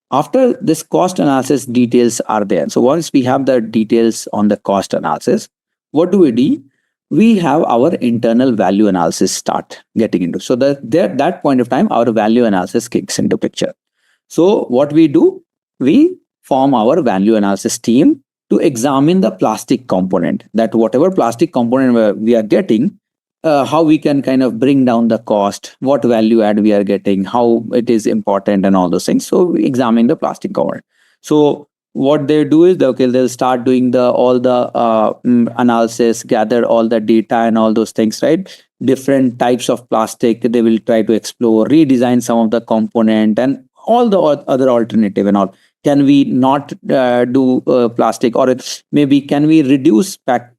[SPEAKER 5] after this cost analysis details are there. So once we have the details on the cost analysis, what do? We have our internal value analysis start getting into. So that point of time, our value analysis kicks into picture. So what we do, we form our value analysis team to examine the plastic component, that whatever plastic component we are getting, how we can kind of bring down the cost, what value add we are getting, how it is important and all those things. So we examine the plastic component. So what they do is, they'll start doing all the analysis, gather all the data and all those things, right? Different types of plastic, they will try to explore, redesign some of the component and all the other alternative and all. Can we not do plastic, or maybe can we reduce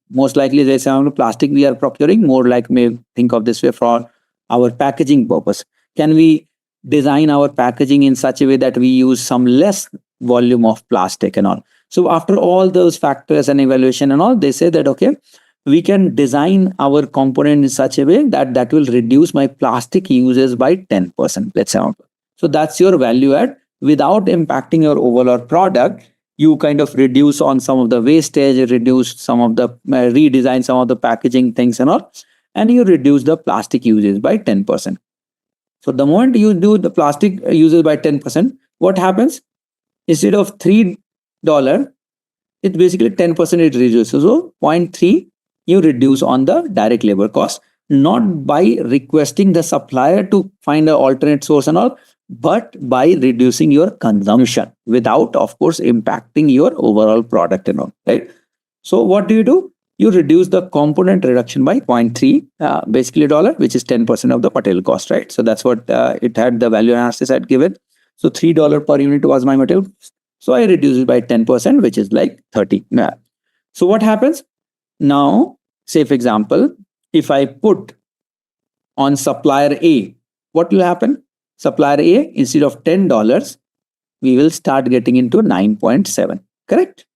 [SPEAKER 5] most likely there's some plastic we are procuring, more like, may think of this way, for our packaging purpose. Can we design our packaging in such a way that we use some less volume of plastic and all? So after all those factors and evaluation and all, they say that, okay, we can design our component in such a way that will reduce my plastic uses by 10%, let's say. So that's your value add without impacting your overall product. You kind of reduce on some of the wastage, reduce some of the redesign some of the packaging things and all, and you reduce the plastic uses by 10%. So the moment you do the plastic uses by 10%, what happens? Instead of $3, it's basically 10% it reduces. So 0.3 you reduce on the direct labor cost, not by requesting the supplier to find an alternate source and all, but by reducing your consumption without, of course, impacting your overall product and all, right? So what do? You reduce the component reduction by 0.3, basically dollar, which is 10% of the material cost, right? So that's what it had, the value analysis had given. So $3 per unit was my material. So I reduce it by 10%, which is like 30. So what happens? Now, say for example, if I put on supplier A, what will happen? Supplier A, instead of $10, we will start getting into 9.7, correct?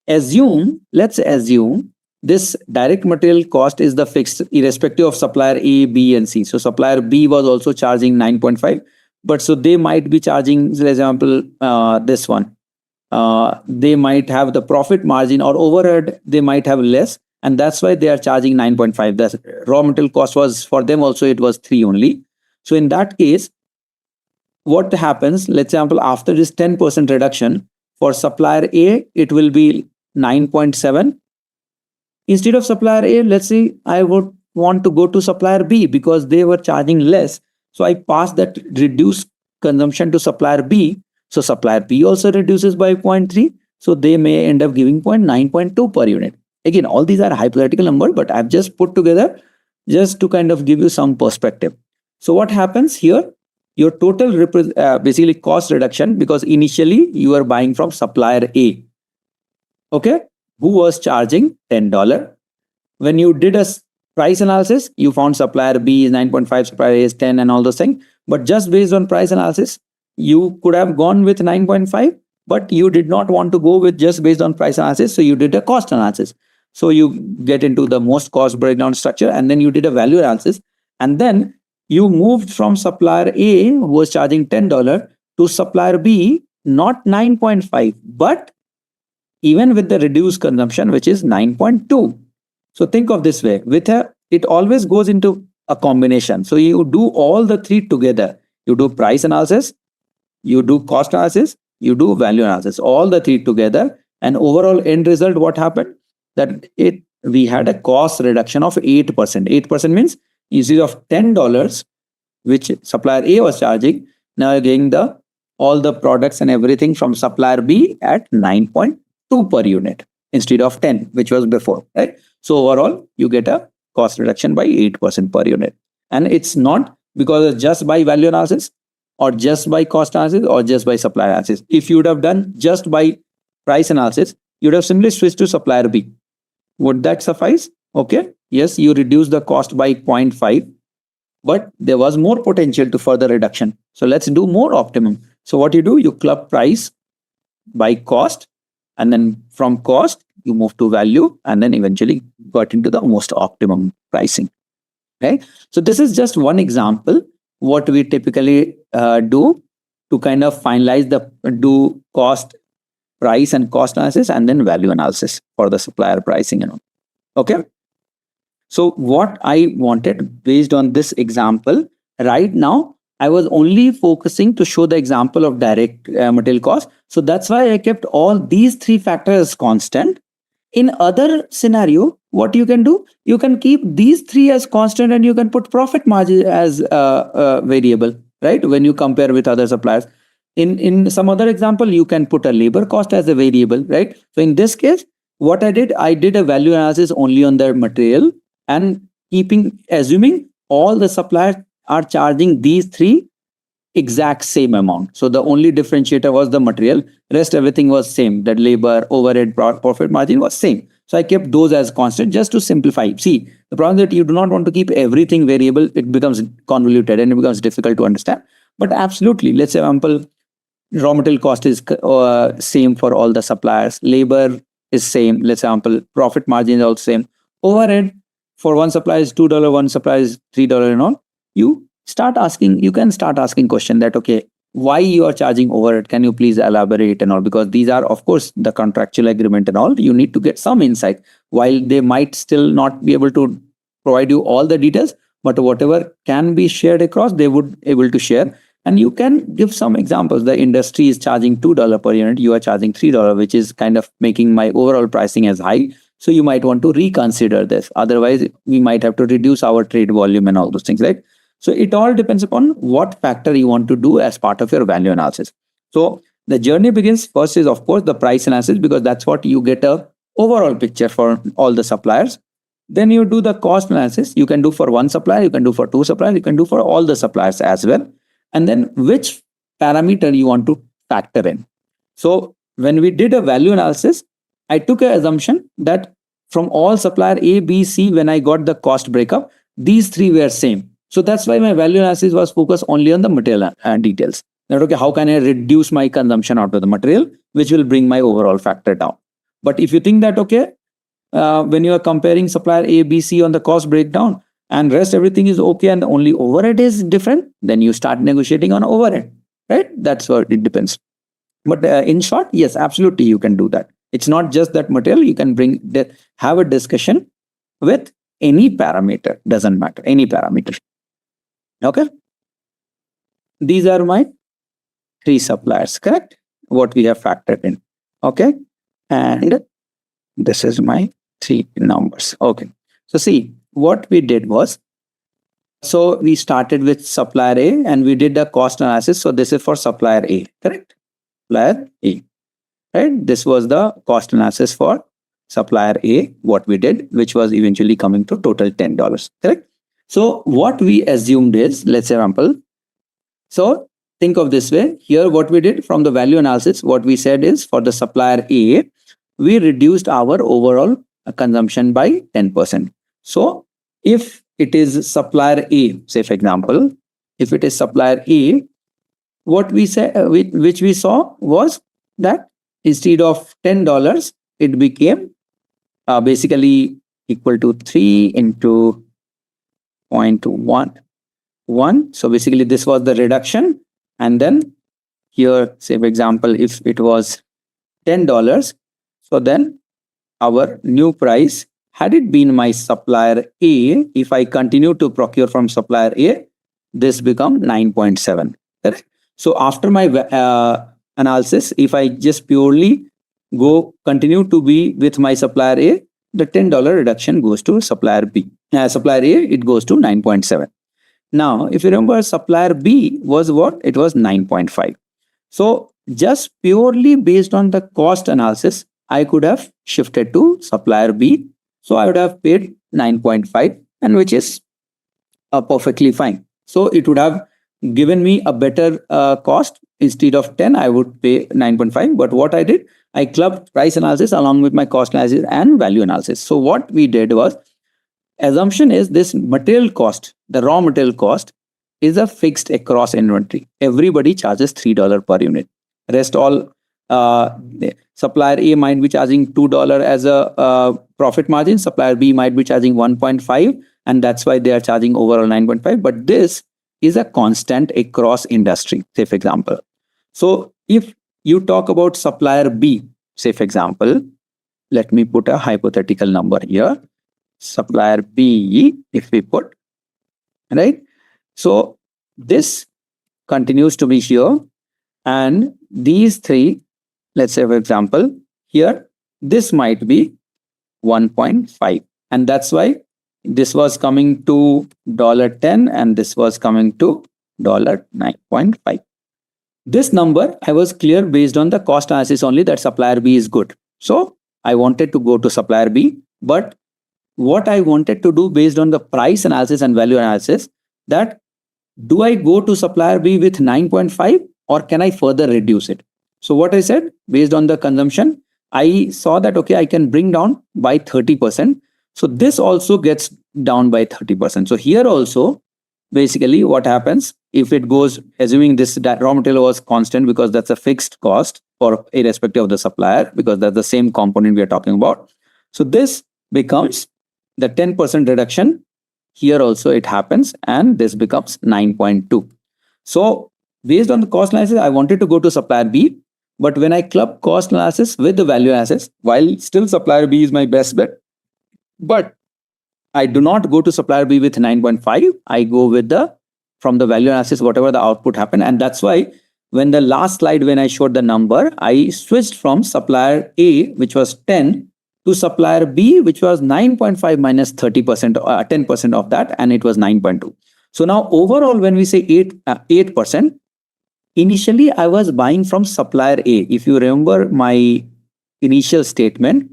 [SPEAKER 5] Let's assume this direct material cost is the fixed, irrespective of supplier A, B, and C. So supplier B was also charging 9.5, but so they might be charging, for example, this one. They might have the profit margin or overhead, they might have less, and that's why they are charging 9.5. The raw material cost was, for them also, it was 3 only. So in that case, what happens, let's say after this 10% reduction, for supplier A, it will be 9.7. Instead of supplier A, let's say I would want to go to supplier B because they were charging less. So I pass that reduced consumption to supplier B. So supplier B also reduces by 0.3. So they may end up giving 9.2 per unit. Again, all these are hypothetical numbers, but I've just put together just to kind of give you some perspective. So what happens here? Your total basically cost reduction, because initially you are buying from supplier A, okay, who was charging $10. When you did a price analysis, you found supplier B is 9.5, supplier A is 10 and all those things. But just based on price analysis, you could have gone with 9.5, but you did not want to go with just based on price analysis. So you did a cost analysis. So you get into the most cost breakdown structure, and then you did a value analysis. And then you moved from supplier A, who was charging $10, to supplier B, not 9.5, but even with the reduced consumption, which is 9.2. So think of this way, it always goes into a combination. So you do all the three together. You do price analysis, you do cost analysis, you do value analysis, all the three together. And overall end result, what happened? That we had a cost reduction of 8%. 8% means instead of $10, which supplier A was charging, now you're getting all the products and everything from supplier B at 9.2 per unit instead of 10, which was before, right? So overall, you get a cost reduction by 8% per unit. And it's not because it's just by value analysis or just by cost analysis or just by supplier analysis. If you would have done just by price analysis, you would have simply switched to supplier B. Would that suffice? Okay. Yes, you reduce the cost by 0.5, but there was more potential to further reduction. So let's do more optimum. So what you do, you club price by cost, and then from cost, you move to value, and then eventually got into the most optimum pricing. Right? So this is just one example what we typically do to kind of finalize do cost, price and cost analysis, and then value analysis for the supplier pricing and all. Okay. So what I wanted based on this example, right now, I was only focusing to show the example of direct material cost. So that's why I kept all these three factors constant. In other scenario, what you can do, you can keep these three as constant and you can put profit margin as a variable, right? When you compare with other suppliers. In some other example, you can put a labor cost as a variable, right? So in this case, what I did a value analysis only on their material and assuming all the suppliers are charging these three exact same amount. So the only differentiator was the material. Rest everything was same. That labor, overhead, profit margin was same. So I kept those as constant just to simplify. See, the problem is that you do not want to keep everything variable. It becomes convoluted and it becomes difficult to understand. But absolutely, let's say example, raw material cost is same for all the suppliers. Labor is same. Let's say example, profit margin is also same. Overhead for one supplier is $2, one supplier is $3 and all. You can start asking question that, okay, why you are charging overhead? Can you please elaborate and all? Because these are, of course, the contractual agreement and all. You need to get some insight. While they might still not be able to provide you all the details, but whatever can be shared across, they would able to share. And you can give some examples. The industry is charging $2 per unit. You are charging $3, which is kind of making my overall pricing as high. So you might want to reconsider this. Otherwise, we might have to reduce our trade volume and all those things, right? So it all depends upon what factor you want to do as part of your value analysis. So the journey begins first is, of course, the price analysis, because that's what you get a overall picture for all the suppliers. Then you do the cost analysis. You can do for one supplier, you can do for two suppliers, you can do for all the suppliers as well. And then which parameter you want to factor in. So when we did a value analysis, I took an assumption that from all supplier A, B, C, when I got the cost breakup, these three were same. So that's why my value analysis was focused only on the material details. That, okay, how can I reduce my consumption out of the material, which will bring my overall factor down. But if you think that, okay, when you are comparing supplier A, B, C on the cost breakdown and rest everything is okay and only overhead is different, then you start negotiating on overhead, right? That's what it depends. But in short, yes, absolutely, you can do that. It's not just that material. You can have a discussion with any parameter. Doesn't matter, any parameter. Okay. These are my three suppliers, correct? What we have factored in. Okay. And this is my three numbers. Okay. So see, what we did was, so we started with supplier A and we did the cost analysis. So this is for supplier A, correct? Supplier A, right? This was the cost analysis for supplier A, what we did, which was eventually coming to total $10, correct? So what we assumed is, let's say example, so think of this way. Here what we did from the value analysis, what we said is for the supplier A, we reduced our overall consumption by 10%. So if it is supplier A, say for example, if it is supplier A, what we said, which we saw was that instead of $10, it became basically equal to 3 into 0.11. So basically this was the reduction. And then here, say for example, if it was $10, so then our new price, had it been my supplier A, if I continue to procure from supplier A, this become 9.7. Correct? So after my analysis, if I just purely continue to be with my supplier A, the $10 reduction goes to supplier B. Supplier A, it goes to 9.7. Now, if you remember, supplier B was what? It was 9.5. So just purely based on the cost analysis, I could have shifted to supplier B. So I would have paid 9.5, and which is perfectly fine. So it would have given me a better cost. Instead of 10, I would pay 9.5. But what I did, I clubbed price analysis along with my cost analysis and value analysis. So what we did was, assumption is this material cost, the raw material cost, is a fixed across inventory. Everybody charges $3 per unit. Rest all supplier A might be charging $2 as a profit margin. Supplier B might be charging 1.5, and that's why they are charging overall 9.5. But this is a constant across industry, say for example. So if you talk about supplier B, say for example, let me put a hypothetical number here. Supplier B, if we put, right? So this continues to be here, and these three, let's say for example, here, this might be 1.5. And that's why this was coming to $10 and this was coming to $9.5. This number, I was clear based on the cost analysis only that supplier B is good. So I wanted to go to supplier B, but what I wanted to do based on the price analysis and value analysis, that do I go to supplier B with 9.5 or can I further reduce it? So what I said, based on the consumption, I saw that, okay, I can bring down by 30%. So this also gets down by 30%. So here also, basically what happens, if it goes, assuming this raw material was constant because that's a fixed cost for irrespective of the supplier, because that's the same component we are talking about. So this becomes the 10% reduction. Here also it happens, and this becomes 9.2. So based on the cost analysis, I wanted to go to supplier B, but when I club cost analysis with the value analysis, while still supplier B is my best bet, but I do not go to supplier B with 9.5. I go with from the value analysis, whatever the output happened. And that's why when the last slide, when I showed the number, I switched from supplier A, which was 10, to supplier B, which was 9.5 minus 30%, 10% of that, and it was 9.2. So now overall, when we say 8%, initially I was buying from supplier A. If you remember my initial statement,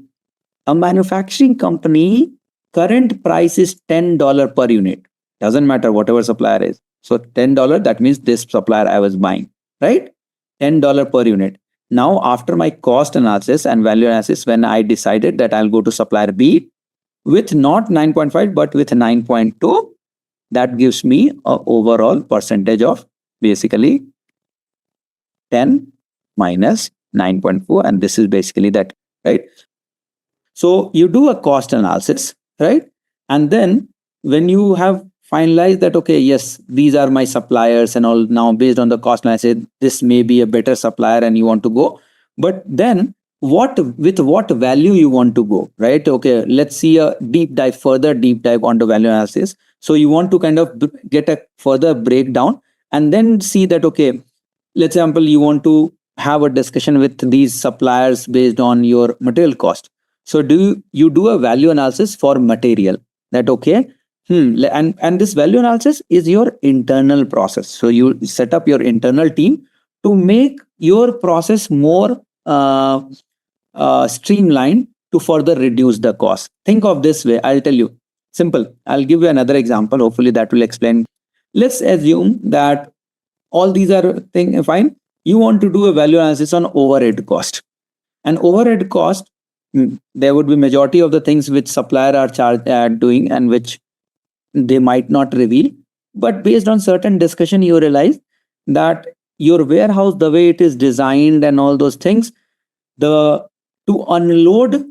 [SPEAKER 5] a manufacturing company current price is $10 per unit. Doesn't matter whatever supplier is. So $10, that means this supplier I was buying, right? $10 per unit. Now, after my cost analysis and value analysis, when I decided that I'll go to supplier B with not 9.5, but with 9.2, that gives me an overall percentage of basically 10 minus 9.4. And this is basically that, right? So you do a cost analysis, right? And then when you have finalized that, okay, yes, these are my suppliers and all, now based on the cost analysis, this may be a better supplier and you want to go. But then with what value you want to go, right? Okay, let's see a further deep dive on the value analysis. So you want to kind of get a further breakdown and then see that, okay, let's example, you want to have a discussion with these suppliers based on your material cost. So you do a value analysis for material that, okay, and this value analysis is your internal process. So you set up your internal team to make your process more streamlined to further reduce the cost. Think of this way. I'll tell you. Simple. I'll give you another example. Hopefully that will explain. Let's assume that all these are fine. You want to do a value analysis on overhead cost. And overhead cost, there would be majority of the things which supplier are doing and which they might not reveal. But based on certain discussion, you realize that your warehouse, the way it is designed and all those things, the to unload,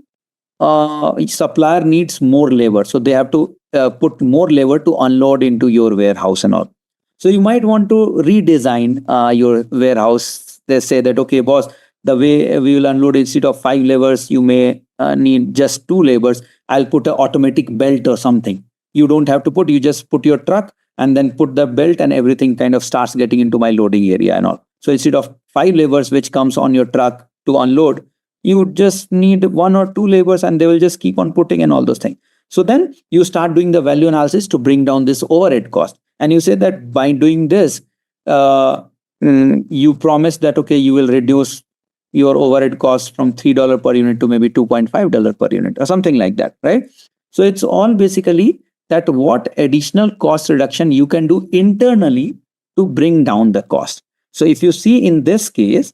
[SPEAKER 5] each supplier needs more labor, so they have to put more labor to unload into your warehouse and all. So you might want to redesign your warehouse. They say that, okay boss, the way we will unload, instead of 5 levers you may need just 2 levers. I'll put an automatic belt or something. You don't have to put, you just put your truck and then put the belt, and everything kind of starts getting into my loading area and all. So instead of 5 levers which comes on your truck to unload, you just need 1 or 2 levers, and they will just keep on putting and all those things. So then you start doing the value analysis to bring down this overhead cost, and you say that by doing this, you promise that, okay, you will reduce your overhead cost from $3 per unit to maybe $2.5 per unit or something like that, right? So it's all basically that what additional cost reduction you can do internally to bring down the cost. So if you see in this case,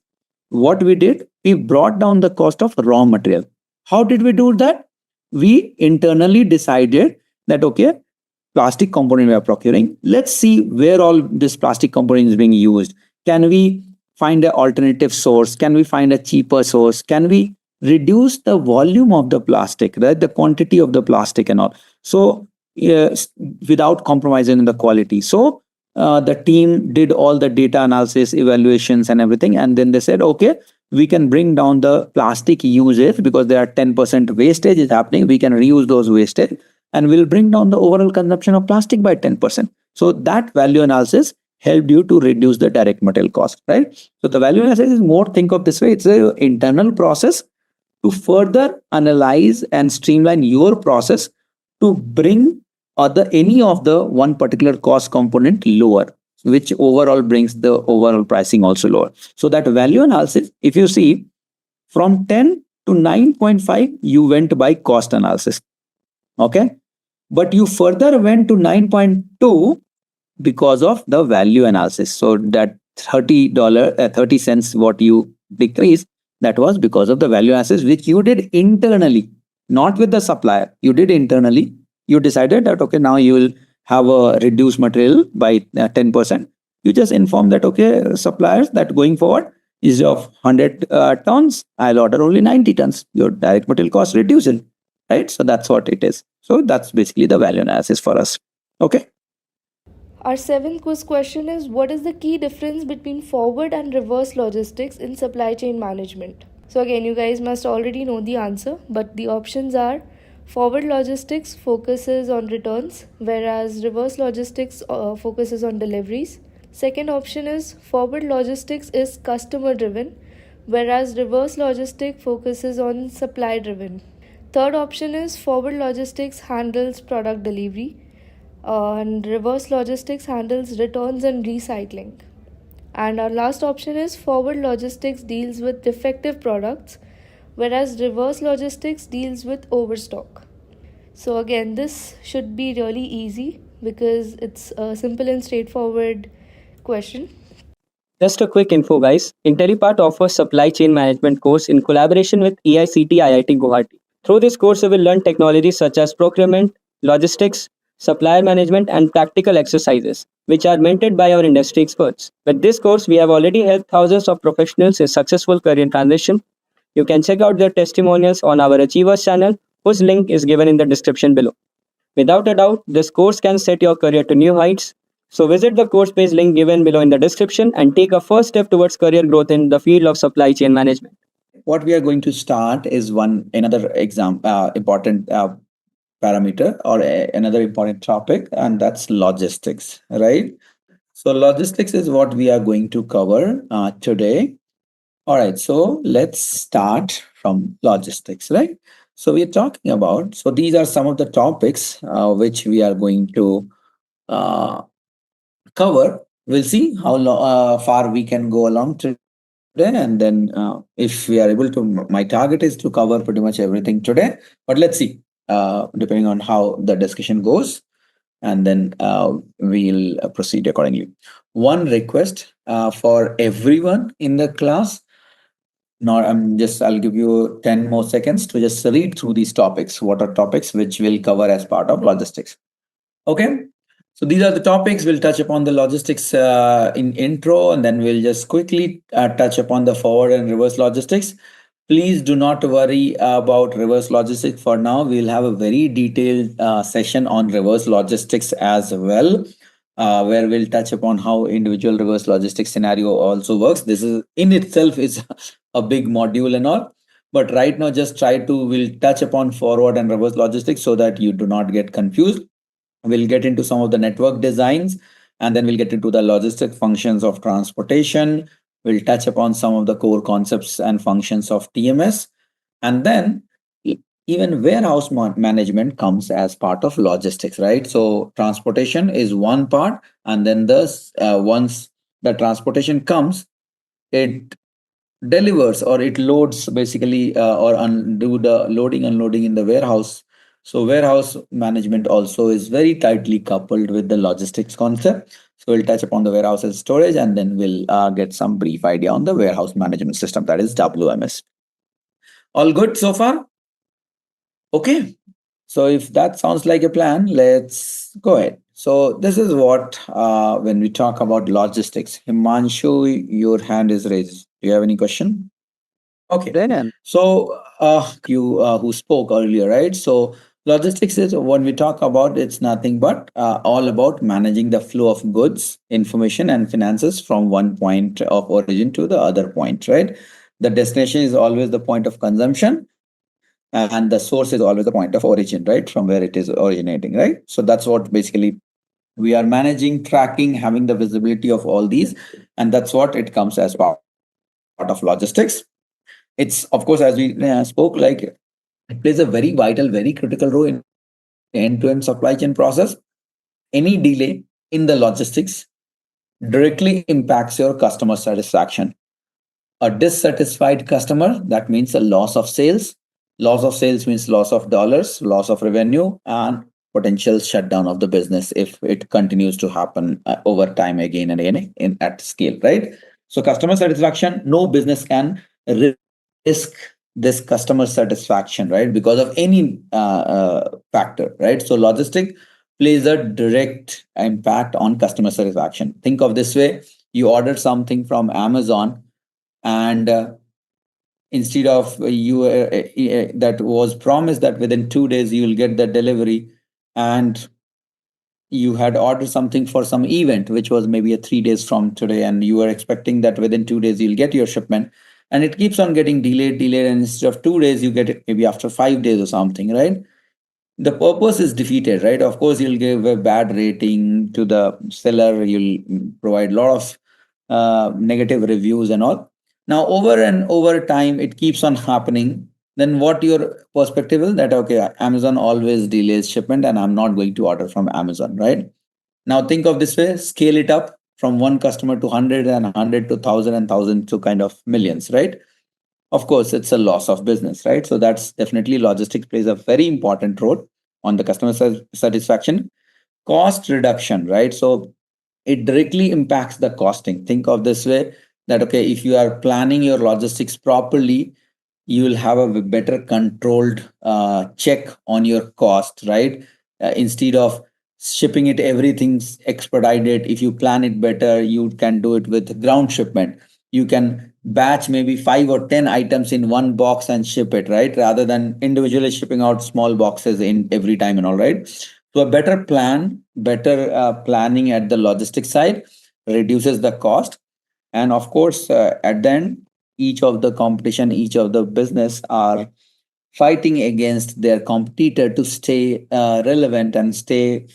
[SPEAKER 5] what we did, we brought down the cost of raw material. How did we do that? We internally decided that, okay, plastic component we are procuring, let's see where all this plastic component is being used. Can we find an alternative source? Can we find a cheaper source? Can we reduce the volume of the plastic, right? The quantity of the plastic and all. So without compromising in the quality. So the team did all the data analysis, evaluations and everything. And then they said, okay, we can bring down the plastic usage because there are 10% wastage is happening. We can reuse those wastage and we'll bring down the overall consumption of plastic by 10%. So that value analysis helped you to reduce the direct material cost, right? So the value analysis is more, think of this way, it's an internal process to further analyze and streamline your process to bring any of the one particular cost component lower, which overall brings the overall pricing also lower. So that value analysis, if you see, from 10 to 9.5, you went by cost analysis. Okay. But you further went to 9.2 because of the value analysis. So that $30, what you decreased, that was because of the value analysis, which you did internally, not with the supplier. You did internally. You decided that, okay, now you will have a reduced material by 10%. You just inform that, okay, suppliers, that going forward is of 100 tons, I'll order only 90 tons. Your direct material cost reduces, right? So that's what it is. So that's basically the value analysis for us. Okay.
[SPEAKER 4] Our seventh quiz question is, what is the key difference between forward and reverse logistics in supply chain management? So again, you guys must already know the answer, but the options are: forward logistics focuses on returns, whereas reverse logistics focuses on deliveries. Second option is forward logistics is customer driven, whereas reverse logistics focuses on supply driven. Third option is forward logistics handles product delivery, and reverse logistics handles returns and recycling. And our last option is forward logistics deals with defective products, whereas reverse logistics deals with overstock. So again, this should be really easy because it's a simple and straightforward question.
[SPEAKER 6] Just a quick info, guys. Intellipaat offers supply chain management course in collaboration with EICT IIT Guwahati. Through this course, you will learn technologies such as procurement, logistics, supplier management, and practical exercises, which are mentored by our industry experts. With this course, we have already helped thousands of professionals in successful career transition. You can check out their testimonials on our Achievers channel, whose link is given in the description below. Without a doubt, this course can set your career to new heights. So visit the course page link given below in the description and take a first step towards career growth in the field of supply chain management.
[SPEAKER 5] What we are going to start is another important parameter or another important topic, and that's logistics, right? So logistics is what we are going to cover today. All right, so let's start from logistics, right? So we're talking about, so these are some of the topics which we are going to cover. We'll see how far we can go along today, and then if we are able to, my target is to cover pretty much everything today, but let's see, depending on how the discussion goes, and then we'll proceed accordingly. One request for everyone in the class. Now I'll give you 10 more seconds to just read through these topics. What are topics which we'll cover as part of logistics? Okay. So these are the topics. We'll touch upon the logistics in intro, and then we'll just quickly touch upon the forward and reverse logistics. Please do not worry about reverse logistics for now. We'll have a very detailed session on reverse logistics as well, where we'll touch upon how individual reverse logistics scenario also works. This is in itself is a big module and all. But right now, just try to we'll touch upon forward and reverse logistics so that you do not get confused. We'll get into some of the network designs, and then we'll get into the logistic functions of transportation. We'll touch upon some of the core concepts and functions of TMS. And then even warehouse management comes as part of logistics, right? So transportation is one part, and then once the transportation comes, it delivers or it loads basically or do the loading unloading in the warehouse. So warehouse management also is very tightly coupled with the logistics concept. So we'll touch upon the warehouse as storage, and then we'll get some brief idea on the warehouse management system, that is WMS. All good so far? Okay. So if that sounds like a plan, let's go ahead. So this is what when we talk about logistics. Himanshu, your hand is raised. Do you have any question? Okay.
[SPEAKER 6] Brennan.
[SPEAKER 5] So you who spoke earlier, right? So logistics is when we talk about it's nothing but all about managing the flow of goods, information, and finances from one point of origin to the other point, right? The destination is always the point of consumption, and the source is always the point of origin, right? From where it is originating, right? So that's what basically we are managing, tracking, having the visibility of all these, and that's what it comes as part of logistics. It's of course, as we spoke, like it plays a very vital, very critical role in end-to-end supply chain process. Any delay in the logistics directly impacts your customer satisfaction. A dissatisfied customer, that means a loss of sales. Loss of sales means loss of dollars, loss of revenue, and potential shutdown of the business if it continues to happen over time again and again at scale, right? So customer satisfaction, no business can risk this customer satisfaction, right? Because of any factor, right? So logistic plays a direct impact on customer satisfaction. Think of this way: you order something from Amazon, and instead of that was promised that within 2 days you will get the delivery, and you had ordered something for some event which was maybe a 3 days from today, and you were expecting that within 2 days you'll get your shipment, and it keeps on getting delayed, and instead of 2 days you get it maybe after 5 days or something, right? The purpose is defeated, right? Of course, you'll give a bad rating to the seller, you'll provide a lot of negative reviews and all. Now over and over time it keeps on happening. Then what your perspective is that, okay, Amazon always delays shipment and I'm not going to order from Amazon, right? Now think of this way: scale it up from one customer to 100, and 100 to 1,000, and 1,000 to kind of millions, right? Of course, it's a loss of business, right? So that's definitely logistics plays a very important role on the customer satisfaction. Cost reduction, right? So it directly impacts the costing. Think of this way that, okay, if you are planning your logistics properly, you will have a better controlled check on your cost, right? Instead of shipping it, everything's expedited. If you plan it better, you can do it with ground shipment. You can batch maybe 5 or 10 items in one box and ship it, right? Rather than individually shipping out small boxes in every time and all, right? So a better planning at the logistics side reduces the cost. And of course, at the end, each of the competition, each of the business are fighting against their competitor to stay relevant and stay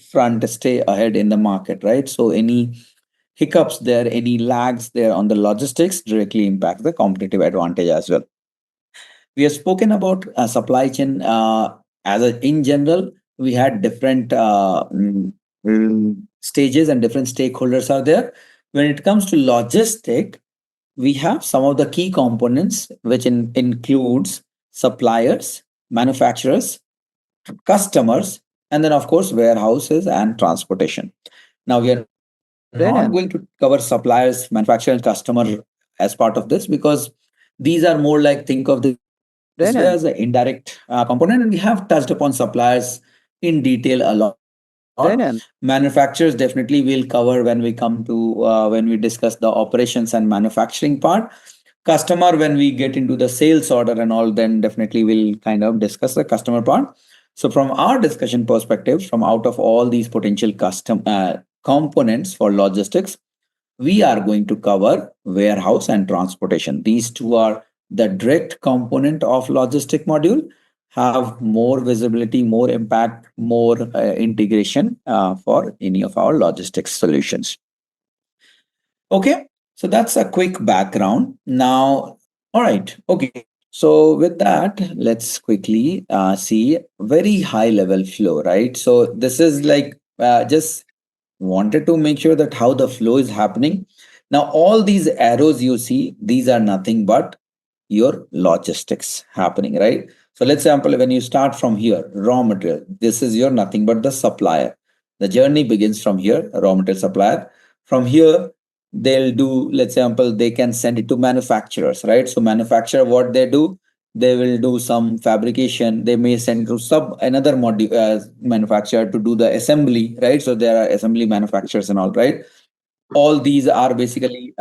[SPEAKER 5] ahead in the market, right? So any hiccups there, any lags there on the logistics directly impact the competitive advantage as well. We have spoken about supply chain in general. We had different stages and different stakeholders are there. When it comes to logistic, we have some of the key components, which includes suppliers, manufacturers, customers, and then of course warehouses and transportation. Now we are not going to cover suppliers, manufacturer, and customer as part of this, because these are more like, think of this as an indirect component, and we have touched upon suppliers in detail a lot And manufacturers definitely will cover when we come to when we discuss the operations and manufacturing part. Customer, when we get into the sales order and all, then definitely we'll kind of discuss the customer part. So from our discussion perspective, from out of all these potential custom components for logistics, we are going to cover warehouse and transportation. These two are the direct component of logistic module, have more visibility, more impact, more integration for any of our logistics solutions. Okay, so that's a quick background. Now, all right, okay. So with that, let's quickly see very high level flow, right? So this is like just wanted to make sure that how the flow is happening. Now, all these arrows you see, these are nothing but your logistics happening, right? So let's example, when you start from here, raw material, this is your nothing but the supplier. The journey begins from here, raw material supplier. From here, they'll do, let's example, they can send it to manufacturers, right? So manufacturer, what they do, they will do some fabrication. They may send to another module manufacturer to do the assembly, right? So there are assembly manufacturers and all, right? All these are basically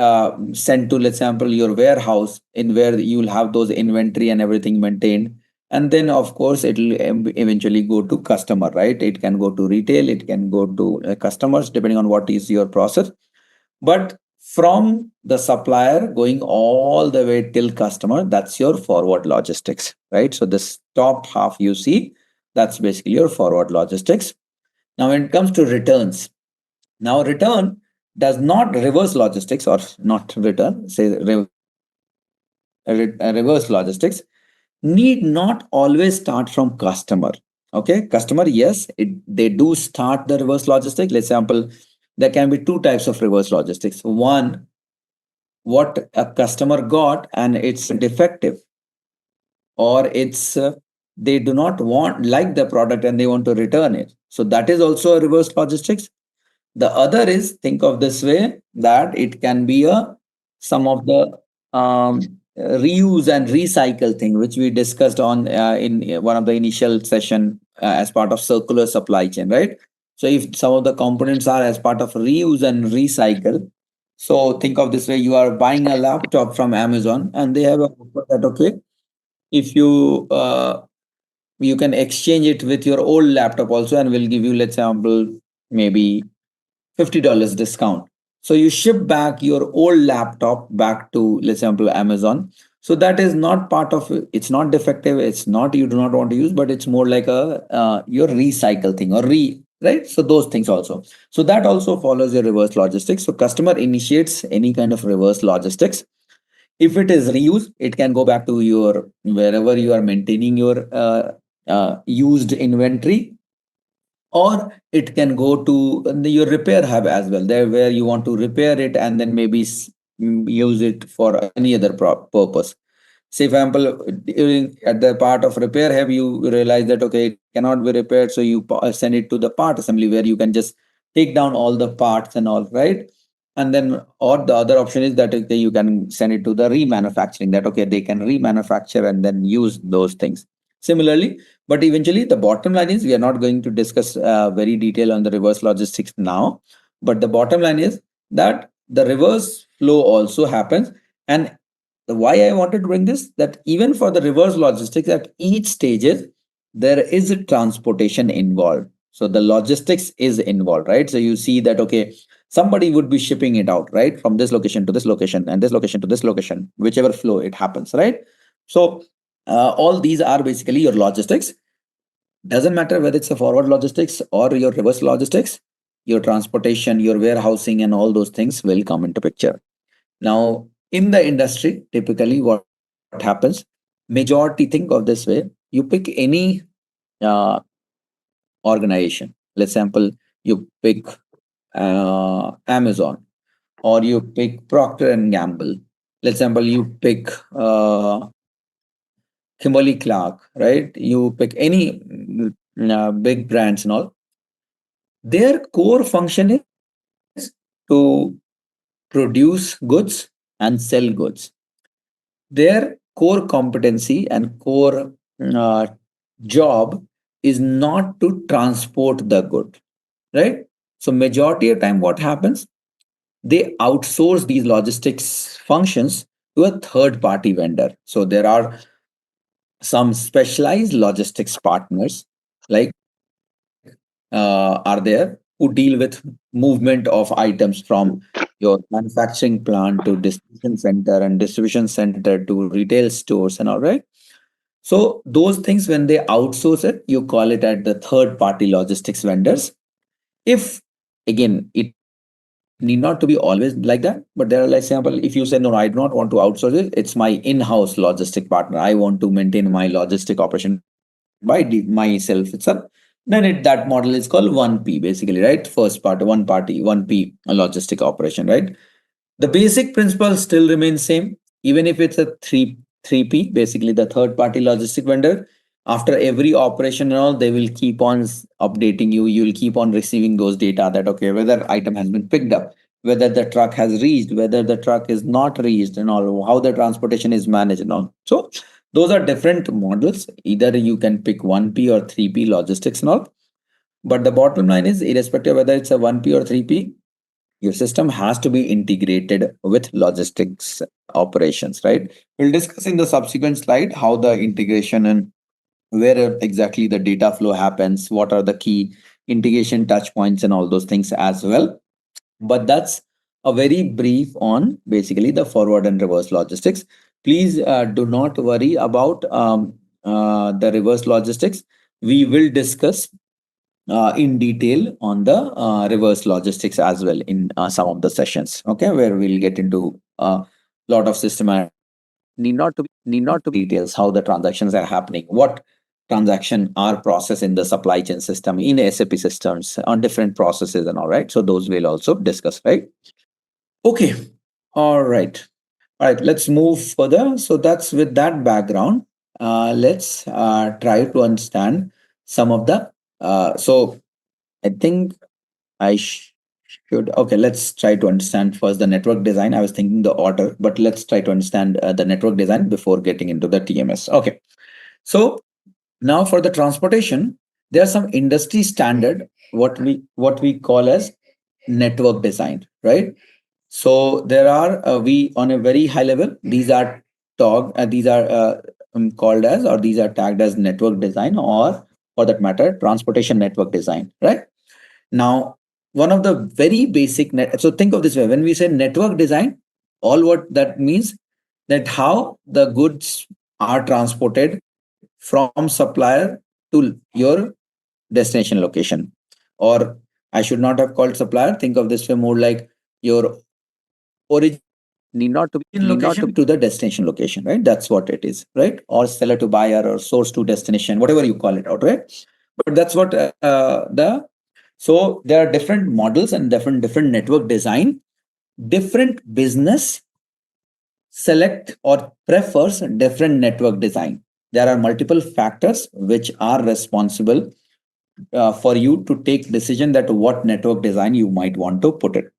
[SPEAKER 5] sent to, let's example, your warehouse in where you'll have those inventory and everything maintained. And then of course it will eventually go to customer, right? It can go to retail, it can go to customers depending on what is your process. But from the supplier going all the way till customer, that's your forward logistics, right? So this top half you see, that's basically your forward logistics. Now when it comes to returns, now return does not reverse logistics, or not return, say reverse logistics need not always start from customer. Okay, customer, yes, they do start the reverse logistics. Let's example, there can be two types of reverse logistics. One, what a customer got and it's defective, or it's they do not want like the product and they want to return it. So that is also a reverse logistics. The other is, think of this way, that it can be some of the reuse and recycle thing, which we discussed on in one of the initial session as part of circular supply chain, right? So if some of the components are as part of reuse and recycle, so think of this way: you are buying a laptop from Amazon, and they have a offer that okay, if you can exchange it with your old laptop also, and we'll give you, let's example, maybe $50 discount. So you ship back your old laptop back to, let's example, Amazon. So that is not part of it. It's not defective. It's not you do not want to use, but it's more like a your recycle thing or right. So those things also. So that also follows your reverse logistics. So customer initiates any kind of reverse logistics. If it is reuse, it can go back to your wherever you are maintaining your used inventory, or it can go to your repair hub as well, there where you want to repair it and then maybe use it for any other purpose. Say for example, at the part of repair hub, you realize that okay, it cannot be repaired, so you send it to the part assembly where you can just take down all the parts and all, right? And then, or the other option is that okay, you can send it to the remanufacturing, that okay, they can remanufacture and then use those things similarly. But eventually the bottom line is, we are not going to discuss very detail on the reverse logistics now, but the bottom line is that the reverse flow also happens. And why I wanted to bring this, that even for the reverse logistics at each stages, there is a transportation involved. So the logistics is involved, right? So you see that, okay, somebody would be shipping it out, right? From this location to this location and this location to this location, whichever flow it happens, right? So all these are basically your logistics. Doesn't matter whether it's a forward logistics or your reverse logistics, your transportation, your warehousing, and all those things will come into picture. Now, in the industry, typically what happens, majority think of this way: you pick any organization. Let's example, you pick Amazon, or you pick Procter and Gamble. Let's example, you pick Kimberly Clark, right? You pick any big brands and all. Their core function is to produce goods and sell goods. Their core competency and core job is not to transport the good. right? So majority of time, what happens? They outsource these logistics functions to a third party vendor. So there are some specialized logistics partners like are there who deal with movement of items from your manufacturing plant to distribution center and distribution center to retail stores and all, right. So those things, when they outsource it, you call it at the third party logistics vendors. If again, it need not to be always like that, but there are, like example, if you say no, I do not want to outsource it, it's my in-house logistic partner, I want to maintain my logistic operation by myself itself, then that model is called 1P basically, right? First part, one party, 1P logistic operation, right? The basic principle still remains same, even if it's a 3P, basically the third party logistic vendor. After every operation and all, they will keep on updating you. You will keep on receiving those data that, okay, whether item has been picked up, whether the truck has reached, whether the truck is not reached and all, how the transportation is managed and all. So those are different models. Either you can pick 1P or 3P logistics and all. But the bottom line is, irrespective of whether it's a 1P or 3P, your system has to be integrated with logistics operations, right? We'll discuss in the subsequent slide how the integration and where exactly the data flow happens, what are the key integration touch points and all those things as well. But that's a very brief on basically the forward and reverse logistics. Please do not worry about the reverse logistics. We will discuss in detail on the reverse logistics as well in some of the sessions, okay, where we'll get into a lot of systematic need not to be details how the transactions are happening, what transaction are processed in the supply chain system, in SAP systems, on different processes and all, right. So those we'll also discuss, right? Okay, all right, let's move further. So that's with that background, let's try to understand some of the so I think I should. Okay, let's try to understand first the network design. I was thinking the order, but let's try to understand the network design before getting into the TMS. Okay, so now for the transportation, there are some industry standard what we call as network design, right? So there are we on a very high level. These are called as, or these are tagged as network design, or for that matter, transportation network design, right? Now, one of the very basic so think of this way: when we say network design, all what that means, that how the goods are transported from supplier to your destination location. Or I should not have called supplier. Think of this way more like your origin location to the destination location, right? That's what it is, right? Or seller to buyer, or source to destination, whatever you call it out, right? But that's what the so there are different models and different network design. Different business select or prefers different network design. There are multiple factors which are responsible for you to take decision that what network design you might want to put it,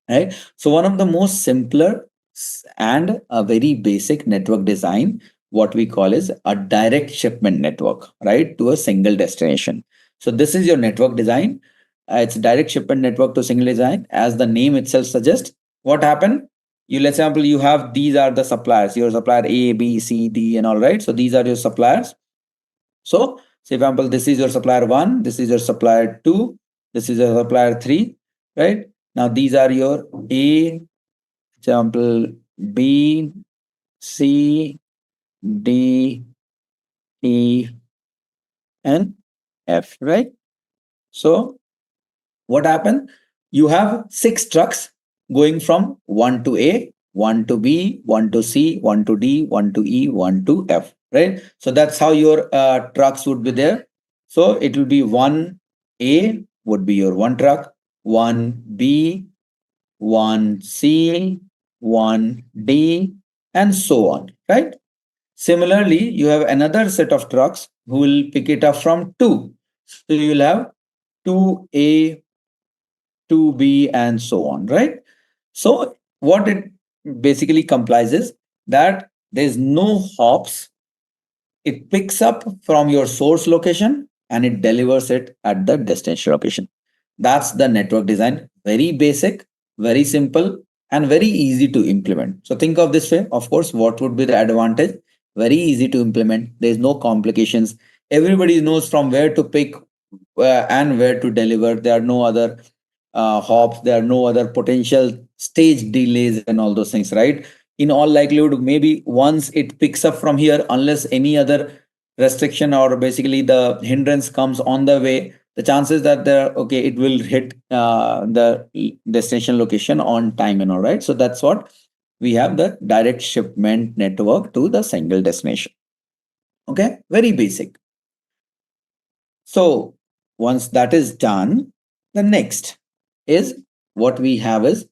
[SPEAKER 5] right? So one of the most simpler and a very basic network design, what we call is a direct shipment network, right, to a single destination. So this is your network design. It's direct shipment network to single design. As the name itself suggests, what happened? You, let's example, you have, these are the suppliers, your supplier A, B, C, D, and all, right? So these are your suppliers. So, say example, this is your supplier 1, this is your supplier 2, this is your supplier 3, right? Now these are your A, example B, C, D, E, and F, right? So what happened? You have 6 trucks going from 1 to A, 1 to B, 1 to C, 1 to D, 1 to E, 1 to F, right? So that's how your trucks would be there. So it will be 1A would be your 1 truck, 1B, 1C, 1D, and so on, right? Similarly, you have another set of trucks who will pick it up from 2. So you will have 2A, 2B, and so on, right? So what it basically comprises, that there's no hops. It picks up from your source location and it delivers it at the destination location. That's the network design. Very basic, very simple, and very easy to implement. So think of this way. Of course, what would be the advantage? Very easy to implement. There's no complications. Everybody knows from where to pick and where to deliver. There are no other hops. There are no other potential stage delays and all those things, right? In all likelihood, maybe once it picks up from here, unless any other restriction or basically the hindrance comes on the way, the chances that it will hit the destination location on time and all, right? So that's what we have, the direct shipment network to the single destination. Okay, very basic. So once that is done, the next is what we have is,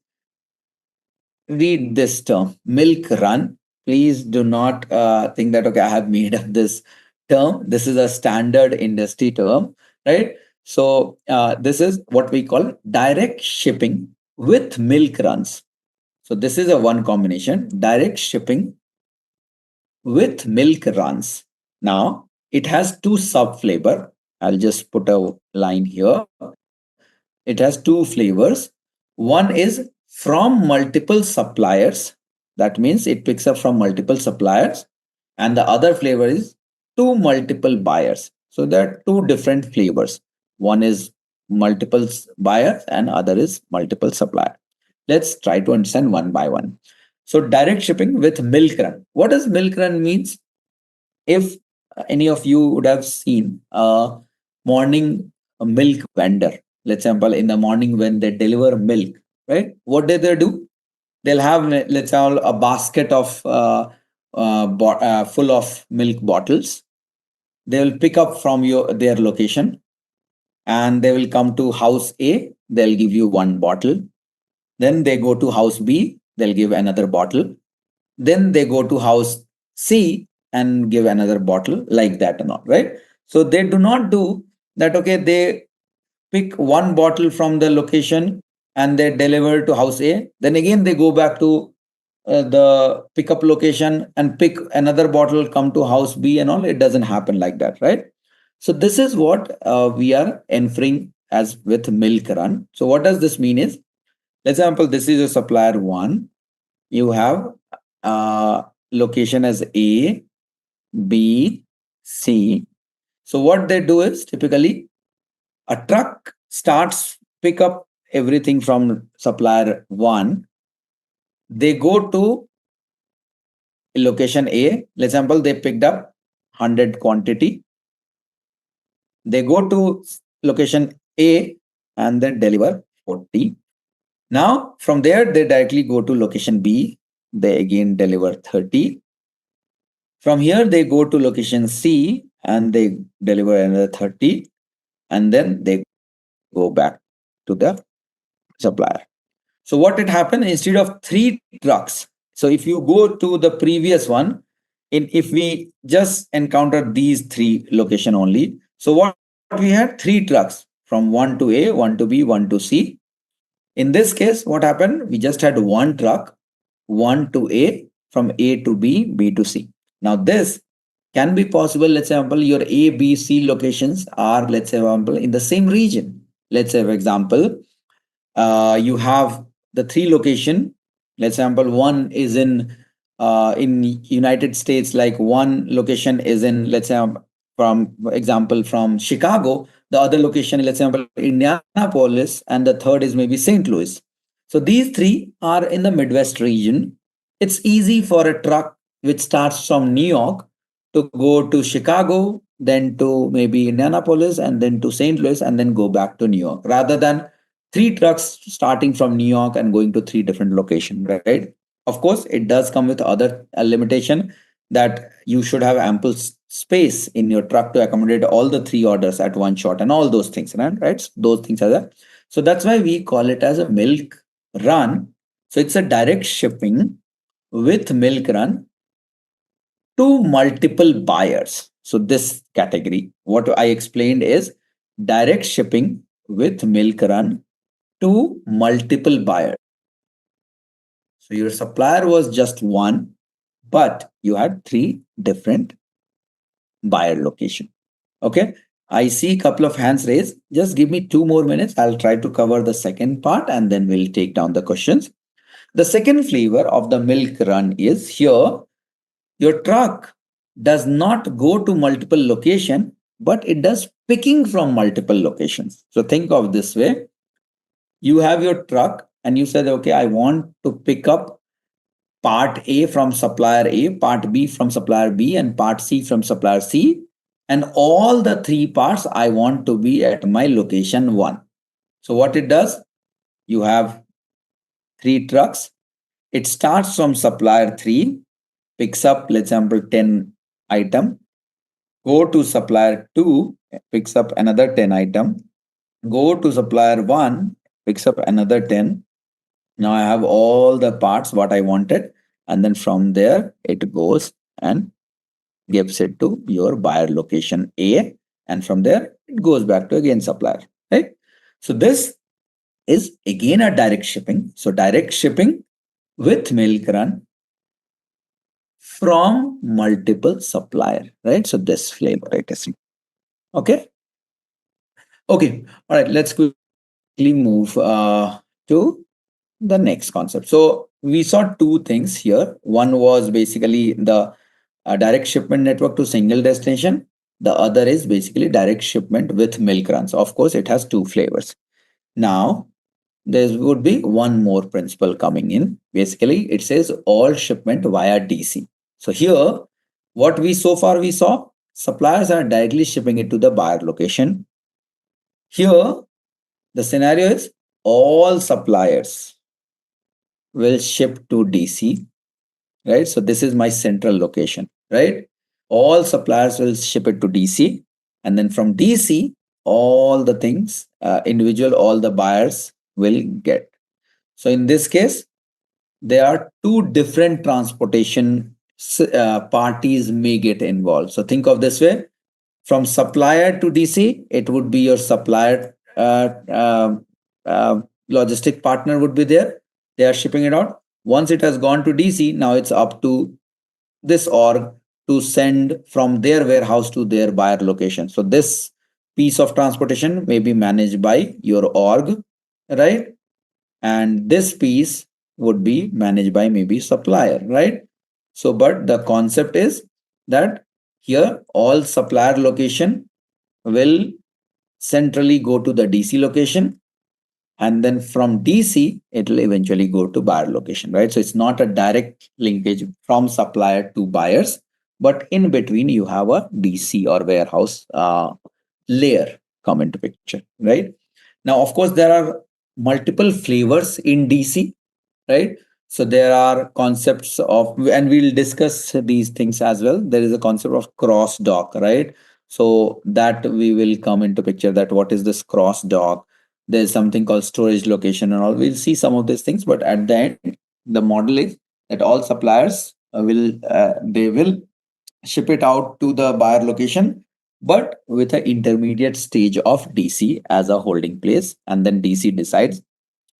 [SPEAKER 5] read this term, milk run. Please do not think that, okay, I have made up this term. This is a standard industry term, right? So this is what we call direct shipping with milk runs. So this is a one combination, direct shipping with milk runs. Now it has two sub flavor. I'll just put a line here. It has two flavors. One is from multiple suppliers. That means it picks up from multiple suppliers. And the other flavor is to multiple buyers. So there are two different flavors. One is multiple buyers and other is multiple supplier. Let's try to understand one by one. So direct shipping with milk run. What does milk run means? If any of you would have seen a morning milk vendor, let's example, in the morning when they deliver milk, right? What do they do? They'll have, let's say, a basket of full of milk bottles. They will pick up from their location, and they will come to house A. They'll give you one bottle. Then they go to house B. They'll give another bottle. Then they go to house C and give another bottle, like that and all, right? So they do not do that. Okay, they pick one bottle from the location and they deliver to house A. Then again they go back to the pickup location and pick another bottle, come to house B and all. It doesn't happen like that, right? So this is what we are inferring as with milk run. So what does this mean is, example, this is a supplier one. You have location as A, B, C. So what they do is, typically a truck starts pick up everything from supplier one. They go to location A. Example, they picked up 100 quantity. They go to location A and then deliver 40. Now from there they directly go to location B. They again deliver 30. From here they go to location C and they deliver another 30. And then they go back to the supplier. So what it happened, instead of 3 trucks, so if you go to the previous one, if we just encounter these 3 location only, so what we had 3 trucks from 1 to A, 1 to B, 1 to C. In this case, what happened? We just had 1 truck, 1 to A, from A to B, B to C. Now this can be possible. Let's say, for example, your A, B, C locations are, let's say, for example, in the same region. Let's say, for example, you have the 3 location. Let's example, one is in United States, like one location is in, let's say, from example, from Chicago. The other location, let's say, Indianapolis, and the third is maybe St. Louis. So these 3 are in the Midwest region. It's easy for a truck which starts from New York to go to Chicago, then to maybe Indianapolis, and then to St. Louis, and then go back to New York, rather than 3 trucks starting from New York and going to 3 different locations, right? Of course, it does come with other limitation, that you should have ample space in your truck to accommodate all the 3 orders at one shot and all those things, right? So those things are there. So that's why we call it as a milk run. So it's a direct shipping with milk run to multiple buyers. So this category, what I explained is direct shipping with milk run to multiple buyers. So your supplier was just one, but you had 3 different buyer location. Okay. I see a couple of hands raised. Just give me 2 more minutes. I'll try to cover the second part and then we'll take down the questions. The second flavor of the milk run is here. Your truck does not go to multiple location, but it does picking from multiple locations. So think of this way. You have your truck and you said, okay, I want to pick up part A from supplier A, part B from supplier B, and part C from supplier C. And all the three parts I want to be at my location 1. So what it does, you have 3 trucks. It starts from supplier 3, picks up, let's example, 10 item, go to supplier 2, picks up another 10 item, go to supplier 1, picks up another 10. Now I have all the parts what I wanted, and then from there it goes and gives it to your buyer location A, and from there it goes back to again supplier, right? So this is again a direct shipping. So direct shipping with milk run from multiple supplier, right? So this flavor it is. Okay. Okay. All right. Let's quickly move to the next concept. So we saw 2 things here. One was basically the direct shipment network to single destination. The other is basically direct shipment with milk runs. Of course, it has 2 flavors. Now, there would be one more principle coming in. Basically, it says all shipment via DC. So here, what we so far we saw, suppliers are directly shipping it to the buyer location. Here, the scenario is all suppliers will ship to DC, right? So this is my central location, right? All suppliers will ship it to DC, and then from DC, all the things, all the buyers will get. So in this case, there are 2 different transportation parties may get involved. So think of this way: from supplier to DC, it would be your supplier logistic partner would be there. They are shipping it out. Once it has gone to DC, now it's up to this org to send from their warehouse to their buyer location. So this piece of transportation may be managed by your org, right? And this piece would be managed by maybe supplier, right? So, but the concept is that here all supplier location will centrally go to the DC location, and then from DC it will eventually go to buyer location, right? So it's not a direct linkage from supplier to buyers, but in between you have a DC or warehouse layer come into picture, right? Now, of course, there are multiple flavors in DC, right? So there are concepts of, and we'll discuss these things as well. There is a concept of cross dock, right? So that we will come into picture, that what is this cross dock. There's something called storage location and all. We'll see some of these things, but at the end, the model is that all suppliers they will ship it out to the buyer location, but with an intermediate stage of DC as a holding place, and then DC decides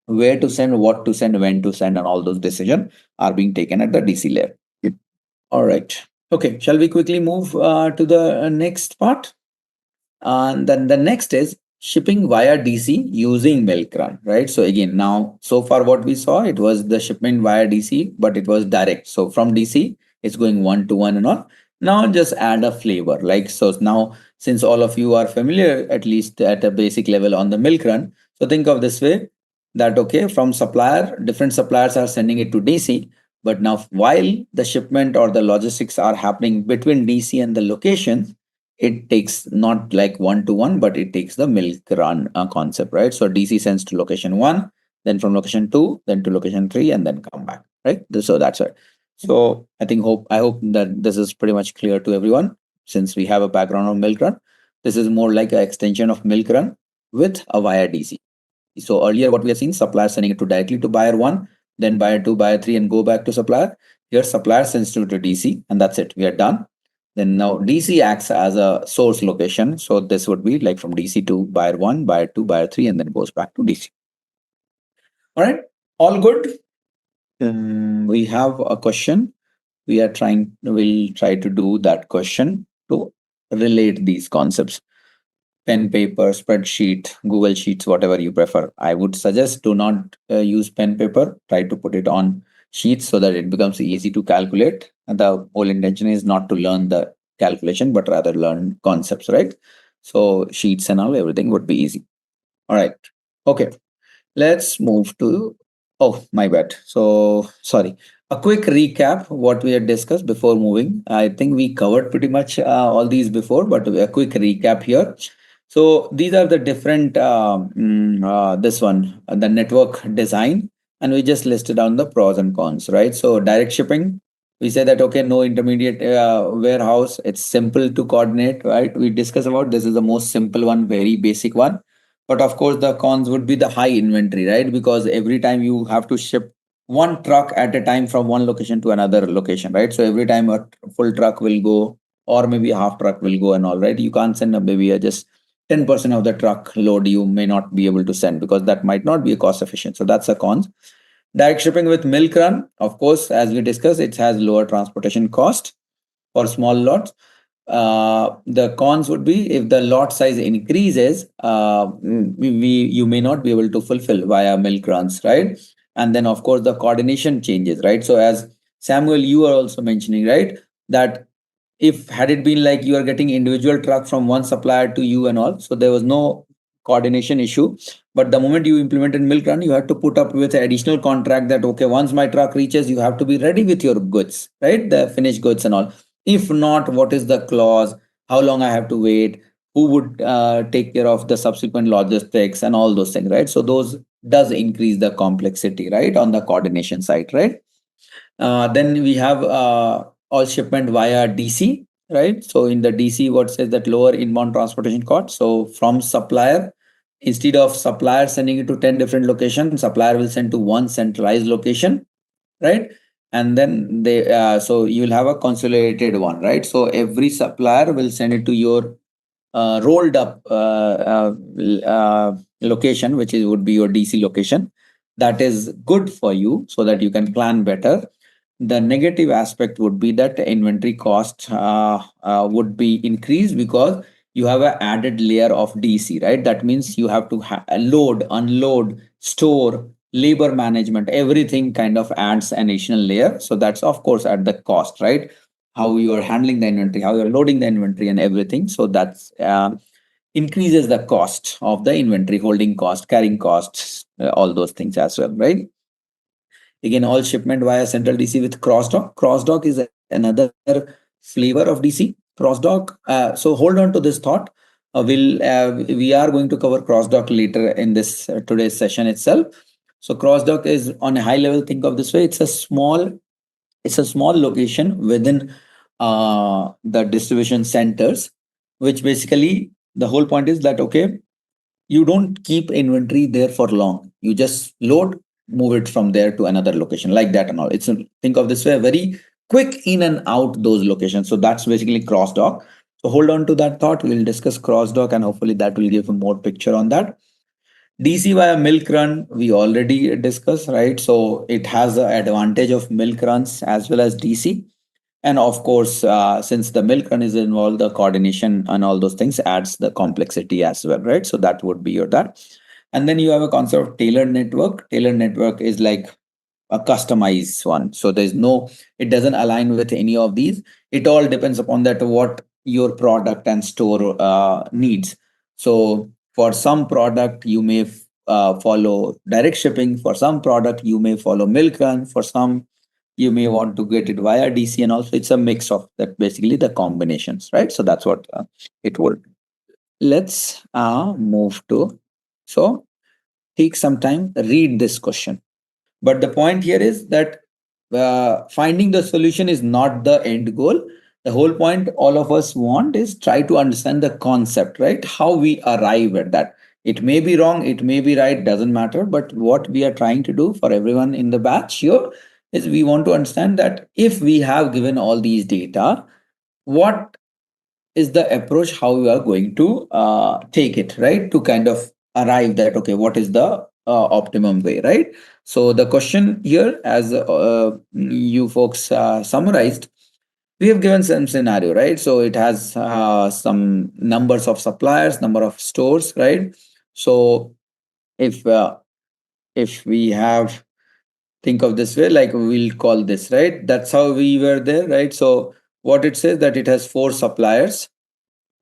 [SPEAKER 5] where to send, what to send, when to send, and all those decisions are being taken at the DC layer. All right. Okay. Shall we quickly move to the next part? And then the next is shipping via DC using milk run, right? So again, now so far what we saw, it was the shipment via DC, but it was direct. So from DC, it's going 1-to-1 and all. Now just add a flavor, like so. Now, since all of you are familiar, at least at a basic level, on the milk run, so think of this way, that okay, from supplier, different suppliers are sending it to DC, but now while the shipment or the logistics are happening between DC and the location, it takes not like 1-to-1, but it takes the milk run concept, right? So DC sends to location 1, then from location 2, then to location 3, and then come back, right? So that's it. So I hope that this is pretty much clear to everyone. Since we have a background of milk run, this is more like an extension of milk run with a via DC. So earlier what we have seen, supplier sending it to directly to buyer 1, then buyer 2, buyer 3, and go back to supplier. Here supplier sends to DC, and that's it. We are done. Then now DC acts as a source location. So this would be like from DC to buyer 1, buyer 2, buyer 3, and then goes back to DC. All right. All good. We have a question. We'll try to do that question to relate these concepts. pen, paper, spreadsheet, Google Sheets, whatever you prefer. I would suggest do not use pen, paper. Try to put it on sheets so that it becomes easy to calculate. And the whole intention is not to learn the calculation, but rather learn concepts, right? So sheets and all, everything would be easy. All right. Okay. Let's move to, oh, my bad. So, sorry. A quick recap what we had discussed before moving. I think we covered pretty much all these before, but a quick recap here. So these are the different, this one, the network design, and we just listed down the pros and cons, right? So direct shipping, we say that, okay, no intermediate warehouse. It's simple to coordinate, right? We discuss about this is the most simple one, very basic one. But of course, the cons would be the high inventory, right? Because every time you have to ship one truck at a time from one location to another location, right? So every time a full truck will go, or maybe a half truck will go and all, right? You can't send a maybe just 10% of the truck load you may not be able to send because that might not be cost efficient. So that's a cons. Direct shipping with milk run, of course, as we discussed, it has lower transportation cost for small lots. The cons would be if the lot size increases, you may not be able to fulfill via milk runs, right? And then of course the coordination changes, right? So as Samuel, you are also mentioning, right, that if had it been like you are getting individual truck from one supplier to you and all, so there was no coordination issue. But the moment you implemented milk run, you had to put up with an additional contract that okay, once my truck reaches, you have to be ready with your goods, right? The finished goods and all. If not, what is the clause? How long I have to wait? Who would take care of the subsequent logistics and all those things, right? So those does increase the complexity, right, on the coordination side, right? Then we have all shipment via DC, right? So in the DC, what says that lower inbound transportation cost. So from supplier, instead of supplier sending it to 10 different locations, supplier will send to one centralized location, right? And then they so you'll have a consolidated one, right? So every supplier will send it to your rolled up location, which is would be your DC location. That is good for you so that you can plan better. The negative aspect would be that inventory cost would be increased because you have an added layer of DC, right? That means you have to load, unload, store, labor management, everything kind of adds an additional layer. So that's of course at the cost, right? How you are handling the inventory, how you're loading the inventory and everything. So that's increases the cost of the inventory, holding cost, carrying costs, all those things as well, right? Again, all shipment via central DC with cross dock. Cross dock is another flavor of DC. Cross dock. So hold on to this thought. We are going to cover cross dock later in this today's session itself. So cross dock is on a high level. Think of this way: it's a small location within the distribution centers, which basically the whole point is that okay, you don't keep inventory there for long. You just load, move it from there to another location like that and all. It's think of this way, very quick in and out those locations. So that's basically cross dock. So hold on to that thought. We'll discuss cross dock and hopefully that will give a more picture on that. DC via milk run, we already discussed, right? So it has the advantage of milk runs as well as DC. And of course, since the milk run is involved, the coordination and all those things adds the complexity as well, right? So that would be your that. And then you have a concept of tailored network. Tailored network is like a customized one. So there's no, it doesn't align with any of these. It all depends upon that what your product and store needs. So for some product, you may follow direct shipping. For some product, you may follow milk run. For some, you may want to get it via DC, and also it's a mix of that, basically the combinations, right? So that's what it would. Let's move to, so take some time, read this question. But the point here is that finding the solution is not the end goal. The whole point all of us want is try to understand the concept, right? How we arrive at that. It may be wrong, it may be right, doesn't matter. But what we are trying to do for everyone in the batch here is we want to understand that if we have given all these data, what is the approach how we are going to take it, right? To kind of arrive that, okay, what is the optimum way, right? So the question here, as you folks summarized, we have given some scenario, right? So it has some numbers of suppliers, number of stores, right? So if we have, think of this way, like we'll call this, right? That's how we were there, right? So what it says that it has 4 suppliers,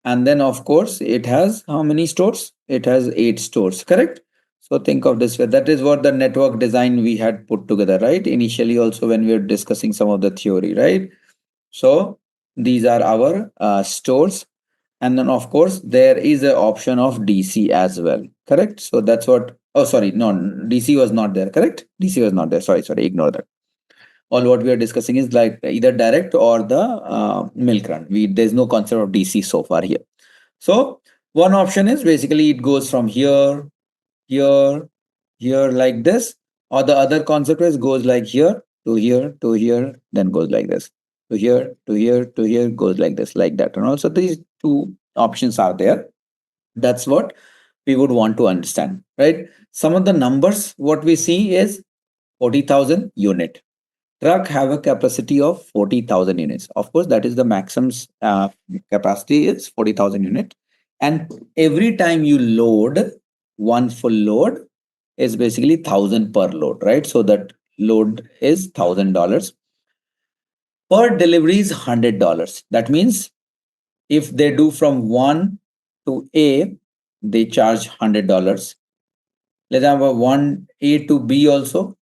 [SPEAKER 5] and then of course it has how many stores? It has 8 stores, correct? So think of this way. That is what the network design we had put together, right? Initially also when we were discussing some of the theory, right? So these are our stores. And then of course there is an option of DC as well, correct? So that's what, oh sorry, no, DC was not there, correct? DC was not there, sorry, ignore that. All what we are discussing is like either direct or the milk run. There's no concept of DC so far here. So one option is basically it goes from here, here, here like this, or the other concept is goes like here to here to here, then goes like this to here to here to here, goes like this, like that. And also these two options are there. That's what we would want to understand, right? Some of the numbers what we see is 40,000 unit. Truck have a capacity of 40,000 units. Of course, that is the maximum capacity is 40,000 unit. And every time you load one full load is basically 1,000 per load, right? So that load is $1,000. Per delivery is $100. That means if they do from 1 to A, they charge $100. Let's have a 1A to B also,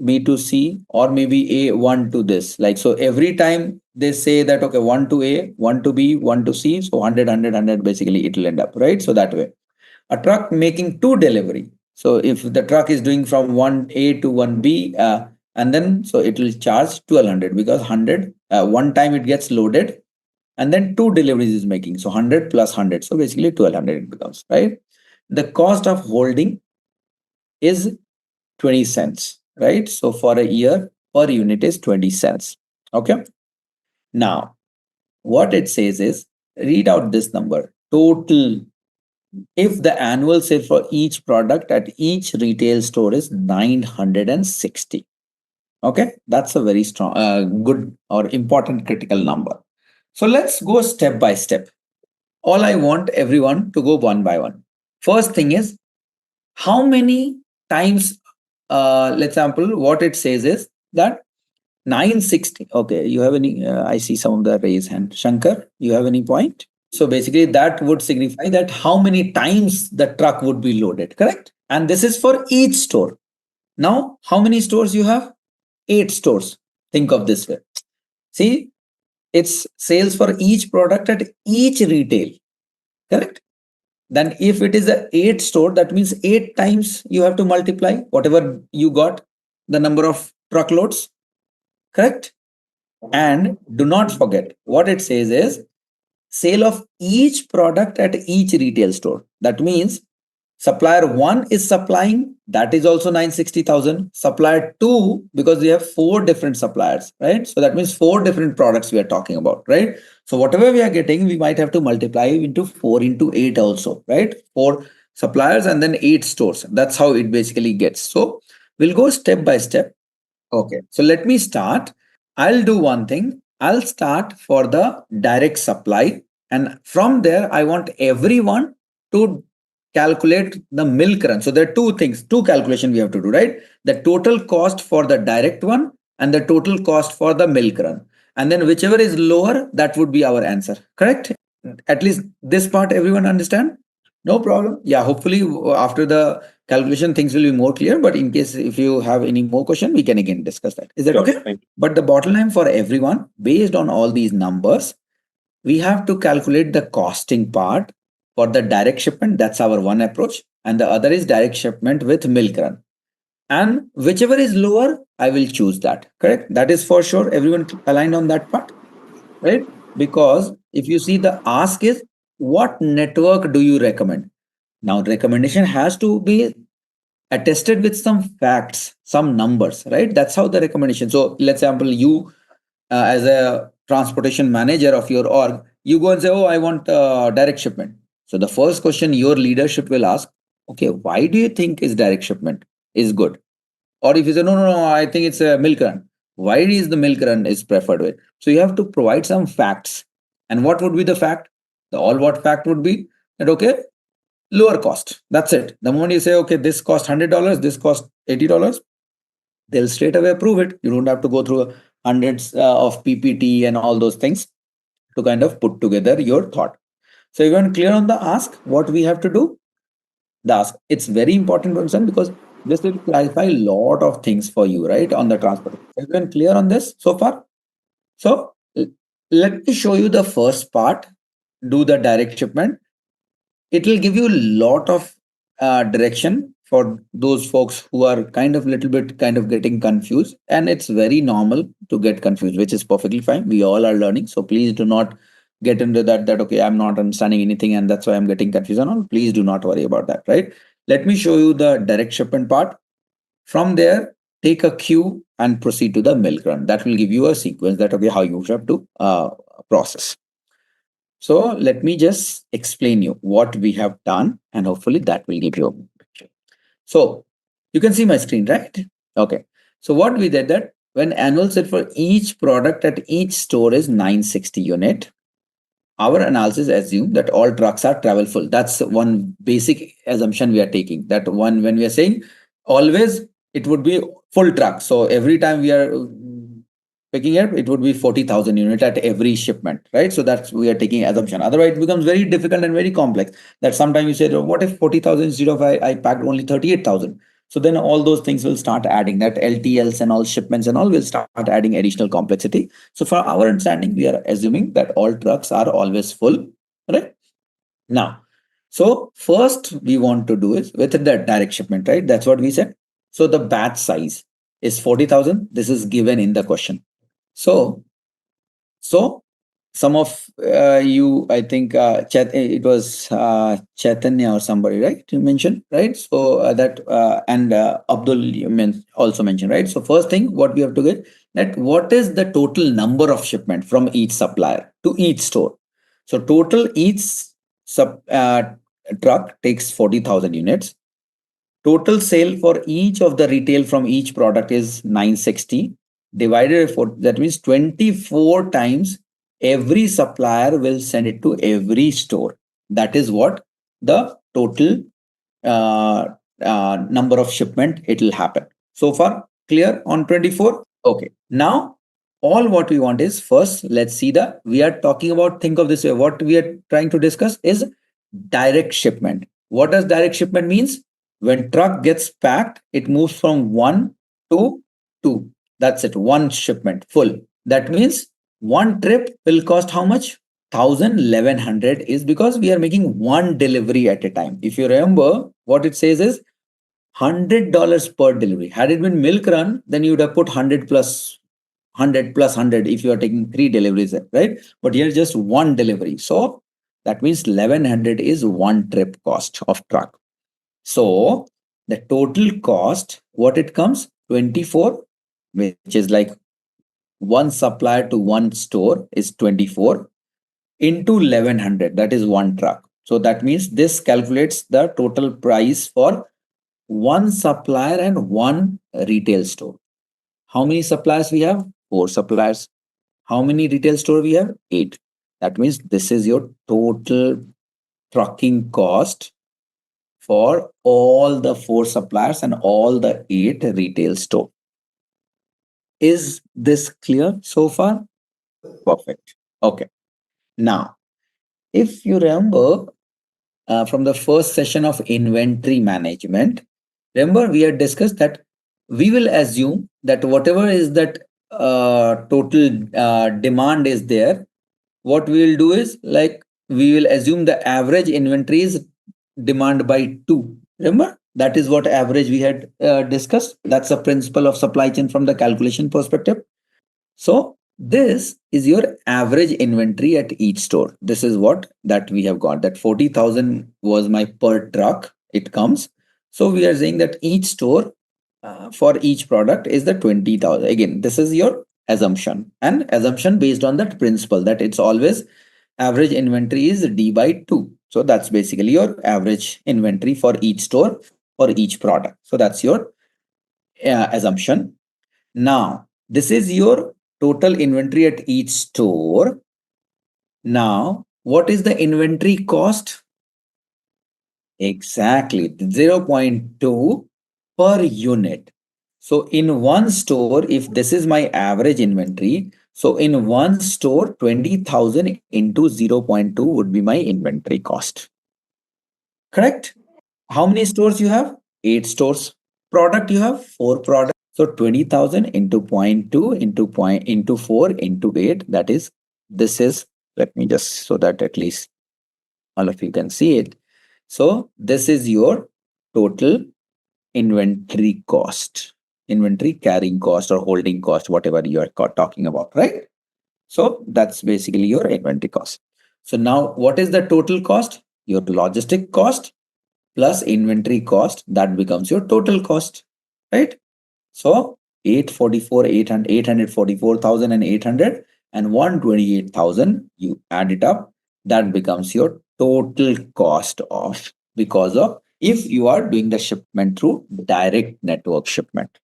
[SPEAKER 5] B to C, or maybe A1 to this. Like, so every time they say that, okay, 1 to A, 1 to B, 1 to C, so 100, 100, 100, basically it will end up, right? So that way. A truck making 2 delivery. So if the truck is doing from 1A to 1B, and then so it will charge 1200 because 100, one time it gets loaded and then 2 deliveries is making. So 100 plus 100. So basically 1200 it becomes, right? The cost of holding is 20 cents, right? So for a year per unit is 20 cents. Okay. Now, what it says is read out this number total. If the annual sale for each product at each retail store is 960. Okay. That's a very strong, good or important critical number. So let's go step by step. All I want everyone to go one by one. First thing is how many times, let's example, what it says is that 960. Okay, you have any? I see some of the raise hand. Shankar, you have any point? So basically, that would signify that how many times the truck would be loaded, correct? And this is for each store. Now, how many stores you have? 8 stores. Think of this way. See, it's sales for each product at each retail, correct? Then if it is a 8 store, that means 8 times you have to multiply whatever you got, the number of truckloads, correct? And do not forget what it says is sale of each product at each retail store. That means supplier 1 is supplying, that is also 960,000. Supplier 2, because we have 4 different suppliers, right? So that means 4 different products we are talking about, right? So whatever we are getting, we might have to multiply into 4 into 8 also, right? 4 suppliers and then 8 stores. That's how it basically gets. So we'll go step by step. Okay, so let me start. I'll do one thing. I'll start for the direct supply. And from there, I want everyone to calculate the milk run. So there are 2 things, 2 calculation we have to do, right? The total cost for the direct one and the total cost for the milk run. And then whichever is lower, that would be our answer, correct? At least this part, everyone understand? No problem. Yeah, hopefully after the calculation, things will be more clear. But in case if you have any more question, we can again discuss that. Is that okay? But the bottom line for everyone, based on all these numbers, we have to calculate the costing part for the direct shipment. That's our one approach. And the other is direct shipment with milk run. And whichever is lower, I will choose that. Correct? That is for sure. Everyone aligned on that part, right? Because if you see the ask is, what network do you recommend? Now, recommendation has to be attested with some facts, some numbers, right? That's how the recommendation. So, let's example, you as a transportation manager of your org, you go and say, oh, I want direct shipment. So the first question your leadership will ask, okay, why do you think is direct shipment is good? Or if you say, no, I think it's a milk run. Why is the milk run is preferred way? So you have to provide some facts. And what would be the fact? The all what fact would be that, okay, lower cost. That's it. The moment you say, okay, this cost $100, this cost $80, they'll straight away approve it. You don't have to go through hundreds of PPT and all those things to kind of put together your thought. So even clear on the ask, what we have to do? The ask. It's very important to understand because this will clarify a lot of things for you, right? On the transport. Everyone clear on this so far? So let me show you the first part. Do the direct shipment. It will give you a lot of direction for those folks who are kind of little bit kind of getting confused, and it's very normal to get confused, which is perfectly fine. We all are learning, so please do not get into that okay, I'm not understanding anything and that's why I'm getting confused and all. Please do not worry about that, right? Let me show you the direct shipment part. From there, take a cue and proceed to the milk run. That will give you a sequence that, okay, how you have to process. So let me just explain you what we have done, and hopefully that will give you a picture. So you can see my screen, right? Okay. So what we did that when annual sale for each product at each store is 960 unit, our analysis assume that all trucks are travel full. That's one basic assumption we are taking. That one, when we are saying always it would be full truck. So every time we are picking up, it would be 40,000 unit at every shipment, right? So that's we are taking assumption. Otherwise, it becomes very difficult and very complex. That sometimes you say, what if 40,000 instead of I packed only 38,000? So then all those things will start adding. That LTLs and all shipments and all will start adding additional complexity. So for our understanding, we are assuming that all trucks are always full, right? Now, so first we want to do is with the direct shipment, right? That's what we said. So the batch size is 40,000. This is given in the question. So some of you, I think, it was Chaitanya or somebody, right? You mentioned, right? So and Abdul you also mentioned, right? So first thing, what we have to get that what is the total number of shipment from each supplier to each store. So total each truck takes 40,000 units. Total sale for each of the retail from each product is 960 divided by 4. That means 24 times every supplier will send it to every store. That is what the total number of shipment it will happen. So far, clear on 24? Okay. Now, all what we want is first, let's see we are talking about, think of this way. What we are trying to discuss is direct shipment. What does direct shipment means? When truck gets packed, it moves from 1 to 2. That's it. One shipment full. That means one trip will cost how much? 1,100 is because we are making one delivery at a time. If you remember, what it says is $100 per delivery. Had it been milk run, then you would have put 100 plus 100 plus 100 if you are taking 3 deliveries, right? But here just one delivery. So that means 1,100 is one trip cost of truck. So the total cost, what it comes? 24, which is like one supplier to one store is 24 into 1,100. That is one truck. So that means this calculates the total price for one supplier and one retail store. How many suppliers we have? 4 suppliers. How many retail store we have? 8. That means this is your total trucking cost for all the 4 suppliers and all the 8 retail store. Is this clear so far? Perfect. Okay. Now, if you remember from the first session of inventory management, remember we had discussed that we will assume that whatever is that total demand is there, what we will do is like we will assume the average inventory is demand by 2. Remember, that is what average we had discussed. That's the principle of supply chain from the calculation perspective. So this is your average inventory at each store. This is what that we have got. That 40,000 was my per truck. It comes. So we are saying that each store for each product is the 20,000. Again, this is your assumption, and assumption based on that principle that it's always average inventory is D by 2. So that's basically your average inventory for each store for each product. So that's your assumption. Now, This is your total inventory at each store. Now, what is the inventory cost? Exactly, 0.2 per unit. So in one store, if this is my average inventory, so in one store, 20,000 into 0.2 would be my inventory cost. Correct? How many stores you have? 8 stores. Product you have 4 products. So 20,000 into 0.2 into 4 into 8. That is, this is, let me just, so that at least all of you can see it. So this is your total inventory cost, inventory carrying cost or holding cost, whatever you are talking about, right? So that's basically your inventory cost. So now what is the total cost? Your logistic cost plus inventory cost, that becomes your total cost, right? So 844, 800, 844,800 and 128,000, you add it up, that becomes your total cost of, because of if you are doing the shipment through direct network shipment.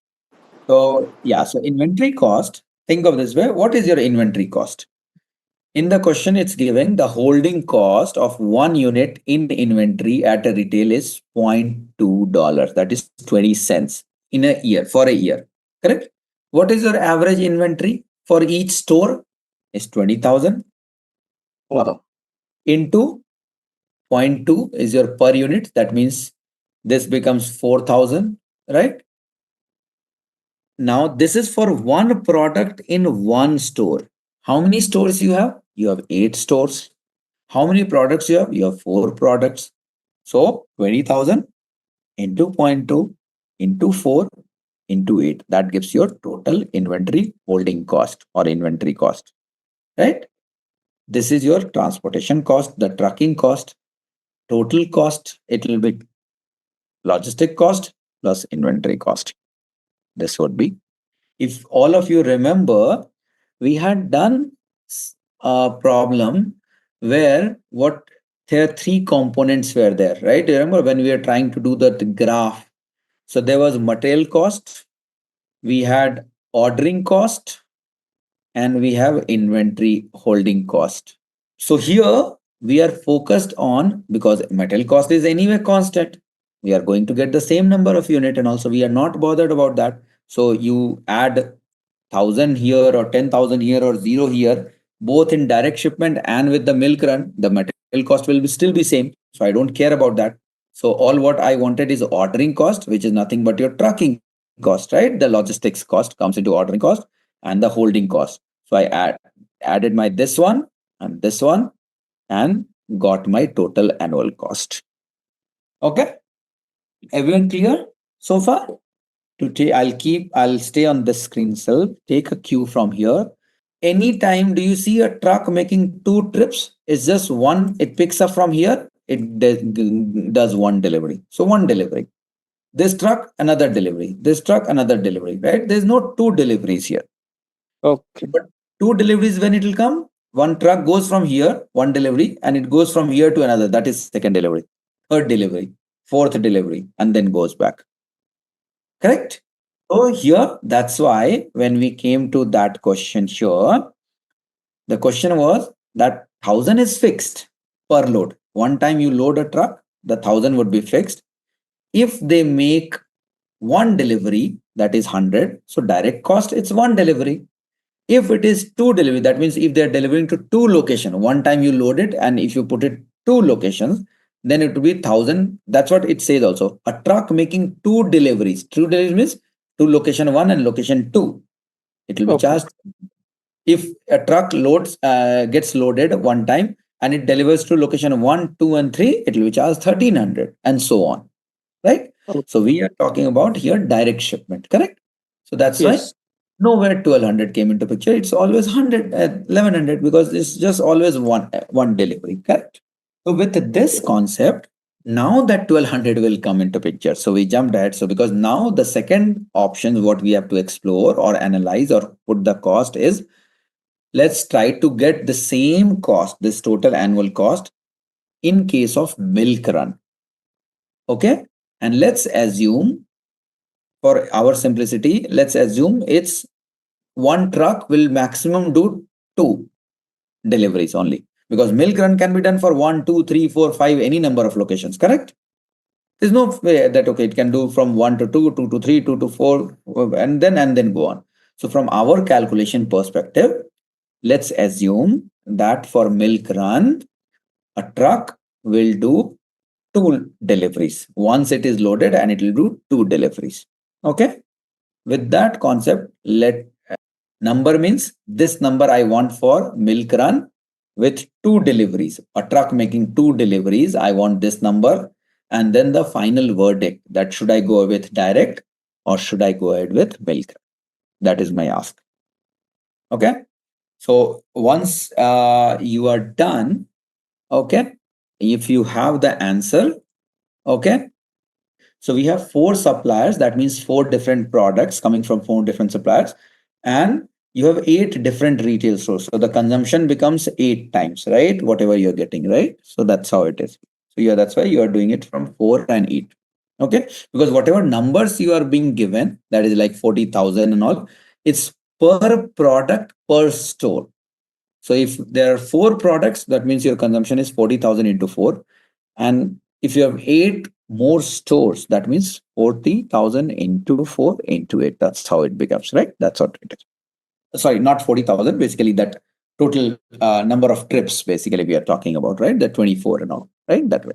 [SPEAKER 5] So yeah, so inventory cost, think of this way, what is your inventory cost? In the question, it's giving the holding cost of 1 unit in inventory at a retail is $0.2. That is 20 cents in a year, for a year. Correct? What is your average inventory for each store? Is 20,000.
[SPEAKER 9] Wow.
[SPEAKER 5] Into 0.2 is your per unit. That means this becomes 4,000, right? Now, this is for one product in one store. How many stores you have? You have 8 stores. How many products you have? You have 4 products. So 20,000 into 0.2 into 4 into 8. That gives your total inventory holding cost or inventory cost, right? This is your transportation cost, the trucking cost, total cost. It will be logistic cost plus inventory cost. This would be, if all of you remember, we had done a problem where what there are 3 components were there, right? Remember when we were trying to do that graph? So there was material cost, we had ordering cost, and we have inventory holding cost. So here we are focused on, because material cost is anyway constant, we are going to get the same number of unit, and also we are not bothered about that. So you add 1,000 here or 10,000 here or 0 here, both in direct shipment and with the milk run, the material cost will still be same. So I don't care about that. So all what I wanted is ordering cost, which is nothing but your trucking cost, right? The logistics cost comes into ordering cost and the holding cost. So I added my this one and got my total annual cost. Okay, everyone clear so far? I'll stay on the screen itself. Take a cue from here. Anytime do you see a truck making 2 trips? It's just one, it picks up from here, it does one delivery. So one delivery. This truck, another delivery. This truck, another delivery, right? There's no 2 deliveries here.
[SPEAKER 6] Okay.
[SPEAKER 5] But 2 deliveries, when it will come, one truck goes from here, one delivery, and it goes from here to another. That is second delivery, third delivery, fourth delivery, and then goes back. Correct? So here, that's why when we came to that question here, the question was that 1,000 is fixed per load. One time you load a truck, the 1,000 would be fixed. If they make one delivery, that is 100. So direct cost, it's one delivery. If it is 2 delivery, that means if they're delivering to 2 locations, one time you load it, and if you put it 2 locations, then it will be 1,000. That's what it says also. A truck making 2 deliveries. 2 deliveries means to location 1 and location 2. It will be charged. If a truck gets loaded one time and it delivers to location 1, 2, and 3, it will be charged 1,300 and so on. Right? So we are talking about here direct shipment, correct? So that's why nowhere 1,200 came into picture. It's always 100, 1,100, because it's just always one delivery, correct? So with this concept, now that 1,200 will come into picture. So we jumped ahead. So because now the second option, what we have to explore or analyze or put the cost is, let's try to get the same cost, this total annual cost, in case of milk run. Okay. And let's assume, for our simplicity, let's assume it's one truck will maximum do 2 deliveries only, because milk run can be done for 1, 2, 3, 4, 5, any number of locations, correct? There's no way that, okay, it can do from 1 to 2, 2 to 3, 2 to 4, and then go on. So from our calculation perspective, let's assume that for milk run, a truck will do 2 deliveries. Once it is loaded, and it will do 2 deliveries. Okay. With that concept, let number means this number I want for milk run with 2 deliveries. A truck making 2 deliveries, I want this number. And then the final verdict, that should I go with direct or should I go ahead with milk? That is my ask. Okay. So once you are done, okay, if you have the answer, okay. So we have 4 suppliers. That means 4 different products coming from 4 different suppliers. And you have 8 different retail stores. So the consumption becomes 8 times, right? Whatever you're getting, right? So that's how it is. So yeah, that's why you are doing it from 4 and 8. Okay. Because whatever numbers you are being given, that is like 40,000 and all, it's per product per store. So if there are 4 products, that means your consumption is 40,000 into 4. And if you have 8 more stores, that means 40,000 into 4 into 8. That's how it becomes, right? That's what it is. Sorry, not 40,000. Basically, that total number of trips, basically, we are talking about, right? The 24 and all, right? That way.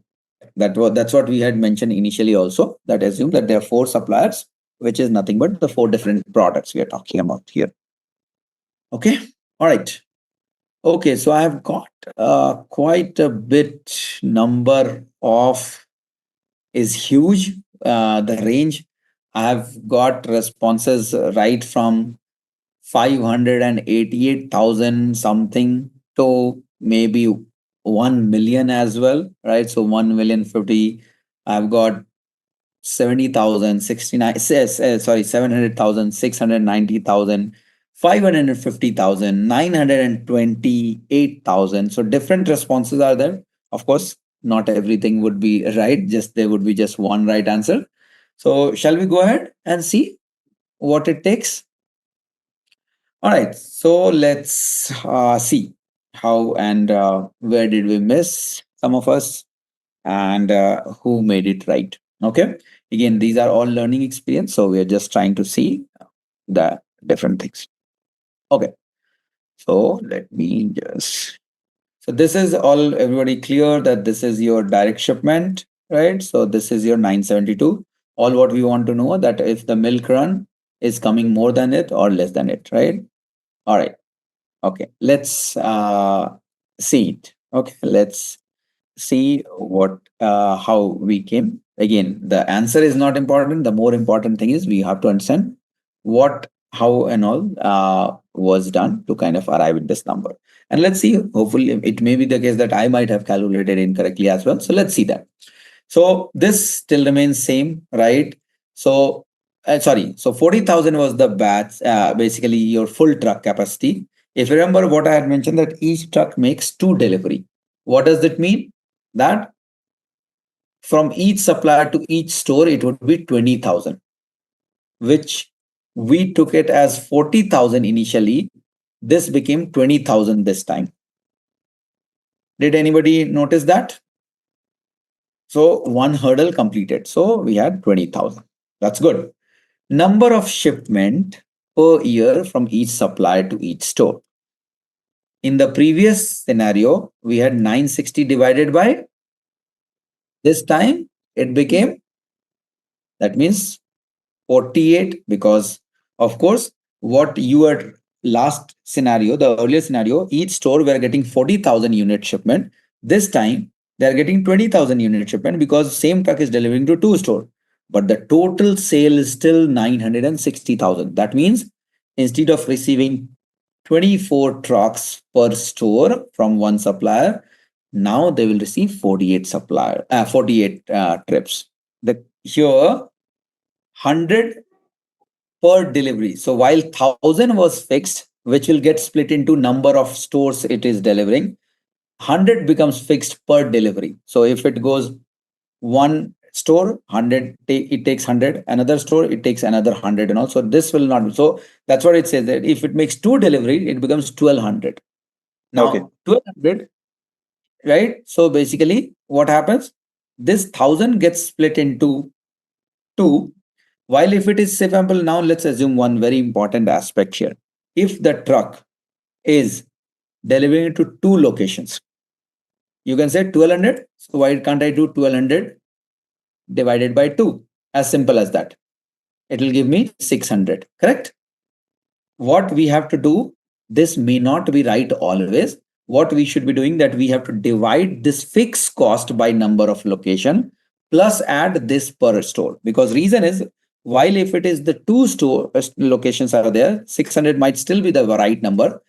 [SPEAKER 5] That's what we had mentioned initially also, that assume that there are 4 suppliers, which is nothing but the 4 different products we are talking about here. Okay. All right. Okay, so I have got quite a bit number of is huge. The range, I have got responses right from 588,000 something to maybe 1 million as well, right? So 1,050,000. I've got 70,000, 69, sorry, 700,000, 690,000. 550,000, 928,000. So different responses are there. Of course, not everything would be right. Just there would be just one right answer. So shall we go ahead and see what it takes? All right. So let's see how and where did we miss, some of us, and who made it right. Okay. Again, these are all learning experience. So we are just trying to see the different things. Okay, so let me just, so this is all, everybody clear that this is your direct shipment, right? So this is your 972. All what we want to know that if the milk run is coming more than it or less than it, right? All right. Okay, let's see it. Okay, let's see what how we came. Again, the answer is not important. The more important thing is we have to understand what, how and all was done to kind of arrive at this number. And let's see, hopefully it may be the case that I might have calculated incorrectly as well. So let's see that. So this still remains same, right? So sorry, so 40,000 was the batch, basically your full truck capacity. If you remember what I had mentioned, that each truck makes 2 delivery. What does that mean? That from each supplier to each store, it would be 20,000, which we took it as 40,000 initially. This became 20,000 this time. Did anybody notice that? So one hurdle completed. So we had 20,000. That's good. Number of shipment per year from each supplier to each store. In the previous scenario, we had 960 divided by, this time it became, that means 48, because of course, what you were last scenario, the earlier scenario, each store were getting 40,000 unit shipment. This time they are getting 20,000 unit shipment because same truck is delivering to 2 stores. But the total sale is still 960,000. That means instead of receiving 24 trucks per store from one supplier, now they will receive 48 trips. Here 100 per delivery. So while 1,000 was fixed, which will get split into number of stores it is delivering, 100 becomes fixed per delivery. So if it goes 1 store 100, it takes 100, another store it takes another 100, and also this will not. So that's what it says, that if it makes 2 delivery, it becomes 1200. Now
[SPEAKER 9] Okay.
[SPEAKER 5] 1200, right? So basically what happens, this 1000 gets split into 2, while if it is, say, for example, now let's assume one very important aspect here. If the truck is delivering to 2 locations, you can say 1200. So why can't I do 1200 divided by 2? As simple as that. It will give me 600, correct? What we have to do, this may not be right always. What we should be doing, that we have to divide this fixed cost by number of location plus add this per store. Because reason is, while if it is the 2 store locations are there, 600 might still be the right number.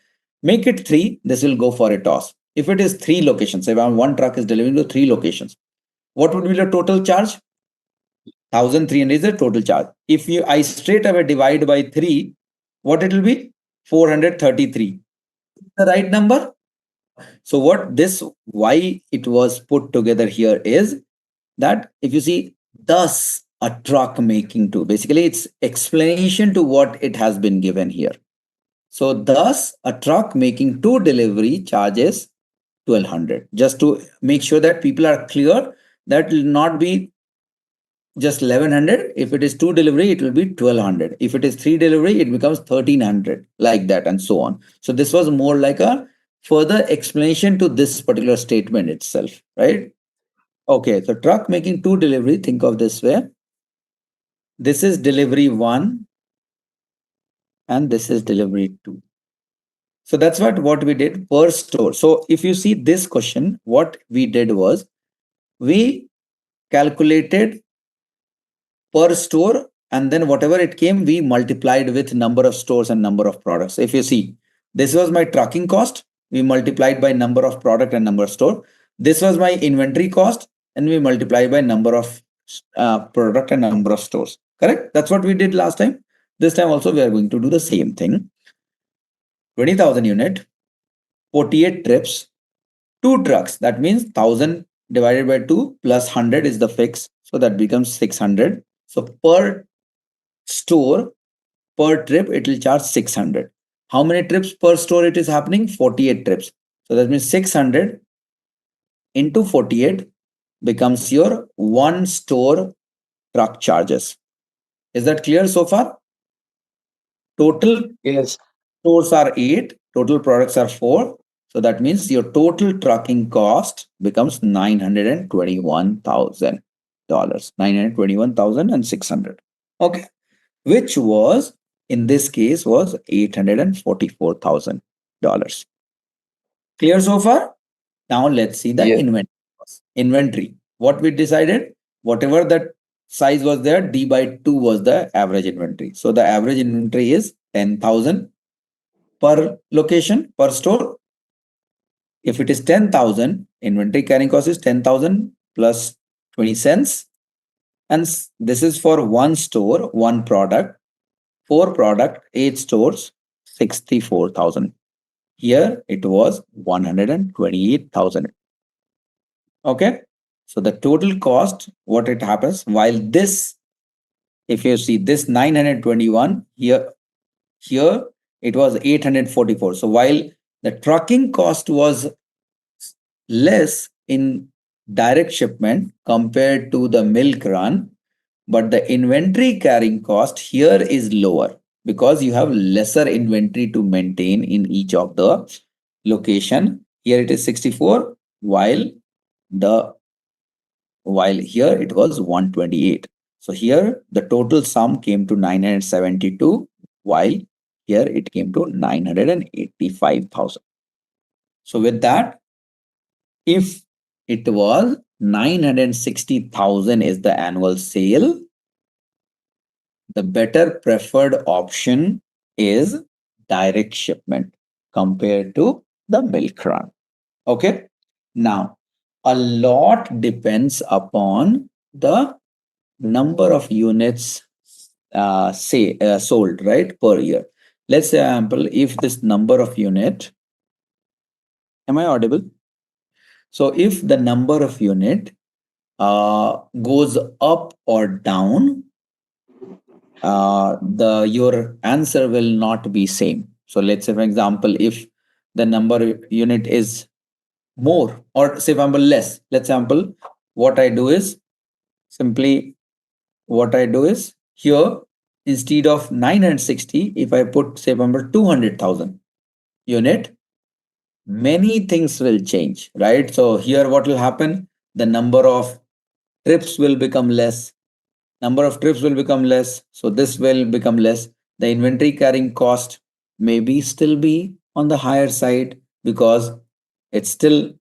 [SPEAKER 5] Make it 3, this will go for a toss. If it is 3 locations, if one truck is delivering to 3 locations, what would be the total charge? 1300 is the total charge. If I straight away divide by 3, what it will be? 433. The right number? So why it was put together here is that if you see, thus a truck making 2, basically it's explanation to what it has been given here. So thus a truck making 2 delivery charges 1200, just to make sure that people are clear, that will not be just 1100. If it is 2 delivery, it will be 1200. If it is 3 delivery, it becomes 1300, like that, and so on. So this was more like a further explanation to this particular statement itself, right? Okay, so truck making 2 delivery, think of this way. This is delivery 1 and this is delivery 2. So that's what we did per store. So if you see this question, what we did was, we calculated per store, and then whatever it came, we multiplied with number of stores and number of products. If you see, this was my trucking cost, we multiplied by number of product and number of store. This was my inventory cost, and we multiplied by number of product and number of stores. Correct? That's what we did last time. This time also we are going to do the same thing. 20,000 unit, 48 trips, 2 trucks. That means 1000 divided by 2 plus 100 is the fix. So that becomes 600. So per store, per trip, it will charge 600. How many trips per store it is happening? 48 trips. So that means 600 into 48 becomes your 1 store truck charges. Is that clear so far? Total
[SPEAKER 9] Yes.
[SPEAKER 5] stores are 8, total products are 4. So that means your total trucking cost becomes $921,000. $921,600. Okay. Which was, in this case, was $844,000. Clear so far? Now let's see the
[SPEAKER 9] Yes.
[SPEAKER 5] inventory cost. Inventory. What we decided? Whatever that size was there, D by 2 was the average inventory. So the average inventory is 10,000 per location, per store. If it is 10,000, inventory carrying cost is 10,000 plus 20 cents. And this is for 1 store, 1 product, 4 product, 8 stores, 64,000. Here it was 128,000. Okay. So the total cost, what it happens, while this, if you see this 921, here it was 844. So while the trucking cost was less in direct shipment compared to the milk run, but the inventory carrying cost here is lower because you have lesser inventory to maintain in each of the location. Here it is 64, while here it was 128. So here the total sum came to 972, while here it came to 985,000. So with that, if it was 960,000 is the annual sale, the better preferred option is direct shipment compared to the milk run. Okay. Now, a lot depends upon the number of units sold, right, per year. Let's say, example, if this number of unit, am I audible? So if the number of unit goes up or down, the your answer will not be same. So let's say, for example, if the number unit is more, or say, for example, less. Let's example, what I do is simply what I do is here, instead of 960, if I put, say, number 200,000 unit, many things will change, right? So here what will happen? The number of trips will become less. Number of trips will become less. So this will become less. The inventory carrying cost maybe still be on the higher side because it's still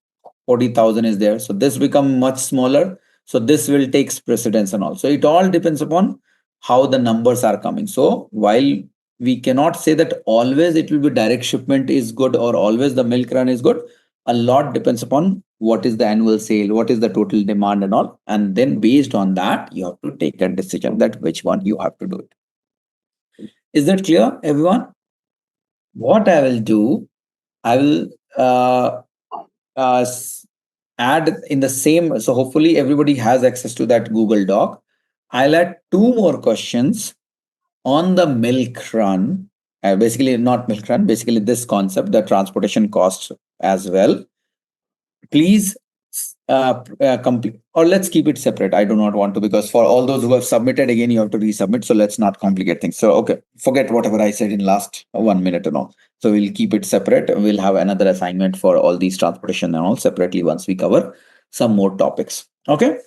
[SPEAKER 5] 40,000 is there. So this become much smaller. So this will take precedence and all. So it all depends upon how the numbers are coming. So while we cannot say that always it will be direct shipment is good or always the milk run is good, a lot depends upon what is the annual sale, what is the total demand and all. And then based on that, you have to take a decision that which one you have to do it. Is that clear, everyone? What I will do, I will add in the same. So hopefully everybody has access to that Google Doc. I'll add two more questions on the milk run. Basically, not milk run, basically this concept, the transportation costs as well. Please complete, or let's keep it separate. I do not want to, because for all those who have submitted, again, you have to resubmit. So let's not complicate things. So, okay, forget whatever I said in last 1 minute and all. So we'll keep it separate. We'll have another assignment for all these transportation and all separately once we cover some more topics. Okay.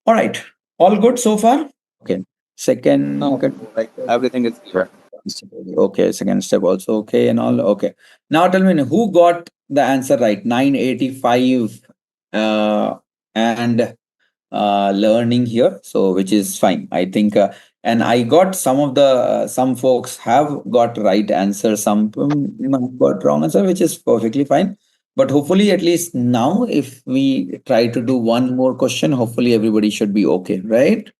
[SPEAKER 5] All right. All good so far? Okay. Second, okay, like everything is clear. Okay, second step also okay and all. Okay. Now tell me who got the answer right? 985 and learning here. So which is fine. I think and I got some of the some folks have got right answer, some got wrong answer, which is perfectly fine. But hopefully at least now if we try to do one more question, hopefully everybody should be okay, right?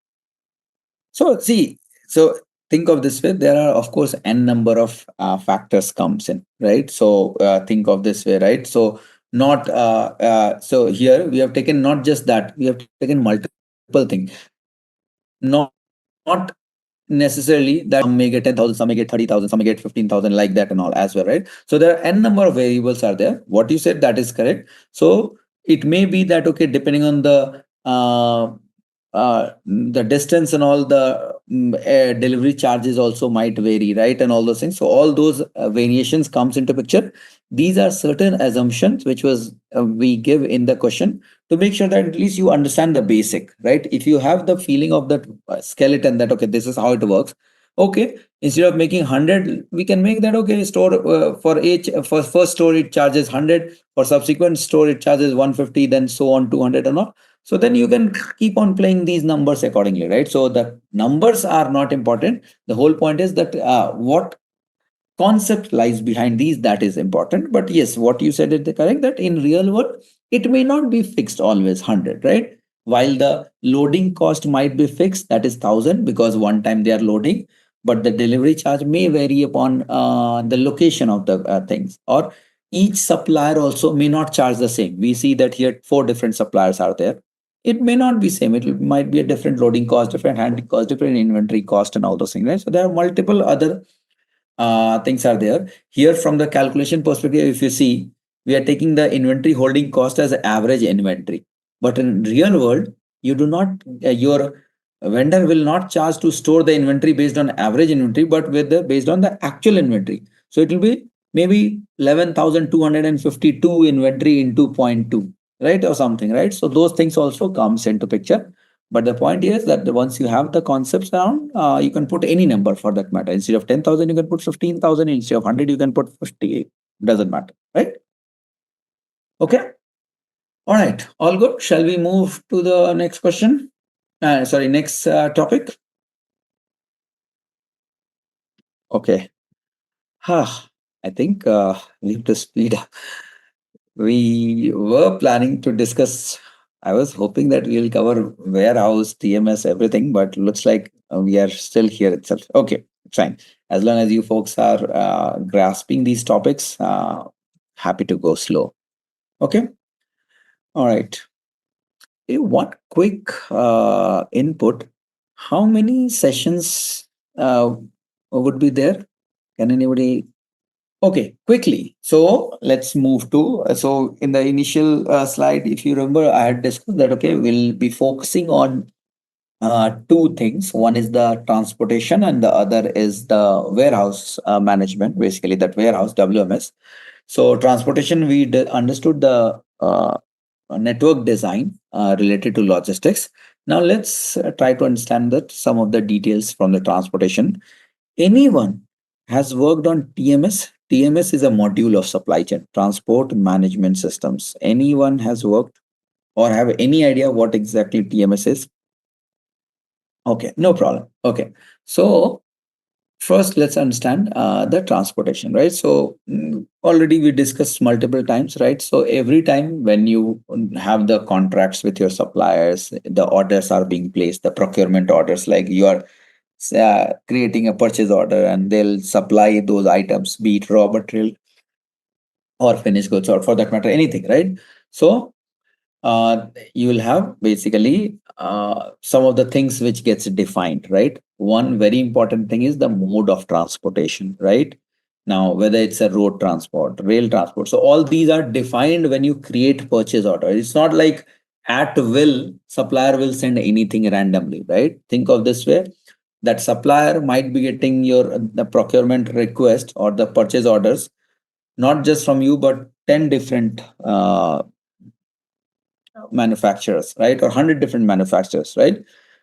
[SPEAKER 5] So see, so think of this way. There are of course n number of factors comes in, right? So think of this way, right? So not so here we have taken not just that, we have taken multiple things. Not necessarily that some may get 10,000, some may get 30,000, some may get 15,000, like that and all as well, right? So there are n number of variables are there. What you said, that is correct. So it may be that, okay, depending on the distance and all, the delivery charges also might vary, right? And all those things. So all those variations comes into picture. These are certain assumptions which was we give in the question to make sure that at least you understand the basic, right? If you have the feeling of that skeleton that, okay, this is how it works. Okay, instead of making 100, we can make that, okay, store for each, for first store it charges 100, for subsequent store it charges 150, then so on 200 and all. So then you can keep on playing these numbers accordingly, right? So the numbers are not important. The whole point is that what concept lies behind these, that is important. But yes, what you said is correct, that in real world it may not be fixed always 100, right? While the loading cost might be fixed, that is 1,000, because one time they are loading, but the delivery charge may vary upon the location of the things, or each supplier also may not charge the same. We see that here 4 different suppliers are there. It may not be same. It might be a different loading cost, different handling cost, different inventory cost, and all those things, right? So there are multiple other things are there. Here from the calculation perspective, if you see, we are taking the inventory holding cost as average inventory. But in real world, you do not, your vendor will not charge to store the inventory based on average inventory, but with the based on the actual inventory. So it will be maybe 11,252 inventory into 0.2, right? Or something, right? So those things also comes into picture. But the point is that once you have the concepts around, you can put any number for that matter. Instead of 10,000, you can put 15,000. Instead of 100, you can put 50. Doesn't matter, right? Okay. All right. All good. Shall we move to the next question? Sorry, next topic. Okay. I think we have to speed up. We were planning to discuss. I was hoping that we'll cover warehouse, TMS, everything, but looks like we are still here itself. Okay, fine. As long as you folks are grasping these topics, happy to go slow. Okay. All right. One quick input. How many sessions would be there? Can anybody? Okay, quickly. So let's move to. So in the initial slide, if you remember, I had discussed that, okay, we'll be focusing on two things. One is the transportation, and the other is the warehouse management, basically, that warehouse WMS. So transportation, we understood the network design related to logistics. Now let's try to understand that some of the details from the transportation. Anyone has worked on TMS? TMS is a module of supply chain, transport management systems. Anyone has worked or have any idea what exactly TMS is? Okay, no problem. Okay, so first, let's understand the transportation, right? So already we discussed multiple times, right? So every time when you have the contracts with your suppliers, the orders are being placed, the procurement orders, like you are creating a purchase order and they'll supply those items, be it raw material or finished goods, or for that matter, anything, right? So you will have basically some of the things which gets defined, right? One very important thing is the mode of transportation, right? Now, whether it's a road transport, rail transport, so all these are defined when you create purchase order. It's not like at will supplier will send anything randomly, right? Think of this way, that supplier might be getting your the procurement request or the purchase orders not just from you but 10 different manufacturers, right? Or 100 different manufacturers, right?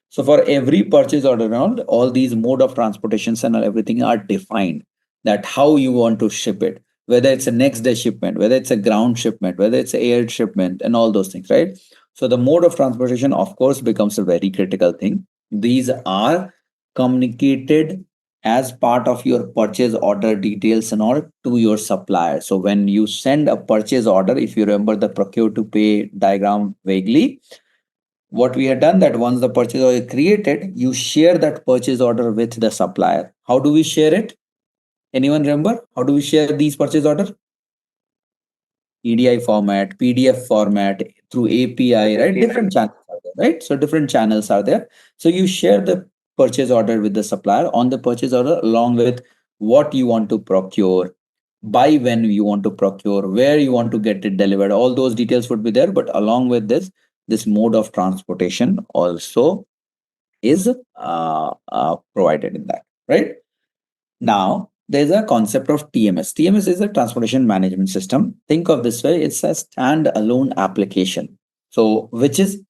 [SPEAKER 5] So for every purchase order and all these mode of transportations and everything are defined, that how you want to ship it, whether it's a next day shipment, whether it's a ground shipment, whether it's air shipment, and all those things, right? So the mode of transportation, of course, becomes a very critical thing. These are communicated as part of your purchase order details and all to your supplier. So when you send a purchase order, if you remember the procure to pay diagram vaguely, what we had done, that once the purchase order is created, you share that purchase order with the supplier. How do we share it? Anyone remember? How do we share these purchase order? EDI format, PDF format, through API, right? Different channels are there, right? So different channels are there. So you share the purchase order with the supplier on the purchase order, along with what you want to procure, by when you want to procure, where you want to get it delivered. All those details would be there. But along with this mode of transportation also is provided in that, right? Now, there's a concept of TMS. TMS is a transportation management system. Think of this way, it's a standalone application. So, which is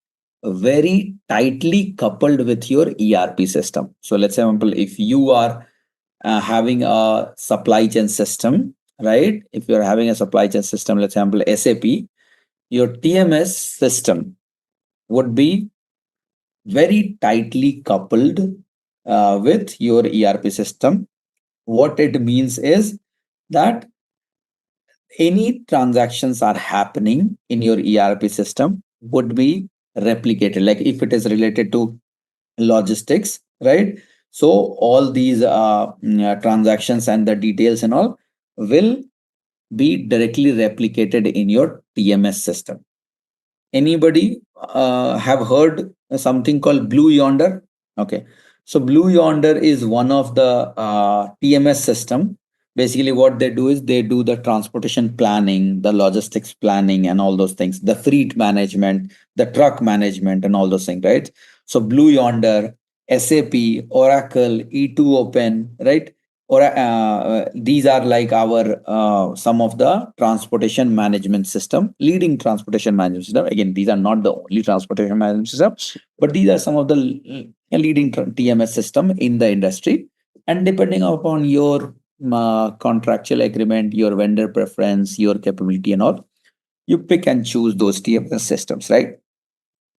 [SPEAKER 5] very tightly coupled with your ERP system. So, let's say, example, if you are having a supply chain system, right? If you're having a supply chain system, let's example, SAP, your TMS system would be very tightly coupled with your ERP system. What it means is that any transactions are happening in your ERP system would be replicated. Like if it is related to logistics, right? So all these transactions and the details and all will be directly replicated in your TMS system. Anybody have heard something called Blue Yonder? Okay, so Blue Yonder is one of the TMS system. Basically what they do is they do the transportation planning, the logistics planning, and all those things, the fleet management, the truck management, and all those things, right? So Blue Yonder, SAP, Oracle, E2 Open, right? Or these are like our some of the transportation management system, leading transportation management system. Again, these are not the only transportation management system, but these are some of the leading TMS system in the industry. And depending upon your contractual agreement, your vendor preference, your capability and all, you pick and choose those TMS systems, right?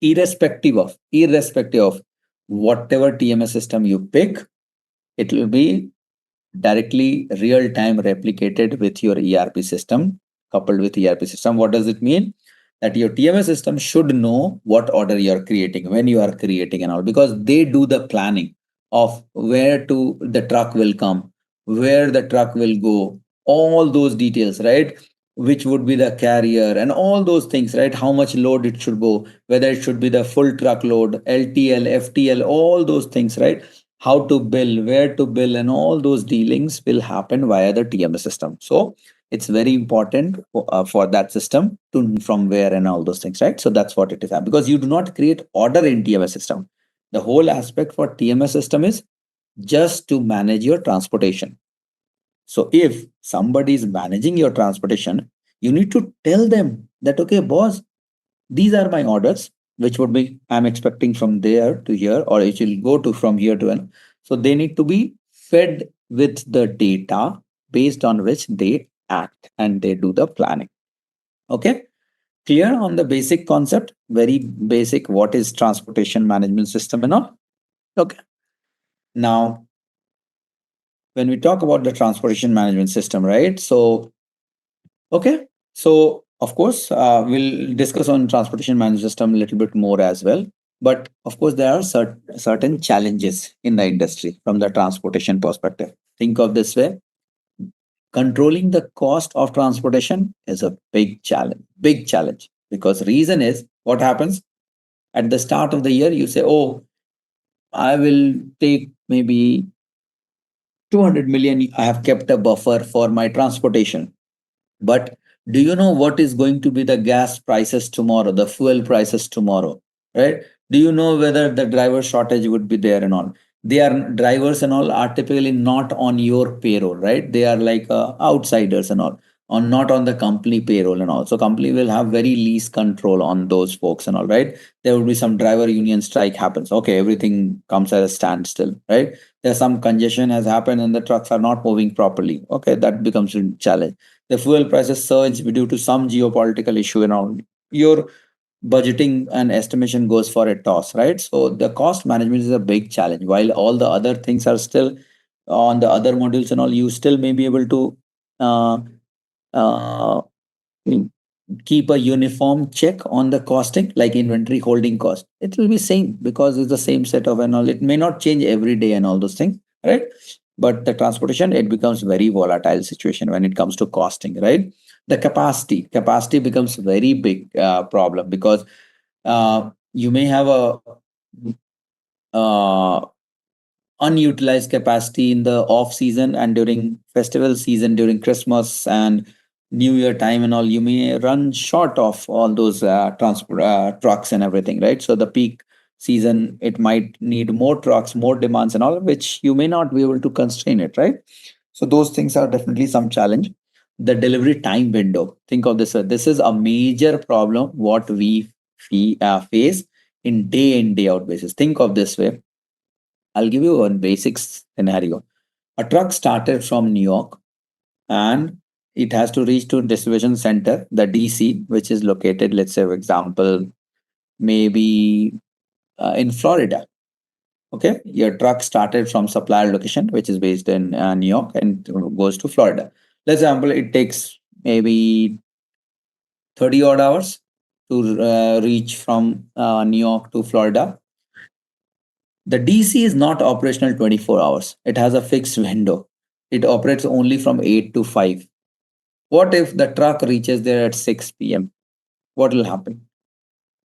[SPEAKER 5] Irrespective of whatever TMS system you pick, it will be directly real time replicated with your ERP system, coupled with ERP system. What does it mean? That your TMS system should know what order you are creating, when you are creating and all, because they do the planning of where to the truck will come, where the truck will go, all those details, right? which would be the carrier and all those things, right? How much load it should go, whether it should be the full truckload, LTL, FTL, all those things, right? How to bill, where to bill, and all those dealings will happen via the TMS system. So it's very important for that system to from where and all those things, right? So that's what it is, because you do not create order in TMS system. The whole aspect for TMS system is just to manage your transportation. So if somebody is managing your transportation, you need to tell them that, okay, boss, these are my orders, which would be I'm expecting from there to here, or it will go to from here to an. So they need to be fed with the data based on which they act and they do the planning. Okay. Clear on the basic concept, very basic, what is transportation management system and all. Okay. Now, when we talk about the transportation management system, right? So, okay. So, of course, we'll discuss on transportation management system a little bit more as well. But of course, there are certain challenges in the industry from the transportation perspective. Think of this way: controlling the cost of transportation is a big challenge. Because reason is what happens at the start of the year, you say, "Oh, I will take maybe 200 million. I have kept a buffer for my transportation." But do you know what is going to be the gas prices tomorrow, the fuel prices tomorrow, right? Do you know whether the driver shortage would be there and all? They are drivers and all are typically not on your payroll, right? They are like outsiders and all, on not on the company payroll and all. So company will have very least control on those folks and all, right? There will be some driver union strike happens. Okay, everything comes at a standstill, right? There's some congestion has happened and the trucks are not moving properly. Okay, that becomes a challenge. The fuel prices surge due to some geopolitical issue and all. Your budgeting and estimation goes for a toss, right? So the cost management is a big challenge. While all the other things are still on the other modules and all, you still may be able to uh, uh, keep a uniform check on the costing, like inventory holding cost. It will be same because it's the same set of and all. It may not change every day and all those things, right? But the transportation, it becomes very volatile situation when it comes to costing, right? The capacity becomes very big problem, because you may have a uh, unutilized capacity in the off season and during festival season, during Christmas and New Year time and all. You may run short of all those transport trucks and everything, right? So the peak season, it might need more trucks, more demands and all, which you may not be able to constrain it, right? So those things are definitely some challenge. The delivery time window, think of this, this is a major problem what we face in day out basis. Think of this way. I'll give you a basic scenario. A truck started from New York and it has to reach to distribution center, the DC, which is located, let's say, for example, maybe in Florida. Okay, your truck started from supplier location, which is based in New York, and goes to Florida. Let's example, it takes maybe 30 odd hours to reach from New York to Florida. The DC is not operational 24 hours. It has a fixed window. It operates only from 8 to 5. What if the truck reaches there at 6 p.m.? What will happen?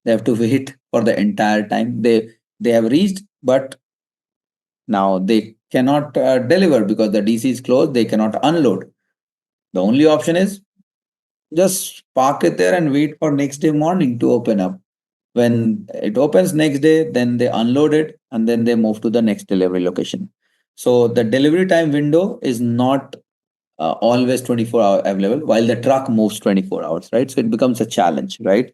[SPEAKER 5] They have to wait for the entire time. They have reached, but now they cannot deliver because the DC is closed. They cannot unload. The only option is just park it there and wait for next day morning to open up. When it opens next day, then they unload it and then they move to the next delivery location. So the delivery time window is not always 24-hour available, while the truck moves 24 hours, right? So it becomes a challenge, right?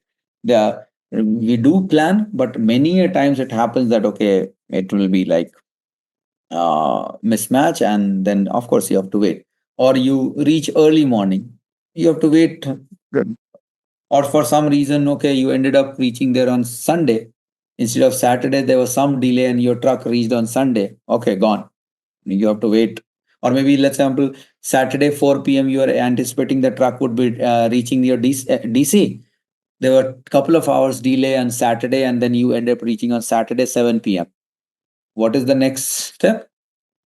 [SPEAKER 5] We do plan, but many a times it happens that, okay, it will be like mismatch, and then of course you have to wait. Or you reach early morning, you have to wait. Or for some reason, okay, you ended up reaching there on Sunday instead of Saturday. There was some delay and your truck reached on Sunday. Okay, gone. You have to wait. Or maybe, let's example, Saturday 4 p.m. you are anticipating the truck would be reaching your DC. There were a couple of hours delay on Saturday, and then you end up reaching on Saturday 7 p.m. What is the next step?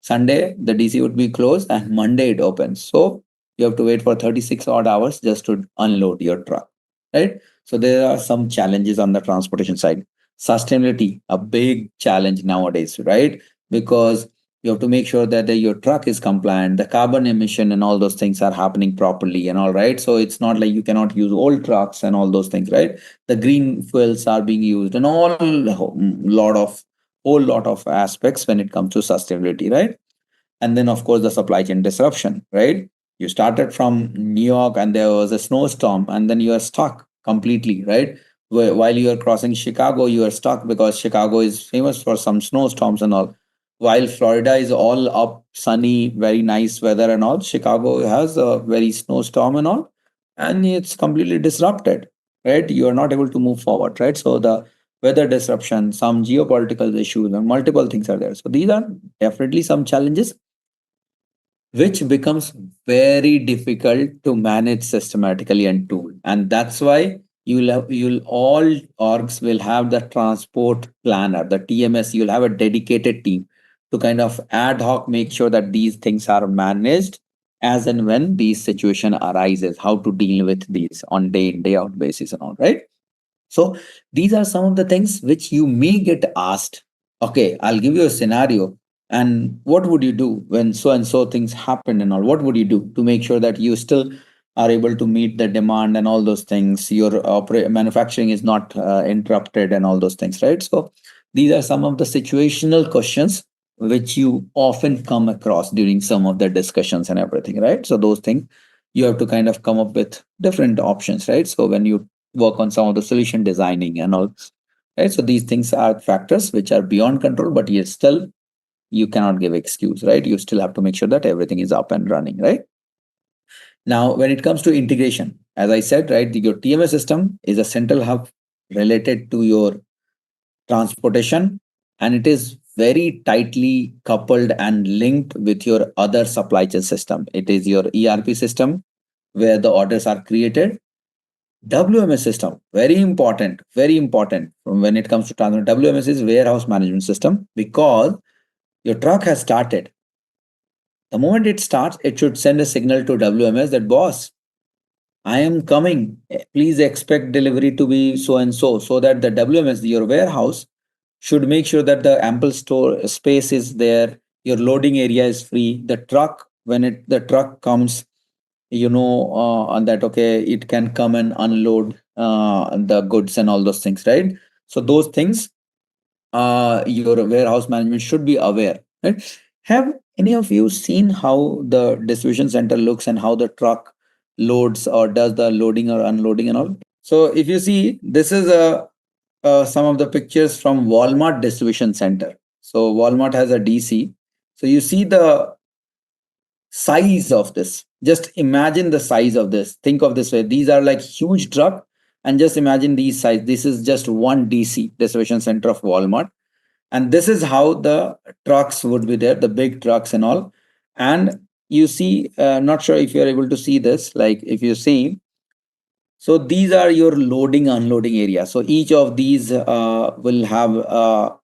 [SPEAKER 5] Sunday the DC would be closed and Monday it opens. So you have to wait for 36 odd hours just to unload your truck, right? So there are some challenges on the transportation side. Sustainability, a big challenge nowadays, right? Because you have to make sure that your truck is compliant, the carbon emission and all those things are happening properly and all, right? So it's not like you cannot use old trucks and all those things, right? The green fuels are being used and all whole lot of aspects when it comes to sustainability, right? And then of course the supply chain disruption, right? You started from New York and there was a snowstorm and then you are stuck completely, right? While you are crossing Chicago, you are stuck because Chicago is famous for some snowstorms and all. While Florida is all up, sunny, very nice weather and all, Chicago has a very snowstorm and all, and it's completely disrupted, right? You are not able to move forward, right? So the weather disruption, some geopolitical issues, and multiple things are there. So these are definitely some challenges which becomes very difficult to manage systematically and tool. And that's why you'll all orgs will have the transport planner, the TMS, you'll have a dedicated team to kind of ad hoc make sure that these things are managed as and when these situation arises, how to deal with these on day in, day out basis and all, right? So these are some of the things which you may get asked. Okay, I'll give you a scenario. And what would you do when so and so things happen and all? What would you do to make sure that you still are able to meet the demand and all those things? Your manufacturing is not interrupted and all those things, right? So these are some of the situational questions which you often come across during some of the discussions and everything, right? So those things you have to kind of come up with different options, right? So when you work on some of the solution designing and all, right? So these things are factors which are beyond control, but yet still you cannot give excuse, right? You still have to make sure that everything is up and running, right? Now, when it comes to integration, as I said, right, your TMS system is a central hub related to your transportation, and it is very tightly coupled and linked with your other supply chain system. It is your ERP system where the orders are created. WMS system, very important, very important. When it comes to transport, WMS is warehouse management system, because your truck has started. The moment it starts, it should send a signal to WMS that, boss, I am coming. Please expect delivery to be so and so, so that the WMS, your warehouse, should make sure that the ample store space is there, your loading area is free. The truck, when the truck comes, on that, okay, it can come and unload the goods and all those things, right? So those things, your warehouse management should be aware, right? Have any of you seen how the distribution center looks and how the truck loads or does the loading or unloading and all? So if you see, this is some of the pictures from Walmart distribution center. So Walmart has a DC. So you see the size of this. Just imagine the size of this. Think of this way. These are like huge truck, and just imagine these size. This is just one DC, distribution center of Walmart. And this is how the trucks would be there, the big trucks and all. And you see, not sure if you're able to see this, like if you see, so these are your loading unloading area. So each of these will have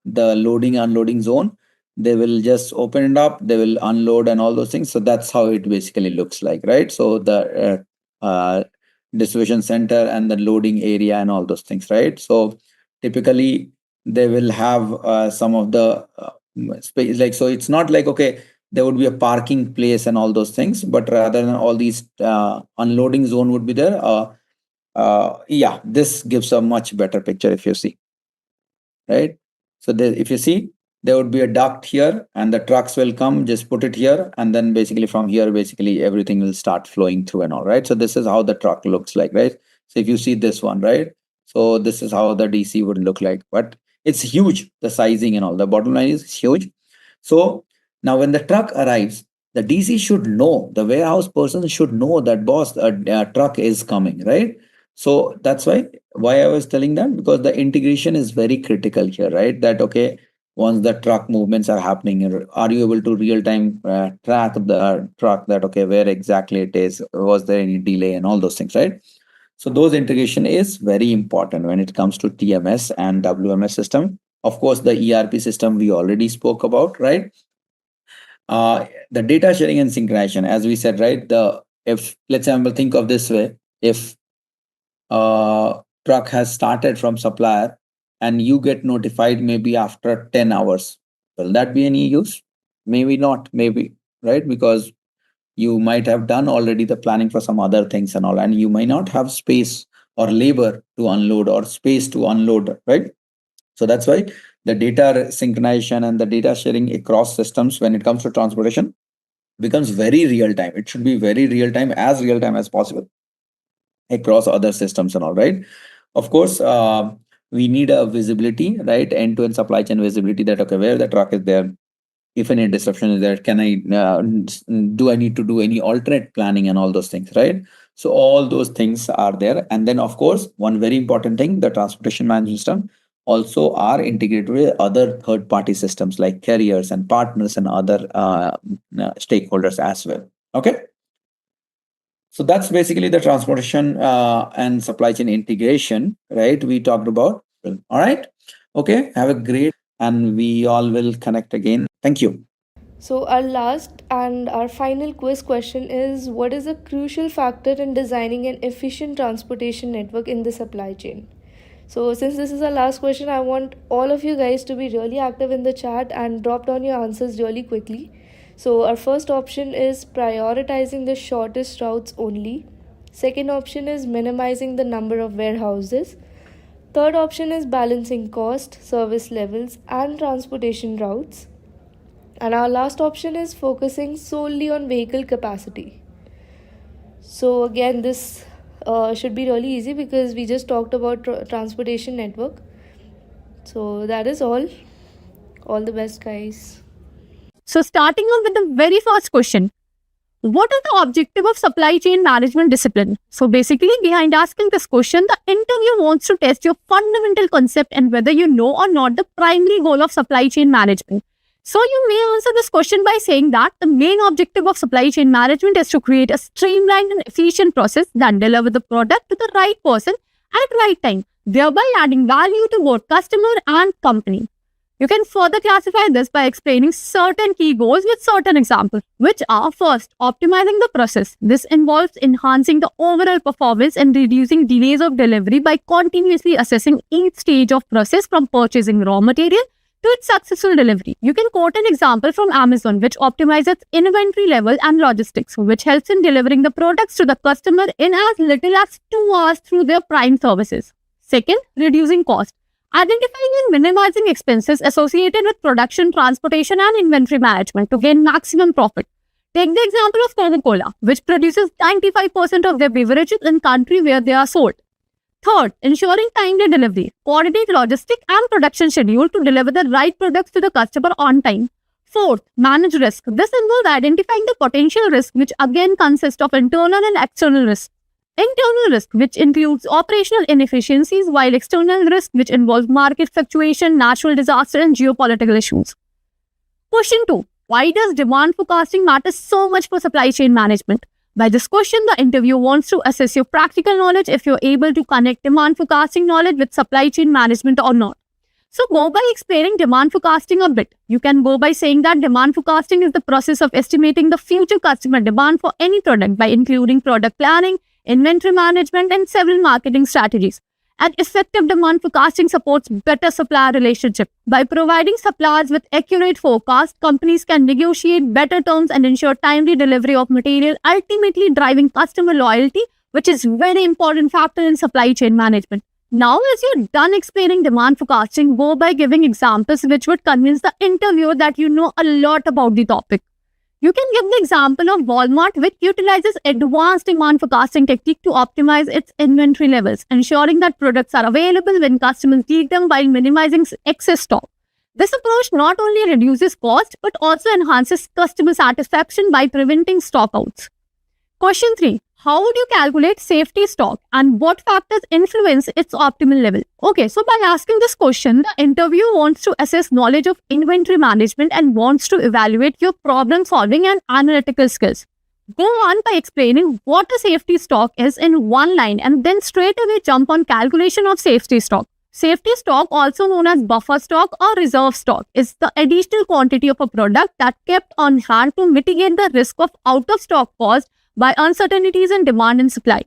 [SPEAKER 5] the loading unloading zone. They will just open it up, they will unload and all those things. So that's how it basically looks like, right? So the distribution center and the loading area and all those things, right? So typically they will have some of the space, like, so it's not like, okay, there would be a parking place and all those things, but rather than all these unloading zone would be there. Yeah, this gives a much better picture if you see, right? So if you see, there would be a duct here and the trucks will come, just put it here, and then basically from here, basically everything will start flowing through and all, right? So this is how the truck looks like, right? So if you see this one, right? So this is how the DC would look like, but it's huge, the sizing and all. The bottom line is huge. So now when the truck arrives, the DC should know, the warehouse person should know that, boss, a truck is coming, right? So that's why I was telling that, because the integration is very critical here, right? That, okay, once the truck movements are happening, are you able to real time track the truck, that, okay, where exactly it is, was there any delay and all those things, right? So those integration is very important when it comes to TMS and WMS system. Of course, the ERP system we already spoke about, right? The data sharing and synchronization, as we said, right? if let's example, think of this way, if truck has started from supplier and you get notified maybe after 10 hours, will that be any use? Maybe not, maybe, right? Because you might have done already the planning for some other things and all, and you might not have space or labor to unload or space to unload, right? So that's why the data synchronization and the data sharing across systems when it comes to transportation becomes very real time. It should be very real time as possible across other systems and all, right? Of course, we need a visibility, right? End-to-end supply chain visibility, that okay, where the truck is there, if any disruption is there, can I do I need to do any alternate planning and all those things, right? So all those things are there. And then of course, one very important thing, the transportation management system also are integrated with other third-party systems like carriers and partners and other stakeholders as well. Okay. So that's basically the transportation and supply chain integration, right? We talked about. All right. Okay. Have a great, and we all will connect again. Thank you.
[SPEAKER 4] So, our last and our final quiz question is, what is a crucial factor in designing an efficient transportation network in the supply chain? So, since this is our last question, I want all of you guys to be really active in the chat and drop down your answers really quickly. So, our first option is prioritizing the shortest routes only. Second option is minimizing the number of warehouses. Third option is balancing cost, service levels, and transportation routes. And our last option is focusing solely on vehicle capacity. So again, this should be really easy because we just talked about transportation network. So that is all. All the best, guys.
[SPEAKER 10] So starting off with the very first question, what is the objective of supply chain management discipline? So basically, behind asking this question, the interview wants to test your fundamental concept and whether you know or not the primary goal of supply chain management. So you may answer this question by saying that the main objective of supply chain management is to create a streamlined and efficient process that delivers the product to the right person at right time, thereby adding value to both customer and company. You can further classify this by explaining certain key goals with certain examples, which are first, optimizing the process. This involves enhancing the overall performance and reducing delays of delivery by continuously assessing each stage of process from purchasing raw material to its successful delivery. You can quote an example from Amazon, which optimizes inventory level and logistics, which helps in delivering the products to the customer in as little as 2 hours through their Prime services. Second, reducing cost. Identifying and minimizing expenses associated with production, transportation, and inventory management to gain maximum profit. Take the example of Coca-Cola, which produces 95% of their beverages in country where they are sold. Third, ensuring timely delivery. Coordinate logistic and production schedule to deliver the right products to the customer on time. Fourth, manage risk. This involves identifying the potential risk, which again consists of internal and external risk. Internal risk, which includes operational inefficiencies, while external risk, which involves market fluctuation, natural disaster, and geopolitical issues. Question 2. Why does demand forecasting matter so much for supply chain management? By this question, the interviewer wants to assess your practical knowledge if you're able to connect demand forecasting knowledge with supply chain management or not. So go by explaining demand forecasting a bit. You can go by saying that demand forecasting is the process of estimating the future customer demand for any product by including product planning, inventory management, and several marketing strategies. And effective demand forecasting supports better supplier relationship. By providing suppliers with accurate forecasts, companies can negotiate better terms and ensure timely delivery of material, ultimately driving customer loyalty, which is a very important factor in supply chain management. Now, as you're done explaining demand forecasting, go by giving examples which would convince the interviewer that you know a lot about the topic. You can give the example of Walmart, which utilizes advanced demand forecasting technique to optimize its inventory levels, ensuring that products are available when customers need them while minimizing excess stock. This approach not only reduces cost, but also enhances customer satisfaction by preventing stockouts. Question 3. How would you calculate safety stock and what factors influence its optimal level? Okay, so by asking this question, the interviewer wants to assess knowledge of inventory management and wants to evaluate your problem solving and analytical skills. Go on by explaining what a safety stock is in one line and then straight away jump on calculation of safety stock. Safety stock, also known as buffer stock or reserve stock, is the additional quantity of a product that kept on hand to mitigate the risk of out of stock caused by uncertainties in demand and supply.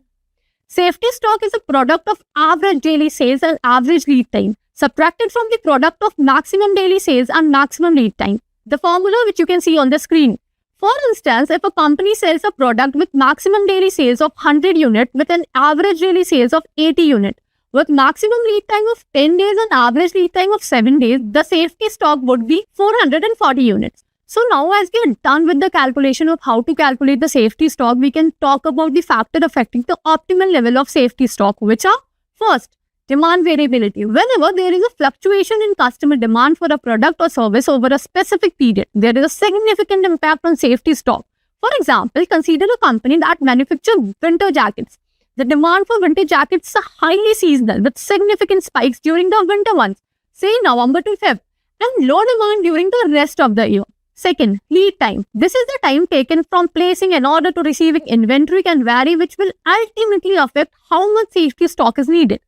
[SPEAKER 10] Safety stock is a product of average daily sales and average lead time, subtracted from the product of maximum daily sales and maximum lead time. The formula which you can see on the screen. For instance, if a company sells a product with maximum daily sales of 100 units with an average daily sales of 80 units, with maximum lead time of 10 days and average lead time of 7 days, the safety stock would be 440 units. So now as we are done with the calculation of how to calculate the safety stock, we can talk about the factor affecting the optimal level of safety stock, which are first, demand variability. Whenever there is a fluctuation in customer demand for a product or service over a specific period, there is a significant impact on safety stock. For example, consider a company that manufactures winter jackets. The demand for winter jackets is highly seasonal with significant spikes during the winter months, say November to Feb, and low demand during the rest of the year. Second, lead time. This is the time taken from placing an order to receiving inventory can vary, which will ultimately affect how much safety stock is needed.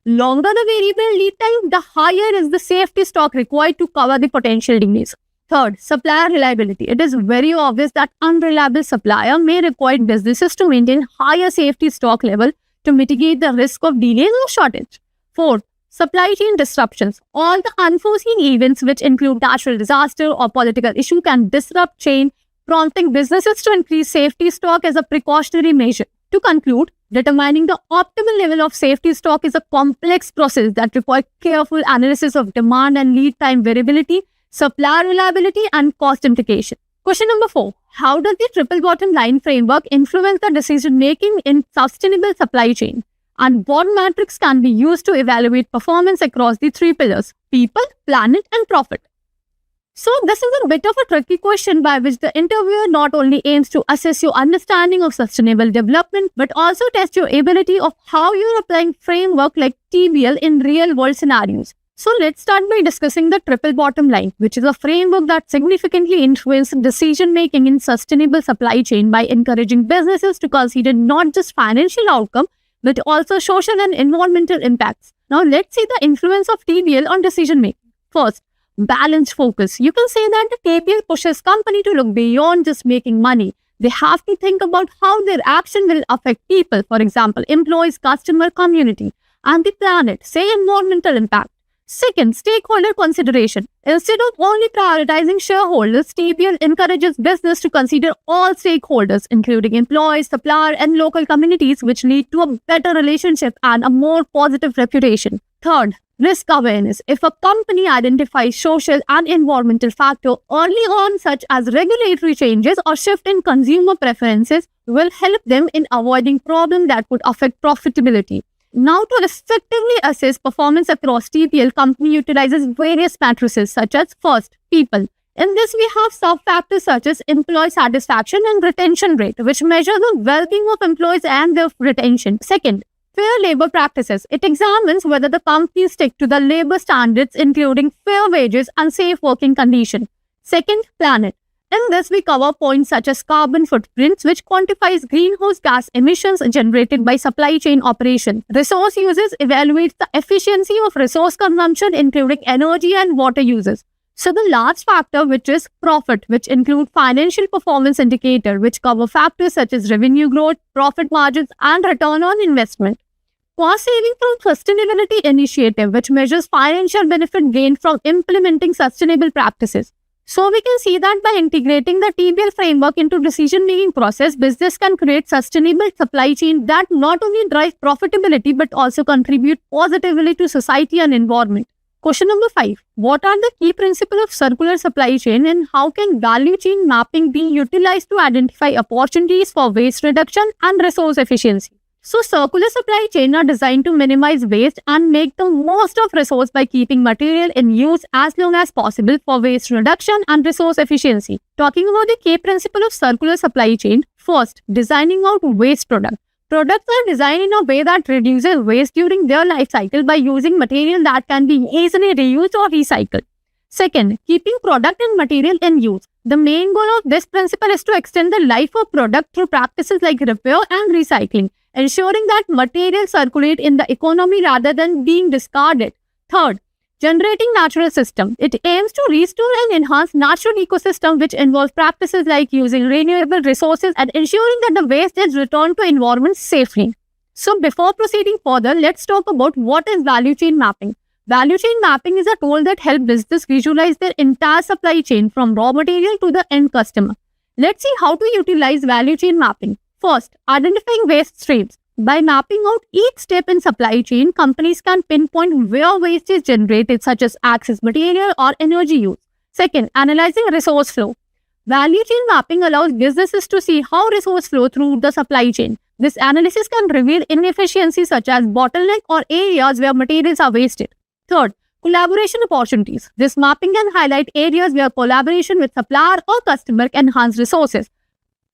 [SPEAKER 10] Longer the variable lead time, the higher is the safety stock required to cover the potential delays. Third, supplier reliability. It is very obvious that unreliable supplier may require businesses to maintain higher safety stock level to mitigate the risk of delays or shortage. Fourth, supply chain disruptions. All the unforeseen events which include natural disaster or political issue can disrupt chain, prompting businesses to increase safety stock as a precautionary measure. To conclude, determining the optimal level of safety stock is a complex process that requires careful analysis of demand and lead time variability, supplier reliability, and cost implication. Question number 4. How does the triple bottom line framework influence the decision making in sustainable supply chain? And what metrics can be used to evaluate performance across the three pillars: people, planet, and profit? So this is a bit of a tricky question by which the interviewer not only aims to assess your understanding of sustainable development, but also test your ability of how you're applying framework like TBL in real world scenarios. So let's start by discussing the triple bottom line, which is a framework that significantly influences decision making in sustainable supply chain by encouraging businesses to consider not just financial outcome, but also social and environmental impacts. Now let's see the influence of TBL on decision making. First, balanced focus. You can say that the TBL pushes company to look beyond just making money. They have to think about how their action will affect people, for example, employees, customer, community, and the planet, say environmental impact. Second, stakeholder consideration. Instead of only prioritizing shareholders, TBL encourages business to consider all stakeholders, including employees, suppliers, and local communities, which lead to a better relationship and a more positive reputation. Third, risk awareness. If a company identifies social and environmental factors early on, such as regulatory changes or shift in consumer preferences, will help them in avoiding problems that could affect profitability. Now, to effectively assess performance across TBL, company utilizes various matrices such as first, people. In this, we have sub-factors such as employee satisfaction and retention rate, which measure the well-being of employees and their retention. Second, fair labor practices. It examines whether the companies stick to the labor standards, including fair wages and safe working conditions. Second, planet. In this, we cover points such as carbon footprints, which quantifies greenhouse gas emissions generated by supply chain operation. Resource uses evaluates the efficiency of resource consumption, including energy and water uses. So the last factor, which is profit, which include financial performance indicator, which cover factors such as revenue growth, profit margins, and return on investment. Cost saving from sustainability initiative, which measures financial benefit gained from implementing sustainable practices. So we can see that by integrating the TBL framework into decision-making process, business can create sustainable supply chain that not only drive profitability but also contribute positively to society and environment. Question number 5. What are the key principles of circular supply chain and how can value chain mapping be utilized to identify opportunities for waste reduction and resource efficiency? So circular supply chain are designed to minimize waste and make the most of resource by keeping material in use as long as possible for waste reduction and resource efficiency. Talking about the key principle of circular supply chain, first, designing out waste product. Products are designed in a way that reduces waste during their life cycle by using material that can be easily reused or recycled. Second, keeping product and material in use. The main goal of this principle is to extend the life of product through practices like repair and recycling, ensuring that materials circulate in the economy rather than being discarded. Third, Generating natural system. It aims to restore and enhance natural ecosystem, which involves practices like using renewable resources and ensuring that the waste is returned to environment safely. So before proceeding further, let's talk about what is value chain mapping. Value chain mapping is a tool that helps business visualize their entire supply chain from raw material to the end customer. Let's see how to utilize value chain mapping. First, identifying waste streams. By mapping out each step in supply chain, companies can pinpoint where waste is generated, such as excess material or energy use. Second, analyzing resource flow. Value chain mapping allows businesses to see how resource flow through the supply chain. This analysis can reveal inefficiencies such as bottleneck or areas where materials are wasted. Third, collaboration opportunities. This mapping can highlight areas where collaboration with supplier or customer can enhance resources.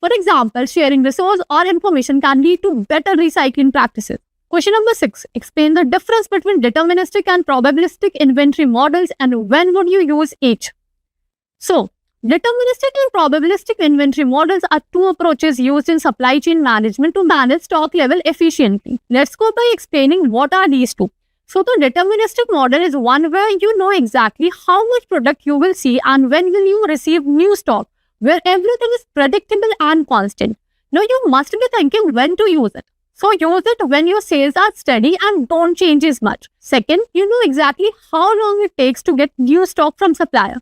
[SPEAKER 10] For example, sharing resource or information can lead to better recycling practices. Question number 6. Explain the difference between deterministic and probabilistic inventory models and when would you use each. So, deterministic and probabilistic inventory models are two approaches used in supply chain management to manage stock level efficiently. Let's go by explaining what are these two. So, the deterministic model is one where you know exactly how much product you will see and when will you receive new stock, where everything is predictable and constant. Now, you must be thinking when to use it. So, use it when your sales are steady and don't change as much. Second, you know exactly how long it takes to get new stock from supplier.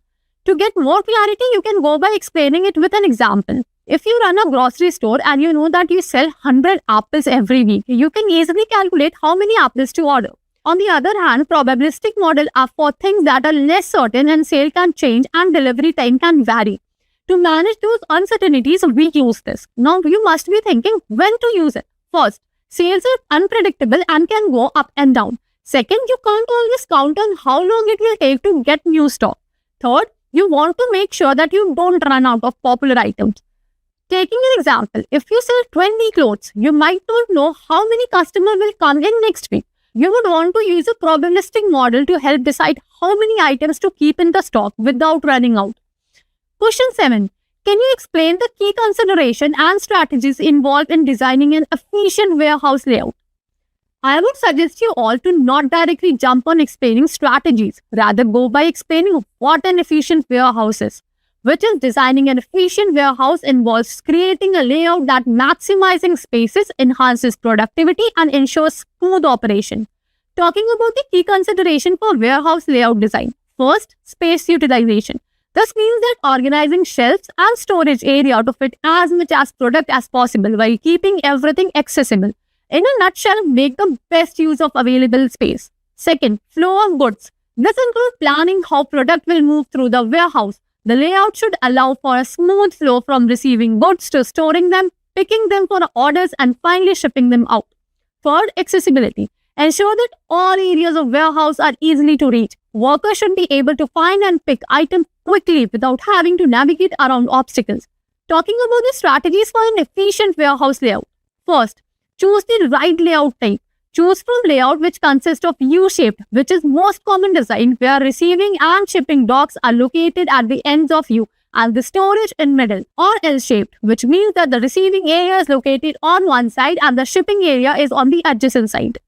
[SPEAKER 10] To get more clarity, you can go by explaining it with an example. If you run a grocery store and you know that you sell 100 apples every week, you can easily calculate how many apples to order. On the other hand, probabilistic models are for things that are less certain and sale can change and delivery time can vary. To manage those uncertainties, we use this. Now, you must be thinking when to use it. First, sales are unpredictable and can go up and down. Second, you can't always count on how long it will take to get new stock. Third, you want to make sure that you don't run out of popular items. Taking an example, if you sell 20 clothes, you might not know how many customers will come in next week. You would want to use a probabilistic model to help decide how many items to keep in the stock without running out. Question 7. Can you explain the key consideration and strategies involved in designing an efficient warehouse layout? I would suggest you all to not directly jump on explaining strategies, rather go by explaining what an efficient warehouse is, which is designing an efficient warehouse involves creating a layout that maximizing spaces, enhances productivity, and ensures smooth operation. Talking about the key consideration for warehouse layout design. First, space utilization. This means that organizing shelves and storage area to fit as much as product as possible while keeping everything accessible. In a nutshell, make the best use of available space. Second, flow of goods. This includes planning how product will move through the warehouse. The layout should allow for a smooth flow from receiving goods to storing them, picking them for orders, and finally shipping them out. Third, accessibility. Ensure that all areas of warehouse are easily to reach. Workers should be able to find and pick items quickly without having to navigate around obstacles. Talking about the strategies for an efficient warehouse layout. First, choose the right layout type. Choose from layout which consists of U-shaped, which is most common design where receiving and shipping docks are located at the ends of U and the storage in middle, or L-shaped, which means that the receiving area is located on one side and the shipping area is on the adjacent side.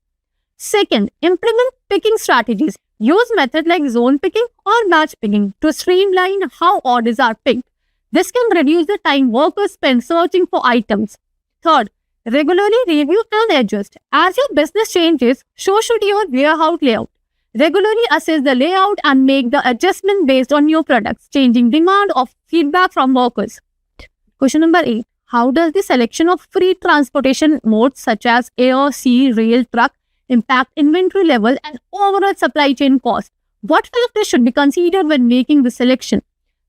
[SPEAKER 10] Second, implement picking strategies. Use methods like zone picking or batch picking to streamline how orders are picked. This can reduce the time workers spend searching for items. Third, regularly review and adjust. As your business changes, so should your warehouse layout. Regularly assess the layout and make the adjustment based on your products, changing demand or feedback from workers. Question number 8. How does the selection of free transportation modes such as air, sea, rail, truck impact inventory level and overall supply chain cost? What factors should be considered when making the selection?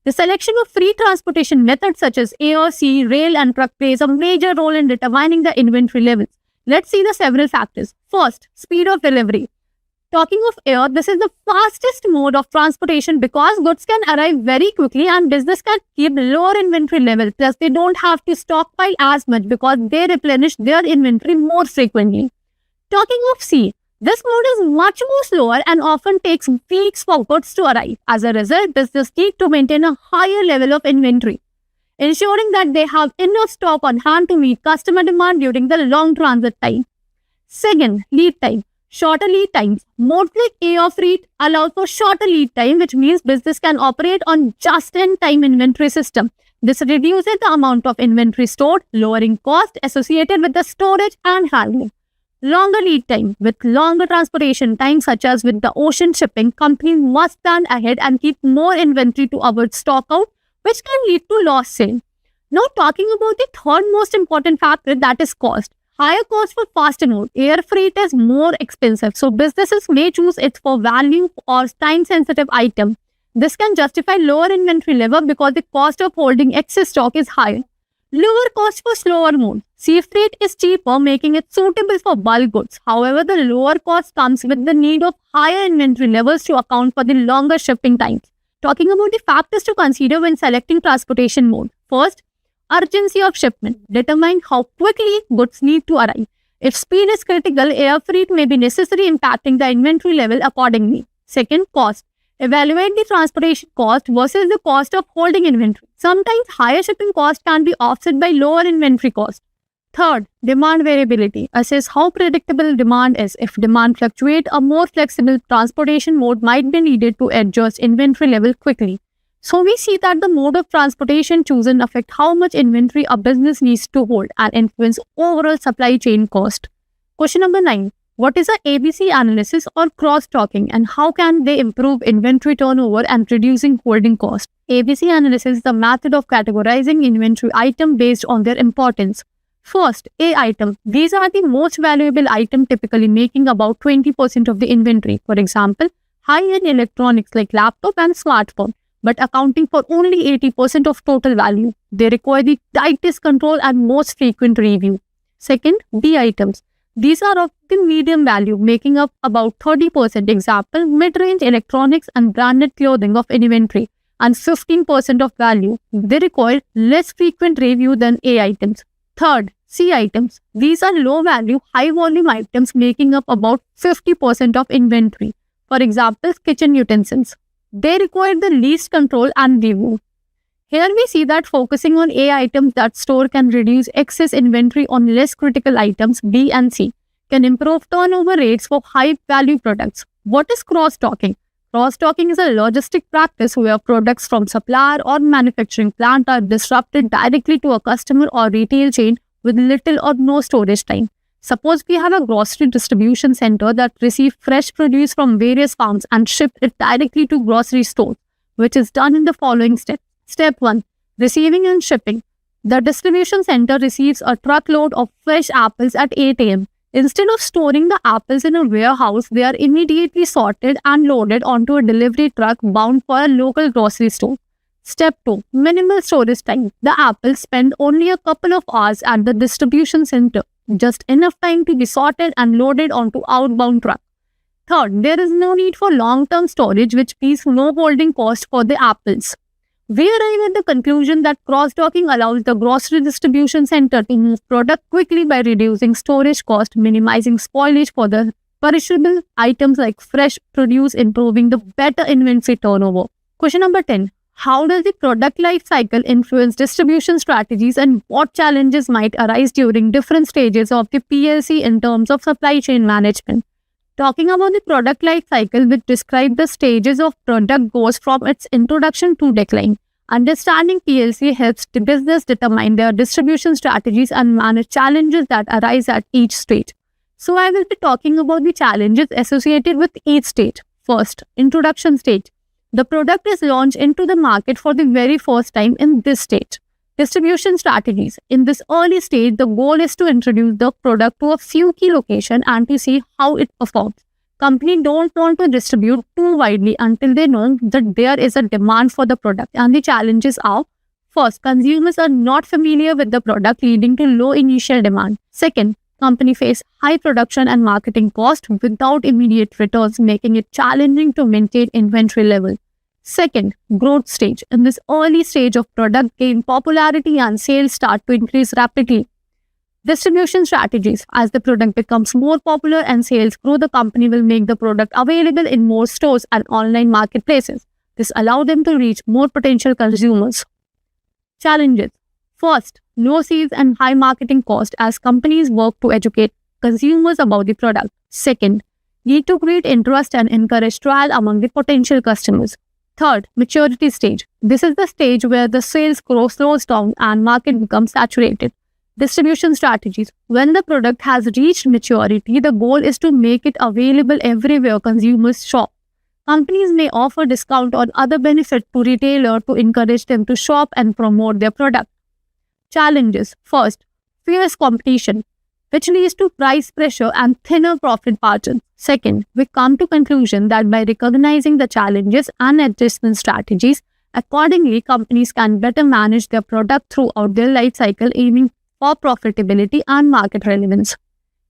[SPEAKER 10] The selection of free transportation methods such as air, sea, rail, and truck plays a major role in determining the inventory levels. Let's see the several factors. First, speed of delivery. Talking of air, this is the fastest mode of transportation because goods can arrive very quickly and business can keep lower inventory levels. Plus, they don't have to stockpile as much because they replenish their inventory more frequently. Talking of sea, this mode is much more slower and often takes weeks for goods to arrive. As a result, business need to maintain a higher level of inventory, ensuring that they have enough stock on hand to meet customer demand during the long transit time. Second, lead time. Shorter lead times. Modes like A of Freight allow for shorter lead time, which means business can operate on just-in-time inventory system. This reduces the amount of inventory stored, lowering cost associated with the storage and handling. Longer lead time. With longer transportation time, such as with the ocean shipping, companies must plan ahead and keep more inventory to avoid stockout, which can lead to lost sale. Now, talking about the third most important factor, that is cost. Higher cost for faster mode. Air freight is more expensive, so businesses may choose it for value or time-sensitive item. This can justify lower inventory level because the cost of holding excess stock is higher. Lower cost for slower mode. Sea freight is cheaper, making it suitable for bulk goods. However, the lower cost comes with the need of higher inventory levels to account for the longer shipping times. Talking about the factors to consider when selecting transportation mode. First, urgency of shipment. Determine how quickly goods need to arrive. If speed is critical, air freight may be necessary, impacting the inventory level accordingly. Second, cost. Evaluate the transportation cost versus the cost of holding inventory. Sometimes higher shipping cost can be offset by lower inventory cost. Third, demand variability. Assess how predictable demand is. If demand fluctuates, a more flexible transportation mode might be needed to adjust inventory level quickly. So we see that the mode of transportation chosen affect how much inventory a business needs to hold and influence overall supply chain cost. Question number 9. What is a ABC analysis or cross-talking and how can they improve inventory turnover and reducing holding cost? ABC analysis is the method of categorizing inventory items based on their importance. First, A item. These are the most valuable items, typically making about 20% of the inventory. For example, high-end electronics like laptop and smartphone, but accounting for only 80% of total value. They require the tightest control and most frequent review. Second, B items. These are of the medium value, making up about 30%. Example, mid-range electronics and branded clothing of inventory, and 15% of value. They require less frequent review than A items. Third, C items. These are low-value, high-volume items making up about 50% of inventory. For example, kitchen utensils. They require the least control and review. Here we see that focusing on A items that store can reduce excess inventory on less critical items, B and C, can improve turnover rates for high-value products. What is cross-stocking? Cross-stocking is a logistic practice where products from supplier or manufacturing plant are disrupted directly to a customer or retail chain with little or no storage time. Suppose we have a grocery distribution center that receives fresh produce from various farms and ship it directly to grocery stores, which is done in the following steps. Step 1. Receiving and shipping. The distribution center receives a truckload of fresh apples at 8 a.m. Instead of storing the apples in a warehouse, they are immediately sorted and loaded onto a delivery truck bound for a local grocery store. Step 2. Minimal storage time. The apples spend only a couple of hours at the distribution center, just enough time to be sorted and loaded onto outbound truck. Third, there is no need for long-term storage, which means no holding cost for the apples. We arrive at the conclusion that cross-docking allows the grocery distribution center to move product quickly by reducing storage cost, minimizing spoilage for the perishable items like fresh produce, improving the better inventory turnover. Question number 10. How does the product life cycle influence distribution strategies and what challenges might arise during different stages of the PLC in terms of supply chain management? Talking about the product life cycle, which describes the stages of product goes from its introduction to decline. Understanding PLC helps the business determine their distribution strategies and manage challenges that arise at each stage. So I will be talking about the challenges associated with each stage. First, introduction stage. The product is launched into the market for the very first time in this stage. Distribution strategies. In this early stage, the goal is to introduce the product to a few key locations and to see how it performs. Companies don't want to distribute too widely until they know that there is a demand for the product, and the challenges are: first, consumers are not familiar with the product, leading to low initial demand. Second, companies face high production and marketing costs without immediate returns, making it challenging to maintain inventory level. Second, growth stage. In this early stage of product gain popularity and sales start to increase rapidly. Distribution strategies. As the product becomes more popular and sales grow, the company will make the product available in more stores and online marketplaces. This allows them to reach more potential consumers. Challenges. First, low sales and high marketing cost as companies work to educate consumers about the product. Second, need to create interest and encourage trial among the potential customers. Third, maturity stage. This is the stage where the sales growth slows down and market becomes saturated. Distribution strategies. When the product has reached maturity, the goal is to make it available everywhere consumers shop. Companies may offer discount or other benefit to retailer to encourage them to shop and promote their product. Challenges. First, fierce competition, which leads to price pressure and thinner profit margins. Second, we come to conclusion that by recognizing the challenges and adjustment strategies, accordingly, companies can better manage their product throughout their life cycle, aiming for profitability and market relevance.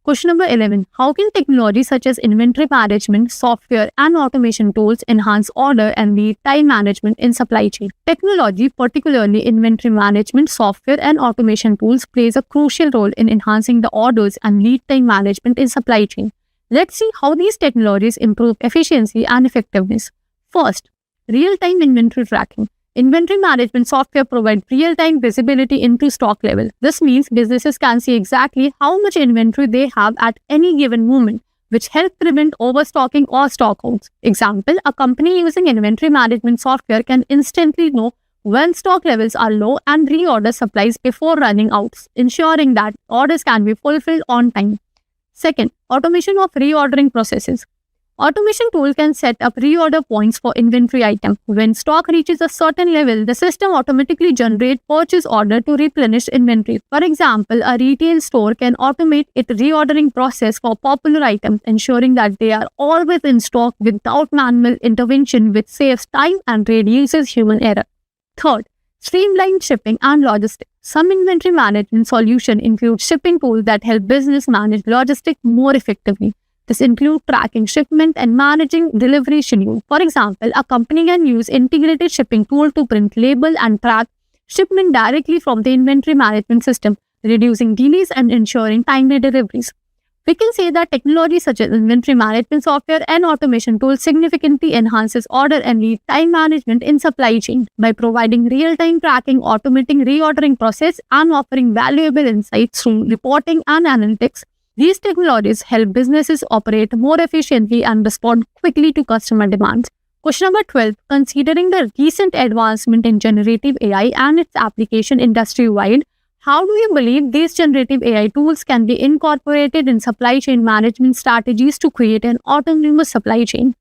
[SPEAKER 10] Question number 11. How can technology such as inventory management, software, and automation tools enhance order and lead time management in supply chain? Technology, particularly inventory management, software, and automation tools, plays a crucial role in enhancing the orders and lead time management in supply chain. Let's see how these technologies improve efficiency and effectiveness. First, real-time inventory tracking. Inventory management software provides real-time visibility into stock level. This means businesses can see exactly how much inventory they have at any given moment, which helps prevent overstocking or stockouts. Example, a company using inventory management software can instantly know when stock levels are low and reorder supplies before running out, ensuring that orders can be fulfilled on time. Second, automation of reordering processes. Automation tool can set up reorder points for inventory item. When stock reaches a certain level, the system automatically generates purchase order to replenish inventory. For example, a retail store can automate its reordering process for popular items, ensuring that they are always in stock without manual intervention, which saves time and reduces human error. Third, streamlined shipping and logistics. Some inventory management solutions include shipping tools that help business manage logistics more effectively. This includes tracking shipment and managing delivery schedule. For example, a company can use integrated shipping tool to print label and track shipment directly from the inventory management system, reducing delays and ensuring timely deliveries. We can say that technology such as inventory management software and automation tools significantly enhances order and lead time management in supply chain by providing real-time tracking, automating reordering process, and offering valuable insights through reporting and analytics. These technologies help businesses operate more efficiently and respond quickly to customer demands. Question number 12. Considering the recent advancement in generative AI and its application industry-wide, how do you believe these generative AI tools can be incorporated in supply chain management strategies to create an autonomous supply chain?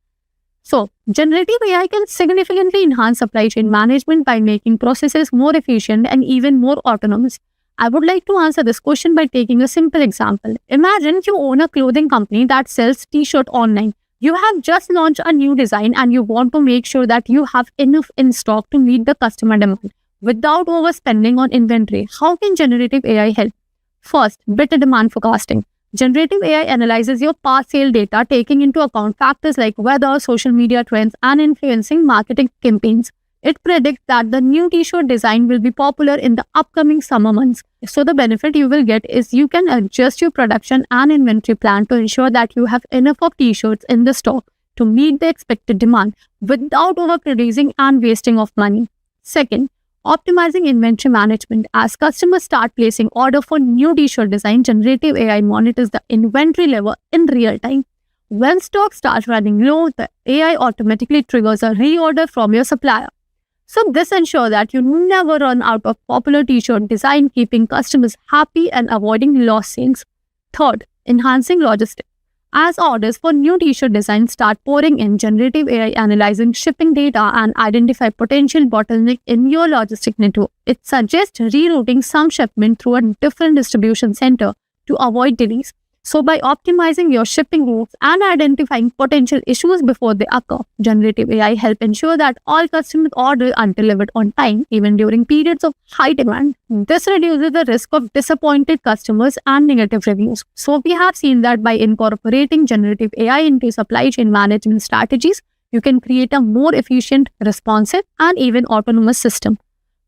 [SPEAKER 10] So, generative AI can significantly enhance supply chain management by making processes more efficient and even more autonomous. I would like to answer this question by taking a simple example. Imagine you own a clothing company that sells t-shirt online. You have just launched a new design and you want to make sure that you have enough in stock to meet the customer demand without overspending on inventory. How can generative AI help? First, better demand forecasting. Generative AI analyzes your past sale data, taking into account factors like weather, social media trends, and influencing marketing campaigns. It predicts that the new t-shirt design will be popular in the upcoming summer months. So the benefit you will get is you can adjust your production and inventory plan to ensure that you have enough of t-shirts in the stock to meet the expected demand without overproducing and wasting of money. Second, optimizing inventory management. As customers start placing order for new t-shirt design, generative AI monitors the inventory level in real time. When stock starts running low, the AI automatically triggers a reorder from your supplier. So this ensures that you never run out of popular t-shirt design, keeping customers happy and avoiding lost sales. Third, enhancing logistics. As orders for new t-shirt designs start pouring in, generative AI analyzing shipping data and identify potential bottleneck in your logistic network. It suggests rerouting some shipment through a different distribution center to avoid delays. So by optimizing your shipping routes and identifying potential issues before they occur, generative AI help ensure that all customer orders are delivered on time, even during periods of high demand. This reduces the risk of disappointed customers and negative reviews. So we have seen that by incorporating generative AI into supply chain management strategies, you can create a more efficient, responsive, and even autonomous system.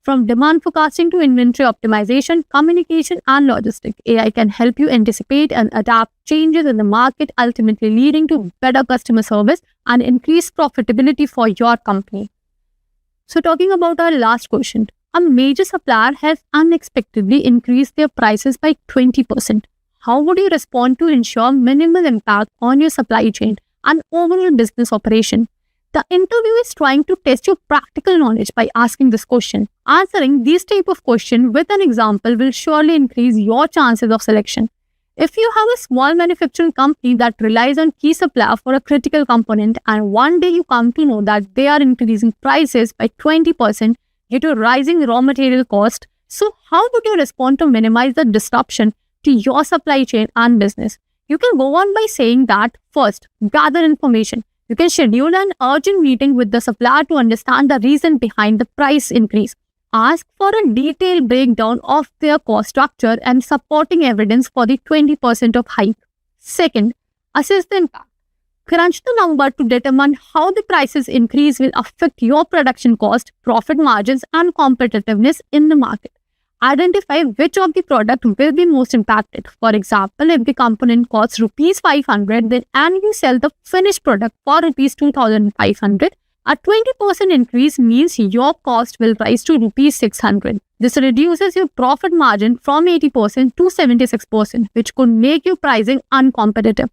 [SPEAKER 10] From demand forecasting to inventory optimization, communication, and logistics, AI can help you anticipate and adapt changes in the market, ultimately leading to better customer service and increased profitability for your company. So talking about our last question, a major supplier has unexpectedly increased their prices by 20%. how would you respond to ensure minimal impact on your supply chain and overall business operation? The interview is trying to test your practical knowledge by asking this question. Answering these type of question with an example will surely increase your chances of selection. If you have a small manufacturing company that relies on key supplier for a critical component and one day you come to know that they are increasing prices by 20% due to rising raw material cost, so how would you respond to minimize the disruption to your supply chain and business? You can go on by saying that first, gather information. You can schedule an urgent meeting with the supplier to understand the reason behind the price increase. Ask for a detailed breakdown of their cost structure and supporting evidence for the 20% of hike. Second, assess the impact. Crunch the number to determine how the prices increase will affect your production cost, profit margins, and competitiveness in the market. Identify which of the product will be most impacted. For example, if the component costs rupees 500 then and you sell the finished product for rupees 2500, a 20% increase means your cost will rise to rupees 600. This reduces your profit margin from 80% to 76%, which could make your pricing uncompetitive.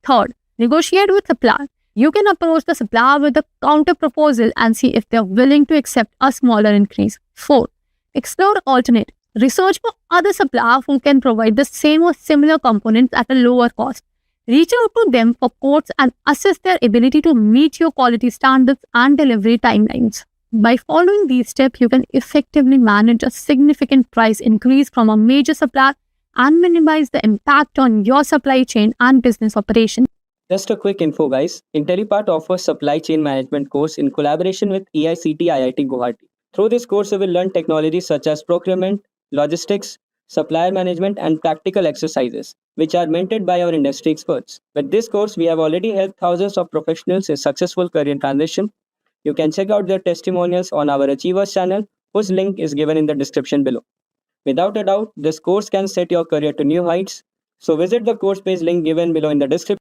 [SPEAKER 10] Third, negotiate with supplier. You can approach the supplier with a counter proposal and see if they are willing to accept a smaller increase. Fourth, explore alternate. Research for other suppliers who can provide the same or similar components at a lower cost. Reach out to them for quotes and assess their ability to meet your quality standards and delivery timelines. By following these steps, you can effectively manage a significant price increase from a major supplier and minimize the impact on your supply chain and business operation.
[SPEAKER 6] Just a quick info, guys. Intellipaat offers supply chain management course in collaboration with EICT IIT Guwahati. Through this course, you will learn technologies such as procurement, logistics, supplier management, and practical exercises, which are mentored by our industry experts. With this course, we have already helped thousands of professionals in successful career transition. You can check out their testimonials on our Achievers channel, whose link is given in the description below. Without a doubt, this course can set your career to new heights. So visit the course page link given below in the description.